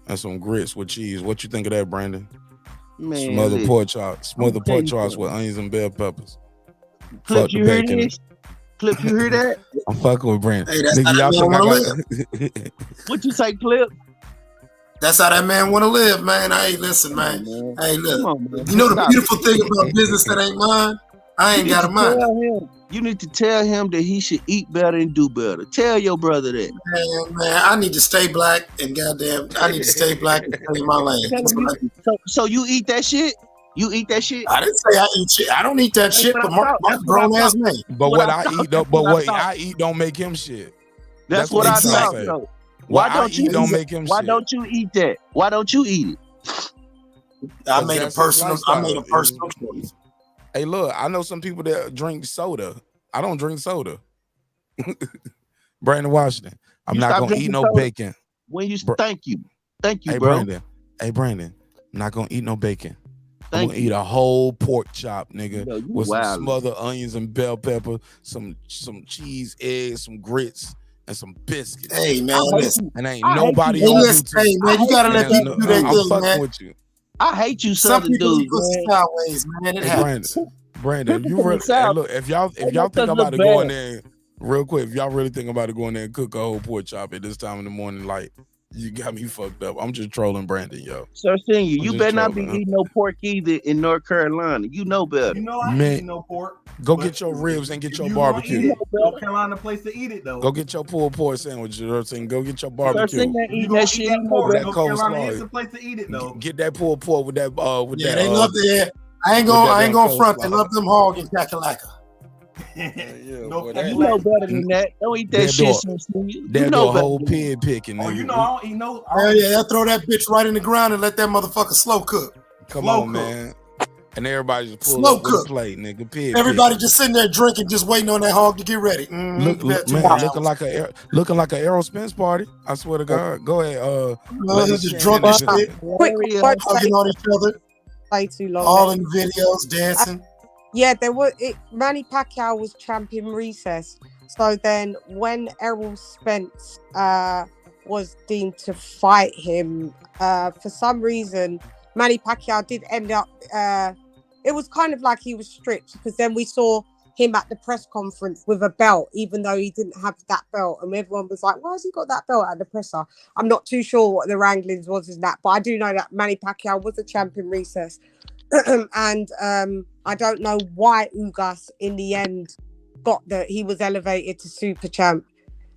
and some grits with cheese. What you think of that, Brandon? Man, Smothered pork chops. Smothered pork chops something. with onions and bell peppers. Clip, you hear this? Clip, you hear that? I'm fucking with Brandon. Hey, that's Nigga, how y'all that think man I wanna got What you say, Clip? That's how that man want to live, man. Hey, listen, man. Hey, look. Come on, man. You know the Stop beautiful it. thing about business that ain't mine? I ain't got a mind. You need to tell him that he should eat better and do better. Tell your brother that. Man, I need to stay black and goddamn, I need to stay black and stay in my lane. Tell That's him what I do. So you eat that shit? You eat that shit? I didn't say I eat shit. I don't eat that shit, but my grown ass man. But what I eat don't make him shit. That's what I he's trying thought. to say. So Why don't you don't make him Why shit? don't you eat that? Why don't you eat it? I made a That's his personal lifestyle. choice. Hey, look, I know some people that drink soda. I don't drink soda. Brandon Washington. I'm You not stop gonna eat drinking no soda? bacon. When you thank you, Hey, bro. Brandon. I'm not gonna eat no bacon. I'm Thank gonna you. eat a whole pork chop, nigga, Yo, you with some wildin'. smothered onions and bell pepper, some cheese, eggs, some grits, and some biscuits. Hey, man, listen. And ain't I hate nobody you. on Hey, listen, YouTube. hey, man, you gotta let And people do their I'm thing, fucking man. with you. I hate you, Some Southern people dudes, eat pussy man. sideways, man. It Hey, happens. Brandon, People you from the really, hey, South, look, if y'all they think make us about look to go in bad. there real quick, if y'all really think about to go in there and cook a whole pork chop at this time in the morning, like you got me fucked up. I'm just trolling Brandon, yo. Sir Senior, I'm you just better not be trolling, huh? eating no pork either in North Carolina. You know better. You know I ain't Man, eating no pork. Go but get your ribs and get if your you gonna barbecue. eat it, North Carolina place to eat it though. Go get your pulled pork sandwich. You know what I'm saying? Go get your Sir barbecue. Senior If you eat gonna that eat shit. that He know pork, With better. that North Carolina is coleslaw. the place to eat it though. Get that pulled pork with that Yeah, they love the I ain't with gonna that I ain't damn gonna front. They coleslaw. love them hog and kakalaka. No boy, You know better than that. Don't eat that They'll do shit, a, Sir Senior. You they'll do know a better whole than that. pig picking, Oh, you nigga. know I don't eat no. Hell yeah, they'll throw that bitch right in the ground and let that motherfucker slow cook. Come Slow on, cook. man. And everybody just pull Slow up with a cook. plate, nigga. Pig Everybody picking. just sitting there drinking, just waiting on that hog to get ready. Look, Give that 2 man, more looking hours. like a Errol Spence party. I swear to God. Go ahead, Lady Just Shannon drunk and as sister. shit, Quick word hugging on each other, play too long. all in the videos, dancing. Yeah, there was Manny Pacquiao was champion recess. So then when Errol Spence was deemed to fight him, for some reason Manny Pacquiao did end up it was kind of like he was stripped, because then we saw him at the press conference with a belt, even though he didn't have that belt, and everyone was like, why has he got that belt at the presser? I'm not too sure what the wranglings was in that, but I do know that Manny Pacquiao was a champion recess. And I don't know why Ugas in the end got that he was elevated to super champ,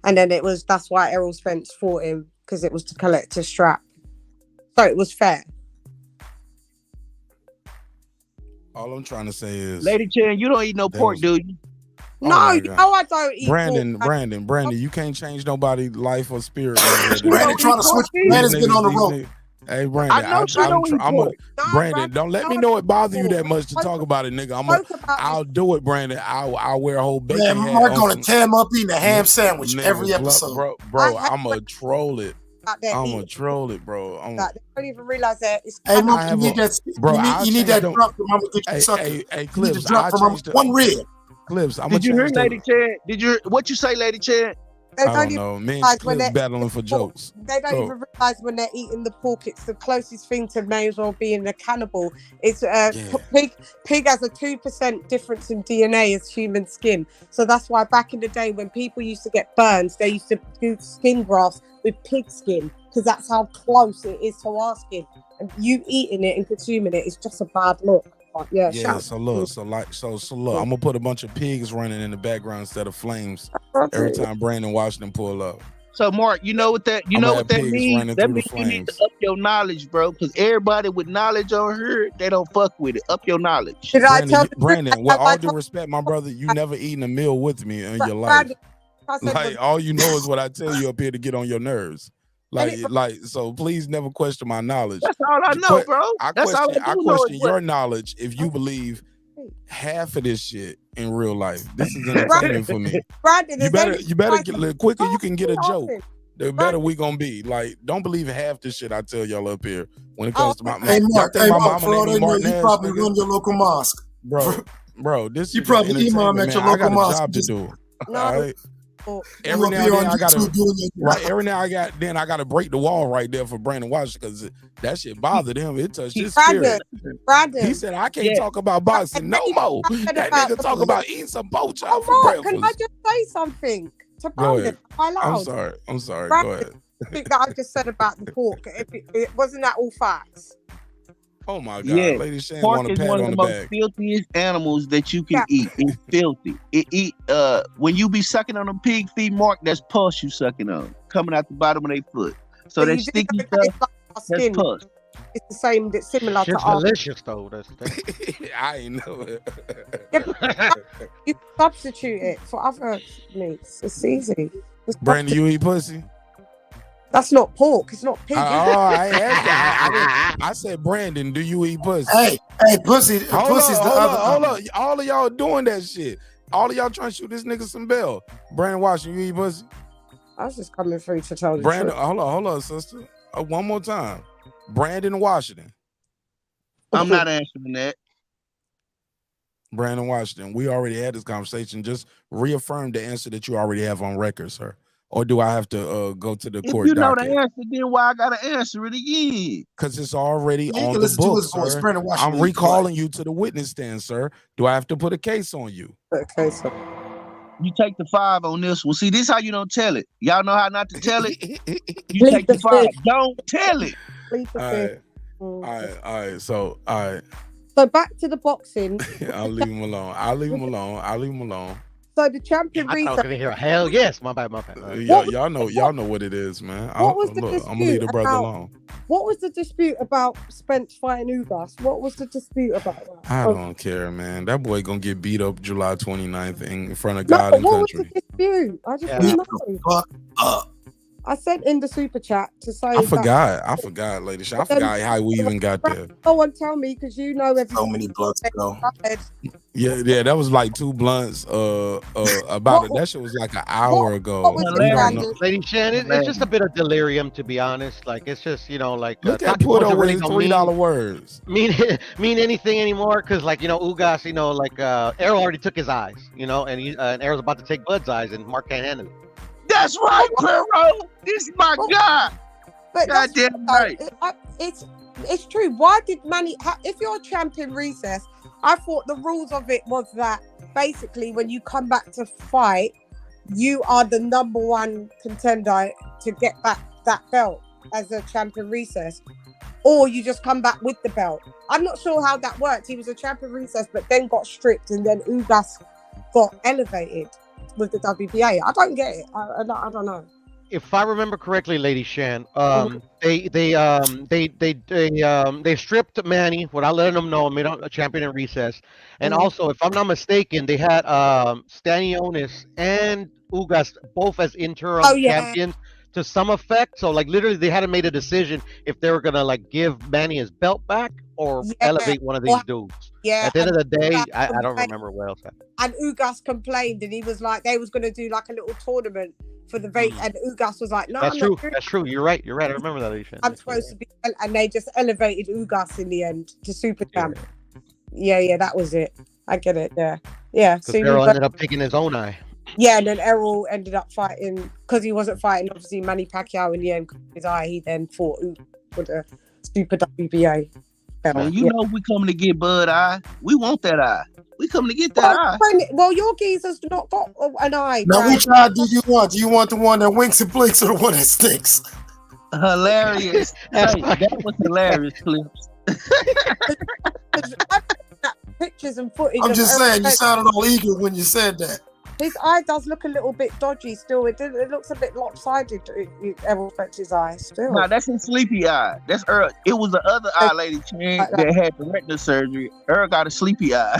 and then that's why Errol Spence fought him, because it was to collect a strap, so it was fair. All I'm trying to say is, Lady Chan, you don't eat no pork, do you? No, my you God. know I don't eat Brandon, you can't change nobody's life or spirit. Brandon trying to switch. Brandon's been on the road. Hey, Brandon, No, Brandon, don't let me know it bother you that much to talk about it, nigga. I'll do it, Brandon. I'll wear a whole bacon Man, hat Mark on gonna some- tear him up eating a ham sandwich Nigga, every episode. Bro, I'm gonna troll it. They I'm troll it, bro. don't even realize that it's Hey, Mark, I you have need a- that. bro, you I'll need change that them- drop from Mama get you Hey, sucker. hey, You need the Clips, drop I'll from Mama. change the- One rib. Clips, I'm Did you hear change Lady Chan? What you say, Lady Chan? They I don't don't even know. Me and realize when Clips they're battling for jokes. They don't So- even realize when they're eating the pork, it's the closest thing to may as well being a cannibal. It's pig has a 2% difference in DNA as human skin. So that's why back in the day when people used to get burns, they used to do skin grafts with pig skin, because that's how close it is to our skin. And you eating it and consuming it is just a bad look. But Yeah, shout so look, I'm gonna put a bunch of pigs running in the background instead of flames every time Brandon Washington pull up. So Mark, you know what that I'ma have means? pigs running That through the means you need to flames. up your knowledge, bro. Because everybody with knowledge on here, they don't fuck with it. Up your knowledge. Did I tell the truth? Brandon, with Have I all due told respect, my brother, you never eaten a meal with me in your life. Brandon, I said Like was- all you know is what I tell you up here to get on your nerves. And it- Like so please never question my knowledge. That's all I know, bro. I That's all I question, do I know question is your what. knowledge if you believe half of this shit in real life. This is entertainment for me. Brandon, You is better anything get like- the quicker you can get a joke, Nothing. the better we gonna be. Like, don't believe half the shit I tell y'all up here when it Oh, comes to my Hey, y'all Mark, think hey, my Mark, mama for all named me they know, Martin you Ash, probably nigga? run your local mosque. Bro, this You shit probably is imam entertainment, at your man. I local got a mosque. job to Just- do. No. All right. You Every up now here and then on I gotta YouTube doing your right. Every now I gotta break the wall right there for Brandon Washington because that shit bothered him. It touched his spirit. Brandon. He said, "I can't talk about boxing no more." That nigga talk about eating some poach for Mark, breakfast. can I just say something to Go Brandon? ahead. Am I allowed? I'm sorry. Go Brandon, ahead. think that I just said about the pork. Wasn't that all facts? Oh my God, Yeah, Lady Shan pork want a is pat one of on the the most back. filthiest animals that you can eat. It's filthy. It eat when you be sucking on them pig feet, Mark, that's pus you sucking on, coming out the bottom of their foot. So that you do sticky know that it's stuff, like our that's skin. pus. It's the same. It's similar to Shit's our. delicious though. That's I ain't know it. You substitute it for other meats. It's easy. Just Brandon, you eat pussy? That's not pork. It's not pig. is it? I asked you. I said, Brandon, do you eat pussy? Hey, pussy, pussy's the other. Hold up. All of y'all doing that shit. All of y'all trying to shoot this nigga some bell. Brandon Washington, you eat pussy? I was just coming through to tell the Brandon, truth. hold on, sister. One more time. Brandon Washington. I'm not answering that. Brandon Washington, we already had this conversation. Just reaffirm the answer that you already have on record, sir. Or do I have to go to the If court you know docket? the answer, then why I gotta answer it again? Because it's already Yeah, you on can the listen to book, his voice. sir. Brandon Washington, I'm you recalling you to the witness stand, sir. Do I have to put a case on you? Okay, so You take the 5 on this one. See, this how you don't tell it. Y'all know how not to tell it. You Plead take the the 5. fifth. Don't tell it. Plead the All fifth. right. All right. So, all right. So back to the boxing. I'll leave him alone. So the champion I thought I was reset. gonna hear a hell yes. My bad. Y'all know what it is, man. What was the Look, I'm gonna leave the dispute brother about? alone. What was the dispute about Spence fighting Ugas? What was the dispute about that? I don't care, man. That boy gonna get beat up July 29th in front of No, God but and what was country. the dispute? I just Yeah. want to know. I sent in the super chat to say. I forgot, lady. I forgot how we even got there. Go on, tell me, because you know everything. So many blunts ago. Yeah, that was like 2 blunts. About it. That shit was like an hour ago. what was You it, don't know. Lady Shannon, it's just a bit of delirium, to be honest. Like it's just like Look at talking Puerto points with really his don't $3 words. mean anything anymore, because Ugas, Errol already took his eyes, and Errol's about to take Bud's eyes, and Mark can't handle it. That's right, Pero. This is my guy. But that's Goddamn right. It's true. Why did Manny? If you're a champion recess, I thought the rules of it was that basically when you come back to fight, you are the number 1 contender to get back that belt as a champion recess, or you just come back with the belt. I'm not sure how that worked. He was a champion recess, but then got stripped, and then Ugas got elevated with the WBA. I don't get it. I don't know. If I remember correctly, Lady Shan, they stripped Manny without letting him know, made him a champion in recess, and also, if I'm not mistaken, they had Stanionis and Ugas both as interim champions to some effect. So literally, they hadn't made a decision if they were gonna give Manny his belt back or elevate one of these dudes. Yeah. At the end of the day, Ugas I don't complained. remember what else happened. And Ugas complained, and he was like, they was going to do like a little tournament for the vape, and Ugas was like, no, That's I'm true. not doing That's true. You're right. I remember that, Lady Shan. I'm supposed to be, and they just elevated Ugas in the end to super champ. Yeah, that was it. I get it. Yeah. Because Errol ended up taking his own eye. Yeah, and then Errol ended up fighting because he wasn't fighting obviously Manny Pacquiao in the end. His eye, he then fought for the super WBA. Well, you know we coming to get Bud eye. We want that eye. We coming to get that eye. Well, your geezer's not got an eye. Now, Brad. which eye do you want? Do you want the one that winks and blinks or the one that stinks? Hilarious. That was hilarious, Clips. Pictures and footage. I'm of just Errol saying, you Spence. sounded all eager when you said that. His eye does look a little bit dodgy still. It looks a bit lopsided. Errol Spence's eye still. No, that's his sleepy eye. That's Earl. It was the other eye lady that had the retina surgery. Earl got a sleepy eye.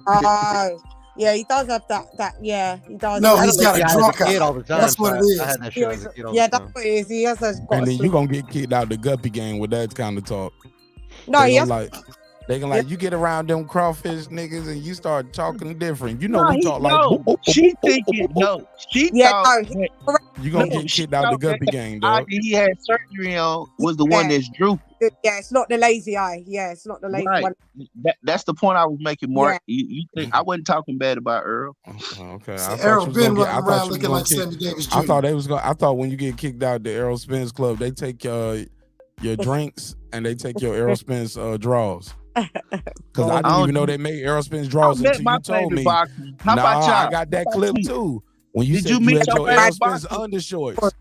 Oh, yeah, he does have that. Yeah, he does. No, he's got a drunk eye. all the time. That's what it is. I had that shit as a kid all the Yeah, time. that's what it is. He has got And a then you sleep. gonna get kicked out the guppy game with that kind of talk. No, They he has. gonna like they can like you get around them crawfish niggas and you start talking different. You know No, we talk like she thinking she Yeah, thought no, that, you gonna no, get she kicked out the thought that guppy game, eye dog. that he had surgery on was the one that's droopy. Yeah, it's not the lazy eye. Yeah, it's not the lazy Right. one. That's the point I was making, Mark. You think I wasn't talking bad about Earl? Okay, See, I Errol thought you was been gonna get. I running thought around you was looking gonna like kick. Sammy Davis Jr. I thought they was gonna. I thought when you get kicked out the Errol Spence Club, they take your drinks and they take your Errol Spence draws. Because I didn't even know they made Errol Spence draws until you told me. How about y'all? I got that clip too. When you Did said you you meet had your your Errol favorite Spence boxer? undershorts.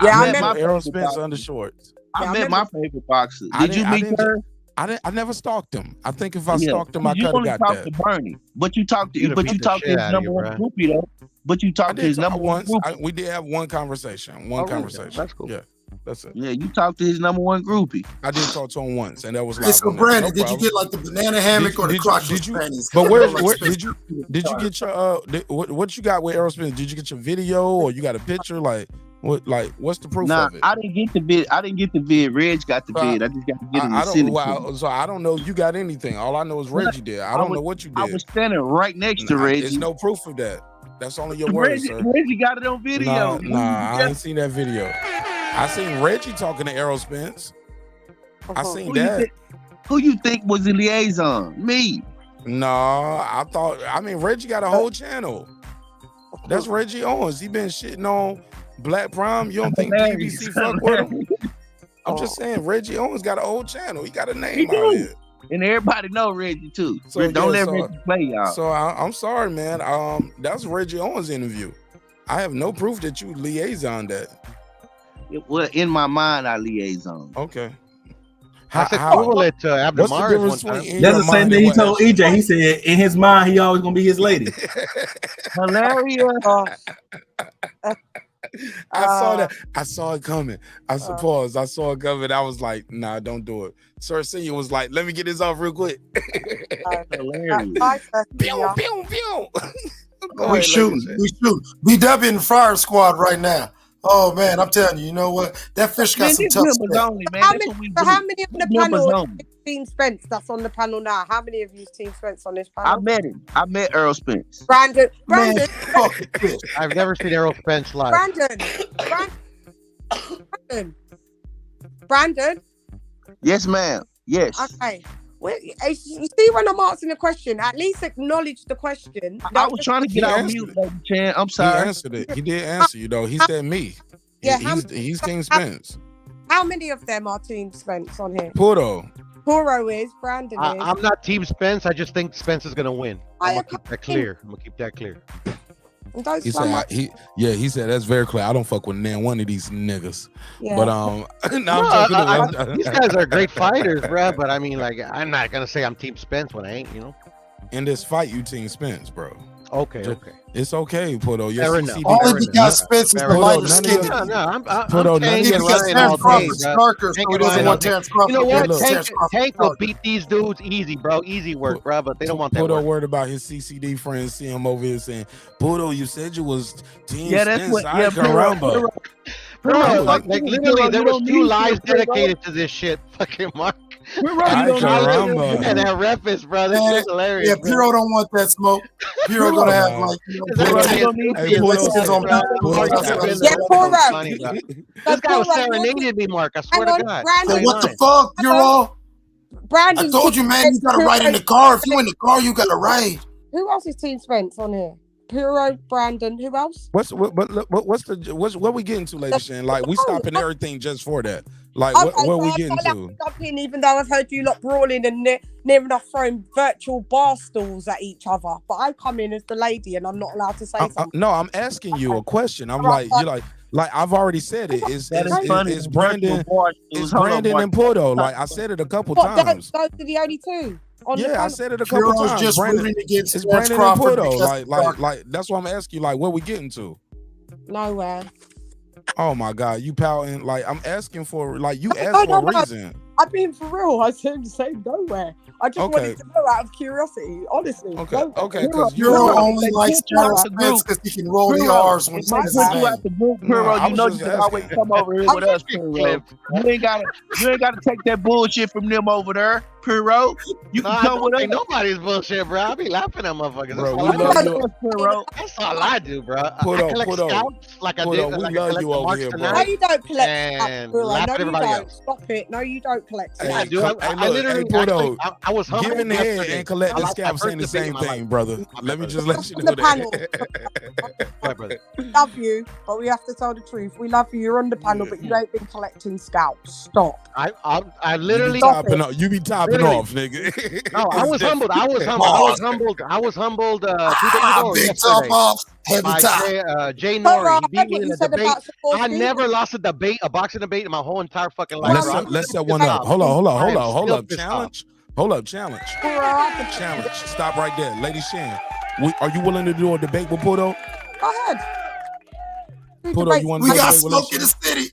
Yeah, I I met met my Errol favorite Spence boxer. undershorts. I met my favorite boxer. Did you meet her? I never stalked him. I think if I Yeah, stalked him, I you could have only got talked that. to Bernie, but you talked to You'd have beat the his shit out of number you, one bruh. groupie though. But you I talked to his did number talk one once. groupie. We did have one conversation. Oh, really? That's cool. Yeah, that's it. Yeah, you talked to his number one groupie. I did talk to him once, and that was Hey, live so on there. Brandon, No did you problem. get like the banana hammock or the Did crotchless you? panties? But Errol where Spence. did you get your what you got with Errol Spence? Did you get your video or you got a picture? What's the proof Nah, of it? I didn't get the vid. I didn't get the vid. Reg got the vid. I just got to get him to I send don't. it to me. Well, so I don't know if you got anything. All I know is Reggie did. I don't know what you did. I was standing right next to Reggie. There's no proof of that. That's only your words, sir. Reggie got it on video. Nah, I ain't seen that video. I seen Reggie talking to Errol Spence. I seen Who that. Who you think was the liaison? Me. No, I mean Reggie got a whole channel. That's Reggie Owens. He been shitting on Black Prime. You don't think BBC fuck with him? I'm just saying Reggie Owens got a whole channel. He got a name out here. And everybody know Reggie too. So, Don't yeah, let Reggie play y'all. So I'm sorry, man. That's Reggie Owens' interview. I have no proof that you liaison that. Well, in my mind, I liaison. Okay. That's equivalent to Abdul What's the Mars difference one time. between in That's your the same mind thing and he what told EJ. He said in his mind he always gonna be his lady. Hilarious. I saw that. I saw it coming. I suppose I saw it coming. I was like, nah, don't do it. Sir Senior was like, let me get this off real quick. Hilarious. Pew, pew, pew. Go We ahead, shooting. ladies. We shooting. BW in the fire squad right now. Oh man, I'm telling you, you know what? That fish got Man, some this tough members stuff. only, man. How That's many, what we so do. how many on the This members panel only. is Team Spence that's on the panel now? How many of you is Team Spence on this I panel? met him. I met Errol Spence. Brandon, Man, Brandon, fuck this. I've never seen Errol Spence live. Brandon. Yes, ma'am. Yes. Okay. Well, you see, when I'm asking a question, at least acknowledge the question. I was trying to get He out answered mute, it. Lady Chan. I'm He sorry. answered it. He did answer you though. He said me. Yeah, He's Team Spence. How many of them are Team Spence on here? Puro. Puro is, Brandon is. I'm not Team Spence. I just think Spence is gonna win. I'm gonna keep that clear. And don't He slam said up. he said that's very clear. I don't fuck with nan one of these niggas. Yeah. But no, I'm joking. These guys are great fighters, bro. But I mean, like, I'm not gonna say I'm Team Spence when I ain't, you know. In this fight, you Team Spence, bro. Okay, Just- okay. It's okay, Puto. Your Fair CCD. enough. Only because Spence is the Puto, lighter none of skinned. your- No, I'm Puto, none of tanking your Because Ryan Terrence all Crawford's day, bro. darker, so he Tanking doesn't Ryan want all day. Terrence Crawford. You know to what? be look. Terrence Tank Crawford will darker. beat these dudes easy, bro. Easy work, bro. But they don't want that Puto work. worried about his CCD friends. See him over here saying, "Puto, you said you was Team Yeah, that's Spence. what. Ay, Yeah, caramba." Bro, like, like literally, there was 2 lives dedicated to this shit. Fucking Mark. Ay, caramba. And that rep is, bro. This Man, is hilarious. yeah, bro. Piro don't want that smoke. Piro gonna have like, you Is that know, right? Hey, Puto Lessons said- on Bro, people. Mark, That's you've what been he there. said. Yeah, Puro. That's funny, bro. This guy was Puro, serenading me, Mark. I swear Hang to on, God. Brandon. So what the Lying. fuck, Piro? Brandon. I told you, man, you gotta ride in the car. If you in the car, you gotta ride. Who else is Team Spence on here? Puro, Brandon. Who else? what's what we getting to, Lady Shan? Like we stopping everything just for that. Like Okay, what we so getting I'm not allowed to? to jump in, even though I've heard you lot brawling and near enough throwing virtual bar stools at each other. But I come in as the lady, and I'm not allowed to say something. No, I'm asking you a question. I'm Right, like, you're like I've already said it. It's funny. Brandon and Puto. Like I said it a couple What, times. those are the only two on the Yeah, I panel. said it a couple Heroes times. just Brandon, rooting against it's Terence Brandon and Crawford Puto. because Like that's what I'm asking you. Like, where we getting to? Nowhere. Oh my God, you pouting? Like I'm asking for, like you No, asked for a no. reason. I'm being for real. I said the same nowhere. I just Okay. wanted to know out of curiosity. Honestly. Okay, Nowhere. okay, because Hero only They likes put you out Terrence the Spence group. because he can roll the Puro, R's when if he I says put his you name. out the group, No, Puro, I you was know you just can always asking. come over here with us, Puro. You ain't gotta take that bullshit from them over there, Puro. You No, can I come don't with think us. nobody's bullshit, bro. I be laughing at motherfuckers. That's Bro, all we I do. love you. Puro. That's all I do, bro. I Puto, collect Puto, scouts like I Puto, did, we like I love collect you the over marks here, No, bro. tonight, you don't collect and scouts. laugh No, at you everybody don't. else. Stop it. No, you don't collect Yeah, I scouts. do. Hey, I look, literally, hey, Puto, actually, I was humbled giving head yesterday. and collecting Lost my scalps first ain't the debate in same my thing, life. brother. My Let me bad, just brother. let you On know the panel. that. brother. We love you, but we have to tell the truth. We love you. You're on the panel, but you ain't been collecting scouts. Stop. I You be literally, topping off. You be topping literally. off, nigga. No, I It's was humbled. I was different. humbled. I was Pause. humbled. I was humbled 2 days ago or Big top yesterday off, heavy by top. Jay But Nori. I He beat heard me what in you a said debate. about support I Stevens. never lost a boxing debate in my whole entire fucking life, Well, bro. you I'm could Let's set have one debated up. Hold on, hold on, I hold am on, hold still up. pissed off. Challenge. Hold up, challenge. Go Challenge. Stop right there. Lady Shan, are you willing to do a debate with Puto? ahead. Puto, you want We to do a got debate with Lady smoke in the Shan? city.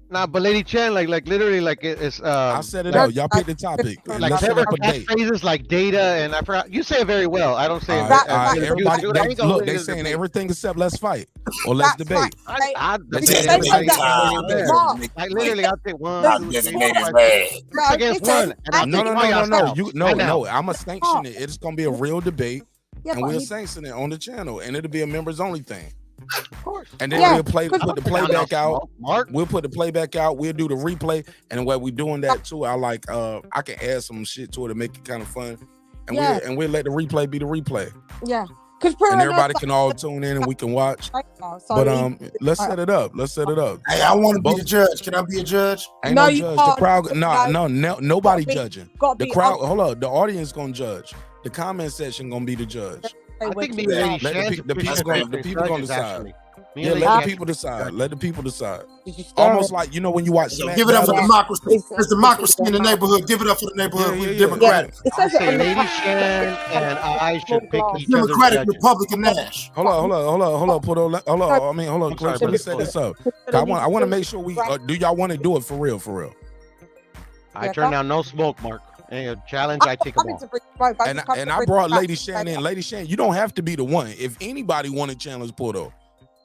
Nah, but Lady Chan, like literally, like it's I set it like up. Y'all pick the topic. like Let's set clever up a date. catchphrases like data, and I forgot. You say it very well. I don't say it All very, right, really everybody. good. I ain't gonna Look, win they this saying debate. everything except let's fight or let's debate. I They debate saying everybody everything. anywhere. Mark, Like literally, I'll take one, Not two, this three, nigga's four, five, bad. 6 no, against listen, one, and I'll No, take no, all no, no, y'all no. scouts You no, right now. no. I'ma sanction it. It's gonna be a real debate, Yeah, and but we'll he- sanction it on the channel, and it'll be a members only thing. Of course. And then Yeah, we'll put the playback out. Mark. We'll put the playback out. We'll do the replay, and while we doing that too, I can add some shit to it to make it kind of fun, and Yeah. we'll let the replay be the replay, yeah, because and everybody can all tune in and we can watch. But let's set it up. Let's set it up. Hey, I want to be Both- the judge. Can I be a judge? Ain't No, no you judge. The can't. crowd, No. nobody Gotta be- judging. gotta The be crowd, up- hold up. The audience gonna judge. The comment section gonna be the judge. I think me and Lady Let Shan's the people gonna judges, decide. actually. Me Yeah, and let Lady the people decide. judges. Let the people decide. Did you stare Almost at- like when you watch Smack Give it up for battles. democracy. There's democracy in the neighborhood. Give it up for the neighborhood. We're democratic. It I says it say on the Lady front. Shan and I should pick each other's Democratic judges. Republican Nash. Hold on. Put on. Hold on. I mean, hold on. I'm sorry, Let me brother. set this up. I want to make sure we. Do y'all want to do it for real? For real. I turn down no smoke, Mark. Any challenge, I take them all. And I brought Lady Shan in. Lady Shan, you don't have to be the one. If anybody want to challenge Puto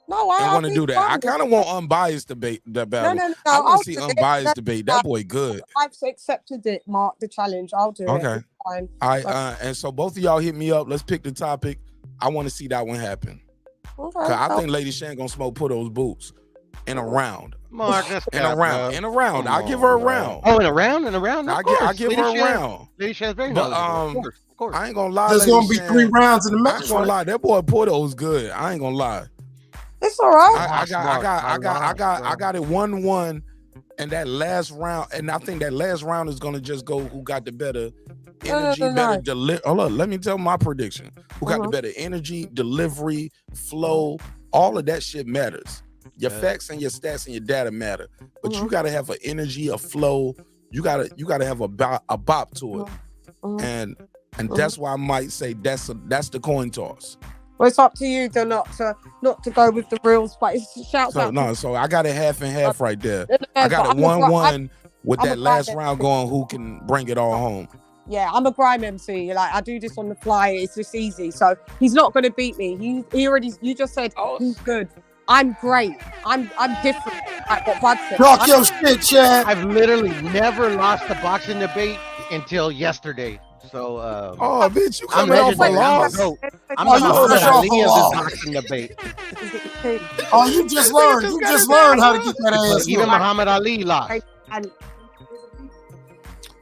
No, and want to I'll do be that, I fine. kind of want unbiased debate. That battle. No. I I'll want to see do it. unbiased debate. That boy good. I've accepted it, Mark. The challenge. I'll do it. Okay. It's fine. And so both of y'all hit me up. Let's pick the topic. I want to see that one happen. Okay, 'Cause I so- think Lady Shan gonna smoke Puto's boots in a round. Mark, that's in a bad, round. bro. In a round. Come I'll give her a on, round. Oh, in a round? In a round? Of I course. give Lady her a Shan- round. Lady Shan's very But knowledgeable. Of course. I ain't gonna lie. There's Lady gonna be Shan, 3 rounds in the I match. ain't gonna lie. That boy Puto's good. I ain't gonna lie. It's all right. I got it 1-1, and that last round, and I think that last round is gonna just go who got the better energy, better delivery. Hold on, let me tell my prediction. Who got the better energy, delivery, flow? All of that shit matters. Your facts and your stats and your data matter, but you gotta have an energy, a flow. You gotta have a bop to it, and that's why I might say that's the coin toss. Well, it's up to you to not to go with the rules, but it's shouts out. So I got it half and half right there. Yeah, I got but it 1-1 with I'm that a last grind round going. Who can bring it all home? Yeah, I'm a grime MC. Like I do this on the fly. It's just easy. So he's not going to beat me. He already. You just said he's good. I'm great. I'm different. Like what Bud said. Talk your shit, Chad. I've literally never lost a boxing debate until yesterday. So, oh, bitch, you I'm coming off a legendary. loss? I'm Oh, the you Muhammad fresh off Ali a of loss. this boxing debate. Oh, you just learned. You just learned how to get that ass. Even whooped. Muhammad Ali lost.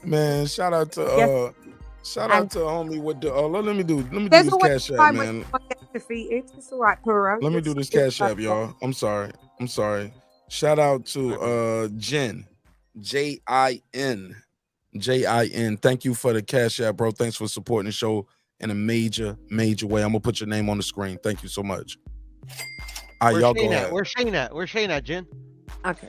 Man, shout out to homie with the let me do There's this always cash app, time when man. someone gets defeated. It's all right, Puro. Let me do this cash app, y'all. I'm sorry. Shout out to Jen, J-I-N. Thank you for the cash app, bro. Thanks for supporting the show in a major way. I'm gonna put your name on the screen. Thank you so much. All right, y'all go ahead. Where's Shane at, Jen? Okay.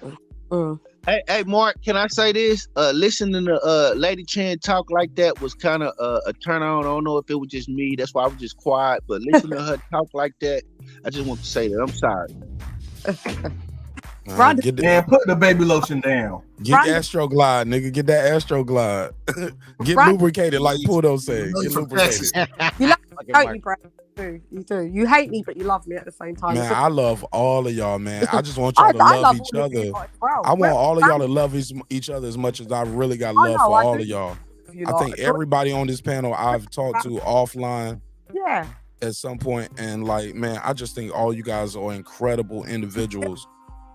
Hey, Mark, can I say this? Listening to Lady Chan talk like that was kind of a turn on. I don't know if it was just me. That's why I was just quiet. But listening to her talk like that, I just want to say that. I'm sorry. Man, put the baby lotion down. Get Astroglide, nigga. Get that Astroglide. Get lubricated, like Pudo said. Get lubricated. You love me, don't you, Brad? You do. You hate me, but you love me at the same time. Man, I love all of y'all, man. I just want y'all to love each other. I want all of y'all to love each other as much as I really got love for all of y'all. I think everybody on this panel I've talked to offline at some point, and like, man, I just think all you guys are incredible individuals,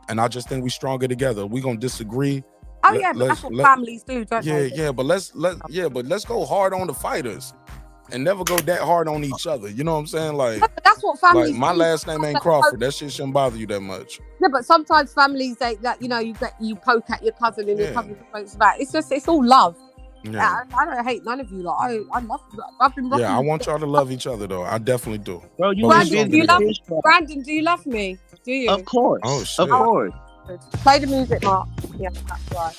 and I just think we're stronger together. We're gonna disagree. Oh yeah, but that's what families do, don't they? Yeah, but let's go hard on the fighters and never go that hard on each other. You know what I'm saying? Like, that's what families like my do. last name ain't Crawford. That shit shouldn't bother you that much. Yeah, but sometimes families you poke at your cousin and your cousin pokes back. It's all love. Yeah. I don't hate none of you. Like I love. I've been. Yeah, I want y'all to love each other though. I definitely do. Bro, Brandon, do you love me? Do you? Of course. Oh shit. Of course. Play the music, Mark. Yeah, that's right.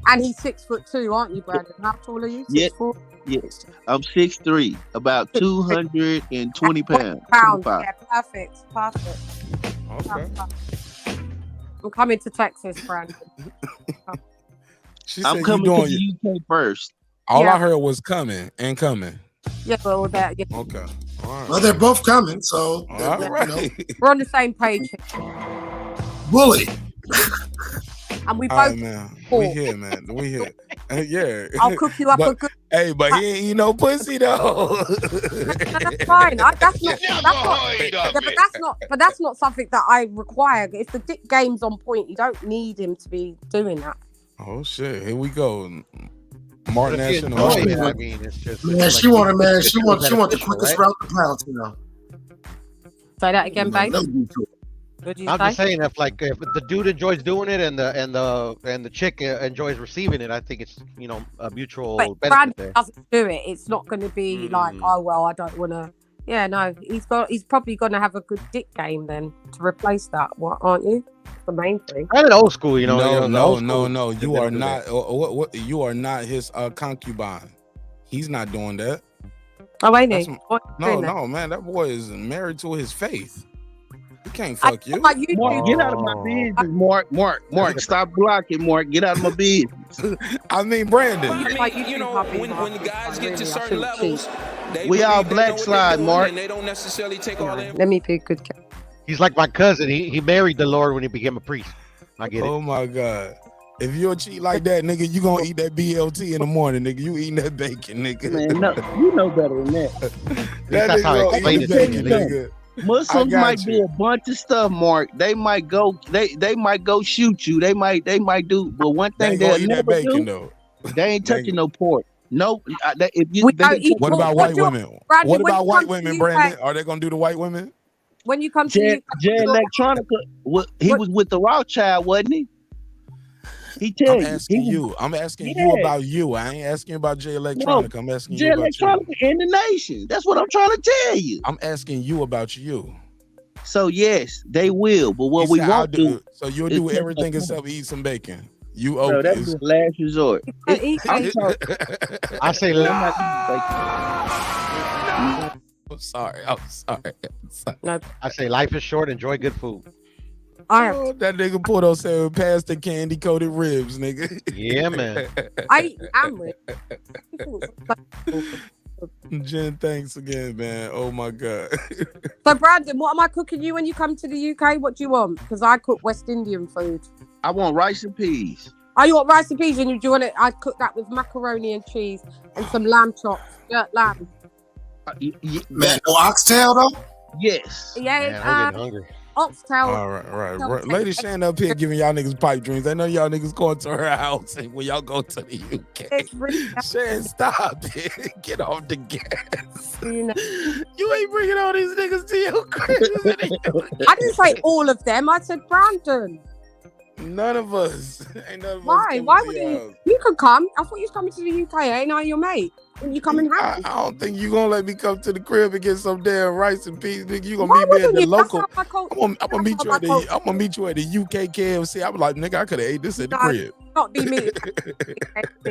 And he's 6'2", aren't you, Brandon? How tall are you? 6'4"? Yes, I'm 6'3", about 220 pounds. Yeah, perfect. Okay. I'm coming to Texas, Brandon. I'm coming to the UK first. All I heard was coming. Yeah, well, that. Yeah. Okay. All right. Well, they're both coming, so All right. We're on the same page. Bully. And we All both. right, man. We here, man. We here. Yeah. I'll cook you up a good. Hey, but he ain't eat no pussy though. That's fine. That's not something that I require. If the dick game's on point, you don't need him to be doing that. Oh shit! Here we go. Martin National. I mean, it's just. Man, she want the quickest route to pounce, you know. Say that again, babe. I'm just saying, if the dude enjoys doing it and the chick enjoys receiving it, I think it's a mutual But benefit Brandon there. doesn't do it. It's not going to be like, oh well, I don't want to. Yeah, no, he's probably going to have a good dick game then to replace that. What, aren't you? The main thing. And an old school, No. old You are not. What? You are not his concubine. He's not doing that. Oh, ain't he? No, man. That boy is married to his faith. He can't fuck you. Mark, get out of my business, Mark. Stop blocking, Mark. Get out of my business. I mean, Brandon. I mean, when guys get to certain levels, we all black slide, Mark. And they don't necessarily take all the Let me be a good cat. He's like my cousin. He married the Lord when he became a priest. I get it. Oh my God. If you'll cheat like that, nigga, you gonna eat that BLT in the morning, nigga. You eating that bacon, nigga. Man, no, you know better than that. That That's nigga how I gonna explain eat it the to bacon, you, nigga. Muslims might be a bunch of stuff, Mark. They might go shoot you. They might do, but one thing they'll never bacon, do, though. they ain't touching no pork. Nope. What about white women? Brandon, What when about you white come to women, UK Brandon? Are they gonna do the white women? When you come to Jay Electronica, he was with the Rothschild, wasn't he? He tell I'm you. asking you. I'm asking you about you. I ain't asking about Jay Electronica. I'm asking Jay you about Electronica you. in the nation. That's what I'm trying to tell you. I'm asking you about you. So yes, they will. But what we won't do. So you'll do everything except eat some bacon. You Bro, okay? that's the last resort. I say I'm sorry. I say life is short. Enjoy good food. That nigga Porto said past the candy coated ribs, nigga. Yeah, man. I am rich. Jen, thanks again, man. Oh my God. So Brandon, what am I cooking you when you come to the UK? What do you want? Because I cook West Indian food. I want rice and peas. Oh, you want rice and peas? And do you want it? I'd cook that with macaroni and cheese and some lamb chops, jerk lamb. Man, no oxtail though. Yes. Yeah. Man, I'm getting hungry. Oxtail. All right. Lady Shan up here giving y'all niggas pipe dreams. I know y'all niggas going to her house and when y'all go to the UK. Shan, stop it. Get off the gas. You ain't bringing all these niggas to your crib. I didn't say all of them. I said Brandon. None of us. Ain't none of us Why? coming Why to would your you? house. You could come. I thought you was coming to the UK. Ain't I your mate? When you come and I have don't think you gonna let me come to the crib and get some damn rice and peas, nigga. You gonna Why meet me at wouldn't the you? That's local. how my culture. I'm gonna meet you at the. I'm gonna meet you at the UK KFC. I was like, nigga, I could have ate this at the No, crib. not be meeting.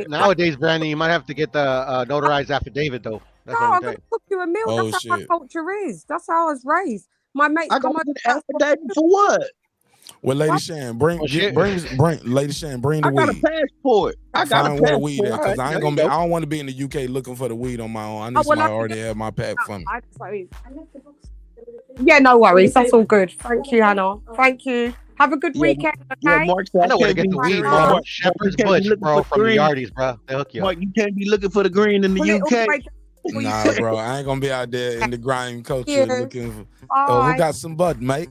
Nowadays, Brandy, you might have to get the notarized affidavit though. That's No, the only I'm gonna thing. cook you a meal. Oh That's how my shit. culture is. That's how I was raised. My mates I come got over. an affidavit for what? Well, Lady What? Shan, Oh shit. bring Lady Shan, bring the I got a weed. passport. I got a Find where the weed passport. at, All cause right, I ain't there gonna you be. go. I don't want to be in the UK looking for the weed on my own. I need Oh well, somebody I already can have my pack for me. Yeah, no worries. That's all good. Thank you, Hannah. Thank you. Have a good weekend, Yeah, okay? Mark said I know where to can't get be the weed, Cheerio. bro. Mark, Shepherd's you can't be Bush, looking bro, for from the green. Yardies, bro. They hook you up. Mark, you can't be looking for the green in Pull it the all the UK. way down before you Nah, put it. bro, I ain't gonna be out there in the grime culture You. looking for. Oh, who Bye. got some bud, mate?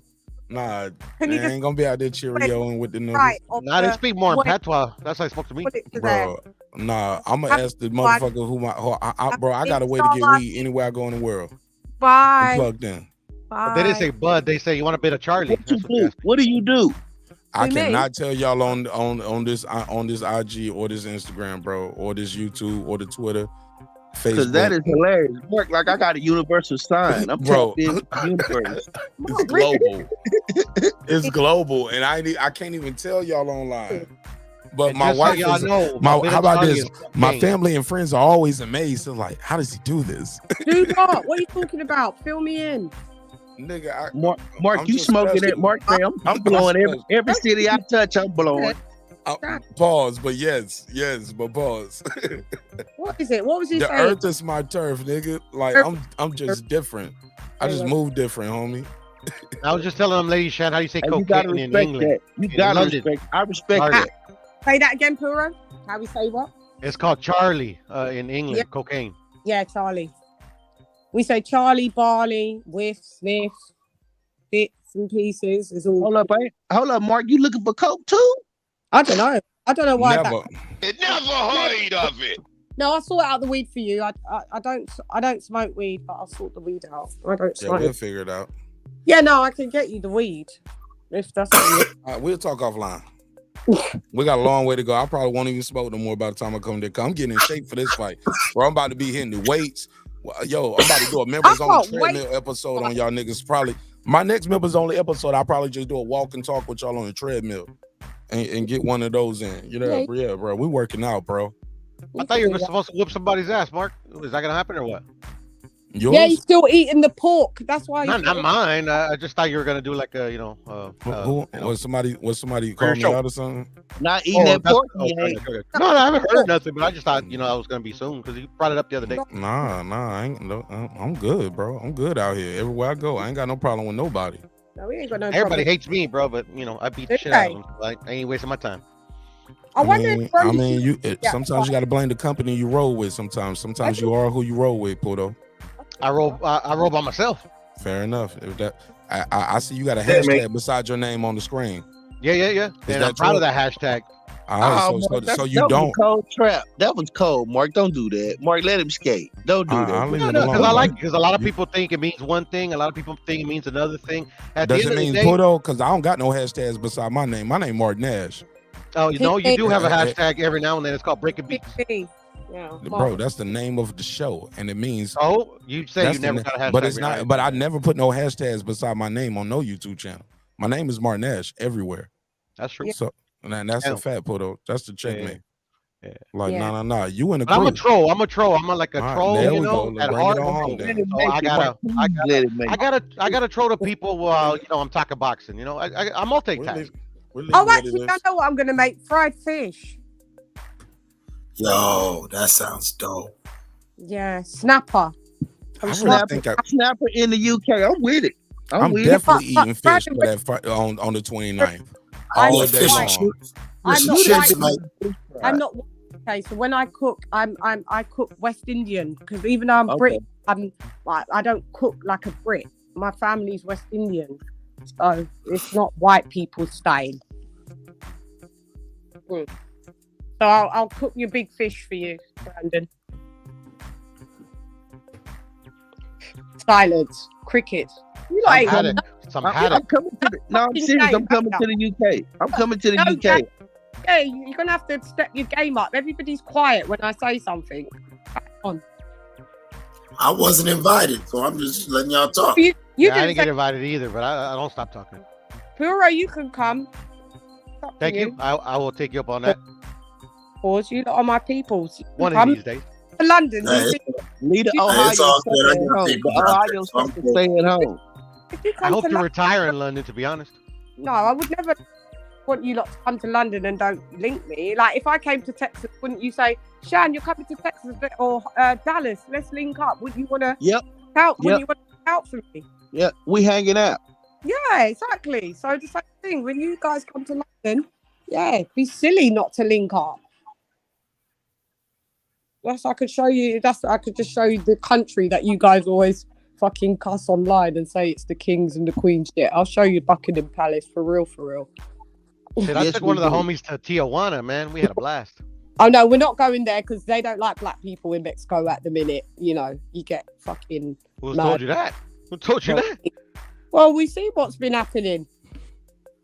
Nah, Can I you just ain't gonna be out there wait Cheerioing with the numbers, right of Nah, they the speak more in wait, patois. That's how they spoke to me. put it to there? bro. Nah, I'm gonna Have ask the fun. motherfucker bro. I got a way to Inshallah. get weed anywhere I go in the world. I'm Bye. plugged in. But they didn't say Bye. Bud. They say you want a bit of Charlie. What you That's what they do? asked me. What do you do? I Who, me? cannot tell y'all on this IG or this Instagram, bro, or this YouTube or the Twitter, Because that Facebook, is hilarious. Mark, like I got a universal sign. I'm bro. tapped in with the universe. It's global. It's global, and I can't even tell y'all online. But And my just so wife y'all is know, my. a bit How of about Charlie this? is My cocaine. family and friends are always amazed. They're like, "How does he do this?" Do what? What are you talking about? Fill me in. Nigga, Mark, I'm you just smoking special. it. Mark say I'm blowing every city I touch. I'm blowing. Pause, but yes, but pause. What is it? What was he The saying? earth is my turf, nigga. Like I'm just different. I just move different, homie. I was just telling them, Lady Shan, how do you say Hey, you gotta cocaine in respect England? that. You In gotta London, respect. I respect Charlie. that. Say that again, Puro. How we say what? It's called Charlie in England. Yeah. Cocaine. Yeah, Charlie. We say Charlie, Barley, whiff, sniff, bits and pieces. Is all. Hold up, Mark. You looking for coke too? I don't know. I don't know why. Never. Never heard of it. No, I'll sort out the weed for you. I don't smoke weed, but I'll sort the weed out. I don't Yeah, smoke. we'll figure it out. Yeah, no, I can get you the weed if that's what you We'll talk offline. We got a long way to go. I probably won't even smoke no more by the time I come there. I'm getting in shape for this fight. Bro, I'm about to be hitting the weights. Yo, I'm about to do a members only treadmill episode on y'all niggas. Probably my next members only episode, I'll probably just do a walk and talk with y'all on the treadmill and get one of those in. You know, yeah, bro. We working out, bro. I thought you were supposed to whip somebody's ass, Mark. Is that gonna happen or what? Yours? Yeah, he's still eating the pork. That's why. Not mine. I just thought you were gonna do like a, Who was somebody called me out or something? Not eating that pork. Okay. No, I haven't heard nothing, but I just thought, I was gonna be soon because you brought it up the other day. Nah, I ain't. No, I'm good, bro. I'm good out here. Everywhere I go, I ain't got no problem with nobody. No, we ain't got no Everybody problem. hates me, bro, but I beat the shit out of them. I ain't wasting my time. I wonder I mean, sometimes you got to blame the company you roll with. Sometimes you are who you roll with, Puto. I roll by myself. Fair enough. If that, I see you got a hashtag beside your name on the screen. Yeah. And I'm proud of that hashtag. All right, Mark, so you that don't. was a cold trap. That was cold, Mark. Don't do that, Mark. Let him skate. Don't do that. I'll leave it Because alone. I like because a lot of people think it means one thing, a lot of people think it means another thing. At Does the it end mean of the day, Puto? Because I don't got no hashtags beside my name. My name Mark Nash. oh, you do have a hashtag every now and then. It's called Breaking Beats. Yeah, Bro, that's the name of the show, and it means. Oh, you say that's you never the got a hashtag. but it's behind not. it. But I never put no hashtags beside my name on no YouTube channel. My name is Mark Nash everywhere. That's true. So, and that's a fact, Puto. That's the checkmate. Yeah. Like, nah. You in the But crew. I'm a troll. I'm like a All right, troll, there you we know, go. at Bring it heart. on home, then. So I gotta troll the people while I'm talking boxing. I multitask. Oh, actually, I know what I'm gonna make: fried fish. Yo, that sounds dope. Yeah, snapper. Snapper in the UK. I'm with it. I'm with definitely it. eating fish for that on the 29th. All day long. I'm not chips, white. mate. I'm not. Okay, so when I cook, I cook West Indian because even though I'm Brit, I'm like I don't cook like a Brit. My family's West Indian, so it's not white people's style. So I'll cook your big fish for you, Brandon. Silence. Cricket. You like I'm coming to the. No, I'm serious. I'm coming to the UK. I'm coming to the UK. Yeah, you're gonna have to step your game up. Everybody's quiet when I say something. On. I wasn't invited, so I'm just letting y'all talk. You I didn't get invited either, but I don't stop talking. Puro, you can come. Thank you. I will take you up on that. Pause. You lot are my peoples. You One come of these days. to London. Leave the Ohio stay at home. I hope to retire in London, to be honest. No, I would never want you lot to come to London and don't link me. Like, if I came to Texas, wouldn't you say, Shan, you're coming to Texas or Dallas, let's link up? Wouldn't you want to out? Wouldn't you want to out for me? Yeah, we hanging out. Yeah, exactly. So the same thing, when you guys come to London, yeah, be silly not to link up. I could just show you the country that you guys always fucking cuss online and say it's the kings and the queens shit. I'll show you Buckingham Palace for real. Dude, I took one of the homies to Tijuana, man. We had a blast. Oh no, we're not going there because they don't like black people in Mexico at the minute. You know, you get fucking. Who told you that? Who told you that? Well, we see what's been happening.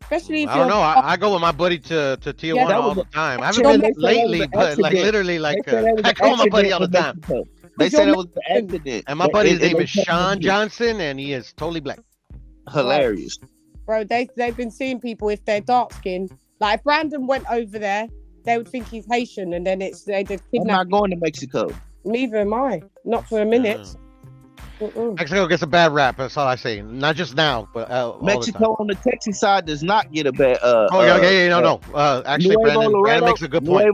Especially if I don't know. I go with my buddy to Tijuana all the time. I haven't been lately, but like literally, like I go with my buddy all the time. They said it was an accident. And my buddy's name is Sean Johnson, and he is totally black. Hilarious. Bro, they've been seeing people if they're dark skinned. Like if Brandon went over there, they would think he's Haitian, and then they did kidnap. I'm not going to Mexico. Neither am I. Not for a minute. Mexico gets a bad rap. That's all I say. Not just now, but Mexico on the Texas side does not get a bad. No. Actually, Brandon makes a good point.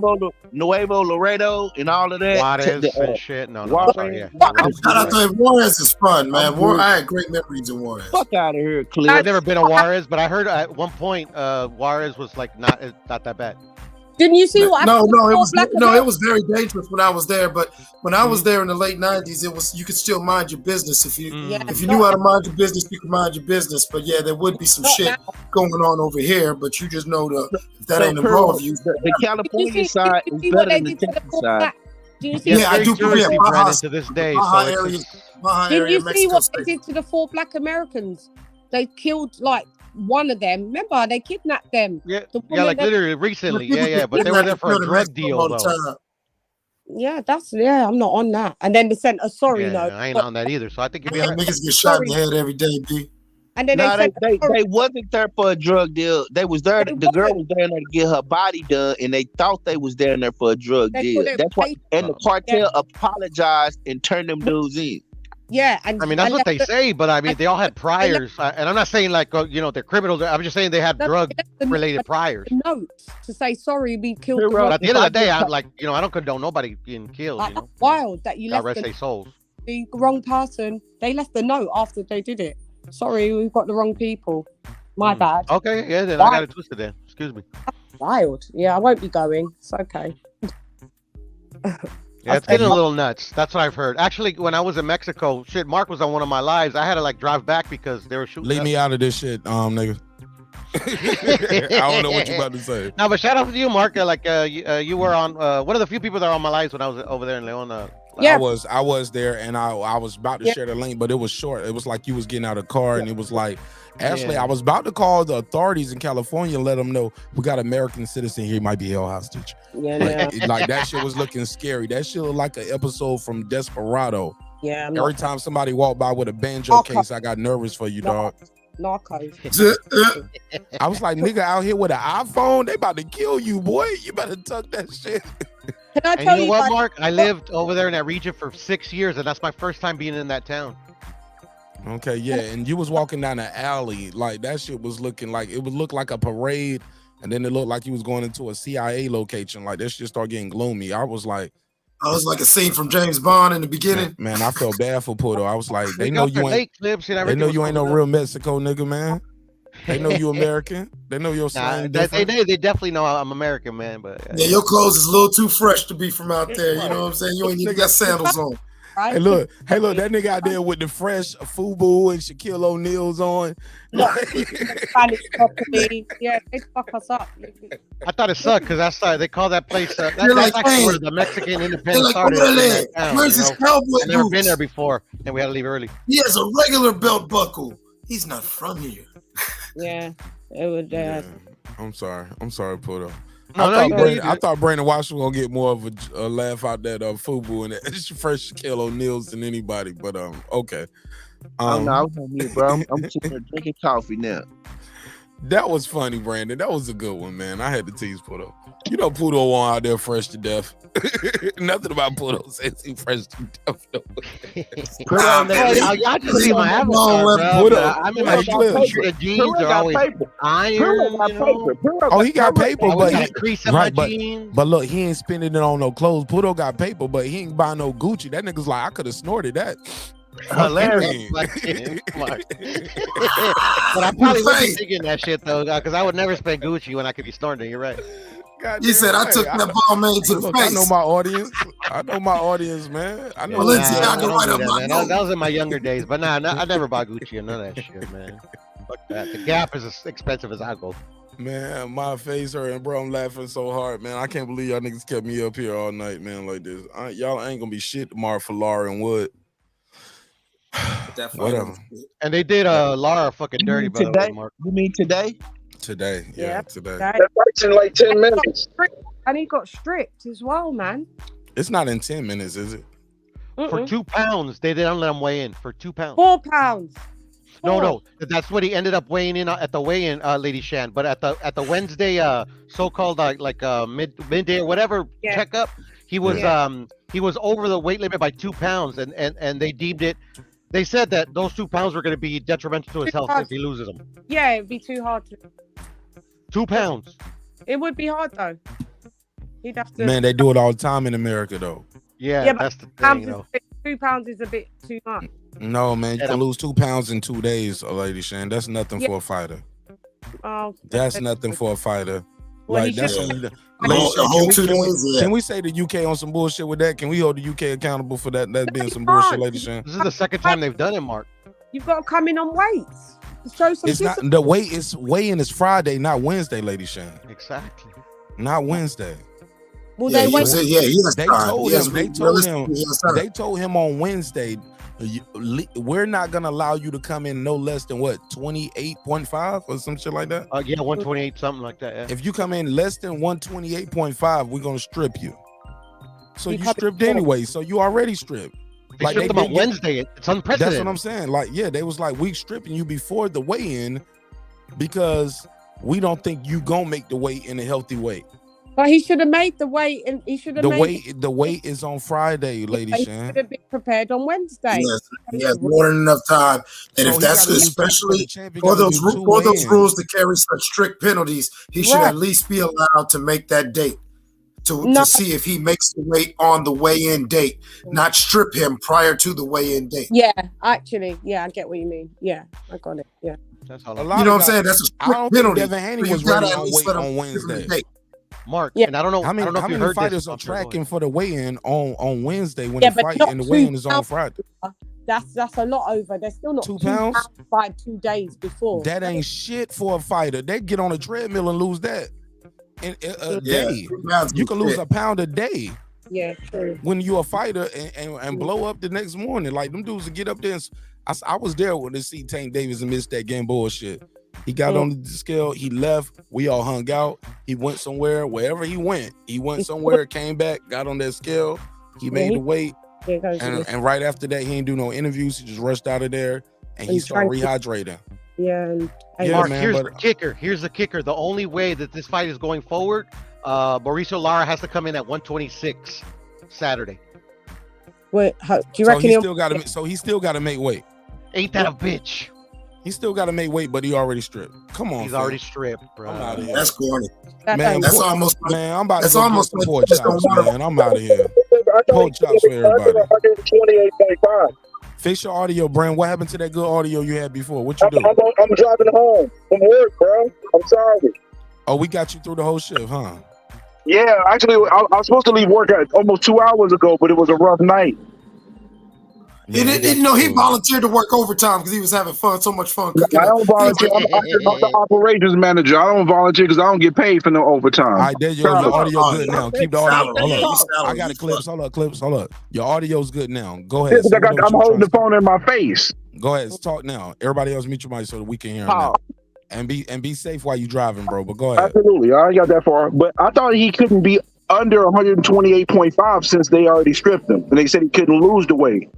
Nuevo Laredo and all of that. Juarez and shit. No. Sorry, yeah. Shout out to Juarez is fun, man. I had great memories in Juarez. Fuck out of here, Cliff. I've never been to Juarez, but I heard at one point Juarez was like not that bad. Didn't you see what? No, it was very dangerous when I was there. But when I was there in the late '90s, you could still mind your business if you knew how to mind your business. You could mind your business. But yeah, there would be some shit going on over here. But you just know if that ain't involved you. The California side is better than the Texas side. Yeah, I do. Brandon, to this day. Did you see what they did to the 4 black Americans? They killed like one of them. Remember, they kidnapped them. Yeah, like literally recently. Yeah, but they were there for a drug deal though. Yeah, I'm not on that. And then they sent a sorry note. I ain't on that either. So I think you'll be alright. Niggas get shot in the head every day, B. And then they wasn't there for a drug deal. They was there. The girl was there to get her body done, and they thought they was there for a drug deal. That's why. And the cartel apologized and turned them dudes in. Yeah, and I mean that's what they say, but I mean they all had priors, and I'm not saying like they're criminals. I'm just saying they had drug-related priors. Notes to say sorry, we killed. But at the end of the day, I'm like, I don't condone nobody being killed. That's wild that you left. Rest their souls. The wrong person. They left the note after they did it. Sorry, we've got the wrong people. My bad. Okay, yeah, then I got it twisted then. Excuse me. Wild. Yeah, I won't be going. It's okay. Yeah, it's getting a little nuts. That's what I've heard. Actually, when I was in Mexico, Mark was on one of my lives. I had to like drive back because they were shooting. Leave me out of this shit, nigga. I don't know what you about to say. No, but shout out to you, Mark. You were on one of the few people that are on my lives when I was over there in Leon. Yeah, I was there, and I was about to share the link, but it was short. It was like you was getting out of the car, and it was like, Ashley, I was about to call the authorities in California and let them know we got an American citizen here, he might be held hostage. Like that shit was looking scary. That shit looked like an episode from Desperado. Yeah. Every time somebody walked by with a banjo case, I got nervous for you, dog. Narcos. I was like, nigga out here with an iPhone, they about to kill you, boy. You better tuck that shit. Can I and tell you know what, Mark? I lived over there in that region for 6 years, and that's my first time being in that town. Okay, yeah, and you was walking down the alley, like that shit was looking like it would look like a parade, and then it looked like you was going into a CIA location. Like that shit started getting gloomy. I was like a scene from James Bond in the beginning. Man, I felt bad for Puerto. I was like, they know you ain't no real Mexico nigga, man. They know you American. They know your slang different. They definitely know I'm American, man. But yeah, your clothes is a little too fresh to be from out there. You know what I'm saying? You ain't even got sandals on. Hey look, that nigga out there with the fresh FUBU and Shaquille O'Neal's on. Yeah, they fuck us up. I thought it sucked because that's they call that place. That's actually where the Mexican independence started. Where's this cowboy? I've never been there before, and we had to leave early. He has a regular belt buckle. He's not from here. Yeah, it would. I'm sorry, Puto. No, I thought Brandon Washington was gonna get more of a laugh out that FUBU and that fresh Shaquille O'Neal's than anybody, but okay. I'm not on here, bro. I'm sitting there drinking coffee now. That was funny, Brandon. That was a good one, man. I had to tease Puto. You know, Puto won out there fresh to death. Nothing about Puto says he fresh to death. Y'all just see my avatar, bro. I'm in my short jeans are always iron. Oh, he got paper, but got a crease in my jeans. But look, he ain't spending it on no clothes. Puto got paper, but he ain't buying no Gucci. That nigga's like, I could have snorted that. Hilarious. But I probably would be thinking that shit though, because I would never spend Gucci when I could be snorting. You're right. He said, "I took that ball man to the face." I know my audience. I know my audience, man. I know. That was in my younger days, but I never bought Gucci or none of that shit, man. Fuck that. The Gap is as expensive as I go. Man, my face hurting, bro. I'm laughing so hard, man. I can't believe y'all niggas kept me up here all night, man, like this. Y'all ain't gonna be shit tomorrow for Laura and Wood. Whatever. And they did Lara fucking dirty, by the way, Mark. You mean today? Today, yeah, today. That fight's in like 10 minutes. And he got stripped as well, man. It's not in 10 minutes, is it? For 2 pounds, they didn't let him weigh in for 2 pounds. 4 pounds. No, that's what he ended up weighing in at the weigh-in, Lady Shan. But at the Wednesday, so-called midday or whatever checkup, he was over the weight limit by 2 pounds, and they deemed it. They said that those 2 pounds were going to be detrimental to his health if he loses them. Yeah, it'd be too hard to. 2 pounds. It would be hard though. He'd have to. Man, they do it all the time in America, though. Yeah, that's the thing, you know. 2 pounds is a bit too much. No, man, you can lose 2 pounds in 2 days, Lady Shan. That's nothing for a fighter. Oh, that's nothing for a fighter. Well, like that's can we say the UK on some bullshit with that? Can we hold the UK accountable for that being some bullshit, Lady Shan? This is the second time they've done it, Mark. You've got to come in on weights. Show some it's not the weigh-in is Friday, not Wednesday, Lady Shan. Exactly. Not Wednesday. Well, they told him on Wednesday, we're not gonna allow you to come in no less than what 28.5 or some shit like that. 128, something like that. Yeah. If you come in less than 128.5, we're gonna strip you. So you stripped anyway. So you already stripped. They stripped them on Wednesday. It's unprecedented. That's what I'm saying. Like, yeah, they was like, we stripping you before the weigh-in because we don't think you gonna make the weight in a healthy weight. But he should have made the weight, and he should have the weight is on Friday, Lady Shan. He should have been prepared on Wednesday. Yes, he has more than enough time, and if that's especially for those rules to carry such strict penalties, he should at least be allowed to make that date to see if he makes the weight on the weigh-in date, not strip him prior to the weigh-in date. Yeah, actually, I get what you mean. Yeah, I got it. Yeah, that's all. You know what I'm saying? That's a strict penalty. Devin Haney was ready on weight on Wednesday. Mark, and I don't know how many fighters are tracking for the weigh-in on Wednesday when they fight and the weigh-in is on Friday. That's a lot over. They're still not 2 pounds by 2 days before. That ain't shit for a fighter. They get on a treadmill and lose that in a day. You can lose a pound a day. Yeah, true. When you're a fighter and blow up the next morning, like them dudes to get up there. And, I was there when they see Tank Davis and missed that game bullshit. He got on the scale. He left. We all hung out. He went somewhere. Wherever he went somewhere, came back, got on that scale. He made the weight. And right after that, he didn't do no interviews. He just rushed out of there and he started rehydrating. Yeah. Mark, here's the kicker. Here's the kicker. The only way that this fight is going forward, Mauricio Lara has to come in at 126 Saturday. Wait, do you reckon he still got to? So he still got to make weight. Ain't that a bitch? He still got to make weight, but he already stripped. Come on, he's already stripped, bro. I'm out of here. That's corny. Man, that's almost. Man, I'm about that's to go almost get some pork chops, man. I'm out of here. Pork chops for everybody. 28.5. Fix your audio, Brand. What happened to that good audio you had before? What you do? I'm driving home from work, bro. I'm sorry. Oh, we got you through the whole shift, huh? Yeah, actually, I was supposed to leave work almost 2 hours ago, but it was a rough night. He didn't know he volunteered to work overtime because he was having fun, so much fun. I don't volunteer. I'm the operations manager. I don't volunteer because I don't get paid for no overtime. All right, there your audio good now. Keep the audio. Hold up. I got the clips. Hold up. Your audio's good now. Go ahead. I'm holding the phone in my face. Go ahead, talk now. Everybody else, mute your mic so that we can hear him How? now. And be safe while you driving, bro. But go ahead. Absolutely. I ain't got that far. But I thought he couldn't be under 128.5 since they already stripped him. And they said he couldn't lose the weight.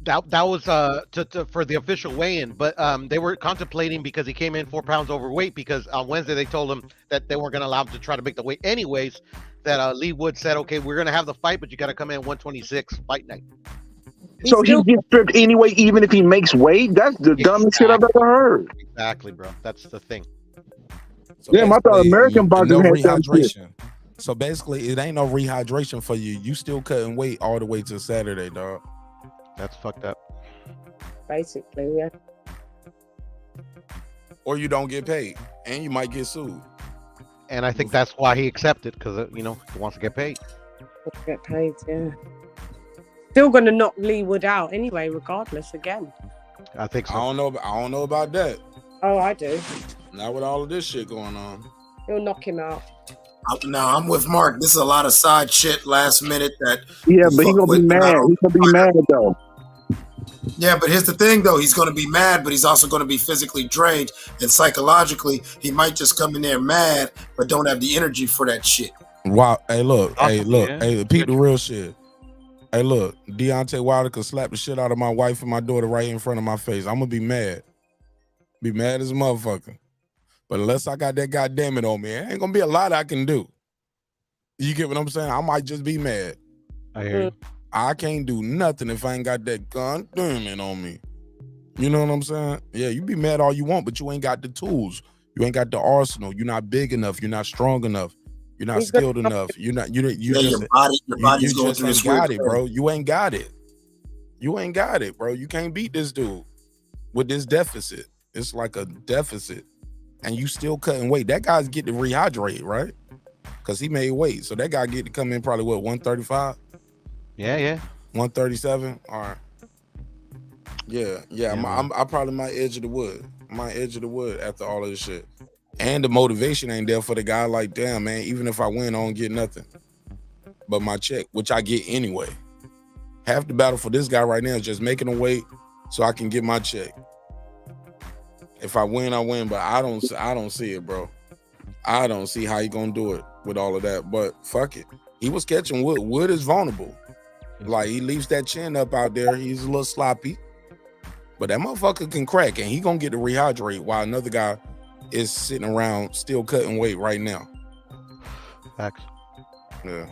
That was for the official weigh-in, but they were contemplating because he came in 4 pounds overweight. Because on Wednesday they told him that they weren't going to allow him to try to make the weight anyways. That Lee Wood said, "Okay, we're going to have the fight, but you got to come in 126 fight night." So he gets stripped anyway, even if he makes weight? That's the dumbest shit I've ever heard. Exactly, bro. That's the thing. So Damn, I thought American boxing no had some shit. rehydration. So basically, it ain't no rehydration for you. You still cutting weight all the way to Saturday, dog. That's fucked up. Basically, yeah. Or you don't get paid, and you might get sued. And I think that's why he accepted, because he wants to get paid. Get paid, yeah. Still gonna knock Lee Wood out anyway, regardless. Again. I think so. I don't know about that. Oh, I do. Not with all of this shit going on. He'll knock him out. Now I'm with Mark. This is a lot of side shit last minute that. Yeah, but he's gonna be mad. He's gonna be mad though. Yeah, but here's the thing though. He's gonna be mad, but he's also gonna be physically drained, and psychologically, he might just come in there mad, but don't have the energy for that shit. Wow. Hey, look. Yeah. Hey, Pete, the real shit. Hey, look. Deontay Wilder could slap the shit out of my wife and my daughter right in front of my face. I'm gonna be mad. Be mad as a motherfucker. But unless I got that goddamn it on me, it ain't gonna be a lot I can do. You get what I'm saying? I might just be mad. I hear you. I can't do nothing if I ain't got that goddamn it on me. You know what I'm saying? Yeah, you be mad all you want, but you ain't got the tools. You ain't got the arsenal. You're not big enough. You're not strong enough. You're not skilled enough. You're not. You Your body's going through just this ain't got weird it, bro. You ain't got it. You ain't got it, bro. You can't beat this dude with this deficit. It's like a deficit, and you still cutting weight. That guy's getting to rehydrate, right? Because he made weight, so that guy get to come in probably what 135. Yeah. 137. All right. Yeah. I probably my edge of the wood. My edge of the wood after all of this shit. And the motivation ain't there for the guy. Like, damn, man, even if I win, I don't get nothing but my check, which I get anyway. Half the battle for this guy right now is just making him wait so I can get my check. If I win, I win, but I don't see it, bro. I don't see how he gonna do it with all of that. But fuck it. He was catching Wood. Wood is vulnerable. Like, he leaves that chin up out there. He's a little sloppy. But that motherfucker can crack, and he gonna get to rehydrate while another guy is sitting around still cutting weight right now. Facts. Yeah.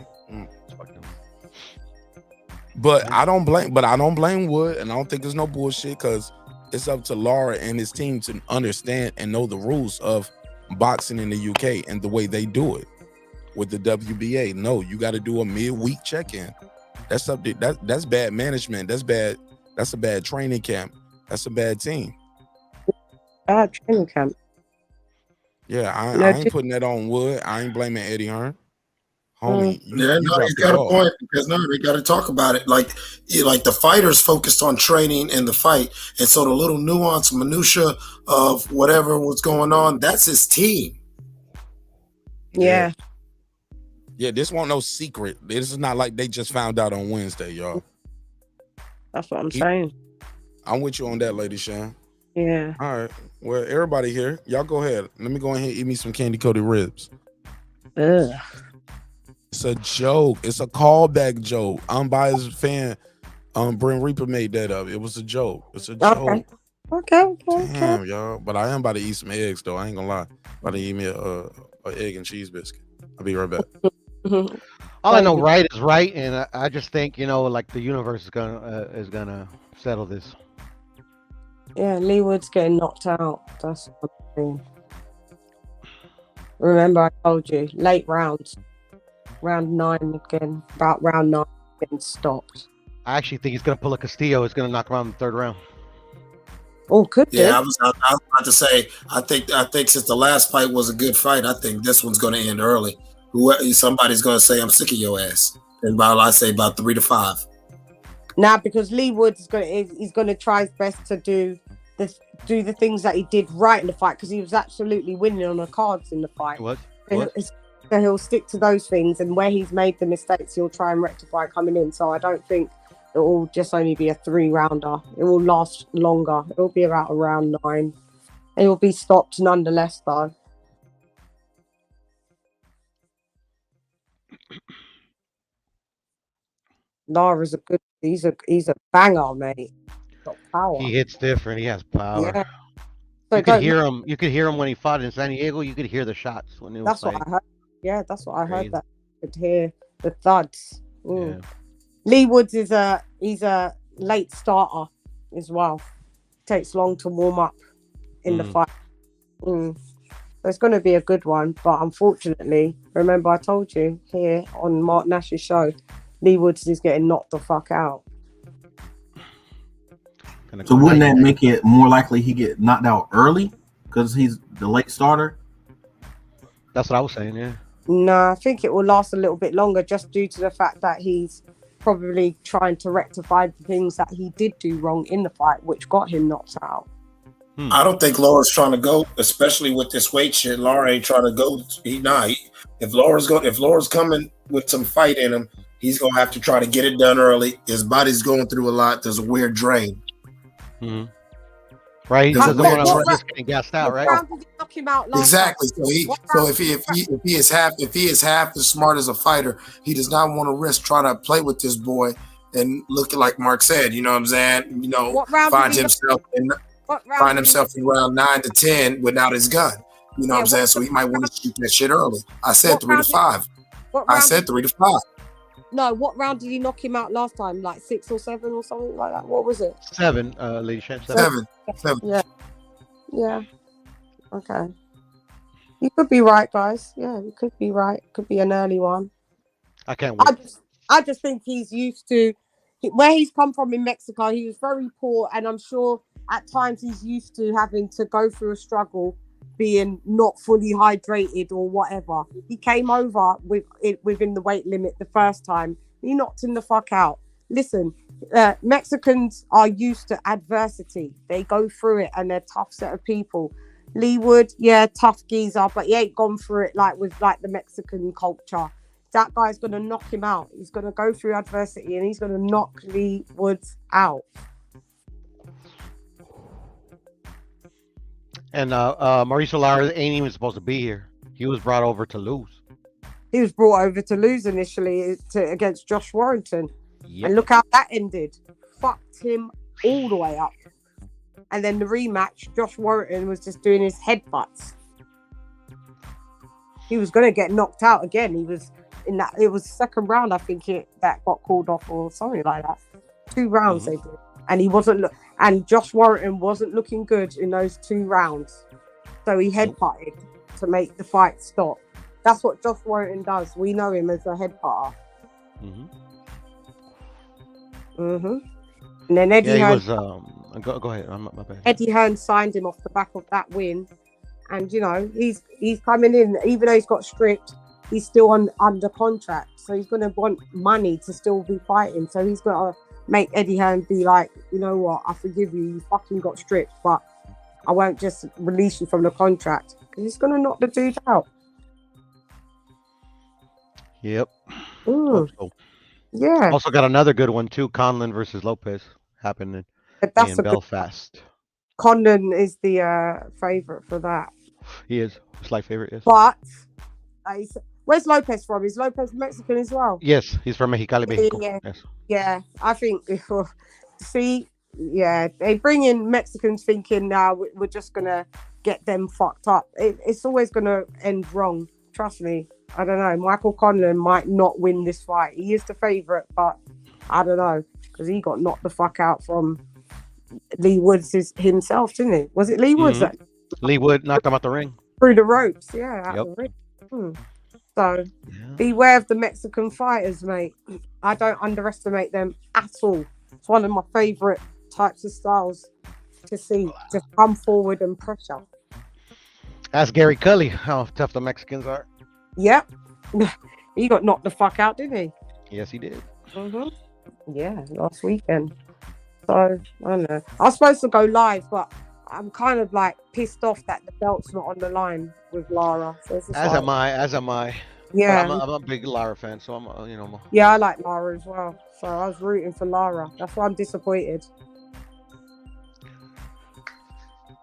But I don't blame Wood, and I don't think there's no bullshit, because it's up to Lara and his team to understand and know the rules of boxing in the UK and the way they do it with the WBA. No, you got to do a midweek check-in. That's something that's bad management. That's bad. That's a bad training camp. That's a bad team. Bad training camp. Yeah, I ain't putting that on Wood. I ain't blaming Eddie Hearn. Homie, he's got a point, because they got to talk about it. Like the fighters focused on training and the fight, and so the little nuance, minutia of whatever was going on, that's his team. Yeah. Yeah, this won't no secret. This is not like they just found out on Wednesday, y'all. That's what I'm saying. I'm with you on that, Lady Shan. Yeah. All right. Well, everybody here, y'all go ahead. Let me go ahead and eat me some candy-coated ribs. Ugh. It's a joke. It's a callback joke. Unbiased fan. Brent Reaper made that up. It was a joke. It's a joke. Okay. Damn, y'all. But I am about to eat some eggs, though. I ain't gonna lie. About to eat me a egg and cheese biscuit. I'll be right back. All I know, right is right, and I just think like the universe is gonna settle this. Yeah, Lee Wood's getting knocked out. That's what I'm saying. Remember, I told you late rounds, round 9 again. About round 9, getting stopped. I actually think he's gonna pull a Castillo. He's gonna knock him out in the 3rd round. Oh, could Yeah, I was about to say. I think since the last fight was a good fight, I think this one's going to end early. Somebody's going to say, "I'm sick of your ass," and I say about 3 to 5. Now, because Lee Wood's he's gonna try his best to do the things that he did right in the fight, because he was absolutely winning on the cards in the fight. What? So he'll stick to those things, and where he's made the mistakes, he'll try and rectify coming in. So I don't think it will just only be a 3-rounder. It will last longer. It will be about around 9. It will be stopped nonetheless, though. Lara's a good. He's a banger, mate. Got power. He hits different. He has power. Yeah. So You could hear him. You could hear him when he fought in San Diego. You could hear the shots when he was That's fighting. what I heard. Yeah, that's what I Crazy. heard. That you could hear the thuds. Yeah. Lee Woods is he's a late starter as well. Takes long to warm up in the fight. So it's going to be a good one, but unfortunately, remember I told you here on Mark Nash's show, Lee Woods is getting knocked the fuck out. So wouldn't that make it more likely he get knocked out early because he's the late starter? That's what I was saying. Yeah. No, I think it will last a little bit longer just due to the fact that he's probably trying to rectify the things that he did do wrong in the fight, which got him knocked out. I don't think Laura's trying to go, especially with this weight shit. Laura ain't trying to go. If Laura's coming with some fight in him, he's gonna have to try to get it done early. His body's going through a lot. There's a weird drain. Right, he There's a doesn't weird want to drain. risk getting gassed out, right? Knock him out last Exactly. time. So if he is half as smart as a fighter, he does not want to risk trying to play with this boy and look like Mark said. You know what I'm saying? You know, What round find did he himself in What round find did he himself in round 9 to 10 without his gun. You know what I'm saying? So he might want to shoot that shit early. I said What 3 to round did- 5. What I round said did- 3 to 5. No, what round did he knock him out last time? Like 6 or 7 or something like that? What was it? 7, Lady Champ. 7. Yeah. Yeah. Okay. You could be right, guys. Yeah, you could be right. Could be an early one. I can't wait. I just think he's used to where he's come from in Mexico. He was very poor, and I'm sure at times he's used to having to go through a struggle, being not fully hydrated or whatever. He came over with it within the weight limit the first time. He knocked him the fuck out. Listen, Mexicans are used to adversity. They go through it, and they're a tough set of people. Lee Wood, yeah, tough geezer, but he ain't gone through it like with like the Mexican culture. That guy's gonna knock him out. He's gonna go through adversity, and he's gonna knock Lee Woods out. And Mauricio Lara ain't even supposed to be here. He was brought over to lose. He was brought over to lose initially against Josh Warrington. Yep. And look how that ended. Fucked him all the way up. And then the rematch, Josh Warrington was just doing his headbutts. He was going to get knocked out again. He was in that. It was second round, I think, that got called off or something like that. 2 rounds they did, and he wasn't. And Josh Warrington wasn't looking good in those 2 rounds, so he headbutted to make the fight stop. That's what Josh Warrington does. We know him as a headbutter. And then Eddie Hearn, go ahead. My bad. Eddie Hearn signed him off the back of that win, and you know he's coming in. Even though he's got stripped, he's still under contract, so he's going to want money to still be fighting. So he's got to make Eddie Hearn be like, you know what, I forgive you. You fucking got stripped, but I won't just release you from the contract, because he's going to knock the dude out. Yep. Ooh. So. Yeah. Also got another good one too. Conlon versus Lopez happening That's in a good- Belfast. Condon is the favorite for that. He is slight favorite. Yes. But where's Lopez from? Is Lopez Mexican as well? Yes, he's from Mexicali, Mexico. Yeah. Yes. Yeah, I think they bring in Mexicans thinking now we're just gonna get them fucked up. It's always gonna end wrong. Trust me. I don't know. Michael Conlon might not win this fight. He is the favorite, but I don't know, because he got knocked the fuck out from Lee Woods himself, didn't he? Was it Lee Woods that Lee Wood knocked him out the ring. through the ropes? Yeah, out Yep. the ring. So beware of the Mexican fighters, mate. I don't underestimate them at all. It's one of my favorite types of styles to see. Just come forward and pressure. Ask Gary Cully how tough the Mexicans are. Yep. He got knocked the fuck out, didn't he? Yes, he did. Yeah, last weekend. So, I don't know. I was supposed to go live, but I'm kind of like pissed off that the belt's not on the line with Lara. So it's just As like, am I. Yeah. I'm a big Lara fan, so I'm, Yeah, I like Lara as well. So I was rooting for Lara. That's why I'm disappointed.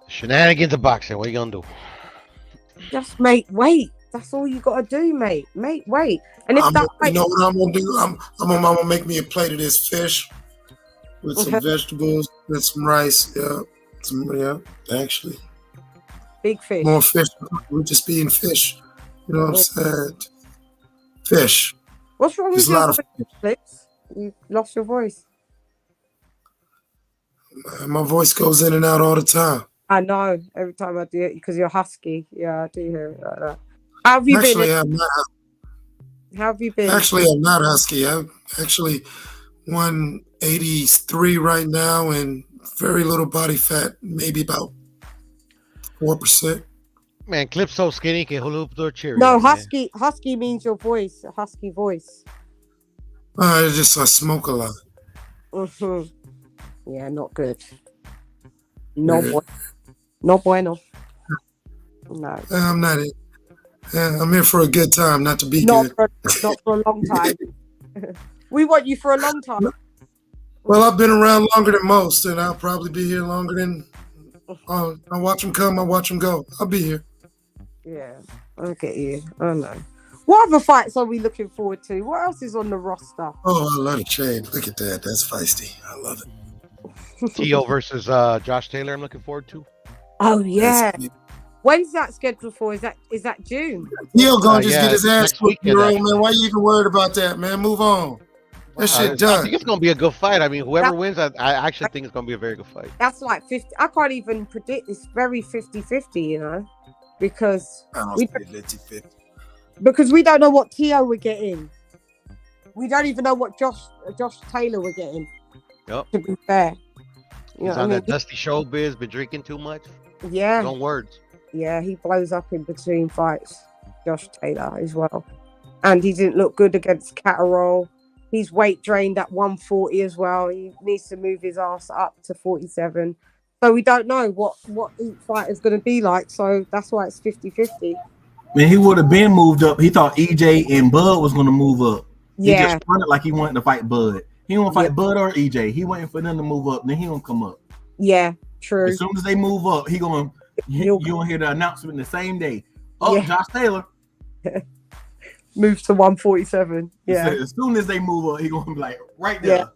Shenanigans of boxing. What are you gonna do? Just mate, wait. That's all you gotta do, mate. Mate, wait. And if you know what I'm gonna do? I'm gonna make me a plate of this fish with some vegetables, with some rice. Yeah, actually. Big fish. More fish. We're just being fish. You know what I'm saying? Fish. What's wrong There's with a your lot voice, Flips? You lost your voice. My voice goes in and out all the time. I know. Every time I do it, because you're husky. Yeah, I do hear it like that. How have you Actually, been? I'm not. How have you been? Actually, I'm not husky. I'm actually 183 right now and very little body fat, maybe about 4%. Man, Clip's so skinny he can hula hoop to a Cheerio. No, man. husky means your voice, a husky voice. I smoke a lot. Yeah, not good. No bueno. No. I'm not. I'm here for a good time, not to be not good. Not for a long time. We want you for a long time. Well, I've been around longer than most, and I'll probably be here longer than. I watch them come, I watch them go. I'll be here. Yeah, I get you. I know. What other fights are we looking forward to? What else is on the roster? Oh, I love the chain. Look at that. That's feisty. I love it. T.O. versus Josh Taylor. I'm looking forward to. Oh yeah. When's that scheduled for? Is that June? T.O. gonna just get his ass next weekend, man. Why you even worried about that, man? Move on. That shit I done. think it's gonna be a good fight. I mean, whoever wins, I actually think it's gonna be a very good fight. That's like 50. I can't even predict. It's very 50-50, you know, because we don't know what T.O. we're getting. We don't even know what Josh Taylor we're getting. Yep. To be fair, you He's know on what I that dusty showbiz, been drinking too much. Yeah. His own words. Yeah, he blows up in between fights, Josh Taylor as well. And he didn't look good against Catterall. He's weight drained at 140 as well. He needs to move his ass up to 47. So we don't know what each fight is going to be like. So that's why it's 50-50. Man, he would have been moved up. He thought EJ and Bud was going to move up. Yeah. He just fronted like he wanted to fight Bud. He don't fight Bud or EJ. He waiting for them to move up. Then he don't come up. Yeah, true. As soon as they move up, you gonna hear the announcement the same day. Oh, Yeah. Josh Taylor. Move to 147. Yeah. As soon as they move up, he gonna be like right there.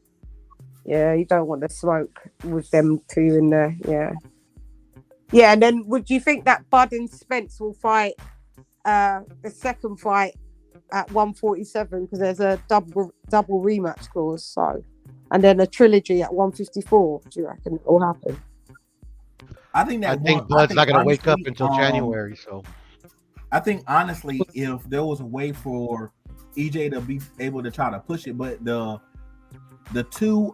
Yeah, you don't want to smoke with them two in there. Yeah. Yeah, and then would you think that Bud and Spence will fight the second fight at 147 because there's a double rematch clause, so and then a trilogy at 154? Do you reckon it will happen? I think Bud's not gonna wake up honestly, until January, so I think honestly, if there was a way for EJ to be able to try to push it, but the two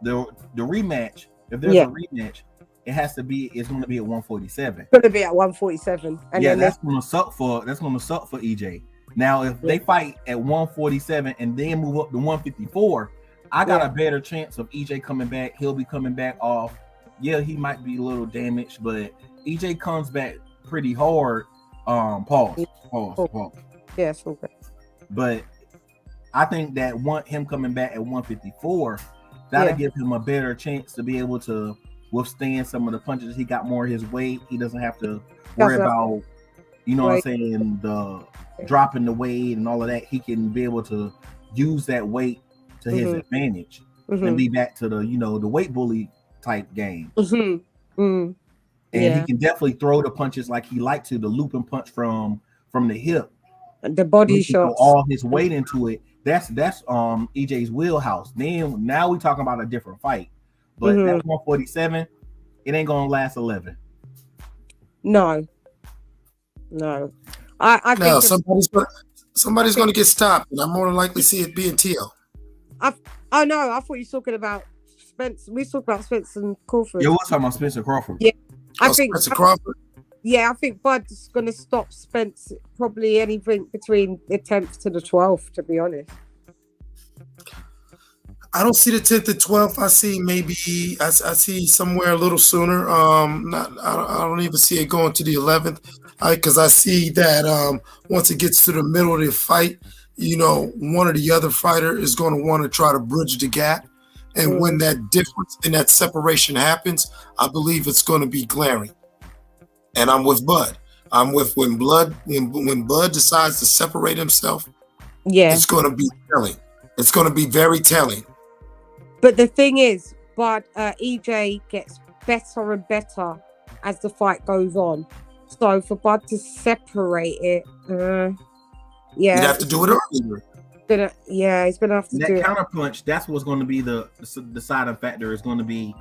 the rematch, if there's a rematch, it has to be. It's going to be at 147. It's going to be at 147, and yeah, then that's going to suck for EJ. Now, if they fight at 147 and then move up to 154, I got a better chance of EJ coming back. He'll be coming back off. Yeah, he might be a little damaged, but EJ comes back pretty hard. Pause. Yes, okay. But I think that him coming back at 154, that'll give him a better chance to be able to withstand some of the punches. He got more of his weight. He doesn't have to worry about, you know what I'm saying, the dropping the weight and all of that. He can be able to use that weight to his advantage and be back to the, the weight bully type game. And he can definitely throw the punches like he liked to, the looping punch from the hip. The body shots. All his weight into it. That's EJ's wheelhouse. Then now we talking about a different fight. But that 147, it ain't gonna last 11. No. I think somebody's gonna get stopped, and I'm more than likely see it being T.O. I thought you were talking about Spence. We talked about Spence and Crawford. Yeah, we're talking about Spencer Crawford. Yeah, I think Spencer Crawford. Yeah, I think Bud's gonna stop Spence probably anything between the 10th to the 12th. To be honest, I don't see the 10th to 12th. I see I see somewhere a little sooner. I don't even see it going to the 11th. Because I see that once it gets to the middle of the fight, one or the other fighter is going to want to try to bridge the gap. And when that difference and that separation happens, I believe it's going to be glaring. And I'm with Bud. I'm with when Bud decides to separate himself. Yeah, it's going to be telling. It's going to be very telling. But the thing is, EJ gets better and better as the fight goes on. So for Bud to separate it, You'd have to do it earlier. He's gonna have to do that counter punch. That's what's going to be the deciding factor. Is going to be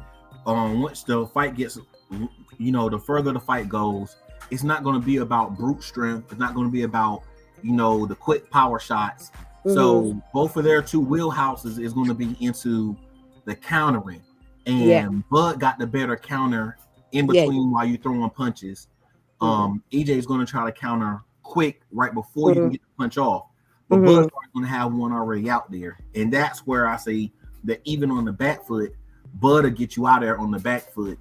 once the fight gets, the further the fight goes, it's not going to be about brute strength. It's not going to be about the quick power shots. So both of their two wheelhouses is going to be into the countering, and Bud got the better counter in between while you're throwing punches. EJ is going to try to counter quick right before you can get the punch off, but Bud's going to have one already out there, and that's where I say that even on the back foot, Bud will get you out there on the back foot.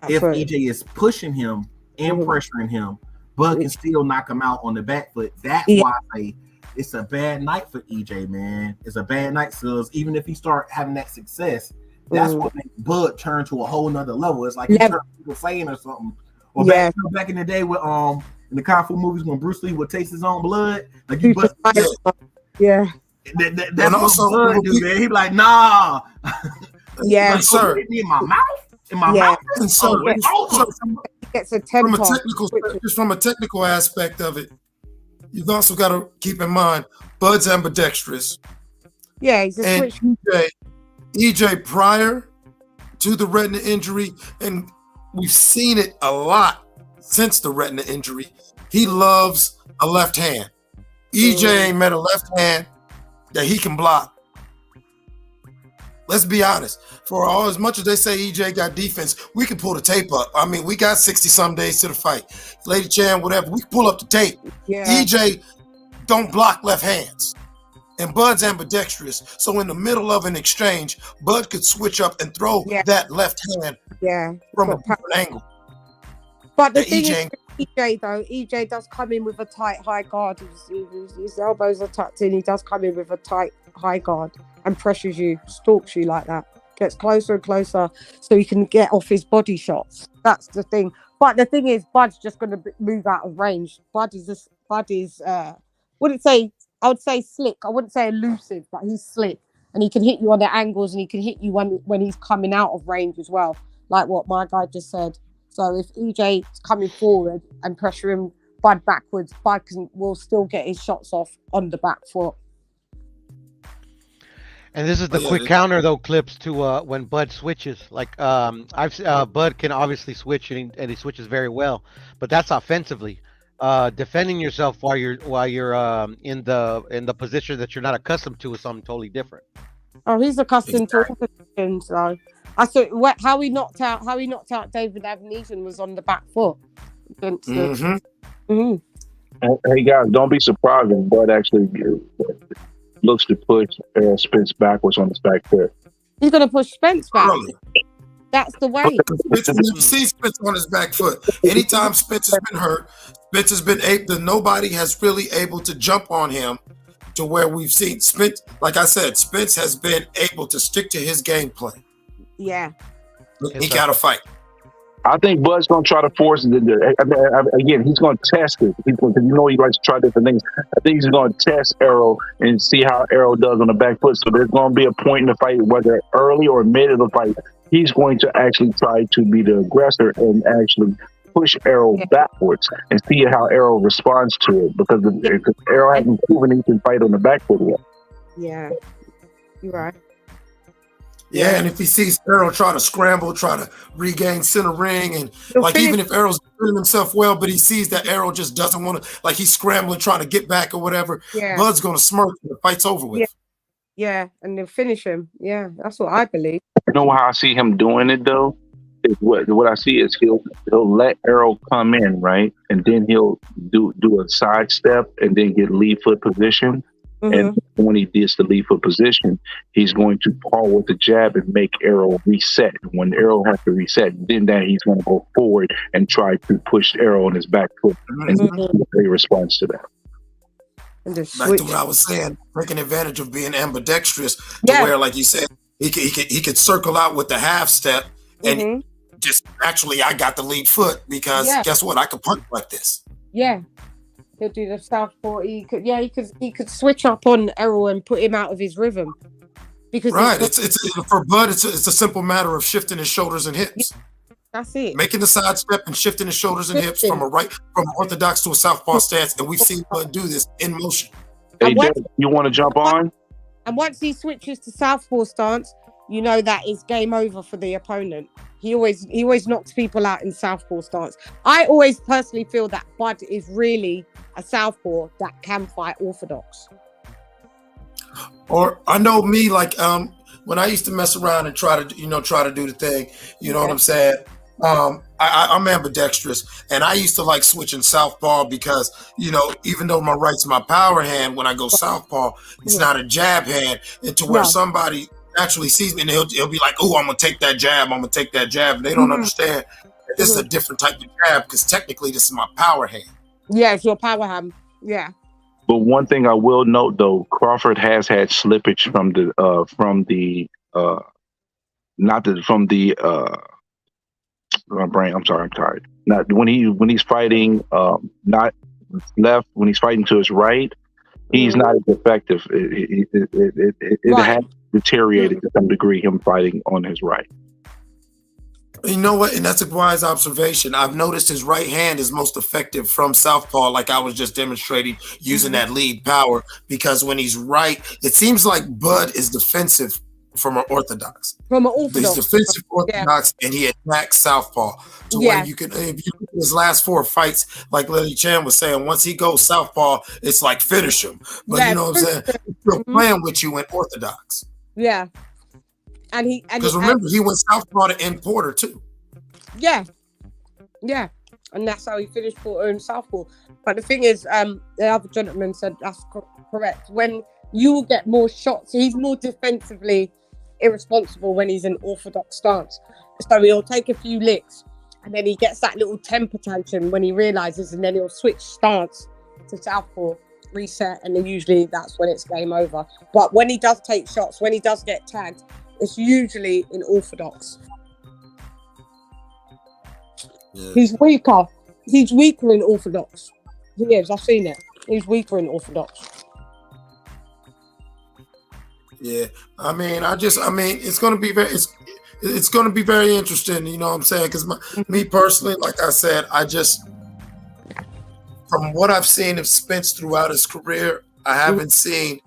If EJ is pushing him and pressuring him, Bud can still knock him out on the back foot. That's why I say it's a bad night for EJ, man. It's a bad night, so even if he start having that success, that's what makes Bud turn to a whole nother level. It's like he turned Super Saiyan or something. Or back in the day with in the Kung Fu movies when Bruce Lee would taste his own blood, like you bust. That's what Bud do, man. He be like, nah. Yeah, like, sir. In my mouth. In my mouth. And so, gets a tempo. From a technical aspect of it, you've also got to keep in mind Bud's ambidextrous. Yeah, he's a and switch. EJ prior to the retina injury, and we've seen it a lot since the retina injury. He loves a left hand. EJ ain't met a left hand that he can block. Let's be honest. For all as much as they say EJ got defense, we can pull the tape up. I mean, we got 60-some days to the fight. Lady Chan, whatever, we can pull up the tape. Yeah. EJ don't block left hands. And Bud's ambidextrous. So in the middle of an exchange, Bud could switch up and throw that left hand from a different angle. But the thing is, EJ though, EJ does come in with a tight high guard. His elbows are tucked in. He does come in with a tight high guard and pressures you, stalks you like that. Gets closer and closer so he can get off his body shots. That's the thing. But the thing is, Bud's just going to move out of range. Bud is I would say slick. I wouldn't say elusive, but he's slick. And he can hit you on the angles, and he can hit you when he's coming out of range as well, like what my guy just said. So if EJ's coming forward and pressuring Bud backwards, Bud will still get his shots off on the back foot. And this is the quick counter though, clips to when Bud switches. Like Bud can obviously switch and he switches very well, but that's offensively. Defending yourself while you're in the position that you're not accustomed to is something totally different. Oh, he's accustomed to all positions. So I thought how he knocked out David Avenesian was on the back foot against Hey guys, don't be surprised if Bud actually looks to push Errol Spence backwards on his back foot. He's gonna push Spence back. That's the way. You see Spence on his back foot. Anytime Spence has been hurt, Spence has been able. Nobody has really able to jump on him to where we've seen Spence. Like I said, Spence has been able to stick to his game plan. Yeah, he got to fight. I think Bud's going to try to force it. Again, he's going to test it. He likes to try different things. I think he's going to test Errol and see how Errol does on the back foot. So there's going to be a point in the fight, whether early or mid of the fight, he's going to actually try to be the aggressor and actually push Errol backwards and see how Errol responds to it. Because Errol hasn't proven he can fight on the back foot yet. Yeah, you're right. Yeah, and if he sees Errol try to scramble, try to regain center ring, and even if Errol's doing himself well, but he sees that Errol just doesn't want to, like he's scrambling, trying to get back or whatever, Bud's going to smirk and the fight's over with. Yeah, and they'll finish him. Yeah, that's what I believe. You know how I see him doing it though? Is what I see is he'll let Errol come in, right? And then he'll do a sidestep and then get lead foot position. And when he gets the lead foot position, he's going to paw with the jab and make Errol reset. And when Errol has to reset, then he's going to go forward and try to push Errol on his back foot. And he responds to that. Back to what I was saying, taking advantage of being ambidextrous to where, like you said, he could circle out with the half step and just actually I got the lead foot because guess what? I could punch like this. Yeah. He'll do the southpaw. He could switch up on Errol and put him out of his rhythm. Because it's for Bud, it's a simple matter of shifting his shoulders and hips. That's it. Making the side step and shifting his shoulders and hips from orthodox to a southpaw stance, and we've seen Bud do this in motion. Hey, you want to jump on? And once he switches to southpaw stance, you know that is game over for the opponent. He always knocks people out in southpaw stance. I always personally feel that Bud is really a southpaw that can fight orthodox. Or I know me, like when I used to mess around and try to do the thing, you know what I'm saying? I'm ambidextrous, and I used to like switching southpaw because, even though my right's my power hand, when I go southpaw, it's not a jab hand, and to where somebody actually sees me and he'll be like, "Oh, I'm gonna take that jab. I'm gonna take that jab." And they don't understand that this is a different type of jab because technically this is my power hand. Yeah, it's your power hand. Yeah. But one thing I will note, though, Crawford has had slippage from my brain. I'm sorry, I'm tired. Not when he's fighting, not left. When he's fighting to his right, he's not as effective. It has deteriorated to some degree. Him fighting on his right. You know what? And that's a wise observation. I've noticed his right hand is most effective from southpaw, like I was just demonstrating, using that lead power. Because when he's right, it seems like Bud is defensive from an orthodox. He's defensive orthodox, and he attacks southpaw. To where you can, if you look at his last 4 fights, like Lily Chan was saying, once he goes southpaw, it's like finish him. But you know what I'm saying? He's still playing with you in orthodox. Yeah. Because remember, he went southpaw to end Porter too. Yeah, and that's how he finished Porter in southpaw. But the thing is, the other gentleman said that's correct. When you will get more shots, he's more defensively irresponsible when he's in orthodox stance. So he'll take a few licks, and then he gets that little temper tantrum when he realizes, and then he'll switch stance to southpaw, reset, and then usually that's when it's game over. But when he does take shots, when he does get tagged, it's usually in orthodox. Yeah. He's weaker. He's weaker in orthodox. He is. I've seen it. He's weaker in orthodox. Yeah, it's going to be it's going to be very interesting. You know what I'm saying? Because me personally, like I said, from what I've seen of Spence throughout his career, I've seen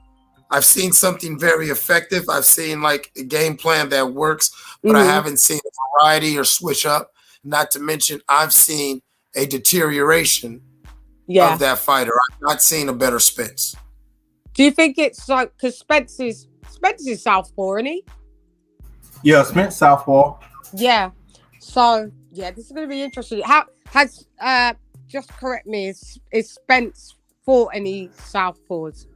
something very effective. I've seen like a game plan that works, but I haven't seen a variety or switch up. Not to mention, I've seen a deterioration of that fighter. I've not seen a better Spence. Do you think it's like because Spence is southpaw, isn't he? Yeah, Spence southpaw. Yeah. So this is going to be interesting. How has just correct me? Is Spence fought any southpaws?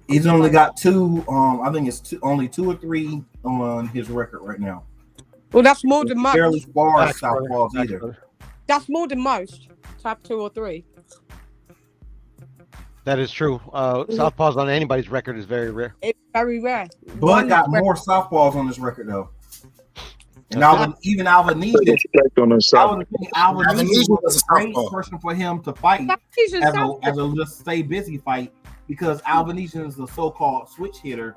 He's only got 2. I think it's only 2 or 3 on his record right now. Well, that's more than most. Barely far southpaws either. That's more than most. To have 2 or 3. That is true. Southpaws on anybody's record is very rare. It's very rare. Bud got more southpaws on this record though. And even Albanese was a great person for him to fight as a just stay busy fight because Albanese is a so-called switch hitter,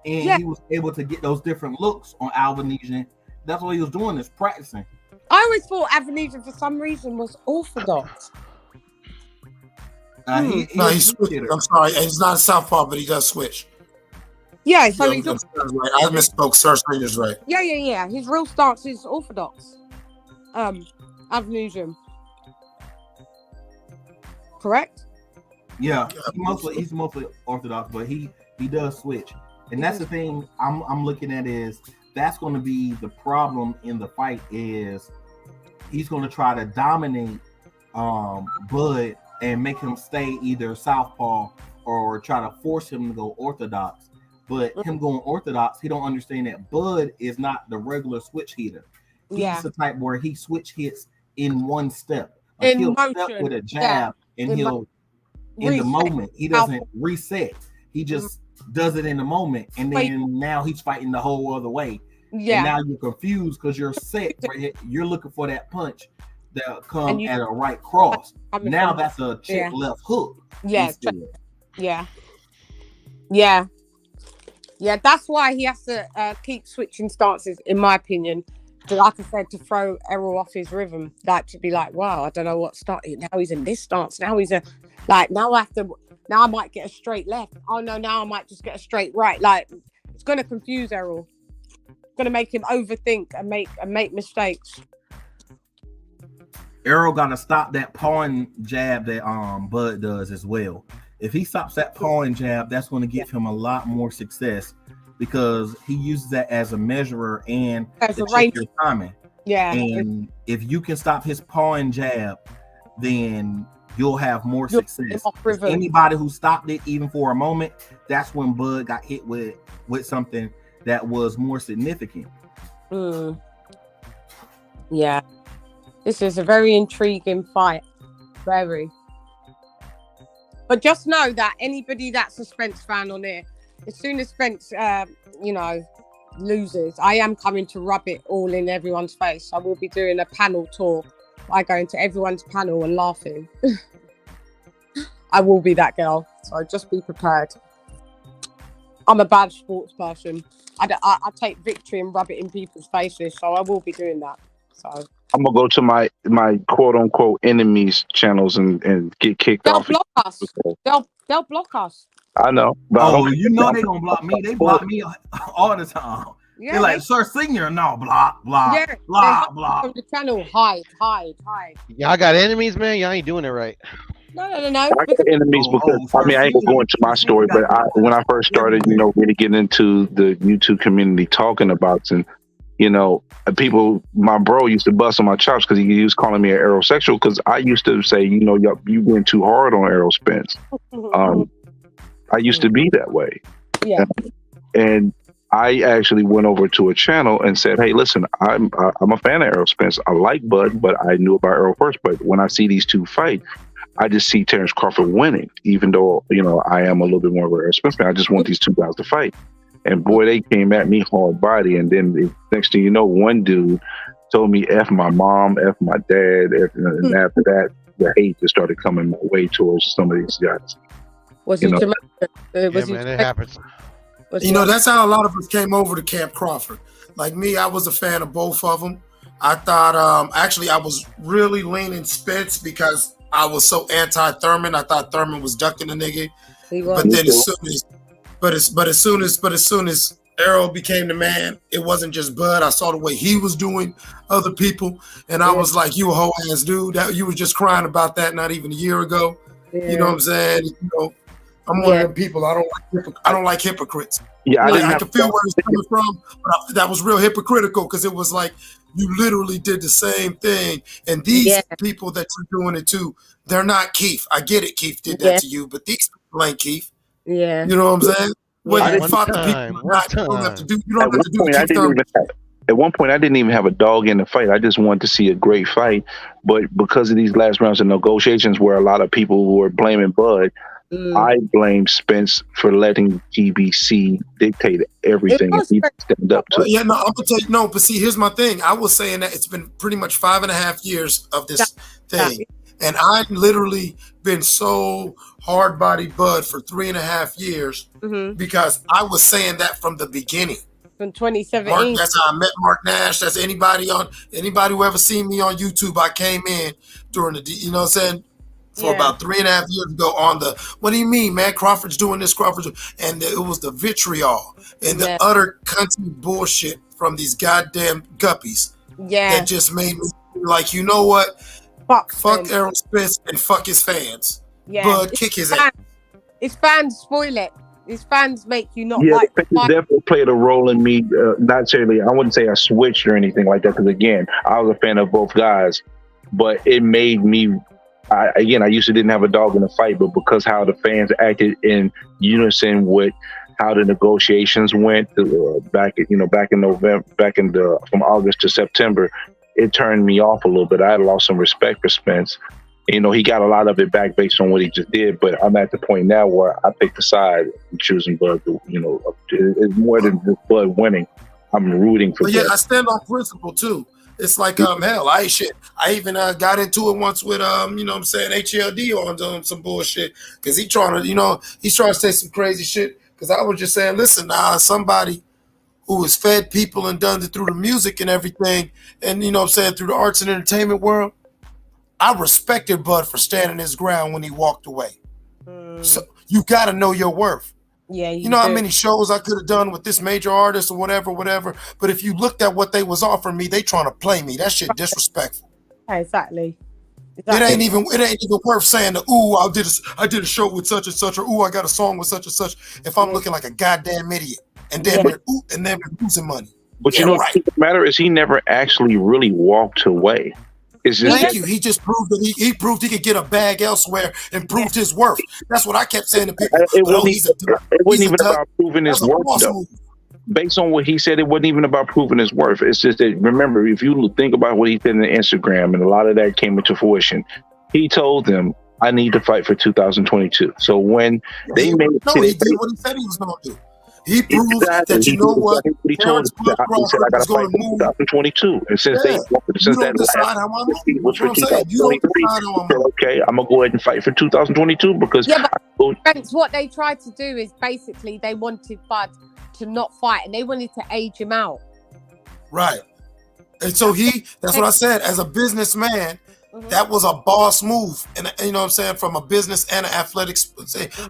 and he was able to get those different looks on Albanese. That's what he was doing, is practicing. I always thought Albanese for some reason was orthodox. He's switching. I'm sorry, he's not a southpaw, but he does switch. Yeah, so he's right. I misspoke. Sir Springer's right. Yeah. His real stance is orthodox. Avenesian. Correct? Yeah, he's mostly orthodox, but he does switch, and that's the thing I'm looking at is that's going to be the problem in the fight is he's going to try to dominate Bud and make him stay either southpaw or try to force him to go orthodox. But him going orthodox, he don't understand that Bud is not the regular switch hitter. He's the type where he switch hits in one step. Like In he'll motion. step with a jab and he'll in the moment. He doesn't reset. He just does it in the moment, and then now he's fighting the whole other way. Yeah. And now you're confused because you're set. You're looking for that punch that come at a right cross. Now that's a check left hook. Yeah. Yeah. That's why he has to keep switching stances, in my opinion. Like I said, to throw Errol off his rhythm, like to be like, wow, I don't know what started. Now he's in this stance. Now he's now I might get a straight left. Oh no, now I might just get a straight right. Like it's gonna confuse Errol. It's gonna make him overthink and make mistakes. Errol gotta stop that pawing jab that Bud does as well. If he stops that pawing jab, that's going to give him a lot more success because he uses that as a measurer and to check your timing. Yeah. And if you can stop his pawing jab, then you'll have more success. Anybody who stopped it even for a moment, that's when Bud got hit with something that was more significant. Yeah. This is a very intriguing fight. Very. But just know that anybody that's a Spence fan on here, as soon as Spence, loses, I am coming to rub it all in everyone's face. I will be doing a panel tour. I go into everyone's panel and laughing. I will be that girl. So just be prepared. I'm a bad sports person. I take victory and rub it in people's faces. So I will be doing that. So I'm gonna go to my quote unquote enemies channels and get kicked off. They'll block us. They'll block us. I know. But you know they're gonna block me. They block me all the time. Yeah, they're like, Sir Senior, no, block. From the channel, hide. Y'all got enemies, man. Y'all ain't doing it right. No. I got enemies because I ain't gonna go into my story, but when I first started, really getting into the YouTube community, talking about and people, my bro used to bust on my chops because he was calling me an aerosexual because I used to say, you went too hard on Errol Spence. I used to be that way. Yeah. And I actually went over to a channel and said, hey, listen, I'm a fan of Errol Spence. I like Bud, but I knew about Errol first. But when I see these two fight, I just see Terence Crawford winning, even though, I am a little bit more of an Errol Spence fan. I just want these two guys to fight. And boy, they came at me hard body. And then next thing you know, one dude told me F my mom, F my dad. And after that, the hate just started coming my way towards some of these guys. Was he Jamaican? It happens. That's how a lot of us came over to Camp Crawford. Like me, I was a fan of both of them. I thought, actually, I was really leaning Spence because I was so anti-Thurman. I thought Thurman was ducking the nigga. But then as soon as Errol became the man, it wasn't just Bud. I saw the way he was doing other people, and I was like, "You a whole ass dude. That you were just crying about that not even a year ago." Yeah. You know what I'm saying? I'm one of them people. I don't like hypocrites. Yeah, I can feel where he's coming from, but that was real hypocritical because it was like you literally did the same thing, and these people that you're doing it to, they're not Keith. I get it, Keith did that to you, but these people ain't Keith. Yeah, you know what I'm saying? When you fought the people, you don't have to do. You don't have to do Keith Thurman. At one point, I didn't even have a dog in the fight. I just wanted to see a great fight. But because of these last rounds of negotiations where a lot of people were blaming Bud, I blame Spence for letting GBC dictate everything and he stand up to it. Yeah, no, I'm gonna tell you no, but see, here's my thing. I was saying that it's been pretty much 5.5 years of this thing. And I've literally been so hard-bodied Bud for 3.5 years because I was saying that from the beginning. From 2017. That's how I met Mark Nash. That's anybody who ever seen me on YouTube. I came in during you know what I'm saying? For about 3.5 years ago on the, what do you mean, man? Crawford's doing this, and it was the vitriol and the utter country bullshit from these goddamn guppies that just made me like, you know what? Fuck Errol Spence and fuck his fans. Yeah. Bud, kick his ass. His fans spoil it. His fans make you not like. Yeah, it definitely played a role in me. Not necessarily, I wouldn't say I switched or anything like that. Because again, I was a fan of both guys, but it made me I used to didn't have a dog in the fight, but because how the fans acted in unison with how the negotiations went back in November, from August to September, it turned me off a little bit. I had lost some respect for Spence. He got a lot of it back based on what he just did, but I'm at the point now where I pick the side and choosing Bud. It's more than just Bud winning. I'm rooting for. But yeah, I stand on principle too. It's like hell, I ain't shit. I even got into it once with HLD on some bullshit because he's trying to say some crazy shit. Because I was just saying, listen, somebody who has fed people and done it through the music and everything, and through the arts and entertainment world, I respected Bud for standing his ground when he walked away. So you got to know your worth. Yeah, you know how many shows I could have done with this major artist or whatever. But if you looked at what they was offering me, they trying to play me. That shit disrespectful. Exactly. It ain't even worth saying that. Ooh, I did a show with such and such, or ooh, I got a song with such and such. If I'm looking like a goddamn idiot and then losing money. But what the matter is, he never actually really walked away. Thank you. He just proved that he proved he could get a bag elsewhere and proved his worth. That's what I kept saying to people. It wasn't even about proving his worth, though. Based on what he said, it wasn't even about proving his worth. It's just that, remember, if you think about what he said in Instagram, and a lot of that came into fruition, he told them, I need to fight for 2022. So when they made it, he did what he said he was going to do. He proved that what he told us. He said, I got to fight for 2022. And since that was for 2023, okay, I'm gonna go ahead and fight for 2022 because Spence, what they tried to do is basically they wanted Bud to not fight and they wanted to age him out. Right. And so that's what I said, as a businessman, that was a boss move. And you know what I'm saying? From a business and an athletics,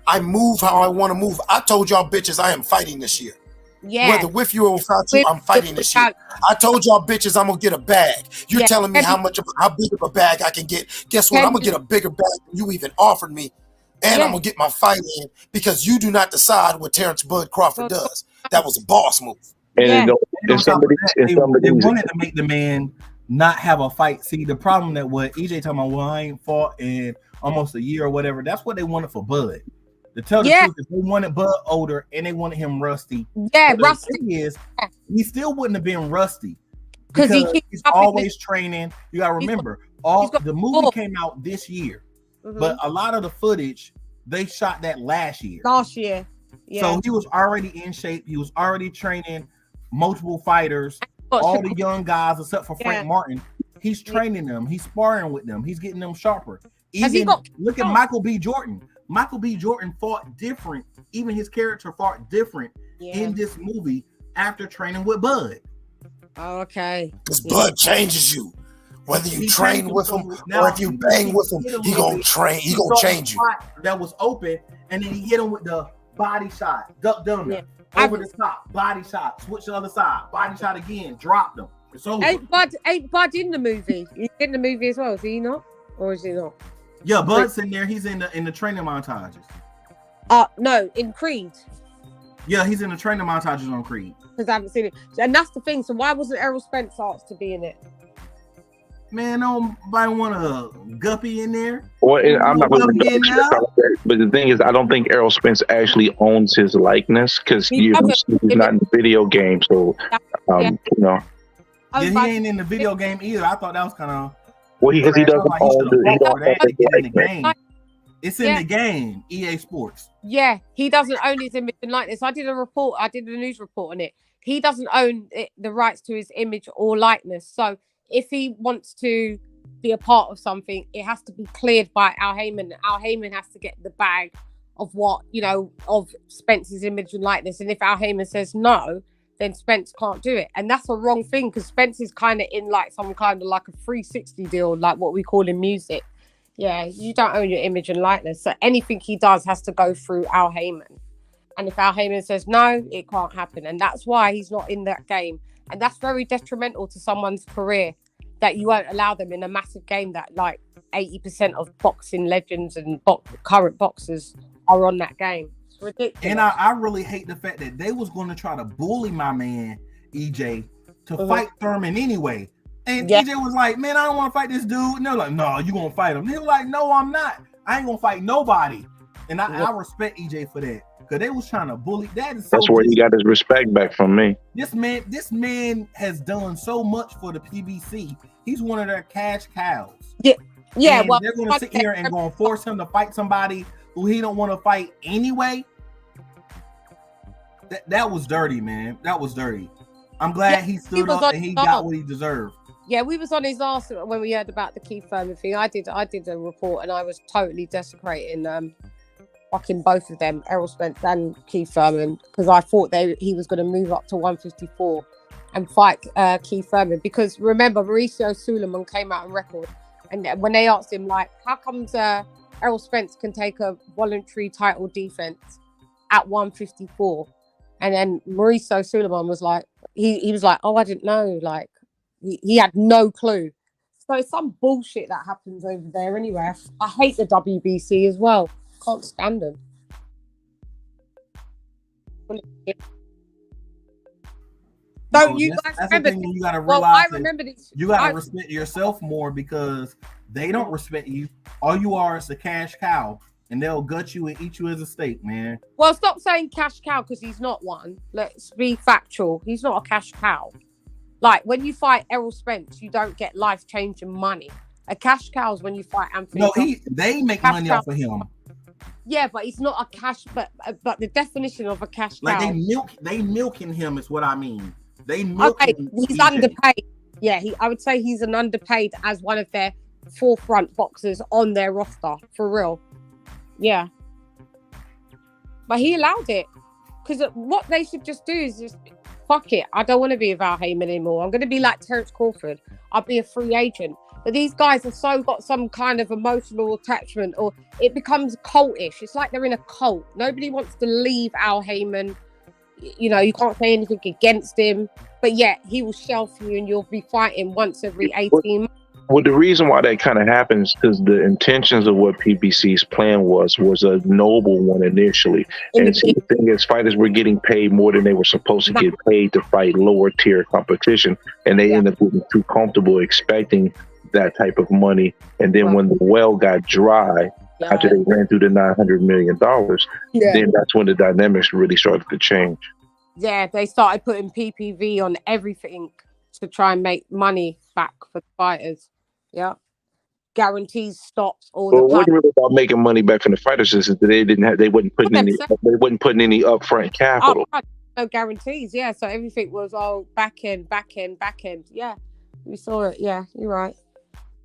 I move how I want to move. I told y'all bitches I am fighting this year. Yeah. Whether with you or without you, I'm fighting this year. I told y'all bitches I'm gonna get a bag. You're telling me how big of a bag I can get. Guess what? I'm gonna get a bigger bag than you even offered me. And I'm gonna get my fight in because you do not decide what Terence Bud Crawford does. That was a boss move. And they wanted to make the man not have a fight. See, the problem that what EJ talking about, I ain't fought in almost a year or whatever. That's what they wanted for Bud. To tell the truth, they wanted Bud older and they wanted him rusty. Yeah, but rusty. The thing is, he still wouldn't have been rusty because he's always training. You gotta remember, the movie came out this year, but a lot of the footage they shot that last year. Yeah. So he was already in shape. He was already training multiple fighters. All the young guys, except for Frank Martin, he's training them. He's sparring with them. He's getting them sharper. Look at Michael B. Jordan. Michael B. Jordan fought different. Even his character fought different in this movie after training with Bud. Okay. Because Bud changes you. Whether you train with him or if you bang with him, he gonna train. He gonna change you. That was open, and then he hit him with the body shot, duck down there. Over the top, body shot, switch to the other side, body shot again, dropped them. It's over. Ain't Bud in the movie? He's in the movie as well, is he not? Or is he not? Yeah, Bud's in there. He's in the training montages. No, in Creed. Yeah, he's in the training montages on Creed. Because I haven't seen it. And that's the thing. So why wasn't Errol Spence asked to be in it? Man, nobody want a guppy in there. Well, I'm not going to. But the thing is, I don't think Errol Spence actually owns his likeness because he's not in the video game. So, you know. Yeah, he ain't in the video game either. I thought that was kind of. Well, because he doesn't own the game. It's in the game, EA Sports. Yeah, he doesn't own his image and likeness. I did a news report on it. He doesn't own the rights to his image or likeness. So if he wants to be a part of something, it has to be cleared by Al Heyman. Al Heyman has to get the bag of of Spence's image and likeness. And if Al Heyman says no, then Spence can't do it. And that's a wrong thing because Spence is kind of in like some kind of like a 360 deal, like what we call in music. Yeah, you don't own your image and likeness. So anything he does has to go through Al Heyman. And if Al Heyman says no, it can't happen. And that's why he's not in that game. And that's very detrimental to someone's career, that you won't allow them in a massive game that like 80% of boxing legends and current boxers are on that game. It's ridiculous. And I really hate the fact that they was going to try to bully my man, EJ, to fight Thurman anyway. And EJ was like, man, I don't want to fight this dude. And they're like, no, you gonna fight him. He was like, no, I'm not. I ain't gonna fight nobody. And I respect EJ for that. Because they was trying to bully. That's where he got his respect back from me. This man has done so much for the PBC. He's one of their cash cows. Yeah. And they're gonna sit here and gonna force him to fight somebody who he don't want to fight anyway. That was dirty, man. That was dirty. I'm glad he stood up and he got what he deserved. Yeah, we was on his arse when we heard about the Keith Thurman thing. I did a report and I was totally desecrating fucking both of them, Errol Spence and Keith Thurman, because I thought he was going to move up to 154 and fight Keith Thurman. Because remember, Mauricio Suleiman came out on record, and when they asked him, like, how comes Errol Spence can take a voluntary title defense at 154? And then Mauricio Suleiman was like, he was like, oh, I didn't know. Like, he had no clue. So it's some bullshit that happens over there anyway. I hate the WBC as well. Can't stand them. Don't you guys remember? You gotta realize I remember this. You gotta respect yourself more, because they don't respect you. All you are is a cash cow, and they'll gut you and eat you as a steak, man. Well, stop saying cash cow, because he's not one. Let's be factual. He's not a cash cow. Like, when you fight Errol Spence, you don't get life-changing money. A cash cow is when you fight Anthony. No, they make money off of him. Yeah, but he's not a cash. But the definition of a cash cow. Like they milking him is what I mean. They milk. Okay, he's underpaid. Yeah, I would say he's an underpaid as one of their forefront boxers on their roster, for real. Yeah, but he allowed it, because what they should just do is just fuck it. I don't want to be with Al Heyman anymore. I'm going to be like Terence Crawford. I'll be a free agent. But these guys have so got some kind of emotional attachment, or it becomes cultish. It's like they're in a cult. Nobody wants to leave Al Heyman. You know, you can't say anything against him, but yet he will shelf you and you'll be fighting once every 18 months. Well, the reason why that kind of happens is the intentions of what PBC's plan was a noble one initially. And see, the thing is, fighters were getting paid more than they were supposed to get paid to fight lower tier competition, and they ended up getting too comfortable expecting that type of money. And then when the well got dry, after they ran through the $900 million, then that's when the dynamics really started to change. Yeah, they started putting PPV on everything to try and make money back for the fighters. Yeah, guarantees stops all the time. It wasn't really about making money back from the fighters, is that they wasn't putting any upfront capital. Oh, no guarantees. Yeah, so everything was all back end. Yeah, we saw it. Yeah, you're right.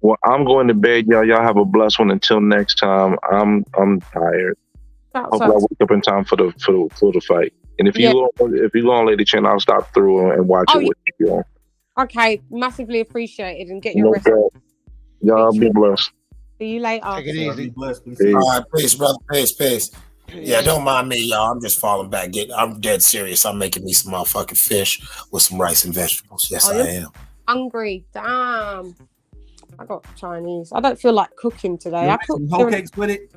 Well, I'm going to bed, y'all. Y'all have a blessed one. Until next time, I'm tired. Hopefully, I wake up in time for the fight. And if you go on Lady Chen, I'll stop through and watch it with you on. Okay, massively appreciated, and get your rest. Y'all be blessed. See you later. Take it easy. Bless. All right, peace, brother. Peace. Yeah, don't mind me, y'all. I'm just falling back. I'm dead serious. I'm making me some motherfucking fish with some rice and vegetables. Yes, I am. Hungry. Damn. I got Chinese. I don't feel like cooking today. I put some whole cakes with it.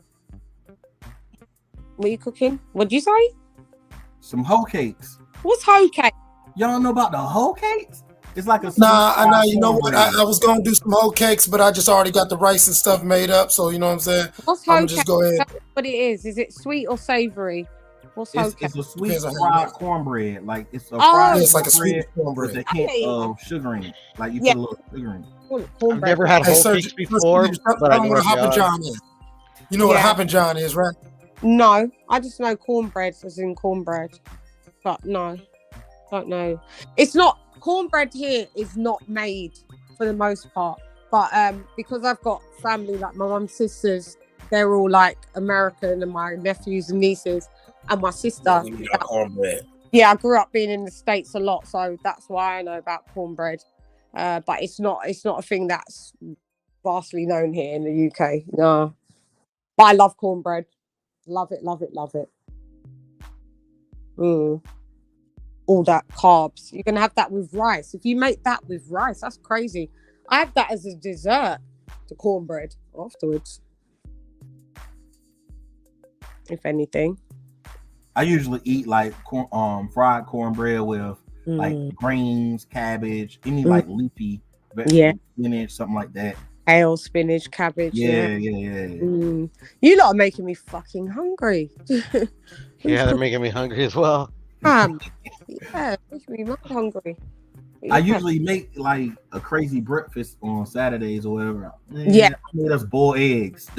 What are you cooking? What'd you say? Some whole cakes. What's whole cake? Y'all don't know about the whole cakes? It's like a I know. You know what? I was gonna do some whole cakes, but I just already got the rice and stuff made up. So you know what I'm saying? What's whole cake? Just go ahead. That's what it is. Is it sweet or savory? What's whole cake? It's a sweet fried cornbread. Like it's a fried. It's like a sweet cornbread with a hint of sugar in it. Like you put a little sugar in it. I've never had whole cakes before, but I know what Hoppin' John is. You know what a Hoppin' John is, right? No, I just know cornbread as in cornbread, but no, don't know. It's not cornbread here is not made for the most part, but because I've got family like my mum's sisters, they're all like American, and my nephews and nieces, and my sister. Cornbread. Yeah, I grew up being in the States a lot, so that's why I know about cornbread. But it's not a thing that's vastly known here in the UK. No, but I love cornbread. Love it. All that carbs. You can have that with rice. If you make that with rice, that's crazy. I have that as a dessert, the cornbread afterwards. If anything. I usually eat like fried cornbread with like greens, cabbage, any like leafy Yeah. spinach, something like that. Kale, spinach, cabbage. Yeah. You lot are making me fucking hungry. Yeah, they're making me hungry as well. Yeah, making me mad hungry. I usually make like a crazy breakfast on Saturdays or whatever. Man, Yeah. I made us boiled eggs.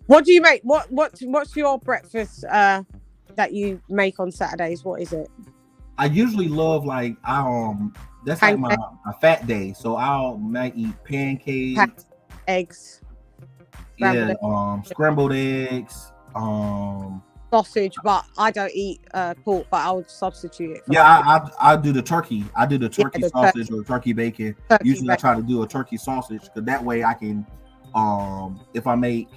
What do you make? What's your breakfast that you make on Saturdays? What is it? I usually love that's like my fat day. So might eat pancakes, eggs, scrambled eggs, sausage, but I don't eat pork, but I would substitute it. I do the turkey. I do the turkey the sausage or turkey bacon. Usually I try to do a turkey sausage because that way I can, if I make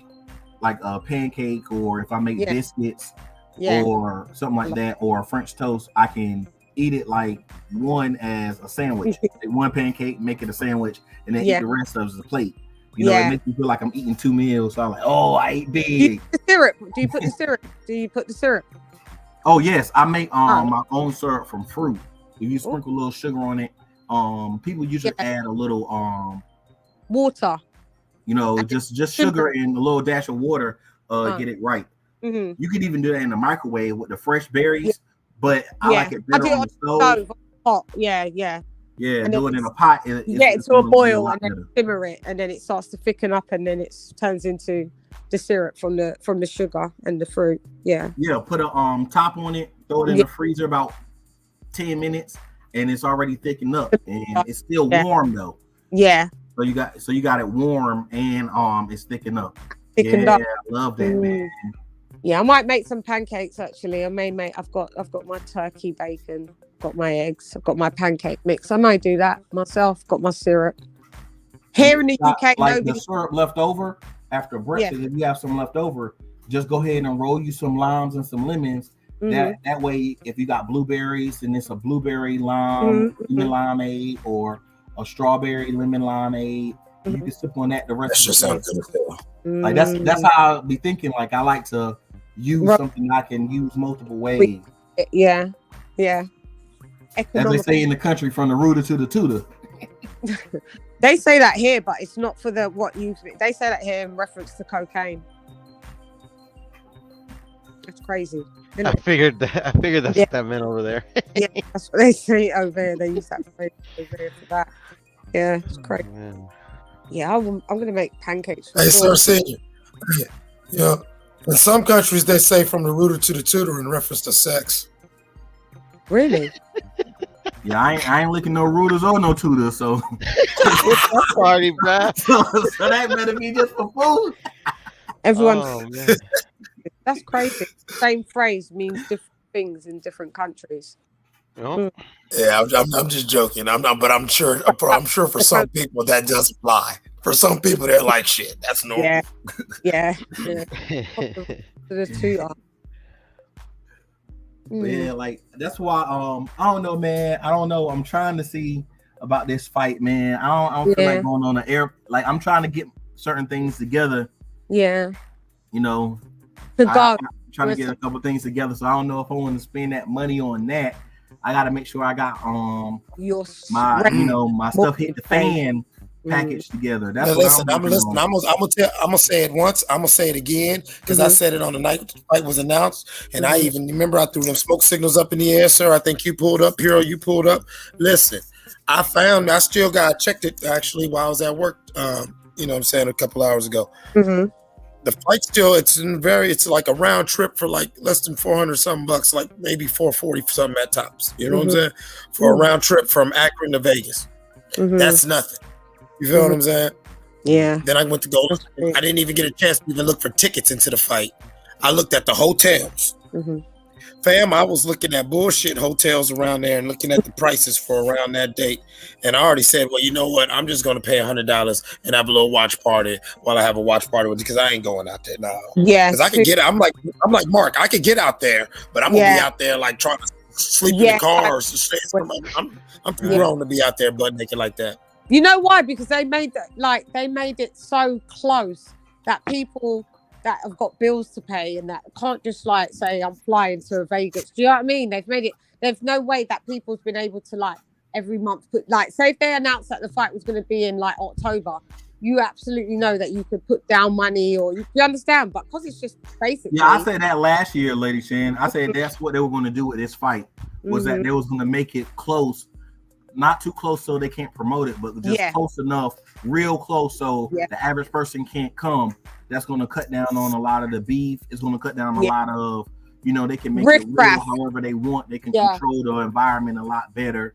like a pancake or if I make biscuits or something like that or a French toast, I can eat it like one as a sandwich. One pancake, make it a sandwich, and then eat the rest of it as a plate. You know, it makes me feel like I'm eating 2 meals. So I'm like, oh, I ate big. Do you put the syrup? Oh yes, I make my own syrup from fruit. If you sprinkle a little sugar on it, people usually add a little water. You know, just sugar and a little dash of water, get it right. Mm-hmm. You could even do that in the microwave with the fresh berries, but I like it better on the stove. Hot. Yeah. Yeah, and do it in a pot. Get it to a boil and then simmer it, and then it starts to thicken up, and then it turns into the syrup from the sugar and the fruit. Yeah. Yeah. Put a top on it. Throw it in the freezer about 10 minutes, and it's already thickened up, and it's still warm though. Yeah. So you got it warm and it's thickened up. Thickened up. I love that, man. Yeah, I might make some pancakes actually. I've got my turkey bacon, got my eggs, I've got my pancake mix. I might do that myself. Got my syrup. Here in the UK, like the syrup left over after breakfast. If you have some left over, just go ahead and roll you some limes and some lemons. That way, if you got blueberries and it's a blueberry lime lemon limeade or a strawberry lemon limeade, you can sip on that the rest of the day. Like that's how I be thinking. Like I like to use something I can use multiple ways. Yeah. As they say in the country, from the rooter to the tutor. They say that here, but it's not for they say that here in reference to cocaine. That's crazy. I figured that's what that meant over there. Yeah, that's what they say over there. They use that phrase over there for that. Yeah, it's crazy. Yeah, I'm gonna make pancakes. Hey, Sir Senior. Yeah, in some countries they say from the rooter to the tutor in reference to sex. Really? Yeah, I ain't licking no rooters or no tutors, so party, man. So that better be just for food. Everyone, that's crazy. Same phrase means different things in different countries. Yeah, I'm just joking. But I'm sure for some people that does apply. For some people, they're like, shit, that's normal. Yeah. The tutor. Yeah, like that's why I don't know, man. I don't know. I'm trying to see about this fight, man. I don't feel like going on an air. Like I'm trying to get certain things together. Yeah. You know, I'm trying to get a couple things together. So I don't know if I want to spend that money on that. I got to make sure I got my stuff hit the fan package together. That's what I'm gonna say it once. I'm gonna say it again because I said it on the night the fight was announced, and I even remember I threw them smoke signals up in the air, sir. I think you pulled up, Hero. You pulled up. Listen, I still checked it actually while I was at work. You know what I'm saying, a couple hours ago. The fight still, it's like a round trip for like less than $400 like maybe $440 something at tops. You know what I'm saying? For a round trip from Akron to Vegas. That's nothing. You feel what I'm saying? Yeah. Then I went to go. I didn't even get a chance to even look for tickets into the fight. I looked at the hotels. Fam, I was looking at bullshit hotels around there and looking at the prices for around that date. And I already said, well, you know what? I'm just going to pay $100 and have a little watch party while I have a watch party with you because I ain't going out there now. Yeah. Because I can get I'm like Mark, I could get out there, but I'm going to be out there like trying to sleep in the cars. I'm too grown to be out there butt naked like that. You know why? Because they made it so close that people that have got bills to pay and that can't just say I'm flying to Vegas. Do you know what I mean? They've made it. There's no way that people's been able to every month. Like, say if they announced that the fight was going to be in like October, you absolutely know that you could put down money, or you understand. But because it's just basically, Yeah, I said that last year, Lady Shan. I said that's what they were going to do with this fight, was that they was going to make it close, not too close so they can't promote it, but just close enough, real close, so the average person can't come. That's going to cut down on a lot of the beef. It's going to cut down a lot of, you know, they can make it real however they want. They can control the environment a lot better,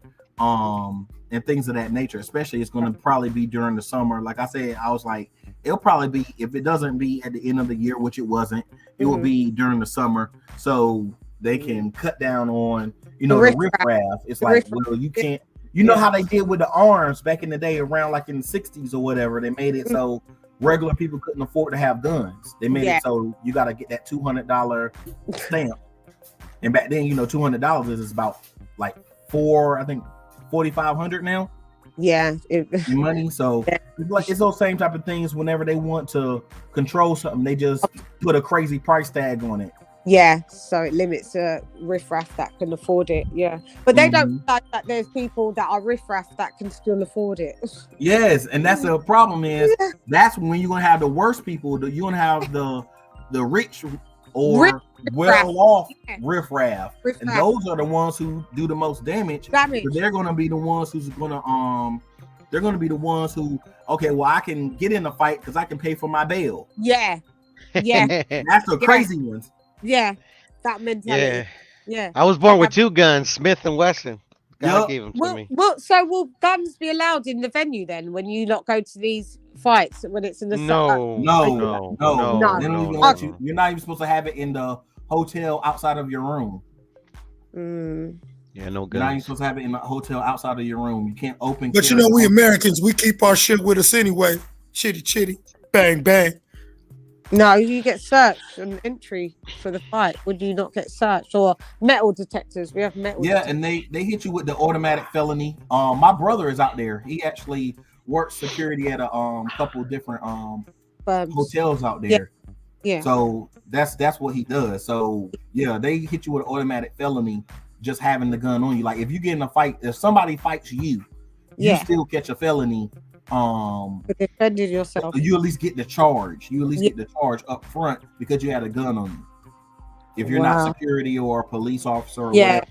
and things of that nature. Especially, it's going to probably be during the summer. Like I said, I was like, it'll probably be, if it doesn't be at the end of the year, which it wasn't, it will be during the summer, so they can cut down on, you know, the riffraff. It's like, well, you can't. You know how they did with the arms back in the day, around like in the 60s or whatever. They made it so regular people couldn't afford to have guns. They made it so you got to get that $200 stamp. And back then, you know, $200 is about like $4,500 now. Yeah, money. So it's those same type of things. Whenever they want to control something, they just put a crazy price tag on it. Yeah, so it limits riffraff that can afford it. Yeah, but they don't realize that there's people that are riffraff that can still afford it. Yes, and that's the problem. Is that's when you're gonna have the worst people. You're gonna have the rich or well-off riffraff, and those are the ones who do the most damage. They're gonna be the ones who's gonna they're gonna be the ones who, okay, well, I can get in a fight because I can pay for my bail. Yeah. That's the crazy ones. Yeah, that mentality. Yeah. I was born with two guns, Smith and Wesson. God gave them to me. Will guns be allowed in the venue then when you not go to these fights when it's in the No. You're not even supposed to have it in the hotel outside of your room. Yeah, no guns. You're not even supposed to have it in the hotel outside of your room. You can't open. But you know, we Americans, we keep our shit with us anyway. Chitty, bang, bang. No, you get searched on entry for the fight. Would you not get searched? Or metal detectors? We have metal detectors. And they hit you with the automatic felony. My brother is out there. He actually works security at a couple of different hotels out there. Yeah. So that's what he does. So yeah, they hit you with an automatic felony just having the gun on you. Like if you get in a fight, if somebody fights you, you still catch a felony. But defended yourself. You at least get the charge. You at least get the charge up front because you had a gun on you. If you're not security or a police officer or whatever,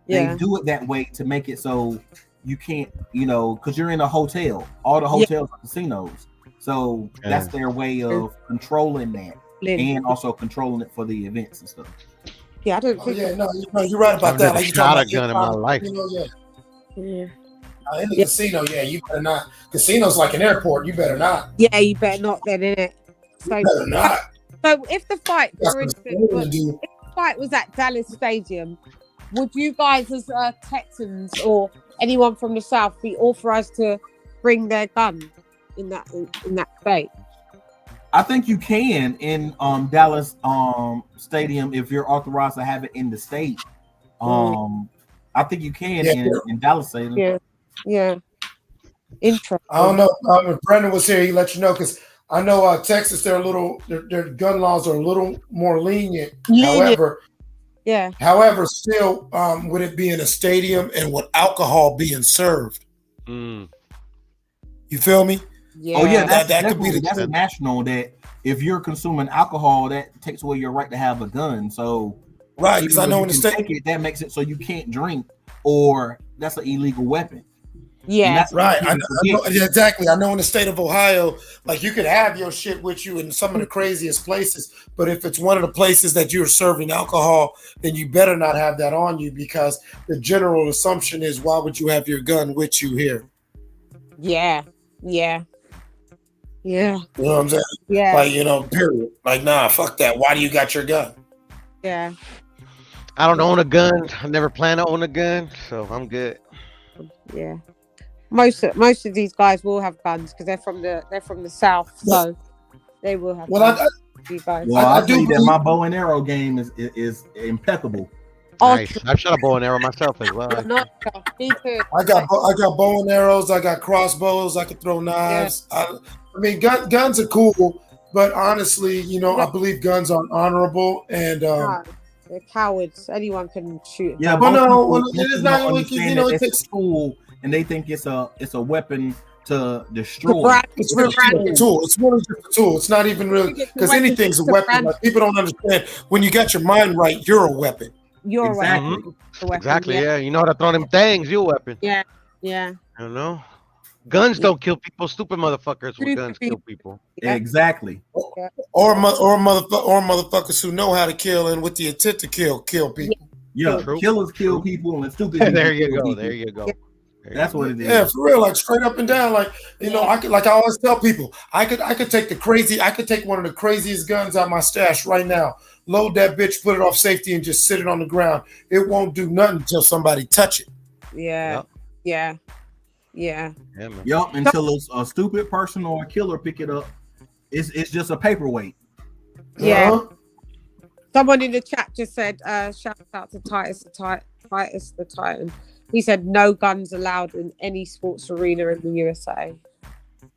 they do it that way to make it so you can't, you know, because you're in a hotel. All the hotels are casinos. So that's their way of controlling that and also controlling it for the events and stuff. Yeah, I don't think. You're right about that. I've never shot a gun in my life. In the casino, you better not. Casino's like an airport. You better not. Yeah, you better not then, innit? So, you better not. So if the fight, for instance, if the fight was at Dallas Stadium, would you guys as Texans or anyone from the South be authorized to bring their gun in that state? I think you can in Dallas Stadium if you're authorized to have it in the state. I think you can in Dallas Stadium. Yeah. Interesting. I don't know. If Brendan was here, he let you know because I know Texas, their gun laws are a little more lenient. However, still, would it be in a stadium and with alcohol being served? You feel me? Yeah. Oh yeah, that could be that's national. That if you're consuming alcohol, that takes away your right to have a gun. So right, because I know in the state that makes it so you can't drink, or that's an illegal weapon. Yeah, right. I know, exactly. I know in the state of Ohio, like you could have your shit with you in some of the craziest places, but if it's one of the places that you're serving alcohol, then you better not have that on you because the general assumption is, why would you have your gun with you here? Yeah. You know what I'm saying? Yeah. Like, you know, period. Like, nah, fuck that. Why do you got your gun? Yeah. I don't own a gun. I never plan to own a gun, so I'm good. Yeah. Most of these guys will have guns because they're from the South, so they will have guns. I do that my bow and arrow game is impeccable. Nice. I've shot a bow and arrow myself as well. I got bow and arrows. I got crossbows. I can throw knives. I mean, guns are cool, but honestly, you know, I believe guns are honorable and they're cowards. Anyone can shoot. Yeah, but no, it is not. You know, it takes cool and they think it's a weapon to destroy. It's really just a tool. It's really just a tool. It's not even really because anything's a weapon. Like, people don't understand when you got your mind right, you're a weapon. You're Exactly. a weapon. Exactly. Yeah. You know how to throw them things. You a weapon. Yeah. Yeah. I don't know. Guns don't kill people. Stupid motherfuckers with guns kill people. Exactly. Or motherfuckers who know how to kill and with the intent to kill people. Yeah, killers kill people and stupid people There you kill go. people. There you go. That's what it is. Yeah, for real, like straight up and down. Like, you know, I always tell people, I could take one of the craziest guns out my stash right now, load that bitch, put it off safety, and just sit it on the ground. It won't do nothing until somebody touch it. Yeah. Yeah. Yeah. Yup, until a stupid person or a killer pick it up. It's just a paperweight. Yeah. Someone in the chat just said, shout out to Titus the Titan. He said no guns allowed in any sports arena in the USA.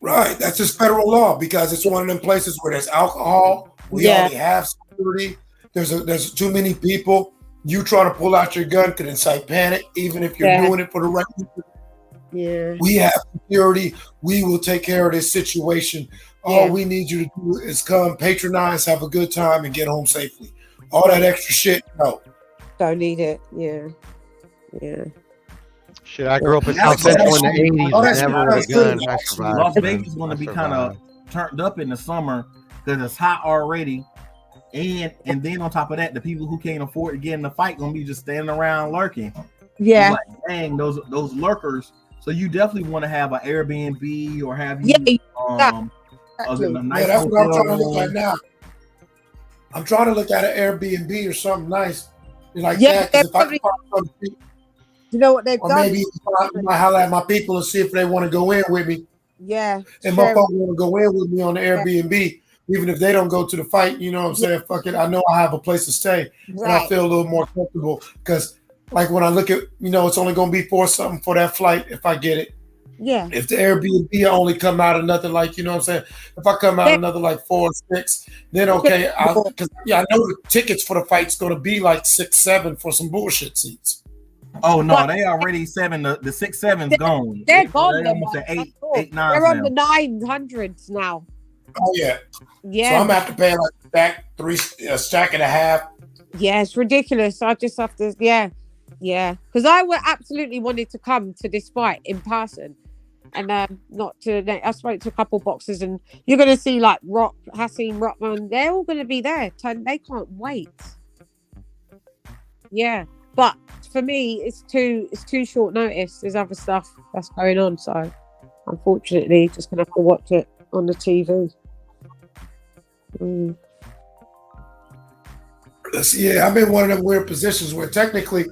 Right. That's just federal law because it's one of them places where there's alcohol. We already have security. There's too many people. You trying to pull out your gun could incite panic, even if you're doing it for the right reason. Yeah. We have security. We will take care of this situation. All we need you to do is come, patronize, have a good time, and get home safely. All that extra shit, no. Don't need it. Yeah. Yeah. Shit, I grew up in South Central in the 80s. Never with a gun. I survived. Las Vegas is going to be kind of turned up in the summer because it's hot already. And then on top of that, the people who can't afford to get in the fight going to be just standing around lurking. Yeah. Like, dang, those lurkers. So you definitely want to have an Airbnb or have a nice that's what I'm trying to hotel look at now. I'm trying to look at an Airbnb or something nice like Yeah, that. 'Cause if I can find something, you know what they've or done? maybe I might holler at my people and see if they want to go in with me. Yeah. And my folks want to go in with me on the Airbnb, even if they don't go to the fight. You know what I'm saying? Fuck it. I know I have a place to stay, and I Right. feel a little more comfortable because, like, when I look at, it's only going to be for something for that flight if I get it. Yeah. If the Airbnb only come out another, like, you know what I'm saying? If I come out another like 4 or 6, then okay. Because I know the tickets for the fight's going to be like 6, 7 for some bullshit seats. Oh no, they already 7. The 6-7's gone. They're gone. They're almost at 8, 9 They're on now. the 900s now. Oh yeah. Yeah. So I'm gonna have to pay like a stack and a half. Yeah, it's ridiculous. I just have to, yeah. Because I would absolutely wanted to come to this fight in person, and not to. I spoke to a couple boxers, and you're going to see like Hasim Rockman. They're all going to be there. They can't wait. Yeah, but for me, it's too short notice. There's other stuff that's going on, so unfortunately, just going to have to watch it on the TV. Yeah, I'm in one of them weird positions where technically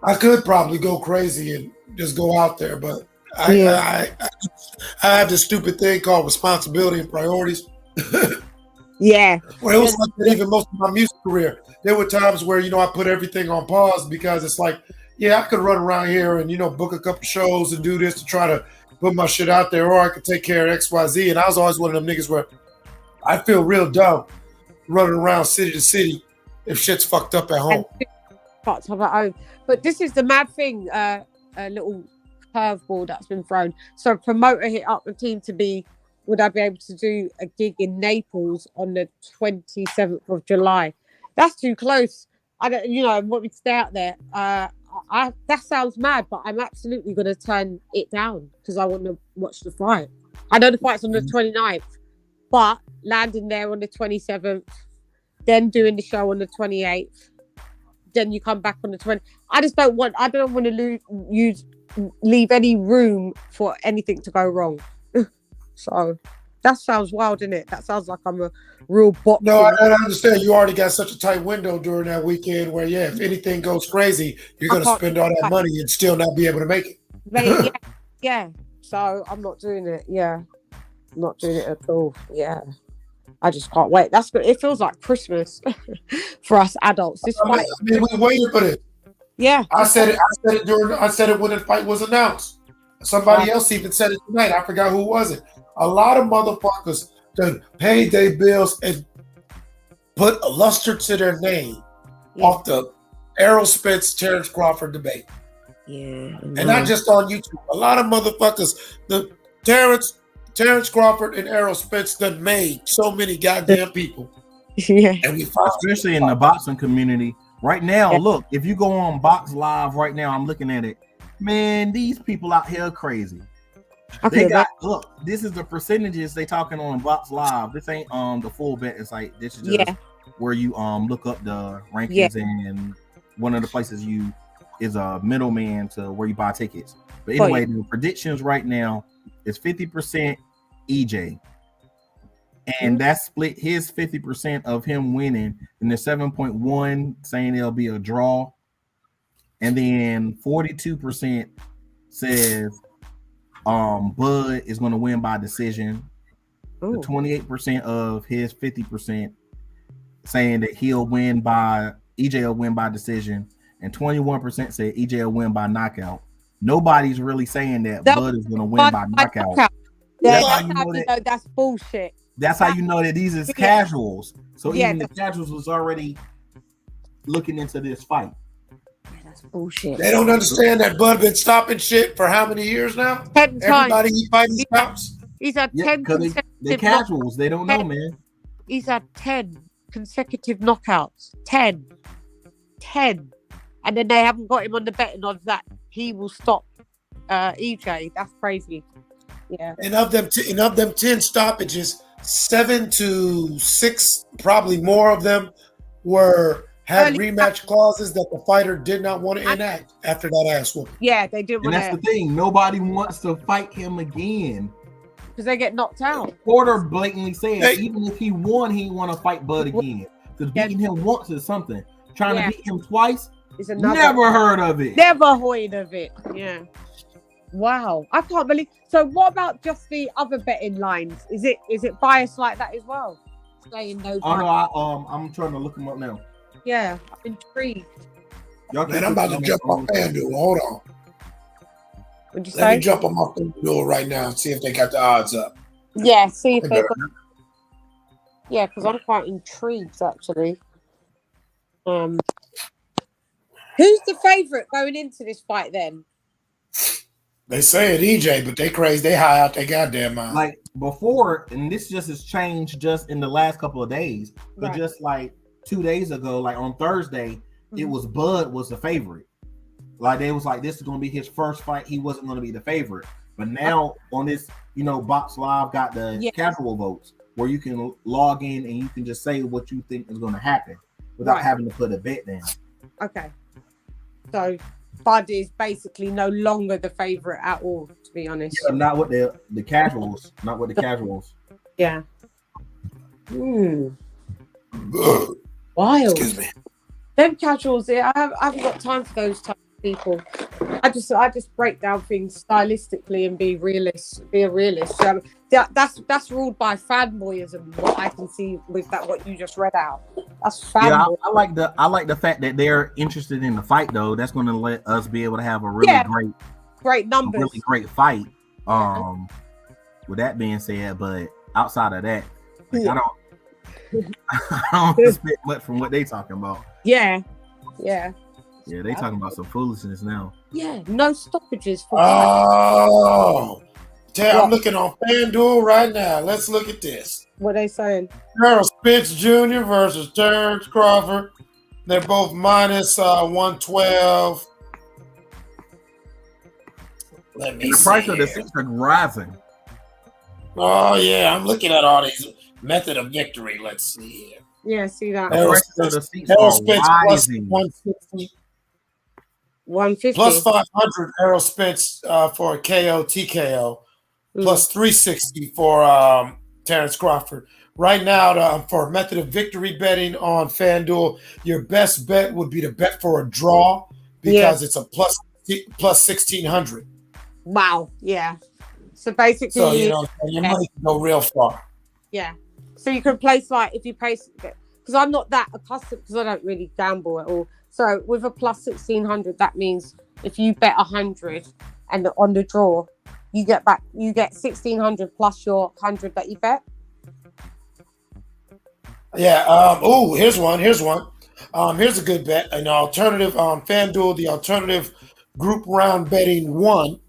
I could probably go crazy and just go out there, but I have this stupid thing called responsibility and priorities. Yeah. Well, it was like that even most of my music career. There were times where, I put everything on pause because it's like, I could run around here and, book a couple shows and do this to try to put my shit out there, or I could take care of XYZ. And I was always one of them niggas where I feel real dumb running around city to city if shit's fucked up at home. Fucked up at home. But this is the mad thing, a little curveball that's been thrown. So a promoter hit up the team would I be able to do a gig in Naples on the 27th of July? That's too close. I don't, want me to stay out there. That sounds mad, but I'm absolutely going to turn it down because I want to watch the fight. I know the fight's on the 29th, but landing there on the 27th, then doing the show on the 28th, then you come back on the 20th. I don't want to leave any room for anything to go wrong. So that sounds wild, isn't it? That sounds like I'm a real bot. No, I understand. You already got such a tight window during that weekend where, if anything goes crazy, you're going to spend all that money and still not be able to make it. Yeah. So I'm not doing it. Yeah. I'm not doing it at all. Yeah. I just can't wait. That's good. It feels like Christmas for us adults. This fight. We waited for this. Yeah. I said it when the fight was announced. Somebody else even said it tonight. I forgot who was it. A lot of motherfuckers done paid their bills and put a luster to their name off the Errol Spence Terence Crawford debate. Yeah. And not just on YouTube. A lot of motherfuckers, the Terence Crawford and Errol Spence done made so many goddamn people. Yeah. And we especially in the boxing community. Right now, look, if you go on Box Live right now, I'm looking at it. Man, these people out here are crazy. Okay, They got look, this is the percentages they talking on Box Live. This ain't the full betting site. This is just where you look up the rankings and one of the places you is a middleman to where you buy tickets. But anyway, the predictions right now is 50% EJ. And that split his 50% of him winning, and the 7.1 saying it'll be a draw. And then 42% says Bud is going to win by decision. The 28% of his 50% saying that EJ will win by decision, and 21% say EJ will win by knockout. Nobody's really saying that Bud is going to win by knockout. Yeah, that's how you know that's bullshit. That's how you know that these is casuals. So even the casuals was already looking into this fight. That's bullshit. They don't understand that Bud been stopping shit for how many years now? 10 Everybody times. he fighting stops. He's had 10 consecutive They're casuals. They don't know, man. He's had 10 consecutive knockouts. 10. And then they haven't got him on the betting odds that he will stop EJ. That's crazy. Yeah. And of them 10 stoppages, 7 to 6, probably more of them had rematch clauses that the fighter did not want to enact after that ass whooping. Yeah, they didn't And want that's the thing. Nobody wants to fight him again. because they get knocked out. Porter blatantly said even if he won, he want to fight Bud again. Because beating him once is something. Trying to beat him twice, never heard of it. Never heard of it. Yeah. Wow. I can't believe. So what about just the other betting lines? Is it biased like that as well? Saying no. Oh no, I'm trying to look them up now. Yeah, I'm intrigued. Man, I'm about to jump on FanDuel. Hold on. What'd you Let say? me jump on my FanDuel right now and see if they got the odds up. Yeah, see if they've got. Yeah, because I'm quite intrigued actually. Who's the favourite going into this fight then? They say it EJ, but they crazy. They high out their goddamn mind. Like before, and this just has changed just in the last couple of days. But just like 2 days ago, like on Thursday, it was Bud was the favorite. Like they was like, this is gonna be his first fight. He wasn't gonna be the favorite. But now on this, Box Live got the casual votes where you can log in and you can just say what you think is gonna happen without having to put a bet down. Okay. So Bud is basically no longer the favorite at all, to be honest. Yeah, not with the casuals. Not with the casuals. Yeah. Wild. Excuse me. Them casuals, I haven't got time for those type of people. I just break down things stylistically and be a realist. That's ruled by fanboyism. What I can see with that, what you just read out. That's fanboy. Yeah, I like the fact that they're interested in the fight though. That's going to let us be able to have a really great numbers, really great fight. With that being said, but outside of that, I don't expect much from what they talking about. Yeah, they talking about some foolishness now. Yeah, no stoppages for I'm looking on FanDuel right now. Let's look at this. What are they saying? Errol Spence Jr. versus Terence Crawford. They're both minus 112. Let me see. The price of the seats are rising. Oh yeah, I'm looking at all these method of victory. Let's see here. Yeah, see that. Errol Spence plus 160. 150. Plus 500 Errol Spence for a KO TKO. Plus 360 for Terence Crawford. Right now, for method of victory betting on FanDuel, your best bet would be to bet for a draw because it's a plus 1,600. Wow. Yeah. So basically, your money can go real far. Yeah. So you can place if you place because I'm not that accustomed because I don't really gamble at all. So with a plus 1,600, that means if you bet 100 and on the draw, you get 1,600 plus your 100 that you bet. Yeah. Here's one. Here's a good bet. An alternative FanDuel. The alternative group round betting 1.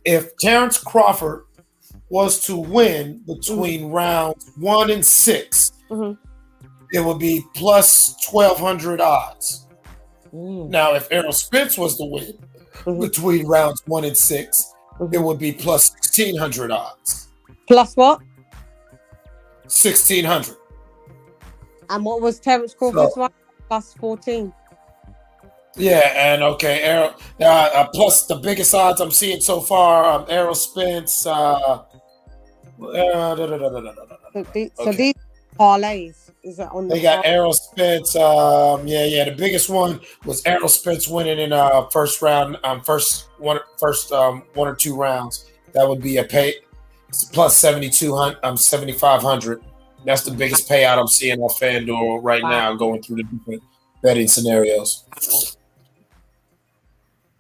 If Terence Crawford was to win between rounds 1 and 6, it would be plus 1,200 odds. Now, if Errol Spence was to win between rounds 1 and 6, it would be plus 1,600 odds. Plus what? 1,600. And what was Terence Crawford's one? Plus 14. Yeah, and okay, Errol. Plus the biggest odds I'm seeing so far, Errol Spence. So these parlays, is that on? They got Errol Spence. The biggest one was Errol Spence winning in first round, first one or two rounds. That would be a pay plus 7,200, 7,500. That's the biggest payout I'm seeing on FanDuel right now, going through the different betting scenarios.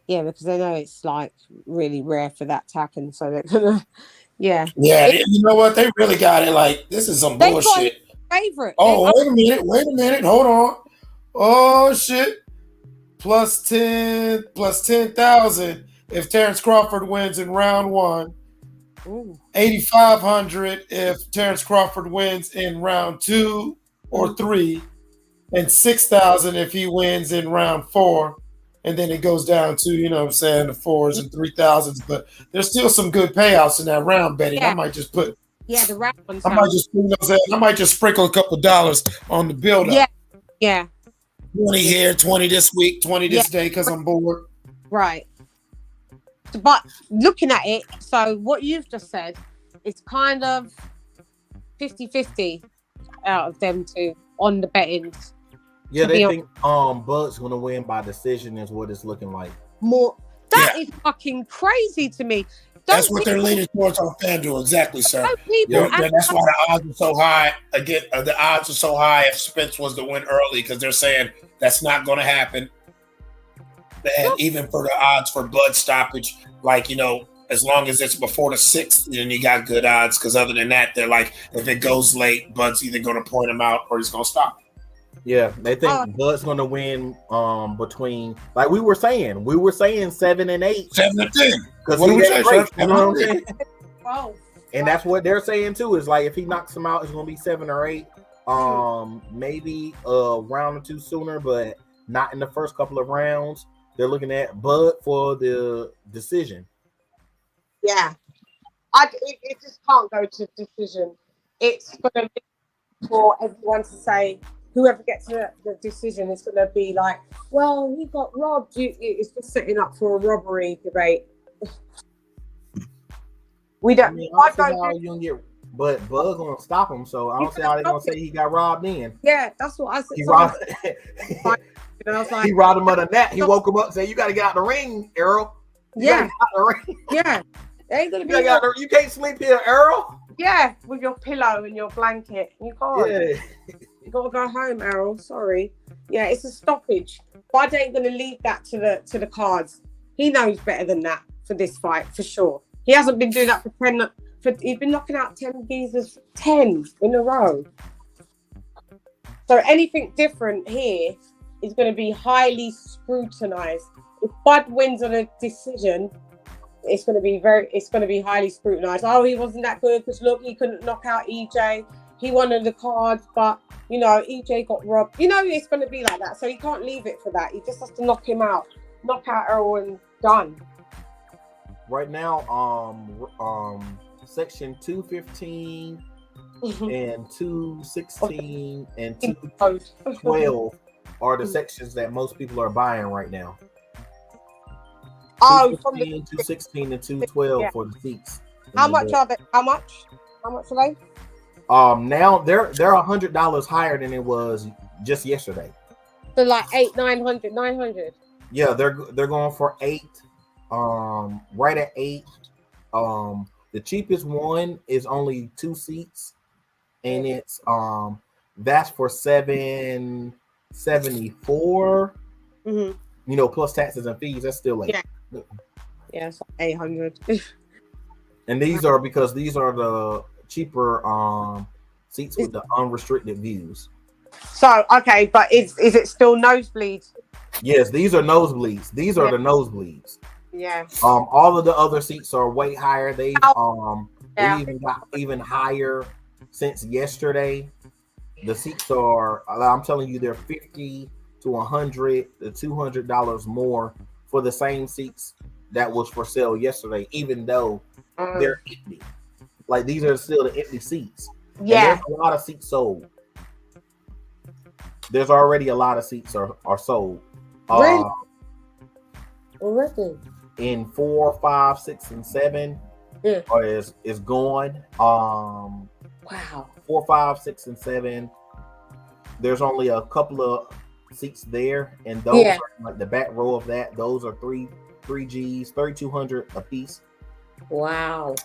Yeah, because I know it's like really rare for that to happen. So they're gonna, Yeah, you know what? They really got it. Like, this is some bullshit. Favorite. Oh, wait a minute. Hold on. Oh shit. Plus 10,000 if Terence Crawford wins in round 1. 8,500 if Terence Crawford wins in round 2 or 3, and 6,000 if he wins in round 4. And then it goes down to, the 4s and 3,000s. But there's still some good payouts in that round betting. Yeah. I might just put. Yeah, the round ones. I might just sprinkle a couple dollars on the build up. Yeah. 20 here, 20 this week, 20 this day because I'm bored. Right. But looking at it, so what you've just said, it's kind of 50-50 out of them two on the bettings. Yeah, they think Bud's gonna win by decision is what it's looking like. That is fucking crazy to me. That's what they're leaning towards on FanDuel. Exactly, sir. That's why the odds are so high. Again, the odds are so high if Spence was to win early because they're saying that's not going to happen. And even for the odds for Bud stoppage, as long as it's before the 6th, then you got good odds. Because other than that, they're like, if it goes late, Bud's either going to point him out or he's going to stop. Yeah, they think Bud's going to win between, like we were saying 7 and 8, 7 and 10. Because what do we say? You know what I'm saying? And that's what they're saying too. Is like if he knocks him out, it's going to be 7 or 8. Maybe a round or two sooner, but not in the first couple of rounds. They're looking at Bud for the decision. Yeah, it just can't go to decision. It's going to be for everyone to say. Whoever gets the decision is going to be like, well, he got robbed. It's just setting up for a robbery debate. We don't. But Bud's going to stop him, so I don't see how they're going to say he got robbed in. Yeah, that's what I said. He robbed, and I was like, he robbed him of the net. He woke him up and said, you got to get out the ring, Errol. Yeah. Yeah. Ain't gonna be you can't sleep here, Errol. Yeah, with your pillow and your blanket. You can't. Yeah. You gotta go home, Errol. Sorry. Yeah, it's a stoppage. Bud ain't gonna leave that to the cards. He knows better than that for this fight, for sure. He hasn't been doing that for 10. He's been knocking out 10 geezers, 10 in a row. So anything different here is going to be highly scrutinized. If Bud wins on a decision, it's going to be highly scrutinized. Oh, he wasn't that good because look, he couldn't knock out EJ. He won on the cards, but EJ got robbed. It's going to be like that. So he can't leave it for that. He just has to knock him out, knock out Errol, and done. Right now, section 215 and 216 and 212 are the sections that most people are buying right now. 215, 216 and 212 for the seats. How much are they? How much are they? Now they're $100 higher than it was just yesterday. So like 800, 900. Yeah, they're going for 8. Right at 8. The cheapest one is only 2 seats, and it's that's for $774. Plus taxes and fees. That's still like it's like 800. And these are the cheaper seats with the unrestricted views. So okay, but is it still nosebleed Yes, these are nosebleeds. These are the nosebleeds. Yeah. All of the other seats are way higher. They Yeah. even got even higher since yesterday. The seats are, I'm telling you, they're $50 to $100 to $200 more for the same seats that was for sale yesterday, even though they're empty. Like, these are still the empty seats. Yeah. And there's a lot of seats sold. There's already a lot of seats are sold. Already? In 4, 5, 6, and 7 is gone. Wow. 4, 5, 6, and 7. There's only a couple of seats there, and those are like the back row of that. Those are 3Gs, 3,200 a piece. Wow.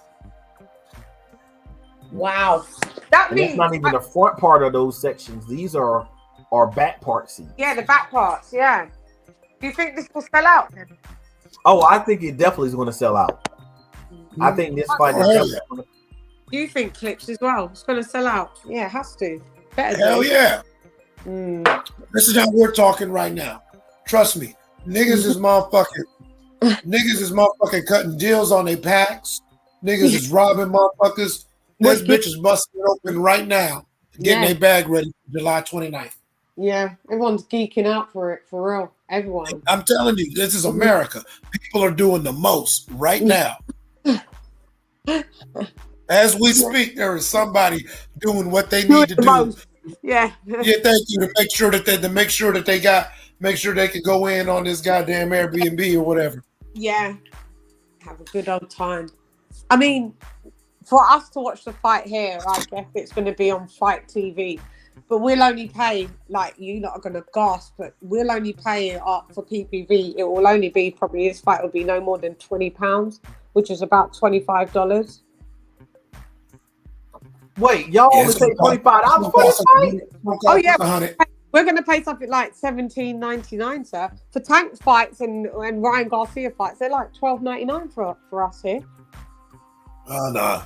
Wow. That And means that's not even the front part of those sections. These are back part seats. yeah, the back parts. Yeah. Do you think this will sell out then? Oh, I think it definitely is going to sell out. I think this fight is definitely going to. Do you think Clips as well? It's going to sell out. Yeah, it has to. Better Hell than- yeah. This is how we're talking right now. Trust me. Niggas is motherfucking cutting deals on their packs. Niggas is robbing motherfuckers. This bitch is busting it open right now. Getting their bag ready for July 29th. Yeah, everyone's geeking out for it, for real. Everyone. I'm telling you, this is America. People are doing the most right now. As we speak, there is somebody doing what they need to do. Yeah. Yeah, thank you. To make sure that they can go in on this goddamn Airbnb or whatever. Yeah. Have a good old time. I mean, for us to watch the fight here, I guess it's going to be on Fight TV. But we'll only pay, like, you lot are going to gasp, but we'll only pay it up for PPV. It will only be, probably this fight will be no more than £20, which is about $25. Wait, y'all only pay $25 for this fight? Oh, yeah. We're going to pay something like $17.99, sir. For Tank fights and Ryan Garcia fights, they're like $12.99 for us here. Oh, no.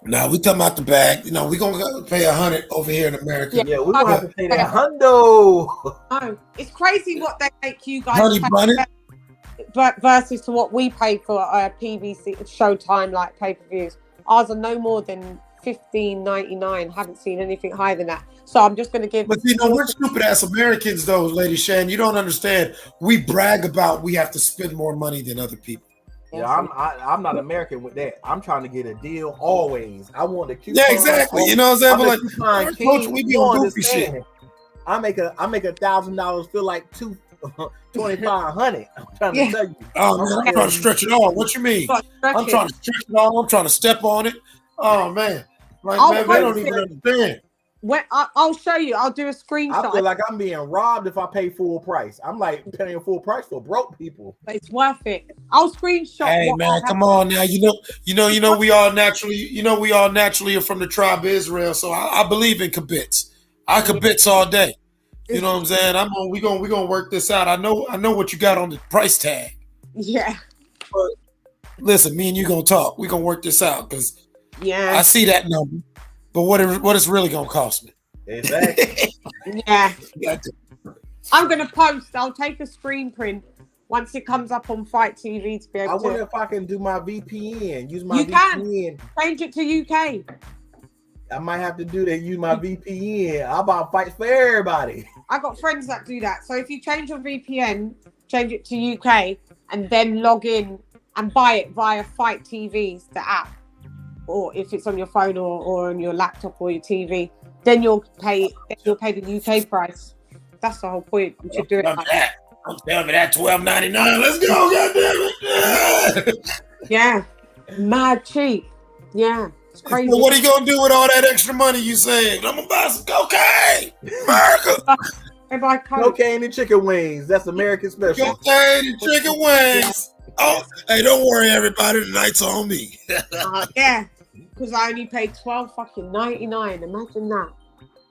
Now we talking about the bag. You know, we're gonna pay $100 over here in America. Yeah, we're gonna have to pay that hundo. No, it's crazy what they make you guys Honey bunny. but versus to what we pay for PVC Showtime like pay-per-views. Ours are no more than $15.99. Haven't seen anything higher than that. So I'm just gonna give. But you know, we're stupid ass Americans, though, Lady Shan. You don't understand. We brag about we have to spend more money than other people. Yeah, I'm not American with that. I'm trying to get a deal always. I want the coupon. Yeah, exactly. You know what I'm saying? But like, coach, we be on goofy shit. I make $1,000 feel like $2,500. I'm trying to tell you. Oh man, I'm trying to stretch it all. What you mean? I'm trying to stretch it all. I'm trying to step on it. Oh man, like man, they don't even understand. When I'll show you, I'll do a screenshot. I feel like I'm being robbed if I pay full price. I'm like paying full price for broke people. But it's worth it. I'll screenshot. Hey man, come on now. You know, we all naturally are from the tribe of Israel. So I believe in kibitz. I kibitz all day. You know what I'm saying? We gonna work this out. I know what you got on the price tag. Yeah. But listen, me and you gonna talk. We gonna work this out because I see that number. But what it's really gonna cost me? Exactly. Yeah. I'm gonna post. I'll take a screen print once it comes up on Fight TV to be able I wonder if I can do my VPN. Use my You VPN. can change it to UK. I might have to do that. Use my VPN. I'll buy fights for everybody. I got friends that do that. So if you change your VPN, change it to UK, and then log in and buy it via Fight TV's the app. Or if it's on your phone or on your laptop or your TV, then you'll pay the UK price. That's the whole point. You should do it. I'm telling me that $12.99. Let's go, goddammit. Yeah, mad cheap. Yeah, it's crazy. So what are you gonna do with all that extra money you saved? I'm gonna buy some cocaine, America. Cocaine and chicken wings. That's American special. Cocaine and chicken wings. Oh, hey, don't worry, everybody. The night's on me. Yeah, because I only paid $12.99. Imagine that.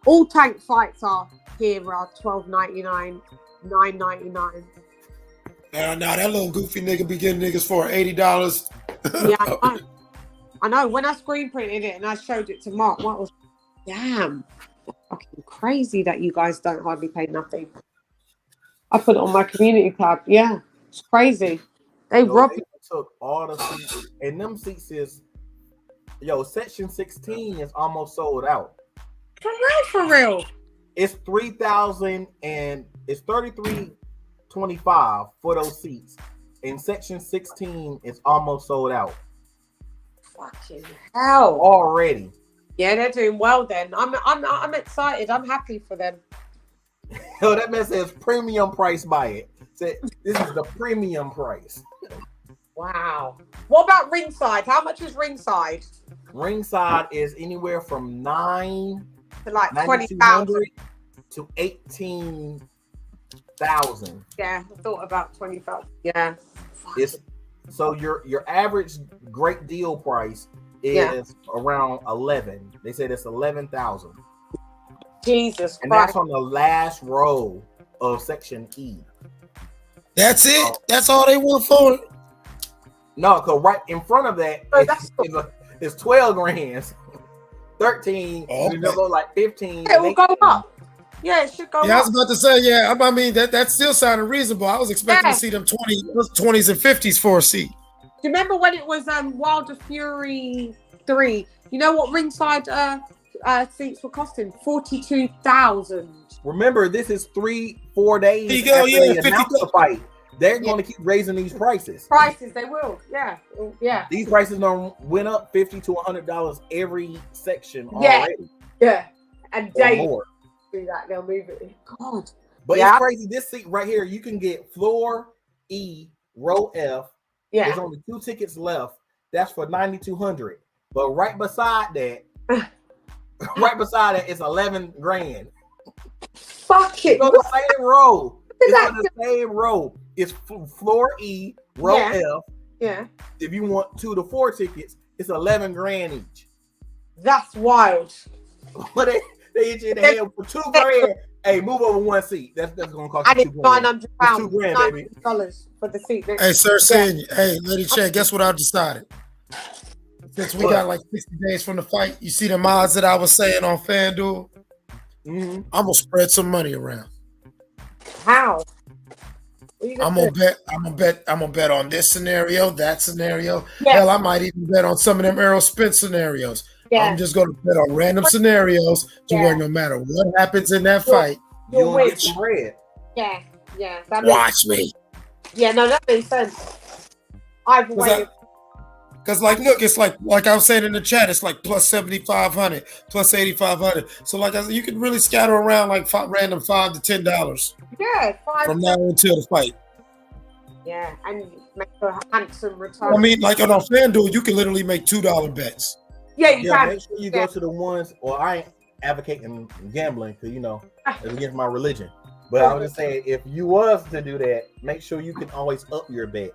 All Tank fights are here are $12.99, $9.99. Now that little goofy nigga be getting niggas for $80. Yeah, I know. When I screen printed it and I showed it to Mark, what was damn fucking crazy that you guys don't hardly pay nothing. I put it on my community tab. Yeah, it's crazy. They robbed me. Took all the seats, and them seats is section 16 is almost sold out. For real. It's 3,000 and it's 33.25 for those seats. And section 16 is almost sold out. Fucking hell. Already. Yeah, they're doing well then. I'm excited. I'm happy for them. Yo, that man says premium price buy it. This is the premium price. Wow. What about ringside? How much is ringside? Ringside is anywhere from 9 to like 20,000 to 18,000. Yeah, I thought about 20,000. Yeah. It's so your average great deal price is around 11. They said it's 11,000. Jesus and Christ. That's on the last row of section E. That's it. That's all they want for it. No, because right in front of that is 12 grand, 13, you know, like 15. It will go up. Yeah, it should go up. Yeah, I was about to say, I mean, that still sounded reasonable. I was expecting to see them 20s and 50s for a seat. Do you remember when it was Wilder Fury 3? You know what ringside seats were costing? 42,000. Remember, this is 3-4 days There you go, after they 50. announced the fight. They're going to keep raising these prices. They will. Yeah. These prices went up $50 to $100 every section already. Yeah. And they more. do that. They'll move it. God. But it's crazy. This seat right here, you can get floor E, row F. Yeah. There's only 2 tickets left. That's for $9,200. But right beside that, it's 11 grand. Fuck it. It's on the same row. It's on the same row. It's floor E, row F. Yeah. If you want 2 to 4 tickets, it's 11 grand each. That's wild. But they hit you in the head for 2 grand. Hey, move over 1 seat. That's gonna cost you $2 grand. £900. It's $2 grand, baby. $900 for the seat. Hey, Sir Senior. Hey, Lady Chen, guess what I've decided? Since we got like 60 days from the fight, you see the odds that I was saying on FanDuel? I'm gonna spread some money around. How? I'm gonna bet on this scenario, that scenario. Hell, I might even bet on some of them Errol Spence scenarios. I'm just gonna bet on random scenarios to where no matter what happens in that fight, you'll get some bread. Yeah. Watch me. Yeah, no, that makes sense. Either way. Because look, it's like I was saying in the chat, it's like plus 7,500, plus 8,500. So you can really scatter around like random $5 to $10. Yeah, from now until the fight. Yeah, and make a handsome return. I mean, like on FanDuel, you can literally make $2 bets. Yeah, you can. Make sure you go to the ones. Or I ain't advocating gambling because it's against my religion. But I was just saying, if you was to do that, make sure you can always up your bet.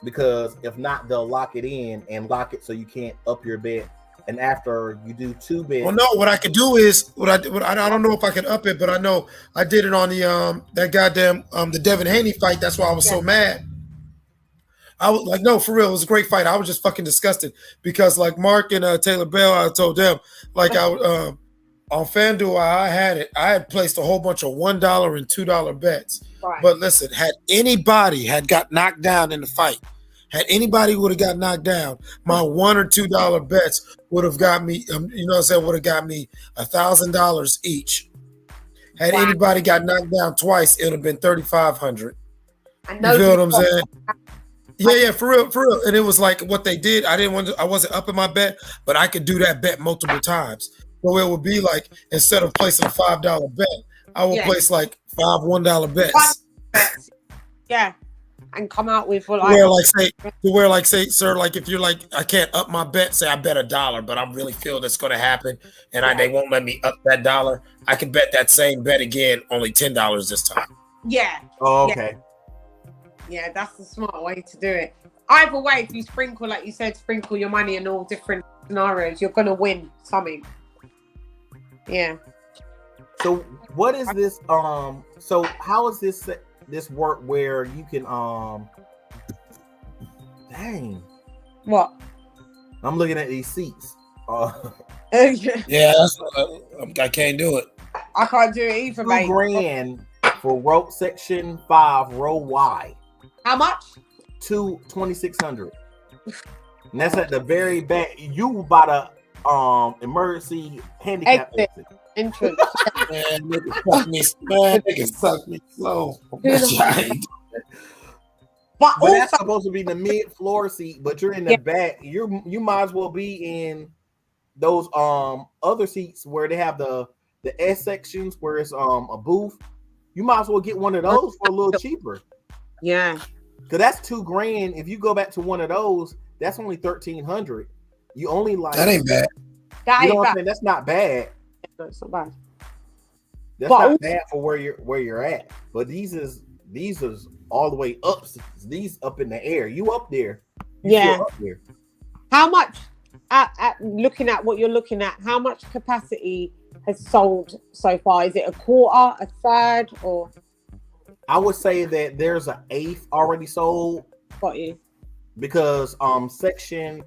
Because if not, they'll lock it in and lock it so you can't up your bet. And after you do 2 bets, well, no. What I could do is I don't know if I can up it, but I know I did it on the that goddamn the Devin Haney fight. That's why I was so mad. I was like, no, for real, it was a great fight. I was just fucking disgusted because like Mark and Taylor Bell, I told them like on FanDuel I had placed a whole bunch of $1 and $2 bets. Right. But listen, had anybody got knocked down in the fight, had anybody would have got knocked down, my $1 or $2 bets would have got me, would have got me $1,000 each. Had anybody got knocked down twice, it would have been $3,500. You feel what I'm saying? Yeah, for real. And it was like what they did. I wasn't up in my bet, but I could do that bet multiple times. So it would be like instead of placing a $5 bet, I would place like 5 $1 bets. Yeah, and come out with Say, sir, like if you're like, I can't up my bet, say I bet $1, but I really feel that's going to happen, and they won't let me up that $1. I can bet that same bet again, only $10 this time. Yeah. Oh, okay. Yeah, that's the smart way to do it. Either way, if you sprinkle, like you said, sprinkle your money in all different scenarios, you're gonna win something. Yeah. So what is this? So how is this work where you can dang. What? I'm looking at these seats. Yeah, I can't do it. I can't do it either, mate. $2 grand for section 5, row Y. How much? 2,600. And that's at the very back. You by the emergency handicap exit. Entrance. Man, nigga suck me slow. But that's supposed to be the mid-floor seat, but you're in the back. You might as well be in those other seats where they have the S sections where it's a booth. You might as well get one of those for a little cheaper. Yeah. Because that's $2,000. If you go back to one of those, that's only $1,300. You only like that ain't bad. You know what I'm saying? That's not bad. That's not bad. That's not bad for where you're at. But these is all the way up. These up in the air. You up there? Yeah. Up there. How much? At looking at what you're looking at, how much capacity has sold so far? Is it a quarter, a third, or? I would say that there's an eighth already sold. Got you. Because section,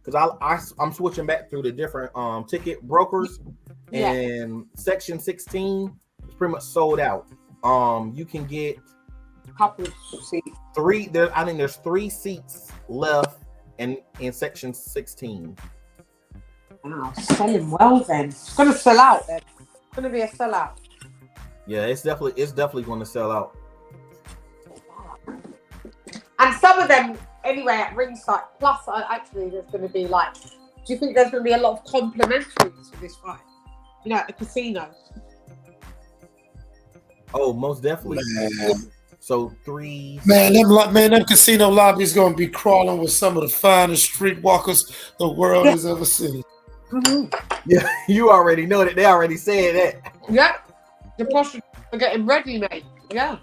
because I'm switching back through the different ticket brokers, and section 16 is pretty much sold out. You can get a couple of seats. I think there's 3 seats left in section 16. Wow, selling well then. It's gonna sell out then. It's gonna be a sellout. Yeah, it's definitely going to sell out. And some of them, anyway, at ringside. Plus, actually, there's going to be like. Do you think there's going to be a lot of complimentaries for this fight? You know, at the casino. Oh, most definitely. Man. So 3. Man, them casino lobbies going to be crawling with some of the finest streetwalkers the world has ever seen. Yeah, you already know that. They already said that. Yeah, the prostitutes are getting ready, mate. Yeah.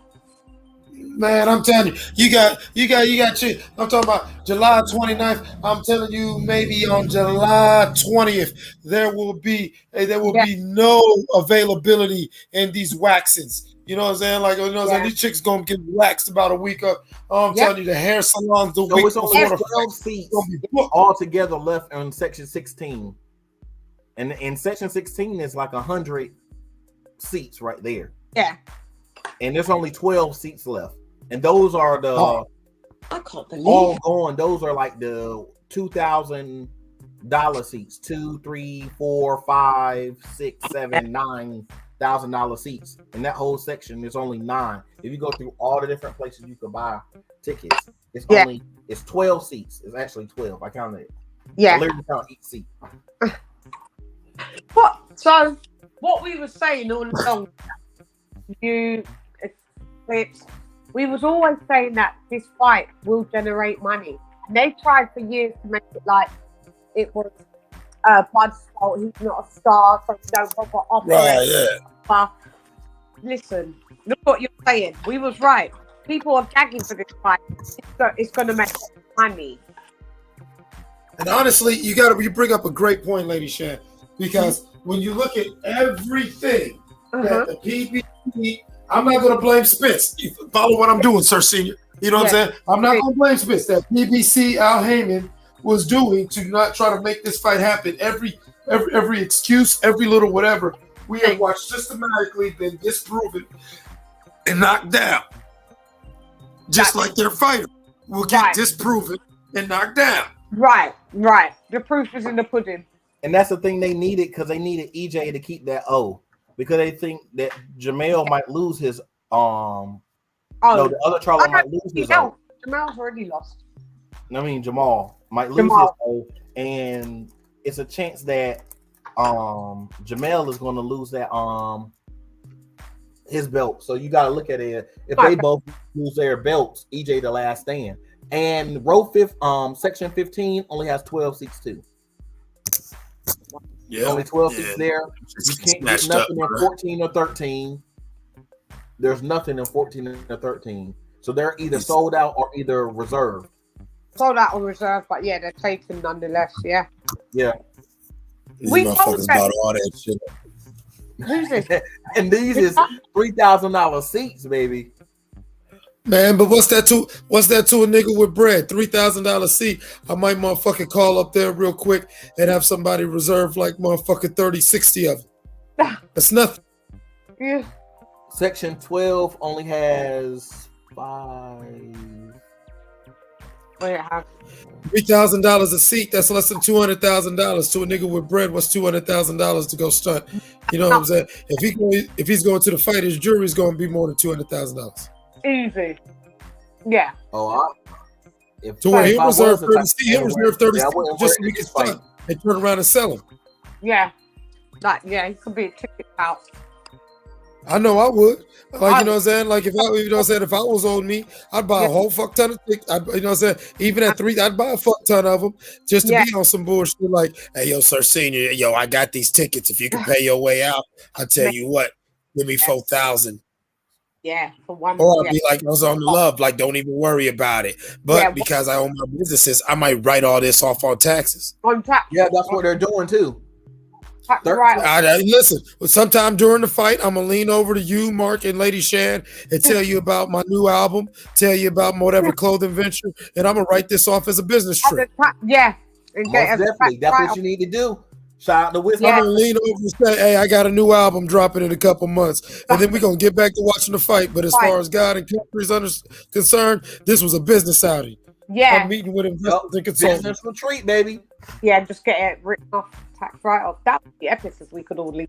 Man, I'm telling you, you got. I'm talking about July 29th. I'm telling you, maybe on July 20th, there will be no availability in these waxings. You know what I'm saying? Like, you know what I'm saying? These chicks gonna get waxed about a week up. I'm telling you, the hair salons the week it's only before 12 seats all together left on section 16, and in section 16 is like 100 seats right there. Yeah. And there's only 12 seats left. And those are the I can't believe all going. Those are like the $2,000 seats. $2, $3, $4, $5, $6, $7, $9,000 seats. And that whole section, there's only 9. If you go through all the different places you can buy tickets, it's 12 seats. It's actually 12. I counted it. Yeah. I literally count each seat. So what we were saying all along, we was always saying that this fight will generate money. And they tried for years to make it like it was Bud's fault. He's not a star, so we don't bother offering. Right, yeah. But listen, look what you're saying. We was right. People are gagging for this fight. It's going to make money. And honestly, you bring up a great point, Lady Shan, because when you look at everything that the PBC, I'm not going to blame Spence. You follow what I'm doing, Sir Senior. You know what I'm saying? I'm not going to blame Spence. That PBC Al Heyman was doing to not try to make this fight happen. Every excuse, every little whatever, we have watched systematically been disproven and knocked down. Just like their fighter will get disproven and knocked down. Right. The proof is in the pudding. And that's the thing they needed, because they needed EJ to keep that O. Because they think that Jamel might lose his no, the other Charlo might lose his O. Jamal's already lost. I mean, Jamal might lose his O, and it's a chance that Jamel is going to lose that his belt. So you got to look at it. If they both lose their belts, EJ the last stand. And row 5, section 15 only has 12 seats too. Yeah, only 12 seats there. You can't get nothing in 14 or 13. There's nothing in 14 or 13. So they're either sold out or either reserved. Sold out or reserved, but yeah, they're taken nonetheless. Yeah. Yeah. We motherfuckers bought all that shit. Who's this? And these is $3,000 seats, baby. Man, but what's that to a nigga with bread? $3,000 seat. I might motherfucking call up there real quick and have somebody reserve like motherfucking 30, 60 of it. That's nothing. Yeah. Section 12 only has 5. $3,000 a seat. That's less than $200,000 to a nigga with bread. What's $200,000 to go stunt? You know what I'm saying? If he's going to the fight, his jury's going to be more than $200,000. Easy. Yeah. To where he'll reserve 30 seats. He'll reserve 30 seats just so he can stunt and turn around and sell them. Yeah. He could be a ticket out. I know I would. Like, you know what I'm saying? Like, if I was on me, I'd buy a whole fuck ton of tickets. You know what I'm saying? Even at 3, I'd buy a fuck ton of them just to be on some bullshit. Like, hey, yo, Sir Senior, yo, I got these tickets. If you can pay your way out, I tell you what, give me 4,000. Yeah, for one. Or I'd be like, I was on the love, like, don't even worry about it. But because I own my businesses, I might write all this off on taxes. Yeah, that's what they're doing too. Listen, sometime during the fight, I'm gonna lean over to you, Mark, and Lady Shan, and tell you about my new album, tell you about whatever clothing venture, and I'm gonna write this off as a business trip. Yeah, most definitely. That's what you need to do. Shout out to Wisdom. I'm gonna lean over and say, "Hey, I got a new album dropping in a couple months," and then we're gonna get back to watching the fight. But as far as God and country is concerned, this was a business outing. Yeah, I'm meeting with investors and consultants. Business retreat, baby. Yeah, just get it written off, tax write-off. That would be epic if we could all leave.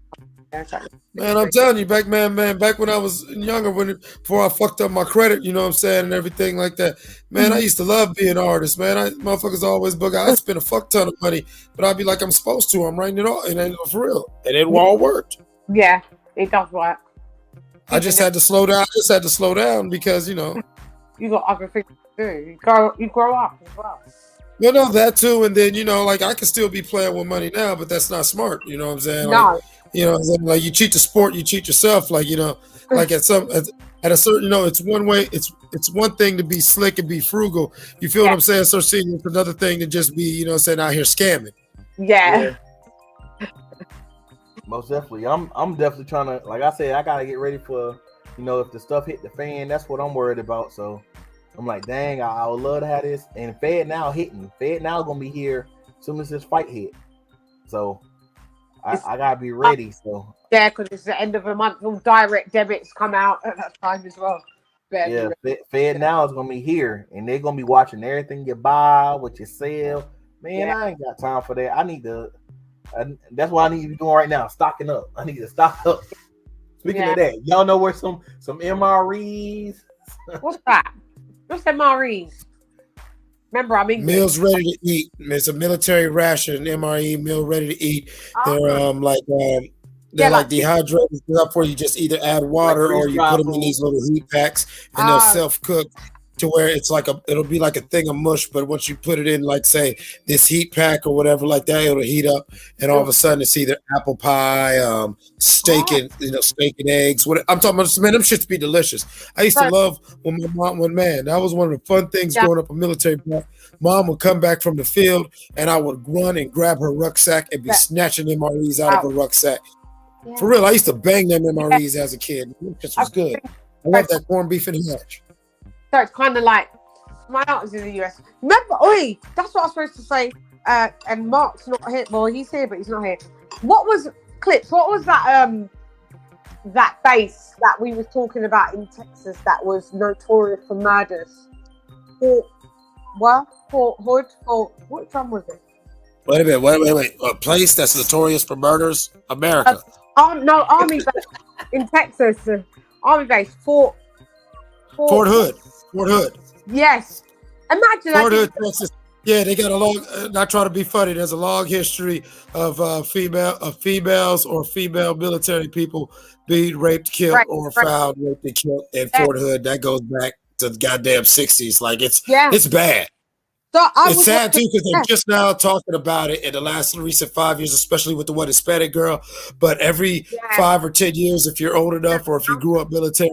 Man, I'm telling you, back when I was younger, before I fucked up my credit, you know what I'm saying, and everything like that. Man, I used to love being an artist, man. Motherfuckers always book out. I spent a fuck ton of money, but I'd be like, I'm supposed to. I'm writing it all, and then for real, and it all worked. Yeah, it does work. I just had to slow down. Because you got other things to do. You grow up as well. No, that too, and then like I can still be playing with money now, but that's not smart. You know what I'm saying? No. Like, you know what I'm saying? Like you cheat the sport, you cheat yourself. Like like at a certain, it's one way. It's one thing to be slick and be frugal. You feel what I'm saying? So seeing it's another thing to just be saying out here scamming. Yeah. Most definitely. I'm definitely trying to, like I said, I gotta get ready for if the stuff hit the fan. That's what I'm worried about. So I'm like, dang, I would love to have this. And Fed now hitting. Fed now gonna be here as soon as this fight hit. So I gotta be ready. So yeah, because it's the end of the month. All direct debits come out at that time as well. Yeah, Fed now is gonna be here, and they're gonna be watching everything you buy, what you sell. Man, I ain't got time for that. I need to. That's what I need to be doing right now. Stocking up. I need to stock up. Speaking of that, y'all know where some MREs. What's that? What's MREs? Remember, I'm English. Meals ready to eat. It's a military ration, MRE meal ready to eat. They're like dehydrated stuff where you just either add water or you put them in these little heat packs and they'll self-cook to where it's like it'll be like a thing of mush, but once you put it in, like say this heat pack or whatever like that, it'll heat up and all of a sudden it's either apple pie, steak and steak and eggs. What I'm talking about, man, them shits be delicious. I used to love when my mom that was one of the fun things growing up a military. Mom would come back from the field and I would run and grab her rucksack and be snatching MREs out of her rucksack. Yeah. For real, I used to bang them MREs as a kid. This was good. I love that corned beef and hash. So it's kind of like my aunt is in the US. Remember, that's what I was supposed to say. And Mark's not here. Well, he's here, but he's not here. What was Clips? What was that? That base that we was talking about in Texas that was notorious for murders. Fort Hood. Which one was it? Wait a minute. A place that's notorious for murders? America. Army base in Texas. Army base. Fort Hood. Fort Hood. Yes. Imagine Fort Hood, Texas. Yeah, they got a long. Not trying to be funny. There's a long history of females or female military people being raped, killed, or found raped and killed in Fort Hood. That goes back to the goddamn 60s. Like it's bad. So it's sad too because they're just now talking about it in the last recent 5 years, especially with the Hispanic girl. But every 5 or 10 years, if you're old enough or if you grew up military,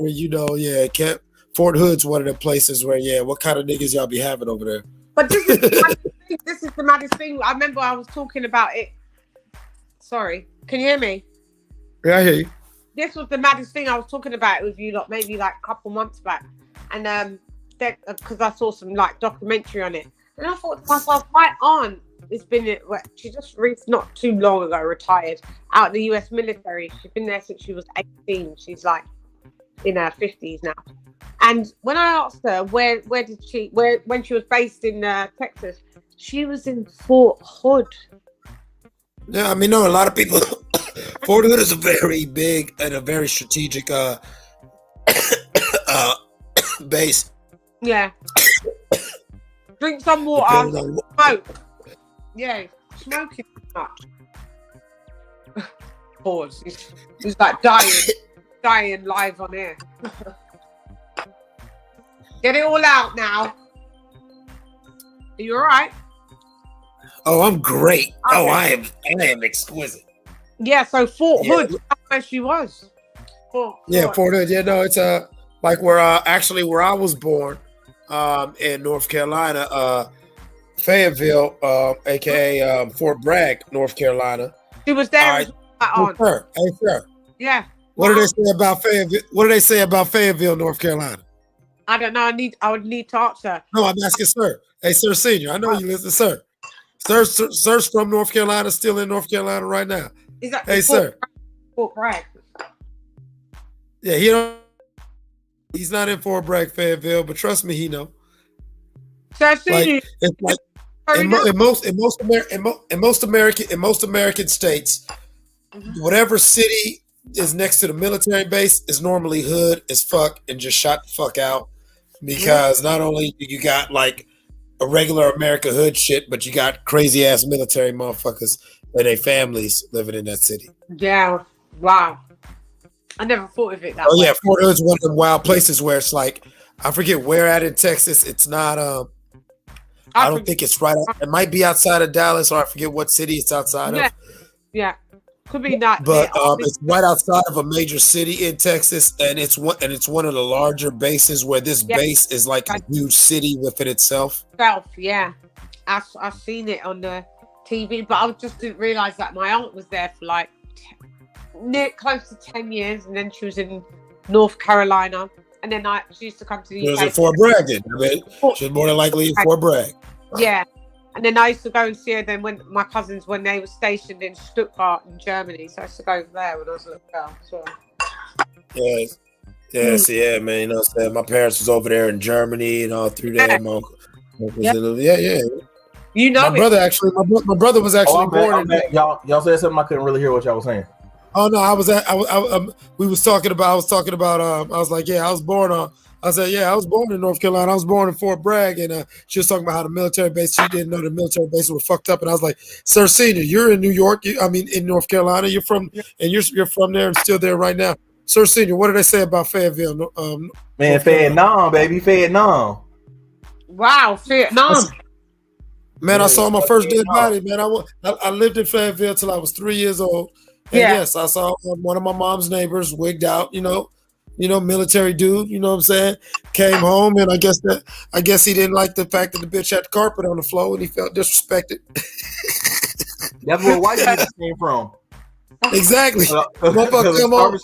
Fort Hood's one of the places where, what kind of niggas y'all be having over there? But this is the maddest thing. I remember I was talking about it. Sorry, can you hear me? Yeah, I hear you. This was the maddest thing I was talking about with you, maybe like a couple months back, and because I saw some documentary on it, and I thought to myself, my aunt has been she just not too long ago retired out of the US military. She's been there since she was 18. She's in her 50s now. And when I asked her when she was based in Texas, she was in Fort Hood. Yeah, I mean, no, a lot of people. Fort Hood is a very big and a very strategic base. Yeah. Drink some water. Smoke. Yeah, smoking too much. Pause. He's like dying live on air. Get it all out now. Are you all right? Oh, I'm great. Okay. Oh, I am exquisite. Yeah, so Fort Hood, that's where she was. Fort Hood. Yeah, no, it's like where I was born, in North Carolina, Fayetteville, aka Fort Bragg, North Carolina. She was there. Hey, sir. Yeah. What do they say about Fayetteville? What do they say about Fayetteville, North Carolina? I don't know. I would need to ask her. No, I'm asking sir. Hey, sir, senior. I know you listen, sir. Sir's from North Carolina, still in North Carolina right now. Hey, sir. Fort Bragg. Yeah, he's not in Fort Bragg, Fayetteville, but trust me, he know. So It's like in most American states, whatever city is next to the military base is normally hood as fuck and just shot the fuck out, because not only do you got like a regular America hood shit, but you got crazy ass military motherfuckers and their families living in that city. Yeah. Wow. I never thought of it that way. Oh yeah, Fort Hood's one of them wild places where it's like, I forget where at in Texas. It's not I don't think it's right. It might be outside of Dallas, or I forget what city it's outside of. Yeah. Could be not. But it's right outside of a major city in Texas, and it's one of the larger bases where this base is like a huge city within itself. Yeah. I've seen it on the TV, but I just didn't realize that my aunt was there for like close to 10 years, and then she was in North Carolina, and then she used to come to the UK. It was in Fort Bragg then. I mean, she was more than likely in Fort Bragg. Yeah. And then I used to go and see her then when my cousins, when they were stationed in Stuttgart in Germany. So I used to go over there when I was a little girl. So. Yes. Yeah, man. You know what I'm saying? My parents was over there in Germany and all through there. Yeah. You know, my brother actually, my brother was actually born in. Y'all said something I couldn't really hear what y'all was saying. Oh no, I was talking about. I was like, yeah, I was born on. I said, yeah, I was born in North Carolina. I was born in Fort Bragg, and she was talking about how the military base. She didn't know the military bases were fucked up, and I was like, "Sir, senior, you're in New York. In North Carolina. You're from, and you're from there and still there right now, Sir, senior. What did they say about Fayetteville? Man, Vietnam, baby, Vietnam. Wow, Vietnam. Man, I saw my first dead body. Man, I lived in Fayetteville till I was 3 years old. And yes, I saw one of my mom's neighbors wigged out. Military dude, you know what I'm saying? Came home, and I guess he didn't like the fact that the bitch had carpet on the floor, and he felt disrespected. That's where white people came from. Exactly. Motherfucker come home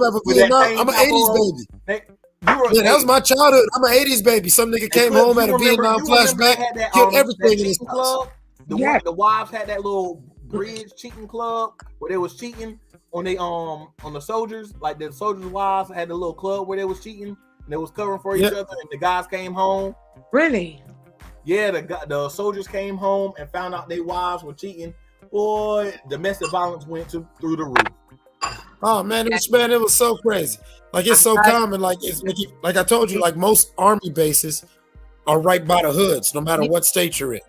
after Vietnam. I'm an 80s baby. That was my childhood. I'm an 80s baby. Some nigga came home at a Vietnam flashback, killed everything in his house. The wives had that little bridge cheating club where they was cheating on the soldiers. Like the soldiers' wives had the little club where they was cheating and they was covering for each other, and the guys came home. Really? Yeah, the soldiers came home and found out their wives were cheating. Boy, domestic violence went through the roof. Oh man, it was so crazy. Like it's so common. Like like I told you, like most army bases are right by the hoods, no matter what state you're in.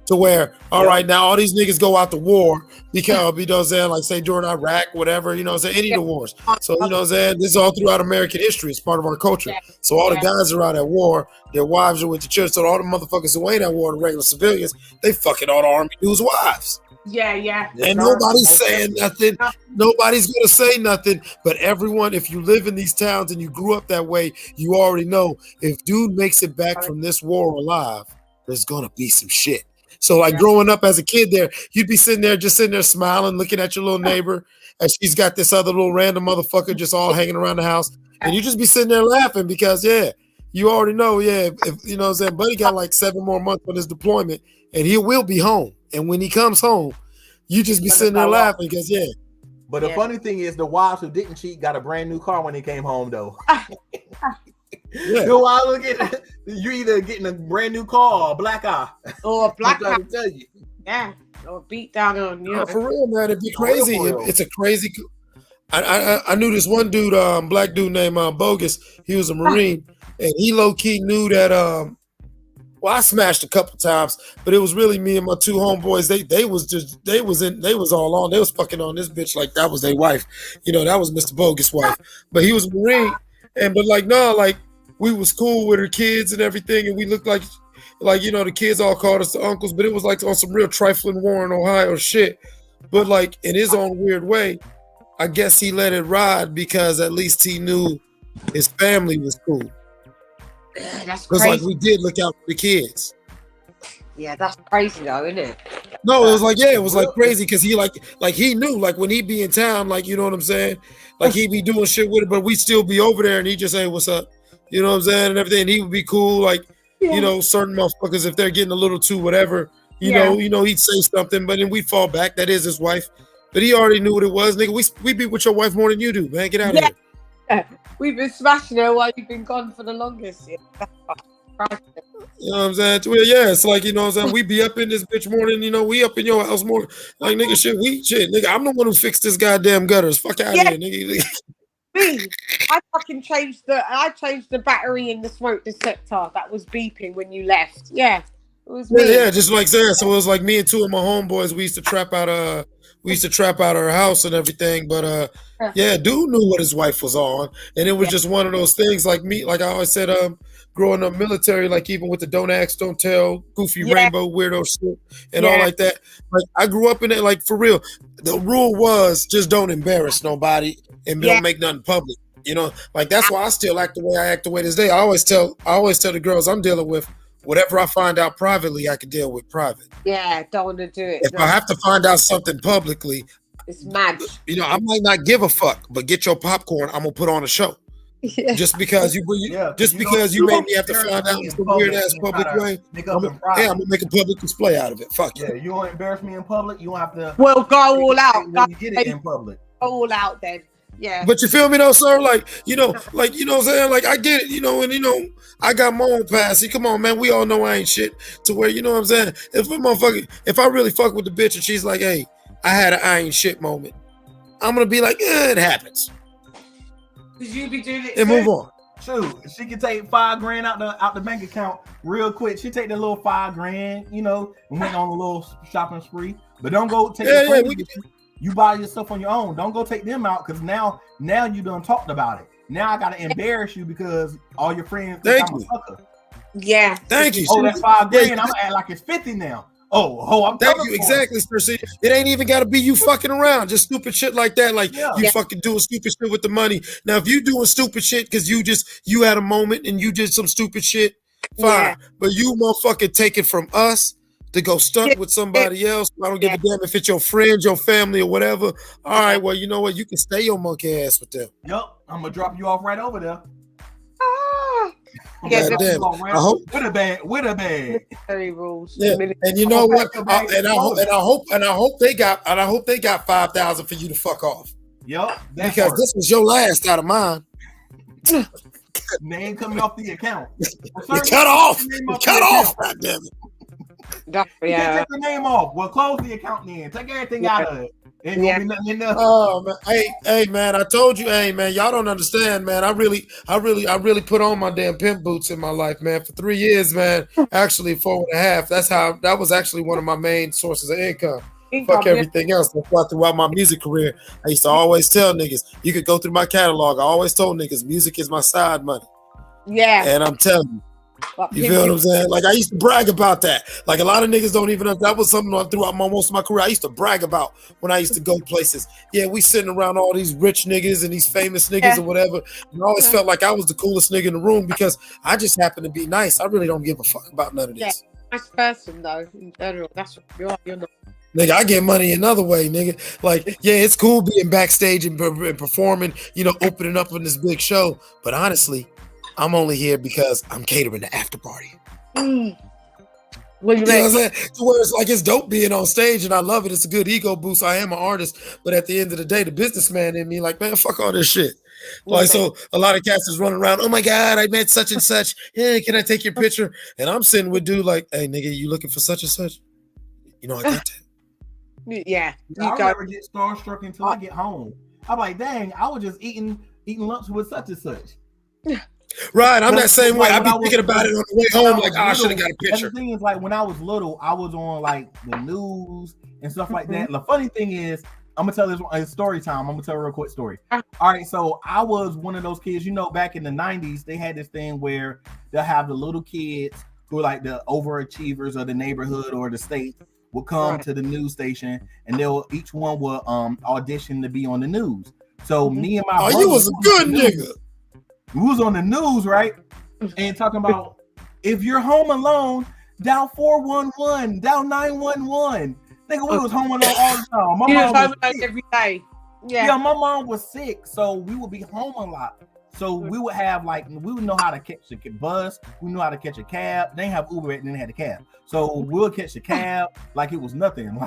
To where, all right, now all these niggas go out to war because, you know what I'm saying, like say during Iraq, whatever, you know what I'm saying, any of the wars. So, you know what I'm saying, this is all throughout American history. It's part of our culture. So all the guys are out at war, their wives are with the church. So all the motherfuckers who ain't at war, the regular civilians, they fucking all the army dudes' wives. Yeah. And nobody's saying nothing. Nobody's going to say nothing. But everyone, if you live in these towns and you grew up that way, you already know if dude makes it back from this war alive, there's going to be some shit. So like growing up as a kid there, you'd be sitting there smiling, looking at your little neighbor, and she's got this other little random motherfucker just all hanging around the house. And you just be sitting there laughing because, you already know, if you know what I'm saying, Buddy got like 7 more months on his deployment and he will be home. And when he comes home, you just be sitting there laughing because, But the funny thing is, the wives who didn't cheat got a brand new car when they came home, though. The wives who get you either getting a brand new car or a black eye. Or a black eye. I'm trying to tell you. Yeah. Or beat down on you. No, for real, man. It'd be crazy. It's a crazy. I knew this one dude, black dude named Bogus. He was a Marine, and he low key knew that. Well, I smashed a couple times, but it was really me and my two homeboys. They was all on. They was fucking on this bitch like that was their wife. You know, that was Mr. Bogus' wife. But he was a Marine, but we was cool with her kids and everything, and we looked like the kids all called us the uncles, but it was like on some real trifling Warren, Ohio shit. But like in his own weird way, I guess he let it ride because at least he knew his family was cool. That's Because crazy. like we did look out for the kids. Yeah, that's crazy though, isn't it? No, it was like, yeah, it was like crazy because he like he knew like when he be in town, like, you know what I'm saying? Like he be doing shit with it, but we still be over there and he just say, what's up? You know what I'm saying? And everything. And he would be cool, like, you know, certain motherfuckers, if they're getting a little too whatever, you know, he'd say something, but then we'd fall back. That is his wife. But he already knew what it was. Nigga, we be with your wife more than you do, man. Get out of here. We've been smashing her while you've been gone for the longest. Yeah. You know what I'm saying? Well, yeah, it's like, you know what I'm saying? We be up in this bitch more than, you know, we up in your house more. Like, nigga, nigga, I'm the one who fixed this goddamn gutters. Fuck out of here, nigga. Me, I fucking changed the battery in the smoke detector that was beeping when you left. Yeah, it was me. Yeah, just like that. So it was like me and two of my homeboys. We used to trap out her house and everything. But yeah, dude knew what his wife was on, and it was just one of those things. Like me, like I always said, growing up military, like even with the don't ask, don't tell, goofy rainbow weirdo shit and all like that. Like I grew up in it. Like for real, the rule was just don't embarrass nobody and don't make nothing public. You know, like that's why I still act the way I act the way this day. I always tell the girls I'm dealing with, whatever I find out privately, I can deal with private. Yeah, don't want to do it. If I have to find out something publicly, it's mad. You know, I might not give a fuck, but get your popcorn. I'm gonna put on a show. Yeah. Just because you made me have to find out in some weird ass public way. I'm gonna make a public display out of it. Fuck yeah, you won't embarrass me in public. You won't have to. Well, go all out. When you get it in public. Go all out then. Yeah. But you feel me though, sir? Like, you know what I'm saying? Like I get it, you know, and you know, I got my own past. See, come on, man. We all know I ain't shit to where, you know what I'm saying? If I really fuck with the bitch and she's like, hey, I had an I ain't shit moment, I'm gonna be like, it happens. Cause you be doing it and move on. Shoot, she can take $5,000 out the bank account real quick. She take the little $5,000, you know, and went on a little shopping spree. But don't go take you buy yourself on your own. Don't go take them out because now you done talked about it. Now I gotta embarrass you because all your friends think I'm a sucker. Yeah. Thank you. Oh, that's $5,000. I'm gonna act like it's 50 now. I'm thank you. Exactly, sir. See, it ain't even got to be you fucking around. Just stupid shit like that. Like you fucking doing stupid shit with the money. Now, if you doing stupid shit because you had a moment and you did some stupid shit, fine. But you motherfucking take it from us to go stunt with somebody else. I don't give a damn if it's your friends, your family, or whatever. All right, well, you know what? You can stay your monkey ass with them. Yup, I'm gonna drop you off right over there. Yeah, damn. I hope with a bag. Rules. Yeah, and you know what? I hope they got 5,000 for you to fuck off. Yup, because this was your last out of mine. Name coming off the account. You cut off. God damn it. You can't take the name off. Well, close the account then. Take everything out of it. Ain't gonna be nothing in there. Oh man, hey man, I told you, hey man, y'all don't understand, man. I really put on my damn pimp boots in my life, man. For 3 years, man. Actually, 4.5. That was actually one of my main sources of income. Fuck everything else. That's why throughout my music career, I used to always tell niggas, you could go through my catalog. I always told niggas, music is my side money. Yeah. And I'm telling you. You feel what I'm saying? Like I used to brag about that. Like a lot of niggas don't even know that was something throughout most of my career I used to brag about when I used to go places. Yeah, we sitting around all these rich niggas and these famous niggas or whatever. And I always felt like I was the coolest nigga in the room because I just happen to be nice. I really don't give a fuck about none of this. Nice person though, in general. That's what you are. You're not. Nigga, I get money another way, nigga. Like, yeah, it's cool being backstage and performing, you know, opening up on this big show. But honestly, I'm only here because I'm catering the after party. What do You know what I'm saying? To where it's like it's dope being on stage, and I love it. It's a good ego boost. I am an artist, but at the end of the day, the businessman in me, like, man, fuck all this shit. Like, so a lot of cats is running around. Oh my god, I met such and such. Hey, can I take your picture? And I'm sitting with dude like, hey, nigga, you looking for such and such? You know, I got that. Yeah, I'll never get starstruck until I get home. I'm like, dang, I was just eating lunch with such and such. Right, I'm that same way. Like, I be thinking about it on the way home, like, I should have got a picture. The thing is, like, when I was little, I was on like the news and stuff like that. The funny thing is, I'm gonna tell this it's story time. I'm gonna tell a real quick story. All right, so I was one of those kids, you know, back in the 90s, they had this thing where they'll have the little kids who are like the overachievers of the neighborhood or the state will come to the news station, and each one will audition to be on the news. So me and my brother, you was a good nigga. We was on the news, right? And talking about if you're home alone, dial 411, dial 911. Nigga, we was home alone all the time. My mom was sick every day. Yeah, my mom was sick, so we would be home a lot. So we would have we would know how to catch the bus. We knew how to catch a cab. They didn't have Uber, and then they had a cab. So we'll catch the cab like it was nothing, and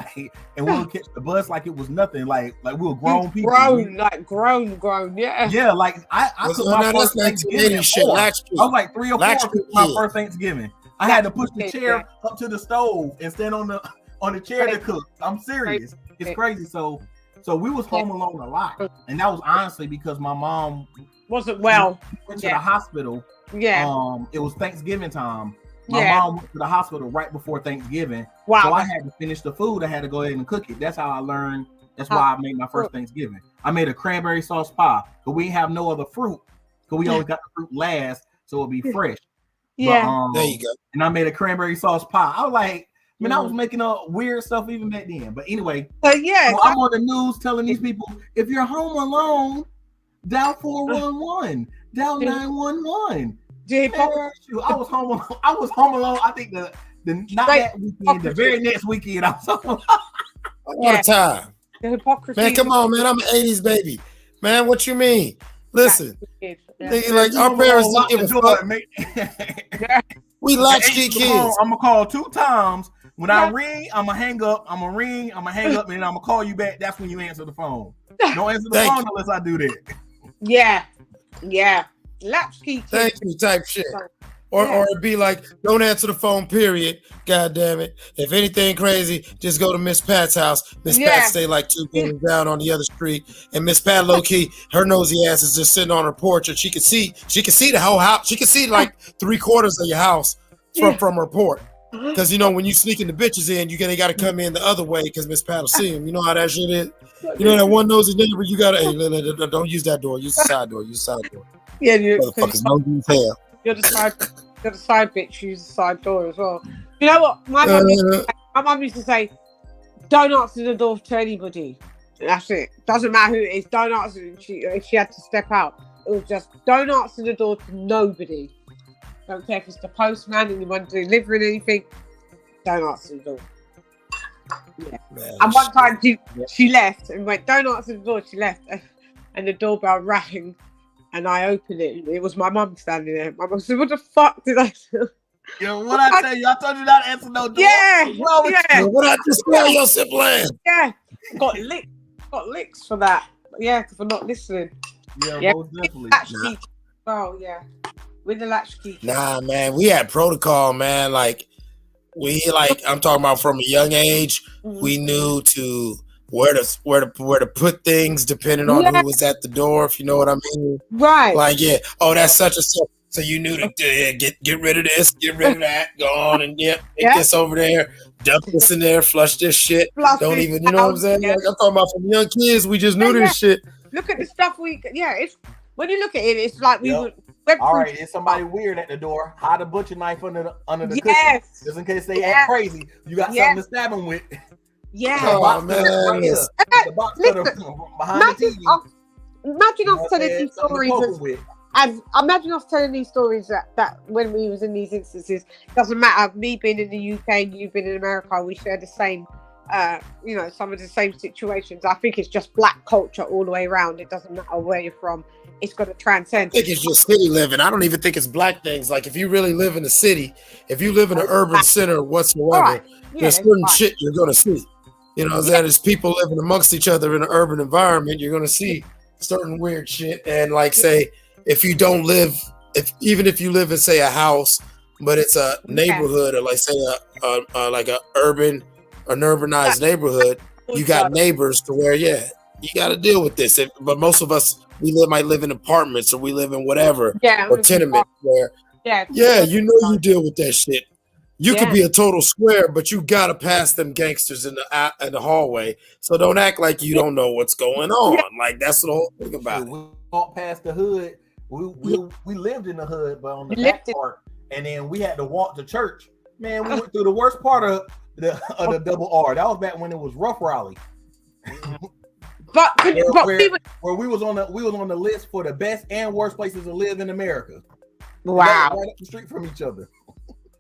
we'll catch the bus like it was nothing, like we were grown people. Grown, yeah. Yeah, like I took my first Thanksgiving. I was like 3 or 4 my first Thanksgiving. I had to push the chair up to the stove and stand on the chair to cook. I'm serious. It's crazy. So we was home alone a lot, and that was honestly because my mom wasn't well. Went to the hospital. Yeah. It was Thanksgiving time. My mom went to the hospital right before Thanksgiving. Wow. So I had to finish the food. I had to go ahead and cook it. That's how I learned. That's why I made my first Thanksgiving. I made a cranberry sauce pie, but we have no other fruit. So we always got the fruit last, so it'll be fresh. Yeah. But, there you go. And I made a cranberry sauce pie. I was like, man, I was making up weird stuff even back then. But anyway, so I'm on the news telling these people, if you're home alone, dial 411, dial 911. I was home alone. I was home alone. I think that weekend, the very next weekend, I was home alone. All the time. The hypocrisy. Man, come on, man. I'm an 80s baby. Man, what you mean? Listen. Like our parents didn't give a fuck. We latchkey kids. I'm gonna call 2 times. When I ring, I'm gonna hang up. I'm gonna ring. I'm gonna hang up, and then I'm gonna call you back. That's when you answer the phone. Don't answer the phone unless I do that. Yeah. Latchkey kids. Thank you, type shit. Or it'd be like, don't answer the phone, period. God damn it. If anything crazy, just go to Miss Pat's house. Miss Pat stay like 2 buildings down on the other street. And Miss Pat, low key, her nosy ass is just sitting on her porch, and she can see the whole house. She can see like 3/4 of your house from her porch. Because you know, when you sneaking the bitches in, they gotta come in the other way because Miss Pat will see them. You know how that shit is? You know that one nosy neighbor, you gotta don't use that door, use the side door, Yeah, motherfuckers nosy as hell. You're the side bitch. Use the side door as well. You know what? My mum used to say, "Don't answer the door to anybody." And that's it. Doesn't matter who it is. Don't answer. If she had to step out, it was just don't answer the door to nobody. Don't care if it's the postman and you want to deliver anything. Don't answer the door. Yeah. Man, and one time she left and went, "Don't answer the door." She left, and the doorbell rang. And I opened it. It was my mum standing there. My mum said, "What the fuck did I do?" Yo, what I tell you? I told you not to answer no door. Yeah. What I just tell your sibling? Yeah. Got licks for that. Yeah, for not listening. Yeah. Most definitely. Oh yeah. With the latchkey. Nah, man. We had protocol, man. Like I'm talking about from a young age. We knew to where to put things depending on who was at the door, if you know what I mean. Right. Like, that's such a such. So you knew to get rid of this, get rid of that, go on and take this over there, dump this in there, flush this shit. Don't even, you know what I'm saying? Like, I'm talking about from young kids, we just knew this shit. Look at the stuff it's when you look at it, it's like we would. All right, is somebody weird at the door? Hide a butcher knife under the cushion, just in case they act crazy. You got something to stab them with. Yeah. Oh man. The box cutter behind the TV. Imagine us telling these stories. Imagine us telling these stories that when we was in these instances, doesn't matter. Me being in the UK and you being in America, we share the same you know, some of the same situations. I think it's just black culture all the way around. It doesn't matter where you're from. It's got to transcend. I think it's just city living. I don't even think it's black things. Like if you really live in the city, if you live in an urban center whatsoever, there's certain shit you're gonna see. You know, there's people living amongst each other in an urban environment. You're gonna see certain weird shit. And like, say, if you don't live, even if you live in say a house, but it's a neighborhood, or like say like an urbanized neighborhood, you got neighbors to where you got to deal with this. But most of us, might live in apartments, or we live in whatever, or tenement where you know you deal with that shit. You could be a total square, but you gotta pass them gangsters in the hallway. So don't act like you don't know what's going on. Like that's the whole thing about it. We walked past the hood. We lived in the hood, but on the back part, and then we had to walk to church. Man, we went through the worst part of the double R. That was back when it was Rough Raleigh. But where we was on the list for the best and worst places to live in America. Wow. Right up the street from each other.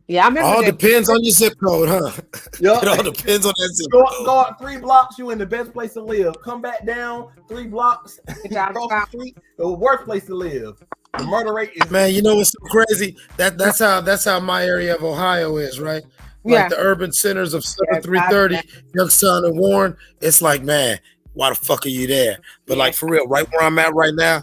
Yeah, I remember. All depends on your zip code, huh? Yep. It all depends on that zip code. Go out 3 blocks, you in the best place to live. Come back down 3 blocks, across the street, the worst place to live. The murder rate is, man. You know what's so crazy? That's how my area of Ohio is, right? Like the urban centers of 330, Youngstown and Warren. It's like, man, why the fuck are you there? But like for real, right where I'm at right now,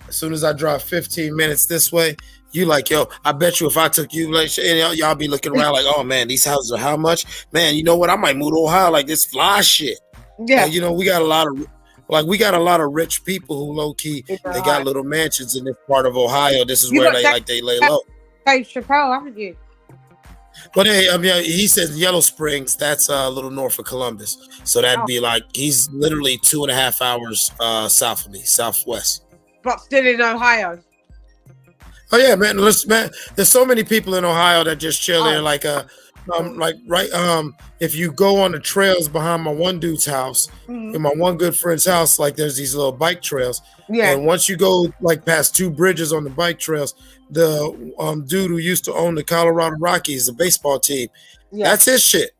as soon as I drive 15 minutes this way, you like, yo, I bet you if I took you, like, y'all be looking around like, oh man, these houses are how much? Man, you know what? I might move to Ohio like this fly shit. Yeah, you know, we got a lot of rich people who low key they got little mansions in this part of Ohio. This is where they lay low. Dave Chappelle, haven't you? But hey, I mean, he says Yellow Springs. That's a little north of Columbus, so that'd be like he's literally 2.5 hours south of me, southwest. But still in Ohio. Oh yeah, man. Listen, man. There's so many people in Ohio that just chill there. Like, if you go on the trails behind my one dude's house, in my one good friend's house, like there's these little bike trails. Yeah. And once you go like past 2 bridges on the bike trails, the dude who used to own the Colorado Rockies, the baseball team, that's his shit.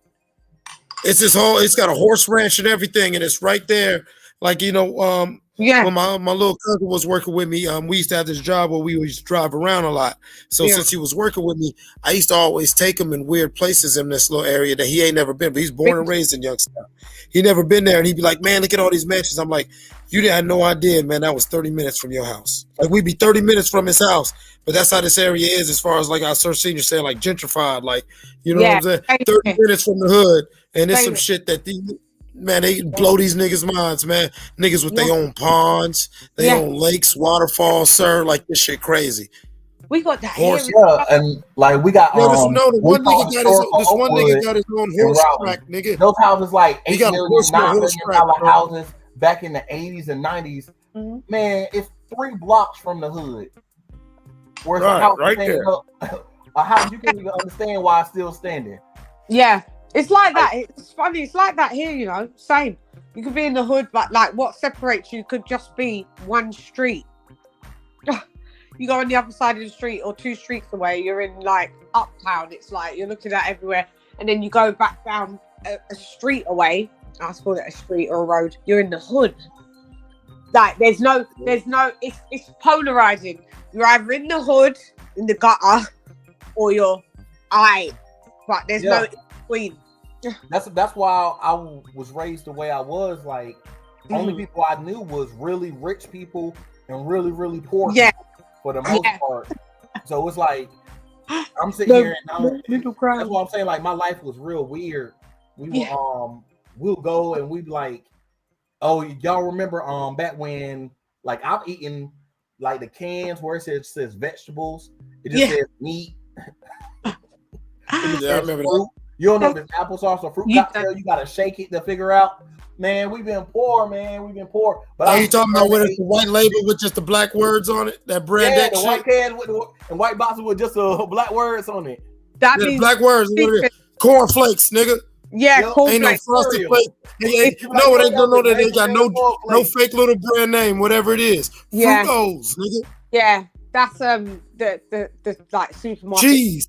It's his whole. It's got a horse ranch and everything, and it's right there. Like, you know, when my little cousin was working with me, we used to have this job where we used to drive around a lot. So since he was working with me, I used to always take him in weird places in this little area that he ain't never been. But he's born and raised in Youngstown. He never been there, and he'd be like, "Man, look at all these mansions." I'm like, "You had no idea, man. That was 30 minutes from your house. Like we'd be 30 minutes from his house." But that's how this area is, as far as like our search senior saying, like gentrified. Like, you know what I'm saying? 30 minutes from the hood, and it's some shit that man, they blow these niggas' minds, man. Niggas with their own ponds, their own lakes, waterfalls, sir. Like this shit crazy. We got that horse, and like we got this one nigga got his own horse track, nigga. Those houses like $8 million houses back in the 80s and 90s. Man, it's 3 blocks from the hood. Where's a house right there? A house you can't even understand why it's still standing. Yeah. It's like that. It's funny. It's like that here, you know. Same. You could be in the hood, but like what separates you could just be one street. You go on the other side of the street or 2 streets away, you're in like uptown. It's like you're looking at everywhere. And then you go back down a street away. I call it a street or a road. You're in the hood. Like there's no, it's polarizing. You're either in the hood, in the gutter, or you're but there's no in between. That's why I was raised the way I was. Like only people I knew was really rich people and really, really poor people for the most part. So it's like I'm sitting here and that's what I'm saying. Like my life was real weird. We will we'll go and we'd like, oh, y'all remember back when like I'm eating like the cans where it says vegetables, it just says meat. I remember that. You don't know if it's applesauce or fruit cocktail. You gotta shake it to figure out. Man, we've been poor, man. We've been poor. But are you talking about when it's the white label with just the black words on it? That brand that the shit? White can with the white boxes with just the black words on it. That means black words. Corn flakes, nigga. Yeah, corn ain't flakes. No frosted flakes. No, it ain't no that they got no fake little brand name, whatever it is. Fruitos, nigga. Yeah. That's the like supermarket cheese.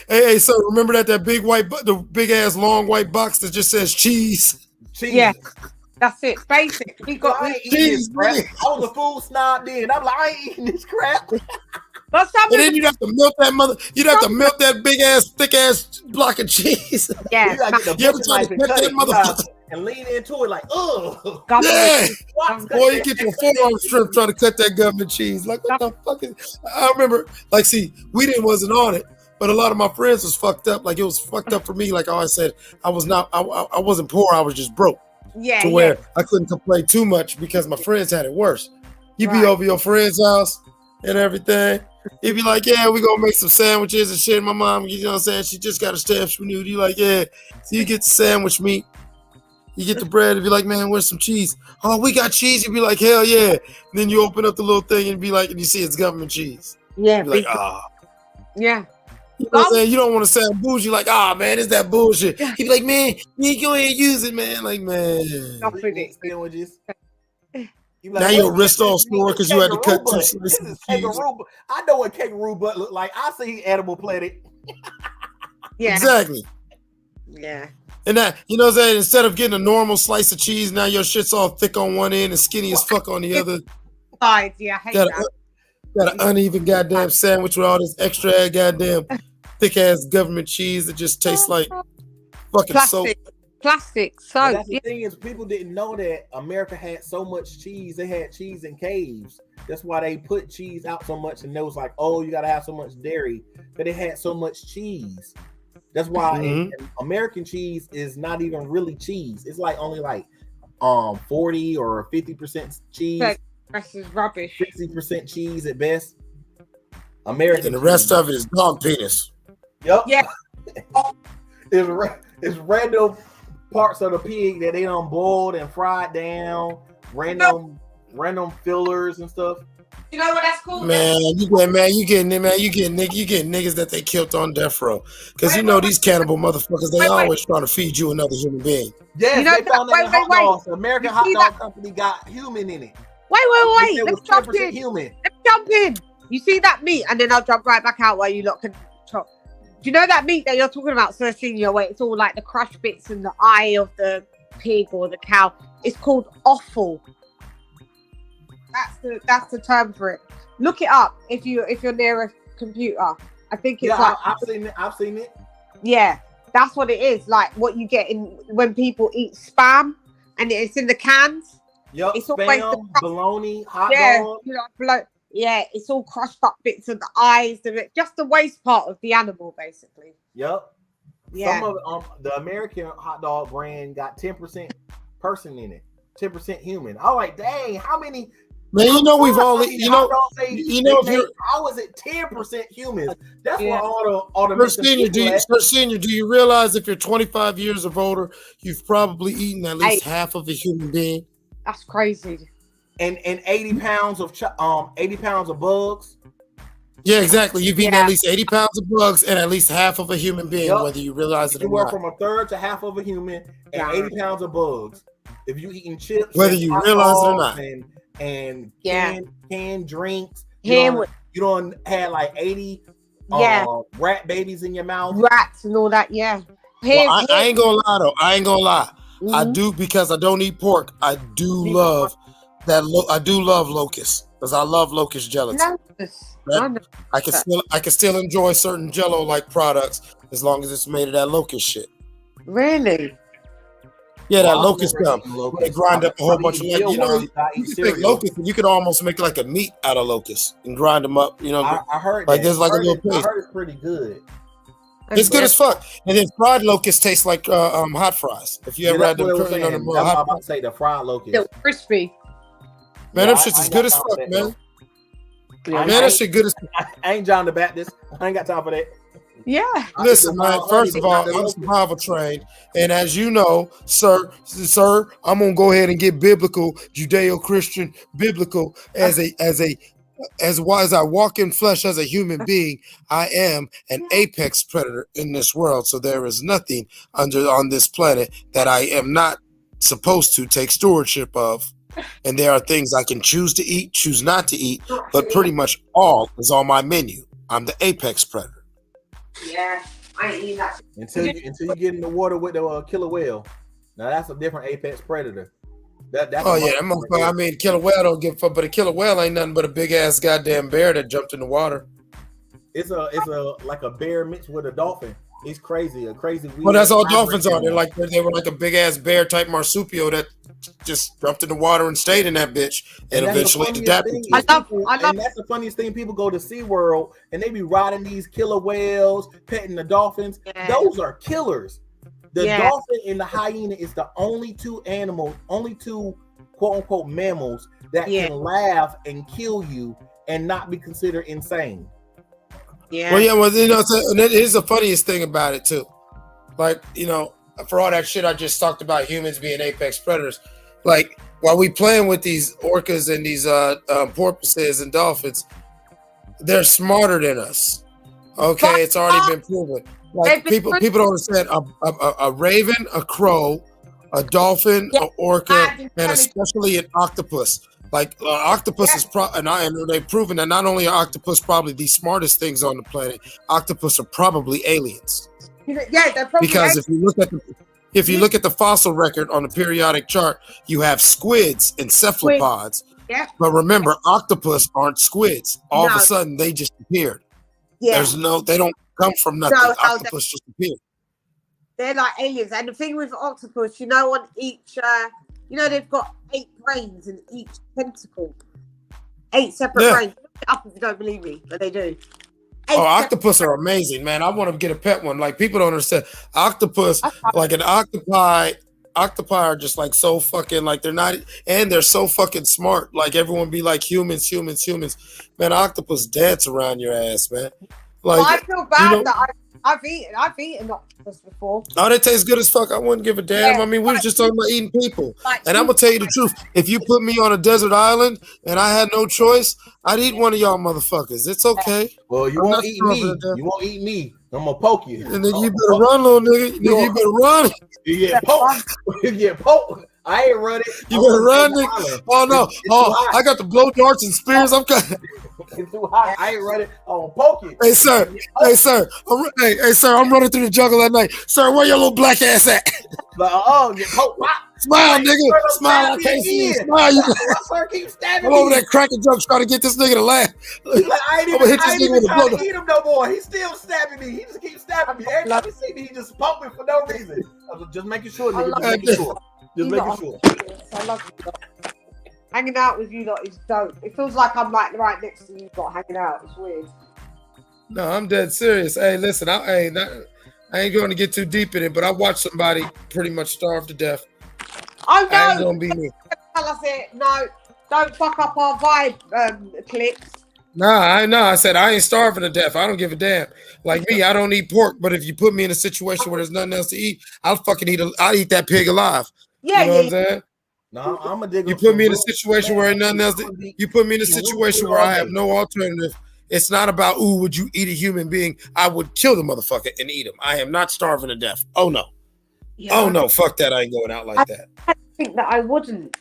Hey, so remember that big the big ass long white box that just says cheese? Cheese. Yeah, that's it. Basic. We got I ain't eating this crap. I was a food snob then. I'm like, I ain't eating this crap. But and then you'd have to melt that you'd have to melt that big ass, thick ass block of cheese. Yeah. You gotta get the butcher knife and cut it and lean into it like, ugh. Yeah. Boy, you get your forearm strip trying to cut that government cheese. Like, what the fuck is... I remember, like, see, wasn't on it, but a lot of my friends was fucked up. Like, it was fucked up for me. Like I said, I wasn't poor, I was just broke. Yeah. To where I couldn't complain too much because my friends had it worse. You'd be over your friend's house and everything. He'd be like, yeah, we gonna make some sandwiches and shit. My mom, you know what I'm saying? She just got a stamp renewed. You like, yeah. So you get the sandwich meat. You get the bread and be like, man, where's some cheese? Oh, we got cheese. You'd be like, hell yeah. And then you open up the little thing and be like, and you see it's government cheese. Yeah. You'd be like, Yeah. You know what I'm saying? You don't want to sound bougie, like, man, it's that bullshit. He'd be like, man, you go ahead and use it, man. Like, man. Sandwiches. Now your wrist all sore because you had to cut two slices This of is cheese. kangaroo. I know what kangaroo butt look like. I see Animal Planet. Yeah. Exactly. Yeah. And that, you know what I'm saying? Instead of getting a normal slice of cheese, now your shit's all thick on one end and skinny as fuck on the other. Sides, yeah, I hate that. Got an uneven goddamn sandwich with all this extra goddamn thick ass government cheese that just tastes like fucking soap. Plastic soap. But that's the thing is, people didn't know that America had so much cheese. They had cheese in caves. That's why they put cheese out so much, and it was like, oh, you gotta have so much dairy. But they had so much cheese. That's why American cheese is not even really cheese. It's like only like 40 or 50% cheese. This is rubbish. 60% cheese at best. American and the rest of it is dog penis. Yep. Yeah. It's random parts of the pig that they done boiled and fried down. Random fillers and stuff. You know what that's called? You getting niggas that they killed on death row. Because you know these cannibal motherfuckers, they always trying to feed you another human being. Yes, You know they found that in hot dogs. The American You hot see dog that? company got human in it. Wait. It Let's was jump 10% in. human. Let's jump in. You see that meat, and then I'll jump right back out while you lot can talk. Do you know that meat that you're talking about, Sir Senior, where it's all like the crushed bits and the eye of the pig or the cow? It's called offal. That's the term for it. Look it up if you're near a computer. I think it's I've seen it. Yeah, that's what it is. Like what you get in when people eat spam, and it's in the cans. Yep, it's always the bologna, hot dog. Yeah, it's all crushed up bits of the eyes, just the waste part of the animal, basically. Yep. Yeah. Some of the American hot dog brand got 10% person in it, 10% human. I was like, dang, how many? Man, you know we've all how is it 10% humans? That's what all the Senior, do you realize if you're 25 years of older, you've probably eaten at least half of a human being? That's crazy. And 80 pounds of bugs. Yeah, exactly. You've eaten at least 80 pounds of bugs and at least half of a human being, whether you realize it or Anywhere not. from a third to half of a human and 80 pounds of bugs. If you eating chips, Whether you realize it or not. And canned drinks, You don't have like 80 rat babies in your mouth. Rats and all that, yeah. I ain't gonna lie though. I do, because I don't eat pork. I do love that. I do love locusts because I love locust gelatin. I can still enjoy certain Jello like products as long as it's made of that locust shit. Really? Yeah, that locust gum. They grind up a whole bunch of you take locusts and you could almost make like a meat out of locusts and grind them up. You know, I heard like that. there's like a little I paste. heard it's pretty good. It's good as fuck. And then fried locusts taste like hot fries. If you ever had them curly on the I'm about to say the fried locust. They're crispy. Man, them shit's as good as fuck, man. Man, that shit good as I ain't John the Baptist. I ain't got time for that. Yeah. Listen, man, first of all, I'm survival trained. And as you know, sir, I'm gonna go ahead and get biblical, Judeo-Christian, biblical as I walk in flesh as a human being. I am an apex predator in this world. So there is nothing on this planet that I am not supposed to take stewardship of. and there are things I can choose to eat, choose not to eat, but pretty much all is on my menu. I'm the apex predator. Yeah, I ain't eating that. Until you get in the water with the killer whale. Now that's a different apex predator. That's Oh yeah, that motherfucker. I mean, killer whale don't give a fuck, but a killer whale ain't nothing but a big ass goddamn bear that jumped in the water. It's a like a bear mixed with a dolphin. It's crazy, a crazy. Well, that's all dolphins are. They were like a big ass bear type marsupial that just jumped in the water and stayed in that bitch, and eventually adapted. And that's the funniest thing. People go to SeaWorld and they be riding these killer whales, petting the dolphins. Yeah. Those are killers. The Yeah. dolphin and the hyena is the only two quote unquote mammals that can laugh and kill you and not be considered insane. Yeah. Well, yeah, well, you know, and that is the funniest thing about it too. Like, you know, for all that shit I just talked about humans being apex predators, like while we playing with these orcas and these porpoises and dolphins, they're smarter than us. Okay, it's already been proven. Like people don't understand. A raven, a crow, a dolphin, an orca, and especially an octopus. Like octopus is and they've proven that not only are octopus probably the smartest things on the planet, octopus are probably aliens. Yeah, they're probably Because if you look at the fossil record on the periodic chart, you have squids and cephalopods. Yeah. But remember, octopus aren't squids. All of a sudden, they just appeared. Yeah. They don't come from nothing. No, Octopus just appeared. They're like aliens. And the thing with octopus, you know, on each, they've got 8 brains in each tentacle. 8 separate brains. Look it up if you don't believe me, but they do. Octopus are amazing, man. I want to get a pet one. Like, people don't understand. Octopus, like an octopi are just like so fucking, like they're not, and they're so fucking smart. Like everyone be like humans. Man, octopus dance around your ass, man. Like, I feel bad that I've eaten octopus before. Oh, they taste good as fuck. I wouldn't give a damn. Yeah, I mean, we were just talking about eating people. And I'm gonna tell you the truth. If you put me on a desert island and I had no choice, I'd eat one of y'all motherfuckers. It's okay. Well, you won't eat me. You won't eat me. I'm gonna poke you. And then you better run, little nigga. You better run. You get poked. You get poked. I ain't running. You better run, nigga. Oh no. I got the blow darts and spears. I'm coming. It's too hot. I ain't running. I'm gonna poke you. Hey sir. Hey sir. Hey sir. I'm running through the jungle at night. Sir, where your little black ass at? Like, get poked. Smile, nigga. Smile. I can't see you. Smile. Sir, keep stabbing I'm me. over that cracking joke trying to get this nigga to laugh. I ain't even trying to eat him no more. He's still stabbing me. He just keeps stabbing me. Every time he see me, he just poke me for no reason. I'm just making sure, nigga. Just making sure. Just making sure. I love you lot. Hanging out with you lot is dope. It feels like I'm like right next to you lot hanging out. It's weird. No, I'm dead serious. Hey, listen, I ain't going to get too deep in it, but I watched somebody pretty much starve to death. Oh no! I ain't gonna be me. Tell us it. No, don't fuck up our vibe clips. Nah, I said I ain't starving to death. I don't give a damn. Like me, I don't eat pork, but if you put me in a situation where there's nothing else to eat, I'll eat that pig alive. Yeah, you know what I'm saying? No, I'm a digger. You put me in a situation where ain't nothing else. You put me in a situation where I have no alternative. It's not about, would you eat a human being? I would kill the motherfucker and eat him. I am not starving to death. Oh no. Yeah. Oh no, fuck that. I ain't going out like that. I think that I wouldn't.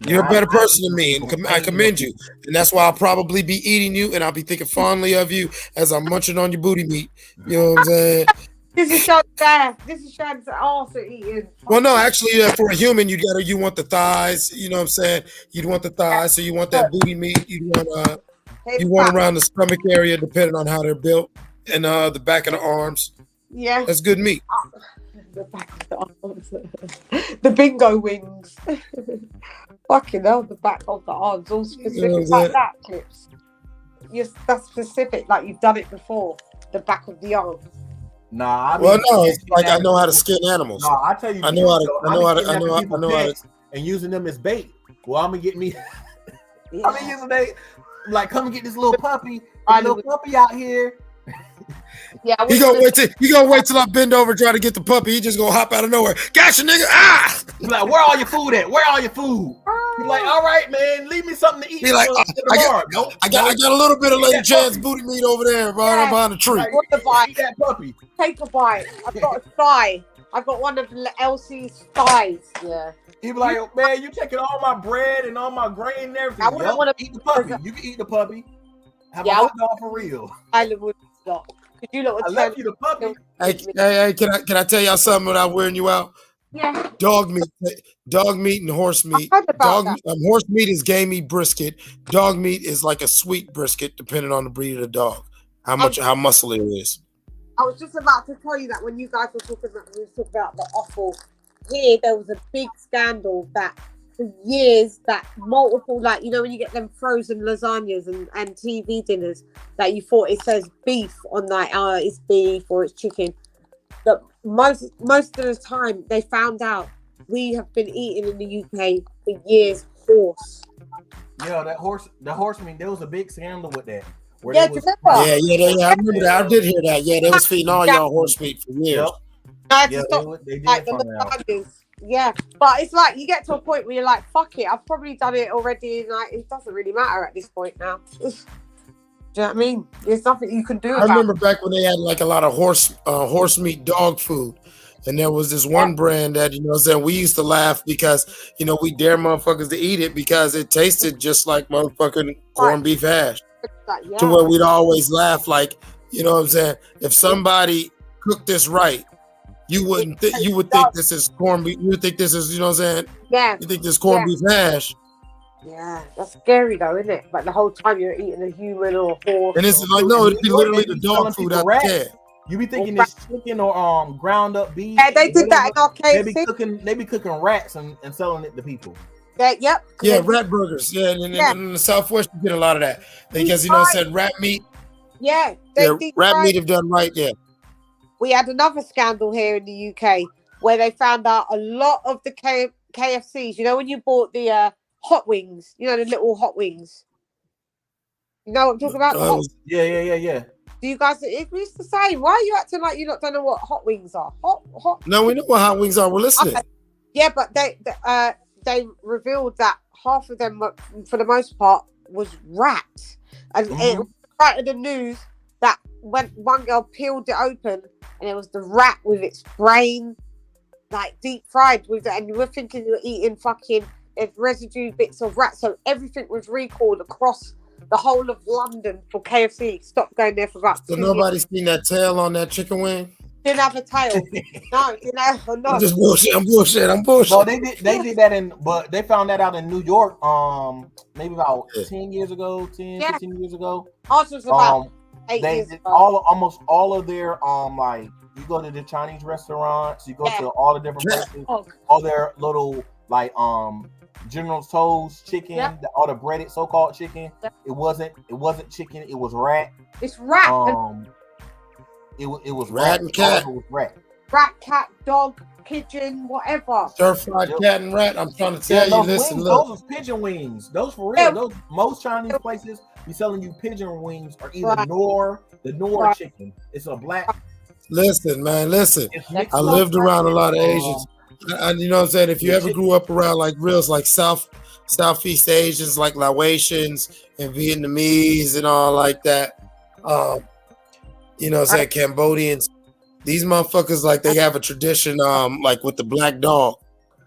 You're a better person than me, and I commend you. And that's why I'll probably be eating you, and I'll be thinking fondly of you as I'm munching on your booty meat. You know what I'm saying? This is Shad's arse eating. Well, no, actually, for a human, you want the thighs. You know what I'm saying? You'd want the thighs, so you want that booty meat. You want around the stomach area, depending on how they're built, and the back of the arms. Yeah, that's good meat. The back of the arms, the bingo wings. Fucking hell, the back of the arms, all specific like that clips. Yes, that's specific, like you've done it before. The back of the arm. Nah, it's like I know how to skin animals. No, I tell you, I know how to, and using them as bait. Well, I'm gonna get me. I'm gonna use them like come and get this little puppy. Little puppy out here. Yeah, you gonna wait till I bend over try to get the puppy. He just gonna hop out of nowhere. Gotcha, nigga. Ah! He's like, where all your food at? Where all your food? He's like, all right, man, leave me something to eat. He like, I got a little bit of Lady Jan's booty meat over there, right behind the tree. Take a bite. Take a bite. I've got a thigh. I've got one of Elsie's thighs. Yeah. He be like, oh, man, you taking all my bread and all my grain and everything. I wouldn't want to eat the puppy. You can eat the puppy. Have a Yeah, hot dog for real. I would not. Could you look? I left you the puppy. Hey, can I tell y'all something without wearing you out? Yeah. Dog meat and horse meat. Horse meat is gamey brisket. Dog meat is like a sweet brisket, depending on the breed of the dog. How muscly it is. I was just about to tell you that when you guys were talking about the offal, here there was a big scandal that for years that multiple, like, you know, when you get them frozen lasagnas and TV dinners that you thought it says beef on that, it's beef or it's chicken. But most of the time they found out we have been eating in the UK for years horse. Yeah, the horse meat, there was a big scandal with that. Yeah, I remember that. I did hear that. Yeah, they was feeding all y'all horse meat for years. They did find out. Yeah, but it's like you get to a point where you're like, fuck it, I've probably done it already. Like, it doesn't really matter at this point now. Do you know what I mean? There's nothing you can do I remember back when they had like a lot of horse meat dog food. And there was this one brand that, you know what I'm saying, we used to laugh because, you know, we dare motherfuckers to eat it because it tasted just like motherfucking corned beef hash. To where we'd always laugh, like, you know what I'm saying, if somebody cooked this right, you would think this is corned beef. You would think this is, you know what I'm saying? Yeah. You think this corned beef hash. Yeah, that's scary though, isn't it? But the whole time you're eating a human or a horse. And it's like, no, it'd be literally the dog food out the can. You be thinking it's chicken or ground up beef. Yeah, they did that in our KFC. They be cooking rats and selling it to people. Yep. Yeah, rat burgers. Yeah, and in the Southwest you get a lot of that because you know what I'm saying, rat meat. Yeah, rat meat if done right. Yeah. We had another scandal here in the UK where they found out a lot of the KFCs. You know when you bought the hot wings, you know the little hot wings. You know what I'm talking about? Yeah. Do you guys? It's the same. Why are you acting like you don't know what hot wings are? Hot. No, we know what hot wings are. We're listening. Yeah, but they revealed that half of them, for the most part, was rat, and it was right in the news that when one girl peeled it open and it was the rat with its brain, like deep fried with it, and you were thinking you were eating fucking residue bits of rat. So everything was recalled across the whole of London for KFC. Stopped going there for about 2 years. Nobody's seen that tail on that chicken wing? Didn't have a tail. No. I'm just bullshit. I'm bullshit. No, they did that but they found that out in New York, maybe about 10 years ago, 15 years ago. Ours was about 8 years ago. Almost all of their like you go to the Chinese restaurants, you go to all the different places, all their little like General Tso's chicken, all the breaded so-called chicken. It wasn't chicken, it was rat. It's rat. It was rat and cat. It was rat. Rat, cat, dog, pigeon, whatever. Stir-fried cat and rat. I'm trying to tell you, listen, look. Those was pigeon wings. Those for real. Those most Chinese places be selling you pigeon wings or either the Nor chicken. It's a black. Listen, man, listen. I lived around a lot of Asians. You know what I'm saying? If you ever grew up around like reals like Southeast Asians, like Laotians and Vietnamese and all like that, you know what I'm saying, Cambodians, these motherfuckers, like they have a tradition like with the black dog.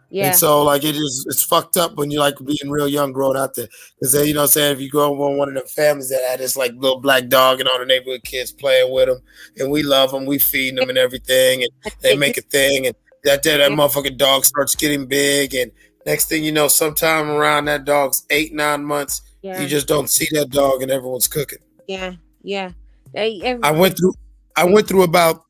Yeah. And so like it's fucked up when you like being real young growing out there. Because you know what I'm saying, if you grow up on one of them families that had this like little black dog and all the neighborhood kids playing with them, and we love them, we feed them and everything, and they make a thing, and that motherfucking dog starts getting big, and next thing you know, sometime around that dog's 8-9 months, you just don't see that dog and everyone's cooking. Yeah. I went through about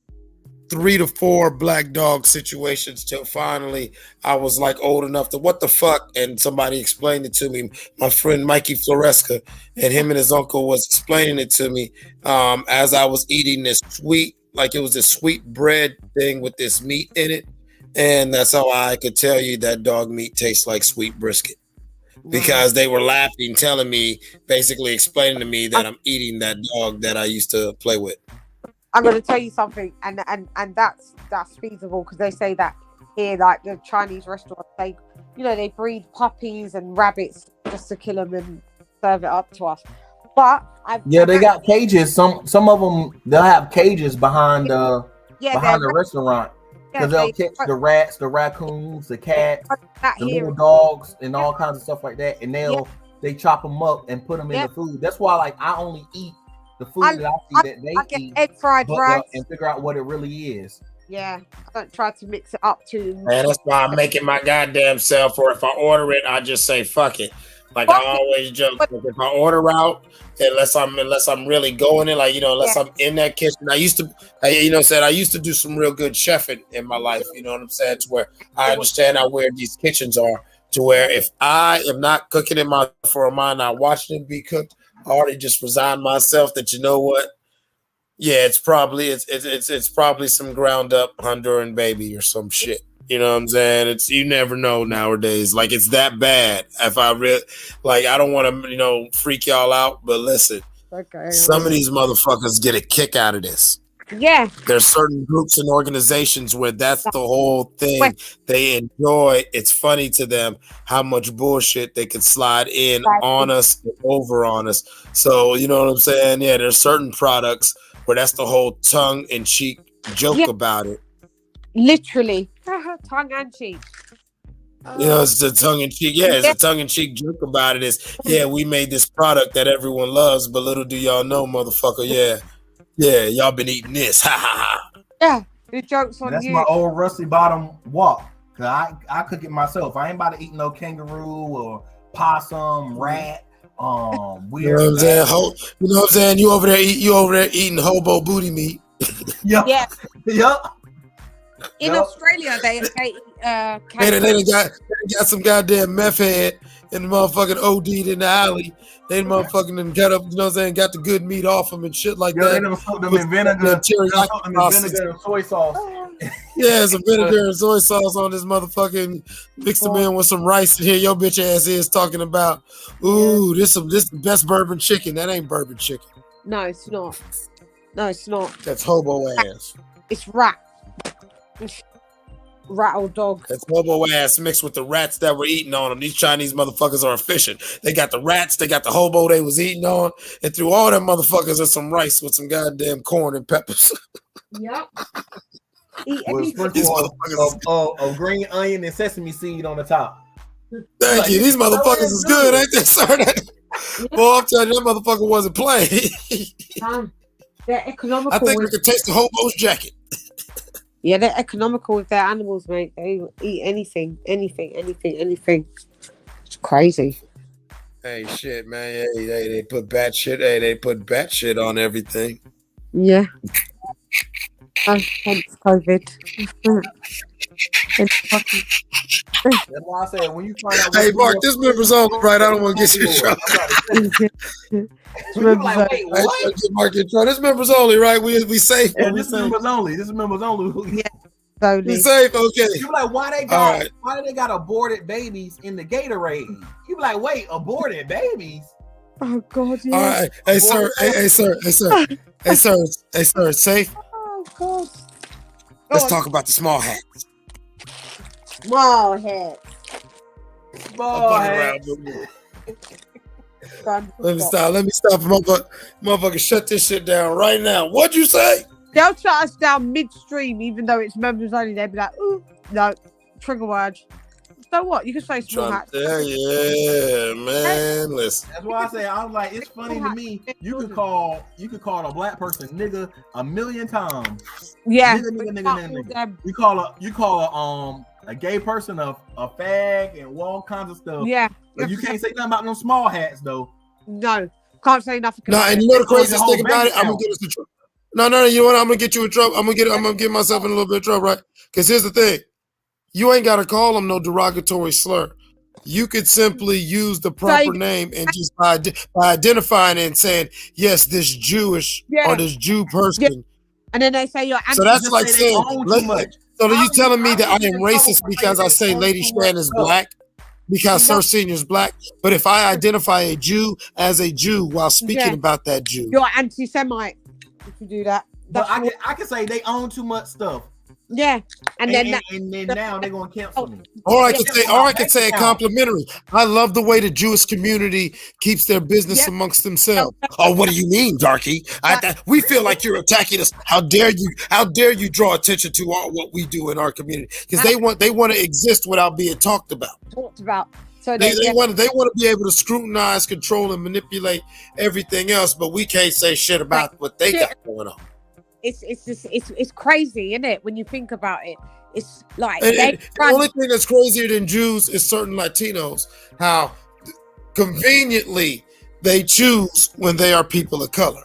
3 to 4 black dog situations till finally I was like old enough to what the fuck, and somebody explained it to me. My friend Mikey Floresca, and him and his uncle was explaining it to me as I was eating this sweet, like it was this sweet bread thing with this meat in it. And that's how I could tell you that dog meat tastes like sweet brisket, because they were laughing, telling me, basically explaining to me that I'm eating that dog that I used to play with. I'm going to tell you something, and that's feasible, because they say that here, like the Chinese restaurants, they breed puppies and rabbits just to kill them and serve it up to us. But they got cages. Some of them, they'll have cages behind the restaurant. Because they'll catch the rats, the raccoons, the cats, the little dogs, and all kinds of stuff like that. And they chop them up and put them in the food. That's why, like, I only eat the food that I see that they eat, egg fried rice, and figure out what it really is. Yeah, I don't try to mix it up too. Man, that's why I make it my goddamn self. Or if I order it, I just say fuck it. Like I always joke, like if I order out, unless I'm really going in, like unless I'm in that kitchen. I used to do some real good chefing in my life. You know what I'm saying? To where I understand how weird these kitchens are. To where if I am not cooking in my for a mind, not watching it be cooked, I already just resigned myself that you know what. Yeah, it's probably some ground up Honduran baby or some shit. You know what I'm saying? You never know nowadays. Like it's that bad. If I I don't want to freak y'all out, but listen, some of these motherfuckers get a kick out of this. Yeah, there's certain groups and organizations where that's the whole thing. They enjoy. It's funny to them how much bullshit they can slide in on us, over on us. So you know what I'm saying? Yeah, there's certain products where that's the whole tongue-in-cheek joke about it. Literally, tongue and cheek. It's the tongue-in-cheek. Yeah, it's a tongue-in-cheek joke about it. Is we made this product that everyone loves, but little do y'all know, motherfucker. Yeah, y'all been eating this. Ha ha ha. Yeah, the joke's on That's you. my old rusty bottom walk. Cause I cook it myself. I ain't about to eat no kangaroo or possum, rat. Weird. You know what I'm saying? You know what I'm saying? You over there eating hobo booty meat. Yep. Yeah. Yep. In Australia, they They got some goddamn meth head and the motherfucking OD'd in the alley. They motherfucking done got up, you know what I'm saying, got the good meat off them and shit like that. They done soaked them in vinegar and soy sauce. Yeah, some vinegar and soy sauce on this motherfucking, mixed them in with some rice. And here your bitch ass is talking about, ooh, this the best bourbon chicken. That ain't bourbon chicken. No, it's not. No, it's not. That's hobo ass. It's rat. Rat or dog. That's hobo ass mixed with the rats that were eating on them. These Chinese motherfuckers are efficient. They got the rats, they got the hobo they was eating on, and through all them motherfuckers are some rice with some goddamn corn and peppers. Yep. Of green onion and sesame seed on the top. Thank you. These motherfuckers is good, ain't they, sir? Boy, I'm telling you, that motherfucker wasn't playing. They're economical. I think we could taste the hobo's jacket. Yeah, they're economical with their animals, mate. They eat anything. It's crazy. Hey, shit, man. Hey, they put bat shit. Hey, they put bat shit on everything. Yeah. Hence COVID. That's why I said when you find out. Hey, Mark, this member's only, right? I don't want to get you in trouble. Mark in trouble. This member's only, right? We safe. Yeah, this member's only. Yeah. We safe. Okay. You be like, why do they got aborted babies in the Gatorade? You be like, wait, aborted babies? Oh God. Yeah. All right. Hey, sir. Hey, sir. Safe. Oh God. Let's talk about the small hats. Small hats. Let me stop. Motherfucker, shut this shit down right now. What'd you say? They'll shut us down midstream, even though it's members only. They'll be like, ooh, no, trigger word. So what? You can say small hats. Yeah, man. Listen. That's why I say I was like, it's funny to me. You could call a black person nigga 1,000,000 times. Yeah. Nigga. You call a gay person a fag and all kinds of stuff. Yeah. But you can't say nothing about them small hats though. No, can't say nothing. No, and you know the craziest thing about it, I'm gonna get us in trouble. No, you know what? I'm gonna get you in trouble. I'm gonna get myself in a little bit of trouble, right? Because here's the thing. You ain't gotta call them no derogatory slur. You could simply use the proper name and just by identifying it and saying, yes, this Jewish or this Jew person. Yeah. And then they say you're so that's like saying, so are you telling me that I am racist because I say Lady Strand is black? Because Sir Senior's black? But if I identify a Jew as a Jew while speaking about that Jew. You're anti-Semite if you do that. But I can say they own too much stuff. Yeah, and then now they're gonna cancel me. Or I could say a complimentary. I love the way the Jewish community keeps their business amongst themselves. Oh, what do you mean, Darky? We feel like you're attacking us. How dare you? How dare you draw attention to what we do in our community? Because they want to exist without being talked about. So they want to be able to scrutinize, control, and manipulate everything else, but we can't say shit about what they got going on. It's crazy, isn't it? When you think about it, it's like the only thing that's crazier than Jews is certain Latinos. How conveniently they choose when they are people of color.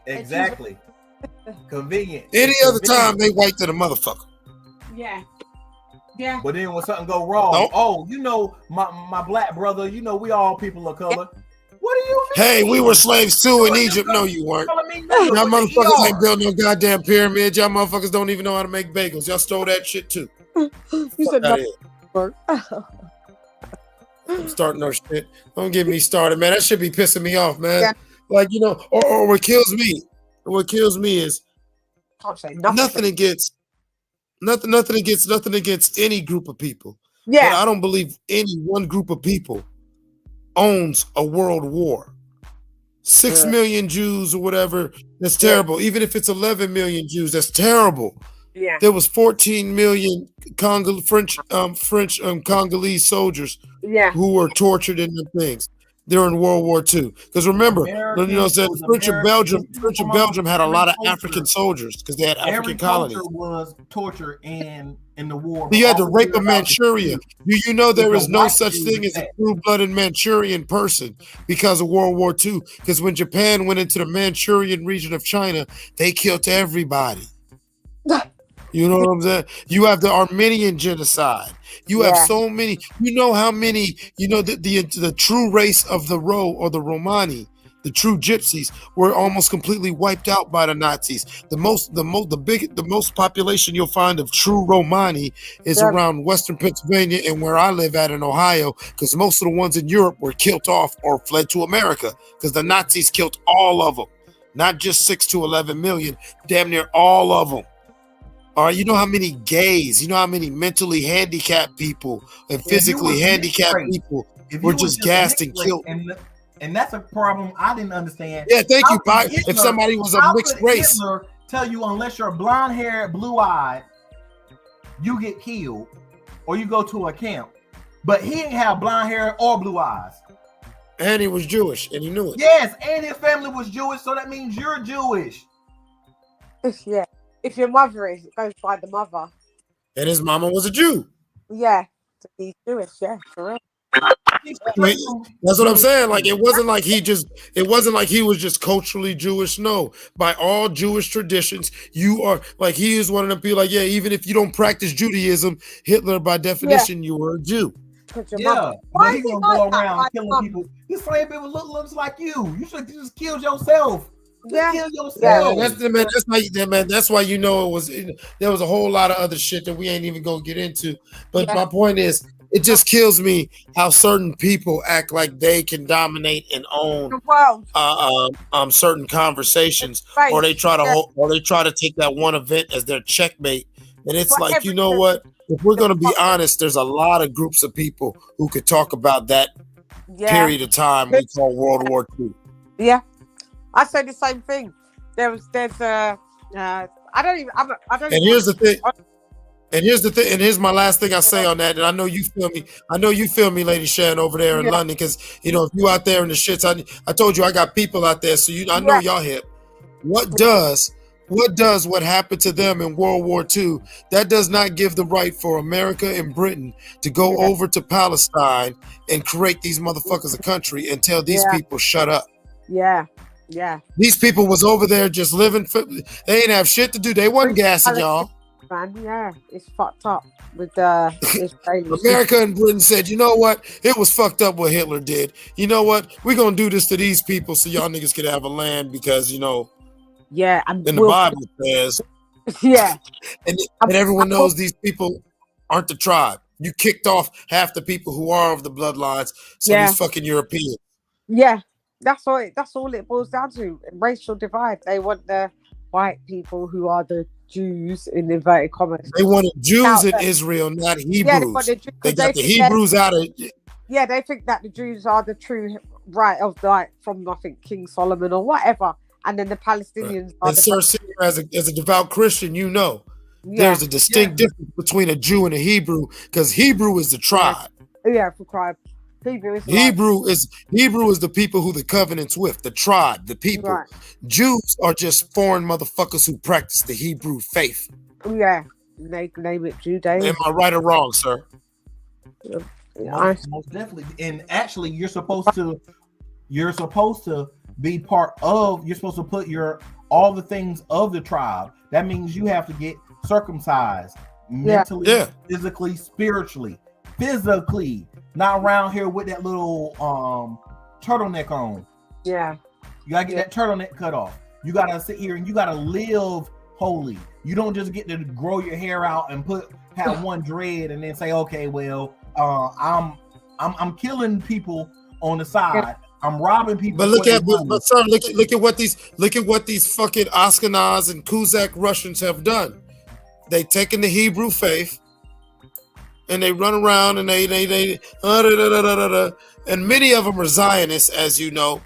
Exactly. Convenient. Any other time they white to the motherfucker. Yeah. Yeah. But then when something go wrong, you know, my black brother, you know, we all people of color. What do you mean? Hey, we were slaves too in Egypt. No, you weren't. Y'all motherfuckers ain't built no goddamn pyramids. Y'all motherfuckers don't even know how to make bagels. Y'all stole that shit too. You said no. I'm starting our shit. Don't get me started, man. That should be pissing me off, man. Yeah. Like, you know, or what kills me. What kills me is nothing against any group of people. Yeah. But I don't believe any one group of people owns a world war. 6 million Jews or whatever, that's terrible. Even if it's 11 million Jews, that's terrible. Yeah. There was 14 million French Congolese soldiers who were tortured in the things during World War II. Because remember, French and Belgium had a lot of African soldiers because they had African colonies. Was torture in the war. You had the rape of Manchuria. Do you know there is no such thing as a true-blooded Manchurian person because of World War II? Because when Japan went into the Manchurian region of China, they killed everybody. You know what I'm saying? You have the Armenian genocide. You have so many. You know how many? You know the true race of the Romani, the true Gypsies, were almost completely wiped out by the Nazis. The most population you'll find of true Romani is around Western Pennsylvania and where I live at in Ohio, because most of the ones in Europe were killed off or fled to America because the Nazis killed all of them, not just 6 to 11 million, damn near all of them. All right, you know how many gays, you know how many mentally handicapped people and physically handicapped people were just gassed and killed. And that's a problem I didn't understand. Yeah, thank you, Pi. If somebody was a mixed race. Hitler tell you unless you're blonde-haired, blue-eyed, you get killed or you go to a camp. But he didn't have blonde hair or blue eyes. And he was Jewish, and he knew it. Yes, and his family was Jewish, so that means you're Jewish. Yeah. If your mother is, it goes by the mother. And his mama was a Jew. Yeah. He's Jewish, yeah, for real. That's what I'm saying. Like it wasn't like he was just culturally Jewish. No, by all Jewish traditions, you are like he is one of them people. Like, yeah, even if you don't practice Judaism, Hitler by definition you were a Jew. Yeah, why he gonna go around killing people? This slave people looks like you. You should just kill yourself. Just kill yourself. Yeah, that's why you know it was. There was a whole lot of other shit that we ain't even gonna get into. But my point is, it just kills me how certain people act like they can dominate and own certain conversations, or they try to take that one event as their checkmate. And it's like, you know what? If we're going to be honest, there's a lot of groups of people who could talk about that period of time we call World War II. Yeah, I say the same thing. There's I don't. And here's the thing. And here's my last thing I say on that. And I know you feel me. I know you feel me, Lady Shan, over there in London, because you know if you out there in the shits, I told you I got people out there, so I know y'all hip. What happened to them in World War II? That does not give the right for America and Britain to go over to Palestine and create these motherfuckers a country and tell these people shut up. Yeah. These people was over there just living. They ain't have shit to do. They wasn't gassing y'all. Man, yeah, it's fucked up with Israelis. America and Britain said, you know what? It was fucked up what Hitler did. You know what? We're gonna do this to these people so y'all niggas could have a land because and the Bible says, and everyone knows these people aren't the tribe. You kicked off half the people who are of the bloodlines, so these fucking Europeans. Yeah, that's all it boils down to. Racial divide. They want the white people who are the Jews in inverted commas. They wanted Jews Out in there. Israel, not Yeah, Hebrews. but They got the think Hebrews out of. Yeah, they think that the Jews are the true right of like from I think King Solomon or whatever, and then the Palestinians are And Sir Sarah, as a devout Christian, you know, Yeah. there's a distinct difference between a Jew and a Hebrew, because Hebrew is the tribe. Yeah, for crying. Hebrew is Hebrew is the people who the covenant's with, the tribe, the people. Right. Jews are just foreign motherfuckers who practice the Hebrew faith. Yeah, they name it Judaism. Am I right or wrong, sir? Most definitely. And actually, you're supposed to be part of. You're supposed to put all the things of the tribe. That means you have to get circumcised mentally, physically, spiritually, not around here with that little turtleneck on. Yeah. You gotta get that turtleneck cut off. You gotta sit here and you gotta live holy. You don't just get to grow your hair out and have one dread and then say, okay, well, I'm killing people on the side. I'm robbing people. But look at what these fucking Ashkenaz and Kuzak Russians have done. They taken the Hebrew faith and they run around and and many of them are Zionists, as you know,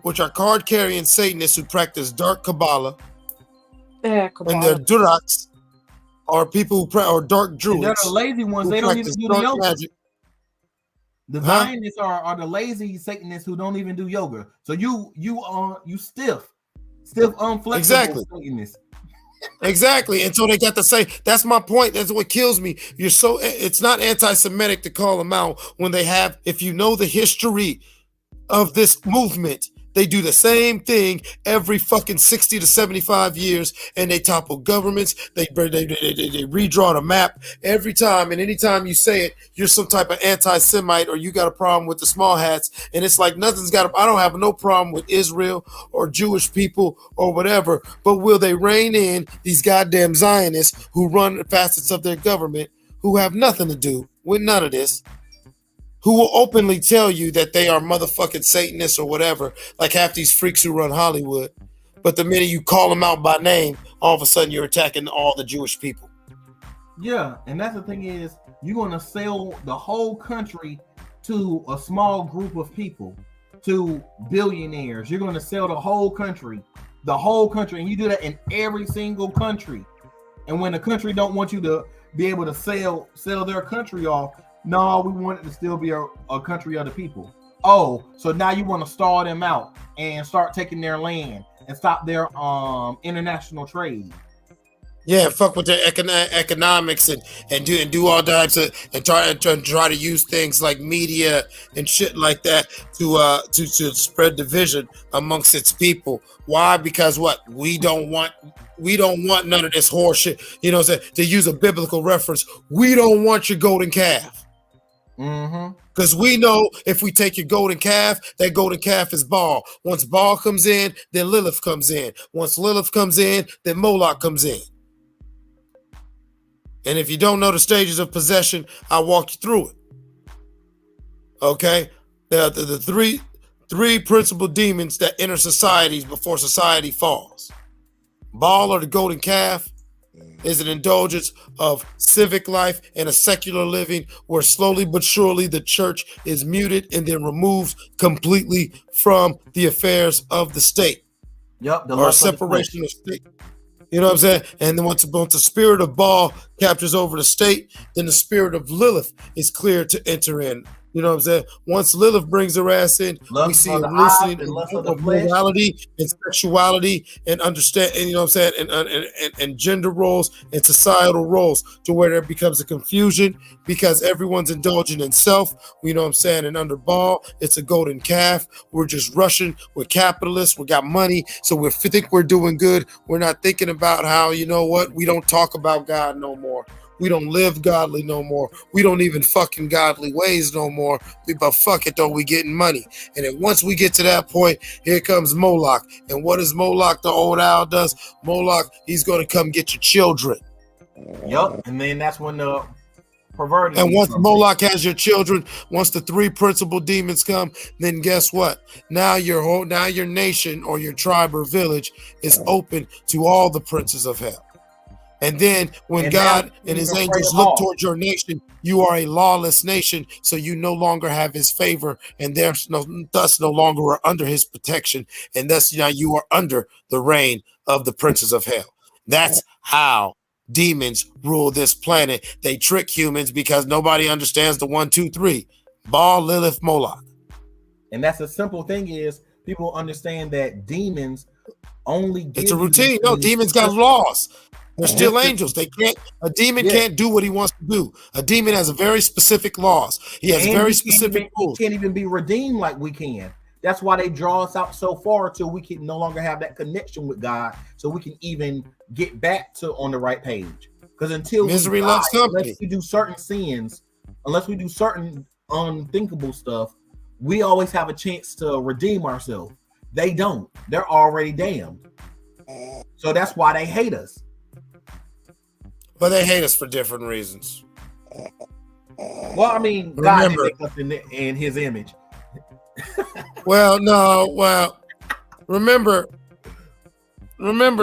which are card-carrying Satanists who practice dark Kabbalah. Yeah, And they're Duraks, or people who or dark Druids. They're the lazy ones. They don't even do the yoga. Magic. The Zionists are the lazy Satanists who don't even do yoga. So you stiff, unflexible Satanists. Exactly. And so they got to say, that's my point. That's what kills me. It's not anti-Semitic to call them out when they have, if you know the history of this movement, they do the same thing every fucking 60 to 75 years, and they topple governments. They redraw the map every time, and anytime you say it, you're some type of anti-Semite or you got a problem with the small hats. And it's like I don't have no problem with Israel or Jewish people or whatever, but will they rein in these goddamn Zionists who run facets of their government who have nothing to do with none of this? Who will openly tell you that they are motherfucking Satanists or whatever, like half these freaks who run Hollywood. But the minute you call them out by name, all of a sudden you're attacking all the Jewish people. Yeah, and that's the thing is, you're going to sell the whole country to a small group of people, to billionaires. You're going to sell the whole country, and you do that in every single country. And when the country don't want you to be able to sell their country off, no, we want it to still be a country of the people. Oh, so now you want to stall them out and start taking their land and stop their international trade. Yeah, fuck with their economics and do all types of and try to use things like media and shit like that to spread division amongst its people. Why? Because we don't want none of this horse shit. You know what I'm saying? To use a biblical reference, we don't want your golden calf. Because we know if we take your golden calf, that golden calf is Baal. Once Baal comes in, then Lilith comes in. Once Lilith comes in, then Moloch comes in. And if you don't know the stages of possession, I'll walk you through it. Okay? The three principal demons that enter societies before society falls. Baal, or the golden calf, is an indulgence of civic life and a secular living where slowly but surely the church is muted and then removed completely from the affairs of the state. Yep, or separation of state. You know what I'm saying? And then once the spirit of Baal captures over the state, then the spirit of Lilith is clear to enter in. You know what I'm saying? Once Lilith brings her ass in, we see a loosening of morality and sexuality and understand, and you know what I'm saying, and gender roles and societal roles, to where there becomes a confusion because everyone's indulging in self. You know what I'm saying? And under Baal, it's a golden calf. We're just rushing. We're capitalists. We got money, so we think we're doing good. We're not thinking about how, you know what? We don't talk about God no more. We don't live godly no more. We don't even fucking godly ways no more. But fuck it though, we getting money. And then once we get to that point, here comes Moloch. And what does Moloch, the old owl, does? Moloch, he's going to come get your children. Yup. And then that's when perverted. And once Moloch has your children, once the 3 principal demons come, then guess what? Now your nation or your tribe or village is open to all the princes of hell. And then when God and his angels look towards your nation, you are a lawless nation, so you no longer have his favor, and thus no longer are under his protection, and thus now you are under the reign of the princes of hell. That's how demons rule this planet. They trick humans because nobody understands the 1, 2, 3. Baal, Lilith, Moloch. And that's the simple thing is people understand that demons only give it's a routine. No, demons got laws. They're still angels. A demon can't do what he wants to do. A demon has a very specific laws. He has very specific rules. He can't even be redeemed like we can. That's why they draw us out so far till we can no longer have that connection with God, so we can even get back to on the right page. Because until misery loves company, unless we do certain sins, unless we do certain unthinkable stuff, we always have a chance to redeem ourselves. They don't. They're already damned. So that's why they hate us. But they hate us for different reasons. Well, I mean, God did make us in his image. Remember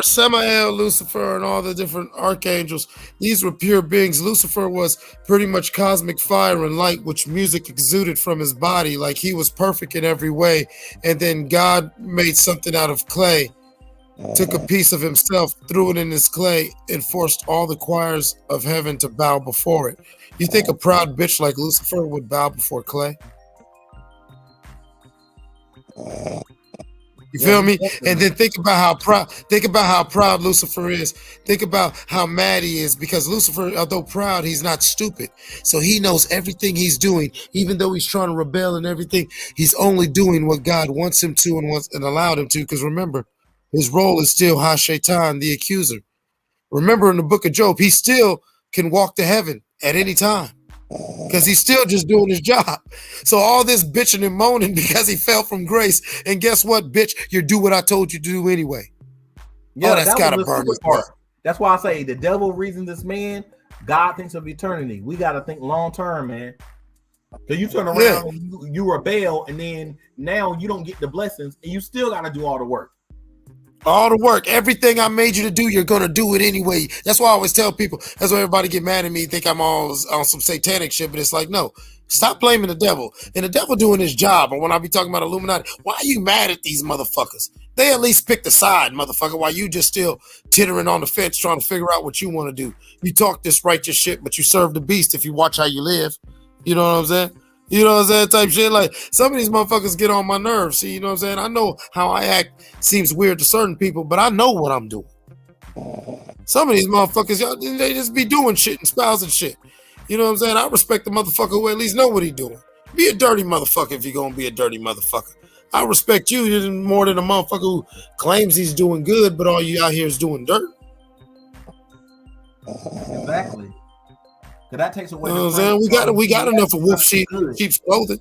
Samael, Lucifer, and all the different archangels. These were pure beings. Lucifer was pretty much cosmic fire and light, which music exuded from his body. Like he was perfect in every way. And then God made something out of clay, took a piece of himself, threw it in his clay, and forced all the choirs of heaven to bow before it. You think a proud bitch like Lucifer would bow before clay? You feel me? And then think about how proud Lucifer is. Think about how mad he is, because Lucifer, although proud, he's not stupid. So he knows everything he's doing, even though he's trying to rebel and everything. He's only doing what God wants him to and allowed him to. Because remember, his role is still Ha-Shaitan, the accuser. Remember in the book of Job, he still can walk to heaven at any time because he's still just doing his job. So all this bitching and moaning because he fell from grace. And guess what, bitch? You do what I told you to do anyway. Yeah, that's got to burn his heart. That's why I say the devil reasons this man. God thinks of eternity. We got to think long term, man. So you turn around and you rebel, and then now you don't get the blessings, and you still got to do all the work. All the work, everything I made you to do, you're gonna do it anyway. That's why I always tell people. That's why everybody get mad at me, think I'm all on some satanic shit. But it's like, no, stop blaming the devil. And the devil doing his job. And when I be talking about Illuminati, why are you mad at these motherfuckers? They at least picked a side, motherfucker. While you just still tittering on the fence, trying to figure out what you want to do. You talk this righteous shit, but you serve the beast if you watch how you live. You know what I'm saying? You know what I'm saying? Type shit. Like some of these motherfuckers get on my nerves. See, you know what I'm saying? I know how I act seems weird to certain people, but I know what I'm doing. Some of these motherfuckers, y'all, they just be doing shit and espousing shit. You know what I'm saying? I respect the motherfucker who at least know what he doing. Be a dirty motherfucker if you're gonna be a dirty motherfucker. I respect you more than a motherfucker who claims he's doing good, but all you out here is doing dirt. Exactly. That takes away. You know what I'm saying? We got enough of wolf sheep's clothing.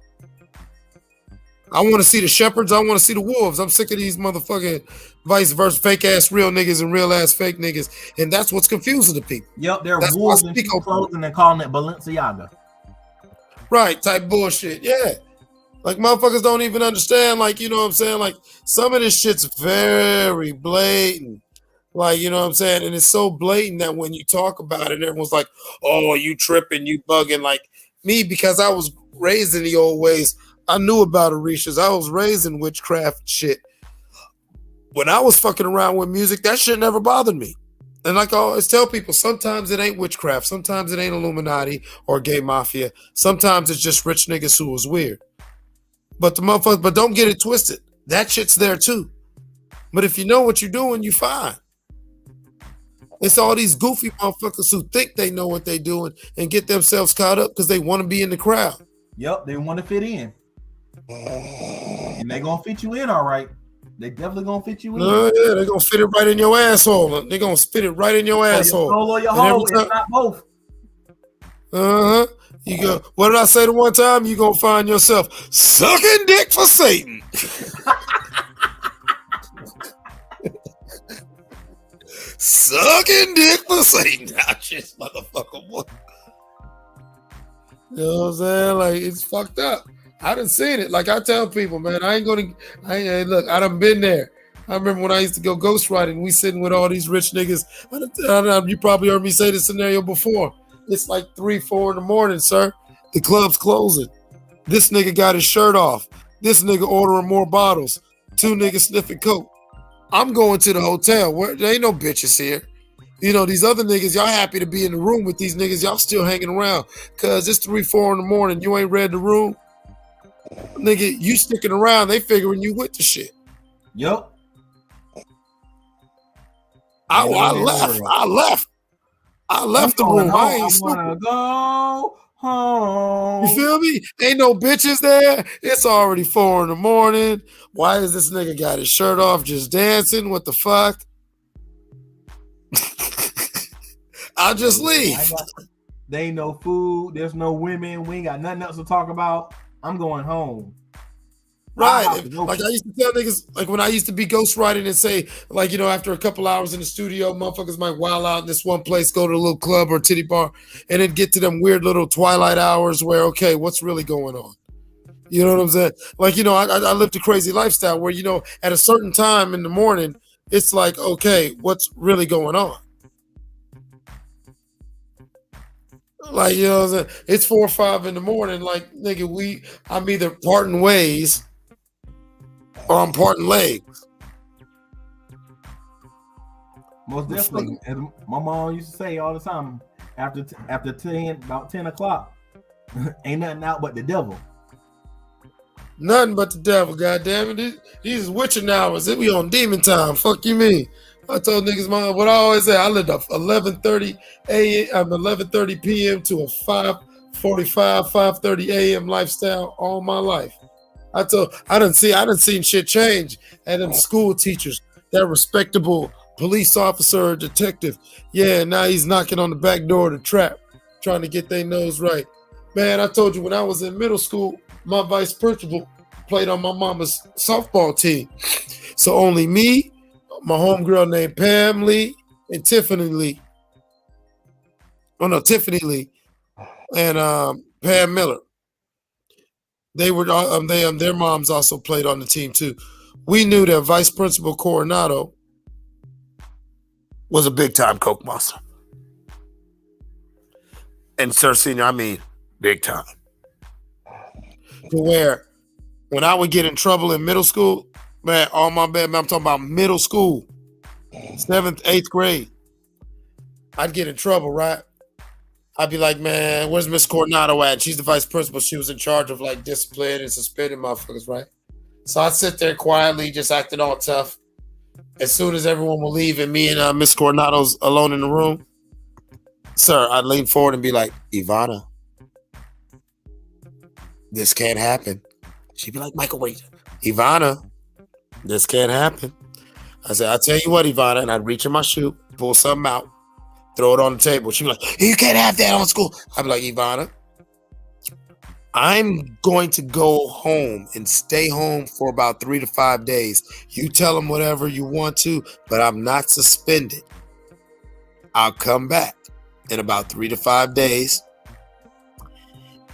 I want to see the shepherds. I want to see the wolves. I'm sick of these motherfucking vice versa, fake ass real niggas and real ass fake niggas, and that's what's confusing the people. Yep, they're wolves in sheep clothing and calling it Balenciaga. Right, type bullshit. Yeah, like motherfuckers don't even understand. Like, you know what I'm saying? Like some of this shit's very blatant. Like, you know what I'm saying? And it's so blatant that when you talk about it, everyone's like, oh, you tripping, you bugging. Like me, because I was raised in the old ways, I knew about Orishas. I was raised in witchcraft shit. When I was fucking around with music, that shit never bothered me. And like I always tell people, sometimes it ain't witchcraft. Sometimes it ain't Illuminati or gay mafia. Sometimes it's just rich niggas who was weird. But don't get it twisted. That shit's there too. But if you know what you're doing, you fine. It's all these goofy motherfuckers who think they know what they're doing and get themselves caught up because they want to be in the crowd. Yep, they want to fit in. And they gonna fit you in, all right. They definitely gonna fit you in. Yeah, they're gonna fit it right in your asshole. They're gonna fit it right in your asshole. Your soul or your hole, it's not both. You go. What did I say the one time? You gonna find yourself sucking dick for Satan. Sucking dick for Satan. Now, just motherfucker. What? You know what I'm saying? Like, it's fucked up. I done seen it. Like I tell people, man, look, I done been there. I remember when I used to go ghostwriting, we sitting with all these rich niggas. You probably heard me say this scenario before. It's like 3, 4 in the morning, sir. The club's closing. This nigga got his shirt off. This nigga ordering more bottles. 2 niggas sniffing coke. I'm going to the hotel. There ain't no bitches here. You know, these other niggas, y'all happy to be in the room with these niggas. Y'all still hanging around. Cause it's 3, 4 in the morning. You ain't read the room. Nigga, you sticking around. They figuring you with the shit. Yup. I left the room. I ain't wanna go home. You feel me? Ain't no bitches there. It's already 4 in the morning. Why is this nigga got his shirt off just dancing? What the fuck? I'll just leave. There ain't no food. There's no women. We ain't got nothing else to talk about. I'm going home. Right. Like I used to tell niggas, like when I used to be ghostwriting and say, like, you know, after a couple hours in the studio, motherfuckers might wild out in this one place, go to a little club or titty bar, and then get to them weird little twilight hours where, okay, what's really going on? You know what I'm saying? Like, you know, I lived a crazy lifestyle where, you know, at a certain time in the morning, it's like, okay, what's really going on? Like, you know what I'm saying? It's 4 or 5 in the morning. Like, nigga, I'm either parting ways or I'm parting legs. Most definitely. As my mom used to say all the time, after 10, about 10 o'clock, ain't nothing out but the devil. Nothing but the devil, goddamn it. These is witching hours. We on demon time. Fuck you mean? I told niggas, man, what I always say, I lived a 11:30 a.m. 11:30 p.m. to a 5:45, 5:30 a.m. lifestyle all my life. I done seen shit change. And them school teachers, that respectable police officer or detective, yeah, now he's knocking on the back door of the trap, trying to get their nose right. Man, I told you when I was in middle school, my vice principal played on my mama's softball team. So only me, my homegirl named Pam Lee, and Tiffany Lee. Oh no, Tiffany Lee and Pam Miller. They were their moms also played on the team too. We knew that Vice Principal Coronado was a big time coke monster. And Sir Senior, I mean big time. To where when I would get in trouble in middle school, man, all my bad, man, I'm talking about middle school, 7th, 8th grade, I'd get in trouble, right? I'd be like, man, where's Miss Coronado at? She's the vice principal. She was in charge of like discipline and suspending motherfuckers, right? So I'd sit there quietly, just acting all tough. As soon as everyone will leave and me and Miss Coronado's alone in the room, sir, I'd lean forward and be like, Ivana, this can't happen. She'd be like, Michael, wait, Ivana, this can't happen. I said, I'll tell you what, Ivana, and I'd reach in my shoe, pull something out, throw it on the table. She'd be like, you can't have that on school. I'd be like, Ivana, I'm going to go home and stay home for about 3 to 5 days. You tell them whatever you want to, but I'm not suspended. I'll come back in about 3 to 5 days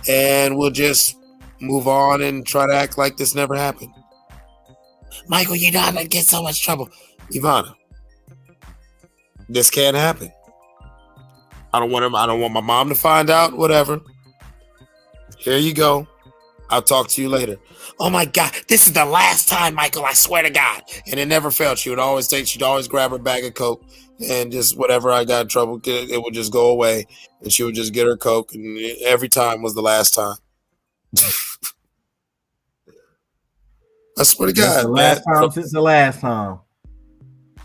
and we'll just move on and try to act like this never happened. Michael, you're not gonna get so much trouble. Ivana, this can't happen. I don't want my mom to find out, whatever. Here you go. I'll talk to you later. Oh my God, this is the last time, Michael, I swear to God. And it never failed. She'd always grab her bag of Coke and just whatever I got in trouble, it would just go away. And she would just get her Coke. And every time was the last time. I swear to God. The last time since the last time.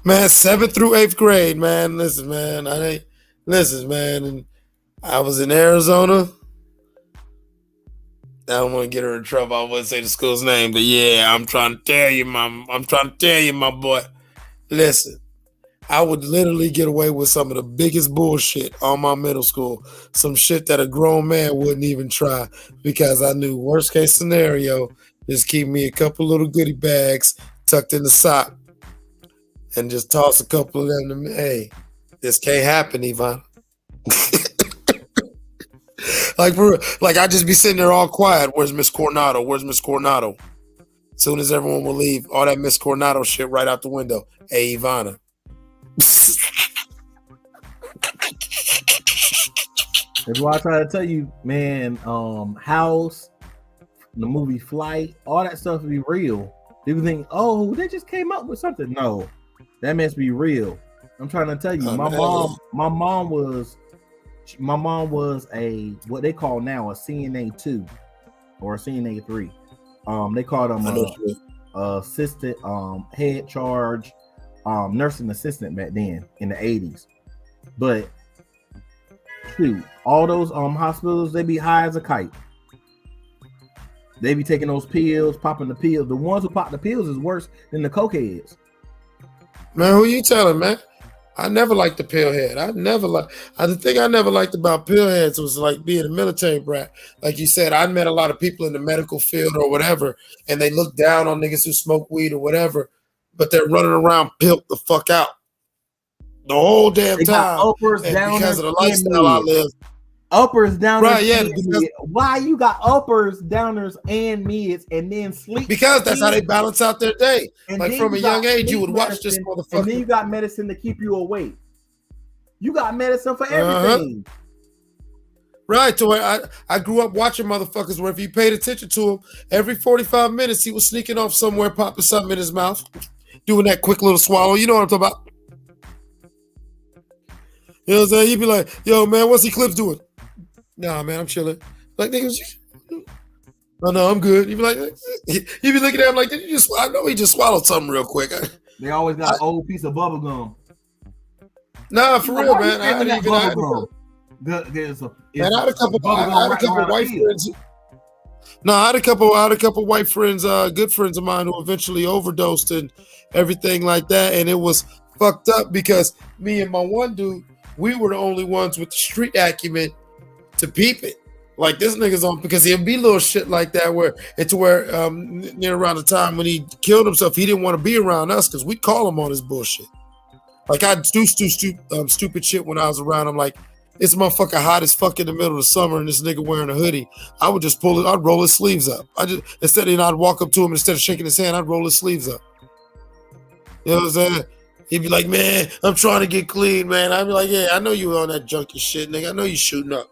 Man, 7th through 8th grade, man. Listen, man. And I was in Arizona. I don't want to get her in trouble. I wouldn't say the school's name, but yeah, I'm trying to tell you, my boy. Listen, I would literally get away with some of the biggest bullshit on my middle school. Some shit that a grown man wouldn't even try because I knew worst case scenario, just keep me a couple little goodie bags tucked in the sock and just toss a couple of them to me. Hey, this can't happen, Yvonne. Like, for real. Like, I just be sitting there all quiet. Where's Miss Coronado? Where's Miss Coronado? As soon as everyone will leave, all that Miss Coronado shit right out the window. Hey, Ivana. That's why I try to tell you, man. House, the movie Flight, all that stuff be real. People think, oh, they just came up with something. No, that must be real. I'm trying to tell you, my mom was a what they call now a CNA 2 or a CNA 3. They called them assistant, head charge, nursing assistant back then in the 80s. But shoot, all those hospitals, they be high as a kite. They be taking those pills, popping the pills. The ones who pop the pills is worse than the cokeheads. Man, who you telling, man? I never liked the pill head. The thing I never liked about pill heads was like being a military brat. Like you said, I met a lot of people in the medical field or whatever, and they look down on niggas who smoke weed or whatever, but they're running around pilt the fuck out the whole damn time. Uppers, and downers, because of the lifestyle I live. Uppers, downers, right? Yeah. Because, why you got uppers, downers, and mids, and then sleep? Because that's how they balance out their day. And like from a young age, you would watch this motherfucker. And then you got medicine to keep you awake. You got medicine for everything. Right. To where I grew up watching motherfuckers where if you paid attention to him, every 45 minutes he was sneaking off somewhere, popping something in his mouth, doing that quick little swallow. You know what I'm talking about? You know what I'm saying? He'd be like, yo, man, what's Eclipse doing? Nah, man, I'm chilling. Like, niggas, oh, no, I'm good. He'd be like, he'd be looking at him like, I know he just swallowed something real quick. They always got an old piece of bubble gum. Nah, for real, man. I had a couple white friends. No, I had a couple white friends, good friends of mine who eventually overdosed and everything like that. And it was fucked up because me and my one dude, we were the only ones with the street acumen to peep it. Like this nigga's on because he'll be little shit like that where near around the time when he killed himself, he didn't want to be around us because we call him on his bullshit. Like I do stupid shit when I was around him. Like it's motherfucker hot as fuck in the middle of the summer and this nigga wearing a hoodie. I would just I'd roll his sleeves up. I'd walk up to him instead of shaking his hand, I'd roll his sleeves up. You know what I'm saying? He'd be like, man, I'm trying to get clean, man. I'd be like, yeah, I know you on that junkie shit, nigga. I know you shooting up.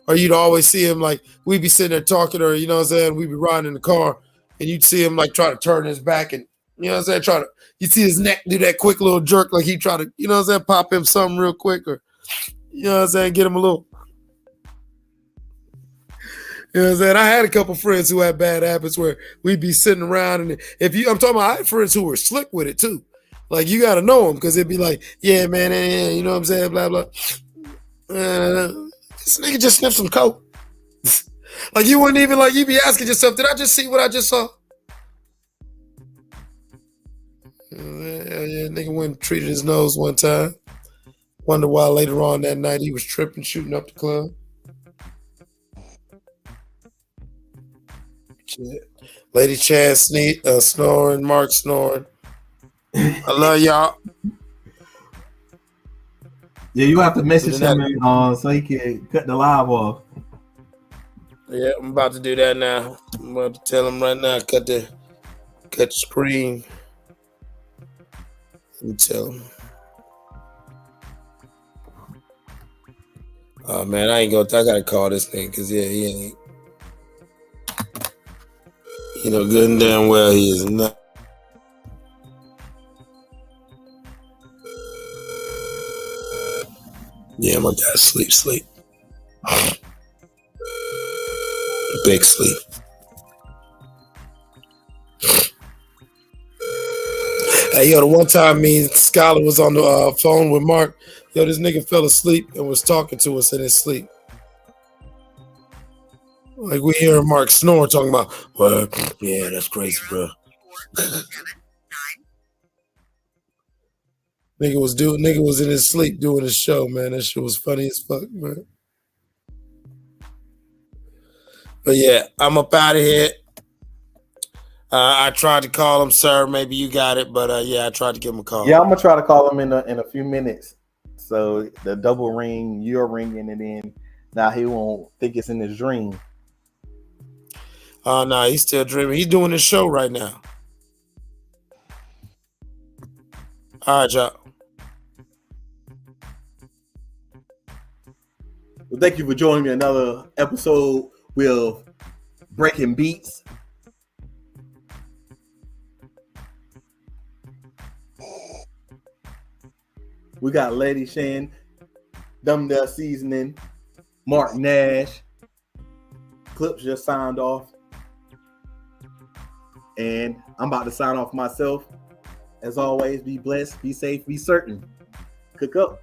Or you'd always see him like we'd be sitting there talking, or you know what I'm saying, we'd be riding in the car and you'd see him like try to turn his back and you know what I'm saying, you see his neck do that quick little jerk, like he try to, you know what I'm saying, pop him something real quick, or you know what I'm saying, get him a little. You know what I'm saying? I had a couple friends who had bad habits where we'd be sitting around and I'm talking about, I had friends who were slick with it too. Like you gotta know them because it'd be like, yeah, man, you know what I'm saying, blah blah. This nigga just sniffed some coke. Like you wouldn't even like, you'd be asking yourself, did I just see what I just saw? Yeah, nigga went and treated his nose one time. Wonder why later on that night he was tripping, shooting up the club. Shit. Lady Chan snoring, Mark snoring. I love y'all. Yeah, you have to message him so he can cut the live off. Yeah, I'm about to do that now. I'm about to tell him right now, cut the screen. Let me tell him. Oh man, I gotta call this thing because yeah, he ain't. You know, good and damn well he is not. Yeah, my guy sleep. Big sleep. Hey, yo, the one time me and Skylar was on the phone with Mark, yo, this nigga fell asleep and was talking to us in his sleep. Like we hear Mark snore talking about, well, yeah, that's crazy, bro. Nigga was in his sleep doing his show, man. That shit was funny as fuck, man. But yeah, I'm up out of here. I tried to call him, sir. Maybe you got it, but yeah, I tried to give him a call. Yeah, I'm gonna try to call him in a few minutes. So the double ring, you're ringing, and then Now he won't think it's in his dream. Oh no, he's still dreaming. He's doing his show right now. All right, y'all. Well, thank you for joining me another episode with Breaking Beats. We got Lady Shan, Dumbbell Seasoning, Mark Nash. Clips just signed off. And I'm about to sign off myself. As always, be blessed, be safe, be certain. Cook up.